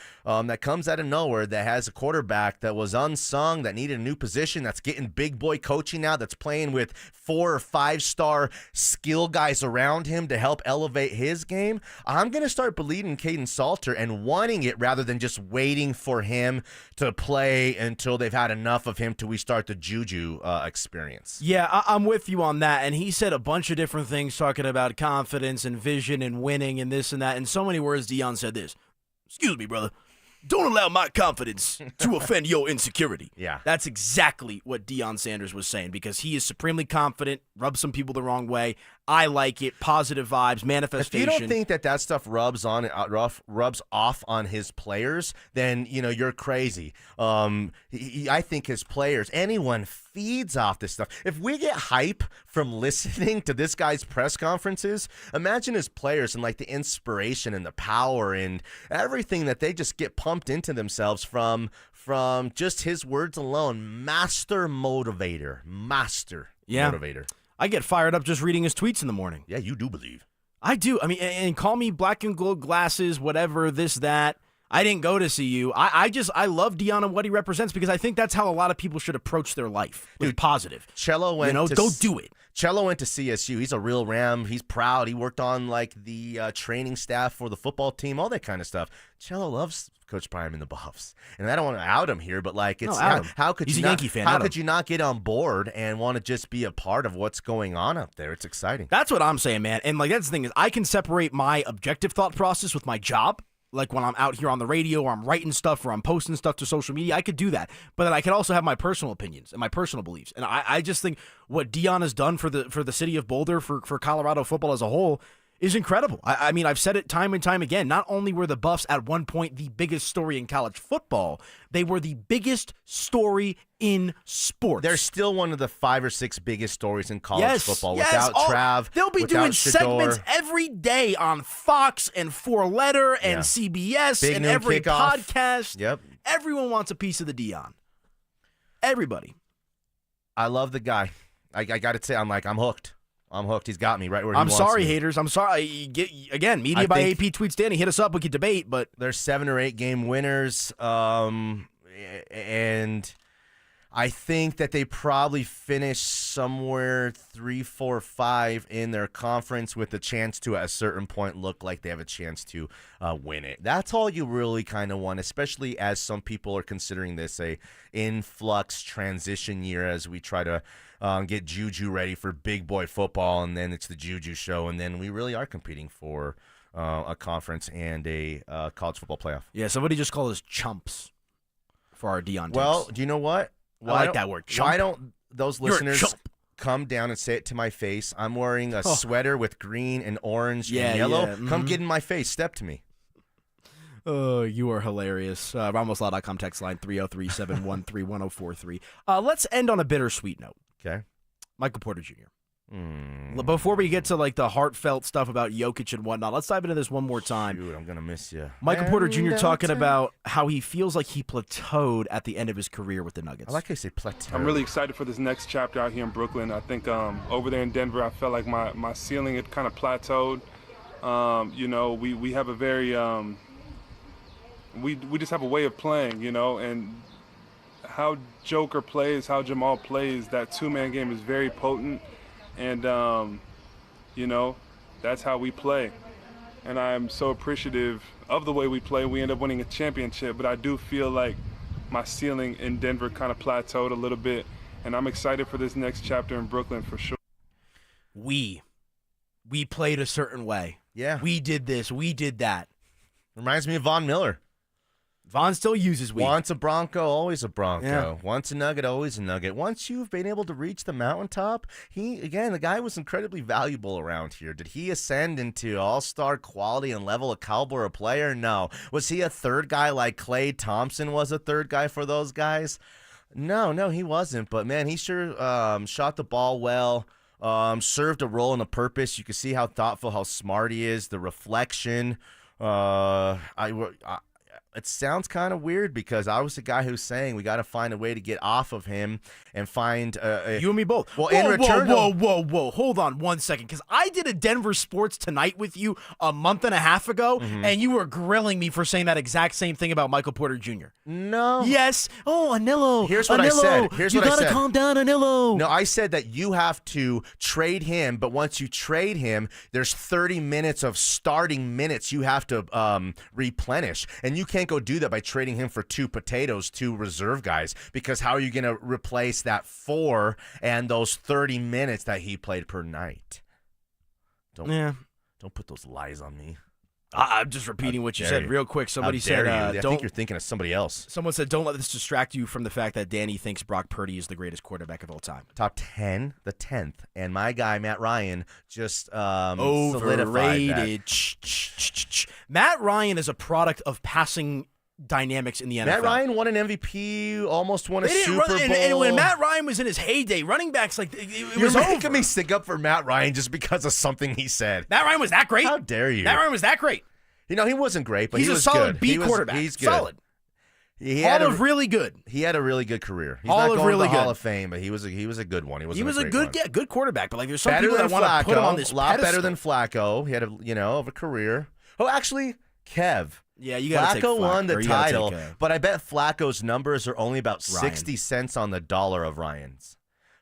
comes out of nowhere that has a quarterback that was unsung, that needed a new position, that's getting big boy coaching now, that's playing with 4 or 5-star skill guys around him to help elevate his game. I'm going to start believing Caden Salter and wanting it rather than just waiting for him to play until they've had enough of him till we start the juju experience. Yeah, I'm with you on that. And he said a bunch of different things talking about confidence and vision and winning and this and that. In so many words, Deion said this. Excuse me, brother. Don't allow my confidence to offend your insecurity. Yeah. That's exactly what Deion Sanders was saying because he is supremely confident, rubs some people the wrong way. I like it. Positive vibes, manifestation. If you don't think that stuff rubs off on his players, then you're crazy. I think his players, anyone feeds off this stuff. If we get hype from listening to this guy's press conferences, imagine his players and like the inspiration and the power and everything that they just get pumped into themselves from just his words alone. Master motivator. Motivator. I get fired up just reading his tweets in the morning. Yeah, you do believe. I do. I mean, and call me black and gold glasses, whatever, this, that. I didn't go to CU. I love Deion and what he represents because I think that's how a lot of people should approach their life. With positive. Cello went go do it. Cello went to CSU. He's a real Ram. He's proud. He worked on like the training staff for the football team, all that kind of stuff. Cello loves Coach Prime and the Buffs, and I don't want to out him here, but like it's how could He's you a not, Yankee fan. how could you not get on board and want to just be a part of what's going on up there? It's exciting. That's what I'm saying, man. And like that's the thing is I can separate my objective thought process with my job. Like when I'm out here on the radio or I'm writing stuff or I'm posting stuff to social media, I could do that. But then I could also have my personal opinions and my personal beliefs. And I just think what Deion has done for the city of Boulder, for Colorado football as a whole, is incredible. I mean, I've said it time and time again. Not only were the Buffs at one point the biggest story in college football, they were the biggest story in sports. They're still one of the 5 or 6 biggest stories in college football. Yes. Without Trav, they'll be without doing Shador. segments every day on Fox and 4-Letter and CBS Big and Noon every Kickoff. podcast. Yep. Everyone wants a piece of the Deion. Everybody. I love the guy. I got to say, I'm hooked. I'm hooked. He's got me right where he wants me. I'm sorry, haters. I'm sorry. Again, media by AP tweets Danny. Hit us up. We can debate, but there's 7 or 8 game winners, and I think that they probably finish somewhere 3, 4, 5 in their conference with a chance to, at a certain point, look like they have a chance to win it. That's all you really kind of want, especially as some people are considering this a influx transition year as we try to get Juju ready for big boy football, and then it's the Juju show, and then we really are competing for a conference and a college football playoff. Yeah, somebody just called us chumps for our Deion takes. Well, do you know what? I like that word, chump. Why don't those You're a listeners chump. come down and say it to my face? I'm wearing a sweater with green and orange Yeah, and yellow. yeah, Come get in my face. Step to me. Oh, you are hilarious. RamosLaw.com text line 303-713-1043. Let's end on a bittersweet note. Okay. Michael Porter Jr. Before we get to like the heartfelt stuff about Jokic and whatnot, let's dive into this one more time. Dude, I'm gonna miss you. Michael Porter Jr. talking about how he feels like he plateaued at the end of his career with the Nuggets. I like how you say plateau. I'm really excited for this next chapter out here in Brooklyn. I think over there in Denver, I felt like my ceiling had kind of plateaued. We have a very we just have a way of playing, and how Joker plays, how Jamal plays, that two-man game is very potent. And, that's how we play. And I'm so appreciative of the way we play. We end up winning a championship, but I do feel like my ceiling in Denver kind of plateaued a little bit. and I'm excited for this next chapter in Brooklyn for sure. We played a certain way. Yeah. We did this. We did that. Reminds me of Von Miller. Von still uses we. Once a Bronco, always a Bronco. Yeah. Once a Nugget, always a Nugget. Once you've been able to reach the mountaintop, the guy was incredibly valuable around here. Did he ascend into all-star quality and level of caliber of player? No. Was he a third guy like Klay Thompson was a third guy for those guys? No, he wasn't. But, man, he sure shot the ball well. Served a role and a purpose. You can see how thoughtful, how smart he is. The reflection. It sounds kind of weird because I was the guy who's saying we got to find a way to get off of him and find you and me both. Well, in return, whoa! Hold on 1 second, because I did a Denver Sports Tonight with you a month and a half ago, and you were grilling me for saying that exact same thing about Michael Porter Jr. No. Yes. Oh, Anillo. Here's what I said. You gotta calm down, Anillo. No, I said that you have to trade him, but once you trade him, there's 30 minutes of starting minutes you have to replenish, and you can't go do that by trading him for two reserve guys, because how are you going to replace that 4 and those 30 minutes that he played per night? Don't put those lies on me. I'm just repeating what you said real quick. Somebody said, I think you're thinking of somebody else. Someone said, don't let this distract you from the fact that Danny thinks Brock Purdy is the greatest quarterback of all time. Top 10, the 10th. And my guy, Matt Ryan, just overrated. solidified that. Matt Ryan is a product of passing dynamics in the NFL. Matt Ryan won an MVP, almost won a Super Bowl. And when Matt Ryan was in his heyday, running backs, like, it was You're over. making me stick up for Matt Ryan just because of something he said. Matt Ryan was that great? How dare you? Matt Ryan was that great. You know, he wasn't great, but he's he was a solid good. B quarterback. He's good. Solid. Really good. He had a really good career. He's All not of going really to the Hall good. of Fame, but he was a good one. He was a good quarterback. But like, there's some better people than that want to put him on this a lot pedestal. better than Flacco. He had a career. Oh, actually, Kev. Yeah, you got to take Flacco won the title, take, but I bet Flacco's numbers are only about Ryan. 60 cents on the dollar of Ryan's.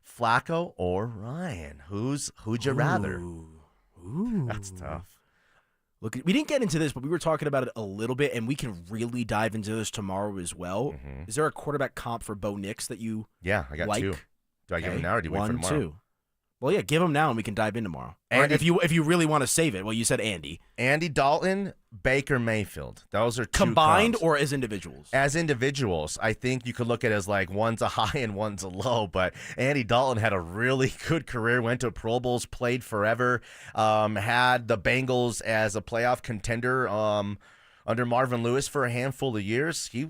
Flacco or Ryan? Who'd you rather? Ooh. That's tough. Look, we didn't get into this, but we were talking about it a little bit, and we can really dive into this tomorrow as well. Mm-hmm. Is there a quarterback comp for Bo Nix that you I got like? 2. Do I give him now or do you wait for 1, tomorrow? 2. Well, yeah, give him now, and we can dive in tomorrow. Andy, if you really want to save it, well, you said Andy. Andy Dalton, Baker Mayfield. Those are two combined comps. or as individuals? As individuals, I think you could look at it as like one's a high and one's a low. But Andy Dalton had a really good career, went to Pro Bowls, played forever, had the Bengals as a playoff contender under Marvin Lewis for a handful of years. He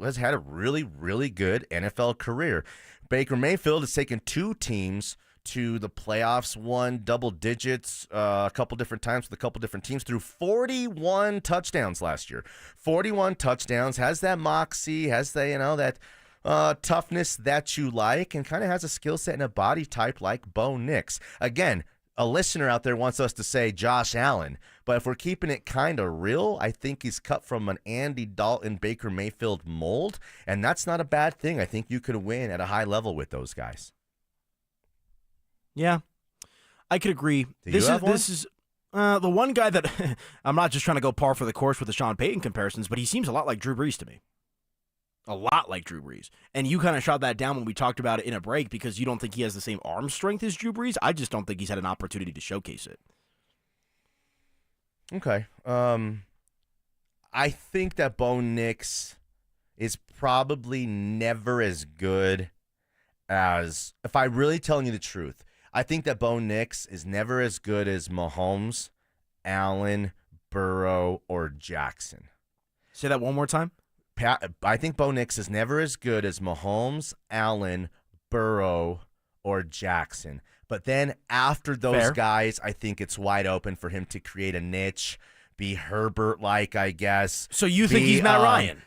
has had a really, really good NFL career. Baker Mayfield has taken 2 teams to the playoffs, won double digits a couple different times with a couple different teams, threw 41 touchdowns last year. 41 touchdowns, has that moxie, has that toughness that you like, and kind of has a skill set and a body type like Bo Nix. Again, a listener out there wants us to say Josh Allen, but if we're keeping it kind of real, I think he's cut from an Andy Dalton, Baker Mayfield mold, and that's not a bad thing. I think you could win at a high level with those guys. Yeah, I could agree. This is the one guy that I'm not just trying to go par for the course with the Sean Payton comparisons, but he seems a lot like Drew Brees to me. A lot like Drew Brees. And you kind of shot that down when we talked about it in a break because you don't think he has the same arm strength as Drew Brees. I just don't think he's had an opportunity to showcase it. Okay. I think that Bo Nix is probably never as good as, if I'm really telling you the truth, I think that Bo Nix is never as good as Mahomes, Allen, Burrow, or Jackson. Say that one more time. I think Bo Nix is never as good as Mahomes, Allen, Burrow, or Jackson. But then after those guys, I think it's wide open for him to create a niche, be Herbert-like, I guess. So you think he's Matt Ryan?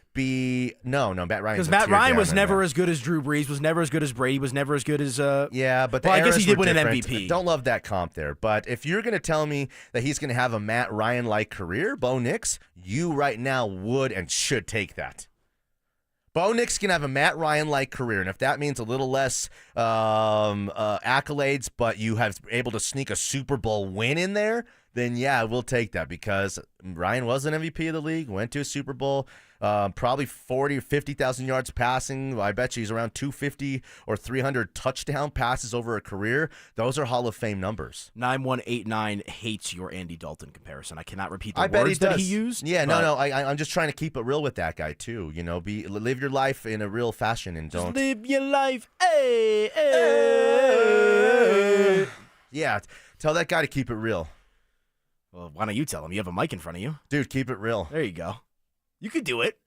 No, Matt Ryan. Because Matt Ryan was never as good as Drew Brees, was never as good as Brady, was never as good as yeah, but I guess he did win an MVP. Don't love that comp there. But if you're going to tell me that he's going to have a Matt Ryan-like career, Bo Nix, you right now would and should take that. Bo Nix can have a Matt Ryan-like career, and if that means a little less accolades, but you have able to sneak a Super Bowl win in there, then yeah, we'll take that because Ryan was an MVP of the league, went to a Super Bowl, probably 40 or 50,000 yards passing. I bet you he's around 250 or 300 touchdown passes over a career. Those are Hall of Fame numbers. 9189 hates your Andy Dalton comparison. I cannot repeat the I bet words he that does. he used. Yeah, no. I'm just trying to keep it real with that guy too. Live your life in a real fashion and don't live your life. Hey. Yeah, tell that guy to keep it real. Well, why don't you tell him? You have a mic in front of you. Dude, keep it real. There you go. You can do it.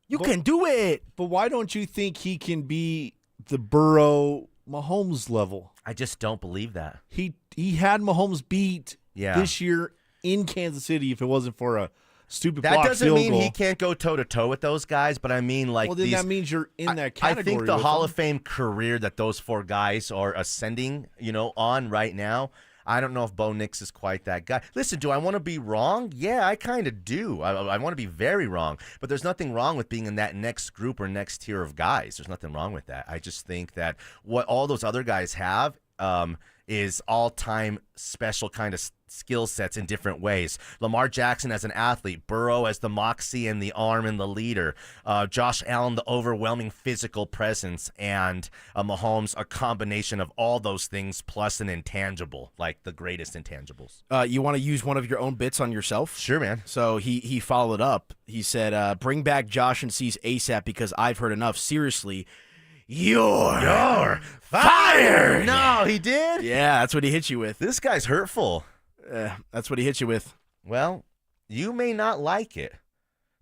You can do it. But why don't you think he can be the Burrow Mahomes level? I just don't believe that. He had Mahomes beat Yeah. this year in Kansas City if it wasn't for a stupid That block doesn't field mean goal. he can't go toe-to-toe with those guys, but I mean like Well, then these, that means you're in that I category. think the with Hall them. of Fame career that those four guys are ascending, on right now, I don't know if Bo Nix is quite that guy. Listen, do I want to be wrong? Yeah, I kind of do. I want to be very wrong. But there's nothing wrong with being in that next group or next tier of guys. There's nothing wrong with that. I just think that what all those other guys have is all-time special kind of skill sets in different ways. Lamar Jackson as an athlete, Burrow as the moxie and the arm and the leader, Josh Allen the overwhelming physical presence, and Mahomes a combination of all those things plus an intangible, like the greatest intangibles. You want to use one of your own bits on yourself? Sure, man. So he followed up. He said, bring back Josh and C's ASAP because I've heard enough. Seriously, you're fired. No, he did? Yeah, that's what he hit you with. This guy's hurtful. That's what he hit you with. Well, you may not like it,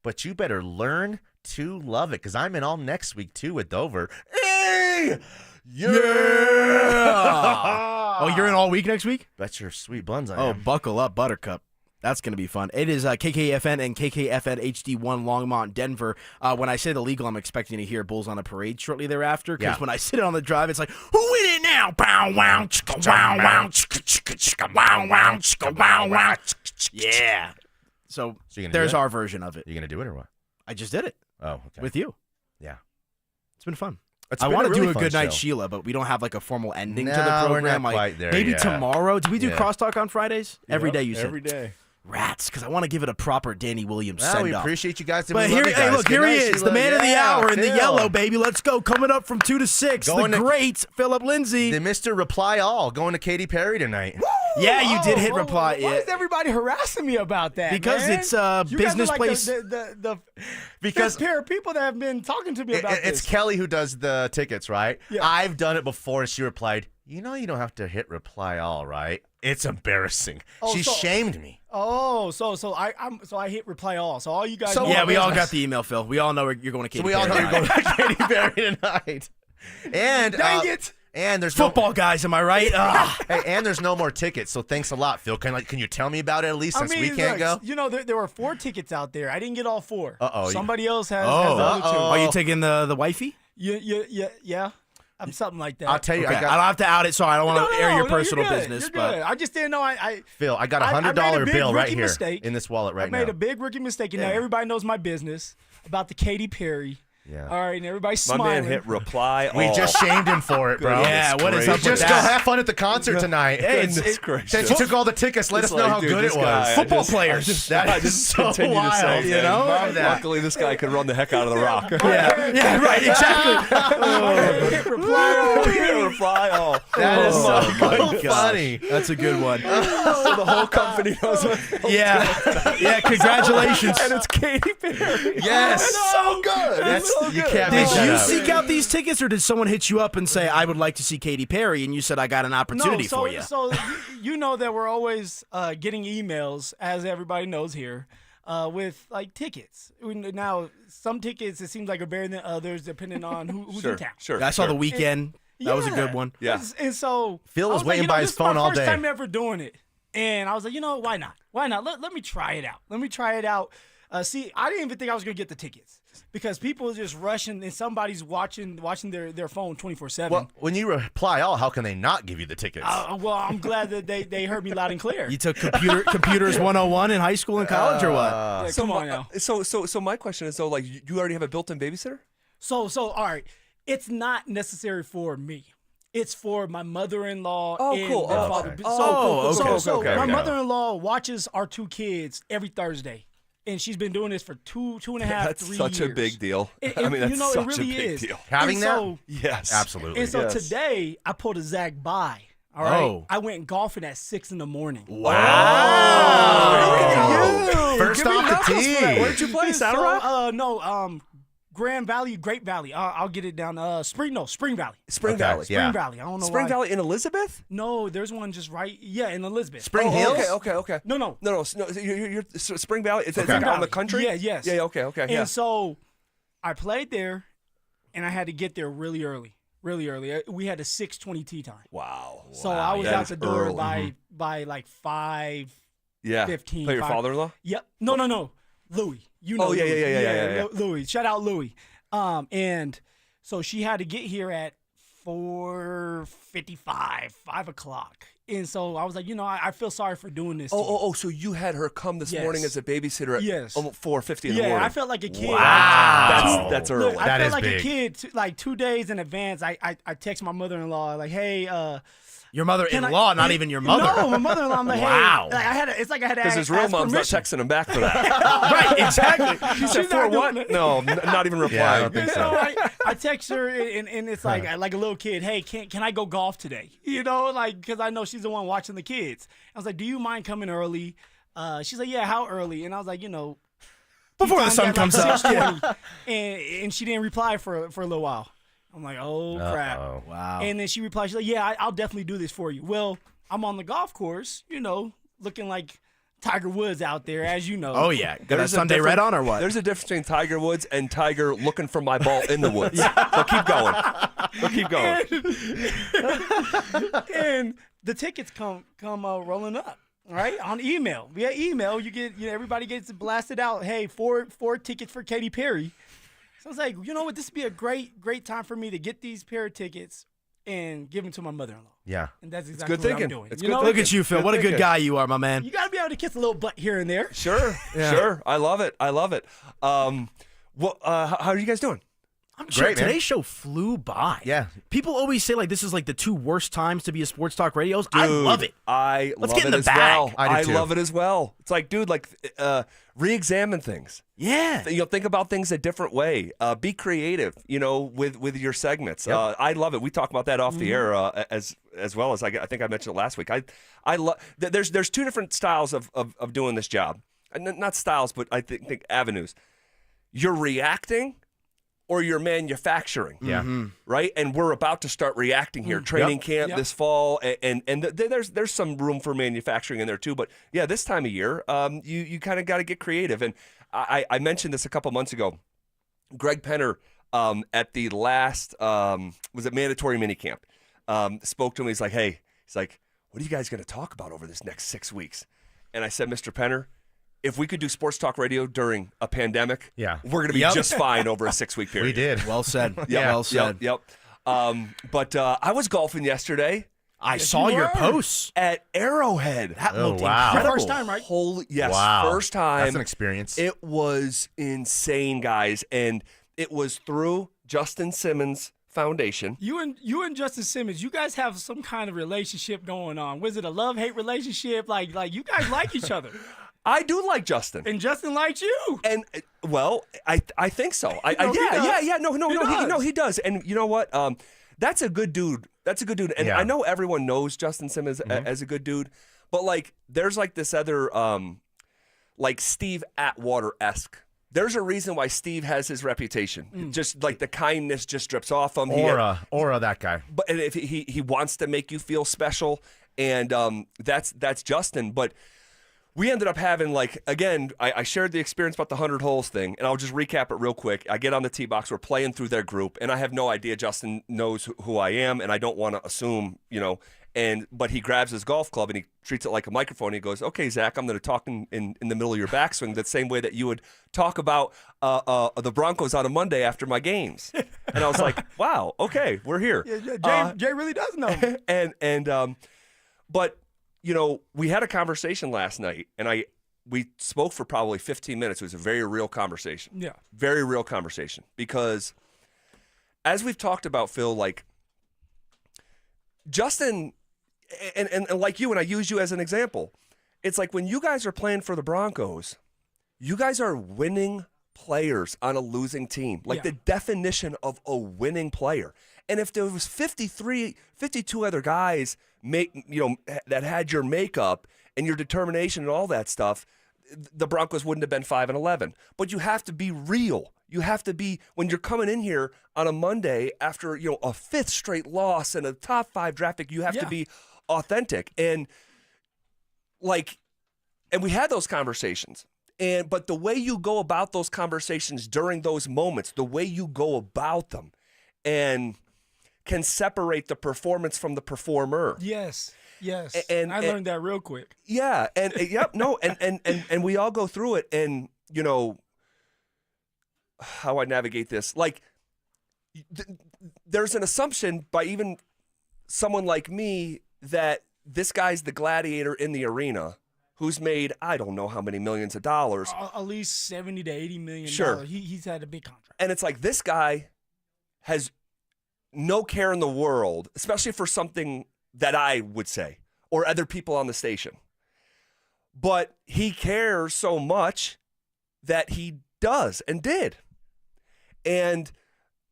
but you better learn to love it because I'm in all next week, too, with Dover. Hey! Yeah! Oh, you're in all week next week? Bet your sweet buns I Oh, am. buckle up, Buttercup. That's going to be fun. It is KKFN and KKFN HD1 Longmont, Denver. When I say the legal, I'm expecting to hear Bulls on a Parade shortly thereafter. Because when I sit on the drive, it's like, who in it now? Bow, wow, chicka, wow, wow, chicka, chicka, chicka, wow, wow, chicka, wow, wow. Yeah. So there's our version of it. You going to do it or what? I just did it. Oh, okay. With you. Yeah. It's been fun. It's I been want to really do a fun good night, show. Sheila, but we don't have like a formal ending to the No, program. we're not like, quite there maybe yet. tomorrow. Do we do Yeah. crosstalk on Fridays? Every day, you said. Every day. Rats, because I want to give it a proper Danny Williams Well, send we off. appreciate you guys. But We here, love you hey, guys. look, Good here he night, is, Sheila. the man of the Yeah, hour in the Phil. yellow, baby. Let's go. Coming up from 2 to 6, Going the to- great Phillip Lindsay. The Mr. Reply All going to Katy Perry tonight. Yeah, you did hit reply. Why is everybody harassing me about that? Because man? it's You guys are business like place. The Because- fifth pair of people that have been talking to me about It's this. Kelly who does the tickets, right? Yeah. I've done it before, and she replied, you don't have to hit reply all, right? It's embarrassing. Oh, She so- shamed me. Oh, so I hit reply all. So all you guys. know Yeah, my we all business. got the email, Phil. We all know you're going to Katy So we all know Perry. you're going to Katy Perry tonight. And Dang it! And there's Football guys, am I right? Hey, and there's no more tickets. So thanks a lot, Phil. Can you tell me about it at least since we can't go? You know, there were 4 tickets out there. I didn't get all 4. Uh-oh. Somebody else has the Oh, other 2. are you taking the wifey? Yeah. I'm something like that. I'll tell you, Okay, I I don't have to out it, so I don't want to air your no, personal you're good. business. You're but good. I just didn't know. Phil, I got a I made a $100 big bill right rookie here mistake. in this wallet right I made now. a big rookie mistake, and now everybody knows my business about the Katy Perry. Yeah. All right, and everybody's My smiling. man hit reply all. We just shamed him for it, bro. Yeah, what is up with Just that? go have fun at the concert tonight. Hey, Goodness gracious. Since you took all the tickets, let us know how good it was. Football players. That is so continue to wild, say, you man, know? Love that. Luckily, this guy could run the heck out of the rock. Yeah, right, exactly. Hit reply all. reply all. That is Oh my so gosh. funny. That's a good one. So the whole company knows what Yeah, congratulations. and it's Katy Perry. Yes. so good. That's, so you good. can't Did make that you up. seek out these tickets, or did someone hit you up and say, I would like to see Katy Perry, and you said, I got an opportunity for you? So you know that we're always getting emails, as everybody knows here, with like tickets. Now, some tickets it seems like are better than others, depending on who's in town. Sure. I saw the weekend. That was a good one. Yeah. And so Phil I was like, waiting by his this phone is my all first day. time ever doing it, and I was like, why not? Why not? Let me try it out. See, I didn't even think I was gonna get the tickets because people are just rushing and somebody's watching their phone 24/7. Well, when you reply all, how can they not give you the tickets? Well, I'm glad that they heard me loud and clear. You took computers 101 in high school and college, or what? Yeah, come on now. So my question is though, like, you already have a built-in babysitter? So all right, it's not necessary for me. It's for my mother-in-law. Oh, and cool. their Oh, father. okay. So Okay. my mother-in-law watches our 2 kids every Thursday, and she's been doing this for two and a half, That's 3 such years. a big deal. I mean, that's it such really a big is. deal. Having that? So, Yes. Absolutely. And so Yes. today, I pulled a Zach by. All right. Oh. I went golfing at 6 a.m. Wow. Oh. First Give me off the knuckles for that. tee. Where did you play? Saddle Rock? No, Grand Valley, Great Valley. I'll get it down. Spring Valley. Spring Okay, Valley. yeah. Valley. I don't know Spring why. Valley in Elizabeth? No, there's one just right. Yeah, in Elizabeth. Spring Hills? Okay. No. You're Spring Valley. It's Okay. like out in the country. Yeah, yes. Yeah. Okay. And Yeah. so I played there, and I had to get there really early. We had a 6:20 tee time. Wow. So I was that out is the door early. by like 5:15. Yeah. Play your father-in-law? Yep. No. Louis. You know. Oh, yeah, Louis. yeah. Louis. Shout out Louis. And so she had to get here at 4:55, 5 o'clock. And so I was like, I feel sorry for doing this. Oh, so you had her come this morning as a babysitter at 4:50 in the morning. Yeah, I felt like a kid. Wow. That's early. Look, I felt like a kid, like 2 days in advance. I text my mother-in-law, like, hey, Your mother-in-law, not even your mother. No, my mother-in-law. I'm like, wow. Hey, like, it's like I had to Because his real ask mom's permission. not texting him back for that. Right, exactly. She said, She's for not what? doing it. No, not even replying. Yeah, I don't think so. I text her, and it's like a little kid, hey, can I go golf today? Because I know she's the one watching the kids. I was like, do you mind coming early? She's like, yeah, how early? And I was like, Before the sun comes up. 6:20. And she didn't reply for a little while. I'm like, oh, crap. Uh-oh. Wow. And then she replied, she's like, yeah, I'll definitely do this for you. Well, I'm on the golf course, looking like Tiger Woods out there, as you know. Oh, yeah. Got that There's a Sunday red difference- on or what? There's a difference between Tiger Woods and Tiger looking for my ball in the woods. So keep going. And the tickets come rolling up. All right, on email. Via email, you get everybody gets blasted out. Hey, four tickets for Katy Perry. So I was like, you know what? This would be a great time for me to get these pair of tickets and give them to my mother-in-law. Yeah. And that's exactly good what thinking. I'm doing. It's You good know? thinking. Look at you, Phil. Good What a good thinking. guy you are, my man. You got to be able to kiss a little butt here and there. Sure. I love it. How are you guys doing? I'm Great, sure man. today's show flew by. Yeah. People always say like this is like the 2 worst times to be a sports talk radio host. I love it. I Let's love get in it the as bag. well. I do too. love it as well. It's like, dude, re-examine things. Yeah. Think about things a different way. Be creative, with your segments. Yep. I love it. We talk about that off the air as well as I think I mentioned it last week. I love. There's 2 different styles of doing this job. Not styles, but I think avenues. You're reacting, or you're manufacturing. Yeah. Right. And we're about to start reacting here. Training camp this fall, and there's some room for manufacturing in there too. But yeah, this time of year, you kind of got to get creative. And I mentioned this a couple months ago. Greg Penner at the last was it mandatory minicamp spoke to him. He's like, what are you guys going to talk about over this next 6 weeks? And I said, Mr. Penner, if we could do sports talk radio during a pandemic, we're going to be just fine over a 6-week period. We did. Well said. Well said. Yep. But I was golfing yesterday. I saw your posts at Arrowhead. That looked wow. incredible. First time, right? Wow. First time. That's an experience. It was insane, guys, and it was through Justin Simmons Foundation. You and Justin Simmons, you guys have some kind of relationship going on. Was it a love-hate relationship? Like you guys like each other. I do like Justin, and Justin likes you. And I think so. He does. And you know what? That's a good dude. And I know everyone knows Justin Simmons as a good dude, but there's this other Steve Atwater-esque. There's a reason why Steve has his reputation. Just the kindness just drips off him. Aura, that guy. But and if he wants to make you feel special, and that's Justin. But we ended up having again, I shared the experience about the 100 holes thing, and I'll just recap it real quick. I get on the tee box, we're playing through their group, and I have no idea Justin knows who I am, and I don't want to assume, but he grabs his golf club and he treats it like a microphone. He goes, "Okay, Zach, I'm going to talk in the middle of your backswing the same way that you would talk about the Broncos on a Monday after my games." And I was like, "Wow, okay, we're here." Yeah, Jay really does know. But we had a conversation last night, and we spoke for probably 15 minutes. It was a very real conversation. Yeah, very real conversation, because as we've talked about, Phil, Justin, and like you, and I use you as an example, it's like when you guys are playing for the Broncos, you guys are winning players on a losing team. Like the definition of a winning player. And if there was 52 other guys that had your makeup and your determination and all that stuff, the Broncos wouldn't have been 5-11. But you have to be real. You have to be, when you're coming in here on a Monday after, a fifth straight loss and a top 5 draft pick, you have to be authentic. And we had those conversations. But the way you go about those conversations during those moments, the way you go about them and can separate the performance from the performer. Yes. And I learned that real quick. Yeah. And and we all go through it. And, how I navigate this, there's an assumption by even someone like me that this guy's the gladiator in the arena who's made, I don't know how many millions of dollars. At least 70 to 80 million. Sure. He's had a big contract. And it's like, this guy has no care in the world, especially for something that I would say, or other people on the station. But he cares so much that he does and did. And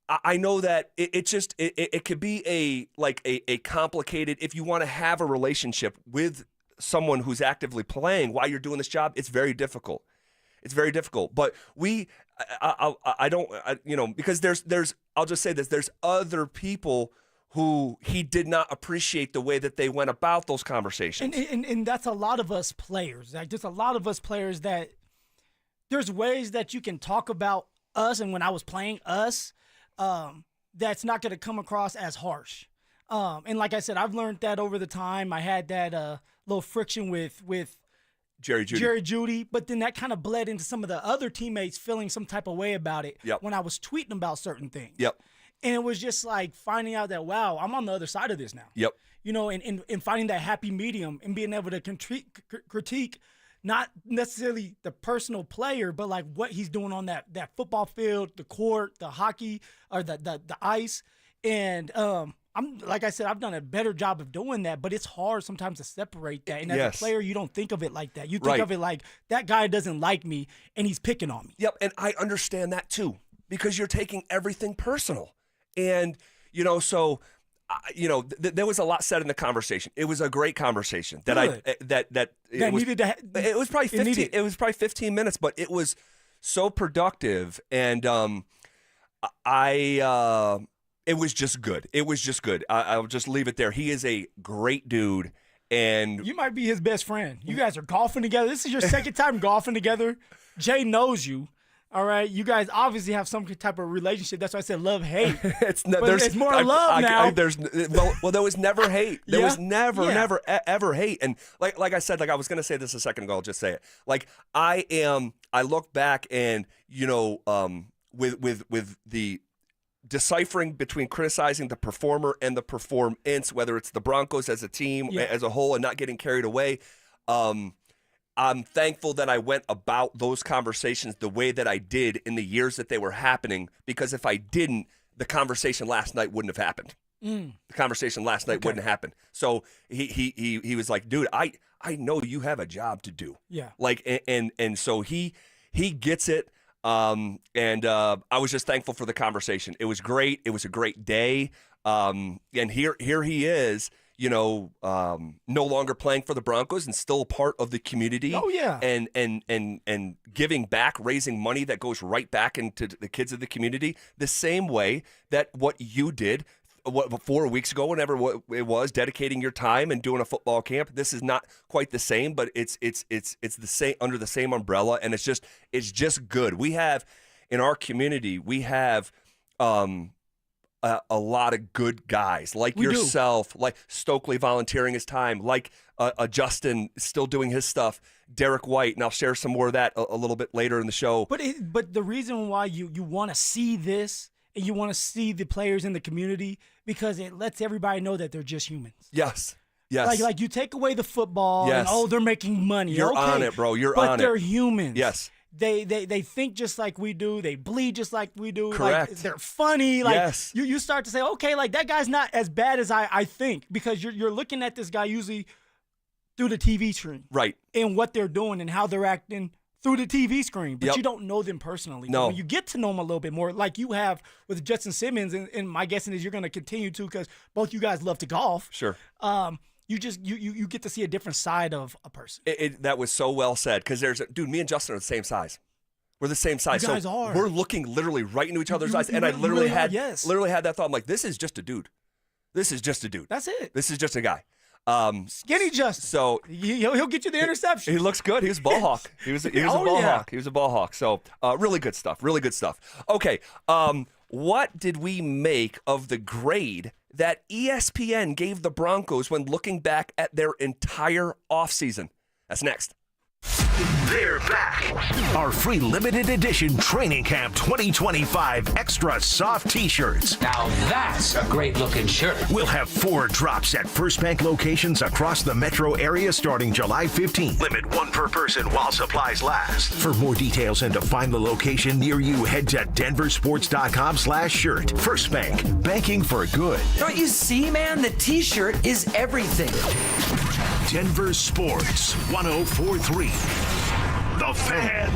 I know that it could be a complicated, if you want to have a relationship with someone who's actively playing while you're doing this job, it's very difficult. It's very difficult. But because I'll just say this, there's other people who he did not appreciate the way that they went about those conversations. And that's a lot of us players. Like, there's a lot of us players that there's ways that you can talk about us, and when I was playing us, that's not going to come across as harsh. And like I said, I've learned that over the time. I had that little friction with Jerry Jeudy, but then that kind of bled into some of the other teammates feeling some type of way about it when I was tweeting about certain things. Yep. And it was just like finding out that, wow, I'm on the other side of this now. Yep. And finding that happy medium and being able to critique not necessarily the personal player, but like what he's doing on that football field, the court, the hockey, or the ice. And I'm like I said, I've done a better job of doing that, but it's hard sometimes to separate that. And as a player, you don't think of it like that. You think of it like, that guy doesn't like me and he's picking on me. Yep, and I understand that too, because you're taking everything personal. And, so there was a lot said in the conversation. It was a great conversation it was probably 15. It was probably 15 minutes, but it was so productive, and it was just good. It was just good. I'll just leave it there. He is a great dude, and you might be his best friend. You guys are golfing together. This is your second time golfing together. Jay knows you. All right, you guys obviously have some type of relationship. That's why I said love-hate. It's more love now. There was never hate. There was never ever hate. And like I said, I was going to say this a second ago. I'll just say it. I look back and with the deciphering between criticizing the performer and the performance, whether it's the Broncos as a team as a whole, and not getting carried away. I'm thankful that I went about those conversations the way that I did in the years that they were happening, because if I didn't, the conversation last night wouldn't have happened. The conversation last night wouldn't have happened. So he was like, dude, I know you have a job to do. Yeah. And so he gets it. And I was just thankful for the conversation. It was great. It was a great day. And here he is, no longer playing for the Broncos and still a part of the community. Oh yeah. And giving back, raising money that goes right back into the kids of the community, the same way that what you did 4 weeks ago, whenever it was, dedicating your time and doing a football camp. This is not quite the same, but it's the same, under the same umbrella, and it's just good. We have in our community, we have a lot of good guys like yourself, like Stokley volunteering his time, like Justin still doing his stuff, Derek White, and I'll share some more of that a little bit later in the show. But the reason why you want to see this and you want to see the players in the community, because it lets everybody know that they're just humans. Yes. Yes. Like you take away the football and they're making money. You're on it, bro. You're on it. But they're humans. Yes. They think just like we do. They bleed just like we do. Correct. Like, they're funny. Like Yes. you start to say, okay, like that guy's not as bad as I think, because you're looking at this guy usually through the TV screen. Right. And what they're doing and how they're acting through the TV screen. But Yep. you don't know them personally. No. When you get to know them a little bit more, like you have with Justin Simmons, and my guessing is you're going to continue to, because both you guys love to golf. Sure. You get to see a different side of a person. That was so well said, because dude, me and Justin are the same size. We're the same size. You guys so are. We're looking literally right into each other's eyes. And I you literally really are, had yes. that thought. I'm like, this is just a dude. This is just a dude. That's it. This is just a guy. Skinny Justin. So he'll get you the interception. He looks good. He was a ball hawk. He was a ball hawk. He was a ball hawk. So really good stuff. Really good stuff. Okay. What did we make of the grade that ESPN gave the Broncos when looking back at their entire offseason? That's next. They're back. Our free limited edition Training Camp 2025 Extra Soft T-shirts. Now that's a great looking shirt. We'll have 4 drops at First Bank locations across the metro area starting July 15th. Limit 1 per person while supplies last. For more details and to find the location near you, head to denversports.com/shirt. First Bank, banking for good. Don't you see, man? The T-shirt is everything. Denver Sports 104.3. The Fan.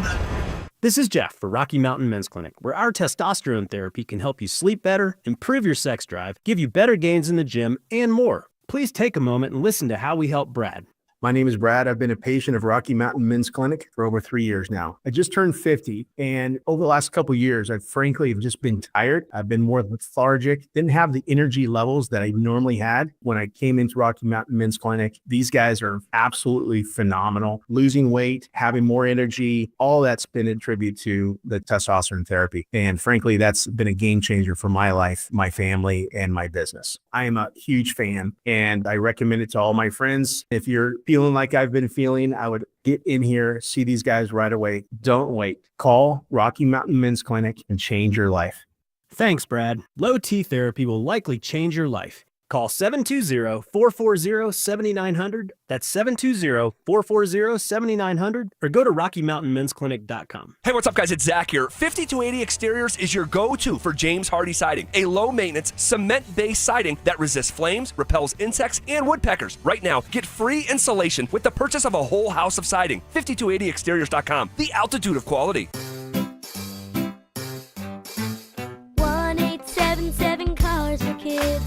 This is Jeff for Rocky Mountain Men's Clinic, where our testosterone therapy can help you sleep better, improve your sex drive, give you better gains in the gym, and more. Please take a moment and listen to how we help Brad. My name is Brad. I've been a patient of Rocky Mountain Men's Clinic for over 3 years now. I just turned 50, and over the last couple of years, I've frankly just been tired. I've been more lethargic, didn't have the energy levels that I normally had when I came into Rocky Mountain Men's Clinic. These guys are absolutely phenomenal. Losing weight, having more energy, all that's been a tribute to the testosterone therapy. And frankly, that's been a game changer for my life, my family, and my business. I am a huge fan, and I recommend it to all my friends. If you're feeling like I've been feeling, I would get in here, see these guys right away. Don't wait. Call Rocky Mountain Men's Clinic and change your life. Thanks, Brad. Low T therapy will likely change your life. Call 720-440-7900. That's 720-440-7900. Or go to RockyMountainMen'sClinic.com. Hey, what's up, guys? It's Zach here. 5280 Exteriors is your go-to for James Hardy siding, a low-maintenance, cement-based siding that resists flames, repels insects, and woodpeckers. Right now, get free installation with the purchase of a whole house of siding. 5280exteriors.com, the altitude of quality. 1877 Cars for Kids.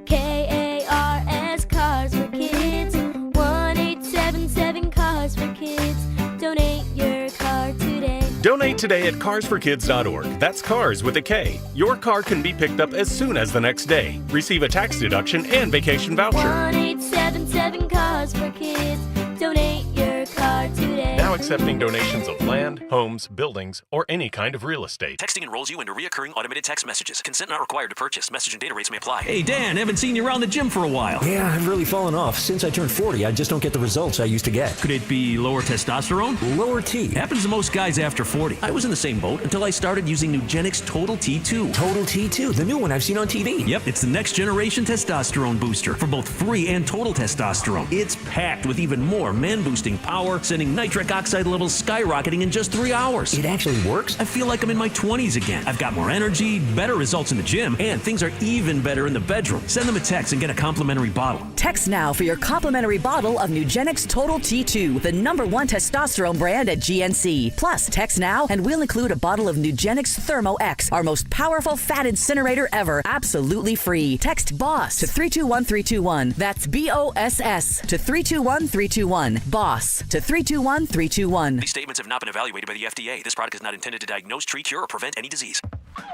KARS Cars for Kids. 1877 Cars for Kids. Donate your car today. Donate today at carsforkids.org. That's cars with a K. Your car can be picked up as soon as the next day. Receive a tax deduction and vacation voucher. 1877 Cars for Kids. Donate your car today. Now accepting donations of land, homes, buildings, or any kind of real estate. Texting enrolls you into recurring automated text messages. Consent not required to purchase. Message and data rates may apply. Hey, Dan, haven't seen you around the gym for a while. Yeah, I've really fallen off. Since I turned 40, I just don't get the results I used to get. Could it be lower testosterone? Lower T. Happens to most guys after 40. I was in the same boat until I started using Nugenix Total T2. Total T2, the new one I've seen on TV. Yep, it's the next generation testosterone booster for both free and total testosterone. It's packed with even more man-boosting power, sending nitric oxide levels skyrocketing in just 3 hours. It actually works? I feel like I'm in my 20s again. I've got more energy, better results in the gym, and things are even better in the bedroom. Send them a text and get a complimentary bottle. Text now for your complimentary bottle of Nugenix Total T2, the #1 testosterone brand at GNC. Plus, text now and we'll include a bottle of Nugenix Thermo X, our most powerful fat incinerator ever, absolutely free. Text BOSS to 321321. That's BOSS to 321321. BOSS to 321321. These statements have not been evaluated by the FDA. This product is not intended to diagnose, treat, cure, or prevent any disease.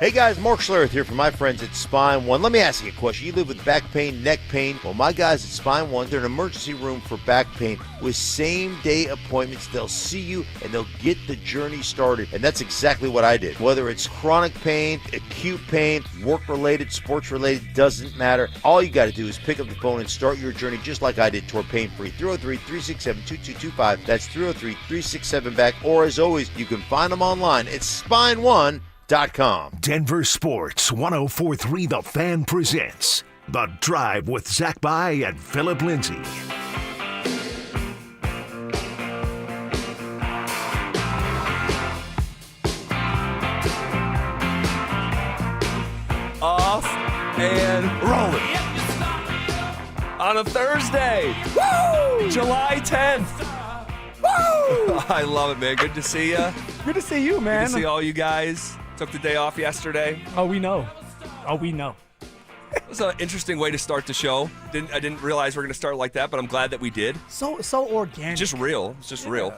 Hey guys, Mark Schlereth here from my friends at Spine One. Let me ask you a question. You live with back pain, neck pain. Well, my guys at Spine One, they're an emergency room for back pain with same-day appointments. They'll see you and they'll get the journey started. And that's exactly what I did. Whether it's chronic pain, acute pain, work-related, sports-related, doesn't matter. All you got to do is pick up the phone and start your journey just like I did toward pain-free. 303-367-2225. That's 303-367-BACK. Or as always, you can find them online at spineone.com. Denver Sports 104.3 The Fan presents The Drive with Zach By and Phillip Lindsay. and rolling. On a Thursday, July 10th. I love it, man. Good to see you. Good to see you, man. Good to see all you guys. Took the day off yesterday. Oh, we know. It was an interesting way to start the show. I didn't realize we were going to start like that, but I'm glad that we did. So organic. Just real. It's just real.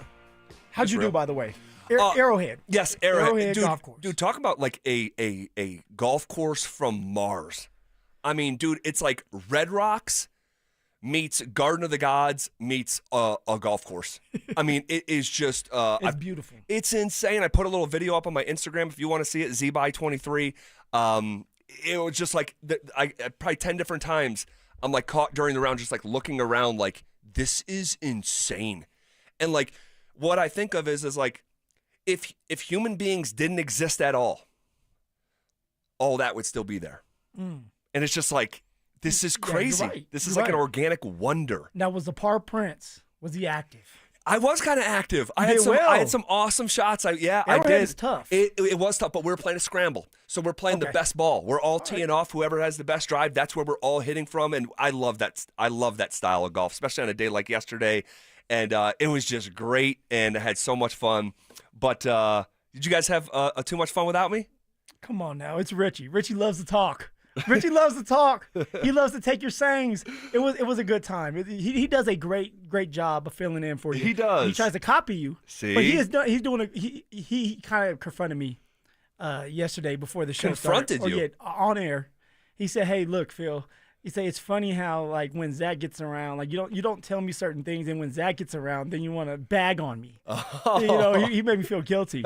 How'd you do, by the way? Arrowhead. Yes, Arrowhead. Dude, golf course. Dude, talk about like a golf course from Mars. I mean, dude, it's like Red Rocks meets Garden of the Gods meets a golf course. I mean, it is just it's beautiful. It's insane. I put a little video up on my Instagram if you want to see it, zby23. It was just like I probably 10 different times I'm like caught during the round just like looking around like this is insane. And like what I think of is like if human beings didn't exist at all that would still be there. And it's just like this is crazy. You're right. This is like an organic wonder. Now, was the Par Prince, was he active? I was kind of active. I had some awesome shots. I did. It's tough. It was tough, but we were playing a scramble. So we're playing the best ball. We're all teeing off. Whoever has the best drive, that's where we're all hitting from. And I love that. I love that style of golf, especially on a day like yesterday. And it was just great, and I had so much fun. But did you guys have too much fun without me? Come on now, it's Richie. Richie loves to talk. Richie loves to talk. He loves to take your sayings. It was a good time. He does a great job of filling in for you. He does. He tries to copy you. See, but he kind of confronted me yesterday before the show confronted started. you? Yeah, on air. He said, "Hey, look, Phil." He said it's funny how like when Zach gets around, like you don't tell me certain things, and when Zach gets around, then you want to bag on me. Oh. You know, he made me feel guilty.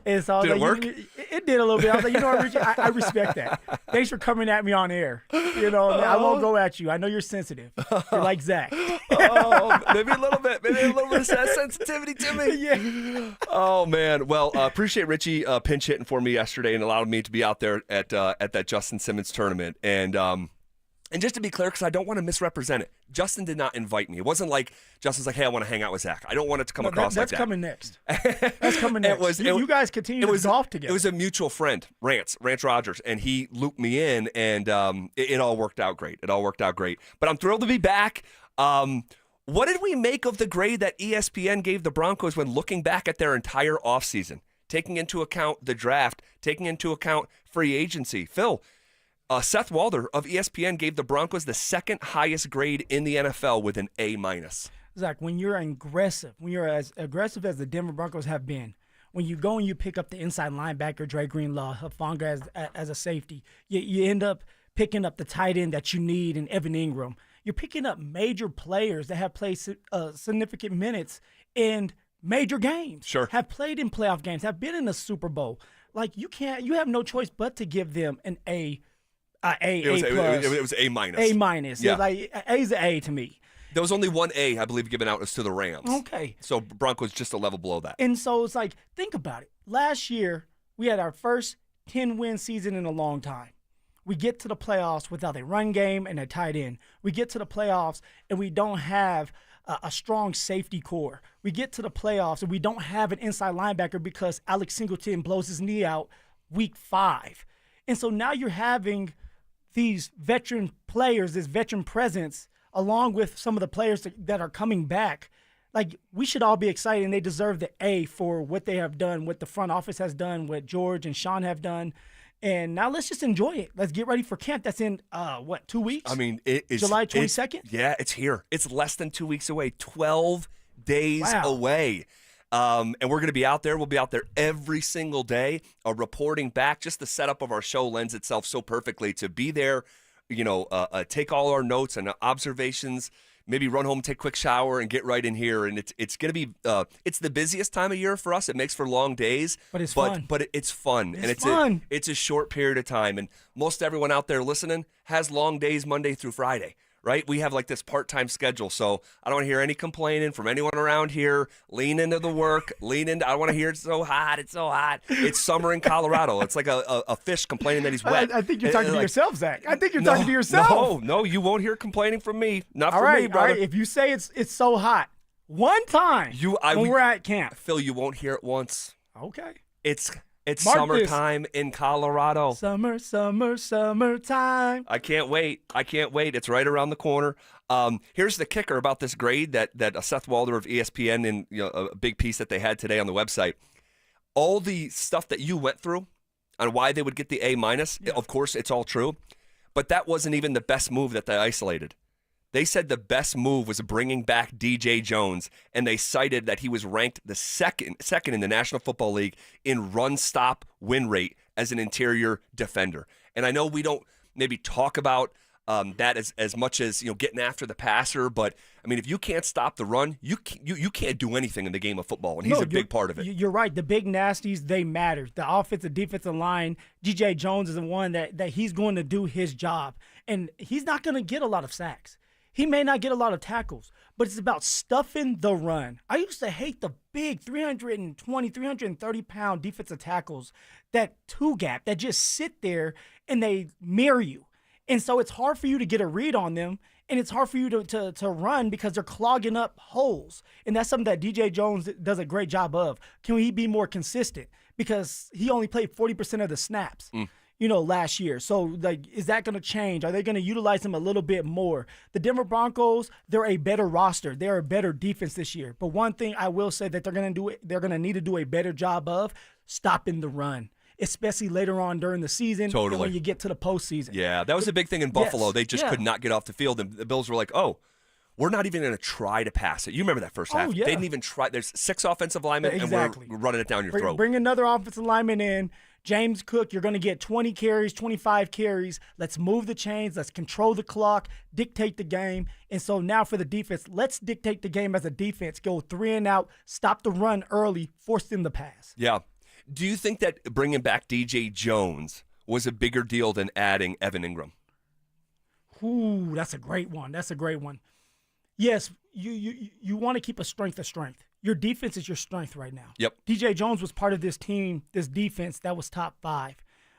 And so I was Did it like, work? It did a little bit. I was like, you know what, Richie, I respect that. Thanks for coming at me on air. You know, I won't go at you. I know you're sensitive. You're like Zach. Maybe a little bit. Maybe a little bit of sensitivity to me. Yeah. Oh man. Well, appreciate Richie pinch hitting for me yesterday and allowed me to be out there at that Justin Simmons tournament. And just to be clear, because I don't want to misrepresent it, Justin did not invite me. It wasn't like Justin's like, hey, I want to hang out with Zach. I don't want it to come across like that. That's coming next. That's coming next. You guys continue to golf together. It was a mutual friend, Rance Rogers, and he looped me in, and it all worked out great. But I'm thrilled to be back. What did we make of the grade that ESPN gave the Broncos when looking back at their entire offseason, taking into account the draft, taking into account free agency? Phil, Seth Walder of ESPN gave the Broncos the second highest grade in the NFL with an A-. Zach, when you're aggressive, when you're as aggressive as the Denver Broncos have been, when you go and you pick up the inside linebacker, Dre Greenlaw, Hufanga as a safety, you end up picking up the tight end that you need in Evan Ingram. You're picking up major players that have played significant minutes in major games. Sure. Have played in playoff games, have been in the Super Bowl. Like you have no choice but to give them an A. It was A-. A-. Yeah. Like A's an A to me. There was only one A, I believe, given out was to the Rams. Okay. So Broncos just a level below that. And so it's like, think about it. Last year, we had our first 10-win season in a long time. We get to the playoffs without a run game and a tight end. We get to the playoffs and we don't have a strong safety core. We get to the playoffs and we don't have an inside linebacker because Alex Singleton blows his knee out week 5. And so now you're having these veteran players, this veteran presence, along with some of the players that are coming back. Like, we should all be excited, and they deserve the A for what they have done, what the front office has done, what George and Sean have done. And now let's just enjoy it. Let's get ready for camp. That's in, 2 weeks? I mean, it is July 22nd? Yeah, it's here. It's less than 2 weeks away, 12 days away. And we're going to be out there. We'll be out there every single day, reporting back. Just the setup of our show lends itself so perfectly to be there, take all our notes and observations, maybe run home, take a quick shower, and get right in here. And it's going to be it's the busiest time of year for us. It makes for long days. But it's fun. But it's fun. It's fun. It's a short period of time. And most everyone out there listening has long days Monday through Friday. Right? We have like this part-time schedule, so I don't want to hear any complaining from anyone around here. Lean into the work. I don't want to hear it's so hot. It's summer in Colorado. It's like a fish complaining that he's wet. I think you're talking to yourself, Zach. I think you're talking to yourself. No, you won't hear complaining from me. Not from me, brother. All right, if you say it's so hot, one time when we're at camp. Phil, you won't hear it once. Okay. It's It's Mark summertime in Colorado. Summertime. I can't wait. It's right around the corner. Here's the kicker about this grade that Seth Walder of ESPN and a big piece that they had today on the website. All the stuff that you went through on why they would get the A-, of course, it's all true. But that wasn't even the best move that they isolated. They said the best move was bringing back DJ Jones, and they cited that he was ranked the second in the National Football League in run-stop win rate as an interior defender. And I know we don't maybe talk about that as much as getting after the passer, but I mean, if you can't stop the run, you can't do anything in the game of football, and he's a big part of it. You're right. The big nasties, they matter. The offensive, defensive line, DJ Jones is the one that he's going to do his job, and he's not going to get a lot of sacks. He may not get a lot of tackles, but it's about stuffing the run. I used to hate the big 320, 330-pound defensive tackles, that two-gap, that just sit there and they mirror you. And so it's hard for you to get a read on them, and it's hard for you to run because they're clogging up holes. And that's something that DJ Jones does a great job of. Can he be more consistent? Because he only played 40% of the snaps. Last year. So, is that going to change? Are they going to utilize him a little bit more? The Denver Broncos, they're a better roster. They're a better defense this year. But one thing I will say that they're going to need to do a better job of stopping the run, especially later on during the season. Totally. And when you get to the postseason. Yeah, that was a big thing in Buffalo. Yes. They just could not get off the field, and the Bills were like, oh, we're not even going to try to pass it. You remember that first half. Yeah. They didn't even try. There's 6 offensive linemen, and we're running it down your throat. Bring another offensive lineman in. James Cook, you're going to get 20 carries, 25 carries. Let's move the chains. Let's control the clock, dictate the game. And so now for the defense, let's dictate the game as a defense. Go 3 and out, stop the run early, force them to pass. Yeah. Do you think that bringing back DJ Jones was a bigger deal than adding Evan Ingram? Ooh, that's a great one. Yes, you want to keep a strength. Your defense is your strength right now. Yep. DJ Jones was part of this team, this defense that was top 5.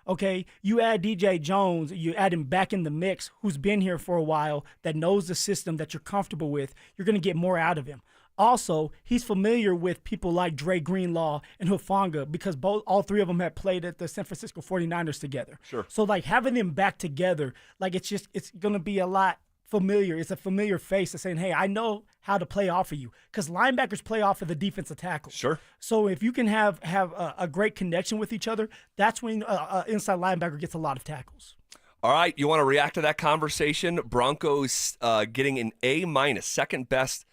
Okay, you add DJ Jones, you add him back in the mix, who's been here for a while, that knows the system that you're comfortable with. You're going to get more out of him. Also, he's familiar with people like Dre Greenlaw and Hufanga because all 3 of them have played at the San Francisco 49ers together. Sure. So, having them back together, it's going to be a lot familiar. It's a familiar face that's saying, hey, I know how to play off of you, because linebackers play off of the defensive tackle. Sure. So if you can have a great connection with each other, that's when inside linebacker gets a lot of tackles. All right, you want to react to that conversation? Broncos getting an A-, second best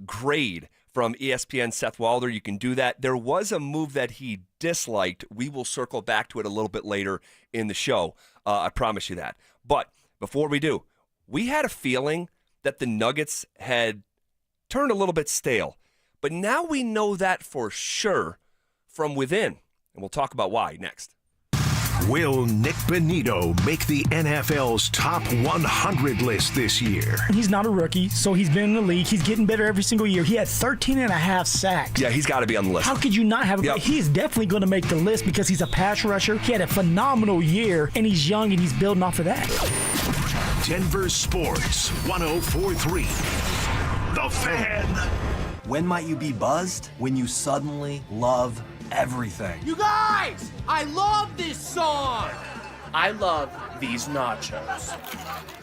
grade from ESPN Seth Walder. You can do that. There was a move that he disliked. We will circle back to it a little bit later in the show. I promise you that. But before we do, we had a feeling that the Nuggets had turned a little bit stale, but now we know that for sure from within, and we'll talk about why next. Will Nick Bonito make the NFL's top 100 list this year? He's not a rookie, so he's been in the league. He's getting better every single year. He had 13.5 sacks. Yeah, he's got to be on the list. How could you not have him? Yep. He's definitely going to make the list because he's a pass rusher. He had a phenomenal year, and he's young, and he's building off of that. Denver Sports 104.3. The Fan. When might you be buzzed? When you suddenly love everything. You guys, I love this song. I love these nachos.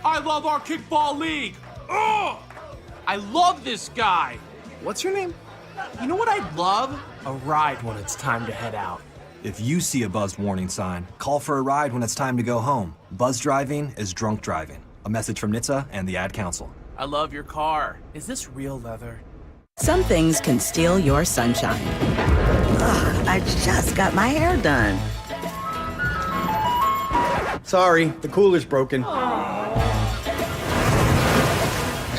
I love our kickball league. Ugh! I love this guy. What's your name? You know what I'd love? A ride when it's time to head out. If you see a buzzed warning sign, call for a ride when it's time to go home. Buzz driving is drunk driving. A message from NHTSA and the Ad Council. I love your car. Is this real leather? Some things can steal your sunshine. Ugh, I just got my hair done. Sorry, the cooler's broken.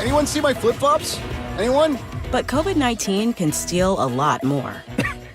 Anyone see my flip-flops? Anyone? But COVID-19 can steal a lot more.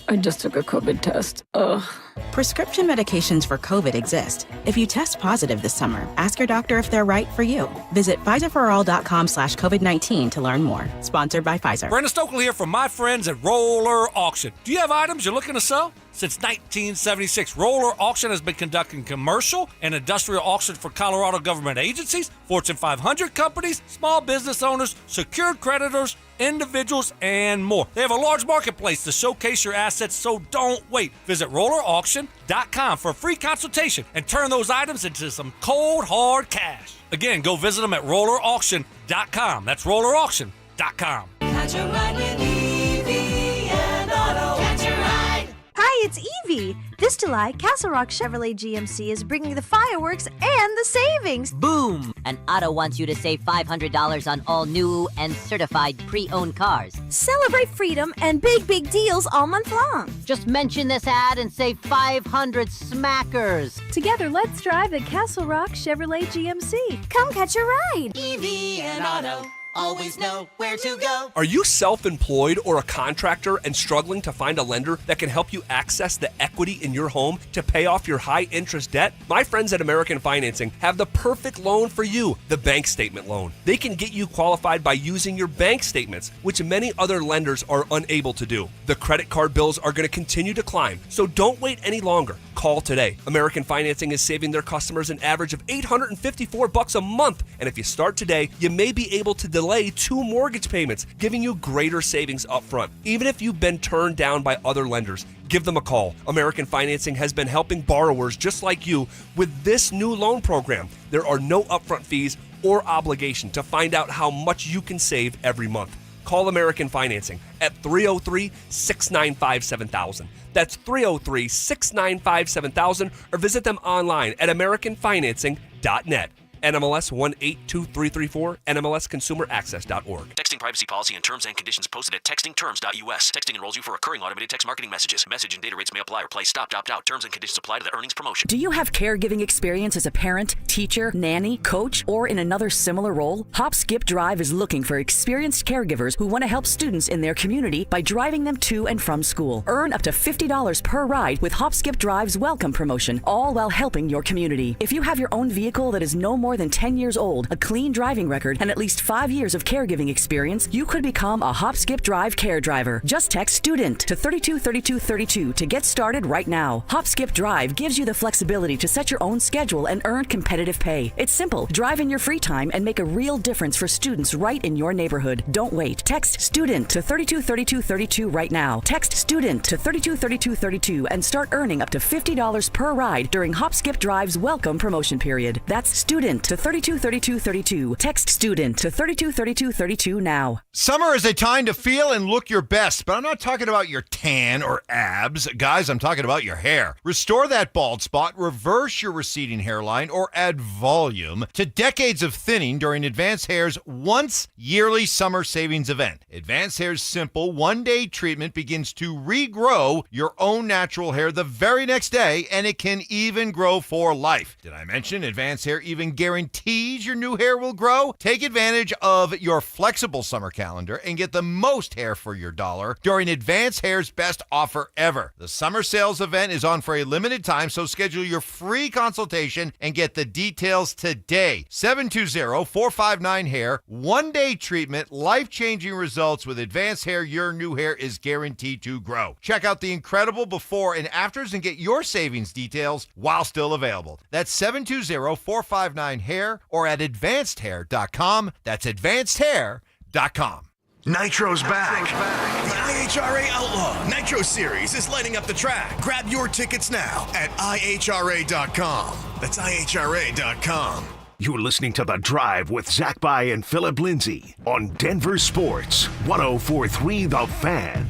I just took a COVID test. Ugh. Prescription medications for COVID exist. If you test positive this summer, ask your doctor if they're right for you. Visit PfizerForAll.com/COVID-19 to learn more. Sponsored by Pfizer. Brandon Stokley here from my friends at Roller Auction. Do you have items you're looking to sell? Since 1976, Roller Auction has been conducting commercial and industrial auctions for Colorado government agencies, Fortune 500 companies, small business owners, secured creditors, individuals, and more. They have a large marketplace to showcase your assets, so don't wait. Visit rollerauction.com for a free consultation and turn those items into some cold, hard cash. Again, go visit them at rollerauction.com. That's rollerauction.com. Catch a ride with Evie and Otto. Catch a ride. Hi, it's Evie. This July, Castle Rock Chevrolet GMC is bringing the fireworks and the savings. Boom! And Otto wants you to save $500 on all new and certified pre-owned cars. Celebrate freedom and big, big deals all month long. Just mention this ad and save 500 smackers. Together, let's drive the Castle Rock Chevrolet GMC. Come catch a ride. Evie and Otto always know where to go. Are you self-employed or a contractor and struggling to find a lender that can help you access the equity in your home to pay off your high-interest debt? My friends at American Financing have the perfect loan for you, the bank statement loan. They can get you qualified by using your bank statements, which many other lenders are unable to do. The credit card bills are going to continue to climb, so don't wait any longer. Call today. American Financing is saving their customers an average of $854 a month, and if you start today, you may be able to delay 2 mortgage payments, giving you greater savings up front. Even if you've been turned down by other lenders, give them a call. American Financing has been helping borrowers just like you with this new loan program. There are no upfront fees or obligation to find out how much you can save every month. Call American Financing at 303-695-7000. That's 303-695-7000, or visit them online at americanfinancing.net. NMLS 182334, NMLSconsumeraccess.org. Texting privacy policy and terms and conditions posted at textingterms.us. Texting enrolls you for recurring automated text marketing messages. Message and data rates may apply or play stop, opt out. Terms and conditions apply to the earnings promotion. Do you have caregiving experience as a parent, teacher, nanny, coach, or in another similar role? Hop Skip Drive is looking for experienced caregivers who want to help students in their community by driving them to and from school. Earn up to $50 per ride with Hop Skip Drive's welcome promotion, all while helping your community. If you have your own vehicle that is no more than 10 years old, a clean driving record, and at least 5 years of caregiving experience, you could become a Hop Skip Drive care driver. Just text STUDENT to 323232 to get started right now. Hop Skip Drive gives you the flexibility to set your own schedule and earn competitive pay. It's simple. Drive in your free time and make a real difference for students right in your neighborhood. Don't wait. Text STUDENT to 323232 right now. Text STUDENT to 323232 and start earning up to $50 per ride during Hop Skip Drive's welcome promotion period. That's STUDENT to 323232. Text STUDENT to 323232 now. Summer is a time to feel and look your best, but I'm not talking about your tan or abs. Guys, I'm talking about your hair. Restore that bald spot, reverse your receding hairline, or add volume to decades of thinning during Advanced Hair's once yearly summer savings event. Advanced Hair's simple one-day treatment begins to regrow your own natural hair the very next day, and it can even grow for life. Did I mention Advanced Hair even guarantees your new hair will grow? Take advantage of your flexible summer calendar and get the most hair for your dollar during Advanced Hair's best offer ever. The summer sales event is on for a limited time, so schedule your free consultation and get the details today. 720-459-HAIR. One-day treatment, life-changing results with Advanced Hair. Your new hair is guaranteed to grow. Check out the incredible before and afters and get your savings details while still available. That's 720-459-HAIR or at advancedhair.com. That's advancedhair.com. Nitro's back. The IHRA Outlaw Nitro Series is lighting up the track. Grab your tickets now at IHRA.com. That's IHRA.com. You're listening to The Drive with Zach By and Phillip Lindsay on Denver Sports 104.3 The Fan.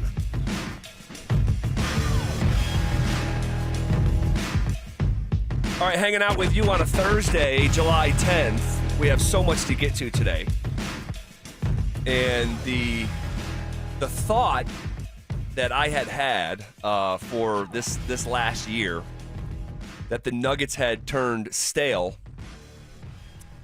All right, hanging out with you on a Thursday, July 10th. We have so much to get to today. And the thought that I had for this last year, that the Nuggets had turned stale.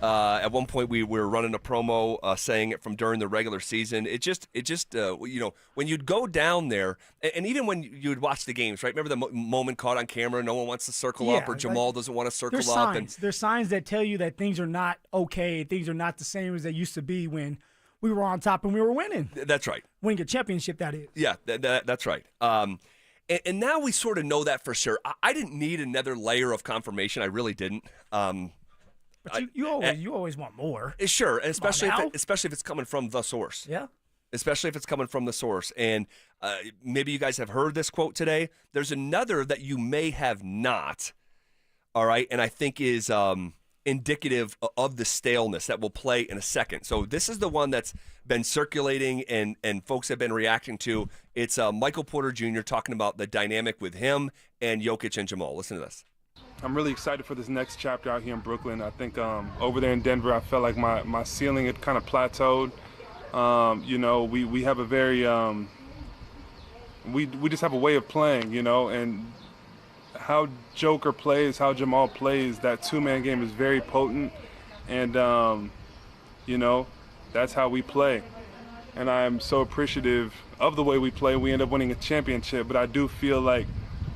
At one point, we were running a promo saying it from during the regular season. It just when you'd go down there, and even when you would watch the games, right? Remember the moment caught on camera? No one wants to circle up, or Jamal doesn't want to circle up. There's signs that tell you that things are not okay. Things are not the same as they used to be when we were on top and we were winning. That's right. Winning a championship, that is. Yeah, that's right. And now we sort of know that for sure. I didn't need another layer of confirmation. I really didn't. But you always want more. Sure, and especially if it's coming from the source. Yeah. especially if it's coming from the source. And maybe you guys have heard this quote today. There's another that you may have not, all right, and I think is indicative of the staleness that will play in a second. So this is the one that's been circulating and folks have been reacting to. It's Michael Porter Jr. talking about the dynamic with him and Jokic and Jamal. Listen to this. I'm really excited for this next chapter out here in Brooklyn. I think over there in Denver, I felt like my ceiling had kind of plateaued. We have a very we just have a way of playing, and how Joker plays, how Jamal plays, that two-man game is very potent, and that's how we play. And I'm so appreciative of the way we play. We end up winning a championship, but I do feel like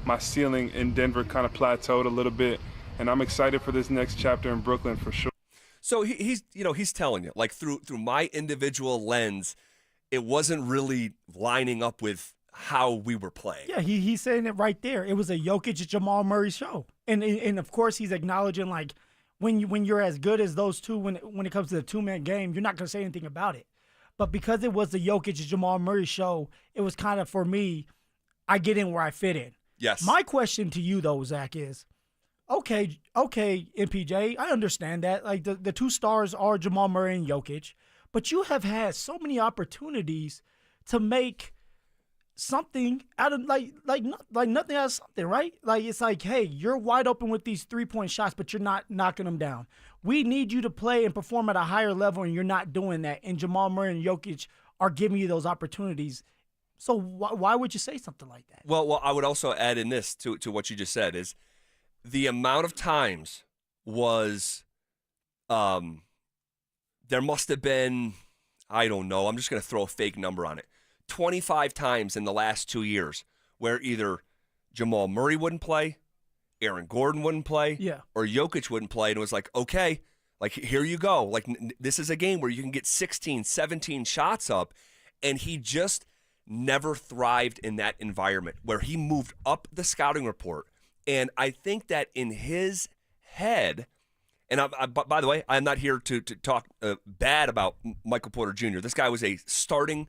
my ceiling in Denver kind of plateaued a little bit, and I'm excited for this next chapter in Brooklyn for sure. So he's telling you, like through my individual lens, it wasn't really lining up with how we were playing. Yeah, he's saying it right there. It was a Jokic Jamal Murray show, and of course he's acknowledging like when you're as good as those two when it comes to the two-man game, you're not gonna say anything about it. But because it was the Jokic Jamal Murray show, it was kind of, for me, I get in where I fit in. Yes. My question to you, though, Zach, is, okay, MPJ, I understand that. Like, the two stars are Jamal Murray and Jokic, but you have had so many opportunities to make something out of, like nothing out of something, right? Like, it's like, hey, you're wide open with these three-point shots, but you're not knocking them down. We need you to play and perform at a higher level, and you're not doing that. And Jamal Murray and Jokic are giving you those opportunities. So why would you say something like that? Well, I would also add in this to what you just said is the amount of times was there must have been, I don't know, I'm just going to throw a fake number on it, 25 times in the last 2 years where either Jamal Murray wouldn't play, Aaron Gordon wouldn't play, or Jokic wouldn't play, and it was like, okay, like here you go. Like this is a game where you can get 16, 17 shots up, and he just never thrived in that environment where he moved up the scouting report. And I think that in his head, and by the way, I'm not here to talk bad about Michael Porter Jr. This guy was a starting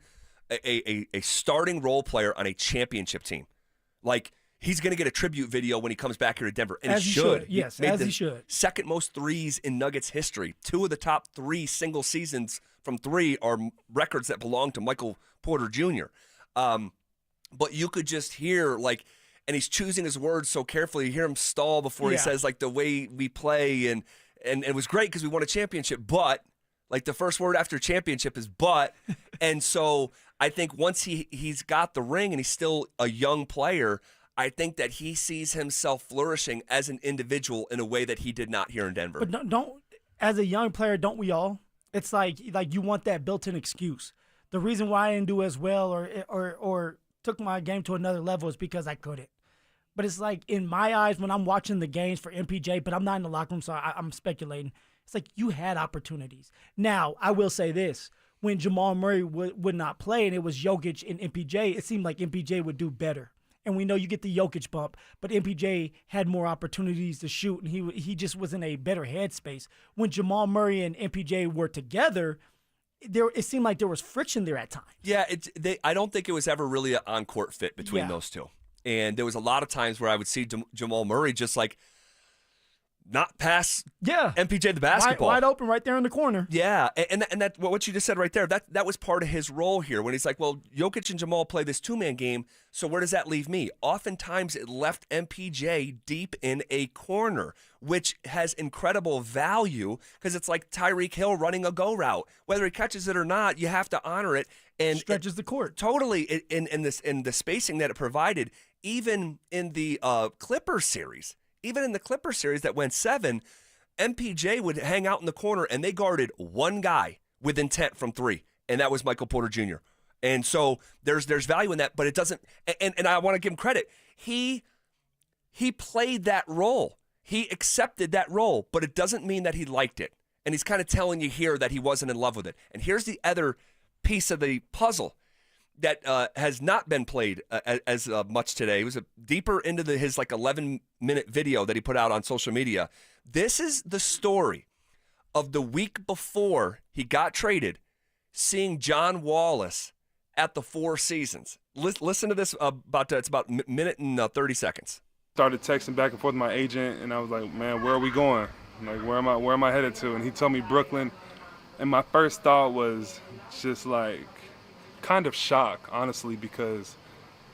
role player on a championship team. Like, he's going to get a tribute video when he comes back here to Denver, and as he should. Yes, he as he should. Second most threes in Nuggets history. 2 of the top 3 single seasons from 3 are records that belong to Michael Porter Jr. But you could just hear, like, and he's choosing his words so carefully. You hear him stall before he says, like, the way we play, and it was great because we won a championship, but, like, the first word after championship is but. And so I think once he's got the ring and he's still a young player, I think that he sees himself flourishing as an individual in a way that he did not here in Denver. But don't as a young player, don't we all? It's like you want that built-in excuse. The reason why I didn't do as well or took my game to another level is because I couldn't. But it's like, in my eyes, when I'm watching the games for MPJ, but I'm not in the locker room, so I'm speculating. It's like you had opportunities. Now, I will say this. When Jamal Murray would not play and it was Jokic and MPJ, it seemed like MPJ would do better. And we know you get the Jokic bump, but MPJ had more opportunities to shoot, and he just was in a better headspace. When Jamal Murray and MPJ were together, it seemed like there was friction there at times. Yeah, I don't think it was ever really an on-court fit between those two. And there was a lot of times where I would see Jamal Murray just like not pass MPJ the basketball. Wide open right there in the corner. Yeah, and that what you just said right there, that was part of his role here when he's like, well, Jokic and Jamal play this two-man game, so where does that leave me? Oftentimes it left MPJ deep in a corner, which has incredible value because it's like Tyreek Hill running a go route. Whether he catches it or not, you have to honor it. And stretches the court. Totally, in the spacing that it provided, even in the Clippers series. Even in the Clippers series that went 7, MPJ would hang out in the corner, and they guarded one guy with intent from 3, and that was Michael Porter Jr. And so there's value in that, but it doesn't. And I want to give him credit. He played that role. He accepted that role, but it doesn't mean that he liked it. And he's kind of telling you here that he wasn't in love with it. And here's the other piece of the puzzle that has not been played as much today. It was deeper into his like 11-minute video that he put out on social media. This is the story of the week before he got traded, seeing John Wallace at the Four Seasons. Listen to this. It's about a minute and 30 seconds. Started texting back and forth with my agent, and I was like, man, where are we going? Like, where am I headed to? And he told me Brooklyn. And my first thought was just like kind of shock, honestly, because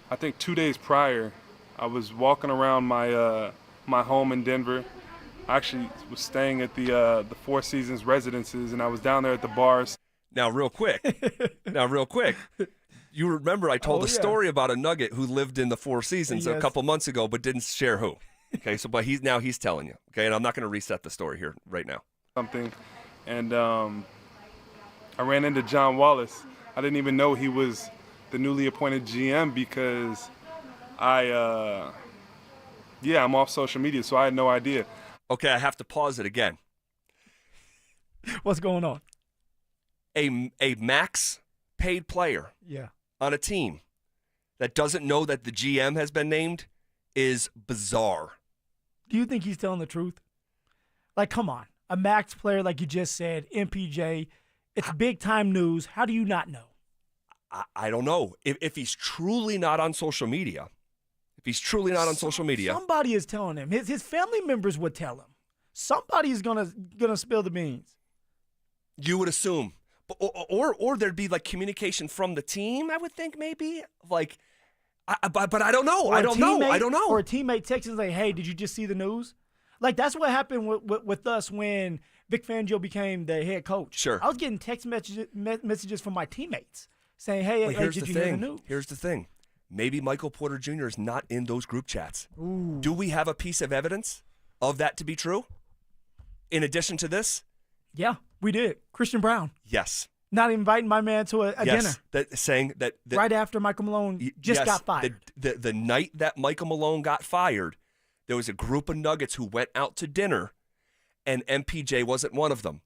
I think 2 days prior, I was walking around my my home in Denver. I actually was staying at the Four Seasons residences, and I was down there at the bars. Now, real quick, you remember I told a story about a Nugget who lived in the Four Seasons a couple months ago, but didn't share who. Okay, so but he's telling you. Okay, and I'm not going to reset the story here right now. And I ran into John Wallace. I didn't even know he was the newly appointed GM because I'm off social media, so I had no idea. Okay, I have to pause it again. What's going on? A max paid player on a team that doesn't know that the GM has been named is bizarre. Do you think he's telling the truth? Like, come on. A max player, like you just said, MPJ, it's big-time news. How do you not know? I don't know. If he's truly not on social media, somebody is telling him. His family members would tell him. Somebody is gonna spill the beans. You would assume. Or there'd be like communication from the team, I would think maybe. Like, but I don't know. I don't know. Or a teammate texts and say, hey, did you just see the news? Like, that's what happened with us when Vic Fangio became the head coach. Sure. I was getting text messages from my teammates saying, hey, did you hear the news? Here's the thing. Maybe Michael Porter Jr. is not in those group chats. Ooh. Do we have a piece of evidence of that to be true? In addition to this? Yeah, we did. Christian Brown. Yes. Not inviting my man to a dinner. Saying that right after Michael Malone got fired. The night that Michael Malone got fired, there was a group of Nuggets who went out to dinner, and MPJ wasn't one of them.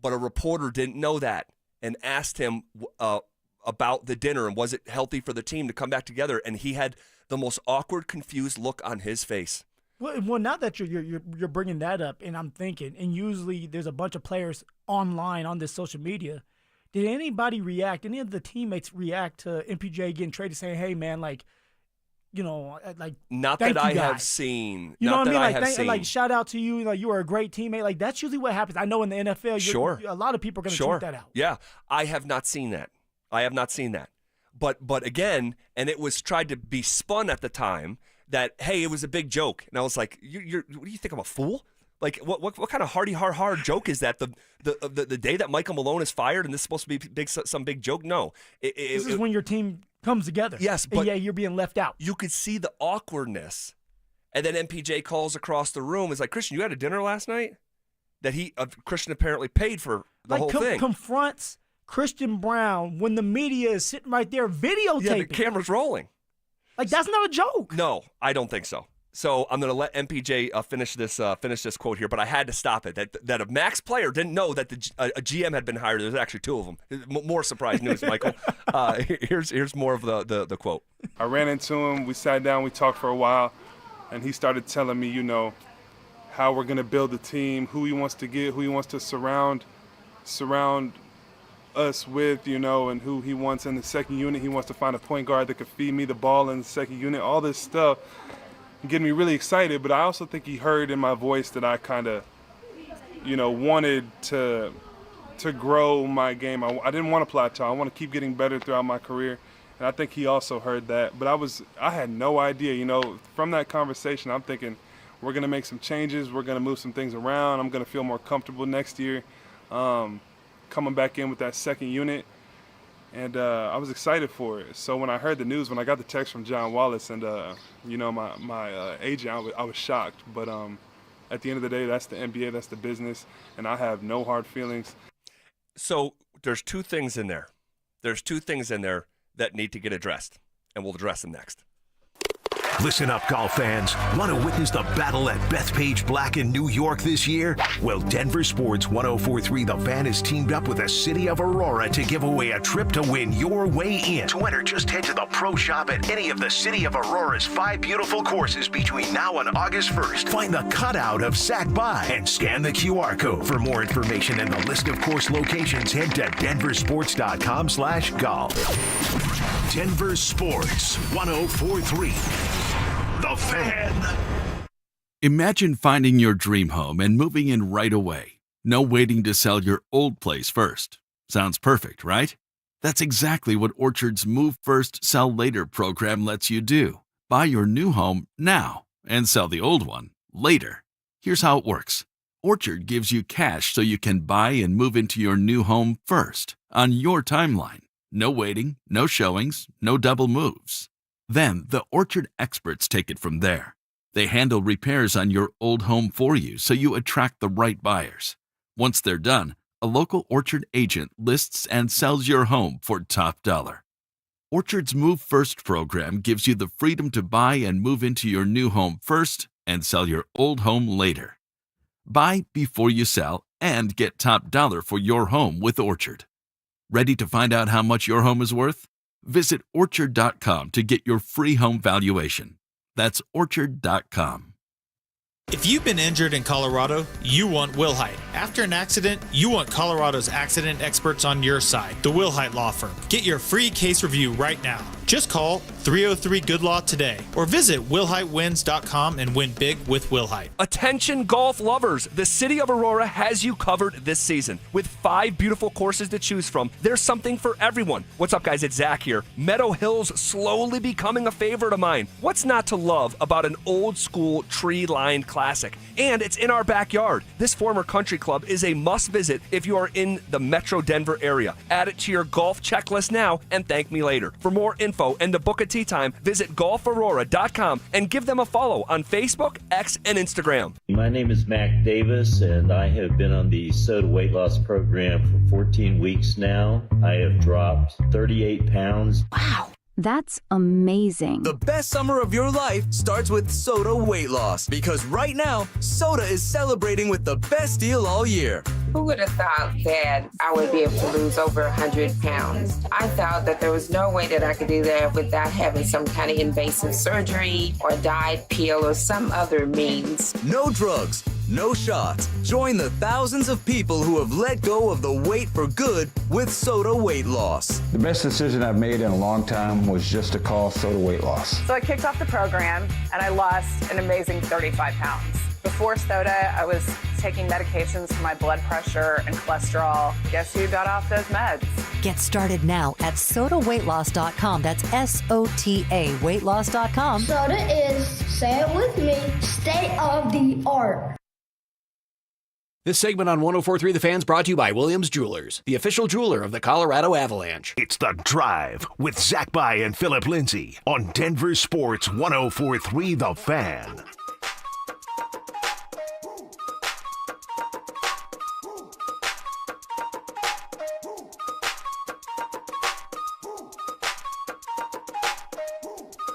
But a reporter didn't know that and asked him about the dinner and was it healthy for the team to come back together, and he had the most awkward, confused look on his face. Well, now that you're bringing that up, and I'm thinking, and usually there's a bunch of players online on this social media. Did anybody react? Any of the teammates react to MPJ getting traded, saying, "Hey, man, like, you know, like, not thank that you I guys." have seen. You know not what I that mean? I have seen. Like, shout out to you. Like, you were a great teammate. Like, that's usually what happens. I know in the NFL, Sure. a lot of people are going to tweet that out. Yeah, I have not seen that. But again, and it was tried to be spun at the time that, hey, it was a big joke, and I was like, what do you think, I'm a fool? Like, what kind of hard joke is that? The day that Michael Malone is fired, and this is supposed to be some big joke? No, this is when your team comes together. Yes, but you're being left out. You could see the awkwardness, and then MPJ calls across the room. Is like, Christian, you had a dinner last night that Christian apparently paid for the whole thing. Confronts Christian Brown when the media is sitting right there videotaping. Yeah, the camera's rolling. Like, that's not a joke. No, I don't think so. So I'm going to let MPJ finish this quote here, but I had to stop it. That a max player didn't know that a GM had been hired. There's actually two of them. More surprise news, Michael. Here's more of the quote. I ran into him. We sat down. We talked for a while, and he started telling me, how we're going to build the team, who he wants to get, who he wants to surround us with, and who he wants in the second unit. He wants to find a point guard that could feed me the ball in the second unit. All this stuff. Getting me really excited, but I also think he heard in my voice that I kind of, wanted to grow my game. I didn't want to plateau. I want to keep getting better throughout my career, and I think he also heard that. But I had no idea. From that conversation, I'm thinking we're gonna make some changes. We're gonna move some things around. I'm gonna feel more comfortable next year, coming back in with that second unit. And I was excited for it. So when I heard the news, when I got the text from John Wallace and, my agent, I was shocked. But at the end of the day, that's the NBA, that's the business, and I have no hard feelings. So there's two things in there. That need to get addressed, and we'll address them next. Listen up, golf fans. Want to witness the battle at Bethpage Black in New York this year? Well, Denver Sports 1043 The Fan has teamed up with the City of Aurora to give away a trip to win your way in. To enter, just head to the pro shop at any of the City of Aurora's 5 beautiful courses between now and August 1st. Find the cutout of Sac By and scan the QR code. For more information and the list of course locations, head to denversports.com/golf. Denver Sports 1043 The Fan. Imagine finding your dream home and moving in right away. No waiting to sell your old place first. Sounds perfect, right? That's exactly what Orchard's Move First, Sell Later program lets you do. Buy your new home now and sell the old one later. Here's how it works. Orchard gives you cash so you can buy and move into your new home first on your timeline. No waiting, no showings, no double moves. Then the Orchard experts take it from there. They handle repairs on your old home for you so you attract the right buyers. Once they're done, a local Orchard agent lists and sells your home for top dollar. Orchard's Move First program gives you the freedom to buy and move into your new home first and sell your old home later. Buy before you sell and get top dollar for your home with Orchard. Ready to find out how much your home is worth? Visit Orchard.com to get your free home valuation. That's Orchard.com. If you've been injured in Colorado, you want Wilhite. After an accident, you want Colorado's accident experts on your side, the Wilhite Law Firm. Get your free case review right now. Just call 303-GOOD-LAW today or visit WilhiteWins.com and win big with Wilhite. Attention golf lovers, the City of Aurora has you covered this season. With 5 beautiful courses to choose from, there's something for everyone. What's up, guys? It's Zach here. Meadow Hills slowly becoming a favorite of mine. What's not to love about an old-school tree-lined classic? And it's in our backyard. This former country club is a must-visit if you are in the Metro Denver area. Add it to your golf checklist now and thank me later. For more info and to book a tee time, visit golfaurora.com and give them a follow on Facebook, X, and Instagram. My name is Mac Davis, and I have been on the Soda weight loss program for 14 weeks now. I have dropped 38 pounds. Wow. That's amazing. The best summer of your life starts with Soda weight loss, because right now, Soda is celebrating with the best deal all year. Who would have thought that I would be able to lose over 100 pounds? I thought that there was no way that I could do that without having some kind of invasive surgery or diet pill or some other means. No drugs, no shots. Join the thousands of people who have let go of the weight for good with Soda weight loss. The best decision I've made in a long time was just to call Soda weight loss. So I kicked off the program and I lost an amazing 35 pounds. Before Soda, I was taking medications for my blood pressure and cholesterol. Guess who got off those meds? Get started now at sodaweightloss.com. That's SOTA weightloss.com. Soda is, say it with me, state of the art. This segment on 104.3 The Fan's brought to you by Williams Jewelers, the official jeweler of the Colorado Avalanche. It's The Drive with Zach By and Phillip Lindsay on Denver Sports 1043 The Fan.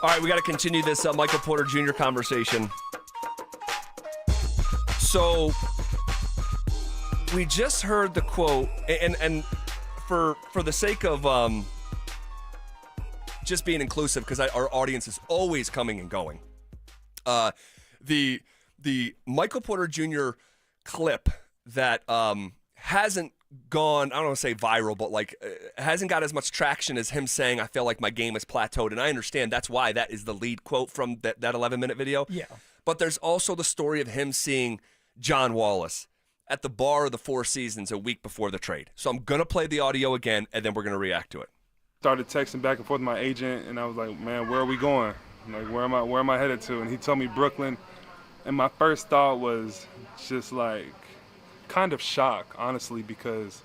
All right, we got to continue this Michael Porter Jr. conversation. So we just heard the quote, and for the sake of just being inclusive, because our audience is always coming and going, the Michael Porter Jr. clip that hasn't gone, I don't want to say viral, but like hasn't got as much traction as him saying, I feel like my game is plateaued. And I understand that's why that is the lead quote from that 11-minute video. Yeah. But there's also the story of him seeing John Wallace at the bar of the Four Seasons a week before the trade. So I'm going to play the audio again, and then we're going to react to it. Started texting back and forth with my agent, and I was like, man, where are we going? I'm like, where am I headed to? And he told me Brooklyn. And my first thought was just like, kind of shock, honestly, because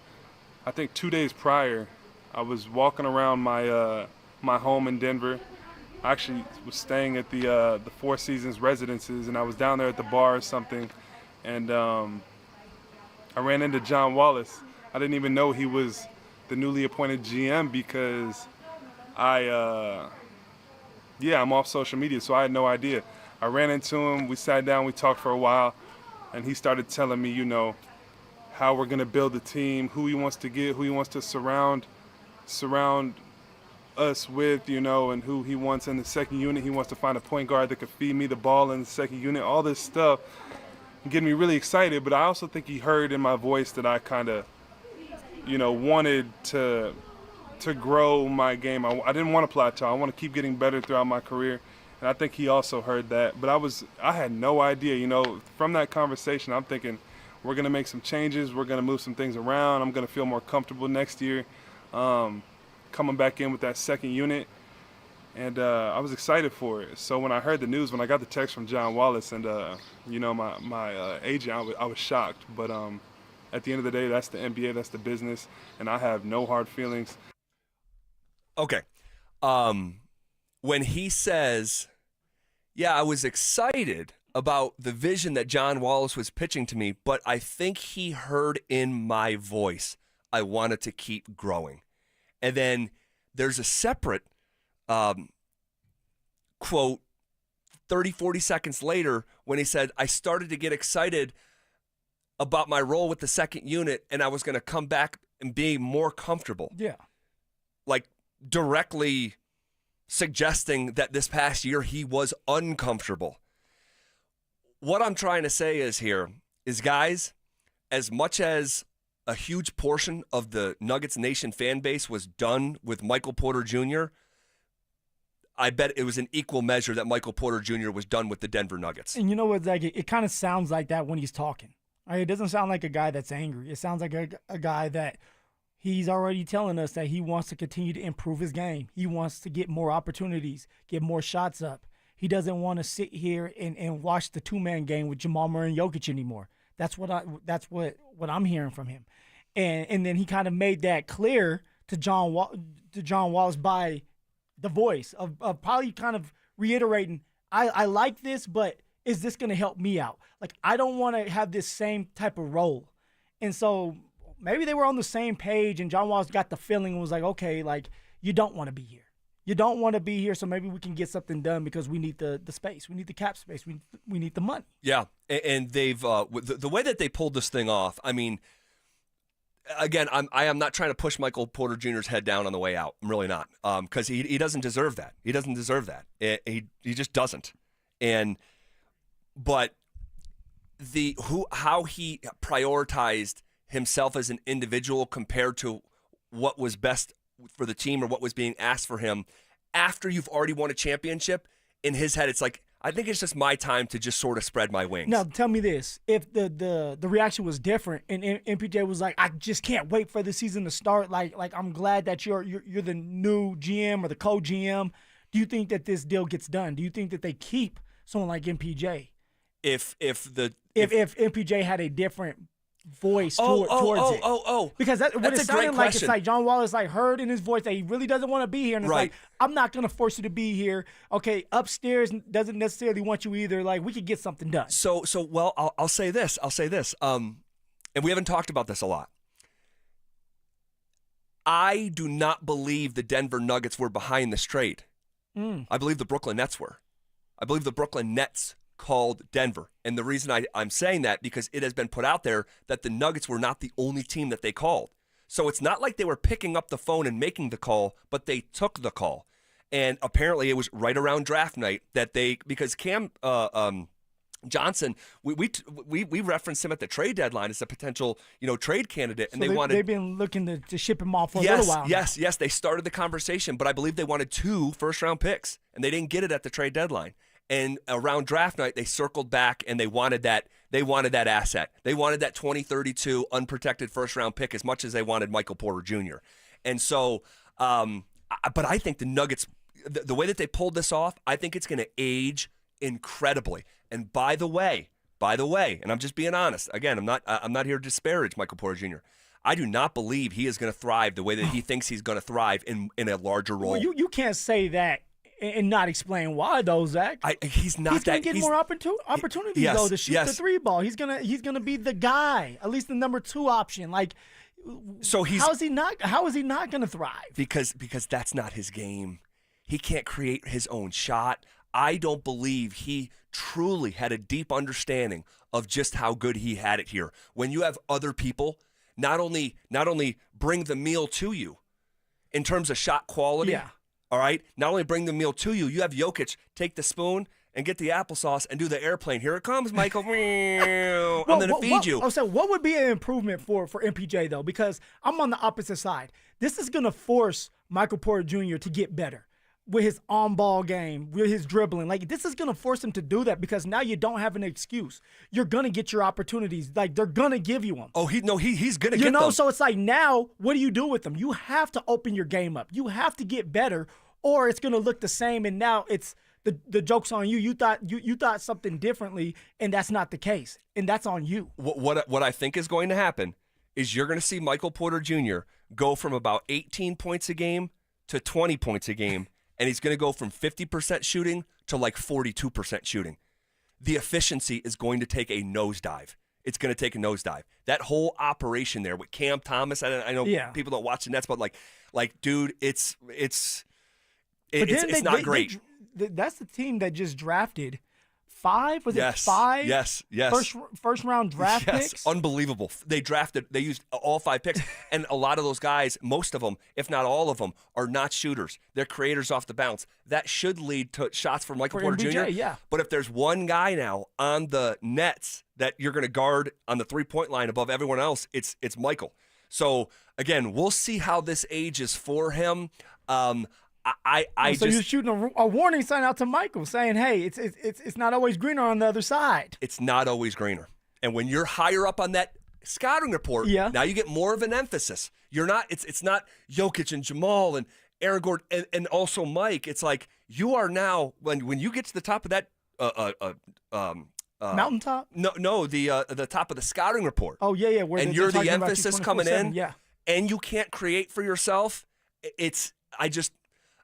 I think 2 days prior, I was walking around my my home in Denver. I actually was staying at the Four Seasons residences, and I was down there at the bar or something, and I ran into John Wallace. I didn't even know he was the newly appointed GM because I Yeah, I'm off social media, so I had no idea. I ran into him, we sat down, we talked for a while, and he started telling me, how we're going to build the team, who he wants to get, who he wants to surround us with, and who he wants in the second unit. He wants to find a point guard that could feed me the ball in the second unit, all this stuff, getting me really excited. But I also think he heard in my voice that I kind of, wanted to grow my game. I didn't want to plateau. I want to keep getting better throughout my career. And I think he also heard that. But I had no idea, from that conversation, I'm thinking we're going to make some changes. We're going to move some things around. I'm going to feel more comfortable next year coming back in with that second unit. And I was excited for it. So when I heard the news, when I got the text from John Wallace and, my agent, I was shocked. But at the end of the day, that's the NBA, that's the business, and I have no hard feelings. Okay. When he says, I was excited about the vision that John Wallace was pitching to me, but I think he heard in my voice I wanted to keep growing. And then there's a separate quote 30, 40 seconds later when he said, I started to get excited about my role with the second unit and I was going to come back and be more comfortable. Yeah. Like directly suggesting that this past year he was uncomfortable. What I'm trying to say is guys, as much as a huge portion of the Nuggets Nation fan base was done with Michael Porter Jr., I bet it was an equal measure that Michael Porter Jr. was done with the Denver Nuggets. And you know what, Zach? It kind of sounds like that when he's talking. Right? It doesn't sound like a guy that's angry. It sounds like a guy that he's already telling us that he wants to continue to improve his game. He wants to get more opportunities, get more shots up. He doesn't want to sit here and watch the two-man game with Jamal Murray and Jokic anymore. That's what I'm hearing from him. And then he kind of made that clear to John Wallace by the voice of probably kind of reiterating, I like this, but is this going to help me out? Like, I don't want to have this same type of role. And so maybe they were on the same page and John Wallace got the feeling and was like, okay, like, you don't want to be here. You don't want to be here, so maybe we can get something done because we need the space. We need the cap space. We need the money. Yeah, and they've the way that they pulled this thing off, I mean, again, I am not trying to push Michael Porter Jr.'s head down on the way out. I'm really not, because he doesn't deserve that. He doesn't deserve that. He just doesn't. But how he prioritized himself as an individual compared to what was best for the team or what was being asked for him after you've already won a championship, in his head, it's like, I think it's just my time to just sort of spread my wings. Now, tell me this. If the reaction was different and MPJ was like, I just can't wait for the season to start, like I'm glad that you're the new GM or the co-GM, do you think that this deal gets done? Do you think that they keep someone like MPJ? If MPJ had a different voice towards it. Because what that's it sounded like, it's like John Wallace heard in his voice that he really doesn't want to be here. And it's like, I'm not going to force you to be here. Okay, upstairs doesn't necessarily want you either. Like, we could get something done. Well, I'll say this. And we haven't talked about this a lot. I do not believe the Denver Nuggets were behind this trade. I believe the Brooklyn Nets were. I believe the Brooklyn Nets called Denver. And the reason I'm saying that, because it has been put out there that the Nuggets were not the only team that they called. So it's not like they were picking up the phone and making the call, but they took the call. And apparently it was right around draft night that because Cam Johnson, we referenced him at the trade deadline as a potential, trade candidate, and so they've been looking to ship him off for a little while. Yes, they started the conversation, but I believe they wanted 2 first-round picks, and they didn't get it at the trade deadline. And around draft night, they circled back and they wanted that asset. They wanted that 2032 unprotected first-round pick as much as they wanted Michael Porter Jr. And so, but I think the Nuggets, the way that they pulled this off, I think it's going to age incredibly. And by the way, and I'm just being honest. Again, I'm not here to disparage Michael Porter Jr. I do not believe he is going to thrive the way that he thinks he's going to thrive in a larger role. Well, you can't say that and not explain why, though, Zach. He's going to get more opportunities, though, to shoot the 3 ball. He's gonna be the guy, at least the number 2 option. Like, so how is he not going to thrive? Because that's not his game. He can't create his own shot. I don't believe he truly had a deep understanding of just how good he had it here. When you have other people not only bring the meal to you in terms of shot quality, all right, not only bring the meal to you, you have Jokic take the spoon and get the applesauce and do the airplane. Here it comes, Michael. I'm going to feed you. So what would be an improvement for MPJ, though? Because I'm on the opposite side. This is going to force Michael Porter Jr. to get better with his on-ball game, with his dribbling. Like, this is going to force him to do that because now you don't have an excuse. You're going to get your opportunities. Like, they're going to give you them. Oh, he's going to get them. So it's like, now, what do you do with them? You have to open your game up. You have to get better, or it's going to look the same, and now it's the joke's on you. You thought something differently, and that's not the case, and that's on you. What I think is going to happen is you're going to see Michael Porter Jr. go from about 18 points a game to 20 points a game, and he's going to go from 50% shooting to like 42% shooting. The efficiency is going to take a nosedive. It's going to take a nosedive. That whole operation there with Cam Thomas, I know people don't watch the Nets, but like, dude, it's not great. That's the team that just drafted 5? Was it 5? Yes. First round draft picks? Unbelievable. They used all 5 picks. And a lot of those guys, most of them, if not all of them, are not shooters. They're creators off the bounce. That should lead to shots for Michael Porter Jr. Yeah. But if there's one guy now on the Nets that you're going to guard on the 3-point line above everyone else, it's Michael. So, again, we'll see how this ages for him. You're shooting a warning sign out to Michael saying, hey, it's not always greener on the other side. It's not always greener. And when you're higher up on that scouting report, now you get more of an emphasis. You're not, it's not Jokic and Jamal and Aaron Gordon and also Mike. It's like you are now, when you get to the top of that mountaintop? No, the top of the scouting report. Oh, yeah. And you're the emphasis coming in. Yeah. And you can't create for yourself.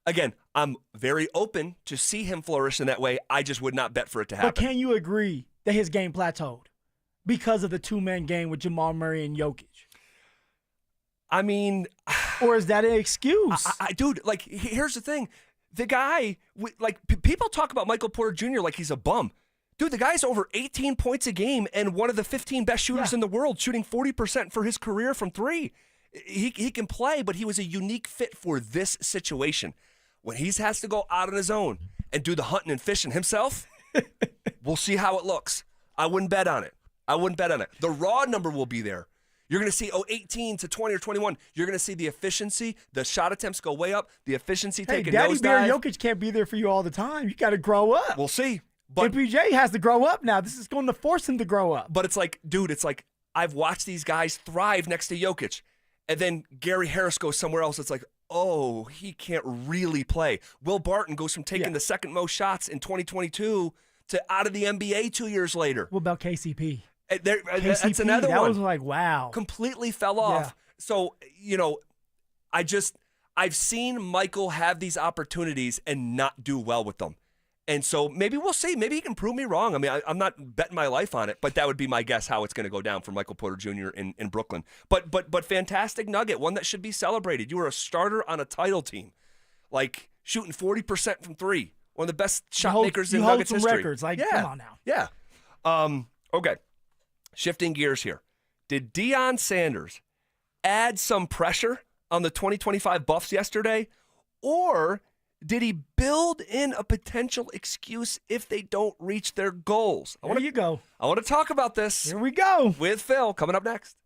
Again, I'm very open to see him flourish in that way. I just would not bet for it to happen. But can you agree that his game plateaued because of the two-man game with Jamal Murray and Jokic? I mean, or is that an excuse? Dude, like, here's the thing. The guy, people talk about Michael Porter Jr. like he's a bum. Dude, the guy's over 18 points a game and one of the 15 best shooters in the world, shooting 40% for his career from 3. He can play, but he was a unique fit for this situation. When he has to go out on his own and do the hunting and fishing himself, we'll see how it looks. I wouldn't bet on it. The raw number will be there. You're going to see 18 to 20 or 21. You're going to see the efficiency, the shot attempts go way up, the efficiency take a nosedive. Daddy Bear Jokic can't be there for you all the time. You got to grow up. We'll see. But MPJ has to grow up now. This is going to force him to grow up. But it's like, dude, I've watched these guys thrive next to Jokic. And then Gary Harris goes somewhere else. It's like, oh, he can't really play. Will Barton goes from taking the second most shots in 2022 to out of the NBA 2 years later. What about KCP? That's another one. That was like, wow. Completely fell off. Yeah. So, I've seen Michael have these opportunities and not do well with them. And so maybe we'll see. Maybe he can prove me wrong. I mean, I'm not betting my life on it, but that would be my guess how it's going to go down for Michael Porter Jr. in Brooklyn. But fantastic nugget, one that should be celebrated. You were a starter on a title team, like shooting 40% from 3. One of the best shot makers in Nuggets history. You hold some records. Come on now. Yeah. Okay. Shifting gears here. Did Deion Sanders add some pressure on the 2025 Buffs yesterday, or did he build in a potential excuse if they don't reach their goals? There you go. I want to talk about this. Here we go. With Phil, coming up next.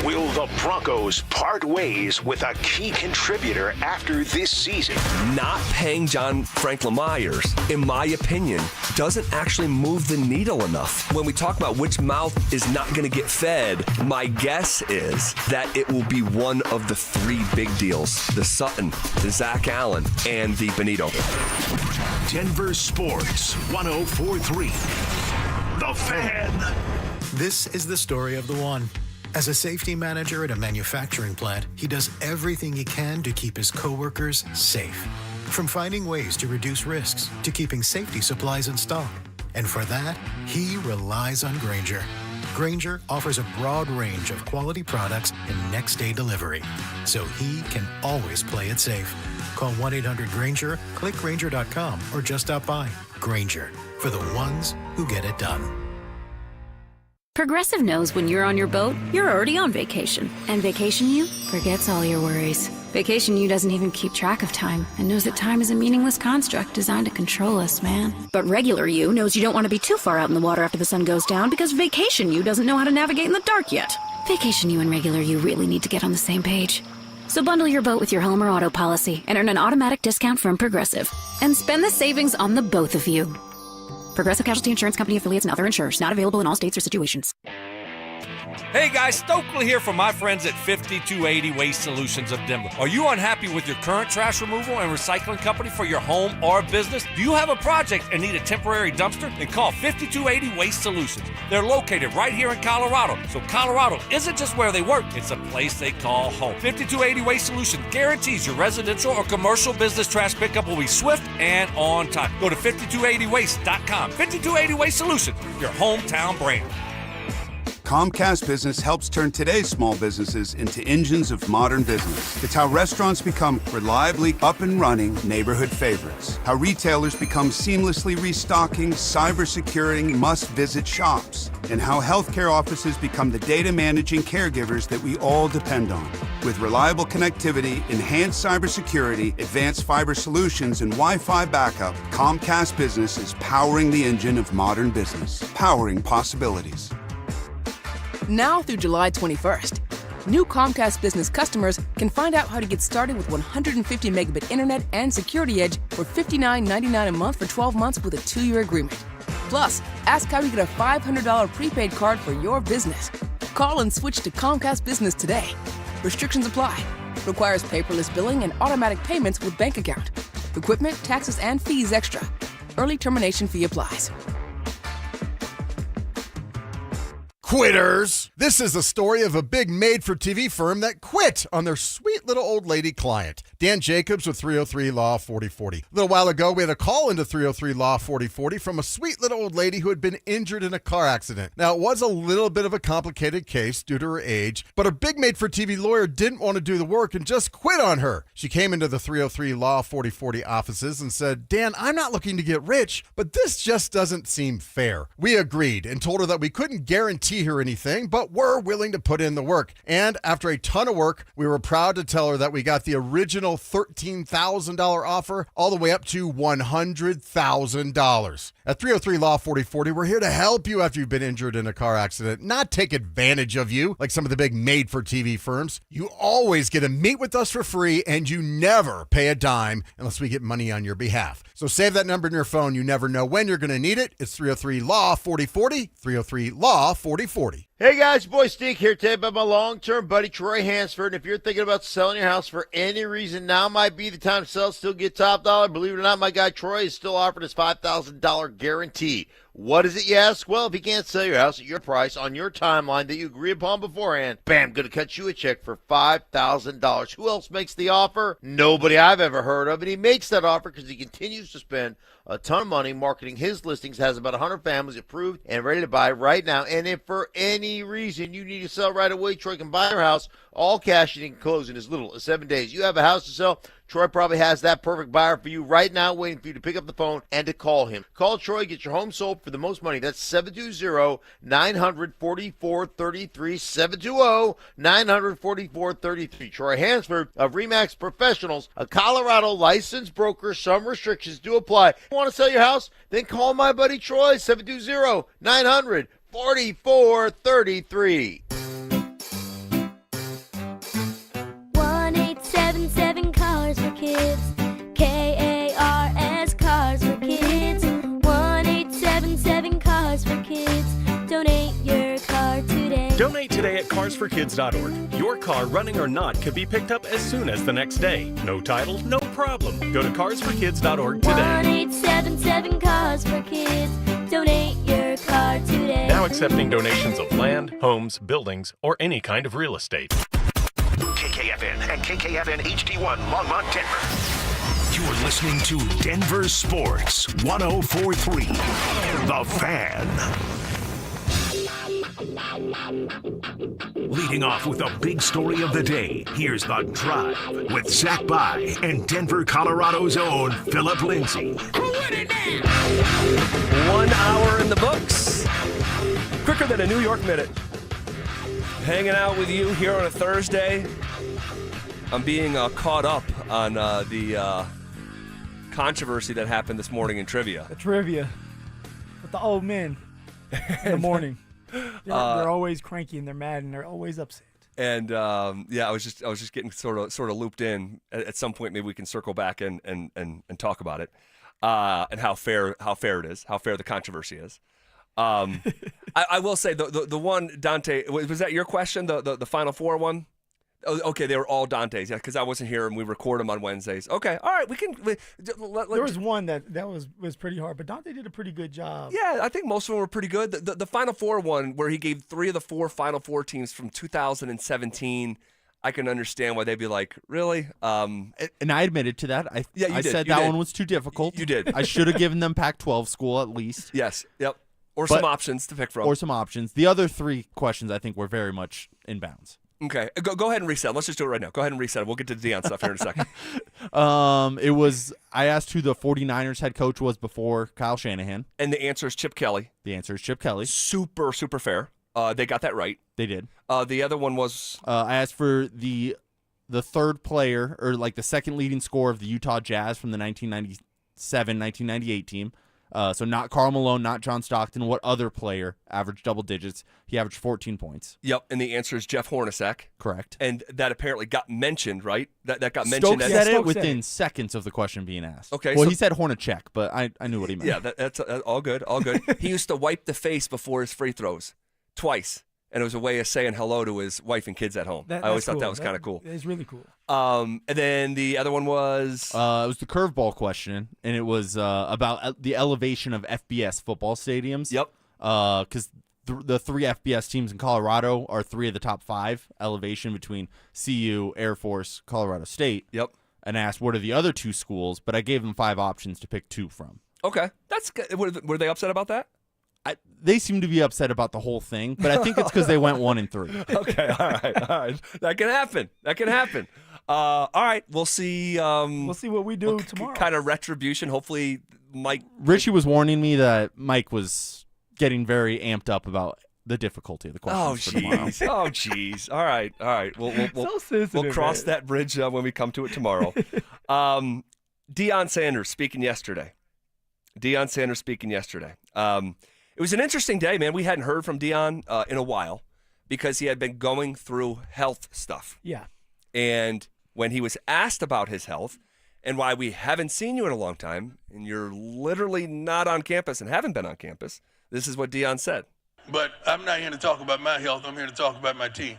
Will the Broncos part ways with a key contributor after this season? Not paying John Frank LeMahieu, in my opinion, doesn't actually move the needle enough. When we talk about which mouth is not going to get fed, my guess is that it will be one of the 3 big deals: the Sutton, the Zach Allen, and the Benito. Denver Sports 104.3. The Fan. This is the story of the one. As a safety manager at a manufacturing plant, he does everything he can to keep his coworkers safe. From finding ways to reduce risks to keeping safety supplies in stock. And for that, he relies on Grainger. Grainger offers a broad range of quality products and next-day delivery, so he can always play it safe. Call 1-800-GRAINGER, click Grainger.com, or just stop by. Grainger, for the ones who get it done. Progressive knows when you're on your boat, you're already on vacation. And Vacation You forgets all your worries. Vacation You doesn't even keep track of time and knows that time is a meaningless construct designed to control us, man. But Regular You knows you don't want to be too far out in the water after the sun goes down because Vacation You doesn't know how to navigate in the dark yet. Vacation You and Regular You really need to get on the same page. So bundle your boat with your home or auto policy and earn an automatic discount from Progressive. And spend the savings on the both of you. Progressive Casualty Insurance Company affiliates and other insurers. Not available in all states or situations. Hey guys, Stokley here from my friends at 5280 Waste Solutions of Denver. Are you unhappy with your current trash removal and recycling company for your home or business? Do you have a project and need a temporary dumpster? Then call 5280 Waste Solutions. They're located right here in Colorado. So Colorado isn't just where they work, it's a place they call home. 5280 Waste Solutions guarantees your residential or commercial business trash pickup will be swift and on time. Go to 5280waste.com. 5280 Waste Solutions, your hometown brand. Comcast Business helps turn today's small businesses into engines of modern business. It's how restaurants become reliably up and running neighborhood favorites. How retailers become seamlessly restocking, cyber-securing, must-visit shops. And how healthcare offices become the data managing caregivers that we all depend on. With reliable connectivity, enhanced cybersecurity, advanced fiber solutions, and Wi-Fi backup, Comcast Business is powering the engine of modern business. Powering possibilities. Now through July 21st, new Comcast Business customers can find out how to get started with 150 megabit internet and Security Edge for $59.99 a month for 12 months with a 2-year agreement. Plus, ask how you get a $500 prepaid card for your business. Call and switch to Comcast Business today. Restrictions apply. Requires paperless billing and automatic payments with bank account. Equipment, taxes, and fees extra. Early termination fee applies. Quitters! This is the story of a big made-for-TV firm that quit on their sweet little old lady client. Dan Jacobs with 303 Law 4040. A little while ago, we had a call into 303 Law 4040 from a sweet little old lady who had been injured in a car accident. Now, it was a little bit of a complicated case due to her age, but her big made-for-TV lawyer didn't want to do the work and just quit on her. She came into the 303 Law 4040 offices and said, Dan, I'm not looking to get rich, but this just doesn't seem fair. We agreed and told her that we couldn't guarantee her anything, but we're willing to put in the work. And after a ton of work, we were proud to tell her that we got the original $13,000 offer all the way up to $100,000. At 303 Law 4040, we're here to help you after you've been injured in a car accident, not take advantage of you like some of the big made-for-TV firms. You always get to meet with us for free, and you never pay a dime unless we get money on your behalf. So save that number in your phone. You never know when you're going to need it. It's 303 Law 4040, 303 Law 4040. Hey guys, boy Steve here today about my long-term buddy Troy Hansford. And if you're thinking about selling your house for any reason, now might be the time to sell, still get top dollar. Believe it or not, my guy Troy is still offering his $5,000 guarantee. What is it, you ask? Well, if he can't sell your house at your price on your timeline that you agree upon beforehand, bam, going to cut you a check for $5,000. Who else makes the offer? Nobody I've ever heard of. And he makes that offer because he continues to spend a ton of money marketing his listings, has about 100 families approved and ready to buy right now. And if for any reason you need to sell right away, Troy can buy your house, all cash, and he can close in as little as 7 days. You have a house to sell, Troy probably has that perfect buyer for you right now, waiting for you to pick up the phone and to call him. Call Troy, get your home sold for the most money. That's 720-900-4433, 720-900-4433. Troy Hansford of RE/MAX Professionals, a Colorado licensed broker. Some restrictions do apply. Want to sell your house? Then call my buddy Troy, 720-900-4433. 1-877 Cars for Kids. KARS Cars for Kids. 1-877 Cars for Kids. Donate your car today. Donate today at carsforkids.org. Your car, running or not, could be picked up as soon as the next day. No title, no problem. Go to carsforkids.org today. 1-877 Cars for Kids. Donate your car today. Now accepting donations of land, homes, buildings, or any kind of real estate. KKFN and KKFN HD1 Longmont, Denver. You're listening to Denver Sports 104.3. The Fan. Leading off with a big story of the day, here's The Drive with Zach By and Denver, Colorado's own Phillip Lindsay. 1 hour in the books. Quicker than a New York minute. Hanging out with you here on a Thursday. I'm being caught up on the controversy that happened this morning in trivia. The trivia with the old men in the morning. They're always cranky and they're mad and they're always upset. And I was just getting sort of looped in. At some point, maybe we can circle back and talk about it and how fair it is, how fair the controversy is. I will say the one, Dante, was that your question? The Final Four one? Oh, okay, they were all Dante's, yeah, because I wasn't here and we record them on Wednesdays. Okay, all right, we can. There was one that was pretty hard, but Dante did a pretty good job. Yeah, I think most of them were pretty good. The Final Four one, where he gave 3 of the 4 Final Four teams from 2017, I can understand why they'd be like, really? And I admitted to that. I said You that did. one was too difficult. You did. I should have given them Pac-12 school at least. Yes, yep. Or some options to pick from. Or some options. The other 3 questions I think were very much in bounds. Okay, go ahead and reset. Let's just do it right now. Go ahead and reset. We'll get to the Deion stuff here in a second. It was, I asked who the 49ers head coach was before Kyle Shanahan. And the answer is Chip Kelly. The answer is Chip Kelly. Super, super fair. They got that right. They did. The other one was? I asked for the third player, or like the second leading scorer of the Utah Jazz from the 1997-1998 team. So not Karl Malone, not John Stockton. What other player averaged double digits? He averaged 14 points. Yep, and the answer is Jeff Hornacek. Correct. And that apparently got mentioned, right? That got mentioned. Stokes said it within seconds of the question being asked. Okay. Well, he said Hornacek, but I knew what he meant. Yeah, that's all good, all good. He used to wipe the face before his free throws twice, and it was a way of saying hello to his wife and kids at home. I always thought that was kind of cool. It's really cool. And then the other one was? It was the curveball question, and it was about the elevation of FBS football stadiums. Yep. Because the 3 FBS teams in Colorado are 3 of the top 5 elevation between CU, Air Force, Colorado State. Yep. And asked what are the other 2 schools, but I gave them 5 options to pick 2 from. Okay, that's good. Were they upset about that? They seem to be upset about the whole thing, but I think it's because they went 1 and 3. Okay, all right. That can happen. All right, we'll see. We'll see what we do tomorrow. Kind of retribution. Hopefully, Mike. Richie was warning me that Mike was getting very amped up about the difficulty of the questions for tomorrow. Oh, jeez. All right. We'll sensitive, cross man. that bridge when we come to it tomorrow. Deion Sanders speaking yesterday. It was an interesting day, man. We hadn't heard from Deion in a while because he had been going through health stuff. Yeah. And when he was asked about his health and why we haven't seen you in a long time, and you're literally not on campus and haven't been on campus, this is what Deion said. But I'm not here to talk about my health. I'm here to talk about my team.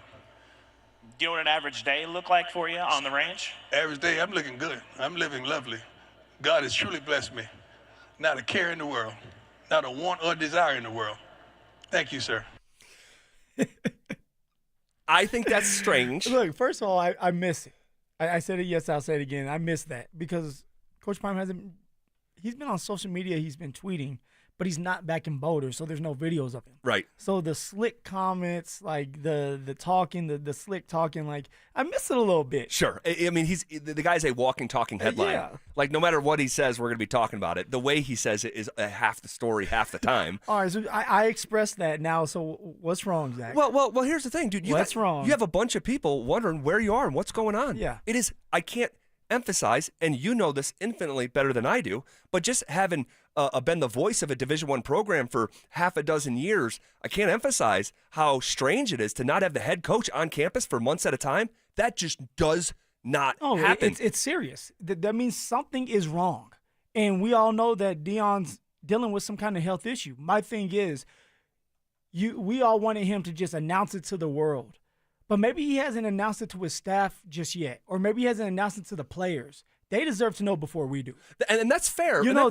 Do you know what an average day look like for you on the range? Average day, I'm looking good. I'm living lovely. God has truly blessed me. Not a care in the world. Not a want or desire in the world. Thank you, sir. I think that's strange. Look, first of all, I miss it. I said it yesterday, I'll say it again. I miss that because Coach Prime he's been on social media, he's been tweeting, but he's not back in Boulder, so there's no videos of him. Right. So the slick comments, like the talking, the slick talking, like I miss it a little bit. Sure. I mean, the guy's a walking, talking headline. Yeah. Like, no matter what he says, we're going to be talking about it. The way he says it is half the story, half the time. All right, so I expressed that now, so what's wrong, Zach? Well, here's the thing, dude. What's wrong? You have a bunch of people wondering where you are and what's going on. Yeah. It is, I can't emphasize, and you know this infinitely better than I do, but just having been the voice of a Division I program for half a dozen years, I can't emphasize how strange it is to not have the head coach on campus for months at a time. That just does not happen. It's serious. That means something is wrong. And we all know that Deion's dealing with some kind of health issue. My thing is, we all wanted him to just announce it to the world. But maybe he hasn't announced it to his staff just yet. Or maybe he hasn't announced it to the players. They deserve to know before we do. And that's fair. You know,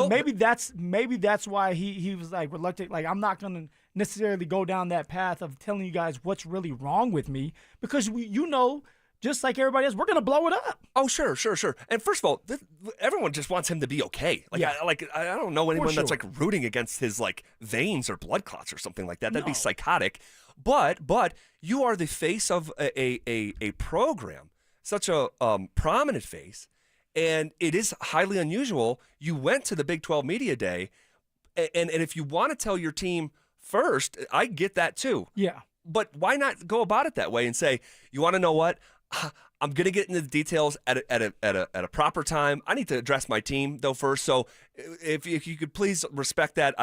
maybe that's why he was like reluctant. Like, I'm not going to necessarily go down that path of telling you guys what's really wrong with me. Because just like everybody else. We're going to blow it up. Oh, sure. And first of all, everyone just wants him to be okay. I don't know anyone that's like rooting against his like veins or blood clots or something like that. That'd be psychotic. But you are the face of a program, such a prominent face, and it is highly unusual. You went to the Big 12 Media Day, and if you want to tell your team first, I get that too. Yeah. But why not go about it that way and say, you want to know what? I'm going to get into the details at a proper time. I need to address my team though first. So if you could please respect that,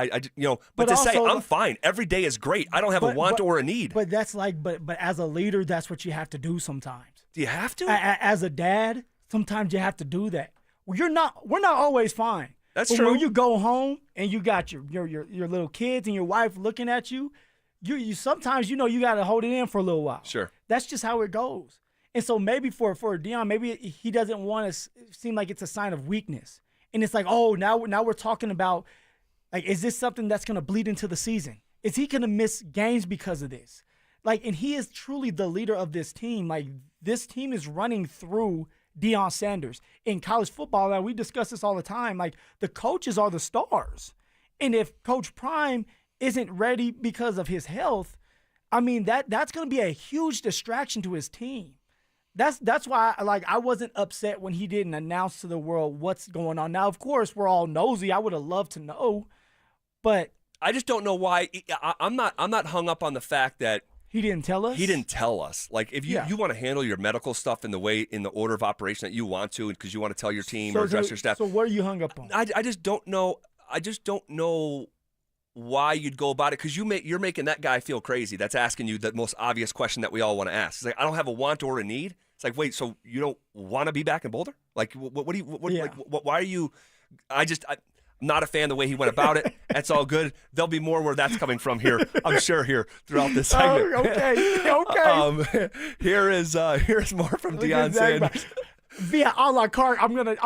but to say I'm fine. Every day is great. I don't have a want or a need. But that's but as a leader, that's what you have to do sometimes. Do you have to? As a dad, sometimes you have to do that. Well, we're not always fine. That's true. When you go home and you got your little kids and your wife looking at you, you sometimes you got to hold it in for a little while. Sure. That's just how it goes. And so maybe for Deion, maybe he doesn't want to seem like it's a sign of weakness. And it's like, oh, now we're talking about, like, is this something that's going to bleed into the season? Is he going to miss games because of this? Like, and he is truly the leader of this team. Like, this team is running through Deion Sanders. In college football, now we discuss this all the time, like, the coaches are the stars. And if Coach Prime isn't ready because of his health, I mean, that's going to be a huge distraction to his team. That's why I wasn't upset when he didn't announce to the world what's going on. Now, of course, we're all nosy. I would have loved to know, but I just don't know why. I'm not hung up on the fact that he didn't tell us. He didn't tell us. Like, if you want to handle your medical stuff in the order of operation that you want to, because you want to tell your team or address your staff. So what are you hung up on? I just don't know. I just don't know why you'd go about it, because you're making that guy feel crazy. That's asking you the most obvious question that we all want to ask. It's like, I don't have a want or a need. It's like, wait, so you don't want to be back in Boulder? Like, what do you? Why are you? I'm not a fan of the way he went about it. That's all good. There'll be more where that's coming from here, I'm sure, here throughout this segment. Okay. Here's more from Deion Sanders. Via a la carte, I'm gonna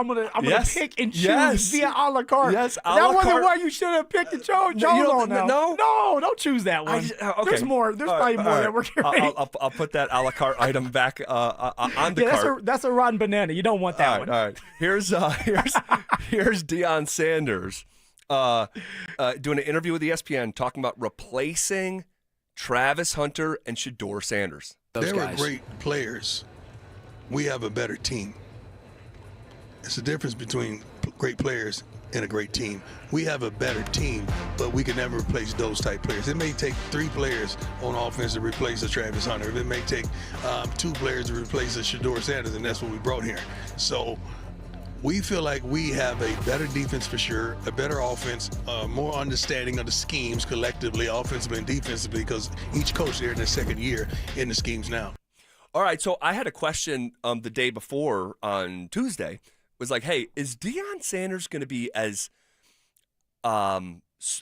pick and choose via a la carte. Yes, that wasn't why you should have picked the chose on now. No, don't choose that one. Okay. There's more. There's probably more that we're getting. I'll put that a la carte item back on the cart. That's a rotten banana. You don't want that one. All right. Here's Deion Sanders doing an interview with ESPN talking about replacing Travis Hunter and Shedeur Sanders. They were great players. We have a better team. It's the difference between great players and a great team. We have a better team, but we can never replace those type players. It may take 3 players on offense to replace a Travis Hunter. It may take 2 players to replace a Shedeur Sanders, and that's what we brought here. So we feel like we have a better defense for sure, a better offense, more understanding of the schemes collectively, offensively and defensively, because each coach there in their second year in the schemes now. All right, so I had a question the day before on Tuesday. Was like, hey, is Deion Sanders going to be as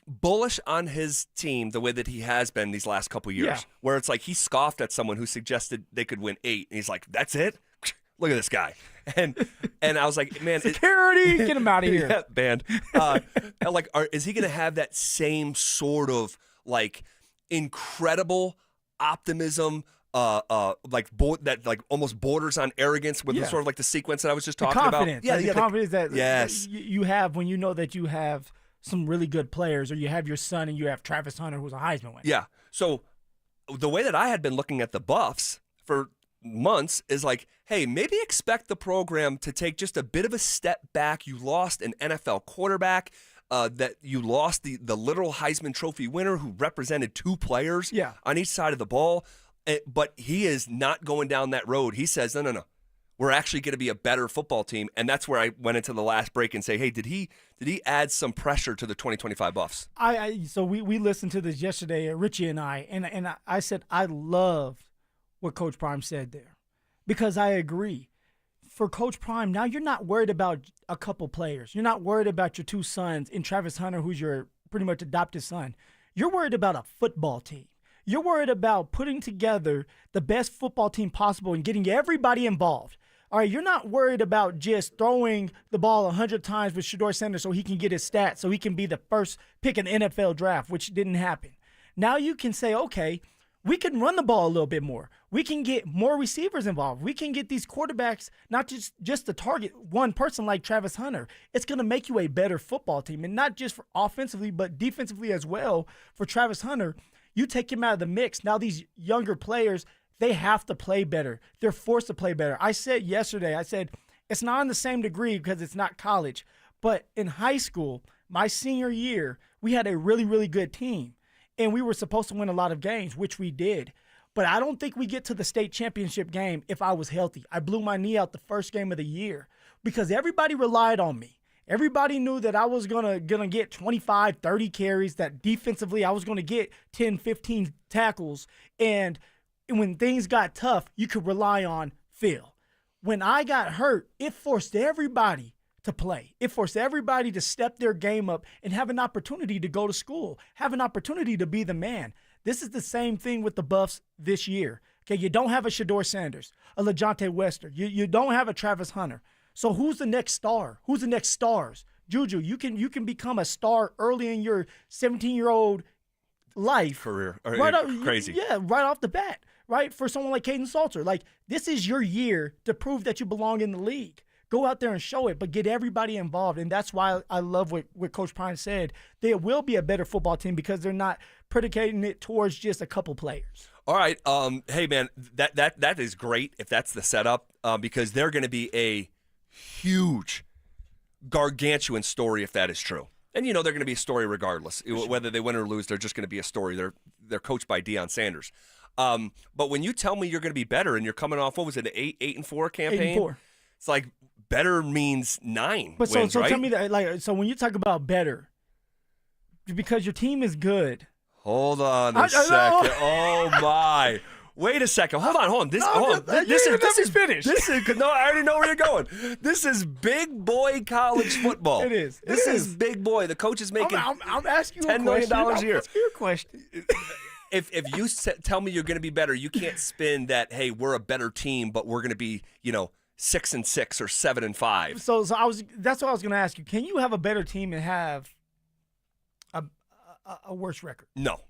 bullish on his team the way that he has been these last couple years? Yeah. Where it's like he scoffed at someone who suggested they could win 8, and he's like, that's it? Look at this guy. And I was like, man. Security, get him out of here. Yeah, banned. Is he going to have that same sort of, like, incredible optimism, that almost borders on arrogance with the sort of like the sequence that I was just talking about. The confidence that you have when you know that you have some really good players, or you have your son and you have Travis Hunter, who's a Heisman winner. Yeah. So the way that I had been looking at the Buffs for months is like, hey, maybe expect the program to take just a bit of a step back. You lost an NFL quarterback. That you lost the literal Heisman Trophy winner who represented 2 players on each side of the ball. But he is not going down that road. He says, no. We're actually going to be a better football team. And that's where I went into the last break and say, hey, did he add some pressure to the 2025 Buffs? So we listened to this yesterday, Richie and I said I love what Coach Prime said there, because I agree. For Coach Prime, now you're not worried about a couple players. You're not worried about your 2 sons and Travis Hunter, who's your pretty much adopted son. You're worried about a football team. You're worried about putting together the best football team possible and getting everybody involved. All right, you're not worried about just throwing the ball 100 times with Shedeur Sanders so he can get his stats, so he can be the first pick in the NFL draft, which didn't happen. Now you can say, okay, we can run the ball a little bit more. We can get more receivers involved. We can get these quarterbacks not just to target one person like Travis Hunter. It's going to make you a better football team, and not just for offensively but defensively as well. For Travis Hunter, you take him out of the mix. Now these younger players, they have to play better. They're forced to play better. I said yesterday, it's not on the same degree because it's not college, but in high school, my senior year, we had a really, really good team. And we were supposed to win a lot of games, which we did. But I don't think we get to the state championship game if I was healthy. I blew my knee out the first game of the year because everybody relied on me. Everybody knew that I was gonna get 25, 30 carries, that defensively I was going to get 10, 15 tackles. And when things got tough, you could rely on Phil. When I got hurt, it forced everybody to play. It forced everybody to step their game up and have an opportunity to go to school, have an opportunity to be the man. This is the same thing with the Buffs this year. Okay, you don't have a Shedeur Sanders, a LeJohntay Wester. You don't have a Travis Hunter. So who's the next star? Who's the next stars? Juju, you can become a star early in your 17-year-old life. Career. Crazy. Yeah, right off the bat, right? For someone like Caden Salter. Like, this is your year to prove that you belong in the league. Go out there and show it, but get everybody involved. And that's why I love what Coach Prime said. There will be a better football team because they're not predicating it towards just a couple players. All right. Hey, man, that is great if that's the setup because they're going to be a huge, gargantuan story if that is true. And, they're going to be a story regardless. Sure. Whether they win or lose, they're just going to be a story. They're coached by Deion Sanders. But when you tell me you're going to be better and you're coming off, what was it, an 8-4 campaign? 8-4. It's like better means 9 but wins, so right? Tell me that, so when you talk about better, because your team is good. Hold on a second. Oh, my. Wait a second. Hold on. This is finished. No, I already know where you're going. This is big boy college football. It is. This is big boy. The coach is making I'm asking you $10 million a year. Ask your question. If you tell me you're going to be better, you can't spin that, hey, we're a better team, but we're going to be, 6-6 or 7-5. So that's what I was going to ask you. Can you have a better team and have a worse record? No,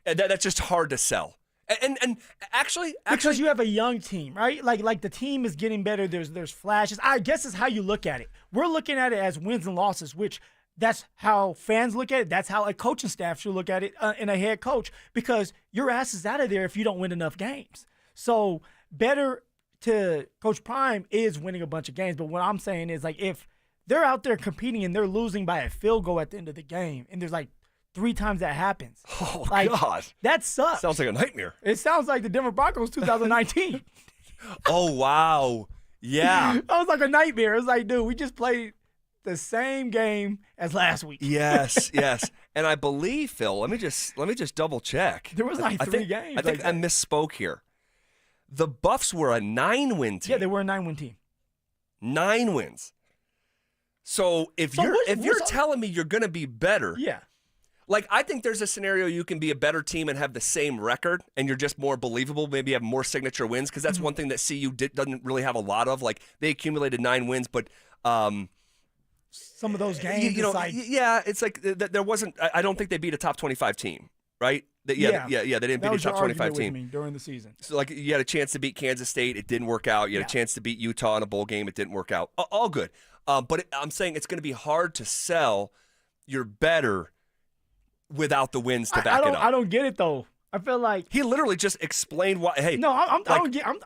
that's just hard to sell. And actually, because you have a young team, right? Like the team is getting better. There's flashes. I guess is how you look at it. We're looking at it as wins and losses, which that's how fans look at it. That's how a coaching staff should look at it, and a head coach, because your ass is out of there if you don't win enough games. So better to Coach Prime is winning a bunch of games. But what I'm saying is, like, if they're out there competing and they're losing by a field goal at the end of the game, and there's like 3 times that happens. Oh, like, God. That sucks. Sounds like a nightmare. It sounds like the Denver Broncos 2019. Oh, wow. Yeah. That was like a nightmare. It was like, dude, we just played the same game as last week. Yes. And I believe, Phil, let me just double check. There was like 3 games. I think I misspoke here. The Buffs were a 9-win team. Yeah, they were a 9-win team. 9 wins. So if you're telling me you're going to be better, yeah. Like, I think there's a scenario you can be a better team and have the same record, and you're just more believable. Maybe have more signature wins, because that's one thing that CU doesn't really have a lot of. Like, they accumulated 9 wins, but some of those games, it's like there wasn't. I don't think they beat a top 25 team, right? They didn't beat a top 25 team during the season. So, like, you had a chance to beat Kansas State, it didn't work out. You had a chance to beat Utah in a bowl game, it didn't work out. All good, but I'm saying it's going to be hard to sell you're better without the wins to back it up. I don't get it though. I feel like he literally just explained why. Hey, no, I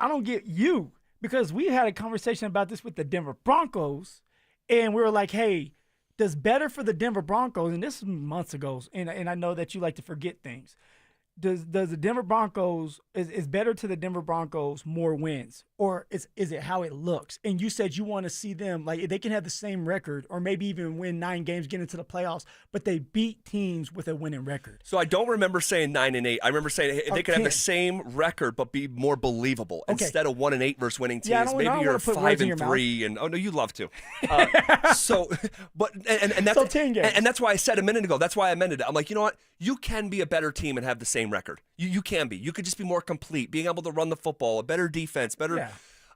don't get you, because we had a conversation about this with the Denver Broncos, and we were like, hey, does better for the Denver Broncos? And this was months ago, and I know that you like to forget things. Does the Denver Broncos is better to the Denver Broncos more wins, or is it how it looks? And you said you want to see them, like, they can have the same record or maybe even win 9 games, get into the playoffs, but they beat teams with a winning record. So I don't remember saying 9-8. I remember saying they could have the same record but be more believable instead of 1-8 versus winning teams. Maybe you're 5-3, and oh no, you'd love to. So that's 10 games. And that's why I said a minute ago. That's why I amended it. I'm like, you know what? You can be a better team and have the same record. You can be. You could just be more complete, being able to run the football, a better defense, better. Yeah.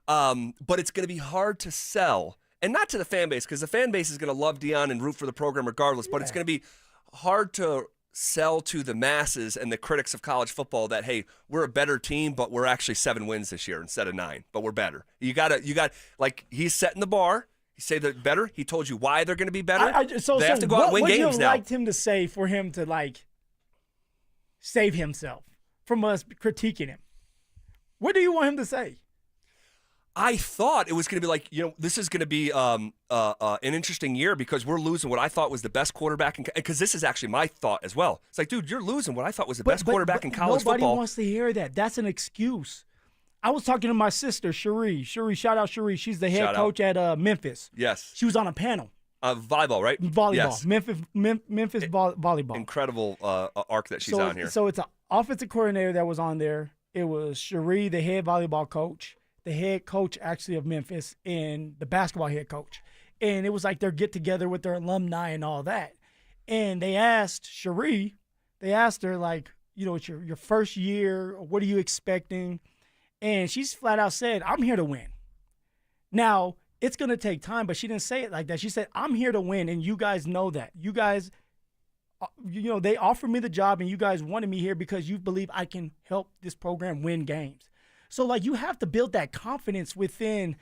But it's going to be hard to sell, and not to the fan base, because the fan base is going to love Deion and root for the program regardless. But it's going to be hard to sell to the masses and the critics of college football that, hey, we're a better team, but we're actually 7 wins this year instead of 9, but we're better. You got like, he's setting the bar. He say they're better. He told you why they're going to be better. They have to go out and win games now. What would you have liked him to say for him to, like, save himself from us critiquing him? What do you want him to say? I thought it was going to be like, this is going to be an interesting year because we're losing what I thought was the best quarterback. Because this is actually my thought as well. It's like, dude, you're losing what I thought was the best quarterback in college football. Nobody wants to hear that. That's an excuse. I was talking to my sister, Cherie. Cherie, shout out Cherie. She's the head coach at Memphis. Yes. She was on a panel. Volleyball, right? Volleyball. Yes. Memphis volleyball. Incredible arc that she's on here. So it's an offensive coordinator that was on there. It was Cherie, the head volleyball coach, the head coach actually of Memphis, and the basketball head coach. And it was like their get-together with their alumni and all that. And they asked Cherie, her, like, it's your first year. What are you expecting? And she's flat out said, I'm here to win. Now, it's going to take time, but she didn't say it like that. She said, I'm here to win, and you guys know that. You guys, they offered me the job, and you guys wanted me here because you believe I can help this program win games. So, like, you have to build that confidence within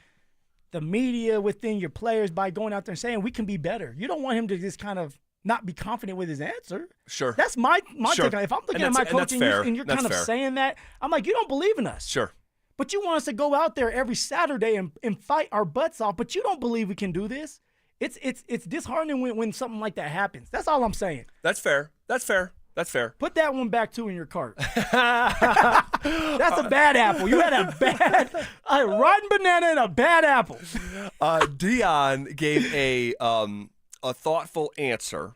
the media, within your players by going out there and saying, we can be better. You don't want him to just kind of not be confident with his answer. Sure. That's my sure. take on it. If I'm looking at my coach and you're kind of saying that, I'm like, you don't believe in us. Sure. But you want us to go out there every Saturday and fight our butts off, but you don't believe we can do this. It's disheartening when something like that happens. That's all I'm saying. That's fair. Put that one back, too, in your cart. That's a bad apple. You had a rotten banana and a bad apple. Deion gave a thoughtful answer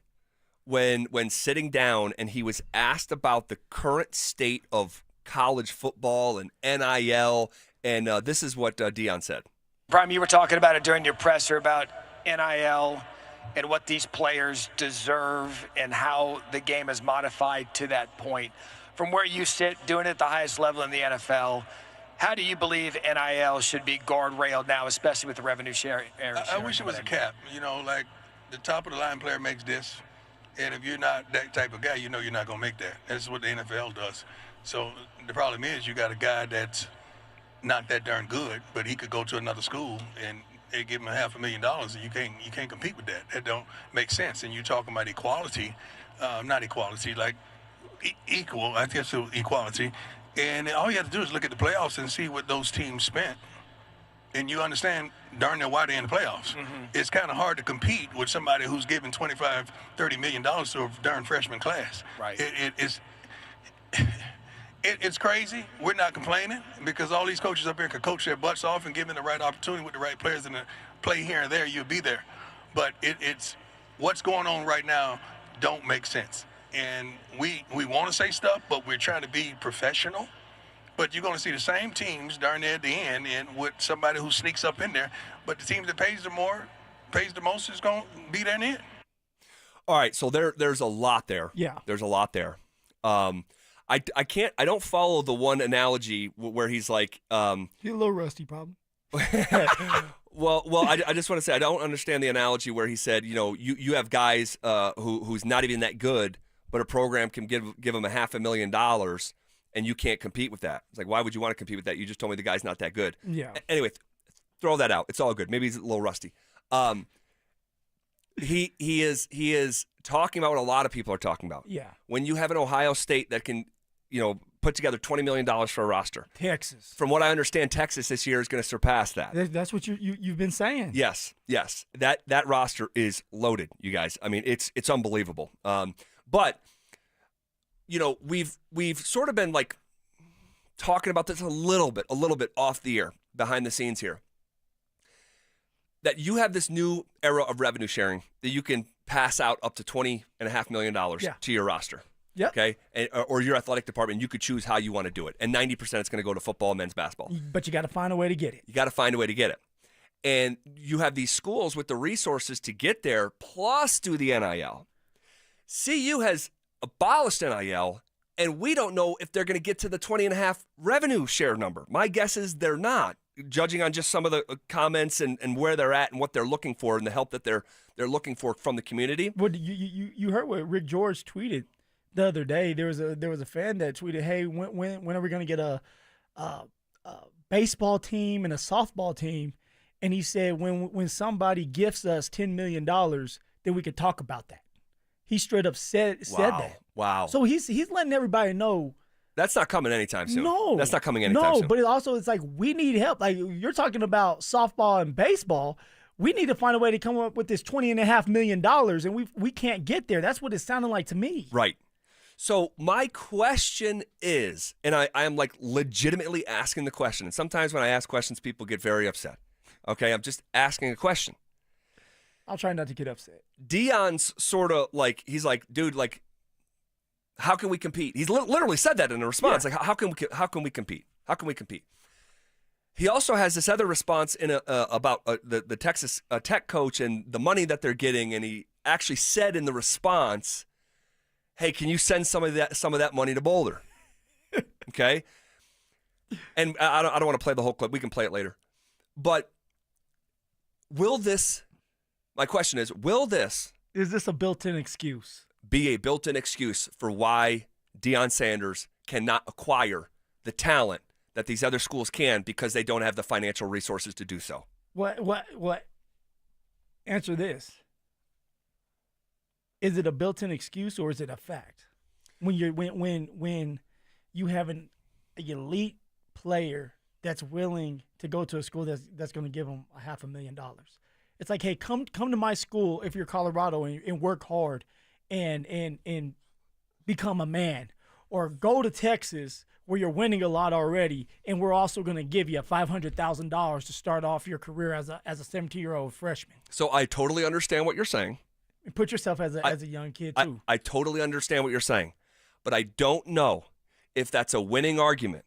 when sitting down, and he was asked about the current state of college football and NIL, and this is what Deion said. Brian, you were talking about it during your presser about NIL and what these players deserve and how the game is modified to that point. From where you sit, doing it at the highest level in the NFL, how do you believe NIL should be guardrailed now, especially with the revenue sharing? I wish it was a cap. Like the top of the line player makes this, and if you're not that type of guy, you're not going to make that. That's what the NFL does. So the problem is you got a guy that's not that darn good, but he could go to another school and they give him $500,000, and you can't compete with that. That don't make sense. And you're talking about equality, not equality, like equal. I guess so, equality. And all you have to do is look at the playoffs and see what those teams spent, and you understand darn near why they're in the playoffs. Mm-hmm. It's kind of hard to compete with somebody who's giving $25-30 million to a darn freshman class. Right. It's crazy. We're not complaining because all these coaches up here can coach their butts off and give them the right opportunity with the right players and the play here and there, you'll be there. But it's what's going on right now don't make sense. And we want to say stuff, but we're trying to be professional. But you're going to see the same teams darn near at the end and with somebody who sneaks up in there. But the team that pays the most is going to be there in the end. All right, so there's a lot there. Yeah. There's a lot there. I don't follow the one analogy where he's like you're a little rusty, probably. Well, I just want to say I don't understand the analogy where he said, you have guys who's not even that good, but a program can give them $500,000 and you can't compete with that. It's like, why would you want to compete with that? You just told me the guy's not that good. Yeah. Anyway, throw that out. It's all good. Maybe he's a little rusty. He is talking about what a lot of people are talking about. Yeah. When you have an Ohio State that can, put together $20 million for a roster. Texas. From what I understand, Texas this year is going to surpass that. That's what you've been saying. Yes. That roster is loaded, you guys. I mean, it's unbelievable. But we've sort of been like talking about this a little bit off the air, behind the scenes here. That you have this new era of revenue sharing that you can pass out up to $20.5 million to your roster. Yep. Okay. Or your athletic department, you could choose how you want to do it. And 90% it's going to go to football and men's basketball. But you got to find a way to get it. You got to find a way to get it. And you have these schools with the resources to get there, plus do the NIL. CU has abolished NIL, and we don't know if they're going to get to the 20.5 revenue share number. My guess is they're not, judging on just some of the comments and where they're at and what they're looking for and the help that they're looking for from the community. Well, you heard what Rick George tweeted. the other day. There was a fan that tweeted, "Hey, when are we going to get a baseball team and a softball team?" And he said, "When somebody gifts us $10 million, then we could talk about that." He straight up said that. Wow. So he's letting everybody know. That's not coming anytime soon. No. That's not coming anytime soon. No, but it's like we need help. Like you're talking about softball and baseball. We need to find a way to come up with this $20.5 million, and we can't get there. That's what it sounded like to me. Right. So my question is, and I am like legitimately asking the question, and sometimes when I ask questions, people get very upset. Okay, I'm just asking a question. I'll try not to get upset. Deion's sort of like, he's like, dude, like, how can we compete? He's literally said that in a response. Yeah. Like, how can we compete? How can we compete? He also has this other response about the Texas Tech coach and the money that they're getting, and he actually said in the response, "Hey, can you send some of that money to Boulder?" Okay, and I don't want to play the whole clip. We can play it later. But my question is, is this a built-in excuse? Be a built-in excuse for why Deion Sanders cannot acquire the talent that these other schools can because they don't have the financial resources to do so? What? Answer this. Is it a built-in excuse or is it a fact? When you have an elite player that's willing to go to a school that's going to give them $500,000. It's like, hey, come to my school if you're Colorado and work hard and become a man, or go to Texas where you're winning a lot already, and we're also going to give you $500,000 to start off your career as a 17-year-old freshman. So I totally understand what you're saying. And put yourself as a young kid too. I totally understand what you're saying, but I don't know if that's a winning argument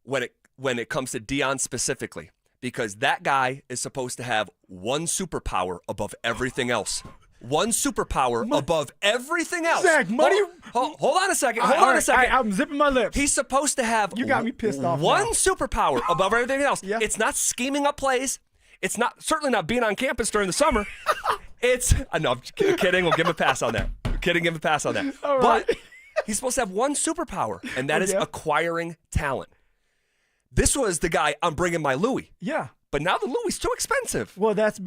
when it comes to Deion specifically, because that guy is supposed to have one superpower above everything else. One superpower above everything else. Zach, money. Hold on a second. Hold on a second. I'm zipping my lips. He's supposed to have. You got me pissed off. One superpower above everything else. Yeah. It's not scheming up plays. It's certainly not being on campus during the summer. No, I'm kidding. We'll give him a pass on that. Give him a pass on that. All right. But he's supposed to have one superpower, and that is acquiring talent. This was the guy, I'm bringing my Louis. Yeah. But now the Louis is too expensive. Well, that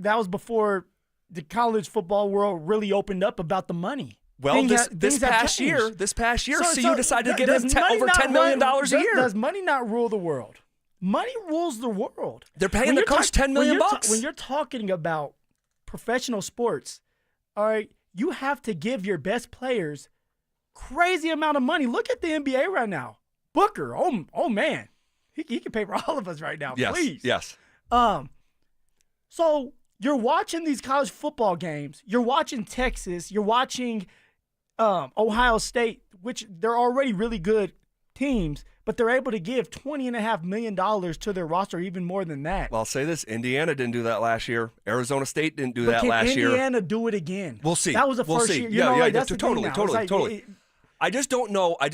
was before the college football world really opened up about the money. Well, this past year, CU decided to give him over $10 million a year. Does money not rule the world? Money rules the world. They're paying the coach $10 million. When you're talking about professional sports, all right, you have to give your best players crazy amount of money. Look at the NBA right now. Booker, oh man. He can pay for all of us right now, please. Yes. So you're watching these college football games. You're watching Texas. You're watching Ohio State, which they're already really good teams, but they're able to give $20.5 million to their roster, even more than that. Well, I'll say this. Indiana didn't do that last year. Arizona State didn't do that last year. Can Indiana do it again? We'll see. That was the first year. Totally. I just don't know if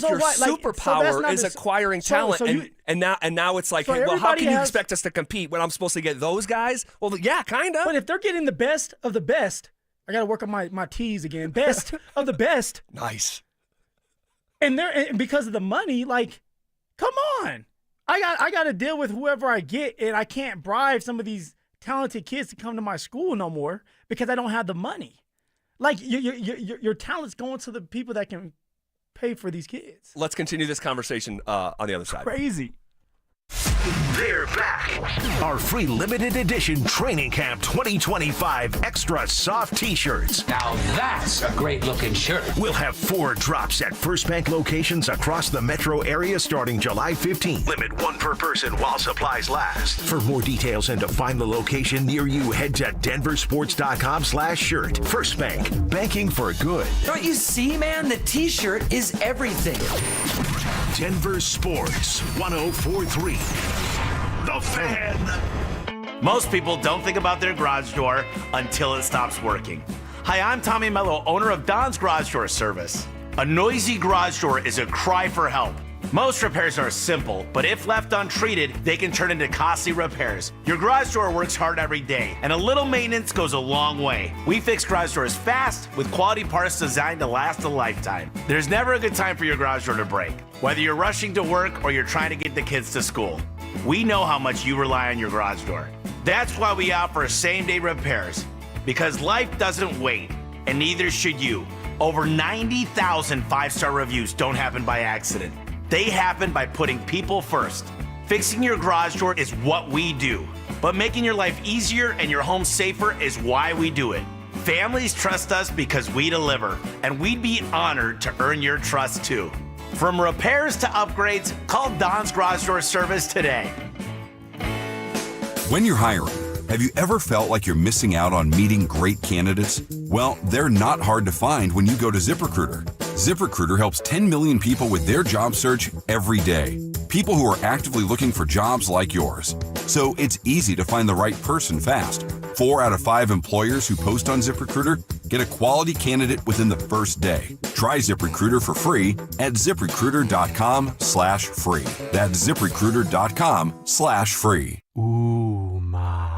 your superpower is acquiring talent, and now it's like, hey, well, how can you expect us to compete when I'm supposed to get those guys? Well, yeah, kind of. But if they're getting the best of the best, I got to work on my T's again. Best of the best. Nice. And because of the money, like, come on. I got to deal with whoever I get, and I can't bribe some of these talented kids to come to my school no more because I don't have the money. Like, your talent's going to the people that can pay for these kids. Let's continue this conversation on the other side. Crazy. They're back. Our free limited edition Training Camp 2025 Extra Soft T-shirts. Now that's a great looking shirt. We'll have 4 drops at First Bank locations across the metro area starting July 15th. Limit 1 per person while supplies last. For more details and to find the location near you, head to DenverSports.com/shirt. First Bank, banking for good. Don't you see, man? The T-shirt is everything. Denver Sports 104.3. The Fan. Most people don't think about their garage door until it stops working. Hi, I'm Tommy Mello, owner of Don's Garage Door Service. A noisy garage door is a cry for help. Most repairs are simple, but if left untreated, they can turn into costly repairs. Your garage door works hard every day, and a little maintenance goes a long way. We fix garage doors fast with quality parts designed to last a lifetime. There's never a good time for your garage door to break, whether you're rushing to work or you're trying to get the kids to school. We know how much you rely on your garage door. That's why we offer same-day repairs, because life doesn't wait, and neither should you. Over 90,000 five-star reviews don't happen by accident. They happen by putting people first. Fixing your garage door is what we do, but making your life easier and your home safer is why we do it. Families trust us because we deliver, and we'd be honored to earn your trust too. From repairs to upgrades, call Don's Garage Door Service today. When you're hiring, have you ever felt like you're missing out on meeting great candidates? Well, they're not hard to find when you go to ZipRecruiter. ZipRecruiter helps 10 million people with their job search every day. People who are actively looking for jobs like yours. So it's easy to find the right person fast. 4 out of 5 employers who post on ZipRecruiter get a quality candidate within the first day. Try ZipRecruiter for free at ZipRecruiter.com/free. That's ZipRecruiter.com/free. Ooh, ma.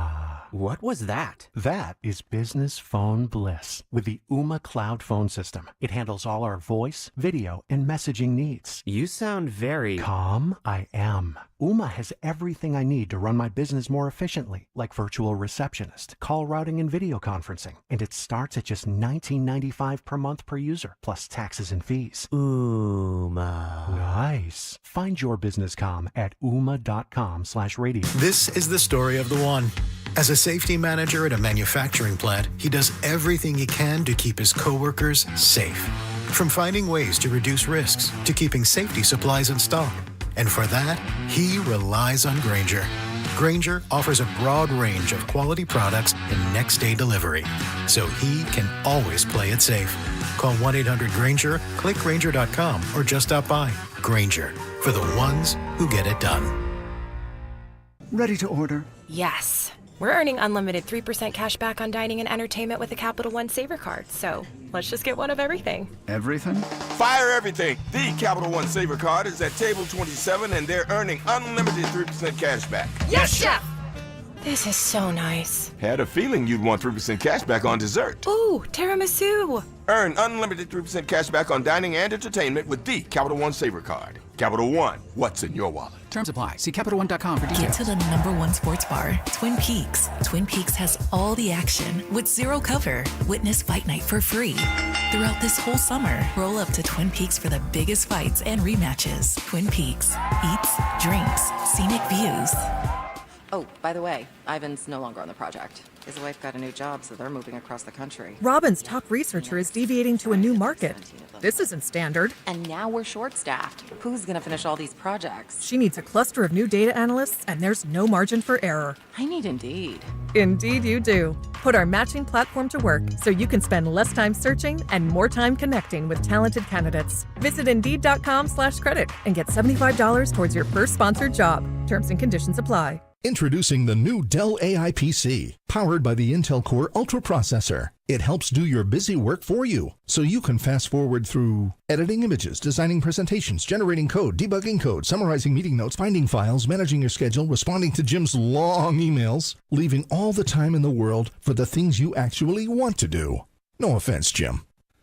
What was that? That is business phone bliss with the Ooma Cloud Phone System. It handles all our voice, video, and messaging needs. You sound very... Calm? I am. Ooma has everything I need to run my business more efficiently, like virtual receptionist, call routing, and video conferencing. And it starts at just $19.95 per month per user, plus taxes and fees. Ooma. Nice. Find your business calm at ooma.com/radio. This is the story of the one. As a safety manager at a manufacturing plant, he does everything he can to keep his coworkers safe. From finding ways to reduce risks to keeping safety supplies in stock. And for that, he relies on Grainger. Grainger offers a broad range of quality products and next-day delivery, so he can always play it safe. Call 1-800-GRAINGER, click Grainger.com, or just stop by. Grainger, for the ones who get it done. Ready to order? Yes. We're earning unlimited 3% cash back on dining and entertainment with a Capital One Saver card, so let's just get one of everything. Everything? Fire everything! The Capital One Saver card is at table 27 and they're earning unlimited 3% cash back. Yes, Chef! This is so nice. Had a feeling you'd want 3% cash back on dessert. Ooh, tiramisu! Earn unlimited 3% cash back on dining and entertainment with the Capital One Saver card. Capital One, what's in your wallet? Terms apply. See CapitalOne.com for details. Get to the #1 sports bar, Twin Peaks. Twin Peaks has all the action with zero cover. Witness Fight Night for free. Throughout this whole summer, roll up to Twin Peaks for the biggest fights and rematches. Twin Peaks. Eats, drinks, scenic views. Oh, by the way, Ivan's no longer on the project. His wife got a new job, so they're moving across the country. Robin's top researcher is deviating to a new market. This isn't standard. And now we're short-staffed. Who's going to finish all these projects? She needs a cluster of new data analysts, and there's no margin for error. I need Indeed. Indeed you do. Put our matching platform to work so you can spend less time searching and more time connecting with talented candidates. Visit Indeed.com/credit and get $75 towards your first sponsored job. Terms and conditions apply. Introducing the new Dell AI PC, powered by the Intel Core Ultra processor. It helps do your busy work for you, so you can fast forward through editing images, designing presentations, generating code, debugging code, summarizing meeting notes, finding files, managing your schedule, responding to Jim's long emails, leaving all the time in the world for the things you actually want to do. No offense, Jim.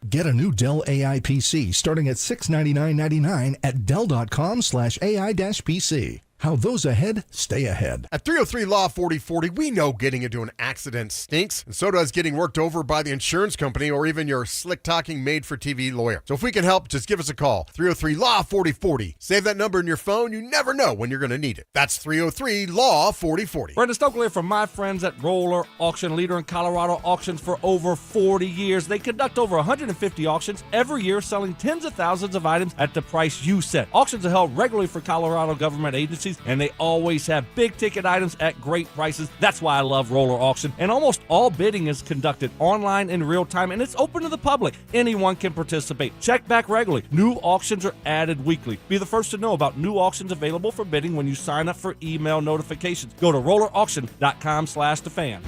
Get a new Dell AI PC starting at $699.99 at Dell.com/AI-PC. How those ahead stay ahead. At 303 Law 4040, we know getting into an accident stinks, and so does getting worked over by the insurance company or even your slick-talking made-for-TV lawyer. So if we can help, just give us a call. 303 Law 4040. Save that number in your phone. You never know when you're going to need it. That's 303 Law 4040. Brandon Stokley from my friends at Roller Auction, leader in Colorado auctions for over 40 years. They conduct over 150 auctions every year, selling tens of thousands of items at the price you set. Auctions are held regularly for Colorado government agencies, and they always have big-ticket items at great prices. That's why I love Roller Auction. And almost all bidding is conducted online in real time, and it's open to the public. Anyone can participate. Check back regularly. New auctions are added weekly. Be the first to know about new auctions available for bidding when you sign up for email notifications. Go to rollerauction.com/thefan.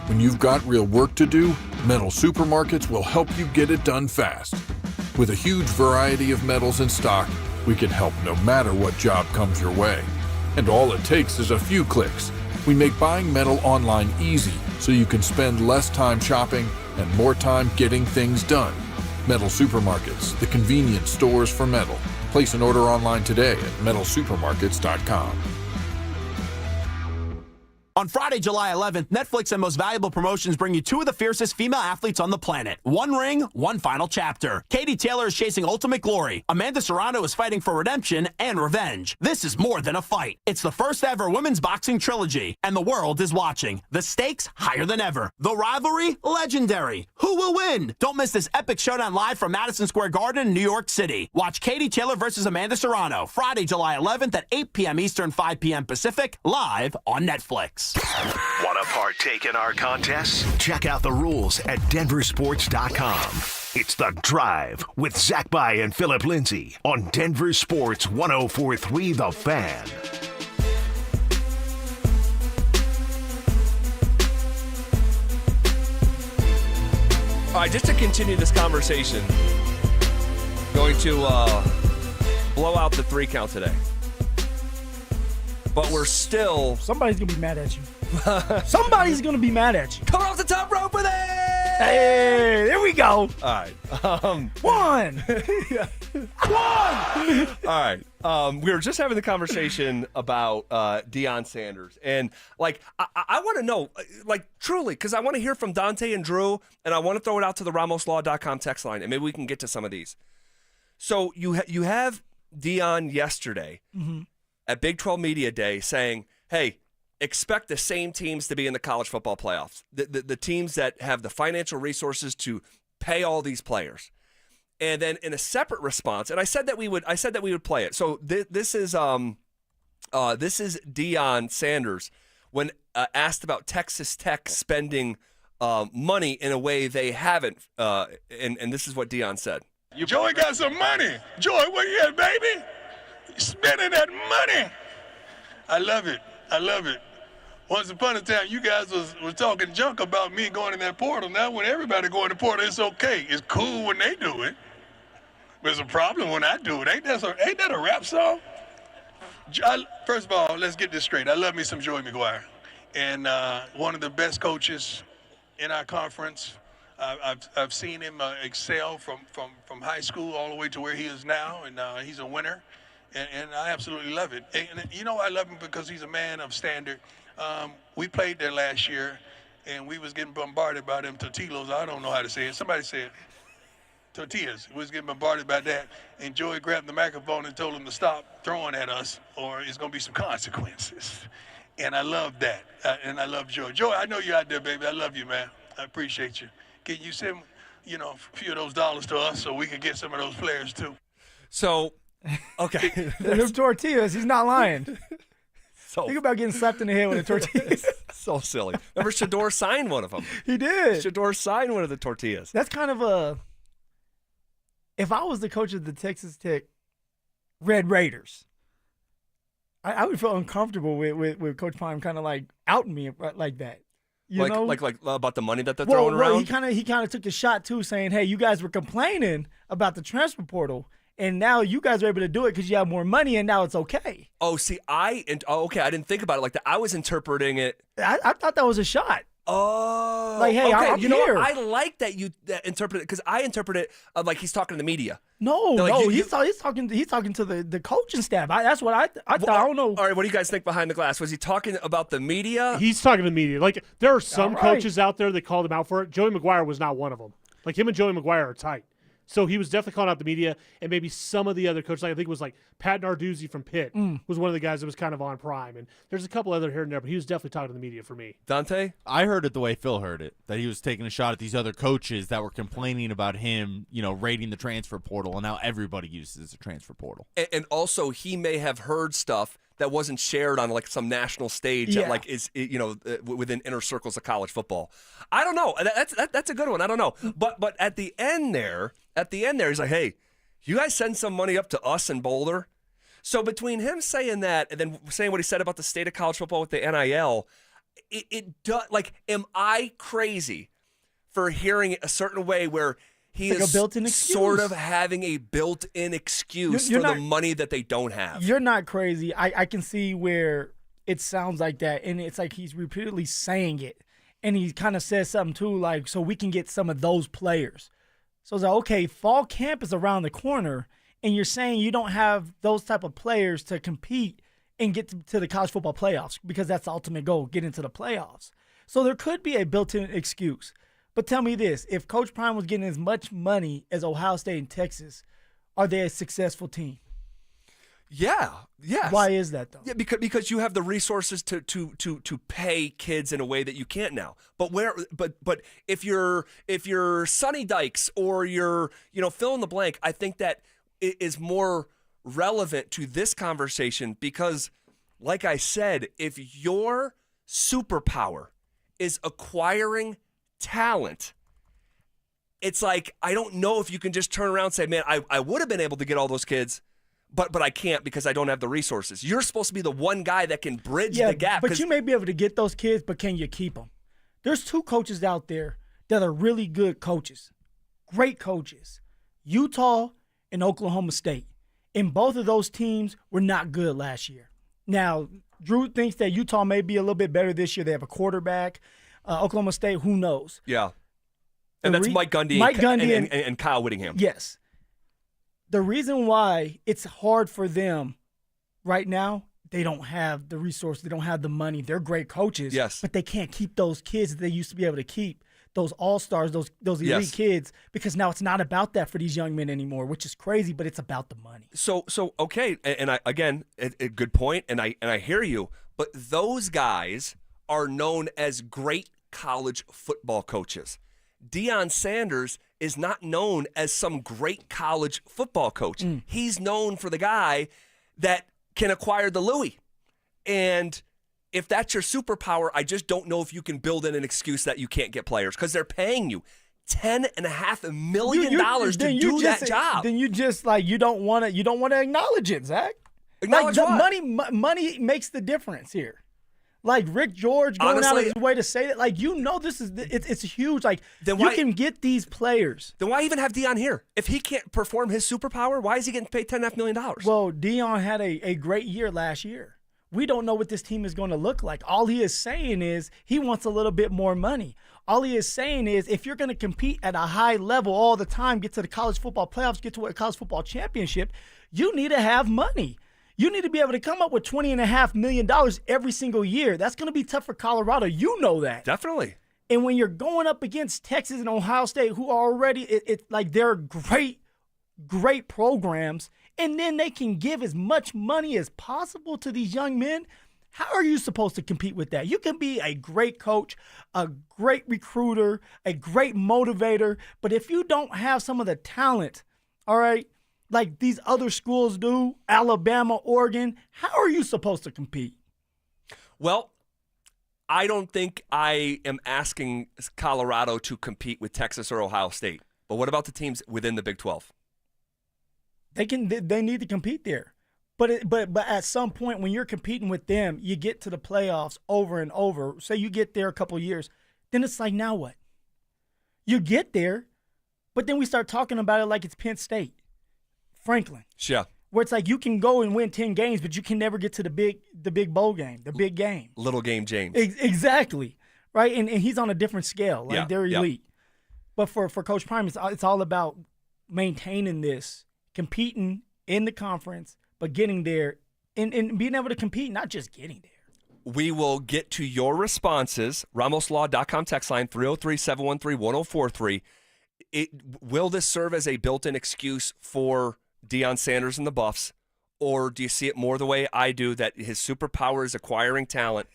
When you've got real work to do, Metal Supermarkets will help you get it done fast. With a huge variety of metals in stock, we can help no matter what job comes your way. And all it takes is a few clicks. We make buying metal online easy so you can spend less time shopping and more time getting things done. Metal Supermarkets, the convenience stores for metal. Place an order online today at metalsupermarkets.com. On Friday, July 11th, Netflix and Most Valuable Promotions bring you two of the fiercest female athletes on the planet. One ring, one final chapter. Katie Taylor is chasing ultimate glory. Amanda Serrano is fighting for redemption and revenge. This is more than a fight. It's the first ever women's boxing trilogy, and the world is watching. The stakes higher than ever. The rivalry legendary. Who will win? Don't miss this epic showdown live from Madison Square Garden in New York City. Watch Katie Taylor versus Amanda Serrano Friday, July 11th at 8 p.m. Eastern, 5 p.m. Pacific, live on Netflix. Want to partake in our contest? Check out the rules at DenverSports.com. It's The Drive with Zach By and Phillip Lindsay on Denver Sports 104.3 The Fan. All right, just to continue this conversation, going to blow out the 3 count today. But we're still... Somebody's going to be mad at you. Somebody's going to be mad at you. Coming off the top rope with it! Hey, there we go. All right. One. One. All right. We were just having the conversation about Deion Sanders. And, like, I want to know, like, truly, because I want to hear from Dante and Drew, and I want to throw it out to the RamosLaw.com text line, and maybe we can get to some of these. So you have Deion yesterday at Big 12 Media Day saying, hey, expect the same teams to be in the college football playoffs, the teams that have the financial resources to pay all these players. And then in a separate response, and I said that we would play it. So this is Deion Sanders when asked about Texas Tech spending money in a way they haven't, and this is what Deion said. Joey got some money. Joey, where you at, baby? Spending that money. I love it. I love it. Once upon a time, you guys was talking junk about me going in that portal. Now when everybody go in the portal, it's okay. It's cool when they do it. But it's a problem when I do it. Ain't that a rap song? First of all, let's get this straight. I love me some Joey McGuire. And one of the best coaches in our conference. I've seen him excel from high school all the way to where he is now, and he's a winner. And I absolutely love it. And you know I love him because he's a man of standard. We played there last year, and we was getting bombarded by them tortillas. I don't know how to say it. Somebody said tortillas. We was getting bombarded by that. And Joey grabbed the microphone and told him to stop throwing at us, or it's going to be some consequences. And I love that. And I love Joey. Joey, I know you're out there, baby. I love you, man. I appreciate you. Can you send, a few of those dollars to us so we can get some of those players, too? So... Okay. Them tortillas, he's not lying. Think about getting slapped in the head with a tortilla. So silly. Remember Shador signed one of them. He did. Shador signed one of the tortillas. That's kind of if I was the coach of the Texas Tech Red Raiders, I would feel uncomfortable with Coach Prime kind of like outing me like that. You know? Like about the money that they're throwing around? He kind of took the shot too, saying, hey, you guys were complaining about the transfer portal. And now you guys are able to do it because you have more money, and now it's okay. Oh, see, okay. I didn't think about it like that. I was interpreting it. I thought that was a shot. Oh, like, hey, okay. I'm you know here. what? I like that you interpret it because I interpret it like he's talking to the media. No, he's talking to the coaching staff. That's what I thought. I don't know. All right, what do you guys think behind the glass? Was he talking about the media? He's talking to the media. Like there are some coaches out there that called him out for it. Joey McGuire was not one of them. Like him and Joey McGuire are tight. So he was definitely calling out the media, and maybe some of the other coaches. Like I think it was like Pat Narduzzi from Pitt was one of the guys that was kind of on Prime. And there's a couple other here and there, but he was definitely talking to the media for me. Dante? I heard it the way Phil heard it, that he was taking a shot at these other coaches that were complaining about him, raiding the transfer portal, and now everybody uses the transfer portal. And also, he may have heard stuff that wasn't shared on like some national stage that like is within inner circles of college football. I don't know. That's a good one. I don't know. But at the end there, he's like, hey, you guys send some money up to us in Boulder. So between him saying that and then saying what he said about the state of college football with the NIL, it does. Like, am I crazy for hearing it a certain way where He It's like is a built-in excuse. sort of having a built-in excuse You're for the not- money that they don't have. You're not crazy. I can see where it sounds like that, and it's like he's repeatedly saying it, and he kind of says something too, like, so we can get some of those players. So it's like, okay, fall camp is around the corner, and you're saying you don't have those type of players to compete and get to the college football playoffs, because that's the ultimate goal, get into the playoffs. So there could be a built-in excuse. But tell me this, if Coach Prime was getting as much money as Ohio State and Texas, are they a successful team? Yeah, yes. Why is that, though? Yeah, because you have the resources to pay kids in a way that you can't now. But if you're Sonny Dykes or you're fill in the blank, I think that it is more relevant to this conversation because, like I said, if your superpower is acquiring talent, it's like, I don't know if you can just turn around and say, man, I would have been able to get all those kids, but I can't because I don't have the resources. You're supposed to be the one guy that can bridge the gap. But you may be able to get those kids, but can you keep them? There's two coaches out there that are really good coaches, great coaches, Utah and Oklahoma State. And both of those teams were not good last year. Now, Drew thinks that Utah may be a little bit better this year. They have a quarterback. Oklahoma State, who knows? Yeah. And that's Mike Gundy, and Kyle Whittingham. Yes. The reason why it's hard for them right now, they don't have the resources. They don't have the money. They're great coaches. Yes. But they can't keep those kids that they used to be able to keep, those all-stars, those elite Yes. kids, because now it's not about that for these young men anymore, which is crazy, but it's about the money. So okay, and I, again, a good point, and I hear you, but those guys are known as great college football coaches. Deion Sanders is not known as some great college football coach. He's known for the guy that can acquire the Louis. And if that's your superpower, I just don't know if you can build in an excuse that you can't get players because they're paying you $10.5 million to do that job. Then you just you don't want to acknowledge it, Zach. Acknowledge what? Money makes the difference here. Like Rick George going out of his way to say that, this is it's huge. You can get these players. Then why even have Deion here? If he can't perform his superpower, why is he getting paid $10.5 million? Well, Deion had a great year last year. We don't know what this team is going to look like. All he is saying is he wants a little bit more money. All he is saying is if you're going to compete at a high level all the time, get to the college football playoffs, get to a college football championship, you need to have money. You need to be able to come up with $20.5 million every single year. That's going to be tough for Colorado. You know that. Definitely. And when you're going up against Texas and Ohio State, who are already, it's like they're great programs, and then they can give as much money as possible to these young men, how are you supposed to compete with that? You can be a great coach, a great recruiter, a great motivator, but if you don't have some of the talent, all right, like these other schools do, Alabama, Oregon, how are you supposed to compete? Well, I don't think I am asking Colorado to compete with Texas or Ohio State. But what about the teams within the Big 12? They need to compete there. But at some point when you're competing with them, you get to the playoffs over and over. Say you get there a couple years, then it's like, now what? You get there, but then we start talking about it like it's Penn State. Franklin. Yeah. Where it's like you can go and win 10 games, but you can never get to the big bowl game, the big game. Little game James. Exactly. Right? And he's on a different scale. Like they're elite. But for Coach Prime, it's all about maintaining this, competing in the conference, but getting there and being able to compete, not just getting there. We will get to your responses. RamosLaw.com text line 303-713-1043. Will this serve as a built-in excuse for Deion Sanders and the Buffs, or do you see it more the way I do, that his superpower is acquiring talent?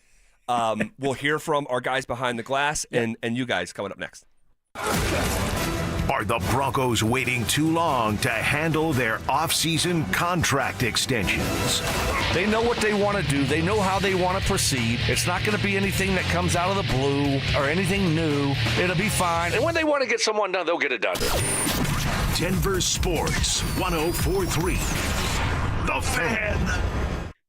We'll hear from our guys behind the glass and you guys coming up next. Are the Broncos waiting too long to handle their offseason contract extensions? They know what they want to do. They know how they want to proceed. It's not going to be anything that comes out of the blue or anything new. It'll be fine. And when they want to get someone done, they'll get it done. Denver Sports 104.3. The Fan.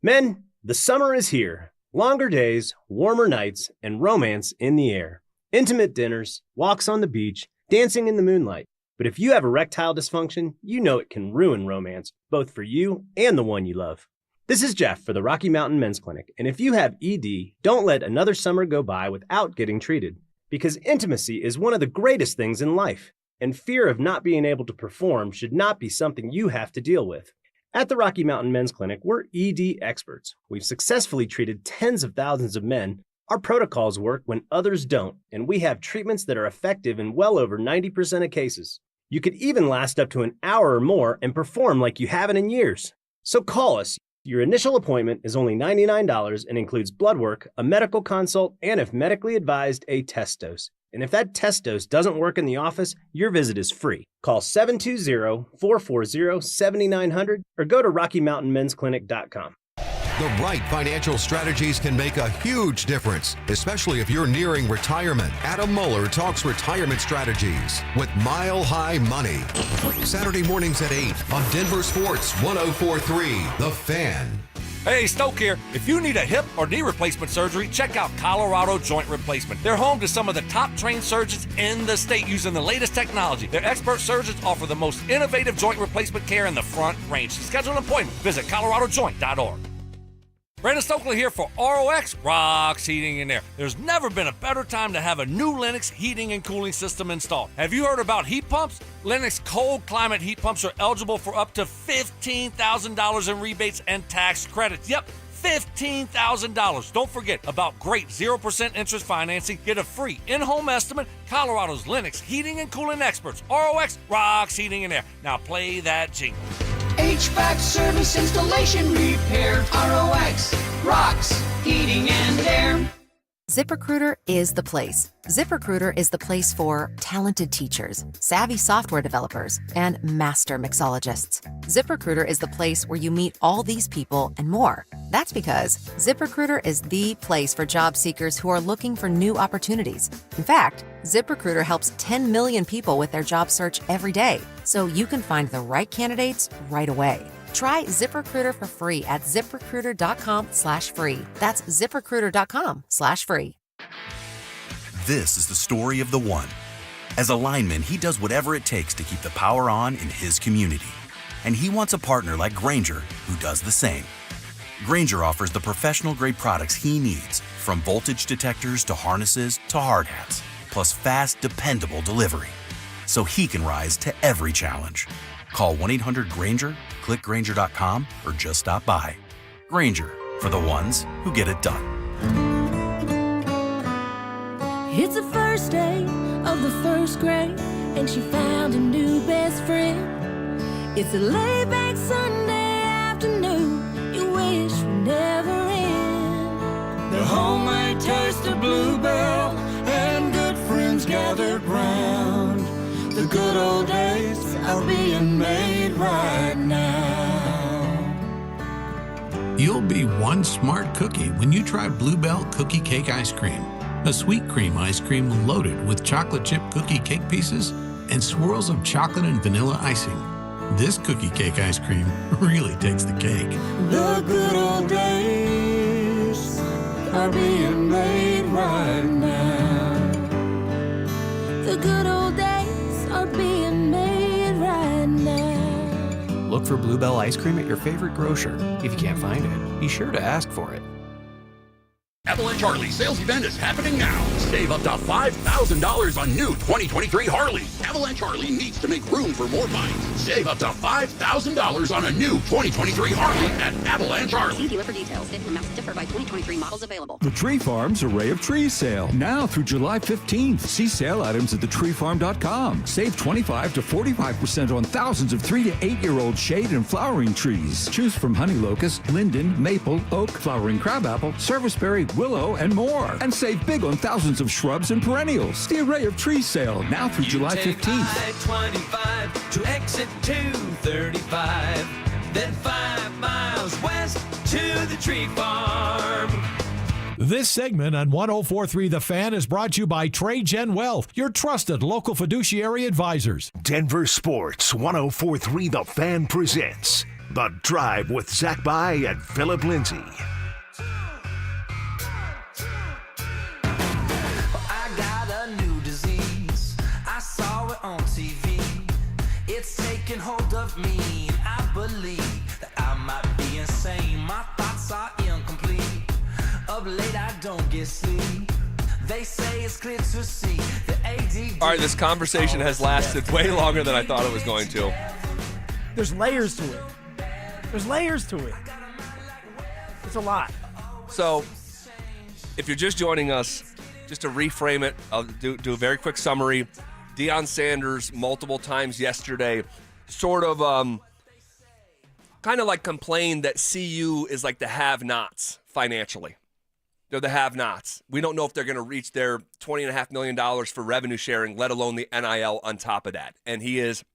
Men, the summer is here. Longer days, warmer nights, and romance in the air. Intimate dinners, walks on the beach, dancing in the moonlight. But if you have erectile dysfunction, you know it can ruin romance, both for you and the one you love. This is Jeff for the Rocky Mountain Men's Clinic, and if you have ED, don't let another summer go by without getting treated, because intimacy is one of the greatest things in life, and fear of not being able to perform should not be something you have to deal with. At the Rocky Mountain Men's Clinic, we're ED experts. We've successfully treated tens of thousands of men. Our protocols work when others don't, and we have treatments that are effective in well over 90% of cases. You could even last up to an hour or more and perform like you haven't in years. So call us. Your initial appointment is only $99 and includes blood work, a medical consult, and if medically advised, a test dose. And if that test dose doesn't work in the office, your visit is free. Call 720-440-7900 or go to RockyMountainMen'sClinic.com. The right financial strategies can make a huge difference, especially if you're nearing retirement. Adam Mueller talks retirement strategies with Mile High Money. Saturday mornings at 8 on Denver Sports 104.3 The Fan. Hey, Stoke here. If you need a hip or knee replacement surgery, check out Colorado Joint Replacement. They're home to some of the top trained surgeons in the state using the latest technology. Their expert surgeons offer the most innovative joint replacement care in the Front Range. To schedule an appointment, visit coloradojoint.org. Brandon Stokley here for ROX Rocks Heating and Air. There's never been a better time to have a new Lennox heating and cooling system installed. Have you heard about heat pumps? Lennox cold climate heat pumps are eligible for up to $15,000 in rebates and tax credits. Yep, $15,000. Don't forget about great 0% interest financing. Get a free in-home estimate. Colorado's Lennox heating and cooling experts. ROX Rocks Heating and Air. Now play that jingle. HVAC service, installation, repair. ROX rocks heating and air. ZipRecruiter is the place. ZipRecruiter is the place for talented teachers, savvy software developers, and master mixologists. ZipRecruiter is the place where you meet all these people and more. That's because ZipRecruiter is the place for job seekers who are looking for new opportunities. In fact, ZipRecruiter helps 10 million people with their job search every day, so you can find the right candidates right away. Try ZipRecruiter for free at ZipRecruiter.com/free. That's ZipRecruiter.com/free. This is the story of the one. As a lineman, he does whatever it takes to keep the power on in his community. And he wants a partner like Grainger who does the same. Grainger offers the professional-grade products he needs, from voltage detectors to harnesses to hard hats, plus fast, dependable delivery, so he can rise to every challenge. Call 1-800-GRAINGER, click Grainger.com, or just stop by. Grainger, for the ones who get it done. It's the first day of the first grade, and she found a new best friend. It's a laid-back Sunday afternoon you wish would never end. The homemade taste of Bluebell and good friends gathered round. The good old days are being made right now. You'll be one smart cookie when you try Bluebell Cookie Cake Ice Cream. A sweet cream ice cream loaded with chocolate chip cookie cake pieces and swirls of chocolate and vanilla icing. This cookie cake ice cream really takes the cake. The good old days are being made right now. The good old days are being made right now. Look for Bluebell ice cream at your favorite grocer. If you can't find it, be sure to ask for it. Avalanche Harley sales event is happening now. Save up to $5,000 on new 2023 Harley. Avalanche Harley needs to make room for more bikes. Save up to $5,000 on a new 2023 Harley at Avalanche Harley. See dealer for details. Different amounts differ by 2023 models available. The Tree Farm's Array of Trees sale. Now through July 15th. See sale items at thetreefarm.com. Save 25 to 45% on thousands of 3 to 8-year-old shade and flowering trees. Choose from honey locust, linden, maple, oak, flowering crabapple, serviceberry, willow, and more. And save big on thousands of shrubs and perennials. The Array of Trees sale now through July 15th. I-25 to exit 235, then 5 miles west to the Tree Farm. This segment on 104.3 The Fan is brought to you by Trade Gen Wealth, your trusted local fiduciary advisors. Denver Sports 104.3 The Fan presents The Drive with Zach By and Phillip Lindsay. I got a new disease. I saw it on TV. up late, I don't get sleep. They say it's clear to see the AD. All right, this conversation has lasted way longer than I thought it was going to. There's layers to it. There's layers to it. It's a lot. So, if you're just joining us, just to reframe it, I'll do a very quick summary. Deion Sanders, multiple times yesterday, sort of kind of like complained that CU is like the have-nots financially. They're the have-nots. We don't know if they're going to reach their $20.5 million for revenue sharing, let alone the NIL on top of that. And he is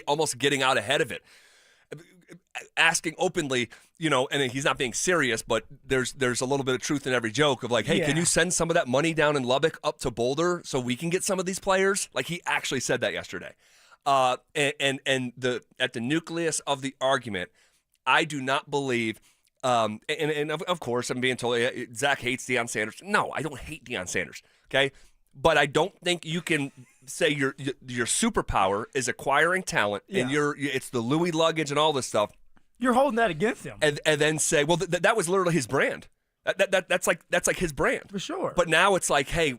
almost getting out ahead of it, asking openly, and he's not being serious, but there's a little bit of truth in every joke of like, hey, can you send some of that money down in Lubbock up to Boulder so we can get some of these players? Like, he actually said that yesterday. At the nucleus of the argument, I do not believe, and of course I'm being told Zach hates Deion Sanders. No, I don't hate Deion Sanders. Okay, but I don't think you can say your superpower is acquiring talent, and it's the Louis luggage and all this stuff. You're holding that against him, and then say, well, that was literally his brand. That's like his brand for sure. But now it's like, hey,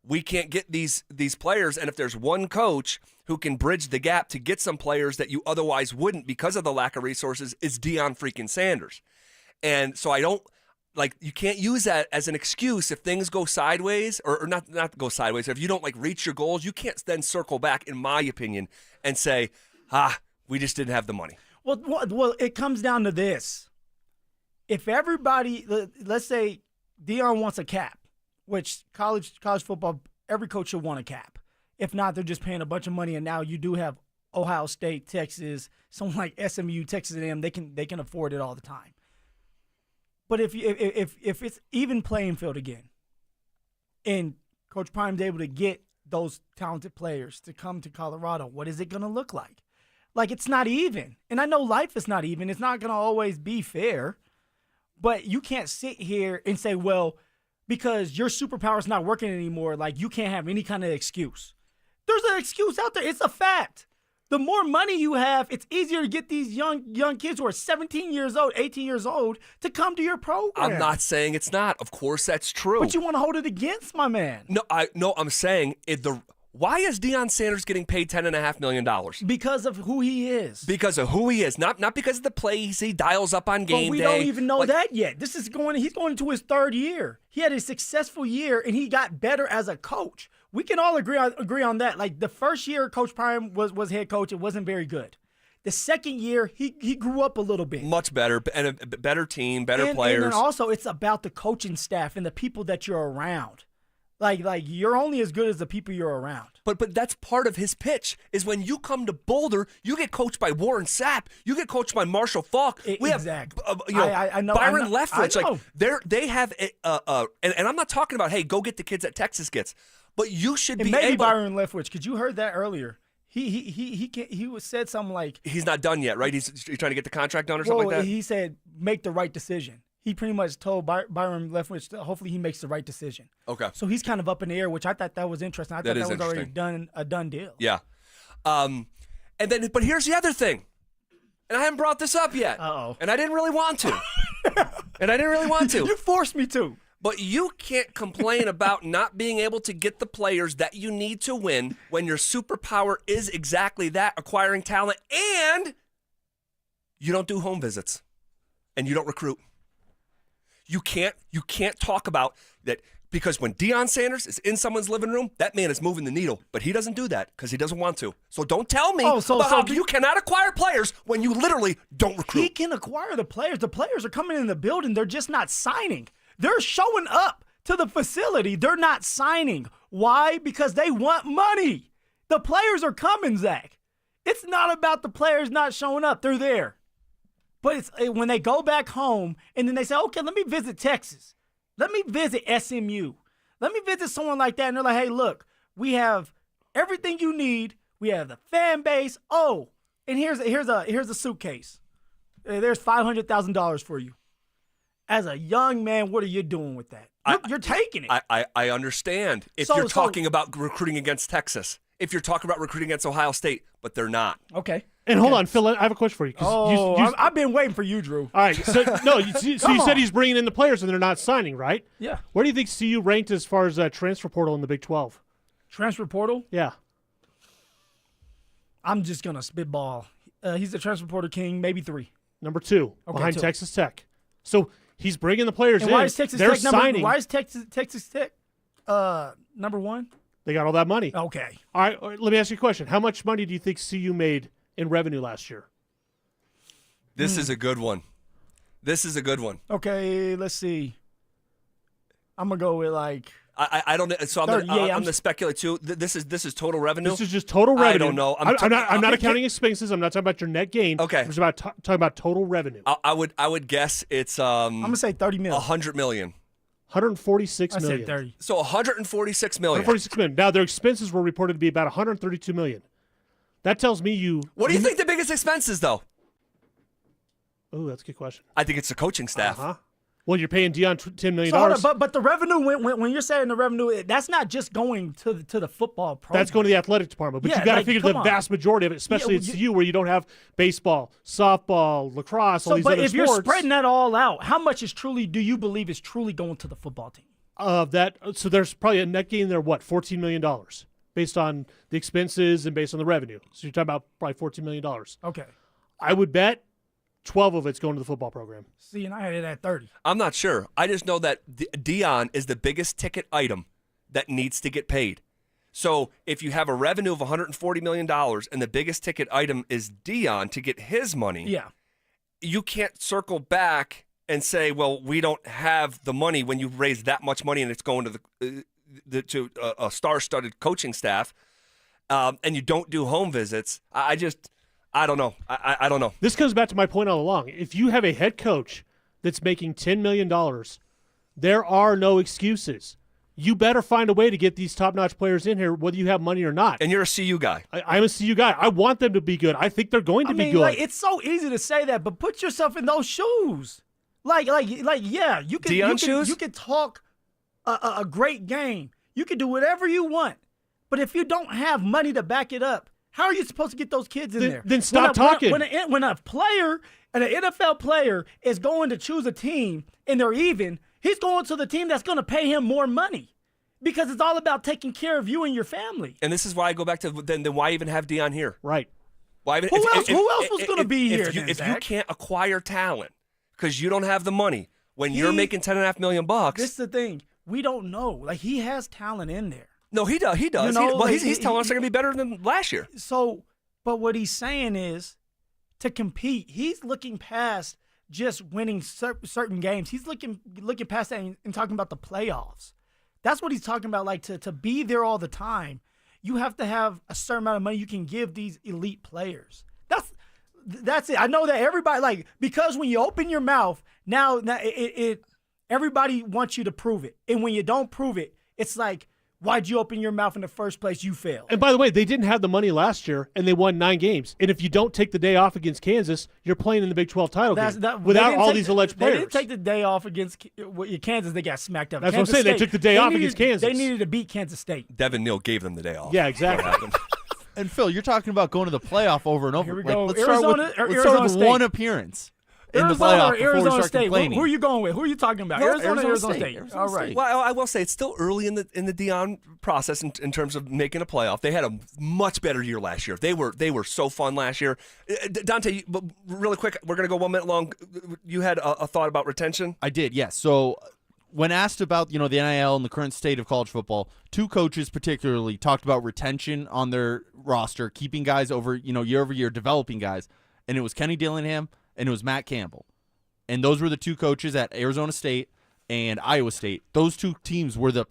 we can't get these players, and if there's one coach who can bridge the gap to get some players that you otherwise wouldn't because of the lack of resources, is Deion freaking Sanders. And so I don't you can't use that as an excuse if things go sideways or not go sideways. If you don't reach your goals, you can't then circle back, in my opinion, and say, we just didn't have the money. Well, it comes down to this. If everybody, let's say Deion wants a cap, which college football, every coach should want a cap. If not, they're just paying a bunch of money, and now you do have Ohio State, Texas, someone like SMU, Texas A&M, they can afford it all the time. But if it's even playing field again, and Coach Prime's able to get those talented players to come to Colorado, what is it going to look like? It's not even. And I know life is not even. It's not going to always be fair. But you can't sit here and say, well, because your superpower is not working anymore, you can't have any kind of excuse. There's an excuse out there. It's a fact. The more money you have, it's easier to get these young kids who are 17 years old, 18 years old to come to your program. I'm not saying it's not. Of course, that's true. But you want to hold it against my man. No, I'm saying why is Deion Sanders getting paid $10.5 million? Because of who he is. Because of who he is, not because of the plays he dials up on game day. But we don't even know that yet. He's going into his third year. He had a successful year, and he got better as a coach. We can all agree on that. The first year Coach Prime was head coach, it wasn't very good. The second year, he grew up a little bit. Much better, and a better team, better players. And then also, it's about the coaching staff and the people that you're around. You're only as good as the people you're around. But that's part of his pitch, is when you come to Boulder, you get coached by Warren Sapp, you get coached by Marshall Falk. We exactly. have I know, Byron Leftwich. I know. They have and I'm not talking about, hey, go get the kids that Texas gets, but you should be maybe able. Byron Leftwich, because you heard that earlier. He said something like he's not done yet, right? He's trying to get the contract done or something like that. He said make the right decision. He pretty much told Byron Leftwich that hopefully he makes the right decision. Okay. So he's kind of up in the air, which I thought that was interesting. I thought that was already a done deal. Yeah. But here's the other thing. And I haven't brought this up yet. Uh-oh. And I didn't really want to. You forced me to. But you can't complain about not being able to get the players that you need to win when your superpower is exactly that, acquiring talent, and you don't do home visits and you don't recruit. You can't talk about that, because when Deion Sanders is in someone's living room, that man is moving the needle. But he doesn't do that because he doesn't want to. So don't tell me how you cannot acquire players when you literally don't recruit. He can acquire the players. The players are coming in the building. They're just not signing. They're showing up to the facility. They're not signing. Why? Because they want money. The players are coming, Zach. It's not about the players not showing up. They're there. But it's when they go back home and then they say, okay, let me visit Texas. Let me visit SMU. Let me visit someone like that. And they're like, hey, look, we have everything you need. We have the fan base. Oh, and here's a suitcase. There's $500,000 for you. As a young man, what are you doing with that? You're taking it. I understand if you're talking about recruiting against Texas, if you're talking about recruiting against Ohio State, but they're not. Okay. And hold on, Phil, I have a question for you. I've been waiting for you, Drew. All right. So you said he's bringing in the players and they're not signing, right? Yeah. Where do you think CU ranked as far as transfer portal in the Big 12? Transfer portal? Yeah. I'm just going to spitball. He's the transfer portal king, maybe 3. Number 2, behind 2. Texas Tech. So he's bringing the players and in. Why is Texas they're Tech signing. Why is Texas Tech number 1? They got all that money. Okay. All right, let me ask you a question. How much money do you think CU made in revenue last year? This is a good one. Okay, let's see. I'm going to go with like I don't know. So I'm going to speculate too. This is total revenue. This is just total revenue. I don't know. I'm not accounting expenses. I'm not talking about your net gain. Okay. I'm just about talking about total revenue. I would guess it's I'm gonna say 30 million. 100 million. 146 million. I said 30. So 146 million. 146 million. Now their expenses were reported to be about 132 million. That tells me you. What do you think the biggest expense is, though? Oh, that's a good question. I think it's the coaching staff. Well, you're paying Deion $10 million. So, but the revenue, when you're saying the revenue, that's not just going to the football program. That's going to the athletic department. But you got to figure the vast majority of it, especially at CU where you don't have baseball, softball, lacrosse, all these other sports. But if you're spreading that all out, how much do you believe is truly going to the football team? So there's probably a net gain there, $14 million based on the expenses and based on the revenue. So you're talking about probably $14 million. Okay. I would bet 12 of it's going to the football program. See, and I had it at 30. I'm not sure. I just know that Deion is the biggest ticket item that needs to get paid. So if you have a revenue of $140 million and the biggest ticket item is Deion to get his money, you can't circle back and say, well, we don't have the money when you raise that much money and it's going to to a star-studded coaching staff, and you don't do home visits. I don't know. I don't know. This comes back to my point all along. If you have a head coach that's making $10 million, there are no excuses. You better find a way to get these top-notch players in here, whether you have money or not. And you're a CU guy. I'm a CU guy. I want them to be good. I think they're going to be good. Like, it's so easy to say that, but put yourself in those shoes. Yeah, you can talk a great game. You can do whatever you want. But if you don't have money to back it up, how are you supposed to get those kids in there? Then stop talking. When a player, an NFL player, is going to choose a team and they're even, he's going to the team that's going to pay him more money because it's all about taking care of you and your family. And this is why I go back to then why even have Deion here? Right. Why even, who else was going to be here? If you can't acquire talent because you don't have the money when you're making $10.5 million, this is the thing. We don't know. Like, he has talent in there. No, he does. He does. He's telling us they're going to be better than last year. So, but what he's saying is, to compete, he's looking past just winning certain games. He's looking past that and talking about the playoffs. That's what he's talking about. Like, to be there all the time, you have to have a certain amount of money you can give these elite players. That's it. I know that everybody, because when you open your mouth, now everybody wants you to prove it. And when you don't prove it, it's like, why'd you open your mouth in the first place? You failed. And by the way, they didn't have the money last year, and they won 9 games. And if you don't take the day off against Kansas, you're playing in the Big 12 title game without all these alleged players. They didn't take the day off against Kansas. They got smacked up. That's what I'm saying. They took the day off against Kansas. They needed to beat Kansas State. Devin Neal gave them the day off. Yeah, exactly. And Phil, you're talking about going to the playoff over and over. Here we go. Let's start with one appearance. In the playoff before we start State. complaining. Who are you going with? Who are you talking about? Arizona State. All right. Well, I will say it's still early in the Deion process in terms of making a playoff. They had a much better year last year. They were so fun last year. Dante, really quick, we're going to go 1 minute long. You had a thought about retention? I did, yes. So when asked about the NIL and the current state of college football, 2 coaches particularly talked about retention on their roster, keeping guys over year over year, developing guys, and it was Kenny Dillingham and it was Matt Campbell. And those were the 2 coaches at Arizona State and Iowa State. Those 2 teams were the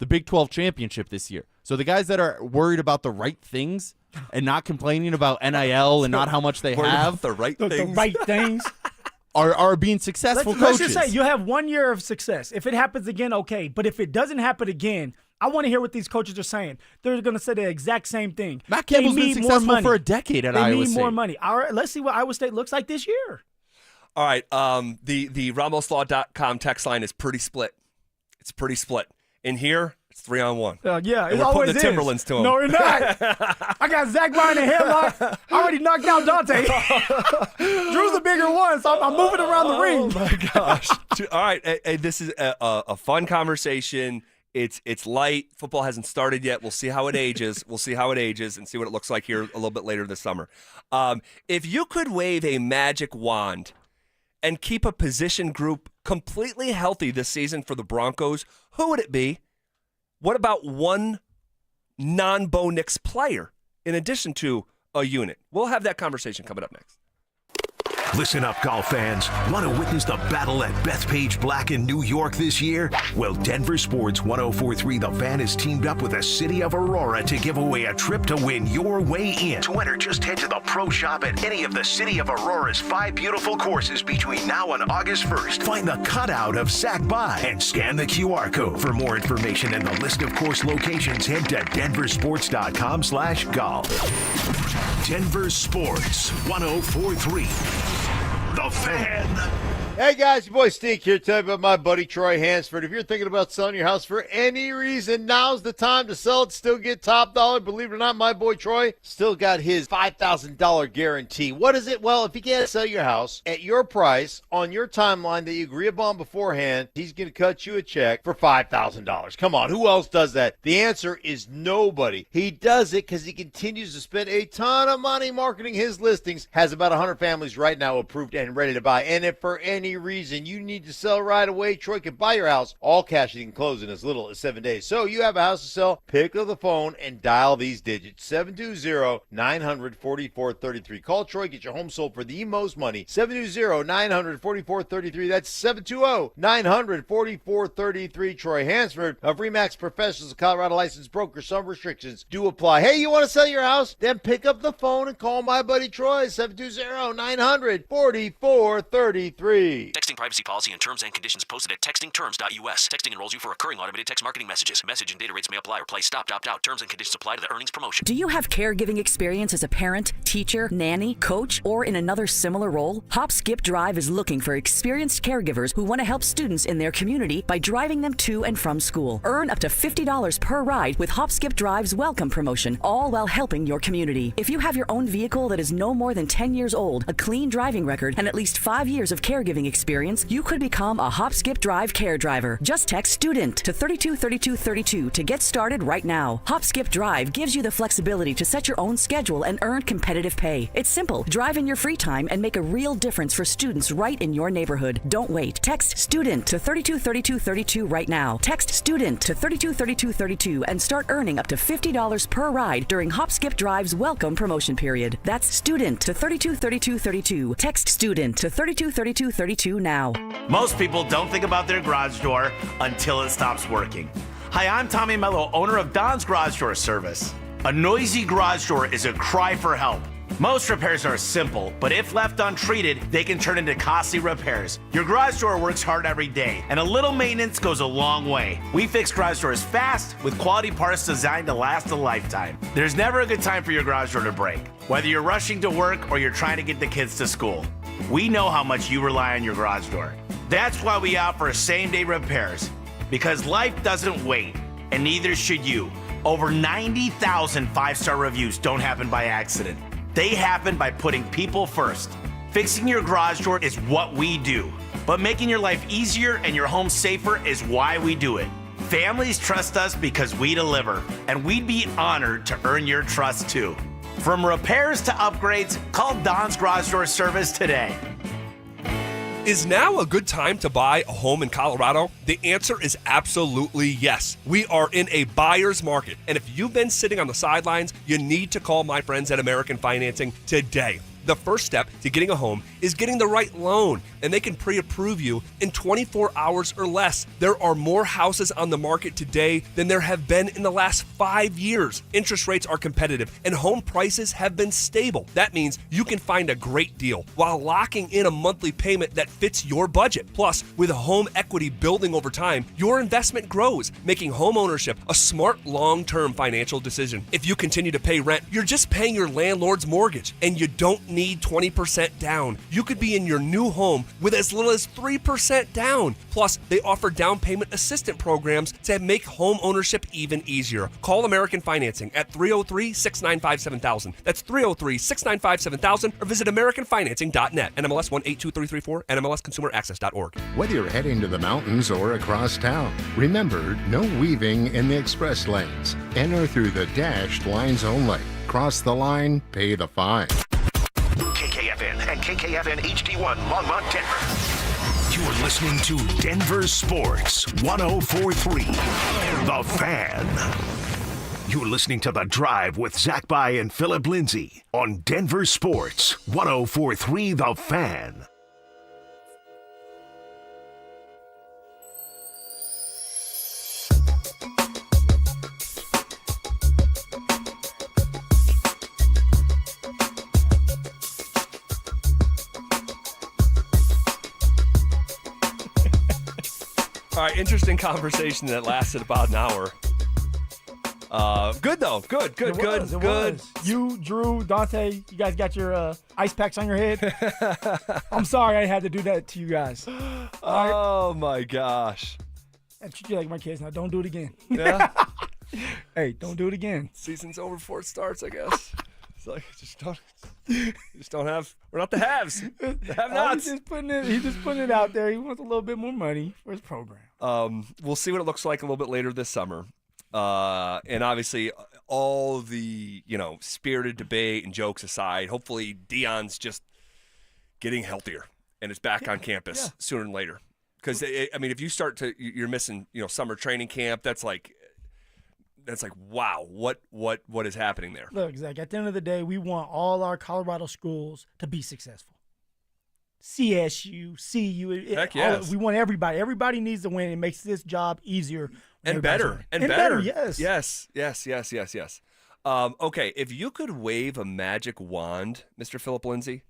Big 12 championship this year. So the guys that are worried about the right things and not complaining about NIL and not how much they have, the right things are being successful coaches. Let's just say you have 1 year of success. If it happens again, okay. But if it doesn't happen again, I want to hear what these coaches are saying. They're going to say the exact same thing. Matt Campbell's been successful for a decade at Iowa State. They need more money. All right, let's see what Iowa State looks like this year. All right. The RamosLaw.com text line is pretty split. It's pretty split. In here, it's 3-on-1. Yeah, and it we're always putting the Timberlands to him. No, you're not. I got Zach Bryan in headlock. I already knocked out Dante. Drew's the bigger one, so I'm moving around the ring. Oh, my gosh. All right, hey, this is a fun conversation. It's light. Football hasn't started yet. We'll see how it ages. and see what it looks like here a little bit later this summer. If you could wave a magic wand and keep a position group completely healthy this season for the Broncos, who would it be? What about one non-Bo Nix player in addition to a unit? We'll have that conversation coming up next. Listen up, golf fans. Want to witness the battle at Bethpage Black in New York this year? Well, Denver Sports 104.3 The Fan is teamed up with the city of Aurora to give away a trip to win your way in. To enter, just head to the pro shop at any of the city of Aurora's 5 beautiful courses between now and August 1st. Find the cutout of Sac By and scan the QR code. For more information and the list of course locations, head to denversports.com/golf. Denver Sports 104.3 The Fan. Hey guys, your boy Stink here. Tell you about my buddy Troy Hansford. If you're thinking about selling your house for any reason, now's the time to sell it. Still get top dollar. Believe it or not, my boy Troy still got his $5,000 guarantee. What is it? Well, if you can't sell your house at your price on your timeline that you agree upon beforehand, he's going to cut you a check for $5,000. Come on, who else does that? The answer is nobody. He does it because he continues to spend a ton of money marketing his listings. Has about 100 families right now approved and ready to buy. And if for any reason you need to sell right away, Troy can buy your house all cash. You can close in as little as 7 days. So you have a house to sell, pick up the phone and dial these digits. 720-900-4433. Call Troy, get your home sold for the most money. 720-900-4433. That's 720-900-4433. Troy Hansford of Remax Professionals, a Colorado licensed broker. Some restrictions do apply. Hey, you want to sell your house? Then pick up the phone and call my buddy Troy. 720-900-4433. Texting privacy policy and terms and conditions posted at textingterms.us. Texting enrolls you for recurring automated text marketing messages. Message and data rates may apply. Replace stop, opt out. Terms and conditions apply to the earnings promotion. Do you have caregiving experience as a parent, teacher, nanny, coach, or in another similar role? Hop Skip Drive is looking for experienced caregivers who want to help students in their community by driving them to and from school. Earn up to $50 per ride with Hop Skip Drive's welcome promotion, all while helping your community. If you have your own vehicle that is no more than 10 years old, a clean driving record, and at least 5 years of caregiving experience, you could become a Hop Skip Drive care driver. Just text STUDENT to 323232 to get started right now. Hop Skip Drive gives you the flexibility to set your own schedule and earn competitive pay. It's simple. Drive in your free time and make a real difference for students right in your neighborhood. Don't wait. Text STUDENT to 323232 right now. Text STUDENT to 323232 and start earning up to $50 per ride during Hop Skip Drive's welcome promotion period. That's STUDENT to 323232. Text STUDENT to 323232 now. Most people don't think about their garage door until it stops working. Hi, I'm Tommy Mello, owner of Don's Garage Door Service. A noisy garage door is a cry for help. Most repairs are simple, but if left untreated, they can turn into costly repairs. Your garage door works hard every day, and a little maintenance goes a long way. We fix garage doors fast with quality parts designed to last a lifetime. There's never a good time for your garage door to break, whether you're rushing to work or you're trying to get the kids to school. We know how much you rely on your garage door. That's why we offer same-day repairs, because life doesn't wait, and neither should you. Over 90,000 five-star reviews don't happen by accident. They happen by putting people first. Fixing your garage door is what we do, but making your life easier and your home safer is why we do it. Families trust us because we deliver, and we'd be honored to earn your trust too. From repairs to upgrades, call Don's Garage Door Service today. Is now a good time to buy a home in Colorado? The answer is absolutely yes. We are in a buyer's market, and if you've been sitting on the sidelines, you need to call my friends at American Financing today. The first step to getting a home is getting the right loan, and they can pre-approve you in 24 hours or less. There are more houses on the market today than there have been in the last 5 years. Interest rates are competitive, and home prices have been stable. That means you can find a great deal while locking in a monthly payment that fits your budget. Plus, with home equity building over time, your investment grows, making home ownership a smart long-term financial decision. If you continue to pay rent, you're just paying your landlord's mortgage, and you don't need 20% down. You could be in your new home with as little as 3% down. Plus, they offer down payment assistance programs to make home ownership even easier. Call American Financing at 303-695-7000. That's 303-695-7000 or visit AmericanFinancing.net. NMLS 182334, NMLSConsumerAccess.org. Whether you're heading to the mountains or across town, remember, no weaving in the express lanes. Enter through the dashed lines only. Cross the line, pay the fine. KKFN and KKFN HD1 Longmont, Denver. You're listening to Denver Sports 104.3 The Fan. You're listening to The Drive with Zach By and Phillip Lindsay on Denver Sports 104.3 The Fan. All right, interesting conversation that lasted about an hour. Good though. Good. It was. You, Drew, Dante, you guys got your ice packs on your head. I'm sorry I had to do that to you guys. Oh my gosh. I treat you like my kids now. Don't do it again. Yeah. Hey, don't do it again. Season's over before it starts, I guess. It's like just don't have. We're not the haves. The have-nots. He's just putting it out there. He wants a little bit more money for his program. We'll see what it looks like a little bit later this summer. And obviously, all the spirited debate and jokes aside, hopefully Deion's just getting healthier and is back on campus sooner than later. Because if you start to, you're missing summer training camp. That's like wow, what is happening there? Look, Zach, at the end of the day, we want all our Colorado schools to be successful. CSU, CU. Heck yes. We want everybody. Everybody needs to win. It makes this job easier. And better. And better, yes. Yes. Okay, if you could wave a magic wand, Mr. Phillip Lindsay,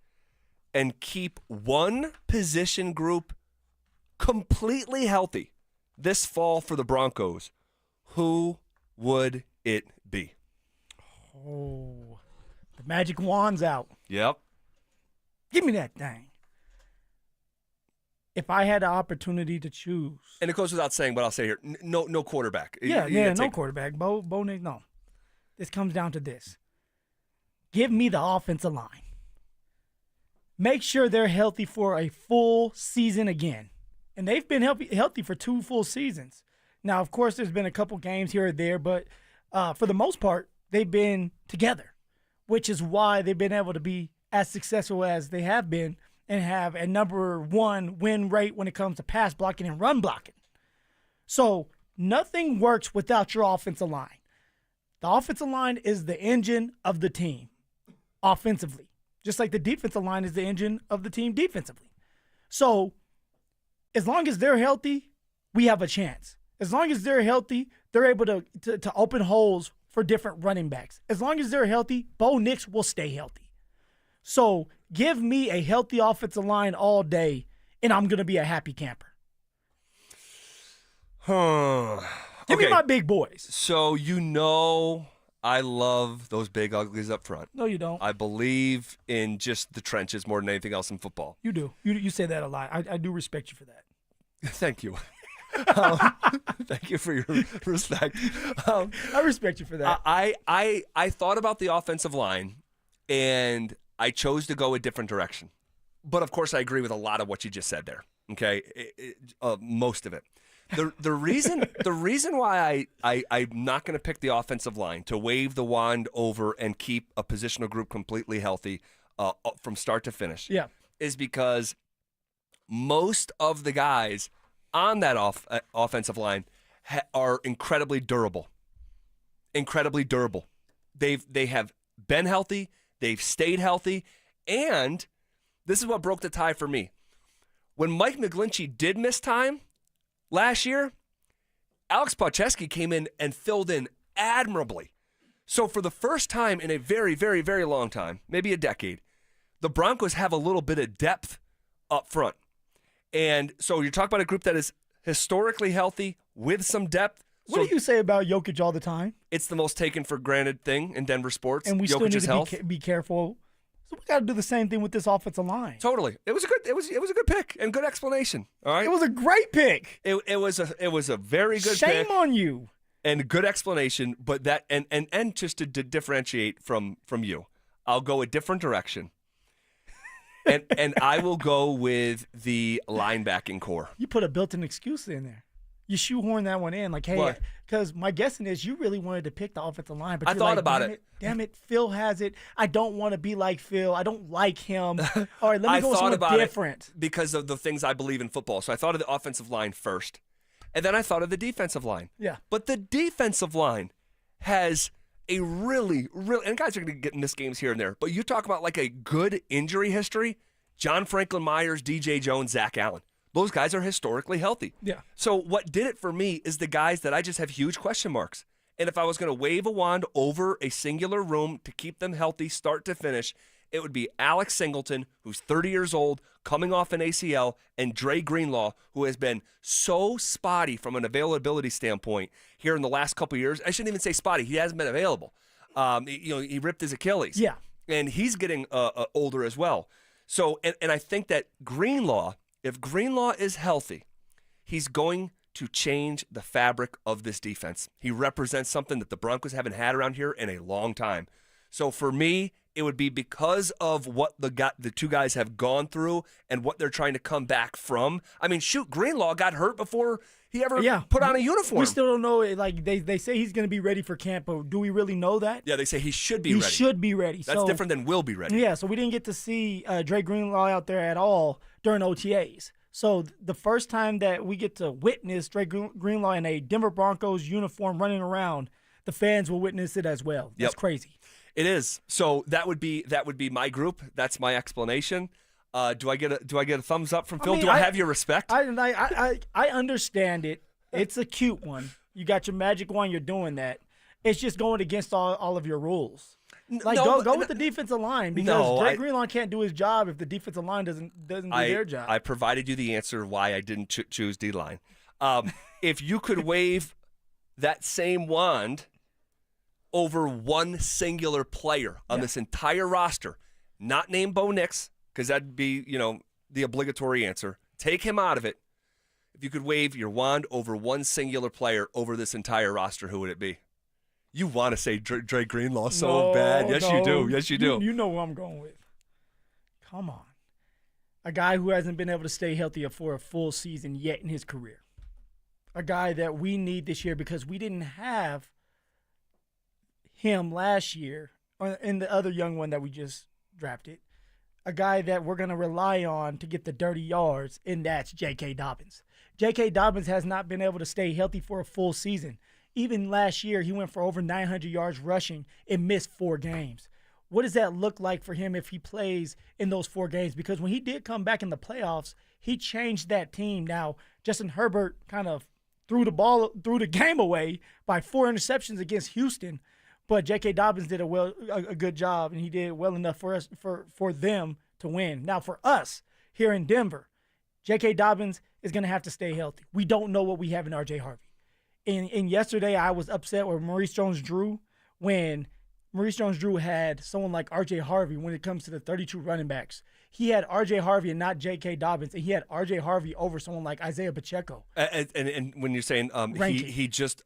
and keep one position group completely healthy this fall for the Broncos, who would it be? Oh, the magic wand's out. Yep. Give me that thing. If I had the opportunity to choose. And it goes without saying, but I'll say here, no quarterback. No quarterback. Bo Nick, no. This comes down to this. Give me the offensive line. Make sure they're healthy for a full season again. And they've been healthy for 2 full seasons. Now, of course, there's been a couple games here or there, but for the most part, they've been together, which is why they've been able to be as successful as they have been and have a number 1 win rate when it comes to pass blocking and run blocking. So nothing works without your offensive line. The offensive line is the engine of the team offensively, just like the defensive line is the engine of the team defensively. So as long as they're healthy, we have a chance. As long as they're healthy, they're able to open holes for different running backs. As long as they're healthy, Bo Nix will stay healthy. So give me a healthy offensive line all day, and I'm going to be a happy camper. Give me my big boys. So I love those big uglies up front. No, you don't. I believe in just the trenches more than anything else in football. You do. You say that a lot. I do respect you for that. Thank you. Thank you for your respect. I respect you for that. I thought about the offensive line, and I chose to go a different direction. But, of course, I agree with a lot of what you just said there, okay, most of it. The reason why I'm not going to pick the offensive line to wave the wand over and keep a positional group completely healthy from start to finish is because most of the guys on that offensive line are incredibly durable. Incredibly durable. They have been healthy. They've stayed healthy. And this is what broke the tie for me. When Mike McGlinchey did miss time last year, Alex Podcheski came in and filled in admirably. So for the first time in a very, very, very long time, maybe a decade, the Broncos have a little bit of depth up front. And so you're talking about a group that is historically healthy with some depth. What do you say about Jokic all the time? It's the most taken for granted thing in Denver sports. And we Jokic's still need to be careful So we got to do the same thing with this offensive line. Totally. It was a good pick and good explanation. All right. It was a great pick. It was a very good pick. Shame on you. And good explanation, but that and just to differentiate from you, I'll go a different direction. and I will go with the linebacking core. You put a built-in excuse in there. You shoehorn that one in, like, hey, because my guessing is you really wanted to pick the offensive line, but I you're thought like, about it. Damn it, Phil has it. I don't want to be like Phil. I don't like him. All right, let me go with something different. Because of the things I believe in football. So I thought of the offensive line first, and then I thought of the defensive line. Yeah. But the defensive line has a really, and guys are going to get missed games here and there, but you talk about like a good injury history, John Franklin Myers, DJ Jones, Zach Allen. Those guys are historically healthy. Yeah. So what did it for me is the guys that I just have huge question marks. And if I was going to wave a wand over a singular room to keep them healthy start to finish, it would be Alex Singleton, who's 30 years old, coming off an ACL, and Dre Greenlaw, who has been so spotty from an availability standpoint here in the last couple of years. I shouldn't even say spotty. He hasn't been available. He ripped his Achilles. Yeah. And he's getting older as well. So, and I think that Greenlaw, if Greenlaw is healthy, he's going to change the fabric of this defense. He represents something that the Broncos haven't had around here in a long time. So for me, it would be because of what the two guys have gone through and what they're trying to come back from. I mean, shoot, Greenlaw got hurt before he ever put on a uniform. We still don't know. Like they say he's going to be ready for camp, but do we really know that? Yeah, they say he should be ready. He should be ready. That's different than will be ready. Yeah, so we didn't get to see Dre Greenlaw out there at all during OTAs. So the first time that we get to witness Dre Greenlaw in a Denver Broncos uniform running around, the fans will witness it as well. That's crazy. It is. So that would be my group. That's my explanation. Do I get a thumbs up from Phil? Do I have your respect? I understand it. It's a cute one. You got your magic wand. You're doing that. It's just going against all of your rules. Go with the defensive line because Dre Greenlaw can't do his job if the defensive line doesn't do their job. I provided you the answer why I didn't choose D-line. If you could wave that same wand over one singular player on this entire roster, not named Bo Nix, because that'd be, the obligatory answer. Take him out of it. If you could wave your wand over one singular player over this entire roster, who would it be? You want to say Dre Greenlaw so bad. Yes, you do. Yes, you do. You know who I'm going with. Come on. A guy who hasn't been able to stay healthy for a full season yet in his career. A guy that we need this year because we didn't have him last year and the other young one that we just drafted. A guy that we're going to rely on to get the dirty yards, and that's J.K. Dobbins. J.K. Dobbins has not been able to stay healthy for a full season. Even last year, he went for over 900 yards rushing and missed 4 games. What does that look like for him if he plays in those 4 games? Because when he did come back in the playoffs, he changed that team. Now, Justin Herbert kind of threw the game away by 4 interceptions against Houston, but J.K. Dobbins did a good job, and he did well enough for them to win. Now, for us here in Denver, J.K. Dobbins is going to have to stay healthy. We don't know what we have in R.J. Harvey. And yesterday I was upset with Maurice Jones-Drew when Maurice Jones-Drew had someone like R.J. Harvey when it comes to the 32 running backs. He had R.J. Harvey and not J.K. Dobbins, and he had R.J. Harvey over someone like Isaiah Pacheco. And when you're saying he just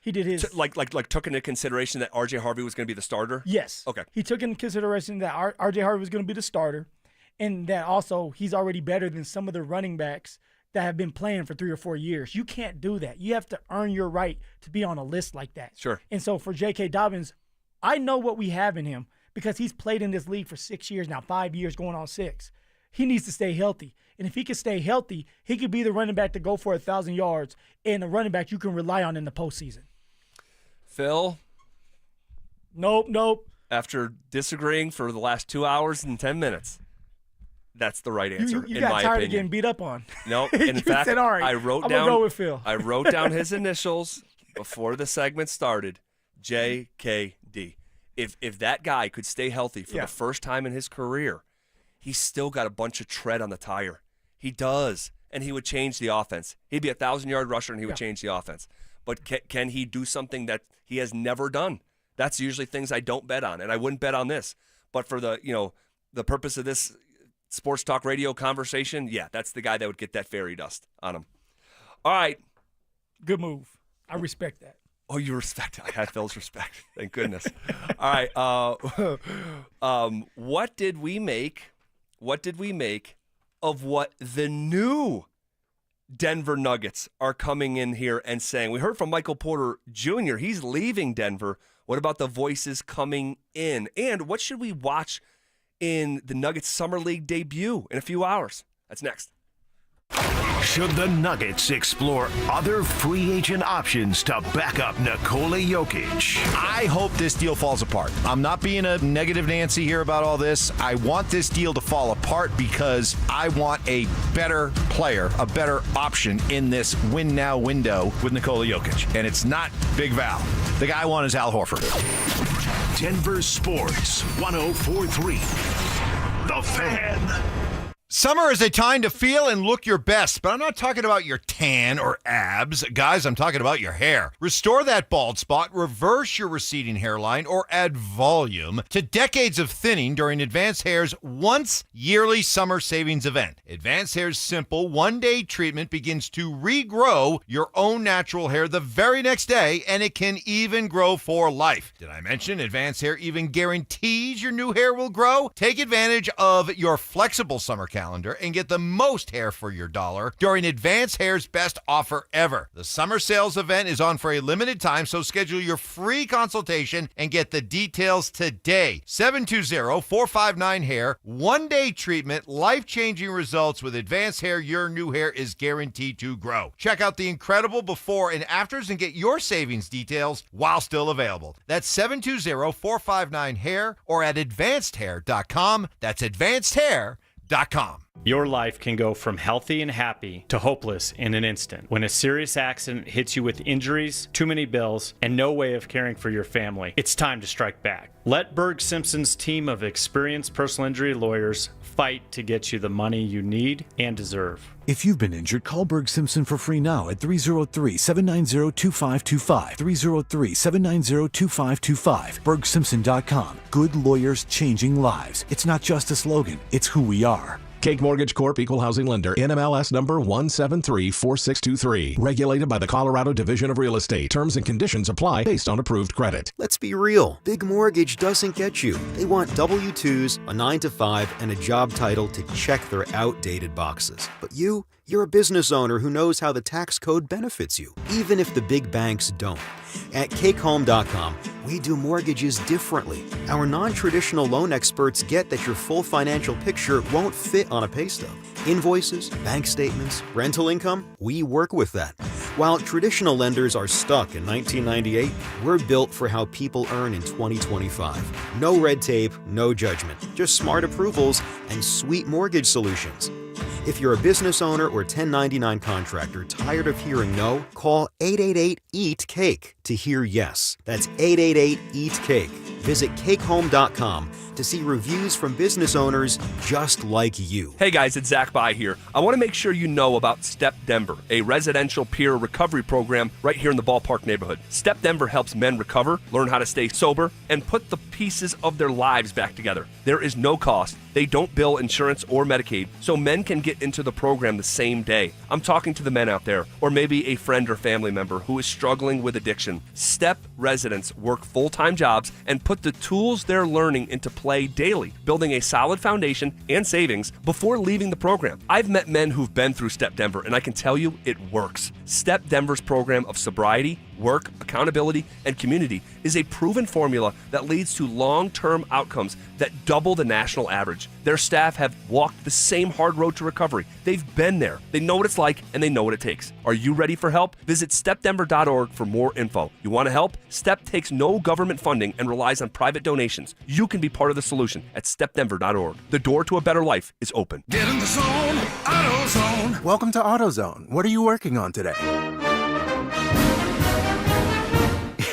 he did his took into consideration that R.J. Harvey was going to be the starter? Yes. Okay. He took into consideration that R.J. Harvey was going to be the starter, and that also he's already better than some of the running backs that have been playing for 3 or 4 years. You can't do that. You have to earn your right to be on a list like that. Sure. And so for J.K. Dobbins, I know what we have in him because he's played in this league for 6 years now, 5 years going on 6. He needs to stay healthy. And if he can stay healthy, he could be the running back to go for 1,000 yards and a running back you can rely on in the postseason. Phil? Nope. After disagreeing for the last 2 hours and 10 minutes, that's the right answer, you in got my tired opinion. of getting beat up on. No, in fact, said, all right, I wrote I'm down. gonna go with Phil. I wrote down his initials before the segment started. JKD. If that guy could stay healthy for the first time in his career, he's still got a bunch of tread on the tire. He does, and he would change the offense. He'd be a 1,000-yard rusher, and he would change the offense. But can he do something that he has never done? That's usually things I don't bet on, and I wouldn't bet on this. But for the purpose of this sports talk radio conversation, yeah, that's the guy that would get that fairy dust on him. All right. Good move. I respect that. Oh, you respect it. I had Phil's respect. Thank goodness. All right. What did we make of what the new Denver Nuggets are coming in here and saying? We heard from Michael Porter Jr. He's leaving Denver. What about the voices coming in? And what should we watch in the Nuggets Summer League debut in a few hours? That's next. Should the Nuggets explore other free agent options to back up Nikola Jokic? I hope this deal falls apart. I'm not being a negative Nancy here about all this. I want this deal to fall apart because I want a better player, a better option in this win now window with Nikola Jokic. And it's not Big Val. The guy I want is Al Horford. Denver Sports 104.3. The Fan. Summer is a time to feel and look your best, but I'm not talking about your tan or abs. Guys, I'm talking about your hair. Restore that bald spot, reverse your receding hairline, or add volume to decades of thinning during Advanced Hair's once yearly summer savings event. Advanced Hair's simple one-day treatment begins to regrow your own natural hair the very next day, and it can even grow for life. Did I mention Advanced Hair even guarantees your new hair will grow? Take advantage of your flexible summer calendar and get the most hair for your dollar during Advanced Hair's best offer ever. The summer sales event is on for a limited time, so schedule your free consultation and get the details today. 720-459-HAIR. One-day treatment, life-changing results with Advanced Hair. Your new hair is guaranteed to grow. Check out the incredible before and afters and get your savings details while still available. That's 720-459-HAIR or at advancedhair.com. That's advancedhair.com. Your life can go from healthy and happy to hopeless in an instant. When a serious accident hits you with injuries, too many bills, and no way of caring for your family, it's time to strike back. Let Berg Simpson's team of experienced personal injury lawyers fight to get you the money you need and deserve. If you've been injured, call Berg Simpson for free now at 303-790-2525. 303-790-2525. BergSimpson.com. Good lawyers changing lives. It's not just a slogan, it's who we are. Cake Mortgage Corp. Equal Housing Lender. NMLS number 1734623. Regulated by the Colorado Division of Real Estate. Terms and conditions apply based on approved credit. Let's be real. Big Mortgage doesn't get you. They want W-2s, a 9-to-5, and a job title to check their outdated boxes. But you're a business owner who knows how the tax code benefits you, even if the big banks don't. At CakeHome.com, we do mortgages differently. Our non-traditional loan experts get that your full financial picture won't fit on a pay stub. Invoices, bank statements, rental income, we work with that. While traditional lenders are stuck in 1998, we're built for how people earn in 2025. No red tape, no judgment, just smart approvals and sweet mortgage solutions. If you're a business owner or 1099 contractor tired of hearing no, call 888-EAT-CAKE to hear yes. That's 888-EAT-CAKE. Visit CakeHome.com to see reviews from business owners just like you. Hey guys, it's Zach By here. I want to make sure you know about Step Denver, a residential peer recovery program right here in the ballpark neighborhood. Step Denver helps men recover, learn how to stay sober, and put the pieces of their lives back together. There is no cost. They don't bill insurance or Medicaid, so men can get into the program the same day. I'm talking to the men out there, or maybe a friend or family member who is struggling with addiction. Step residents work full-time jobs and put the tools they're learning into play daily, building a solid foundation and savings before leaving the program. I've met men who've been through Step Denver, and I can tell you it works. Step Denver's program of sobriety, work, accountability, and community is a proven formula that leads to long-term outcomes that double the national average. Their staff have walked the same hard road to recovery. They've been there. They know what it's like, and they know what it takes. Are you ready for help? Visit stepdenver.org for more info. You want to help? Step takes no government funding and relies on private donations. You can be part of the solution at stepdenver.org. The door to a better life is open. Get in the zone, AutoZone. Welcome to AutoZone. What are you working on today?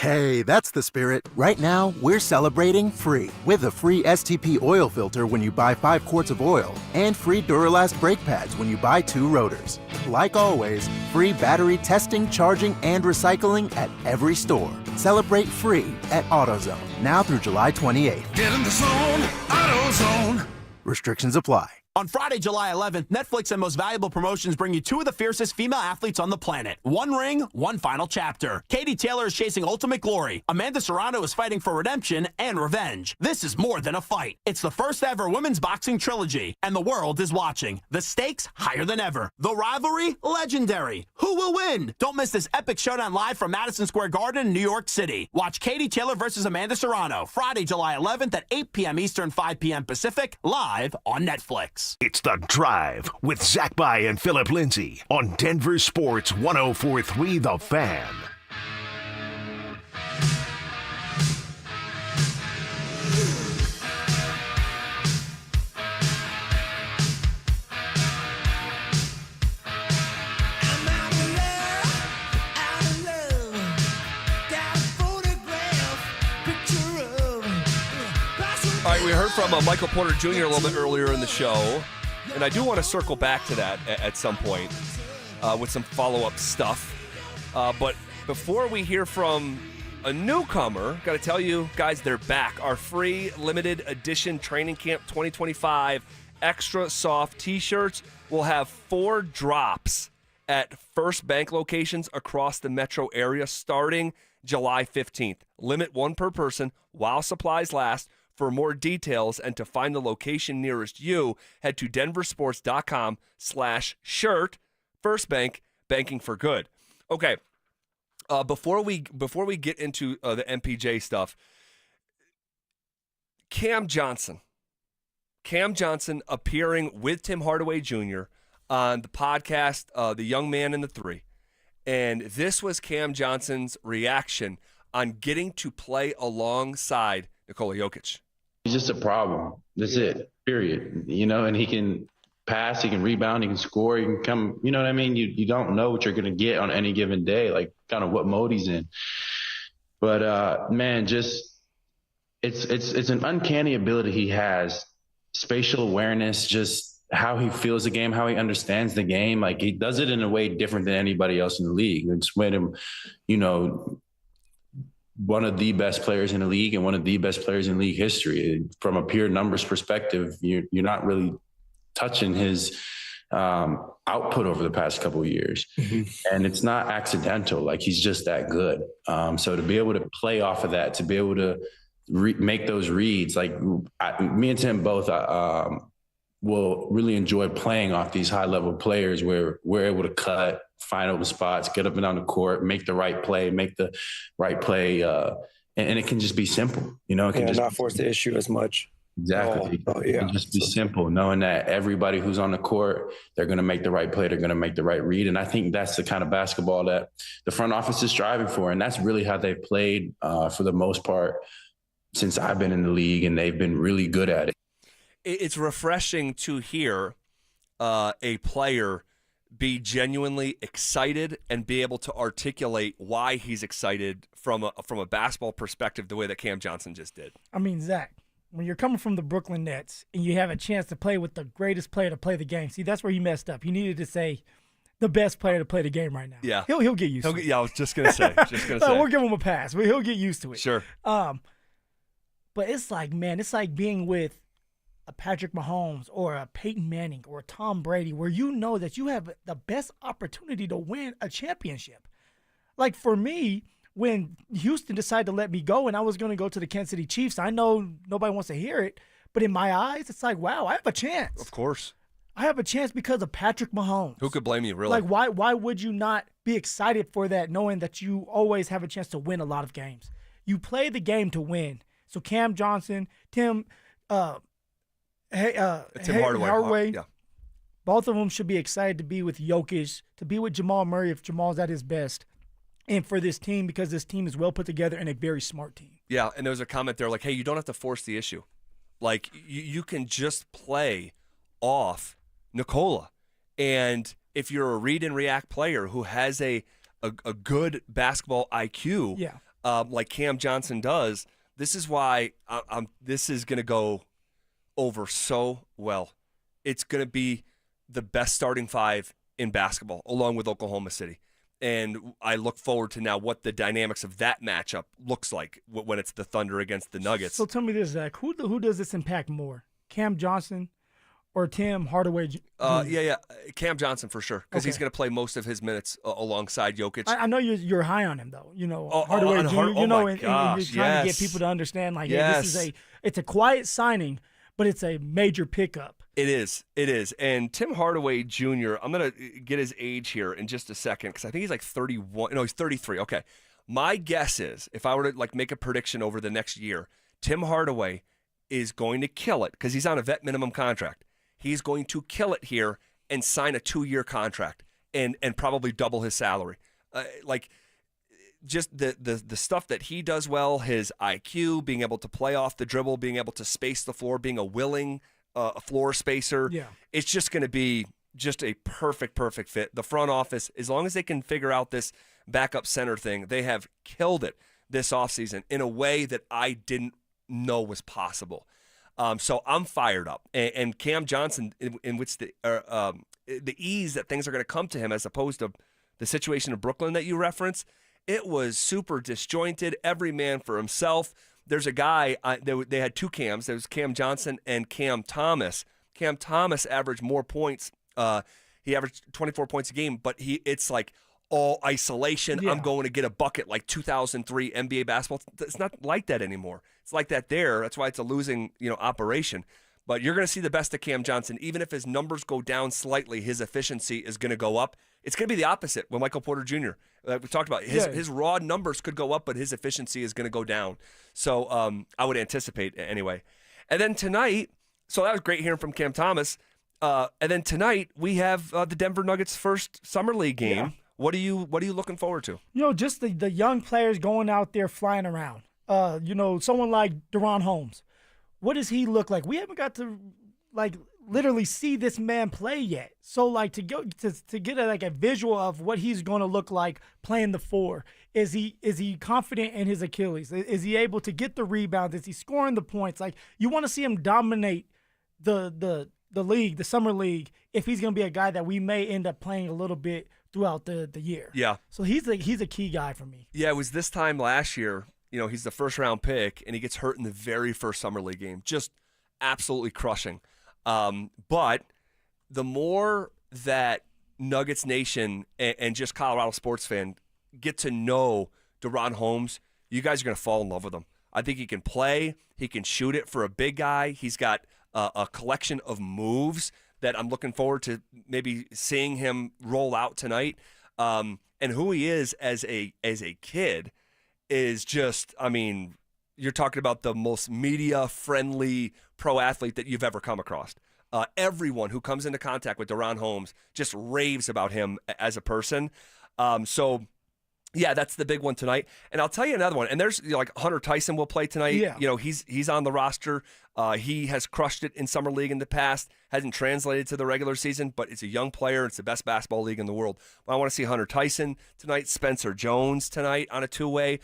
Okay, that's the spirit. Right now, we're celebrating free with a free STP oil filter when you buy 5 quarts of oil and free Duralast brake pads when you buy 2 rotors. Like always, free battery testing, charging, and recycling at every store. Celebrate free at AutoZone, now through July 28th. Get in the zone, AutoZone. Restrictions apply. On Friday, July 11th, Netflix and Most Valuable Promotions bring you 2 of the fiercest female athletes on the planet. One ring, one final chapter. Katie Taylor is chasing ultimate glory. Amanda Serrano is fighting for redemption and revenge. This is more than a fight. It's the first ever women's boxing trilogy, and the world is watching. The stakes higher than ever. The rivalry legendary. Who will win? Don't miss this epic showdown live from Madison Square Garden in New York City. Watch Katie Taylor versus Amanda Serrano, Friday, July 11th at 8 p.m. Eastern, 5 p.m. Pacific, live on Netflix. It's The Drive with Zach By and Phillip Lindsay on Denver Sports 104.3 The Fan. All right, we heard from Michael Porter Jr. a little bit earlier in the show, and I do want to circle back to that at some point with some follow-up stuff. But before we hear from a newcomer, got to tell you guys, they're back. Our free limited edition Training Camp 2025 extra soft T-shirts will have 4 drops at First Bank locations across the metro area starting July 15th. Limit 1 per person while supplies last. For more details and to find the location nearest you, head to denversports.com/shirt. First Bank, banking for good. Okay, before we get into the MPJ stuff, Cam Johnson appearing with Tim Hardaway Jr. on the podcast, The Young Man and the Three, and this was Cam Johnson's reaction on getting to play alongside Nikola Jokic. He's just a problem. That's it, period. And he can pass, he can rebound, he can score, he can come, you know what I mean? You don't know what you're going to get on any given day, like kind of what mode he's in. But, man, just it's an uncanny ability he has, spatial awareness, just how he feels the game, how he understands the game. Like, he does it in a way different than anybody else in the league. It's made him, one of the best players in the league and one of the best players in league history. From a pure numbers perspective, you're not really touching his output over the past couple of years. Mm-hmm. And it's not accidental. Like, he's just that good. So to be able to play off of that, to be able to make those reads, like me and Tim both will really enjoy playing off these high level players where we're able to cut, find open spots, get up and down the court, make the right play, and it can just be simple, It can just not force the issue as much. Exactly. Yeah. It can just be simple, knowing that everybody who's on the court, they're going to make the right play, they're going to make the right read, and I think that's the kind of basketball that the front office is striving for, and that's really how they've played for the most part since I've been in the league, and they've been really good at it. It's refreshing to hear a player be genuinely excited and be able to articulate why he's excited from a basketball perspective the way that Cam Johnson just did. I mean, Zach, when you're coming from the Brooklyn Nets and you have a chance to play with the greatest player to play the game, see, that's where he messed up. He needed to say the best player to play the game right now. Yeah. He'll get used to it. Yeah, I was just going to say. We'll give him a pass. He'll get used to it. Sure. But it's like, man, it's like being with a Patrick Mahomes or a Peyton Manning or a Tom Brady, where you know that you have the best opportunity to win a championship. Like, for me, when Houston decided to let me go and I was going to go to the Kansas City Chiefs, I know nobody wants to hear it, but in my eyes, it's like, wow, I have a chance. Of course. I have a chance because of Patrick Mahomes. Who could blame you, really? Like, why would you not be excited for that, knowing that you always have a chance to win a lot of games? You play the game to win. So Cam Johnson, Tim Hardaway, yeah. Both of them should be excited to be with Jokic, to be with Jamal Murray if Jamal's at his best, and for this team, because this team is well put together and a very smart team. Yeah, and there was a comment there like, hey, you don't have to force the issue. Like, you can just play off Nikola. And if you're a read and react player who has a good basketball IQ, yeah. like Cam Johnson does, this is why this is going to go over so well. It's going to be the best starting five in basketball, along with Oklahoma City. And I look forward to now what the dynamics of that matchup looks like when it's the Thunder against the Nuggets. So tell me this, Zach. Who does this impact more, Cam Johnson or Tim Hardaway Jr.? Yeah. Cam Johnson for sure, because he's going to play most of his minutes alongside Jokic. I know you're high on him, though. Hardaway Jr., and you're trying to get people to understand, hey, it's a quiet signing, but it's a major pickup. It is. And Tim Hardaway Jr., I'm going to get his age here in just a second because I think he's like 31. No, he's 33. Okay. My guess is if I were to make a prediction over the next year, Tim Hardaway is going to kill it because he's on a vet minimum contract. He's going to kill it here and sign a 2-year contract and probably double his salary. Just the stuff that he does well, his IQ, being able to play off the dribble, being able to space the floor, being a willing a floor spacer. Yeah. It's just going to be just a perfect fit. The front office, as long as they can figure out this backup center thing, they have killed it this offseason in a way that I didn't know was possible. So I'm fired up. And Cam Johnson, in which the ease that things are going to come to him as opposed to the situation of Brooklyn that you referenced, it was super disjointed, every man for himself. There's a guy, they had two Cams. There was Cam Johnson and Cam Thomas. Cam Thomas averaged more points. He averaged 24 points a game, but it's like all isolation. Yeah. I'm going to get a bucket like 2003 NBA basketball. It's not like that anymore. It's like that there. That's why it's a losing operation. But you're going to see the best of Cam Johnson. Even if his numbers go down slightly, his efficiency is going to go up. It's going to be the opposite with Michael Porter Jr. We talked about his raw numbers could go up, but his efficiency is going to go down. So I would anticipate anyway. And then tonight, so that was great hearing from Cam Thomas. And then tonight we have the Denver Nuggets' first summer league game. Yeah. What are you looking forward to? Just the young players going out there flying around. Someone like Deron Holmes. What does he look like? We haven't got to literally see this man play yet. So to get a visual of what he's going to look like playing the 4. Is he confident in his Achilles? Is he able to get the rebounds? Is he scoring the points? You want to see him dominate the league, the summer league, if he's going to be a guy that we may end up playing a little bit throughout the year. Yeah. So he's a key guy for me. Yeah, it was this time last year. He's the first round pick, and he gets hurt in the very first summer league game. Just absolutely crushing. But the more that Nuggets Nation and just Colorado sports fan get to know Deron Holmes, you guys are going to fall in love with him. I think he can play. He can shoot it for a big guy. He's got a collection of moves that I'm looking forward to maybe seeing him roll out tonight. And who he is as a kid is just, you're talking about the most media-friendly pro athlete that you've ever come across. Everyone who comes into contact with Deron Holmes just raves about him as a person. So, yeah, that's the big one tonight. And I'll tell you another one. And there's Hunter Tyson will play tonight. Yeah. He's on the roster. He has crushed it in summer league in the past. Hasn't translated to the regular season, but it's a young player. It's the best basketball league in the world. But I want to see Hunter Tyson tonight. Spencer Jones tonight on a 2-way.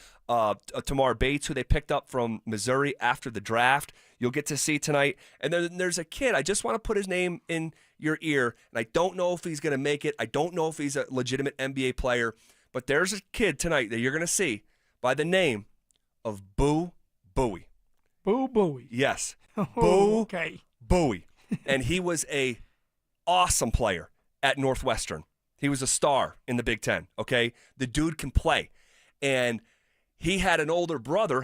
Tamar Bates, who they picked up from Missouri after the draft, you'll get to see tonight. And then there's a kid. I just want to put his name in your ear, and I don't know if he's going to make it. I don't know if he's a legitimate NBA player. But there's a kid tonight that you're going to see by the name of Boo Buie. Boo Buie. Yes. Boo okay. Buie. And he was a awesome player at Northwestern. He was a star in the Big Ten, okay? The dude can play. And he has an older brother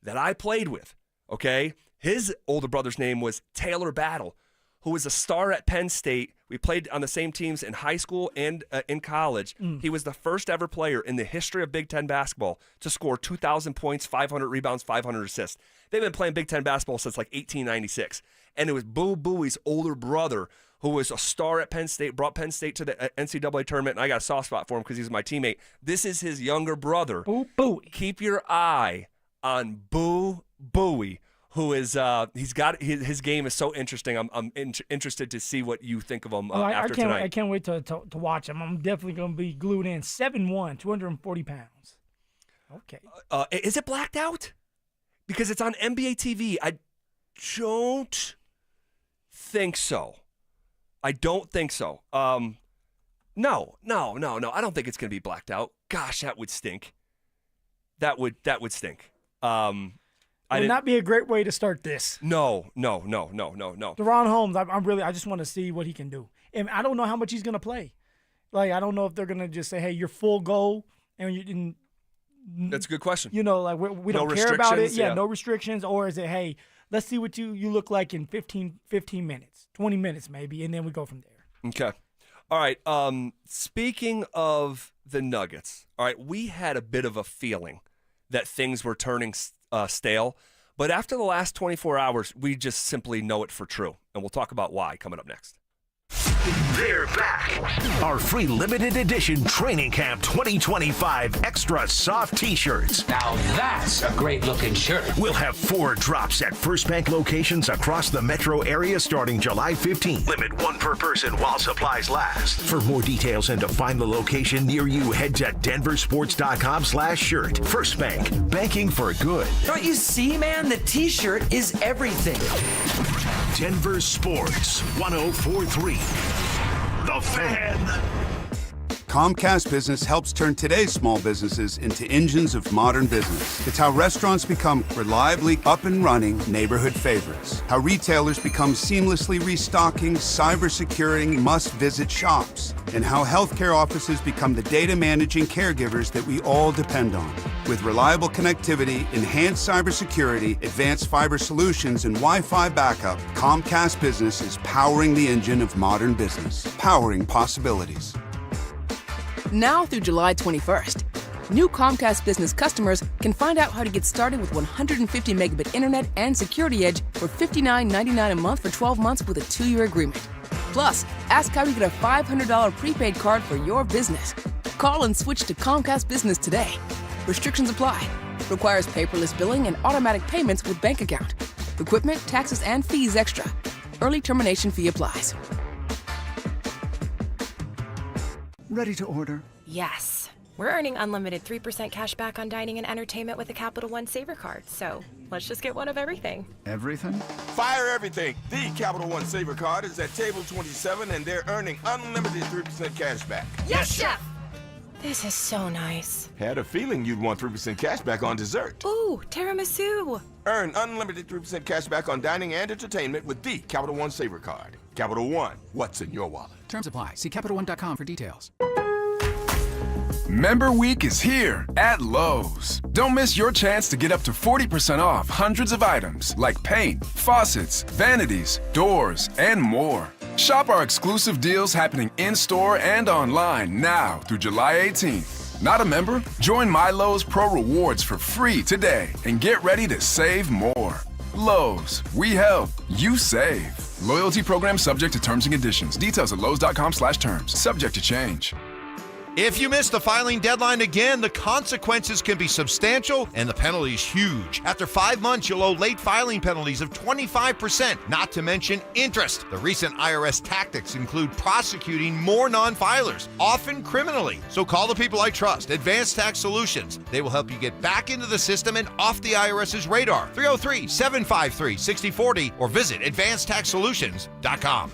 that I played with, okay? His older brother's name was Taylor Battle, who was a star at Penn State. We played on the same teams in high school and in college. He was the first ever player in the history of Big Ten basketball to score 2,000 points, 500 rebounds, 500 assists. They've been playing Big Ten basketball since 1896. And it was Boo Buie's older brother who was a star at Penn State, brought Penn State to the NCAA tournament, and I got a soft spot for him because he was my teammate. This is his younger brother. Boo Buie. Keep your eye on Boo Buie, who is his game is so interesting. I'm interested to see what you think of him after tonight. I can't wait to watch him. I'm definitely going to be glued in. 7'1", 240 pounds. Okay. Is it blacked out? Because it's on NBA TV. I don't think so. I don't think so. No. I don't think it's going to be blacked out. Gosh, that would stink. That would stink. Would not be a great way to start this. No. Deron Holmes, I just want to see what he can do. And I don't know how much he's going to play. Like, I don't know if they're going to just say, hey, you're full go. And you didn't. That's a good question. We don't care about it. Yeah, no restrictions. Or is it, hey, let's see what you look like in 15 minutes, 20 minutes maybe, and then we go from there. Okay. All right. Speaking of the Nuggets, all right, we had a bit of a feeling that things were turning stale. But after the last 24 hours, we just simply know it for true. And we'll talk about why coming up next. They're back. Our free limited edition Training Camp 2025 Extra Soft T-shirts. Now that's a great looking shirt. We'll have 4 drops at First Bank locations across the metro area starting July 15th. Limit 1 per person while supplies last. For more details and to find the location near you, head to DenverSports.com/shirt. First Bank, banking for good. Don't you see, man? The T-shirt is everything. Denver Sports 104.3. The Fan. Comcast Business helps turn today's small businesses into engines of modern business. It's how restaurants become reliably up and running neighborhood favorites. How retailers become seamlessly restocking, cyber-securing, must-visit shops. And how healthcare offices become the data managing caregivers that we all depend on. With reliable connectivity, enhanced cybersecurity, advanced fiber solutions, and Wi-Fi backup, Comcast Business is powering the engine of modern business. Powering possibilities. Now through July 21st, new Comcast Business customers can find out how to get started with 150 megabit internet and Security Edge for $59.99 a month for 12 months with a 2-year agreement. Plus, ask how you get a $500 prepaid card for your business. Call and switch to Comcast Business today. Restrictions apply. Requires paperless billing and automatic payments with bank account. Equipment, taxes, and fees extra. Early termination fee applies. Ready to order? Yes. We're earning unlimited 3% cash back on dining and entertainment with a Capital One Saver card, so let's just get one of everything. Everything? Fire everything! The Capital One Saver card is at table 27 and they're earning unlimited 3% cash back. Yes, Chef! This is so nice. Had a feeling you'd want 3% cash back on dessert. Ooh, tiramisu! Earn unlimited 3% cash back on dining and entertainment with the Capital One Saver card. Capital One, what's in your wallet? Terms apply. See CapitalOne.com for details. Member Week is here at Lowe's. Don't miss your chance to get up to 40% off hundreds of items like paint, faucets, vanities, doors, and more. Shop our exclusive deals happening in-store and online now through July 18th. Not a member? Join My Lowe's Pro Rewards for free today and get ready to save more. Lowe's, we help, you save. Loyalty program subject to terms and conditions. Details at lowes.com/terms. Subject to change. If you miss the filing deadline again, the consequences can be substantial and the penalties huge. After 5 months, you'll owe late filing penalties of 25%, not to mention interest. The recent IRS tactics include prosecuting more non-filers, often criminally. So call the people I trust, Advanced Tax Solutions. They will help you get back into the system and off the IRS's radar. 303-753-6040 or visit advancedtaxsolutions.com.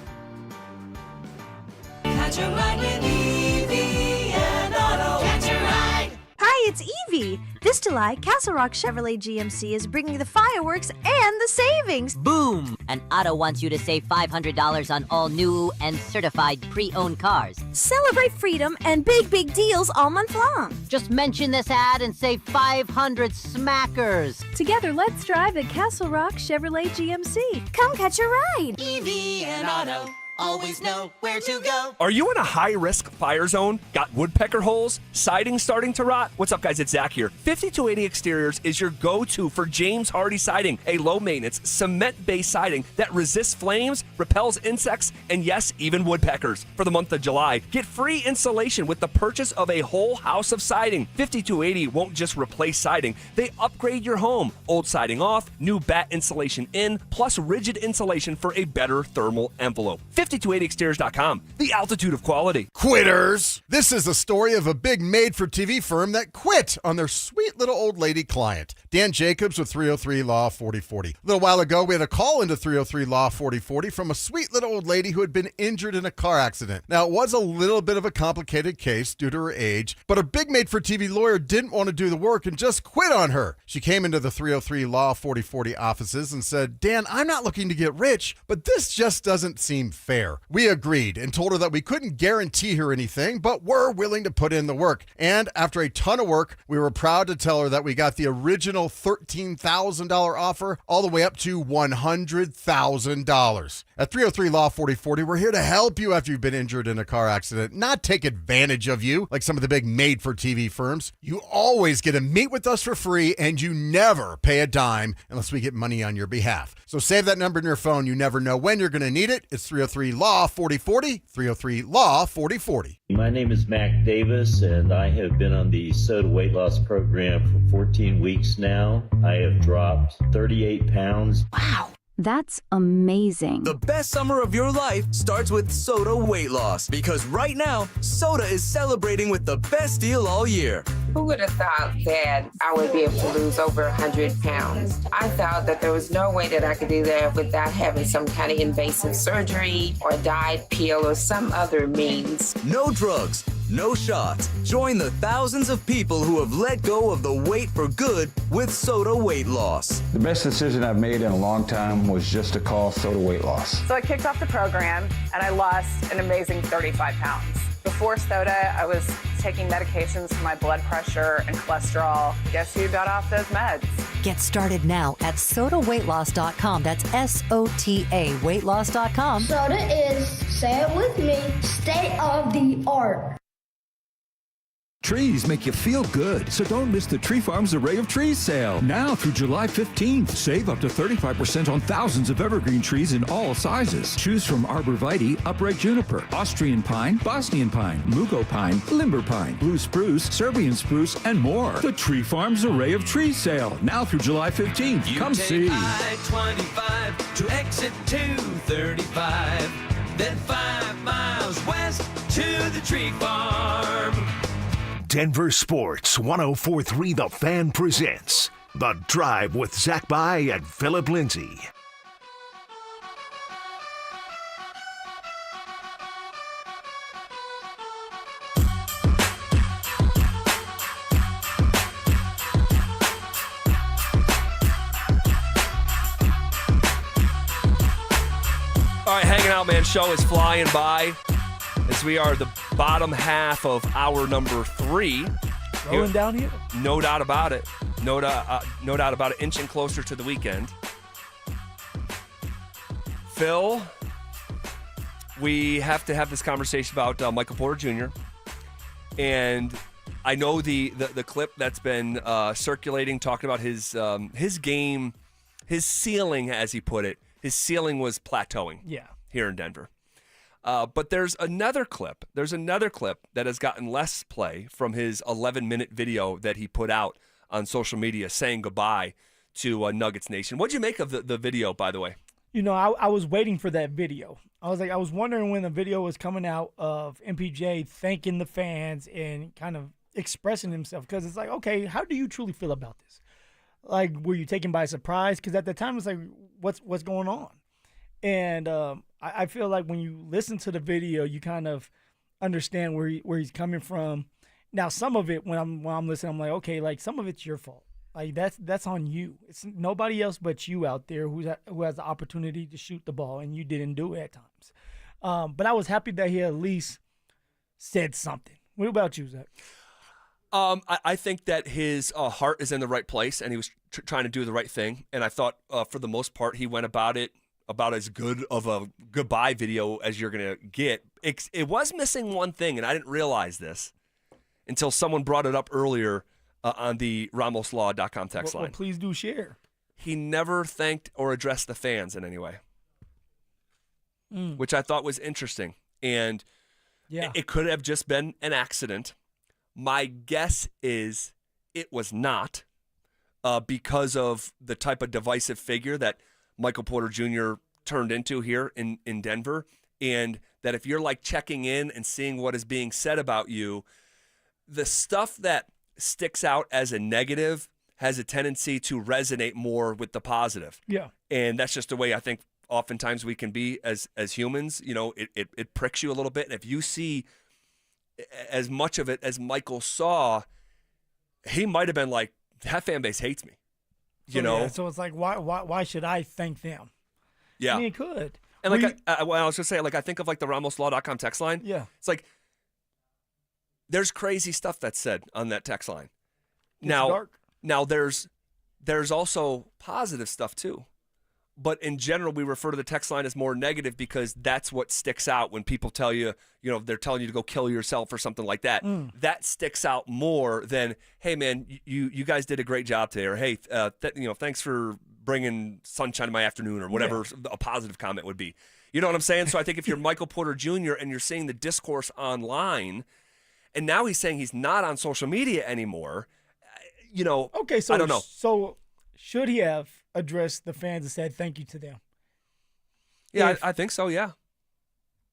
Catch a ride with Evie and Otto. Catch a ride. Hi, it's Evie. This July, Castle Rock Chevrolet GMC is bringing the fireworks and the savings. Boom! And Otto wants you to save $500 on all new and certified pre-owned cars. Celebrate freedom and big, big deals all month long. Just mention this ad and save 500 smackers. Together, let's drive the Castle Rock Chevrolet GMC. Come catch a ride. Evie and Otto. Always know where to go. Are you in a high-risk fire zone? Got woodpecker holes? Siding starting to rot? What's up, guys? It's Zach here. 5280 Exteriors is your go-to for James Hardy siding, a low-maintenance, cement-based siding that resists flames, repels insects, and yes, even woodpeckers. For the month of July, get free installation with the purchase of a whole house of siding. 5280 won't just replace siding. They upgrade your home. Old siding off, new bat insulation in, plus rigid insulation for a better thermal envelope. 5280exteriors.com. The altitude of quality. Quitters! This is a story of a big made-for-TV firm that quit on their sweet little old lady client. Dan Jacobs with 303 Law 4040. A little while ago, we had a call into 303 Law 4040 from a sweet little old lady who had been injured in a car accident. Now, it was a little bit of a complicated case due to her age, but a big made-for-TV lawyer didn't want to do the work and just quit on her. She came into the 303 Law 4040 offices and said, Dan, I'm not looking to get rich, but this just doesn't seem fair. We agreed and told her that we couldn't guarantee her anything, but were willing to put in the work. And after a ton of work, we were proud to tell her that we got the original $13,000 offer all the way up to $100,000. At 303 Law 4040, we're here to help you after you've been injured in a car accident, not take advantage of you like some of the big made-for-TV firms. You always get to meet with us for free, and you never pay a dime unless we get money on your behalf. So save that number in your phone. You never know when you're going to need it. It's 303 Law 4040, 303 Law 4040. My name is Mac Davis, and I have been on the SOTA weight loss program for 14 weeks now. I have dropped 38 pounds. Wow. That's amazing. The best summer of your life starts with SOTA weight loss, because right now, SOTA is celebrating with the best deal all year. Who would have thought that I would be able to lose over 100 pounds? I thought that there was no way that I could do that without having some kind of invasive surgery or diet pill or some other means. No drugs, no shots. Join the thousands of people who have let go of the weight for good with SOTA weight loss. The best decision I've made in a long time was just to call SOTA weight loss. So I kicked off the program and I lost an amazing 35 pounds. Before SOTA, I was taking medications for my blood pressure and cholesterol. Guess who got off those meds? Get started now at SOTAweightloss.com. That's SOTA weightloss.com. SOTA is, say it with me, state of the art. Trees make you feel good, so don't miss the Tree Farm's Array of Trees sale. Now through July 15th, save up to 35% on thousands of evergreen trees in all sizes. Choose from arborvitae, upright juniper, Austrian pine, Bosnian pine, mugo pine, limber pine, blue spruce, Serbian spruce, and more. The Tree Farm's Array of Trees sale. Now through July 15th. Come see. I-25 to exit 235, then 5 miles west to the Tree Farm. Denver Sports 104.3 The Fan presents The Drive with Zach By and Phillip Lindsay. All right, Hanging Out Man show is flying by as we are the bottom half of hour number 3. Rolling down here? No doubt about it. No doubt about it. Inching closer to the weekend. Phil, we have to have this conversation about Michael Porter Jr. And I know the clip that's been circulating, talking about his game, his ceiling, as he put it. His ceiling was plateauing. Yeah. Here in Denver. But there's another clip. There's another clip that has gotten less play from his 11-minute video that he put out on social media saying goodbye to Nuggets Nation. What'd you make of the video, by the way? You know, I was waiting for that video. I was wondering when the video was coming out of MPJ thanking the fans and kind of expressing himself, because it's like, okay, how do you truly feel about this? Like, were you taken by surprise? Because at the time, it's like, what's going on? And I feel like when you listen to the video, you kind of understand where he's coming from. Now, some of it, when I'm listening, I'm like, okay, like some of it's your fault. Like that's on you. It's nobody else but you out there who has the opportunity to shoot the ball, and you didn't do it at times. But I was happy that he at least said something. What about you, Zach? I think that his heart is in the right place, and he was trying to do the right thing. And I thought, for the most part, he went about it about as good of a goodbye video as you're going to get. It was missing one thing, and I didn't realize this until someone brought it up earlier on the RamosLaw.com text line. Well, please do share. He never thanked or addressed the fans in any way, which I thought was interesting. And it could have just been an accident. My guess is it was not, because of the type of divisive figure that Michael Porter Jr. turned into here in Denver. and that if you're like checking in and seeing what is being said about you, the stuff that sticks out as a negative has a tendency to resonate more with the positive. Yeah. And that's just the way I think oftentimes we can be as humans. You know, it pricks you a little bit. And if you see as much of it as Michael saw, he might have been like, that fan base hates me. You know? Yeah, so it's like, why should I thank them? Yeah. I mean, it could. And like, I was just saying, like, I think of like the RamosLaw.com text line. Yeah. It's like, there's crazy stuff that's said on that text line. It's Now, dark. Now there's also positive stuff too. But in general, we refer to the text line as more negative because that's what sticks out when people tell you, you know, they're telling you to go kill yourself or something like that. That sticks out more than, hey, man, you guys did a great job today, or hey, thanks for bringing sunshine in my afternoon, or whatever a positive comment would be. You know what I'm saying? So I think if you're Michael Porter Jr. and you're seeing the discourse online, and now he's saying he's not on social media anymore, you know, okay, so I don't know. So should he have addressed the fans and said thank you to them? Yeah, I think so, yeah.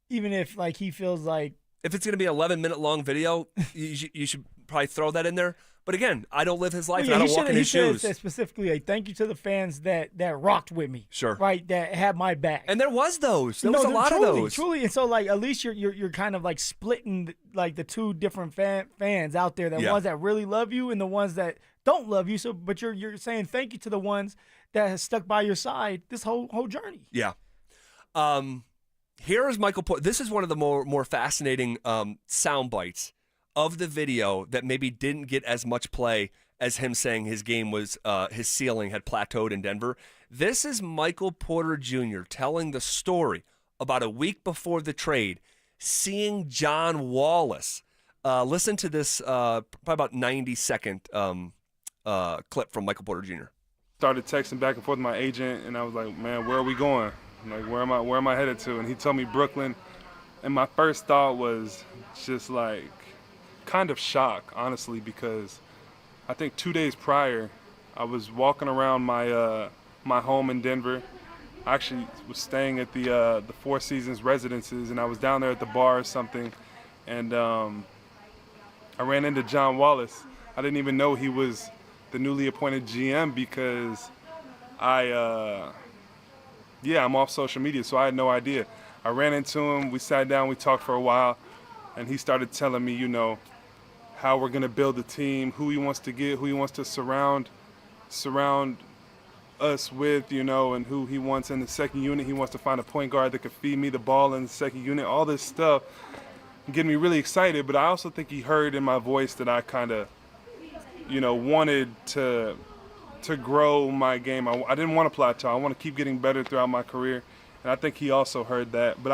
Even if, like, he feels like... If it's going to be an 11-minute long video, you should probably throw that in there. But again, I don't live his life, and I don't walk in his shoes. He said specifically, like, thank you to the fans that rocked with me. Sure. Right, that had my back. And there was those. There was a lot of those. Truly, and so, like, at least you're kind of, like, splitting, like, the two different fans out there, the ones that really love you and the ones that don't love you. So, but you're saying thank you to the ones that has stuck by your side this whole journey. Yeah. Here is Michael Porter. This is one of the more fascinating sound bites of the video that maybe didn't get as much play as him saying his game was, his ceiling had plateaued in Denver. This is Michael Porter Jr. telling the story about a week before the trade, seeing John Wallace. Listen to this probably about 90-second clip from Michael Porter Jr. Started texting back and forth with my agent, and I was like, man, where are we going? Like, where am I headed to? And he told me Brooklyn, and my first thought was just like kind of shock, honestly, because I think 2 days prior, I was walking around my my home in Denver. I actually was staying at the Four Seasons Residences, and I was down there at the bar or something, and I ran into John Wallace. I didn't even know he was the newly appointed GM because I'm off social media, so I had no idea. I ran into him, we sat down, we talked for a while, and he started telling me, you know, how we're gonna build a team, who he wants to get, who he wants to surround us with, you know, and who he wants in the second unit. He wants to find a point guard that could feed me the ball in the second unit, all this stuff, getting me really excited. But I also think he heard in my voice that I kind of, you know, wanted to grow my game. I didn't want to plateau. I want to keep getting better throughout my career. And I think he also heard that. But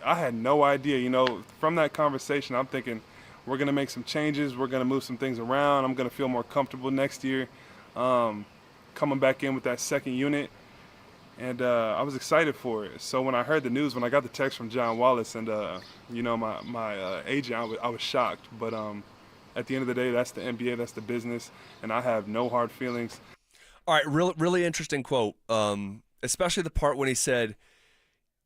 I had no idea, you know, from that conversation, I'm thinking we're going to make some changes. We're going to move some things around. I'm going to feel more comfortable next year coming back in with that second unit. And I was excited for it. So when I heard the news, when I got the text from John Wallace and, you know, my agent, I was shocked. But at the end of the day, that's the NBA, that's the business, and I have no hard feelings. All right, really interesting quote, especially the part when he said,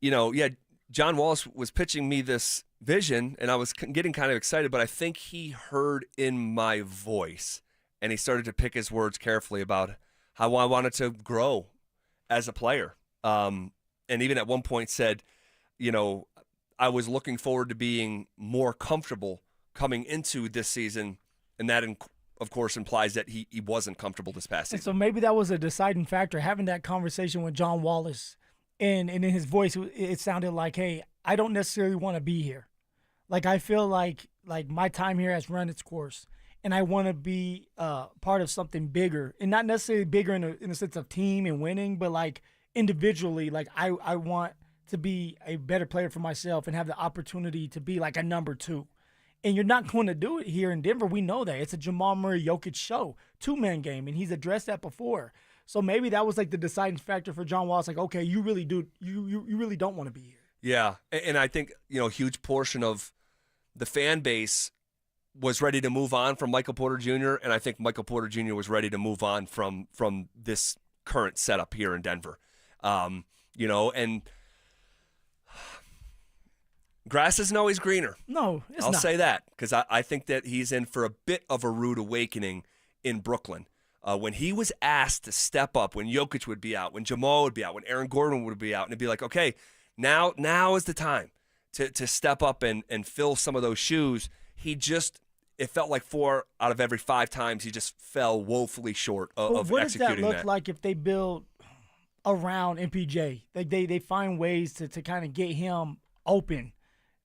you know, yeah, John Wallace was pitching me this vision, and I was getting kind of excited, but I think he heard in my voice, and he started to pick his words carefully about how I wanted to grow as a player. And even at one point said, you know, I was looking forward to being more comfortable coming into this season, and that, of course, implies that he wasn't comfortable this past season. And so maybe that was a deciding factor, having that conversation with John Wallace, and in his voice, it sounded like, hey, I don't necessarily want to be here. Like, I feel like my time here has run its course, and I want to be part of something bigger, and not necessarily bigger in the sense of team and winning, but like individually, like I want to be a better player for myself and have the opportunity to be like a number two. And you're not going to do it here in Denver. We know that. It's a Jamal Murray Jokic show, two-man game, and he's addressed that before. So maybe that was like the deciding factor for John Wallace. Like, okay, you really do. You really don't want to be here. Yeah, and I think, you know, a huge portion of the fan base was ready to move on from Michael Porter Jr., and I think Michael Porter Jr. was ready to move on from this current setup here in Denver. You know, and Grass isn't always greener. No, it's I'll not. say that because I think that he's in for a bit of a rude awakening in Brooklyn. When he was asked to step up, when Jokic would be out, when Jamal would be out, when Aaron Gordon would be out, and it'd be like, okay, now is the time to step up and fill some of those shoes. It felt like 4 out of every 5 times he just fell woefully short of what does executing that look like if they build around MPJ? Like they find ways to kind of get him open.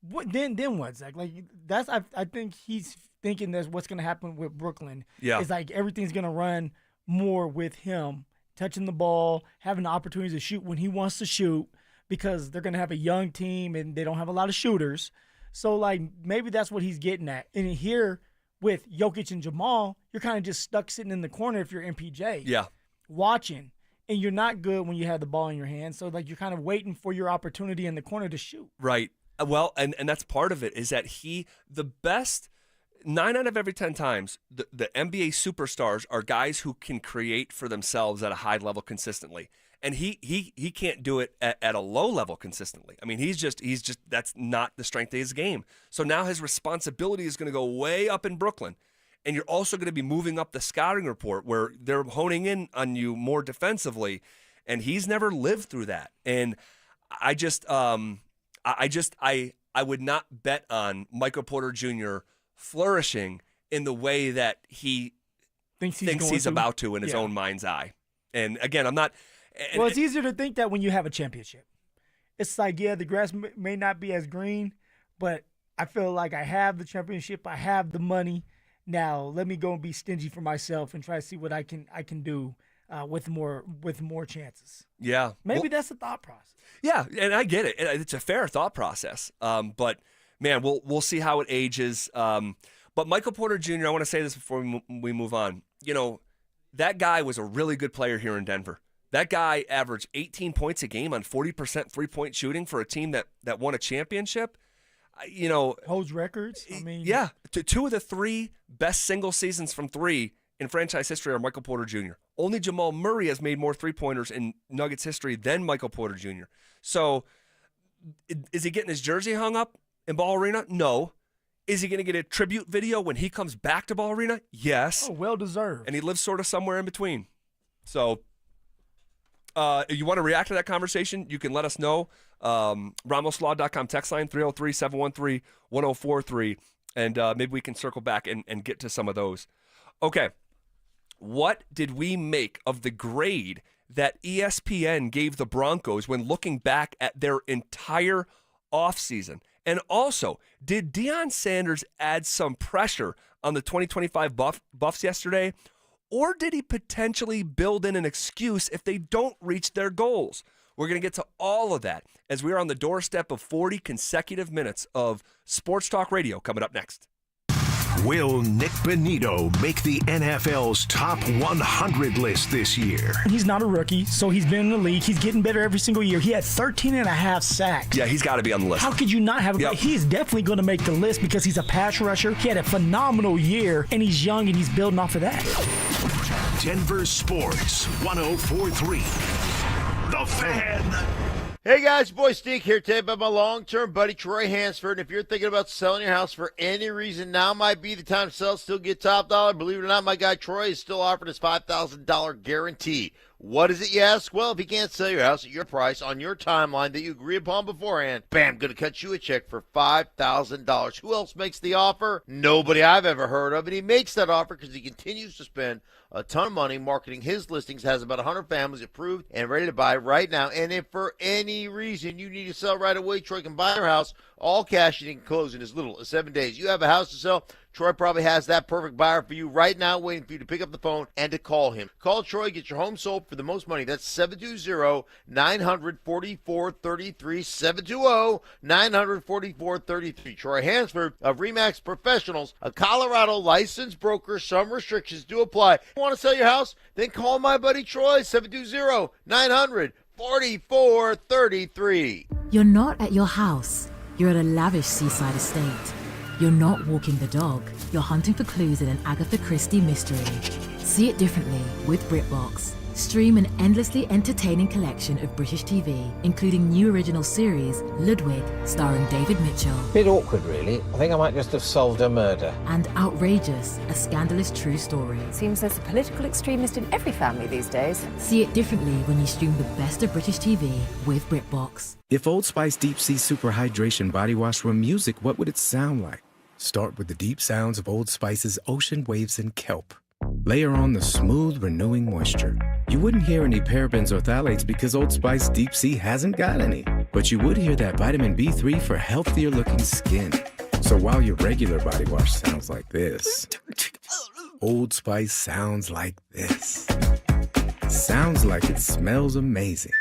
Then what, Zach? Like that's I think he's thinking that's what's gonna happen with Brooklyn. Yeah. It's like everything's gonna run more with him touching the ball, having the opportunity to shoot when he wants to shoot, because they're gonna have a young team and they don't have a lot of shooters. So, like, maybe that's what he's getting at. And here with Jokic and Jamal, you're kind of just stuck sitting in the corner if you're MPJ. Yeah. Watching. And you're not good when you have the ball in your hand. So, like, you're kind of waiting for your opportunity in the corner to shoot. Right. Well, and that's part of it is that the best 9 out of every 10 times, the NBA superstars are guys who can create for themselves at a high level consistently. And he can't do it at a low level consistently. I mean, he's just that's not the strength of his game. So now his responsibility is going to go way up in Brooklyn. And you're also going to be moving up the scouting report where they're honing in on you more defensively. And he's never lived through that. And I would not bet on Michael Porter Jr. flourishing in the way that he thinks he's about to in his own mind's eye. And again, I'm not. Well, it's easier to think that when you have a championship. It's like, yeah, the grass may not be as green, but I feel like I have the championship. I have the money. Now let me go and be stingy for myself and try to see what I can do with more chances. Yeah, maybe that's the thought process. Yeah, and I get it. It's a fair thought process. But man, we'll see how it ages. But Michael Porter Jr., I want to say this before we move on. You know, that guy was a really good player here in Denver. That guy averaged 18 points a game on 40% three-point shooting for a team that won a championship. You know, holds records. I mean, yeah, 2 of the 3 best single seasons from 3 in franchise history are Michael Porter Jr. Only Jamal Murray has made more three-pointers in Nuggets history than Michael Porter Jr. So, is he getting his jersey hung up in Ball Arena? No. Is he going to get a tribute video when he comes back to Ball Arena? Yes. Oh, well deserved. And he lives sort of somewhere in between. So, if you want to react to that conversation, you can let us know. RamosLaw.com text line 303-713-1043. And maybe we can circle back and get to some of those. Okay. What did we make of the grade that ESPN gave the Broncos when looking back at their entire offseason? And also, did Deion Sanders add some pressure on the 2025 Buffs yesterday? Or did he potentially build in an excuse if they don't reach their goals? We're going to get to all of that as we are on the doorstep of 40 consecutive minutes of Sports Talk Radio coming up next. Will Nick Bonito make the NFL's top 100 list this year? He's not a rookie, so he's been in the league. He's getting better every single year. He had 13.5 sacks. Yeah, he's got to be on the list. How could you not have him? Yep. He's definitely going to make the list because he's a pass rusher. He had a phenomenal year, and he's young, and he's building off of that. Denver Sports 104.3. The Fan. Hey guys, boy Steve here today by my long-term buddy Troy Hansford. And if you're thinking about selling your house for any reason, now might be the time to sell, still get top dollar. Believe it or not, my guy Troy is still offering his $5,000 guarantee. What is it, you ask? Well, if he can't sell your house at your price on your timeline that you agree upon beforehand, bam, going to cut you a check for $5,000. Who else makes the offer? Nobody I've ever heard of. And he makes that offer because he continues to spend a ton of money marketing his listings, has about 100 families approved and ready to buy right now. And if for any reason you need to sell right away, Troy can buy your house all cash and he can close in as little as 7 days. You have a house to sell, Troy probably has that perfect buyer for you right now, waiting for you to pick up the phone and to call him. Call Troy, get your home sold for the most money. That's 720-900-4433, 720-900-4433. Troy Hansford of RE/MAX Professionals, a Colorado licensed broker. Some restrictions do apply. Want to sell your house? Then call my buddy Troy, 720-900-4433. You're not at your house. You're at a lavish seaside estate. You're not walking the dog. You're hunting for clues in an Agatha Christie mystery. See it differently with BritBox. Stream an endlessly entertaining collection of British TV, including new original series Ludwig, starring David Mitchell, Bit awkward, really. I think I might just have solved a murder. and Outrageous, a scandalous true story. Seems there's a political extremist in every family these days. See it differently when you stream the best of British TV with BritBox. If Old Spice Deep Sea Super Hydration Body Wash were music, what would it sound like? Start with the deep sounds of Old Spice's ocean waves and kelp. Layer on the smooth, renewing moisture. You wouldn't hear any parabens or phthalates because Old Spice Deep Sea hasn't got any. But you would hear that vitamin B3 for healthier looking skin. So while your regular body wash sounds like this, Old Spice sounds like this. Sounds like it smells amazing.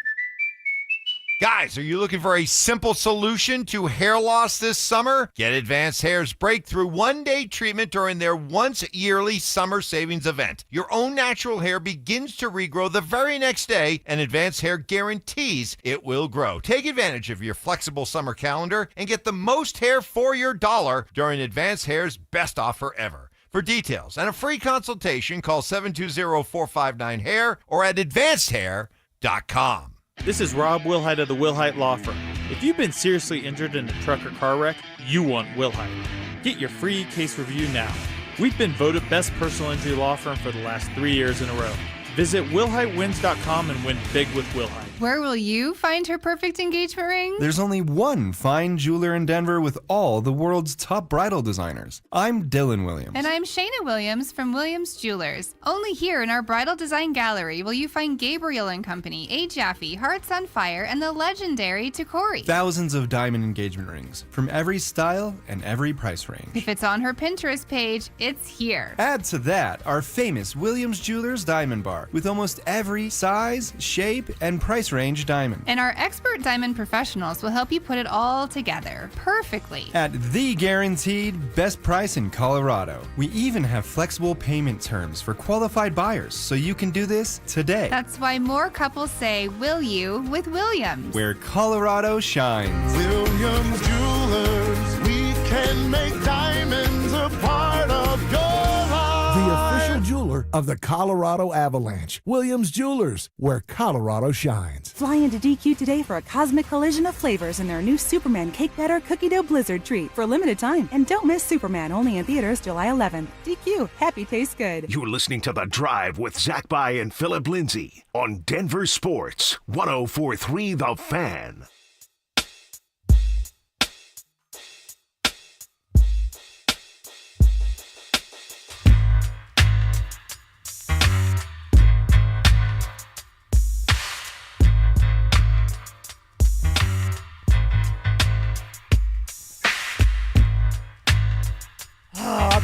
Guys, are you looking for a simple solution to hair loss this summer? Get Advanced Hair's breakthrough one-day treatment during their once-yearly summer savings event. Your own natural hair begins to regrow the very next day, and Advanced Hair guarantees it will grow. Take advantage of your flexible summer calendar and get the most hair for your dollar during Advanced Hair's best offer ever. For details and a free consultation, call 720-459-HAIR or at advancedhair.com. This is Rob Wilhite of the Wilhite Law Firm. If you've been seriously injured in a truck or car wreck, you want Wilhite. Get your free case review now. We've been voted best personal injury law firm for the last 3 years in a row. Visit WilhiteWins.com and win big with Wilhite. Where will you find her perfect engagement ring? There's only one fine jeweler in Denver with all the world's top bridal designers. I'm Dylan Williams. And I'm Shayna Williams from Williams Jewelers. Only here in our Bridal Design Gallery will you find Gabriel & Company, A. Jaffe, Hearts on Fire, and the legendary Tacori. Thousands of diamond engagement rings from every style and every price range. If it's on her Pinterest page, it's here. Add to that our famous Williams Jewelers Diamond Bar with almost every size, shape, and price range diamond. And our expert diamond professionals will help you put it all together perfectly. At the guaranteed best price in Colorado. We even have flexible payment terms for qualified buyers, so you can do this today. That's why more couples say, will you, with Williams. Where Colorado shines. Williams Jewelers, we can make diamonds a part of your life. The official jeweler of the Colorado Avalanche. Williams Jewelers, where Colorado shines. Fly into DQ today for a cosmic collision of flavors in their new Superman Cake Batter Cookie Dough Blizzard treat for a limited time. And don't miss Superman, only in theaters July 11th. DQ, happy tastes good. You're listening to The Drive with Zach By and Phillip Lindsay on Denver Sports 104.3 The Fan.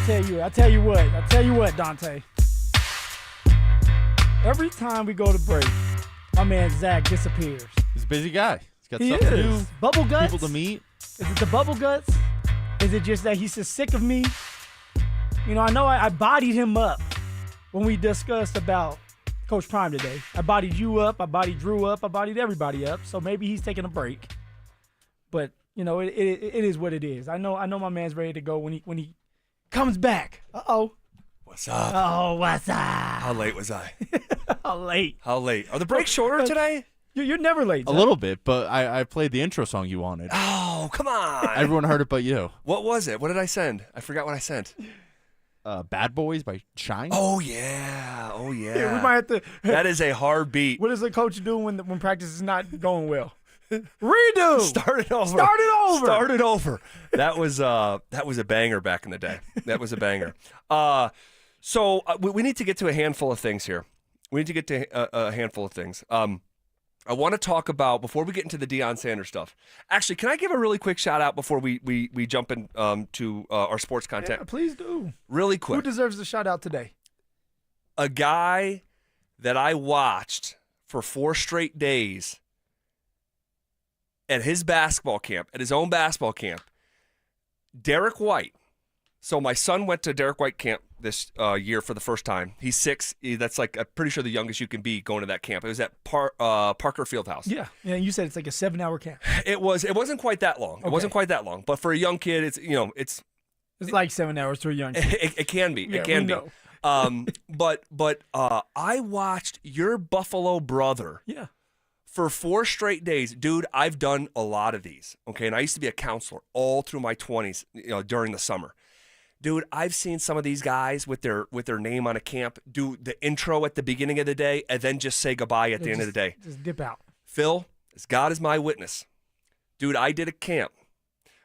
I tell you what, Dante. Every time we go to break, my man Zach disappears. He's a busy guy. He's got He stuff to is. do. Bubble guts? People to meet. Is it the bubble guts? Is it just that he's just sick of me? You know I bodied him up when we discussed about Coach Prime today. I bodied you up. I bodied Drew up. I bodied everybody up. So maybe he's taking a break. But, you know, it is what it is. I know my man's ready to go when he comes back. Uh-oh. What's up? Oh, what's up? How late was I? How late? How late? Are the breaks shorter today? You're never late, A Zach. little bit, but I played the intro song you wanted. Oh, come on. Everyone heard it but you. What was it? What did I send? I forgot what I sent. Bad Boys by Shine. Oh, yeah. Oh, yeah. Yeah, we might have to. That is a hard beat. What does the coach do when practice is not going well? Redo. Start it over. Start it over. Start it over. That was a banger back in the day. That was a banger. So we need to get to a handful of things here. We need to get to a handful of things. I want to talk about, before we get into the Deion Sanders stuff. Actually, can I give a really quick shout out before we jump in to our sports content? Yeah, please do. Really quick. Who deserves the shout out today? A guy that I watched for 4 straight days at his basketball camp, at his own basketball camp, Derek White. So my son went to Derek White camp this year for the first time. He's 6. That's like, I'm pretty sure the youngest you can be going to that camp. It was at Parker Fieldhouse. Yeah. You said it's like a 7-hour camp. It wasn't quite that long. Okay. It wasn't quite that long. But for a young kid, it's It's like 7 hours to a young kid. It can be. Yeah, It can we be. know. But I watched your Buffalo brother. Yeah. For 4 straight days, dude, I've done a lot of these, okay? And I used to be a counselor all through my 20s, during the summer. Dude, I've seen some of these guys with their name on a camp do the intro at the beginning of the day and then just say goodbye at the end of the day. Just dip out. Phil, as God is my witness, dude, I did a camp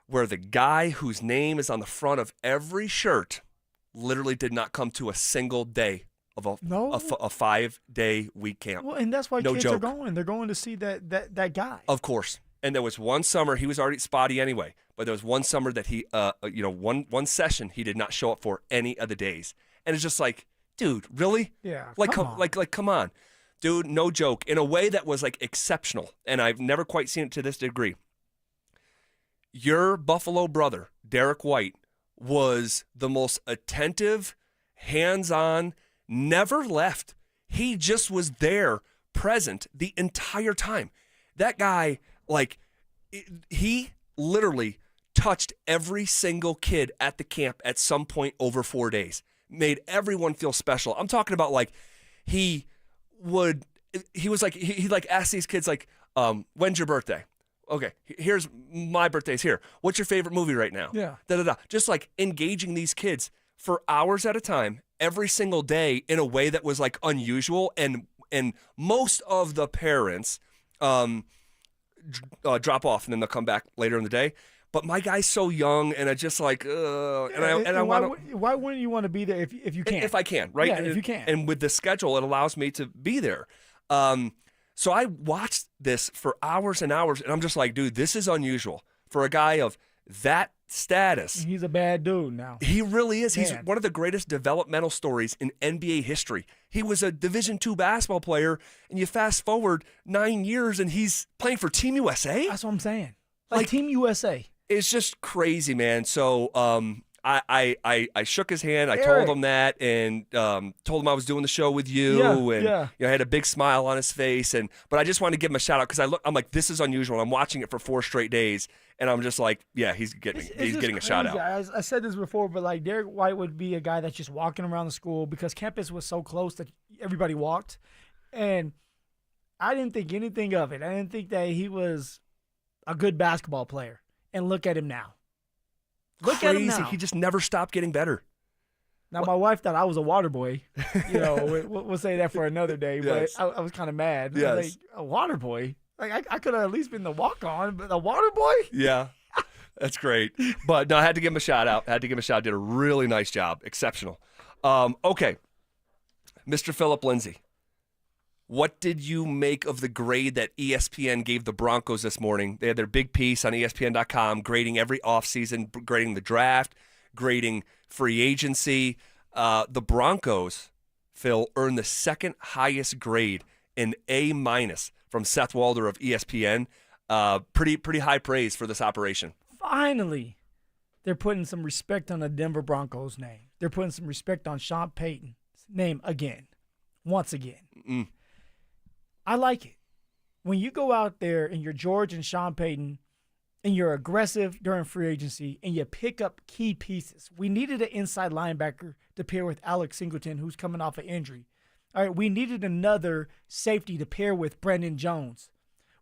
where the guy whose name is on the front of every shirt literally did not come to a single day of a 5-day week camp. Well, and that's why No kids joke. are going. They're going to see that guy. Of course. And there was one summer, he was already spotty anyway, but there was one summer that he, one session he did not show up for any of the days. And it's just like, dude, really? Yeah, Come on. Dude, no joke. In a way that was like exceptional. And I've never quite seen it to this degree. Your Buffalo brother, Derek White, was the most attentive, hands-on, never left. He just was there, present the entire time. That guy, he literally touched every single kid at the camp at some point over 4 days. Made everyone feel special. I'm talking about he asked these kids when's your birthday? Okay, here's my birthday's here. What's your favorite movie right now? Yeah. Just engaging these kids for hours at a time, every single day in a way that was unusual. And most of the parents drop off and then they'll come back later in the day. But my guy's so young, and I just why wouldn't you want to be there if you can? If I can, right? Yeah, if you can. And with the schedule, it allows me to be there. So I watched this for hours and hours, and I'm just like, dude, this is unusual for a guy of that status. He's a bad dude now. He really is. He's Man. one of the greatest developmental stories in NBA history. He was a Division II basketball player, and you fast forward 9 years, and he's playing for Team USA? That's what I'm saying. Team USA. It's just crazy, man. So I shook his hand. I Eric. told him that, and told him I was doing the show with you, I had a big smile on his face. But I just wanted to give him a shout out because I'm like, this is unusual. I'm watching it for 4 straight days, and I'm just like, yeah, he's getting a shout out. I said this before, but Derek White would be a guy that's just walking around the school because campus was so close that everybody walked, and I didn't think anything of it. I didn't think that he was a good basketball player, and look at him now. Look at him now. He just never stopped getting better. Now, my wife thought I was a water boy. We'll say that for another day, Yes. but I was kind of mad. Yes. I was like, a water boy? I could have at least been the walk-on, but a water boy? Yeah, that's great. But no, I had to give him a shout out. Did a really nice job. Exceptional. Okay, Mr. Phillip Lindsay, what did you make of the grade that ESPN gave the Broncos this morning? They had their big piece on ESPN.com grading every offseason, grading the draft, grading free agency. The Broncos, Phil, earned the second highest grade, an A- from Seth Walder of ESPN. Pretty high praise for this operation. Finally, they're putting some respect on the Denver Broncos name. They're putting some respect on Sean Payton's name again, once again. I like it. When you go out there and you're George and Sean Payton and you're aggressive during free agency and you pick up key pieces. We needed an inside linebacker to pair with Alex Singleton, who's coming off an injury. All right, we needed another safety to pair with Brandon Jones.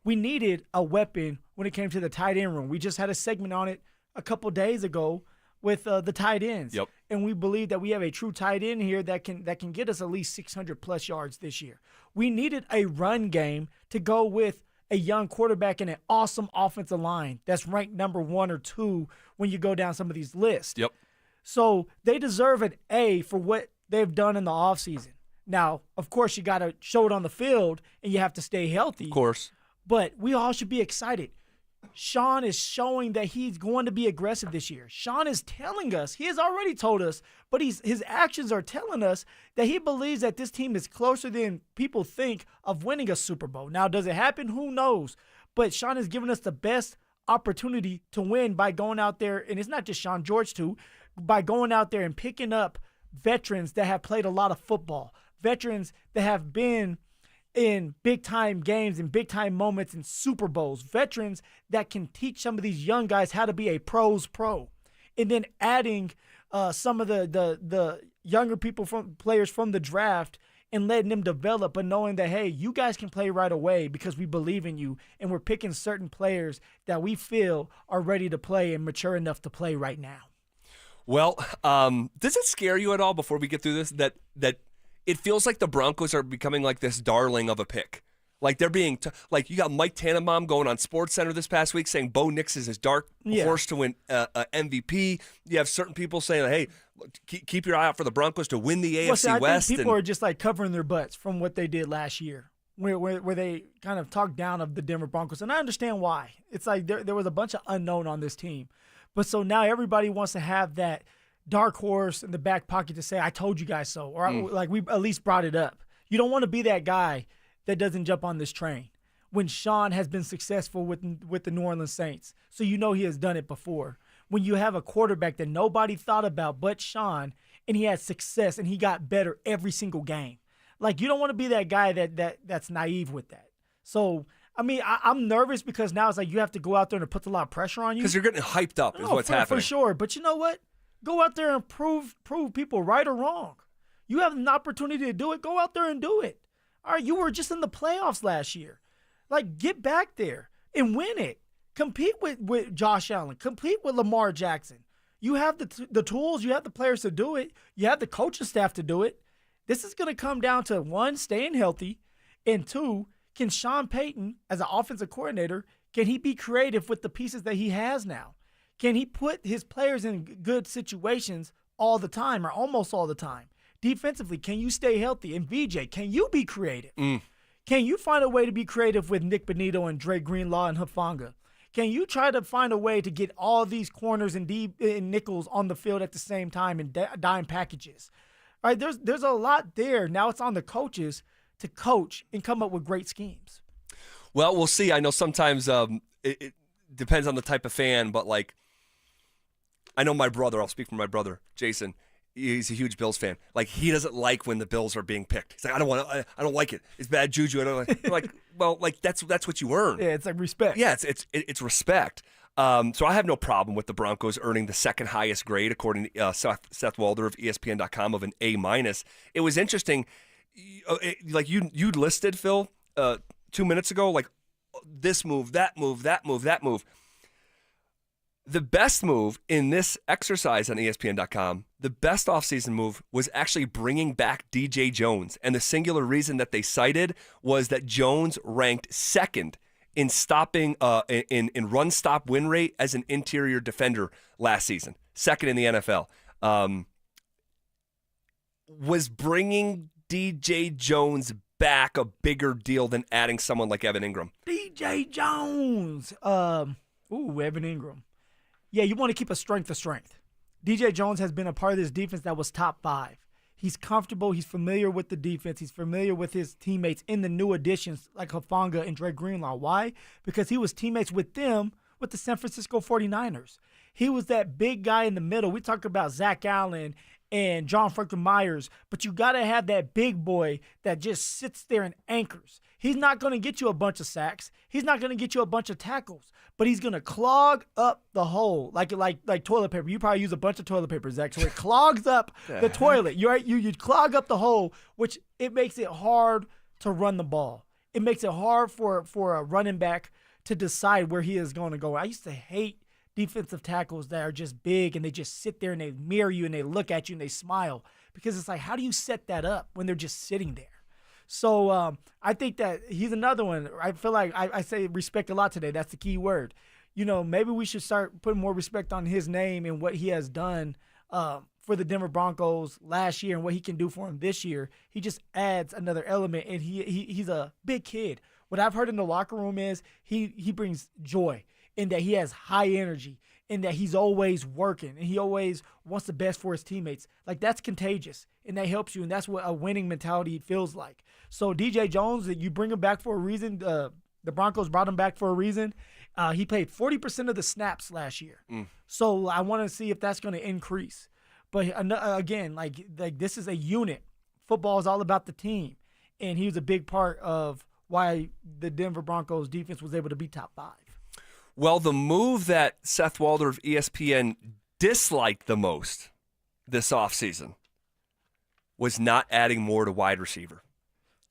We needed a weapon when it came to the tight end room. We just had a segment on it a couple days ago with the tight ends. Yep. And we believe that we have a true tight end here that can get us at least 600-plus yards this year. We needed a run game to go with a young quarterback and an awesome offensive line that's ranked number 1 or 2 when you go down some of these lists. Yep. So they deserve an A for what they've done in the offseason. Now, of course, you got to show it on the field, and you have to stay healthy. Of course. But we all should be excited. Sean is showing that he's going to be aggressive this year. Sean is telling us, he has already told us, but his actions are telling us that he believes that this team is closer than people think of winning a Super Bowl. Now, does it happen? Who knows? But Sean has given us the best opportunity to win by going out there, and it's not just Sean, George too, by going out there and picking up veterans that have played a lot of football, veterans that have been in big-time games and big-time moments in Super Bowls, veterans that can teach some of these young guys how to be a pro's pro. and then adding some of the younger players from the draft and letting them develop, but knowing that, hey, you guys can play right away because we believe in you, and we're picking certain players that we feel are ready to play and mature enough to play right now. Well, does it scare you at all before we get through this that it feels like the Broncos are becoming like this darling of a pick? Like they're being like, you got Mike Tannenbaum going on SportsCenter this past week saying Bo Nix is his dark horse to win MVP. You have certain people saying, hey, keep your eye out for the Broncos to win the AFC West. I think people are just like covering their butts from what they did last year, where they kind of talked down of the Denver Broncos, and I understand why. It's like there was a bunch of unknown on this team, but so now everybody wants to have that dark horse in the back pocket to say, I told you guys so, or like we at least brought it up. You don't want to be that guy that doesn't jump on this train when Sean has been successful with the New Orleans Saints. So you know he has done it before. When you have a quarterback that nobody thought about but Sean, and he had success and he got better every single game. Like, you don't want to be that guy that's naive with that. So, I mean, I'm nervous because now it's like you have to go out there and it puts a lot of pressure on you. Because you're getting hyped up is what's happening. For sure. But you know what? Go out there and prove people right or wrong. You have an opportunity to do it. Go out there and do it. All right, you were just in the playoffs last year. Like, get back there and win it. Compete with Josh Allen. Compete with Lamar Jackson. You have the tools. You have the players to do it. You have the coaching staff to do it. This is going to come down to, one, staying healthy, and two, can Sean Payton, as an offensive coordinator, can he be creative with the pieces that he has now? Can he put his players in good situations all the time or almost all the time? Defensively, can you stay healthy? And VJ, can you be creative? Can you find a way to be creative with Nick Bonito and Dre Greenlaw and Hufanga? Can you try to find a way to get all these corners and nickels on the field at the same time in dime packages? All right, there's a lot there. Now it's on the coaches to coach and come up with great schemes. Well, we'll see. I know sometimes it depends on the type of fan, but like, I know my brother, I'll speak for my brother, Jason. He's a huge Bills fan. Like, he doesn't like when the Bills are being picked. He's like, I don't like it. It's bad juju. I don't like. I'm like, well, like that's what you earn. Yeah, it's like respect. Yeah, it's respect. So I have no problem with the Broncos earning the second highest grade according to Seth Walder of ESPN.com of an A-. It was interesting. Like you listed, Phil, 2 minutes ago, like this move, that move, that move, that move. The best move in this exercise on ESPN.com, the best offseason move was actually bringing back DJ Jones. And the singular reason that they cited was that Jones ranked second in stopping in run stop win rate as an interior defender last season, second in the NFL. Was bringing DJ Jones back a bigger deal than adding someone like Evan Ingram? DJ Jones. Evan Ingram. Yeah, you want to keep a strength of strength. DJ Jones has been a part of this defense that was top 5. He's comfortable. He's familiar with the defense. He's familiar with his teammates in the new additions like Hufanga and Dre Greenlaw. Why? Because he was teammates with them with the San Francisco 49ers. He was that big guy in the middle. We talked about Zach Allen and John Franklin Myers, but you got to have that big boy that just sits there and anchors. He's not going to get you a bunch of sacks. He's not going to get you a bunch of tackles, but he's going to clog up the hole like toilet paper. You probably use a bunch of toilet paper, Zach, so it clogs up the toilet. You clog up the hole, which it makes it hard to run the ball. It makes it hard for a running back to decide where he is going to go. I used to hate defensive tackles that are just big and they just sit there and they mirror you and they look at you and they smile, because it's like, how do you set that up when they're just sitting there? So I think that he's another one. I feel like I say respect a lot today. That's the key word. You know, maybe we should start putting more respect on his name and what he has done for the Denver Broncos last year and what he can do for them this year. He just adds another element, and he's a big kid. What I've heard in the locker room is he brings joy in that he has high energy, in that he's always working, and he always wants the best for his teammates. Like, that's contagious, and that helps you, and that's what a winning mentality feels like. So DJ Jones, that you bring him back for a reason. The Broncos brought him back for a reason. He played 40% of the snaps last year. So I want to see if that's going to increase. But again, like this is a unit. Football is all about the team, and he was a big part of why the Denver Broncos defense was able to be top 5. Well, the move that Seth Walder of ESPN disliked the most this offseason was not adding more to wide receiver.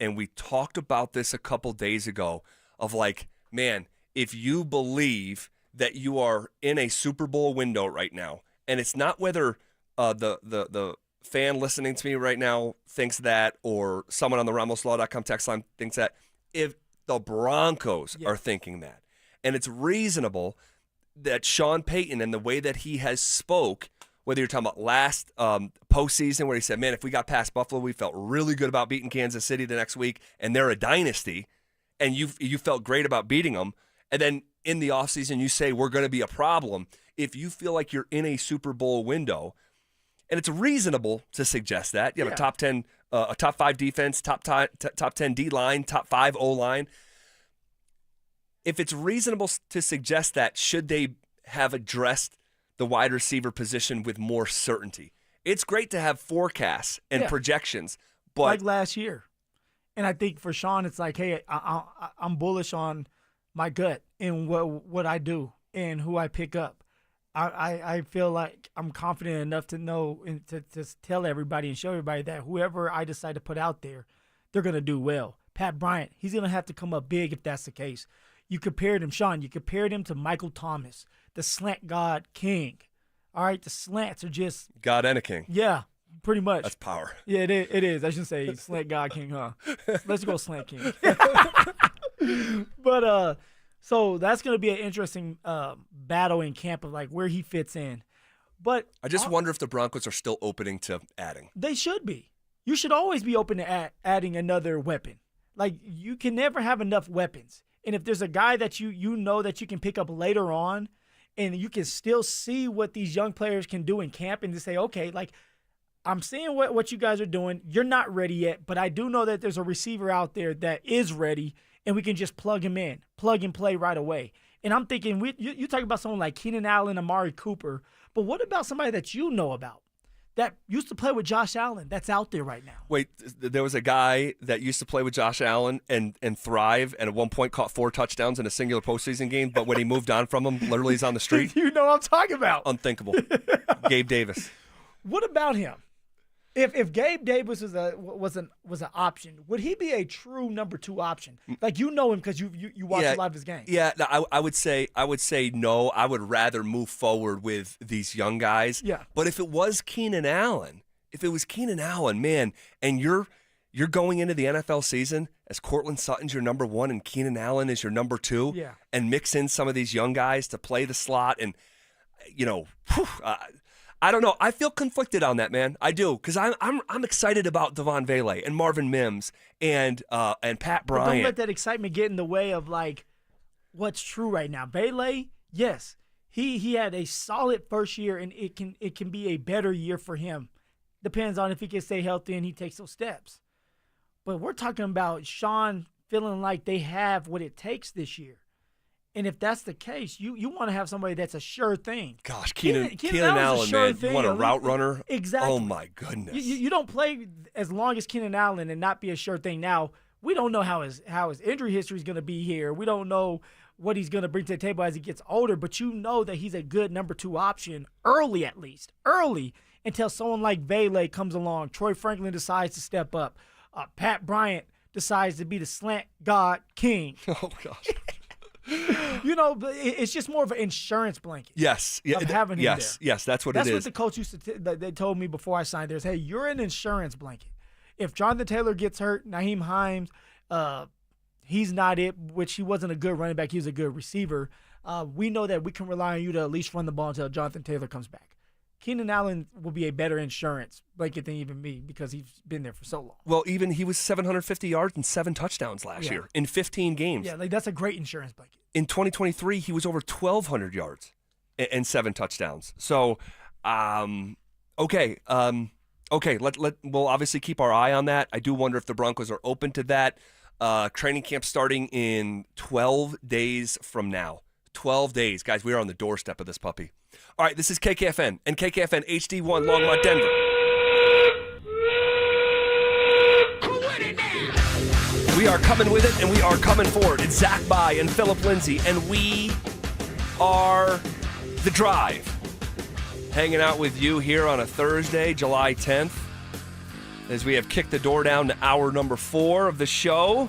And we talked about this a couple days ago of like, man, if you believe that you are in a Super Bowl window right now, and it's not whether the fan listening to me right now thinks that or someone on the RamosLaw.com text line thinks that, if the Broncos are thinking that. And it's reasonable that Sean Payton and the way that he has spoke, whether you're talking about last postseason where he said, man, if we got past Buffalo, we felt really good about beating Kansas City the next week, and they're a dynasty, and you felt great about beating them. And then in the offseason, you say we're going to be a problem. If you feel like you're in a Super Bowl window, and it's reasonable to suggest that. You have a top 10, a top 5 defense, top 10 D-line, top 5 O-line. If it's reasonable to suggest that, should they have addressed the wide receiver position with more certainty? It's great to have forecasts and projections, but like last year. And I think for Sean, it's like, hey, I'm bullish on my gut and what I do and who I pick up. I feel like I'm confident enough to know and to tell everybody and show everybody that whoever I decide to put out there, they're going to do well. Pat Bryant, he's going to have to come up big if that's the case. You compared him, Sean, you compared him to Michael Thomas, the slant god king. All right, the slants are just God and a king. Yeah, pretty much. That's power. Yeah, it is. I shouldn't say slant god king, huh? Let's go slant king. But so that's going to be an interesting battle in camp of like where he fits in. But I just wonder if the Broncos are still opening to adding. They should be. You should always be open to adding another weapon. Like, you can never have enough weapons. And if there's a guy that you know that you can pick up later on and you can still see what these young players can do in camp and just say, okay, like, I'm seeing what you guys are doing. You're not ready yet, but I do know that there's a receiver out there that is ready, and we can just plug him in, plug and play right away. And I'm thinking, you talk about someone like Keenan Allen, Amari Cooper, but what about somebody that you know about that used to play with Josh Allen that's out there right now? Wait, there was a guy that used to play with Josh Allen and thrive, and at one point caught 4 touchdowns in a singular postseason game, but when he moved on from him, literally he's on the street. You know what I'm talking about. Unthinkable. Gabe Davis. What about him? If Gabe Davis was an option, would he be a true number 2 option? Like, you know him because you watch a lot of his games. Yeah, I would say no. I would rather move forward with these young guys. Yeah. But if it was Keenan Allen, man, and you're going into the NFL season as Cortland Sutton's your number 1 and Keenan Allen is your number 2, and mix in some of these young guys to play the slot, and I don't know. I feel conflicted on that, man. I do, because I'm excited about Devon Vele and Marvin Mims and Pat Bryant. But don't let that excitement get in the way of like what's true right now. Vele, yes, he had a solid first year, and it can be a better year for him. Depends on if he can stay healthy and he takes those steps. But we're talking about Sean feeling like they have what it takes this year. And if that's the case, you want to have somebody that's a sure thing. Gosh, Keenan Allen, man, you want a route runner? Exactly. Oh, my goodness. You don't play as long as Keenan Allen and not be a sure thing. Now, we don't know how his injury history is going to be here. We don't know what he's going to bring to the table as he gets older, but you know that he's a good number 2 option early, at least. Early, until someone like Vele comes along. Troy Franklin decides to step up. Pat Bryant decides to be the slant god king. Oh, gosh. But it's just more of an insurance blanket. Yes. Of having him there. Yes, that's what it is. That's what the coach used to they told me before I signed there. Hey, you're an insurance blanket. If Jonathan Taylor gets hurt, Nyheim Hines, he's not it, which he wasn't a good running back. He was a good receiver. We know that we can rely on you to at least run the ball until Jonathan Taylor comes back. Keenan Allen will be a better insurance blanket than even me because he's been there for so long. Well, even he was 750 yards and 7 touchdowns last year in 15 games. Yeah, like that's a great insurance blanket. In 2023, he was over 1,200 yards and 7 touchdowns. So, okay. We'll obviously keep our eye on that. I do wonder if the Broncos are open to that. Training camp starting in 12 days from now. 12 days. Guys, we are on the doorstep of this puppy. All right, this is KKFN and KKFN HD1 Longmont, Denver. We are coming with it, and we are coming forward. It's Zach By and Phillip Lindsay, and we are The Drive. hanging out with you here on a Thursday, July 10th, as we have kicked the door down to hour number 4 of the show.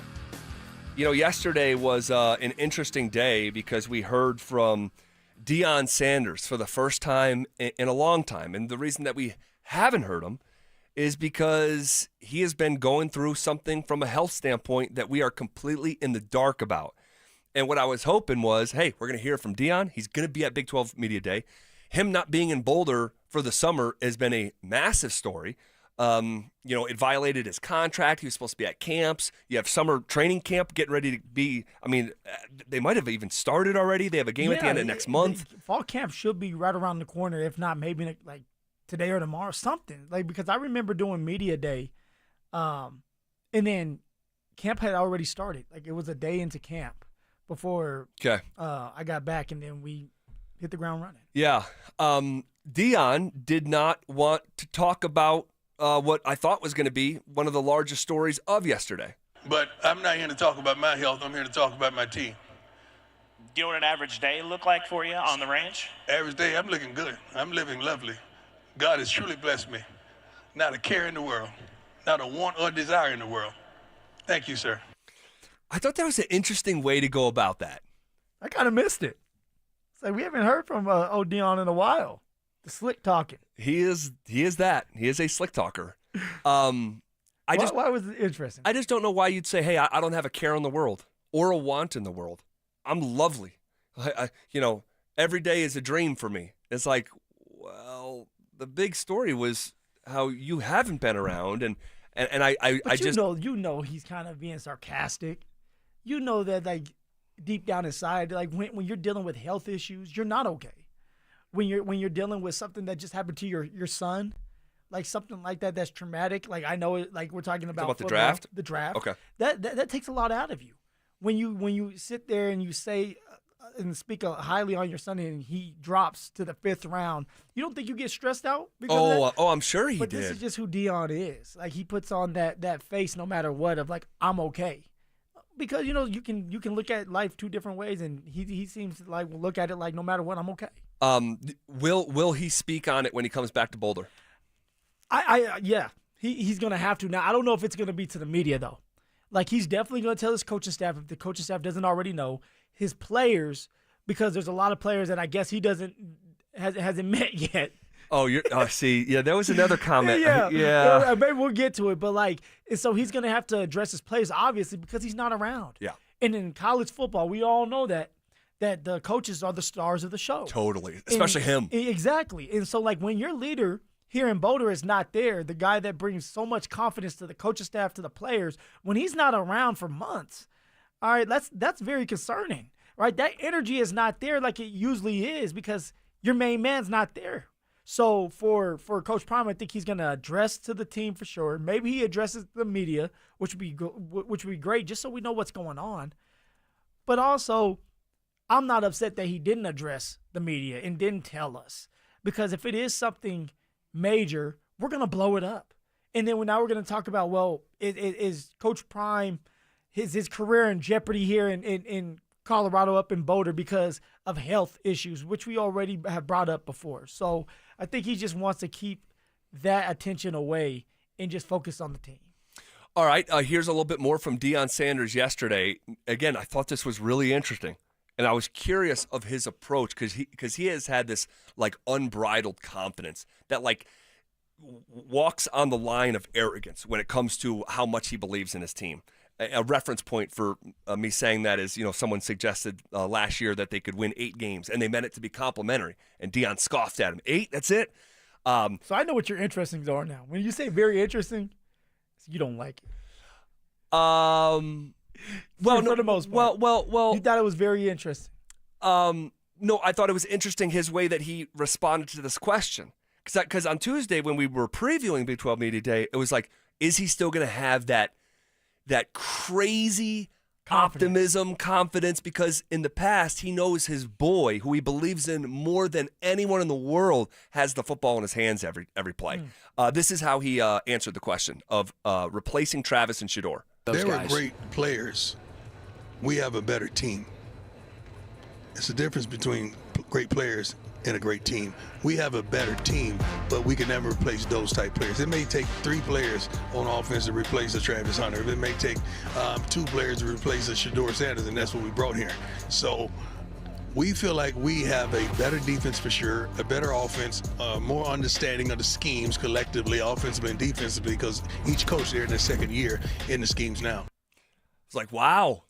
You know, yesterday was an interesting day because we heard from Deion Sanders for the first time in a long time. And the reason that we haven't heard him is because he has been going through something from a health standpoint that we are completely in the dark about. And what I was hoping was, hey, we're going to hear from Deion. He's going to be at Big 12 Media Day. Him not being in Boulder for the summer has been a massive story. It violated his contract. He was supposed to be at camps. You have summer training camp getting ready to be. I mean, they might have even started already. They have a game at the end of next month. Fall camp should be right around the corner, if not maybe like today or tomorrow, something. Like, because I remember doing media day, and then camp had already started. Like, it was a day into camp before I got back, and then we hit the ground running. Yeah. Deion did not want to talk about what I thought was going to be one of the largest stories of yesterday. But I'm not here to talk about my health. I'm here to talk about my team. Do you know what an average day look like for you on the ranch? Average day, I'm looking good. I'm living lovely. God has truly blessed me. Not a care in the world. Not a want or desire in the world. Thank you, sir. I thought that was an interesting way to go about that. I kind of missed it. It's like we haven't heard from old Deion in a while. The slick talking. He is that. He is a slick talker. Why was it interesting? I just don't know why you'd say, hey, I don't have a care in the world or a want in the world. I'm lovely. Every day is a dream for me. It's like, well, the big story was how you haven't been around, and you know he's kind of being sarcastic. You know that, like, deep down inside, like when you're dealing with health issues, you're not okay. When you're dealing with something that just happened to your son, like something like that that's traumatic. Like, I know it. Like, we're talking about the draft. The draft. Okay. That takes a lot out of you. When you sit there and you say and speak highly on your son and he drops to the 5th round, you don't think you get stressed out? I'm sure he did. But this is just who Deion is. Like, he puts on that face no matter what of, like, I'm okay. Because, you can look at life 2 different ways, and he seems to, like, look at it like, no matter what, I'm okay. Will he speak on it when he comes back to Boulder? Yeah. He's going to have to. Now, I don't know if it's going to be to the media, though. Like, he's definitely going to tell his coaching staff, if the coaching staff doesn't already know, his players, because there's a lot of players that I guess he hasn't met yet. There was another comment. Yeah. Maybe we'll get to it, but and so he's going to have to address his players, obviously, because he's not around. Yeah. And in college football, we all know that the coaches are the stars of the show. Totally, especially him. Exactly. And so, like, when your leader here in Boulder is not there, the guy that brings so much confidence to the coaching staff, to the players, when he's not around for months, all right, that's very concerning, right? That energy is not there like it usually is because your main man's not there. So for Coach Prime, I think he's going to address to the team for sure. Maybe he addresses the media, which would be great, just so we know what's going on. But also, I'm not upset that he didn't address the media and didn't tell us, because if it is something major, we're going to blow it up. And then now we're going to talk about, well, is Coach Prime, his career in jeopardy here in Colorado, up in Boulder, because of health issues, which we already have brought up before. So I think he just wants to keep that attention away and just focus on the team. All right, here's a little bit more from Deion Sanders yesterday. Again, I thought this was really interesting, and I was curious of his approach because he has had this, like, unbridled confidence that, like, walks on the line of arrogance when it comes to how much he believes in his team. A reference point for me saying that is, someone suggested last year that they could win 8 games, and they meant it to be complimentary, and Deion scoffed at him. 8? That's it? So I know what your interestings are now. When you say very interesting, you don't like it. Well, for the most part. Well. You thought it was very interesting. No, I thought it was interesting his way that he responded to this question. Because on Tuesday when we were previewing Big 12 Media Day, it was like, is he still going to have that crazy optimism, confidence? Because in the past, he knows his boy, who he believes in more than anyone in the world, has the football in his hands every play. This is how he answered the question of replacing Travis and Shedeur. They were great players. We have a better team. It's the difference between great players and a great team. We have a better team, but we can never replace those type players. It may take 3 players on offense to replace a Travis Hunter. It may take 2 players to replace a Shedeur Sanders, and that's what we brought here. So we feel like we have a better defense for sure, a better offense, more understanding of the schemes collectively, offensively and defensively, because each coach there in their second year in the schemes now. It's like, wow.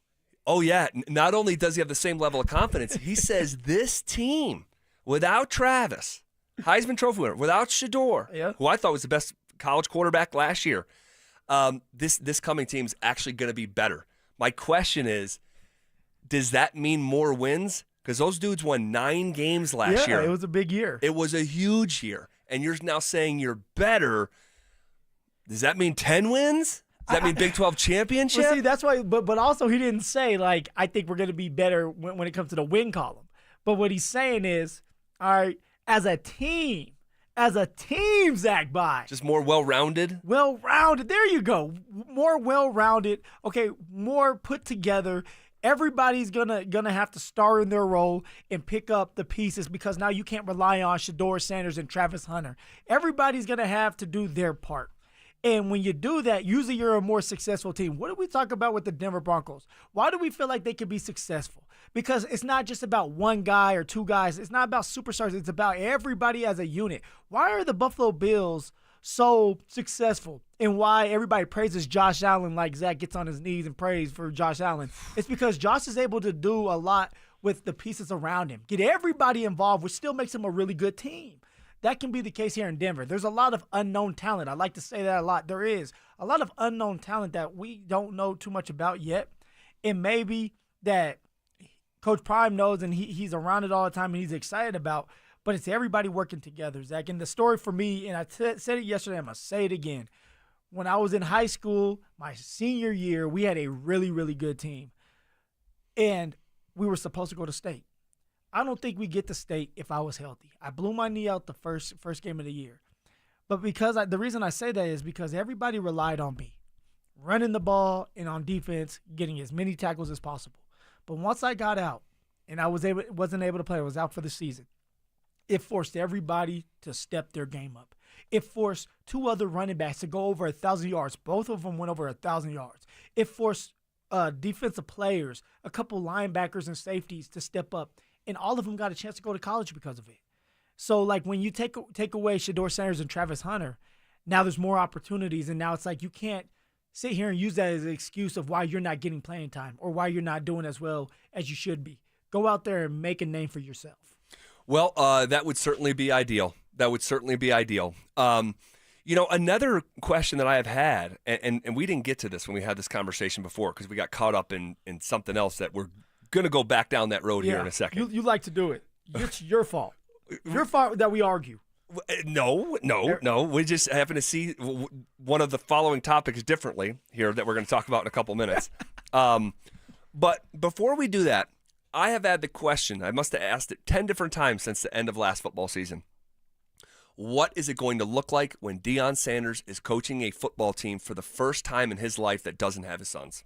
Oh, yeah. Not only does he have the same level of confidence, he says this team, without Travis, Heisman Trophy winner, without Shedeur, who I thought was the best college quarterback last year, this coming team is actually going to be better. My question is, does that mean more wins? Because those dudes won 9 games last year. Yeah, it was a big year. It was a huge year. And you're now saying you're better. Does that mean 10 wins? Does that mean Big 12 championship? Well, see, that's why. But also he didn't say, like, I think we're going to be better when it comes to the win column. But what he's saying is, all right, as a team, Zach Bye. Just more well-rounded? Well-rounded. There you go. More well-rounded. Okay, more put together. Everybody's gonna have to star in their role and pick up the pieces, because now you can't rely on Shedeur Sanders and Travis Hunter. Everybody's gonna have to do their part. And when you do that, usually you're a more successful team. What do we talk about with the Denver Broncos? Why do we feel like they could be successful? Because it's not just about one guy or 2 guys. It's not about superstars. It's about everybody as a unit. Why are the Buffalo Bills so successful, and why everybody praises Josh Allen like Zach gets on his knees and prays for Josh Allen? It's because Josh is able to do a lot with the pieces around him. Get everybody involved, which still makes him a really good team. That can be the case here in Denver. There's a lot of unknown talent. I like to say that a lot. There is a lot of unknown talent that we don't know too much about yet. And maybe that Coach Prime knows, and he's around it all the time and he's excited about. But it's everybody working together, Zach. And the story for me, and I said it yesterday, I'm going to say it again. When I was in high school, my senior year, we had a really, really good team. And we were supposed to go to state. I don't think we get to state if I was healthy. I blew my knee out the first game of the year. But the reason I say that is because everybody relied on me, running the ball and on defense, getting as many tackles as possible. But once I got out and I wasn't able to play, I was out for the season, it forced everybody to step their game up. It forced 2 other running backs to go over 1,000 yards. Both of them went over 1,000 yards. It forced defensive players, a couple linebackers and safeties to step up. And all of them got a chance to go to college because of it. So, like, when you take away Shedeur Sanders and Travis Hunter, now there's more opportunities. And now it's like you can't sit here and use that as an excuse of why you're not getting playing time or why you're not doing as well as you should be. Go out there and make a name for yourself. Well, that would certainly be ideal. Another question that I have had, and we didn't get to this when we had this conversation before because we got caught up in something else that we're going to go back down that road here in a second. You like to do it. It's your fault. Your fault that we argue. No. We just happen to see one of the following topics differently here that we're going to talk about in a couple minutes. But before we do that, I have had the question. I must have asked it 10 different times since the end of last football season. What is it going to look like when Deion Sanders is coaching a football team for the first time in his life that doesn't have his sons?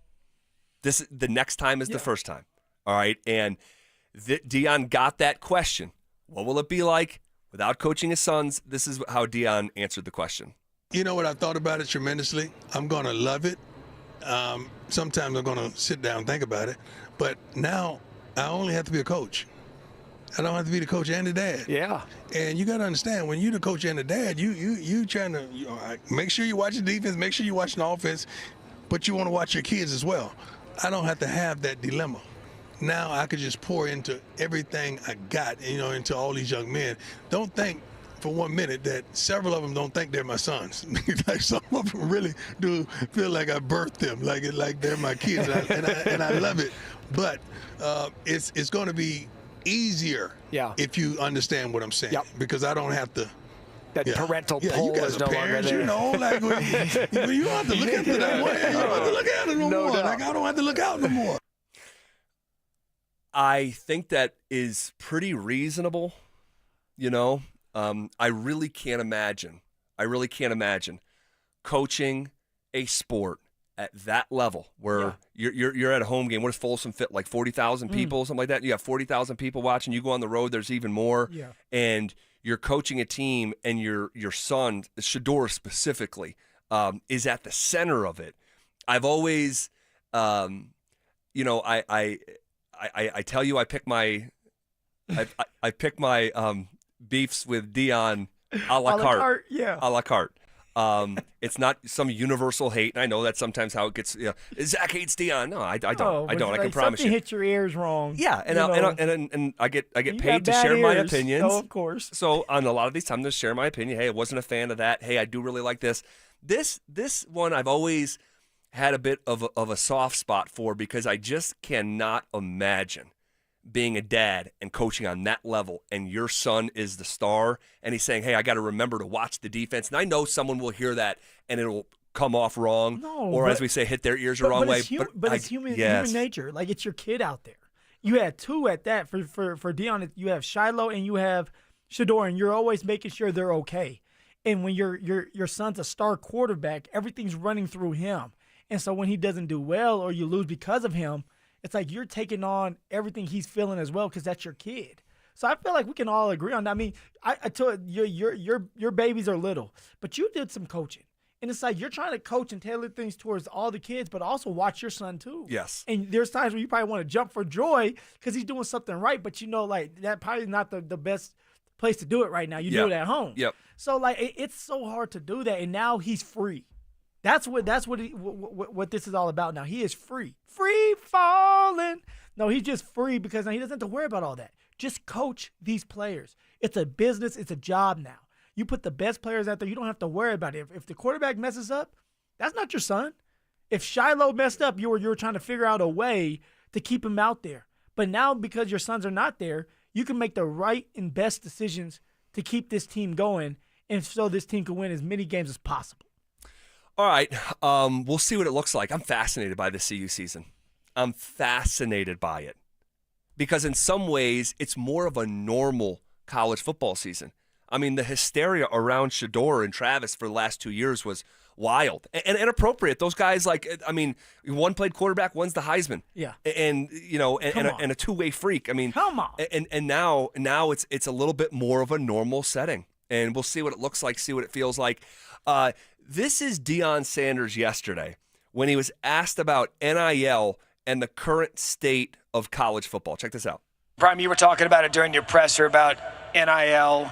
The next time is the first time. All right, and Deion got that question. What will it be like without coaching his sons? This is how Deion answered the question. You know what? I've thought about it tremendously. I'm going to love it. Sometimes I'm going to sit down and think about it. But now I only have to be a coach. I don't have to be the coach and the dad. Yeah. And you got to understand, when you're the coach and the dad, you trying to make sure you watch the defense, make sure you watch the offense, but you want to watch your kids as well. I don't have to have that dilemma. Now I could just pour into everything I got, into all these young men. Don't think for 1 minute that several of them don't think they're my sons. Like some of them really do feel like I birthed them, like they're my kids, and I love it. But it's going to be easier if you understand what I'm saying, because I don't have to. That parental pull you guys is no parents, longer there. like you don't have to look at it that way. You don't have to look at it no more. Doubt. Like I don't have to look out no more. I think that is pretty reasonable. I really can't imagine coaching a sport at that level where you're at a home game. What does Folsom fit, like 40,000 people, something like that? You have 40,000 people watching. You go on the road, there's even more. Yeah. And you're coaching a team, and your son, Shedeur specifically, is at the center of it. I've always, I tell you, I pick my beefs with Dion a la carte. A la carte. It's not some universal hate, and I know that's sometimes how it gets. Zach hates Dion. No, I don't. I don't. I can promise you. Something hit your ears wrong. Yeah, and I get paid to share my opinions. Oh, of course. So on a lot of these times, to share my opinion. Hey, I wasn't a fan of that. Hey, I do really like this. This one I've always had a bit of a soft spot for, because I just cannot imagine being a dad and coaching on that level, and your son is the star, and he's saying, hey, I got to remember to watch the defense. And I know someone will hear that and it'll come off wrong, as we say, hit their ears the wrong way. But it's human nature. Like, it's your kid out there. You had two at that for Dion. You have Shiloh and you have Shedeur, and you're always making sure they're okay. And when your son's a star quarterback, everything's running through him. And so when he doesn't do well or you lose because of him, it's like you're taking on everything he's feeling as well, because that's your kid. So I feel like we can all agree on that. I mean, I told you, your babies are little, but you did some coaching. And it's like you're trying to coach and tailor things towards all the kids, but also watch your son too. Yes. And there's times where you probably want to jump for joy because he's doing something right, but like that probably not the best place to do it right now. You do it at home. Yep. So like it's so hard to do that, and now he's free. That's what this is all about now. He is free. Free falling. No, he's just free because now he doesn't have to worry about all that. Just coach these players. It's a business. It's a job now. You put the best players out there. You don't have to worry about it. If the quarterback messes up, that's not your son. If Shiloh messed up, you were trying to figure out a way to keep him out there. But now because your sons are not there, you can make the right and best decisions to keep this team going, and so this team can win as many games as possible. All right, we'll see what it looks like. I'm fascinated by the CU season. I'm fascinated by it because in some ways it's more of a normal college football season. I mean, the hysteria around Shedeur and Travis for the last 2 years was wild and inappropriate. Those guys, one played quarterback, one's the Heisman. Yeah. And a two-way freak. I mean, come on. And now it's a little bit more of a normal setting, and we'll see what it looks like, see what it feels like. This is Deion Sanders yesterday when he was asked about NIL and the current state of college football. Check this out. Brian, you were talking about it during your presser about NIL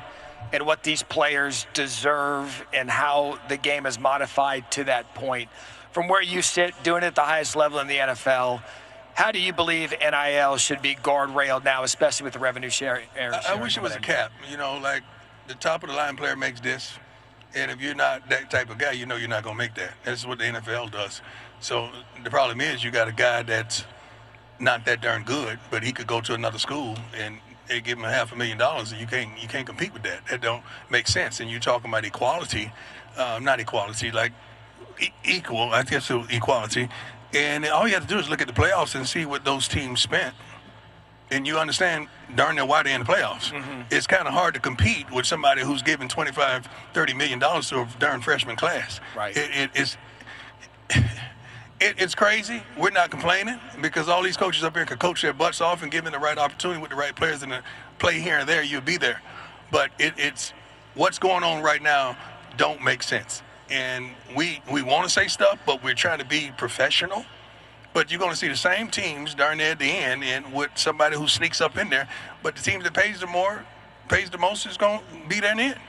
and what these players deserve and how the game is modified to that point. From where you sit, doing it at the highest level in the NFL, how do you believe NIL should be guardrailed now, especially with the revenue share? I wish it was a cap. Like the top of the line player makes this. And if you're not that type of guy, you're not going to make that. That's what the NFL does. So the problem is you got a guy that's not that darn good, but he could go to another school and they give him $500,000, and you can't compete with that. That don't make sense. And you're talking about equality, not equality, like equal, I guess equality. And all you have to do is look at the playoffs and see what those teams spent. And you understand darn near why they're in the playoffs. Mm-hmm. It's kind of hard to compete with somebody who's giving $25-30 million to a darn freshman class. Right. It's crazy. We're not complaining because all these coaches up here can coach their butts off and give them the right opportunity with the right players and play here and there, you'll be there. But it's what's going on right now don't make sense. And we want to say stuff, but we're trying to be professional. But you're going to see the same teams darn near at the end and with somebody who sneaks up in there. But the team that pays the most is going to be there in the end.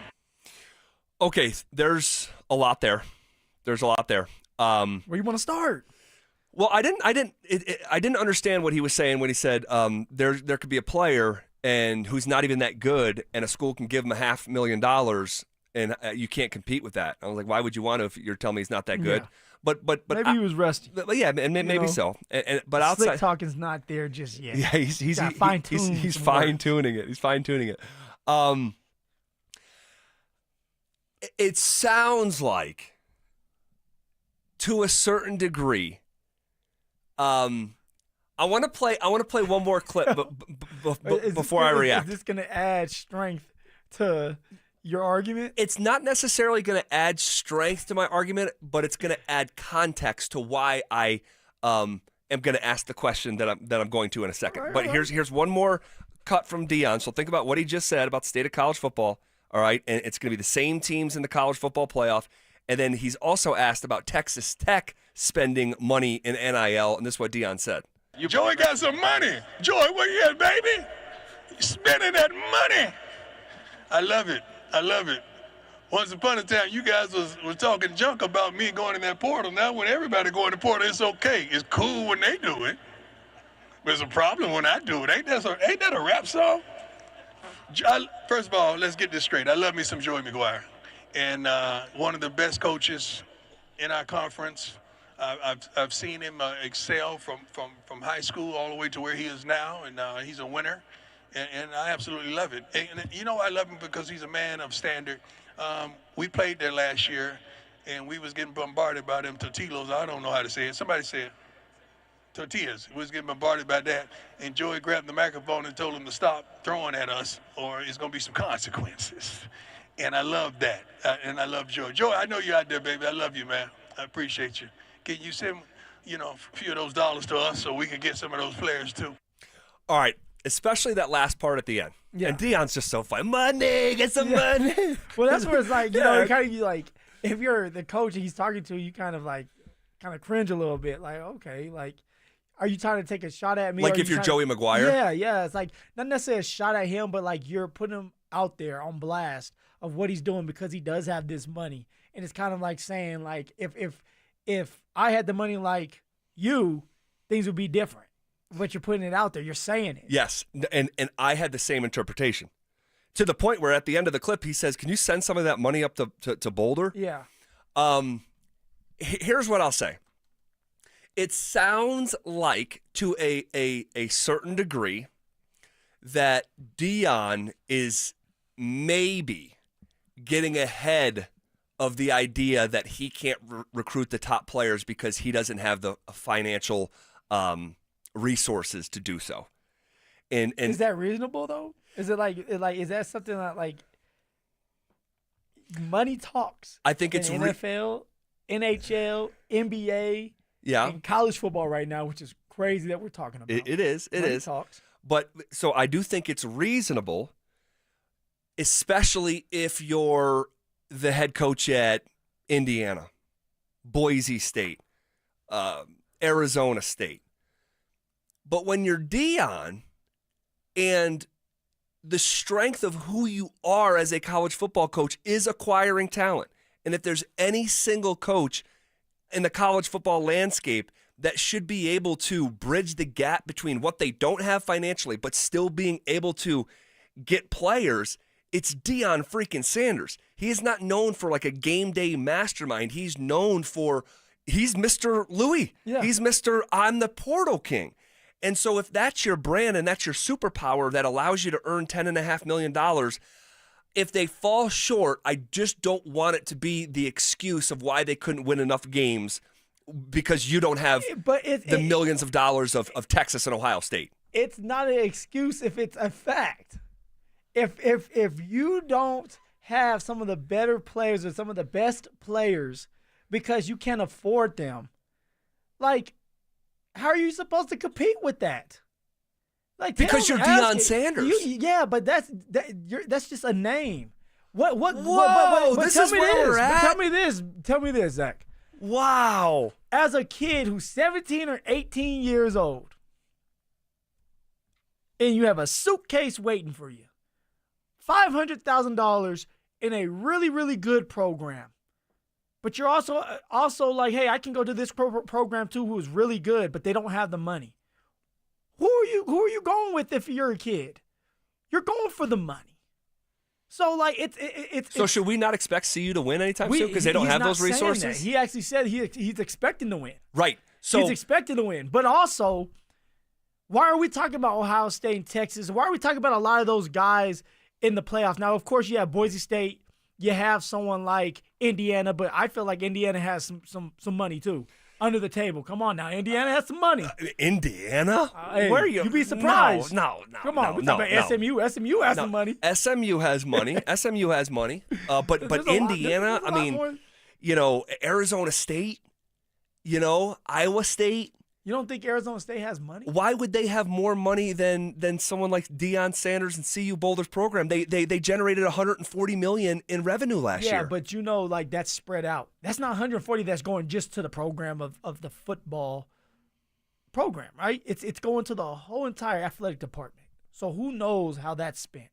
Okay, there's a lot there. Where you want to start? Well, I didn't understand what he was saying when he said there could be a player and who's not even that good, and a school can give him $500,000, and you can't compete with that. I was like, why would you want to if you're telling me he's not that good? Yeah. But maybe he was rusty. Yeah, and maybe so. But outside, slick talking's not there just yet. Yeah, he's fine-tuning it. He's fine-tuning it. It sounds like, to a certain degree, I want to play one more clip before I react. Is this going to add strength to your argument? It's not necessarily going to add strength to my argument, but it's going to add context to why I am going to ask the question that I'm going to in a second. Right, but right. here's one more cut from Deion. So think about what he just said about the state of college football. All right, and it's going to be the same teams in the college football playoff. And then he's also asked about Texas Tech spending money in NIL, and this is what Deion said. Joey got some money. Joey, where you at, baby? You spending that money. I love it. I love it. Once upon a time, you guys was talking junk about me going in that portal. Now, when everybody go in the portal, it's okay. It's cool when they do it. But it's a problem when I do it. Ain't that a rap song? First of all, let's get this straight. I love me some Joey McGuire. And one of the best coaches in our conference. I've seen him excel from high school all the way to where he is now, and he's a winner, and I absolutely love it. And you know, I love him because he's a man of standard. We played there last year, and we was getting bombarded by them tortillas. I don't know how to say it. Somebody say it. Tortillas. We was getting bombarded by that, and Joey grabbed the microphone and told him to stop throwing at us, or it's going to be some consequences. And I love that, and I love Joey. Joey, I know you're out there, baby. I love you, man. I appreciate you. Can you send, a few of those dollars to us so we can get some of those players too? All right, especially that last part at the end. Yeah. And Deion's just so fun. Money, get some money. Well, that's where it's like, it kind of be like, if you're the coach he's talking to, you kind of cringe a little bit. Like, okay, like, are you trying to take a shot at me? Like if you're Joey McGuire? Yeah. It's like, not necessarily a shot at him, but like you're putting him out there on blast of what he's doing because he does have this money. And it's kind of like saying, like, if I had the money like you, things would be different. But you're putting it out there. You're saying it. Yes, and I had the same interpretation. To the point where at the end of the clip, he says, can you send some of that money up to Boulder? Yeah. Here's what I'll say. It sounds like, to a certain degree, that Deion is maybe getting ahead of the idea that he can't recruit the top players because he doesn't have the financial resources to do so. And is that reasonable though? Is it like is that something that like money talks? I think it's NFL, NHL, NBA, and college football right now, which is crazy that we're talking about. It is. Money talks. But so I do think it's reasonable, especially if you're the head coach at Indiana, Boise State, Arizona State. But when you're Deion and the strength of who you are as a college football coach is acquiring talent, and if there's any single coach in the college football landscape that should be able to bridge the gap between what they don't have financially but still being able to get players, it's Deion freaking Sanders. He is not known for like a game day mastermind. He's known for, he's Mr. Louis. Yeah. He's Mr. I'm the Portal King. And so if that's your brand and that's your superpower that allows you to earn $10.5 million, if they fall short, I just don't want it to be the excuse of why they couldn't win enough games because you don't have the millions of dollars of Texas and Ohio State. It's not an excuse if it's a fact. If you don't have some of the better players or some of the best players because you can't afford them, like, how are you supposed to compete with that? Like, because you're Deion Sanders. But that's just a name. What? Whoa, but this tell is me where this. we're at? Tell me this, Zach. Wow. As a kid who's 17 or 18 years old, and you have a suitcase waiting for you, $500,000 in a really, really good program. But you're also like, hey, I can go to this program too, who is really good, but they don't have the money. Who are you going with if you're a kid? You're going for the money. So like it's. So should we not expect CU to win anytime soon because they don't have those resources? That. He actually said he's expecting to win. Right. So he's expecting to win, but also, why are we talking about Ohio State and Texas? Why are we talking about a lot of those guys in the playoffs? Now, of course, you have Boise State. You have someone like Indiana, but I feel like Indiana has some money too. Under the table. Come on now. Indiana has some money. Indiana? Hey, Where are you? You'd be surprised. No. Come on. We're talking about SMU. SMU has some money. SMU has money. SMU has money. But Indiana, there's a lot more. Arizona State, Iowa State. You don't think Arizona State has money? Why would they have more money than someone like Deion Sanders and CU Boulder's program? They generated $140 million in revenue last year. Yeah, but that's spread out. That's not 140 that's going just to the program of the football program, right? It's going to the whole entire athletic department. So who knows how that's spent?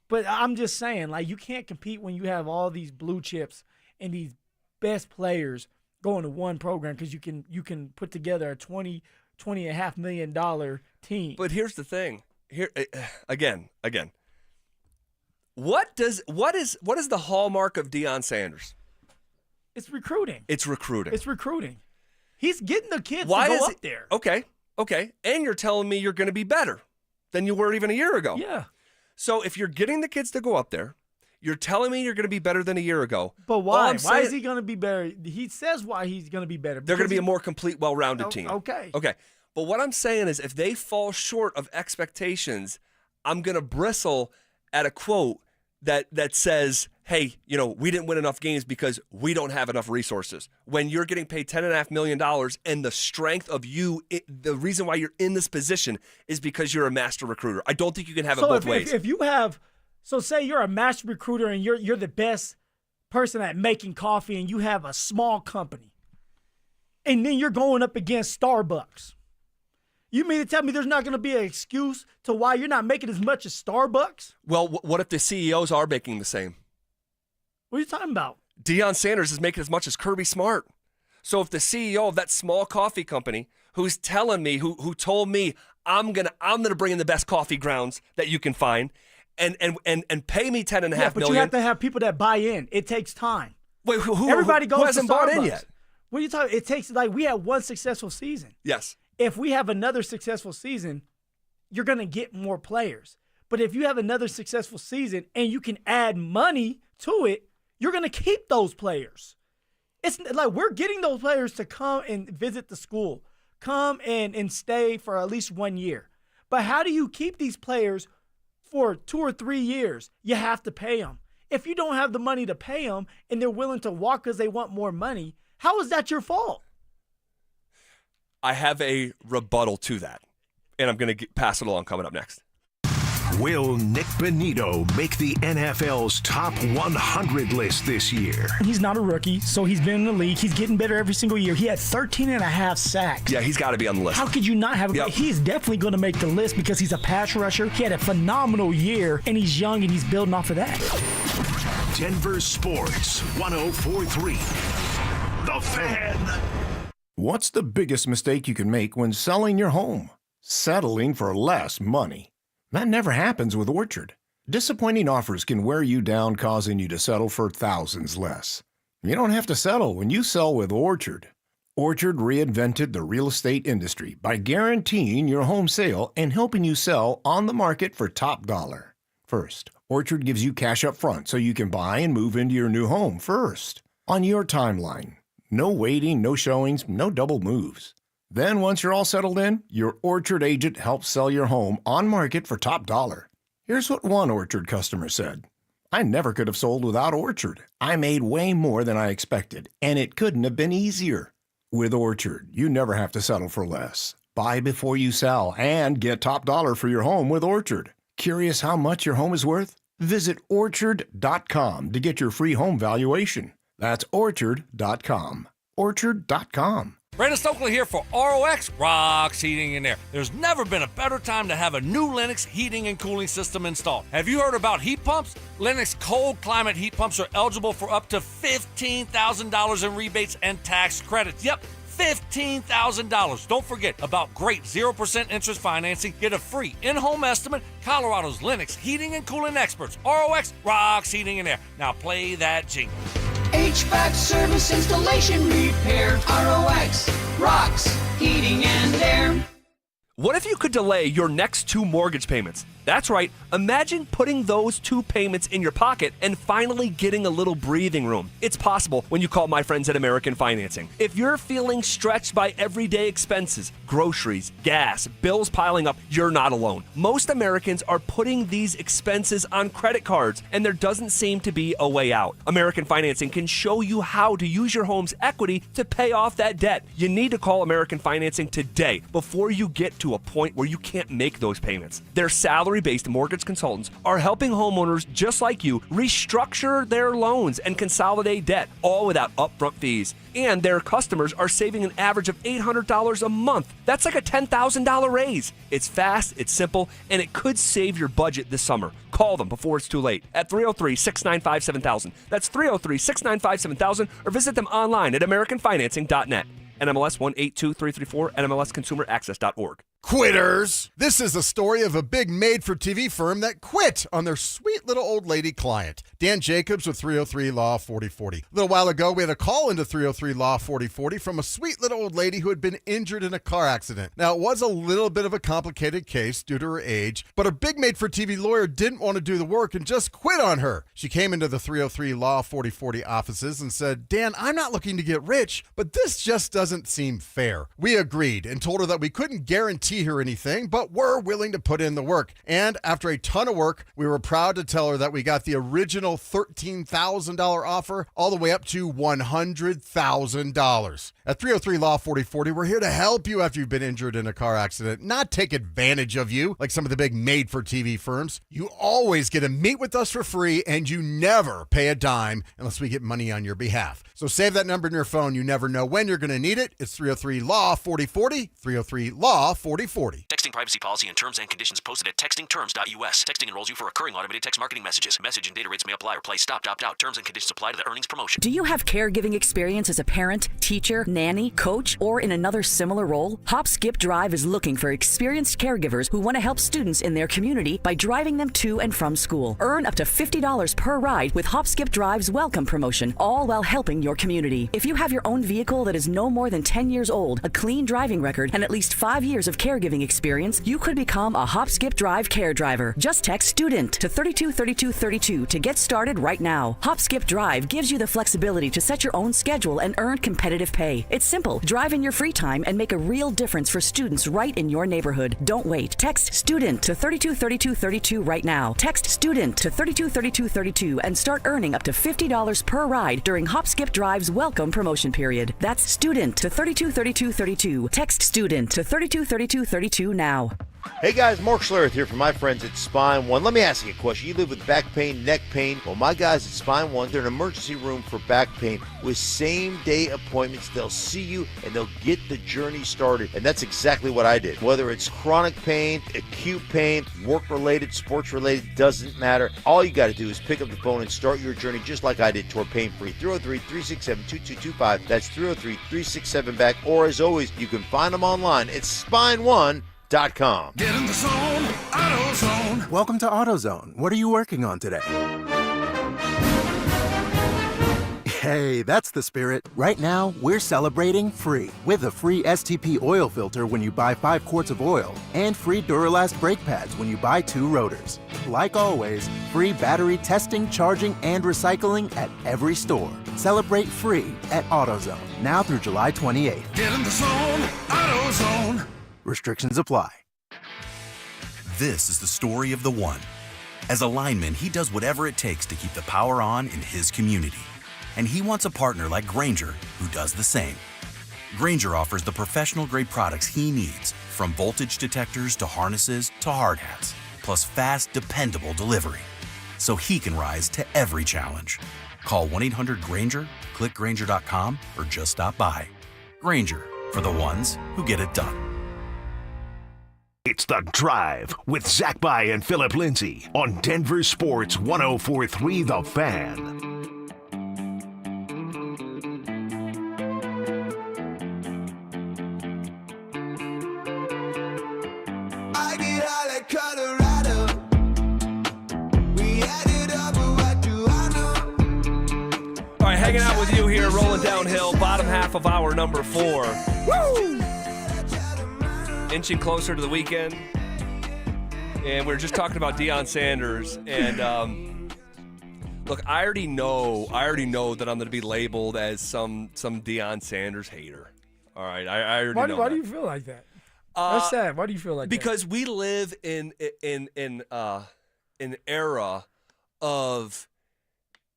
But I'm just saying, you can't compete when you have all these blue chips and these best players going to one program because you can put together a $20.5 million team. But here's the thing. Here again. What is the hallmark of Deion Sanders? It's recruiting. It's recruiting. He's getting the kids to go up there. Okay. And you're telling me you're going to be better than you were even a year ago. Yeah. So if you're getting the kids to go up there, you're telling me you're going to be better than a year ago. But why? Why is he going to be better? He says why he's going to be better. They're going to be a more complete, well-rounded team. Okay. But what I'm saying is if they fall short of expectations, I'm going to bristle at a quote that says, hey, we didn't win enough games because we don't have enough resources. When you're getting paid $10.5 million and the strength of you, the reason why you're in this position is because you're a master recruiter. I don't think you can have it both ways. If you have... So say you're a master recruiter and you're the best person at making coffee and you have a small company. And then you're going up against Starbucks. You mean to tell me there's not going to be an excuse to why you're not making as much as Starbucks? Well, what if the CEOs are making the same? What are you talking about? Deion Sanders is making as much as Kirby Smart. So if the CEO of that small coffee company who's telling me, who told me I'm gonna bring in the best coffee grounds that you can find, and pay me $10.5 million. But you have to have people that buy in. It takes time. Wait, everybody goes who hasn't to Starbucks. bought in yet? What are you talking? It takes we had one successful season. Yes. If we have another successful season, you're gonna get more players. But if you have another successful season and you can add money to it, you're gonna keep those players. It's we're getting those players to come and visit the school, come and stay for at least 1 year. But how do you keep these players for 2 or 3 years? You have to pay them. If you don't have the money to pay them and they're willing to walk because they want more money, how is that your fault? I have a rebuttal to that, and I'm going to pass it along coming up next. Will Nick Bonito make the NFL's top 100 list this year? He's not a rookie, so he's been in the league. He's getting better every single year. He had 13.5 sacks. Yeah, he's got to be on the list. How could you not have Yep. He's definitely going to make the list because he's a pass rusher. He had a phenomenal year, and he's young, and he's building off of that. Denver Sports 104.3. The Fan. What's the biggest mistake you can make when selling your home? Settling for less money. That never happens with Orchard. Disappointing offers can wear you down, causing you to settle for thousands less. You don't have to settle when you sell with Orchard. Orchard reinvented the real estate industry by guaranteeing your home sale and helping you sell on the market for top dollar. First, Orchard gives you cash up front so you can buy and move into your new home first, on your timeline. No waiting, no showings, no double moves. Then once you're all settled in, your Orchard agent helps sell your home on market for top dollar. Here's what one Orchard customer said. I never could have sold without Orchard. I made way more than I expected, and it couldn't have been easier. With Orchard, you never have to settle for less. Buy before you sell and get top dollar for your home with Orchard. Curious how much your home is worth? Visit Orchard.com to get your free home valuation. That's Orchard.com. Orchard.com. Brandon Stokley here for ROX Rocks Heating and Air. There's never been a better time to have a new Lennox heating and cooling system installed. Have you heard about heat pumps? Lennox cold climate heat pumps are eligible for up to $15,000 in rebates and tax credits. Yep, $15,000. Don't forget about great 0% interest financing. Get a free in-home estimate. Colorado's Lennox heating and cooling experts. ROX Rocks Heating and Air. Now play that jingle. HVAC service, installation, repair. ROX rocks heating and air. What if you could delay your next 2 mortgage payments That's right. Imagine putting those 2 payments in your pocket and finally getting a little breathing room. It's possible when you call my friends at American Financing. If you're feeling stretched by everyday expenses, groceries, gas, bills piling up, you're not alone. Most Americans are putting these expenses on credit cards, and there doesn't seem to be a way out. American Financing can show you how to use your home's equity to pay off that debt. You need to call American Financing today before you get to a point where you can't make those payments. Their salary-based mortgage consultants are helping homeowners just like you restructure their loans and consolidate debt, all without upfront fees. And their customers are saving an average of $800 a month. That's like a $10,000 raise. It's fast, it's simple, and it could save your budget this summer. Call them before it's too late at 303-695-7000. That's 303-695-7000, or visit them online at AmericanFinancing.net. NMLS 182334, NMLSConsumerAccess.org. Quitters! This is the story of a big made-for-TV firm that quit on their sweet little old lady client. Dan Jacobs with 303 Law 4040. A little while ago, we had a call into 303 Law 4040 from a sweet little old lady who had been injured in a car accident. Now, it was a little bit of a complicated case due to her age, but a big made-for-TV lawyer didn't want to do the work and just quit on her. She came into the 303 Law 4040 offices and said, Dan, I'm not looking to get rich, but this just doesn't seem fair. We agreed and told her that we couldn't guarantee her anything, but we're willing to put in the work. And after a ton of work, we were proud to tell her that we got the original $13,000 offer all the way up to $100,000. At 303 Law 4040, we're here to help you after you've been injured in a car accident, not take advantage of you like some of the big made-for-TV firms. You always get to meet with us for free, and you never pay a dime unless we get money on your behalf. So save that number in your phone. You never know when you're going to need it. It's 303 Law 4040, 303 Law 4040. Texting privacy policy and terms and conditions posted at textingterms.us. Texting enrolls you for recurring automated text marketing messages. Message and data rates may apply or play stop, opt out. Terms and conditions apply to the earnings promotion. Do you have caregiving experience as a parent, teacher, nanny, coach, or in another similar role? Hop Skip Drive is looking for experienced caregivers who want to help students in their community by driving them to and from school. Earn up to $50 per ride with Hop Skip Drive's welcome promotion, all while helping your community. If you have your own vehicle that is no more than 10 years old, a clean driving record, and at least 5 years of caregiving experience, you could become a Hop Skip Drive care driver. Just text STUDENT to 323232 to get started right now. Hop Skip Drive gives you the flexibility to set your own schedule and earn competitive pay. It's simple. Drive in your free time and make a real difference for students right in your neighborhood. Don't wait. Text STUDENT to 323232 right now. Text STUDENT to 323232 and start earning up to $50 per ride during Hop Skip Drive's welcome promotion period. That's STUDENT to 323232. Text STUDENT to 323232 now. Hey guys, Mark Schlereth here from my friends at Spine One. Let me ask you a question. You live with back pain, neck pain? Well, my guys at Spine One, they're an emergency room for back pain with same-day appointments. They'll see you and they'll get the journey started. And that's exactly what I did. Whether it's chronic pain, acute pain, work-related, sports-related, doesn't matter. All you got to do is pick up the phone and start your journey just like I did toward pain-free. 303-367-2225. That's 303-367-BACK. Or as always, you can find them online at SpineOne.com. Get in the zone, AutoZone. Welcome to AutoZone. What are you working on today? Hey, that's the spirit. Right now, we're celebrating free with a free STP oil filter when you buy 5 quarts of oil and free Duralast brake pads when you buy 2 rotors. Like always, free battery testing, charging, and recycling at every store. Celebrate free at AutoZone, now through July 28th. Get in the zone, AutoZone. Restrictions apply. This is the story of the one. As a lineman, he does whatever it takes to keep the power on in his community. And he wants a partner like Grainger who does the same. Grainger offers the professional-grade products he needs, from voltage detectors to harnesses to hard hats, plus fast, dependable delivery, so he can rise to every challenge. Call 1-800-GRAINGER, click Grainger.com, or just stop by. Grainger, for the ones who get it done. It's The Drive with Zach By and Phillip Lindsay on Denver Sports 104.3 The Fan. I get high like Colorado. We added up, but what do I know? All right, hanging out with you here, rolling downhill, bottom half of hour number 4. Woo! Inching closer to the weekend. and we were just talking about Deion Sanders. And look, I already know that I'm going to be labeled as some Deion Sanders hater. All right, I already know. Why do you feel like that? That's sad. Why do you feel like because we live in an era of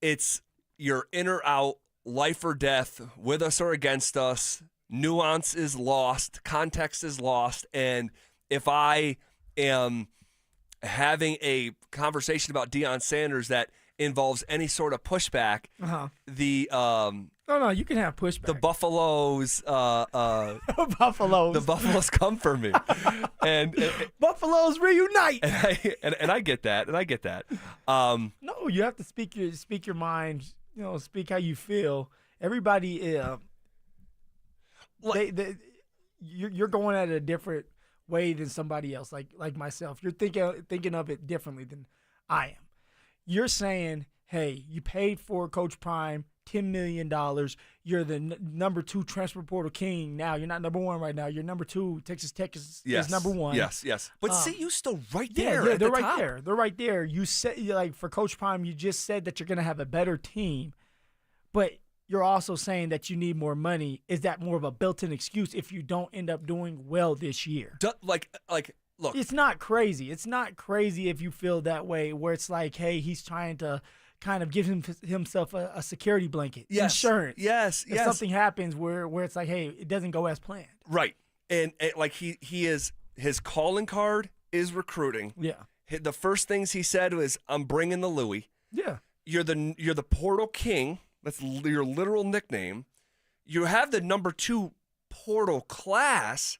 it's you're in or out, life or death, with us or against us. Nuance is lost, context is lost, and if I am having a conversation about Deion Sanders that involves any sort of pushback, the No, you can have pushback. the Buffaloes, Buffaloes. the Buffaloes come for me, and Buffaloes reunite. and I get that, No, you have to speak your mind. Speak how you feel. Everybody, you're going at it a different way than somebody else. Like myself, you're thinking of it differently than I am. You're saying, hey, you paid for Coach Prime $10 million. You're the number 2 transfer portal king now. You're not number 1 right now. You're number 2. Texas Tech is number 1. Yes. But CU's still right there. Yeah, at they're the right top. there. They're right there. You said, for Coach Prime, you just said that you're going to have a better team, but you're also saying that you need more money. Is that more of a built-in excuse if you don't end up doing well this year? Look, it's not crazy. It's not crazy if you feel that way, where it's like, hey, he's trying to kind of give himself a security blanket, insurance. Yes. If something happens where it's like, hey, it doesn't go as planned. Right. And like he is, his calling card is recruiting. Yeah. The first things he said was, "I'm bringing the Louis." Yeah. You're the portal king. That's your literal nickname. You have the number 2 portal class.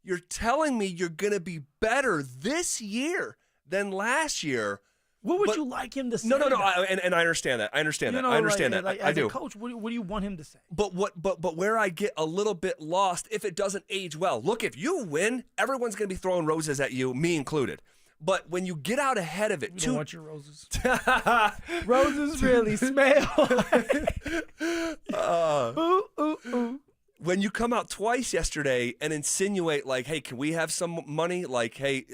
You're telling me you're going to be better this year than last year. What would you like him to say? No. And I understand that. I understand that. Like, I as do. a coach, what do you want him to say? But where I get a little bit lost if it doesn't age well. Look, if you win, everyone's going to be throwing roses at you, me included. But when you get out ahead of it, you don't want your roses. Roses really smell. Ooh. When you come out twice yesterday and insinuate, like, hey, can we have some money? Like, hey,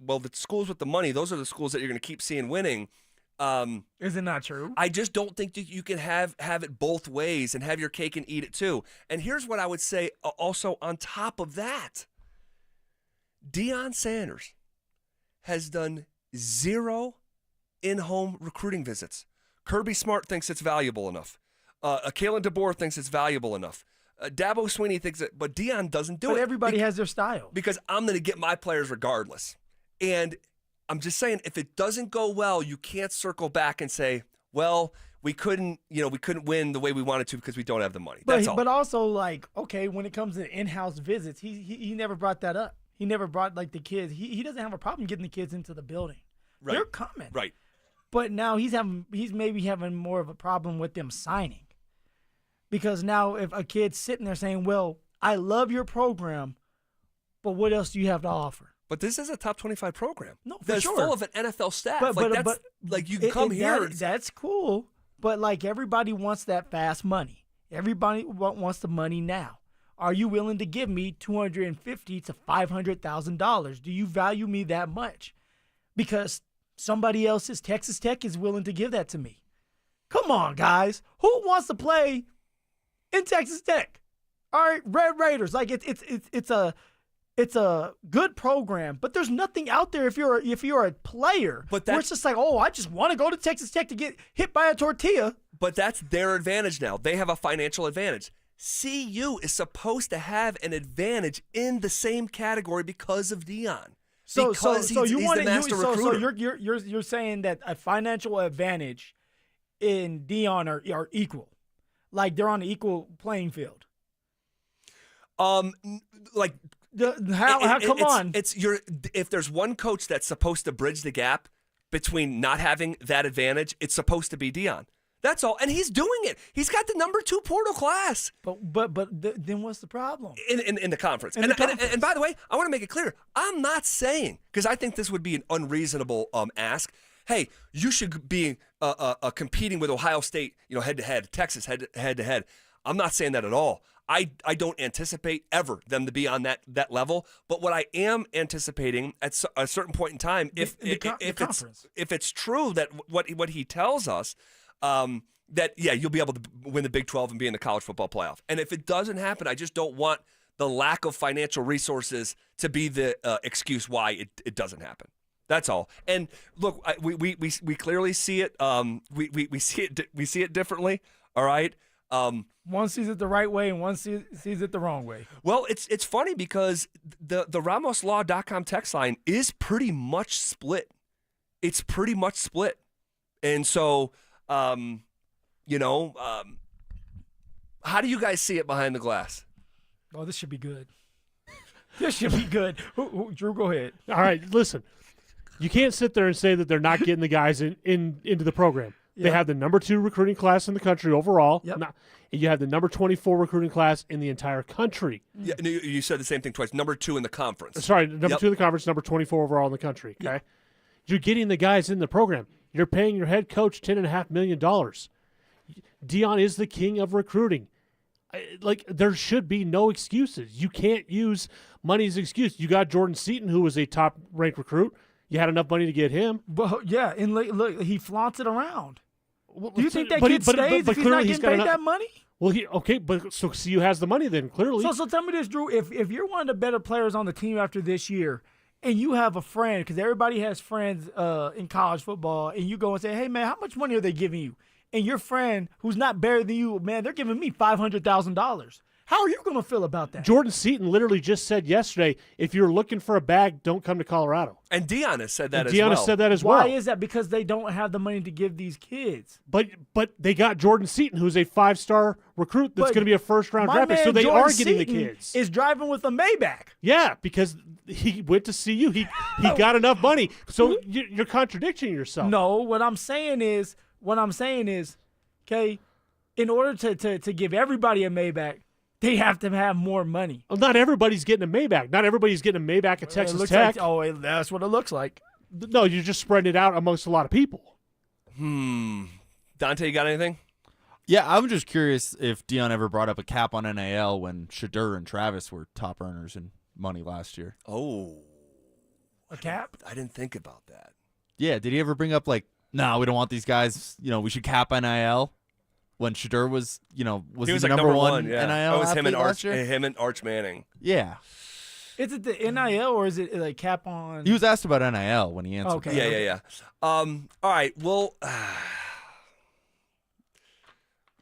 well, the schools with the money, those are the schools that you're going to keep seeing winning. Is it not true? I just don't think that you can have it both ways and have your cake and eat it too. And here's what I would say also on top of that. Deion Sanders has done 0 in-home recruiting visits. Kirby Smart thinks it's valuable enough. Kalen DeBoer thinks it's valuable enough. Dabo Swinney thinks it, but Deion doesn't do it. But everybody has their style. Because I'm going to get my players regardless. And I'm just saying, if it doesn't go well, you can't circle back and say, well, we couldn't win the way we wanted to because we don't have the money. That's all. But also, like, okay, when it comes to in-house visits, he never brought that up. He never brought, like, the kids. He doesn't have a problem getting the kids into the building. Right. They're coming. Right. But now he's maybe having more of a problem with them signing. Because now if a kid's sitting there saying, well, I love your program, but what else do you have to offer? But this is a top 25 program. No, for that's sure. full of an NFL staff. But you can come here. That's cool. But, like, everybody wants that fast money. Everybody wants the money now. Are you willing to give me $250,000 to $500,000? Do you value me that much? Because somebody else's Texas Tech is willing to give that to me. Come on, guys. Who wants to play in Texas Tech? All right, Red Raiders. Like, it's a good program, but there's nothing out there if you're a player. But where it's just like, oh, I just want to go to Texas Tech to get hit by a tortilla. But that's their advantage now. They have a financial advantage. CU is supposed to have an advantage in the same category because of Deion. So he's the master recruiter. So you're saying that a financial advantage in Deion are equal, like they're on an equal playing field. Come on. If there's one coach that's supposed to bridge the gap between not having that advantage, it's supposed to be Deion. That's all, and he's doing it. He's got the number 2 portal class. But then what's the problem in the conference? And by the way, I want to make it clear: I'm not saying, because I think this would be an unreasonable ask. Hey, you should be competing with Ohio State, head to head, Texas head to head. I'm not saying that at all. I don't anticipate ever them to be on that level. But what I am anticipating at a certain point in time, if it's true that what he tells us, that you'll be able to win the Big 12 and be in the college football playoff. And if it doesn't happen, I just don't want the lack of financial resources to be the excuse why it doesn't happen. That's all. And look, we clearly see it. We see it differently. All right. One sees it the right way and one sees it the wrong way. Well, it's funny because the RamosLaw.com text line is pretty much split. It's pretty much split. And so, how do you guys see it behind the glass? Oh, this should be good. This should be good. Drew, go ahead. All right, listen. You can't sit there and say that they're not getting the guys into the program. Yep. They have the number 2 recruiting class in the country overall. Yep. You have the number 24 recruiting class in the entire country. Yeah, you said the same thing twice. Number 2 in the conference. Sorry, number 2 in the conference, number 24 overall in the country. Okay, yep. You're getting the guys in the program. You're paying your head coach $10.5 million. Deion is the king of recruiting. There should be no excuses. You can't use money as an excuse. You got Jordan Seaton, who was a top-ranked recruit. You had enough money to get him. Well, yeah, and look, he flaunts it around. Do you think that kid stays if he's not getting paid that money? Well, so CU has the money then, clearly. So tell me this, Drew. If you're one of the better players on the team after this year, and you have a friend, because everybody has friends in college football, and you go and say, hey, man, how much money are they giving you? And your friend, who's not better than you, man, they're giving me $500,000. How are you going to feel about that? Jordan Seaton literally just said yesterday, if you're looking for a bag, don't come to Colorado. And Deion has said that as well. Deion has said that as well. Why is that? Because they don't have the money to give these kids. But they got Jordan Seaton, who's a 5-star recruit that's going to be a first-round draft pick. So they Jordan are getting Seaton the kids. Is driving with a Maybach. Yeah, because he went to CU. He got enough money. So you're contradicting yourself. No, what I'm saying is, okay, in order to give everybody a Maybach, they have to have more money. Well, not everybody's getting a Maybach. Not everybody's getting a Maybach at Texas Tech. That's what it looks like. No, you're just spreading it out amongst a lot of people. Dante, you got anything? Yeah, I'm just curious if Deion ever brought up a cap on NIL when Shadur and Travis were top earners in money last year. Oh. A cap? I didn't think about that. Yeah, did he ever bring up, we don't want these guys, we should cap NIL? When Shadur was, he was like number one yeah. NIL That was him and Arch Manning. Yeah. Is it the NIL or is it like cap on? He was asked about NIL when he answered. Okay. Yeah. All right. Well,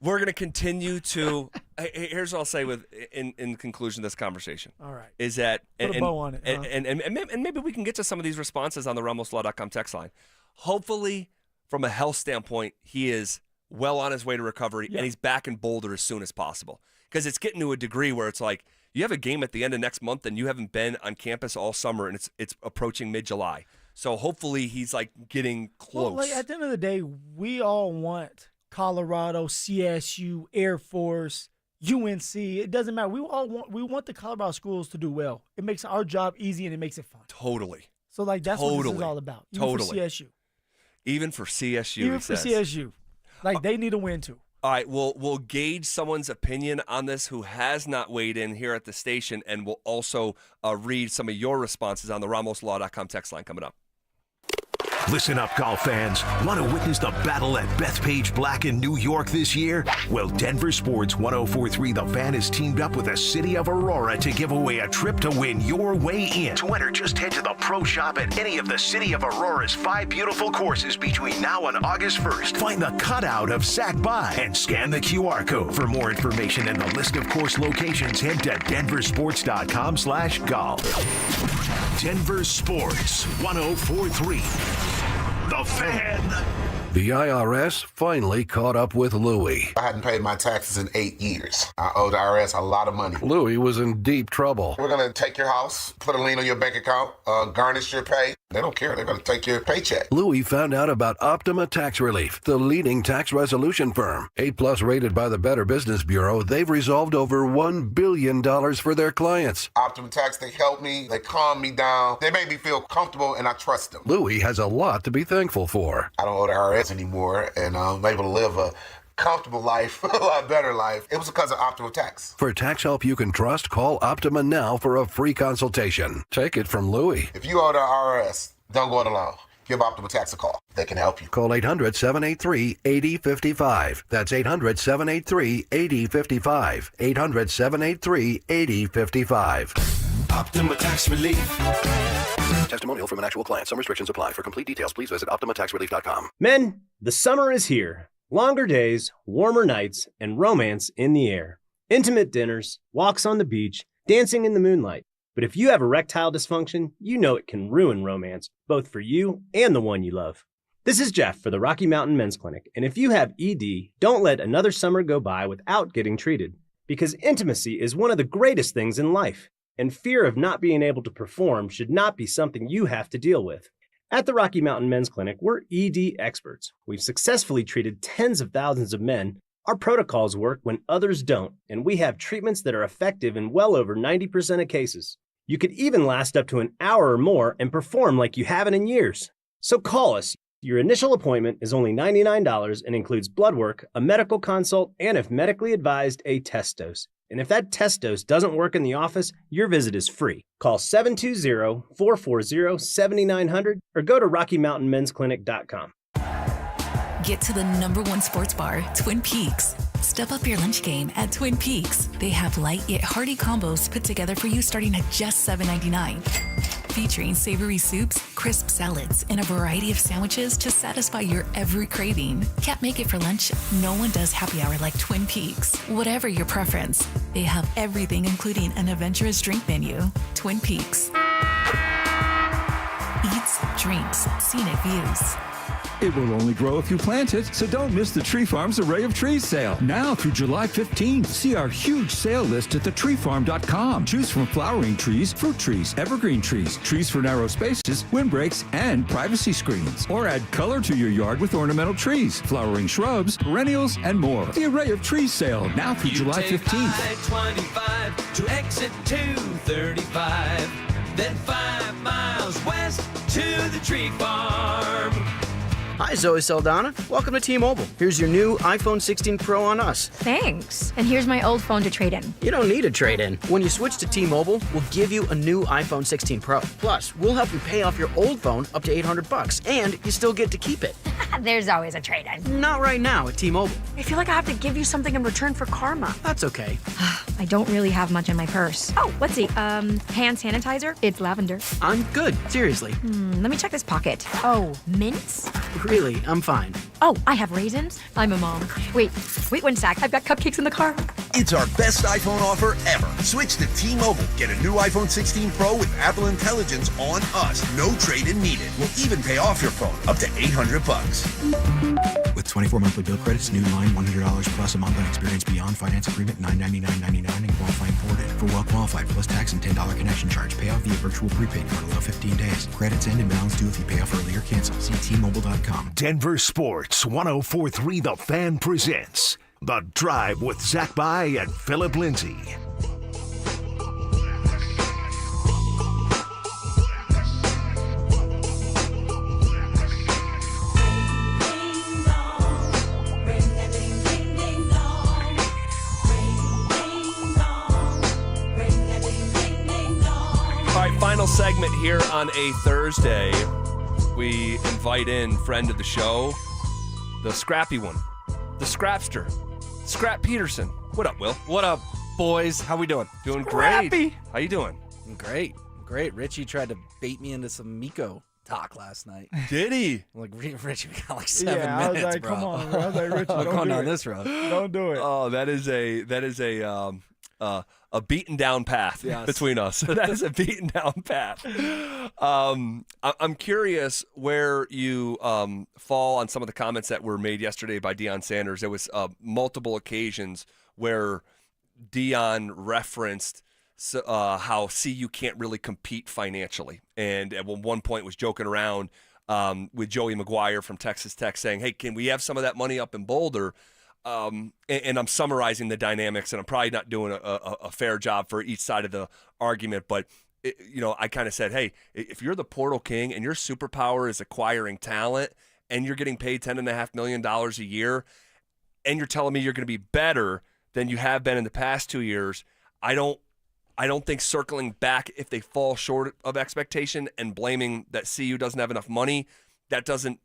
we're going to continue to. Here's what I'll say in conclusion of this conversation. All right. Is that put a bow on it, and maybe we can get to some of these responses on the RamosLaw.com text line. Hopefully, from a health standpoint, he is well on his way to recovery, and he's back in Boulder as soon as possible. Because it's getting to a degree where it's like you have a game at the end of next month, and you haven't been on campus all summer, and it's approaching mid-July. So hopefully he's getting close. Well, at the end of the day, we all want Colorado, CSU, Air Force, UNC. It doesn't matter. We want the Colorado schools to do well. It makes our job easy and it makes it fun. Totally. So that's what this is all about. Even for CSU. Even for CSU. Even for CSU. They need a win too. All right, we'll gauge someone's opinion on this who has not weighed in here at the station, and we'll also read some of your responses on the RamosLaw.com text line coming up. Listen up, golf fans. Want to witness the battle at Bethpage Black in New York this year? Well, Denver Sports 104.3 The Fan has teamed up with the city of Aurora to give away a trip to win your way in. To enter, just head to the pro shop at any of the city of Aurora's 5 beautiful courses between now and August 1st. Find the cutout of Sac By and scan the QR code. For more information and the list of course locations, head to denversports.com/golf. Denver Sports 104.3 The Fan. The IRS finally caught up with Louie. I hadn't paid my taxes in 8 years. I owed the IRS a lot of money. Louie was in deep trouble. We're going to take your house, put a lien on your bank account, garnish your pay. They don't care. They're going to take your paycheck. Louie found out about Optima Tax Relief, the leading tax resolution firm. 8+ rated by the Better Business Bureau, they've resolved over $1 billion for their clients. Optima Tax, they helped me. They calmed me down. They made me feel comfortable, and I trust them. Louie has a lot to be thankful for. I don't owe the IRS anymore, and I'm able to live a comfortable life, a lot better life. It was because of Optimal Tax. For tax help you can trust, call Optima now for a free consultation. Take it from Louie. If you owe the IRS, don't go it alone. Give Optimal Tax a call. They can help you. Call 800-783-8055. That's 800-783-8055. 800-783-8055. Optima Tax Relief. Testimonial from an actual client. Some restrictions apply. For complete details, please visit OptimaTaxRelief.com. Men, the summer is here. Longer days, warmer nights, and romance in the air. Intimate dinners, walks on the beach, dancing in the moonlight. But if you have erectile dysfunction, you know it can ruin romance, both for you and the one you love. This is Jeff for the Rocky Mountain Men's Clinic, and if you have ED, don't let another summer go by without getting treated. Because intimacy is one of the greatest things in life, and fear of not being able to perform should not be something you have to deal with. At the Rocky Mountain Men's Clinic, we're ED experts. We've successfully treated tens of thousands of men. Our protocols work when others don't, and we have treatments that are effective in well over 90% of cases. You could even last up to an hour or more and perform like you haven't in years. So call us. Your initial appointment is only $99 and includes blood work, a medical consult, and if medically advised, a test dose. And if that test dose doesn't work in the office, your visit is free. Call 720-440-7900 or go to RockyMountainMen'sClinic.com. Get to the #1 sports bar, Twin Peaks. Step up your lunch game at Twin Peaks. They have light yet hearty combos put together for you starting at just $7.99. Featuring savory soups, crisp salads, and a variety of sandwiches to satisfy your every craving. Can't make it for lunch? No one does happy hour like Twin Peaks. Whatever your preference, they have everything including an adventurous drink menu. Twin Peaks. Eats, drinks, scenic views. It will only grow if you plant it, so don't miss the Tree Farm's Array of Trees sale. Now through July 15th. See our huge sale list at thetreefarm.com. Choose from flowering trees, fruit trees, evergreen trees, trees for narrow spaces, windbreaks, and privacy screens. Or add color to your yard with ornamental trees, flowering shrubs, perennials, and more. The Array of Trees sale now through July 15th. I-25 to exit 235, then 5 miles west to the Tree Farm. Hi, Zoe Saldana. Welcome to T-Mobile. Here's your new iPhone 16 Pro on us. Thanks. And here's my old phone to trade in. You don't need a trade-in. When you switch to T-Mobile, we'll give you a new iPhone 16 Pro. Plus, we'll help you pay off your old phone up to $800, and you still get to keep it. There's always a trade-in. Not right now at T-Mobile. I feel like I have to give you something in return for karma. That's okay. I don't really have much in my purse. Oh, let's see. Hand sanitizer. It's lavender. I'm good. Seriously. Let me check this pocket. Oh, mints? Really, I'm fine. Oh, I have raisins. I'm a mom. Wait 1 sec. I've got cupcakes in the car. It's our best iPhone offer ever. Switch to T-Mobile. Get a new iPhone 16 Pro with Apple Intelligence on us. No trade-in needed. We'll even pay off your phone up to $800. With 24 monthly bill credits, new line $100 plus a month on experience beyond finance agreement $999.99 and qualifying forwarded. For well qualified plus tax and $10 connection charge. Pay off via virtual prepaid card below 15 days. Credits end and balance due if you pay off early or cancel. See T-Mobile.com. Denver Sports 104.3 The Fan presents The Drive with Zach By and Phillip Lindsay. All right, final segment here on a Thursday. We invite in friend of the show, the scrappy one, the scrapster, Scrap Peterson. What up, Will? What up, boys? How we doing? Doing Scrappy. great. How you doing? Great. Richie tried to bait me into some Miko talk last night. Did he? I'm like, Richie, we got like 7 minutes, I was like, bro. come on, bro. I was like, Richie, I'm don't going do down it. this road. Don't do it. Oh, that is a beaten down path between us. That is a beaten down path. I'm curious where you fall on some of the comments that were made yesterday by Deion Sanders. There was multiple occasions where Deion referenced how CU can't really compete financially, and at one point was joking around with Joey McGuire from Texas Tech saying, "Hey, can we have some of that money up in Boulder?" And I'm summarizing the dynamics, and I'm probably not doing a fair job for each side of the argument, but I kind of said, hey, if you're the portal king and your superpower is acquiring talent and you're getting paid $10.5 million a year, and you're telling me you're going to be better than you have been in the past 2 years, I don't think circling back if they fall short of expectation and blaming that CU doesn't have enough money, that doesn't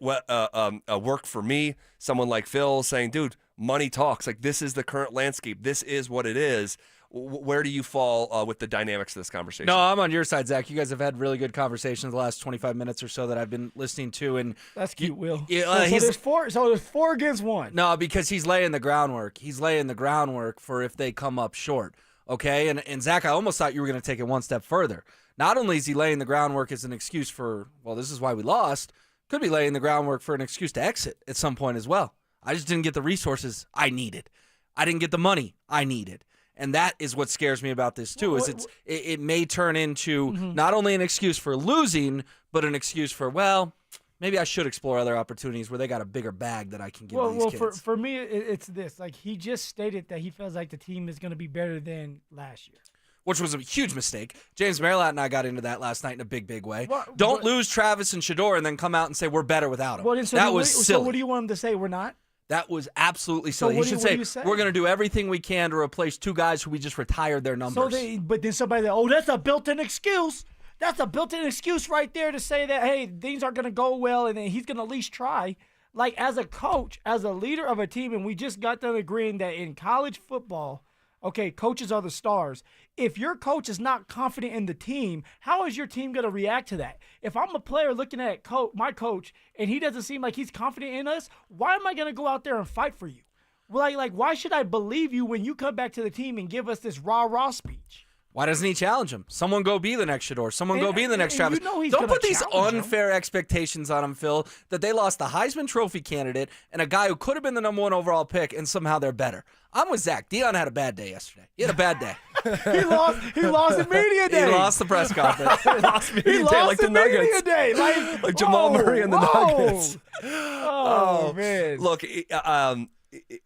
work for me. Someone like Phil saying, dude, money talks. Like, this is the current landscape. This is what it is. Where do you fall with the dynamics of this conversation? No, I'm on your side, Zach. You guys have had really good conversations the last 25 minutes or so that I've been listening to. And that's cute, Will. Yeah, so there's four against one. No, because he's laying the groundwork. He's laying the groundwork for if they come up short. Okay? And Zach, I almost thought you were going to take it one step further. Not only is he laying the groundwork as an excuse for, well, this is why we lost, could be laying the groundwork for an excuse to exit at some point as well. I just didn't get the resources I needed. I didn't get the money I needed. And that is what scares me about this, too, is it may turn into not only an excuse for losing, but an excuse for, well, maybe I should explore other opportunities where they got a bigger bag that I can give these kids. Well, for me, it's this. Like, he just stated that he feels like the team is going to be better than last year. Which was a huge mistake. James Marilat and I got into that last night in a big, big way. Don't lose Travis and Shedeur and then come out and say we're better without him. That was silly. So what do you want him to say? We're not? That was absolutely silly. He should say, we're going to do everything we can to replace two guys who we just retired their numbers. But then somebody, that's a built-in excuse. That's a built-in excuse right there to say that, hey, things aren't going to go well, and then he's going to at least try. Like, as a coach, as a leader of a team, and we just got done agreeing that in college football, okay, coaches are the stars. If your coach is not confident in the team, how is your team going to react to that? If I'm a player looking at my coach and he doesn't seem like he's confident in us, why am I going to go out there and fight for you? Like, why should I believe you when you come back to the team and give us this rah-rah speech? Why doesn't he challenge him? Someone go be the next Shedeur. Someone go be the next Travis. Don't put these unfair expectations on him, Phil, that they lost the Heisman Trophy candidate and a guy who could have been the number 1 overall pick, and somehow they're better. I'm with Zach. Deion had a bad day yesterday. He had a bad day. He lost the media day. He lost the press conference. He lost media day like the Nuggets. Day. Like Jamal Murray and the Nuggets. Oh, man. Look,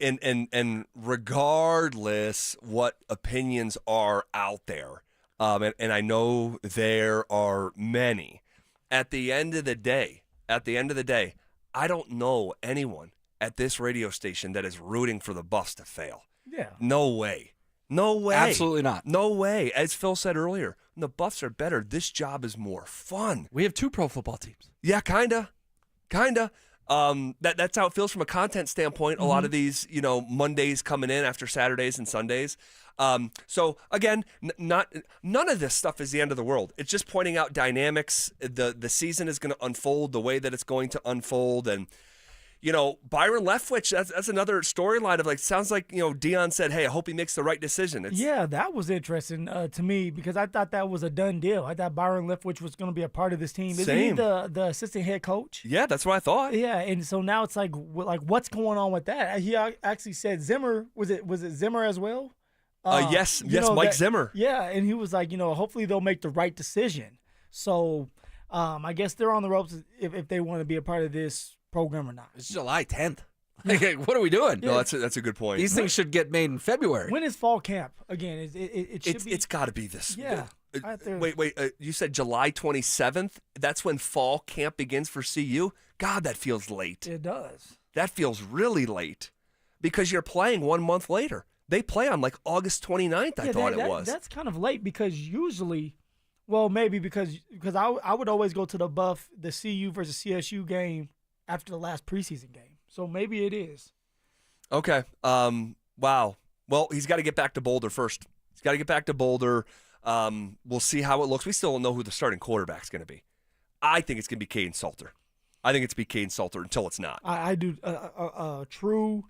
and regardless what opinions are out there, and I know there are many, at the end of the day, I don't know anyone at this radio station that is rooting for the Buffs to fail. Yeah. No way. Absolutely not. No way. As Phil said earlier, when the Buffs are better, this job is more fun. We have 2 pro football teams. Yeah, kinda. That's how it feels from a content standpoint. A lot of these, Mondays coming in after Saturdays and Sundays. So again, none of this stuff is the end of the world. It's just pointing out dynamics. The season is going to unfold the way that it's going to unfold, and Byron Leftwich. That's another storyline of sounds like Deion said, hey, I hope he makes the right decision. Yeah, that was interesting to me because I thought that was a done deal. I thought Byron Leftwich was going to be a part of this team. Isn't he the assistant head coach? Yeah, that's what I thought. Yeah, and so now it's like what's going on with that? He actually said Zimmer. Was it Zimmer as well? Yes, Mike Zimmer. Yeah, and he was like, hopefully they'll make the right decision. So I guess they're on the ropes if they want to be a part of this program or not. It's July 10th. What are we doing? No, that's a good point. These things should get made in February. When is fall camp? Again, it should be. It's got to be this. Yeah. Wait. You said July 27th? That's when fall camp begins for CU? God, that feels late. It does. That feels really late because you're playing 1 month later. They play on August 29th, I thought it was. That's kind of late because usually, well, maybe because I would always go to the CU versus CSU game after the last preseason game. So maybe it is. Okay. Wow. Well, he's got to get back to Boulder first. He's got to get back to Boulder. We'll see how it looks. We still don't know who the starting quarterback's going to be. I think it's going to be Caden Salter. Until it's not. I do. True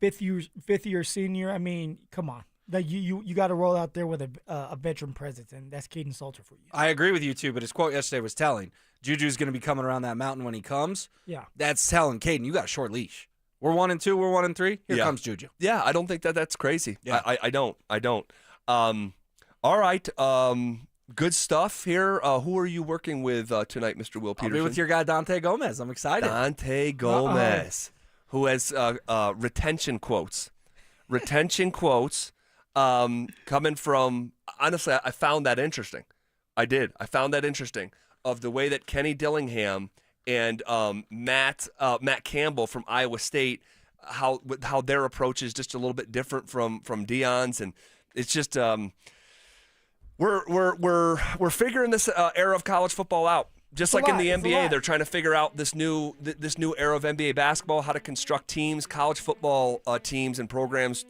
fifth year senior. I mean, come on. That you got to roll out there with a veteran presence, and that's Caden Salter for you. I agree with you too, but his quote yesterday was telling. Juju's going to be coming around that mountain when he comes. Yeah, that's telling. Caden, you got a short leash. We're 1-2. We're 1-3. Here comes Juju. Yeah, I don't think that's crazy. Yeah. I don't. All right. Good stuff here. Who are you working with tonight, Mr. Will Peterson? I'll be with your guy Dante Gomez. I'm excited. Dante Gomez, who has retention quotes. Coming from, honestly, I found that interesting. I did. I found that interesting of the way that Kenny Dillingham and Matt Campbell from Iowa State how their approach is just a little bit different from Deion's, and it's just we're figuring this era of college football out. Just like in the NBA, they're trying to figure out this new era of NBA basketball, how to construct teams, college football teams and programs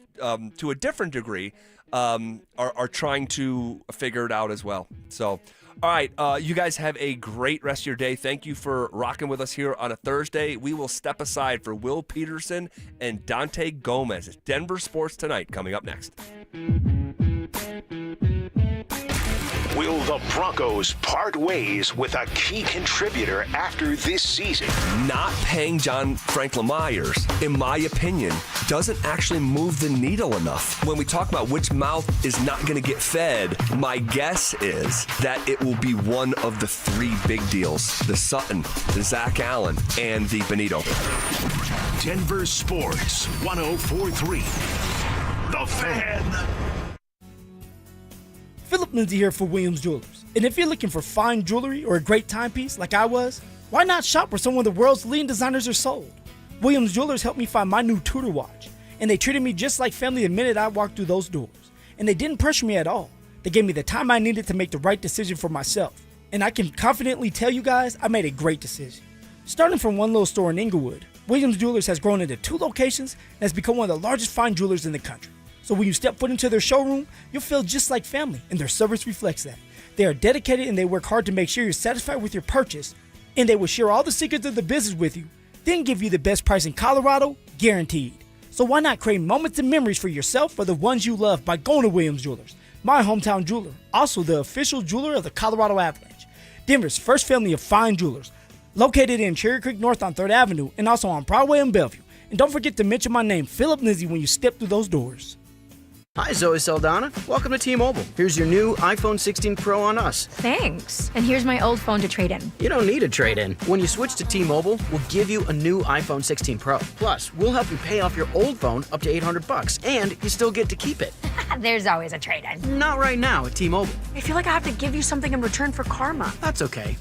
to a different degree are trying to figure it out as well. So, all right, you guys have a great rest of your day. Thank you for rocking with us here on a Thursday. We will step aside for Will Peterson and Dante Gomez. It's Denver Sports Tonight coming up next. Will the Broncos part ways with a key contributor after this season? Not paying John Frank LeMahieu, in my opinion, doesn't actually move the needle enough. When we talk about which mouth is not going to get fed, my guess is that it will be one of the three big deals: the Sutton, the Zach Allen, and the Benito. Denver Sports 104.3. The Fan. Phillip Lindsay here for Williams Jewelers. And if you're looking for fine jewelry or a great timepiece like I was, why not shop where some of the world's leading designers are sold? Williams Jewelers helped me find my new Tudor watch, and they treated me just like family the minute I walked through those doors. And they didn't pressure me at all. They gave me the time I needed to make the right decision for myself. And I can confidently tell you guys I made a great decision. Starting from one little store in Inglewood, Williams Jewelers has grown into 2 locations and has become one of the largest fine jewelers in the country. So when you step foot into their showroom, you'll feel just like family, and their service reflects that. They are dedicated and they work hard to make sure you're satisfied with your purchase, and they will share all the secrets of the business with you, then give you the best price in Colorado, guaranteed. So why not create moments and memories for yourself or the ones you love by going to Williams Jewelers, my hometown jeweler, also the official jeweler of the Colorado Avalanche, Denver's first family of fine jewelers, located in Cherry Creek North on 3rd Avenue and also on Broadway and Bellevue. And don't forget to mention my name, Phillip Lindsay, when you step through those doors. Hi, Zoe Saldana. Welcome to T-Mobile. Here's your new iPhone 16 Pro on us. Thanks. And here's my old phone to trade in. You don't need a trade-in. When you switch to T-Mobile, we'll give you a new iPhone 16 Pro. Plus, we'll help you pay off your old phone up to $800, and you still get to keep it. There's always a trade-in. Not right now at T-Mobile. I feel like I have to give you something in return for karma. That's okay.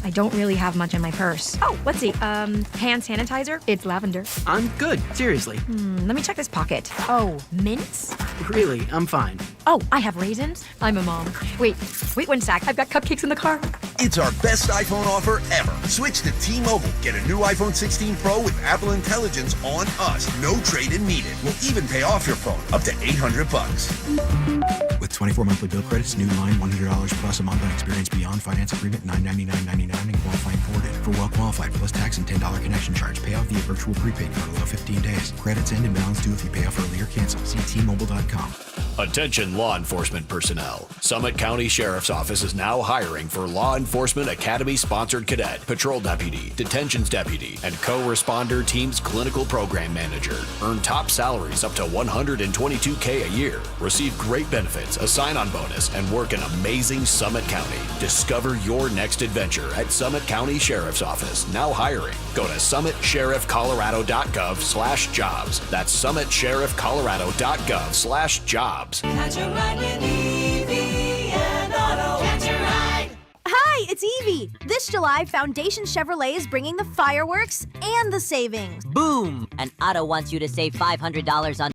I don't really have much in my purse. Oh, let's see. Hand sanitizer. It's lavender. I'm good. Seriously. Let me check this pocket. Oh, mints? Really, I'm fine. Oh, I have raisins. I'm a mom. Wait 1 sec. I've got cupcakes in the car. It's our best iPhone offer ever. Switch to T-Mobile. Get a new iPhone 16 Pro with Apple Intelligence on us. No trade-in needed. We'll even pay off your phone up to $800. With 24 monthly bill credits, new line $100 plus a month on experience beyond finance agreement $999.99 and qualifying forwarded. For well qualified plus tax and $10 connection charge. Payoff via virtual prepaid card below 15 days. Credits end and balance due if you pay off early or cancel. See T-Mobile.com. Attention law enforcement personnel. Summit County Sheriff's Office is now hiring for Law Enforcement Academy sponsored cadet, patrol deputy, detentions deputy, and co-responder team's clinical program manager. Earn top salaries up to $122K a year. Receive great benefits, a sign-on bonus, and work in amazing Summit County. Discover your next adventure at Summit County Sheriff's Office. Now hiring. Go to summitsheriffcolorado.gov/jobs. That's summitsheriffcolorado.gov/jobs. Catch a ride with Evie and Otto. Catch a ride. Hi, it's Evie. This July, Foundation Chevrolet is bringing the fireworks and the savings. Boom! And Otto wants you to save $500 on